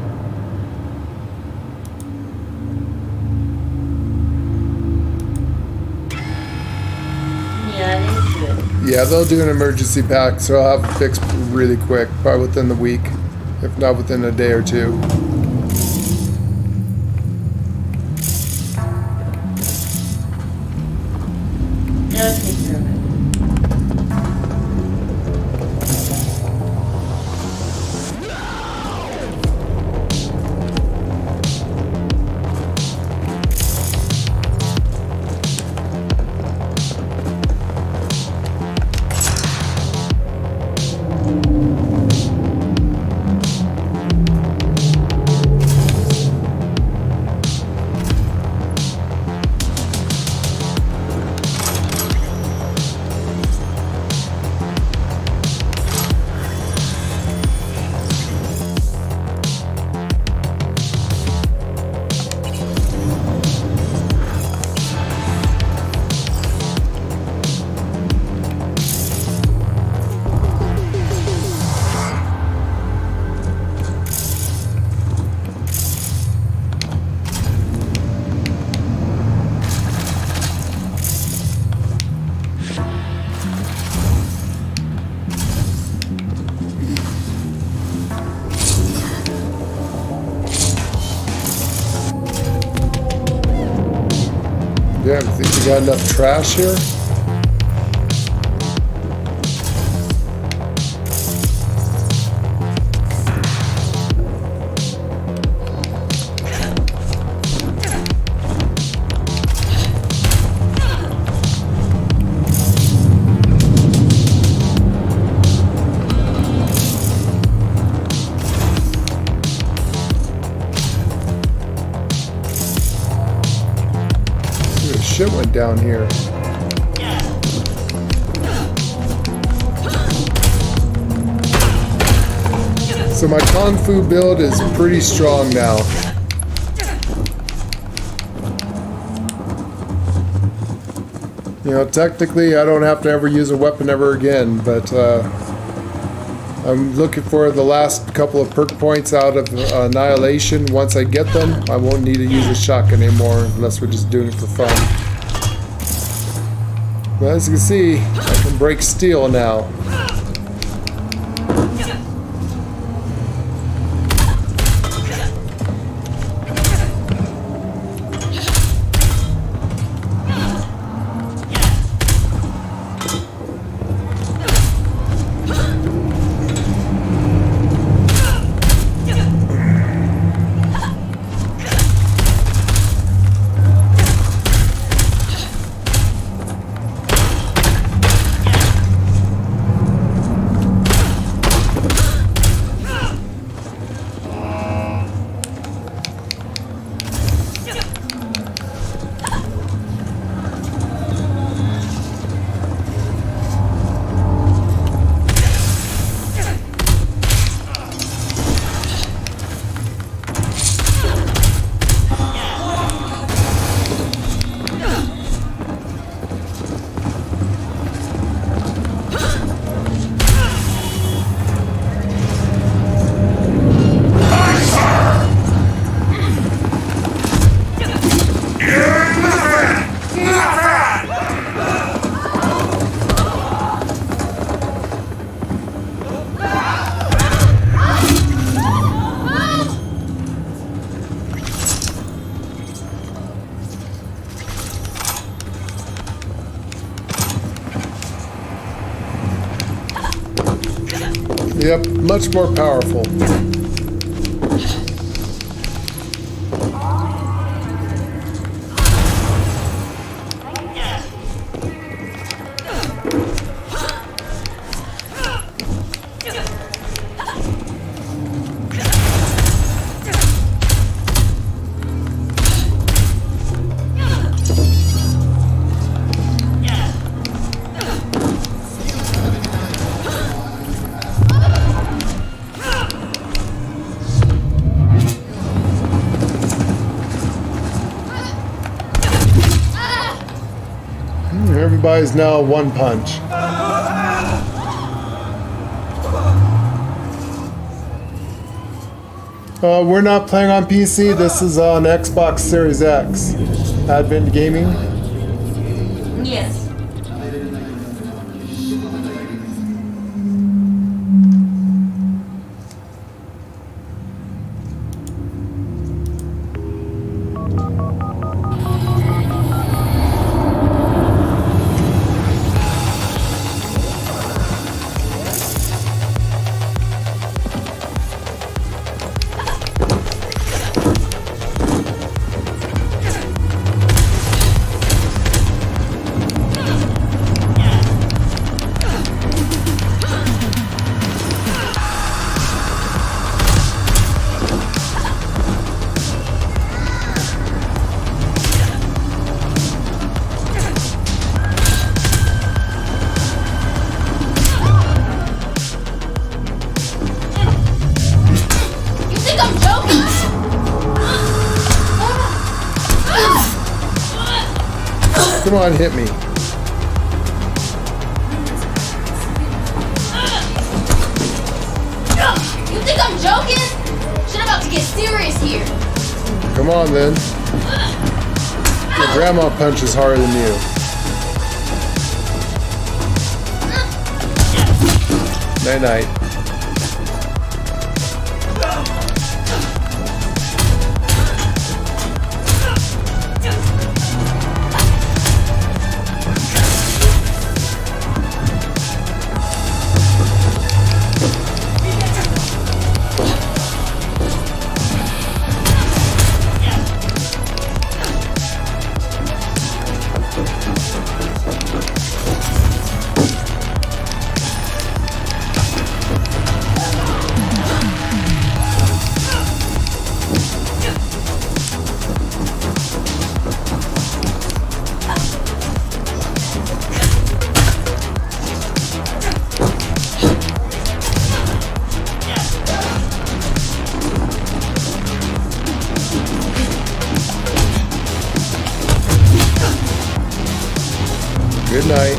Yeah, they'll do an emergency pack, so I'll have it fixed really quick, probably within the week, if not within a day or two. Yeah, I think we got enough trash here. Shit went down here. So my Kung Fu build is pretty strong now. You know, technically I don't have to ever use a weapon ever again, but I'm looking for the last couple of perk points out of Annihilation. Once I get them, I won't need to use a shotgun anymore unless we're just doing it for fun. But as you can see, I can break steel now. Yep, much more powerful. Everybody's now one punch. We're not playing on PC. This is on Xbox Series X. Advent Gaming. Yes. Come on, hit me. You think I'm joking? Shit about to get serious here. Come on, then. Your grandma punches harder than you. Night-night. Good night.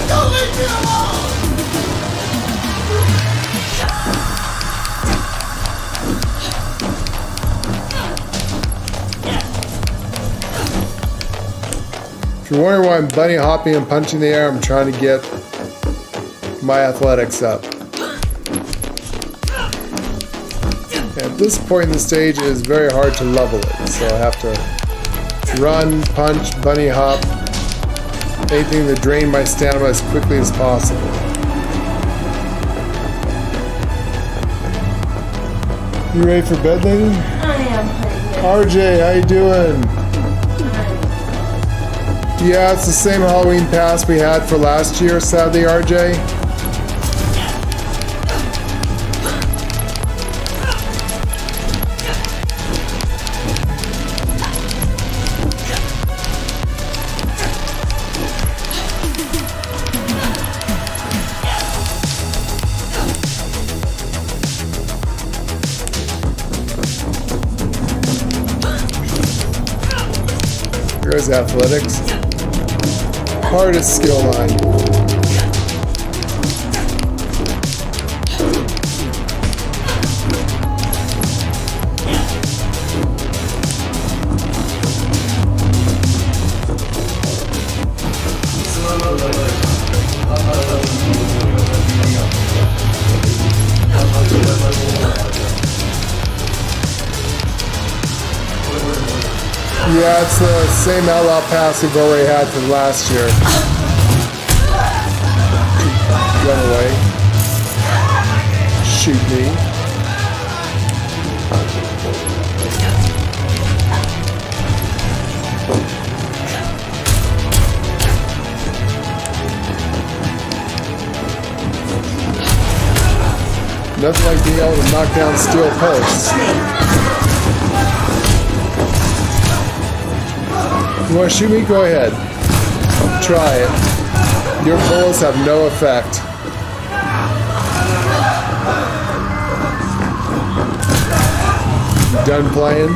Don't leave me alone! If you're wondering why I'm bunny hopping and punching the air, I'm trying to get my athletics up. At this point in the stage, it is very hard to level it, so I have to run, punch, bunny hop, anything to drain my stamina as quickly as possible. You ready for bed, lady? I am pretty good. RJ, how you doing? Yeah, it's the same Halloween pass we had for last year, sadly, RJ. Here's athletics. Hardest skill line. Yeah, it's the same outlaw pass we've already had from last year. Run away. Shoot me. Nothing like being able to knock down steel posts. You want to shoot me? Go ahead. Try it. Your bullets have no effect. Done playing?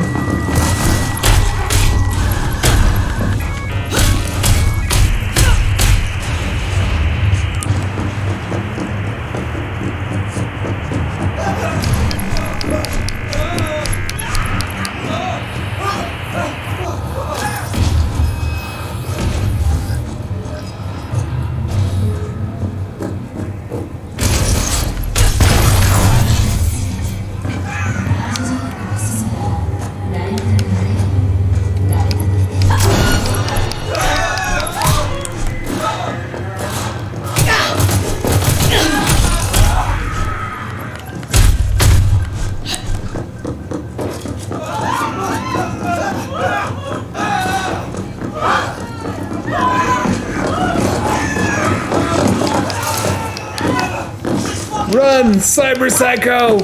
Run, Cyber Psycho!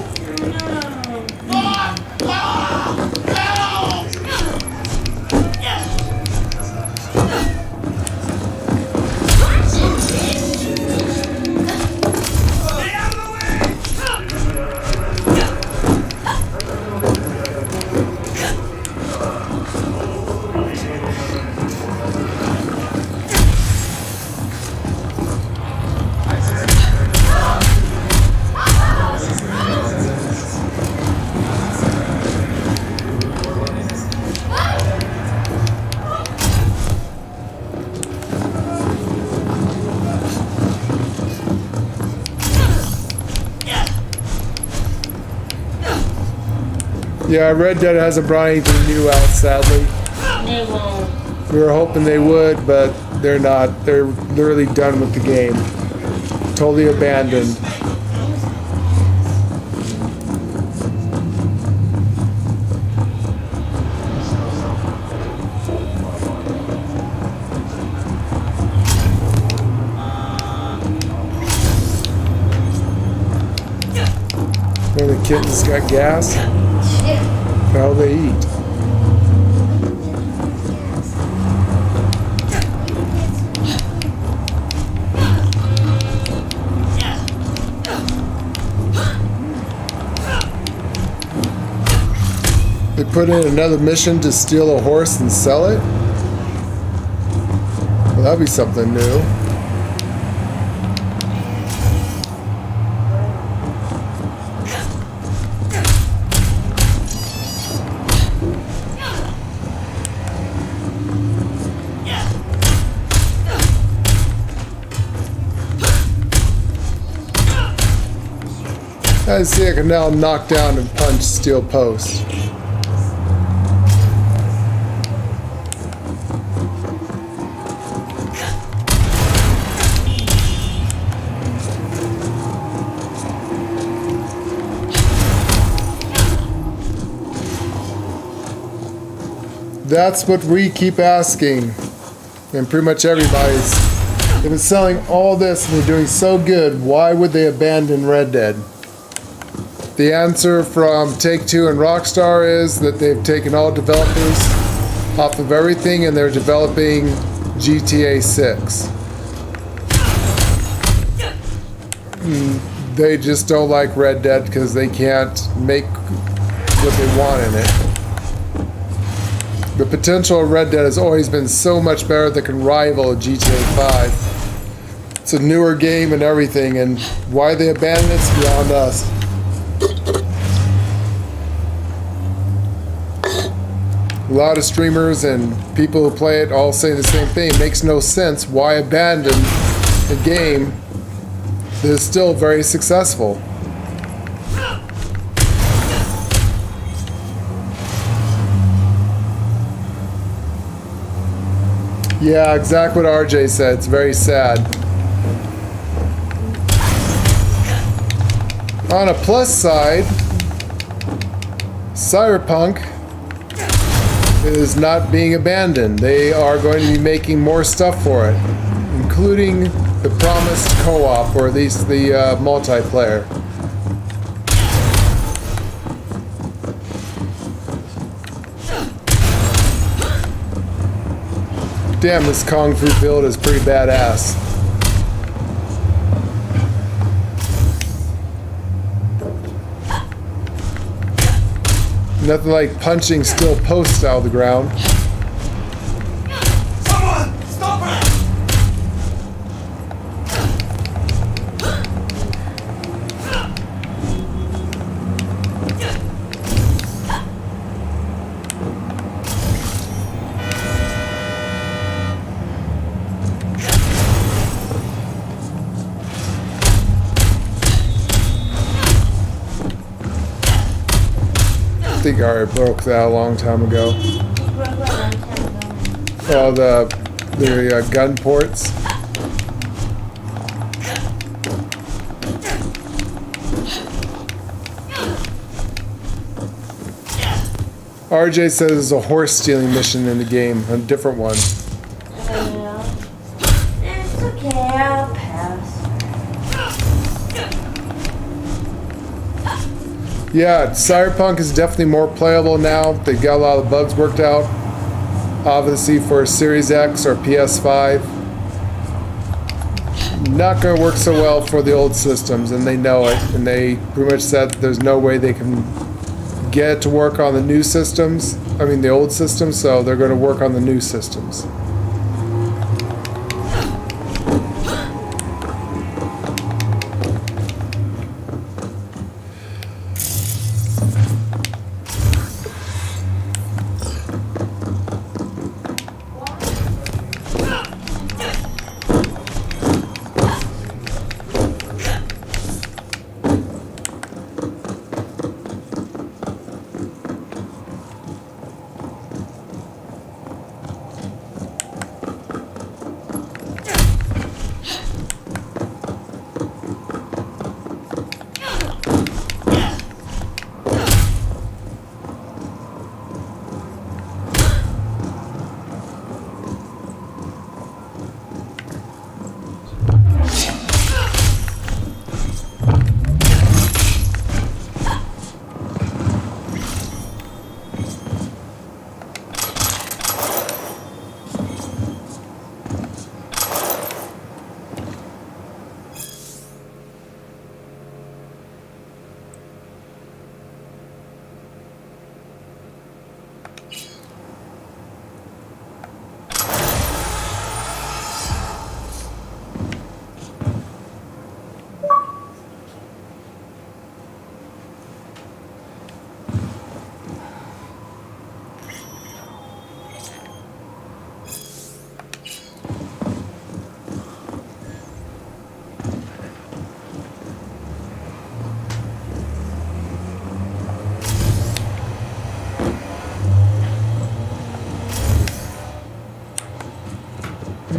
Yeah, Red Dead hasn't brought anything new out, sadly. They won't. We were hoping they would, but they're not. They're literally done with the game. Totally abandoned. And the kittens got gas. How they eat. They put in another mission to steal a horse and sell it? Well, that'd be something new. I see I can now knock down and punch steel posts. That's what we keep asking. And pretty much everybody's. They've been selling all this and they're doing so good. Why would they abandon Red Dead? The answer from Take-Two and Rockstar is that they've taken all developers off of everything and they're developing GTA 6. They just don't like Red Dead because they can't make what they want in it. The potential of Red Dead has always been so much better that can rival GTA 5. It's a newer game and everything, and why they abandon it's beyond us. A lot of streamers and people who play it all say the same thing. It makes no sense. Why abandon a game that is still very successful? Yeah, exactly what RJ said. It's very sad. On a plus side, Cyberpunk is not being abandoned. They are going to be making more stuff for it, including the promised co-op, or at least the multiplayer. Damn, this Kung Fu build is pretty badass. Nothing like punching steel posts out of the ground. Someone! Stop her! I think I already broke that a long time ago. Oh, the gun ports. RJ says there's a horse stealing mission in the game, a different one. Yeah. It's okay, I'll pass. Yeah, Cyberpunk is definitely more playable now. They got a lot of the bugs worked out. Obviously for Series X or PS5. Not going to work so well for the old systems, and they know it. And they pretty much said there's no way they can get it to work on the new systems. I mean the old systems, so they're going to work on the new systems.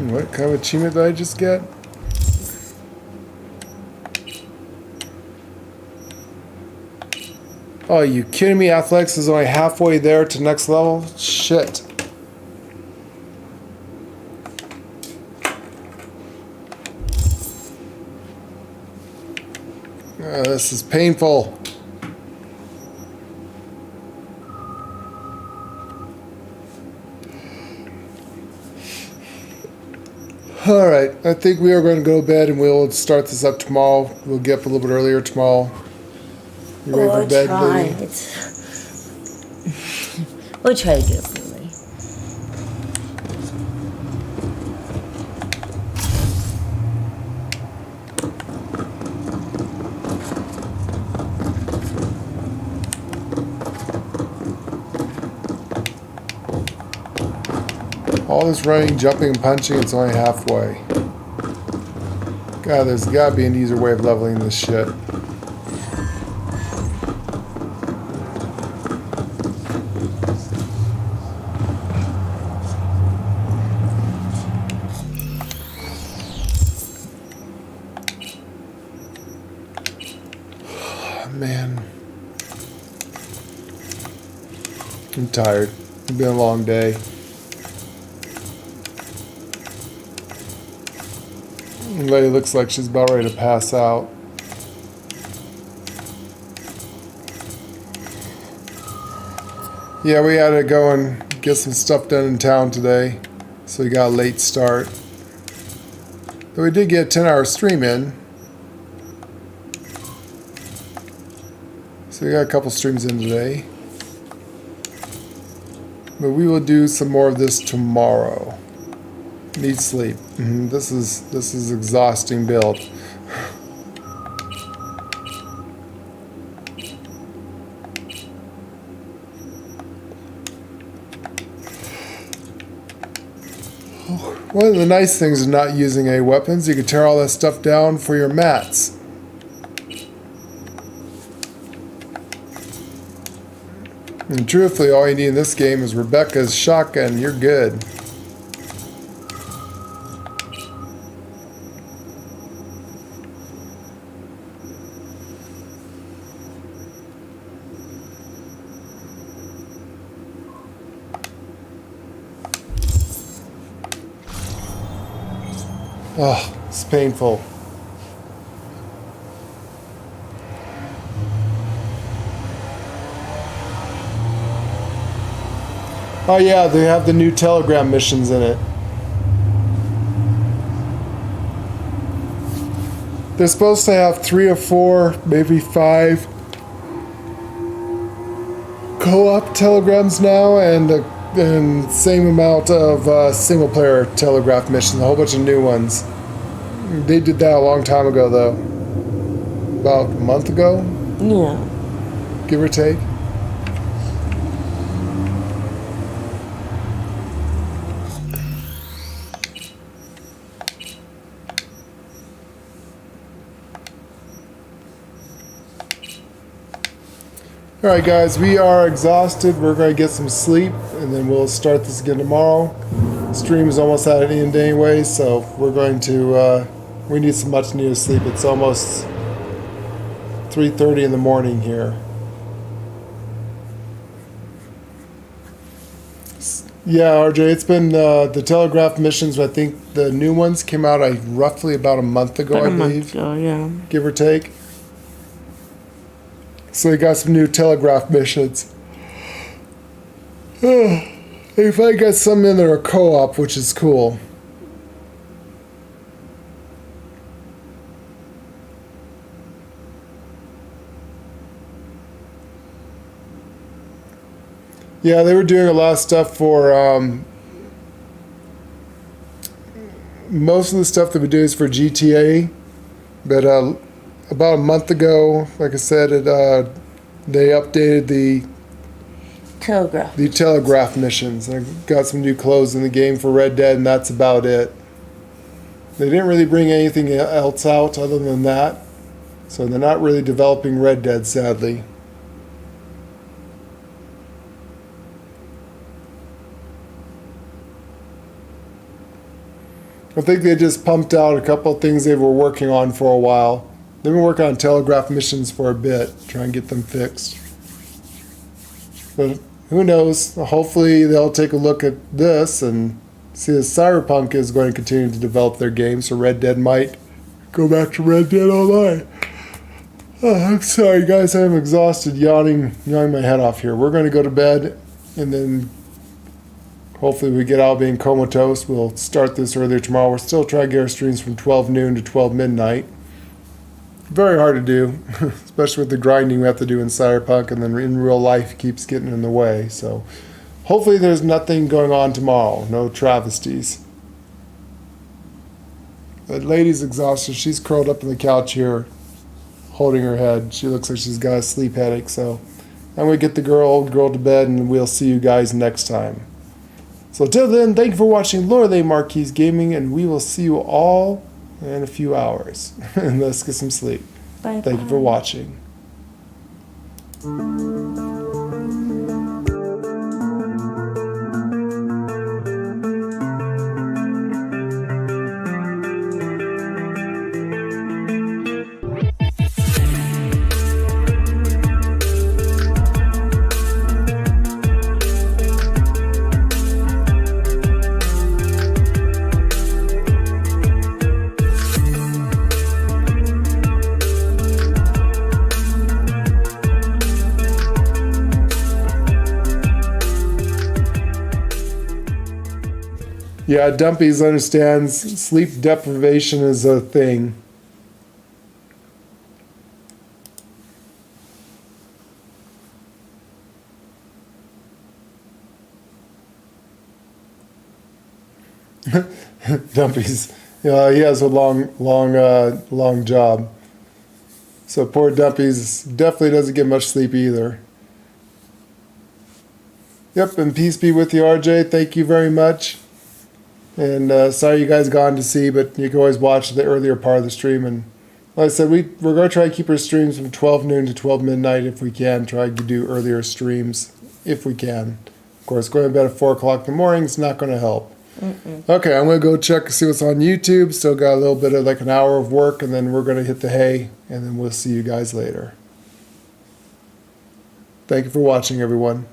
What kind of achievement did I just get? Oh, are you kidding me? Athletics is only halfway there to next level? Shit. This is painful. Alright, I think we are going to go to bed and we'll start this up tomorrow. We'll get up a little bit earlier tomorrow. You ready for bed, lady? We'll try to get up early. All this running, jumping, and punching, it's only halfway. God, there's gotta be an easier way of leveling this shit. Man. I'm tired. It's been a long day. Lady looks like she's about ready to pass out. Yeah, we had to go and get some stuff done in town today, so we got a late start. But we did get a 10-hour stream in. So we got a couple streams in today. But we will do some more of this tomorrow. Need sleep. This is exhausting build. One of the nice things of not using any weapons, you can tear all that stuff down for your mats. And truthfully, all you need in this game is Rebecca's shotgun. You're good. Oh, it's painful. Oh yeah, they have the new Telegram missions in it. They're supposed to have 3 or 4, maybe 5 co-op telegrams now, and same amount of single-player telegraph missions. A whole bunch of new ones. They did that a long time ago, though. About a month ago. Yeah. Give or take. Alright guys, we are exhausted. We're going to get some sleep and then we'll start this again tomorrow. The stream is almost at an end anyway, so we're going to, we need some much needed sleep. It's almost 3:30 in the morning here. Yeah, RJ, it's been, the telegraph missions, I think the new ones came out roughly about a month ago, I believe. Yeah. Give or take. So they got some new telegraph missions. They finally got some in that are co-op, which is cool. Yeah, they were doing a lot of stuff for, most of the stuff that we do is for GTA, but about a month ago, like I said, they updated the telegraph missions. I got some new clothes in the game for Red Dead, and that's about it. They didn't really bring anything else out other than that, so they're not really developing Red Dead, sadly. I think they just pumped out a couple of things they were working on for a while. They've been working on telegraph missions for a bit, trying to get them fixed. But who knows? Hopefully they'll take a look at this and see that Cyberpunk is going to continue to develop their game, so Red Dead might go back to Red Dead Online. Oh, I'm sorry guys, I'm exhausted, yawning my head off here. We're going to go to bed, and then hopefully we get out being comatose. We'll start this earlier tomorrow. We're still trying to get our streams from 12 noon to 12 midnight. Very hard to do, especially with the grinding we have to do in Cyberpunk, and then in real life keeps getting in the way. So hopefully there's nothing going on tomorrow, no travesties. The lady's exhausted. She's curled up on the couch here, holding her head. She looks like she's got a sleep headache. So I'm going to get the old girl to bed, and we'll see you guys next time. So till then, thank you for watching Lorelei Marquis Gaming, and we will see you all in a few hours. And let's get some sleep. Bye. Thank you for watching. Yeah, Dumpies understands sleep deprivation is a thing. Dumpy's, he has a long job. So poor Dumpy's definitely doesn't get much sleep either. Yep, and peace be with you, RJ. Thank you very much. And sorry you guys gone to see, but you can always watch the earlier part of the stream. And like I said, we're going to try to keep our streams from 12 noon to 12 midnight if we can. Try to do earlier streams if we can. Of course, going to bed at 4 o'clock in the morning is not going to help. Okay, I'm going to go check and see what's on YouTube. Still got a little bit of like an hour of work, and then we're going to hit the hay, and then we'll see you guys later. Thank you for watching, everyone.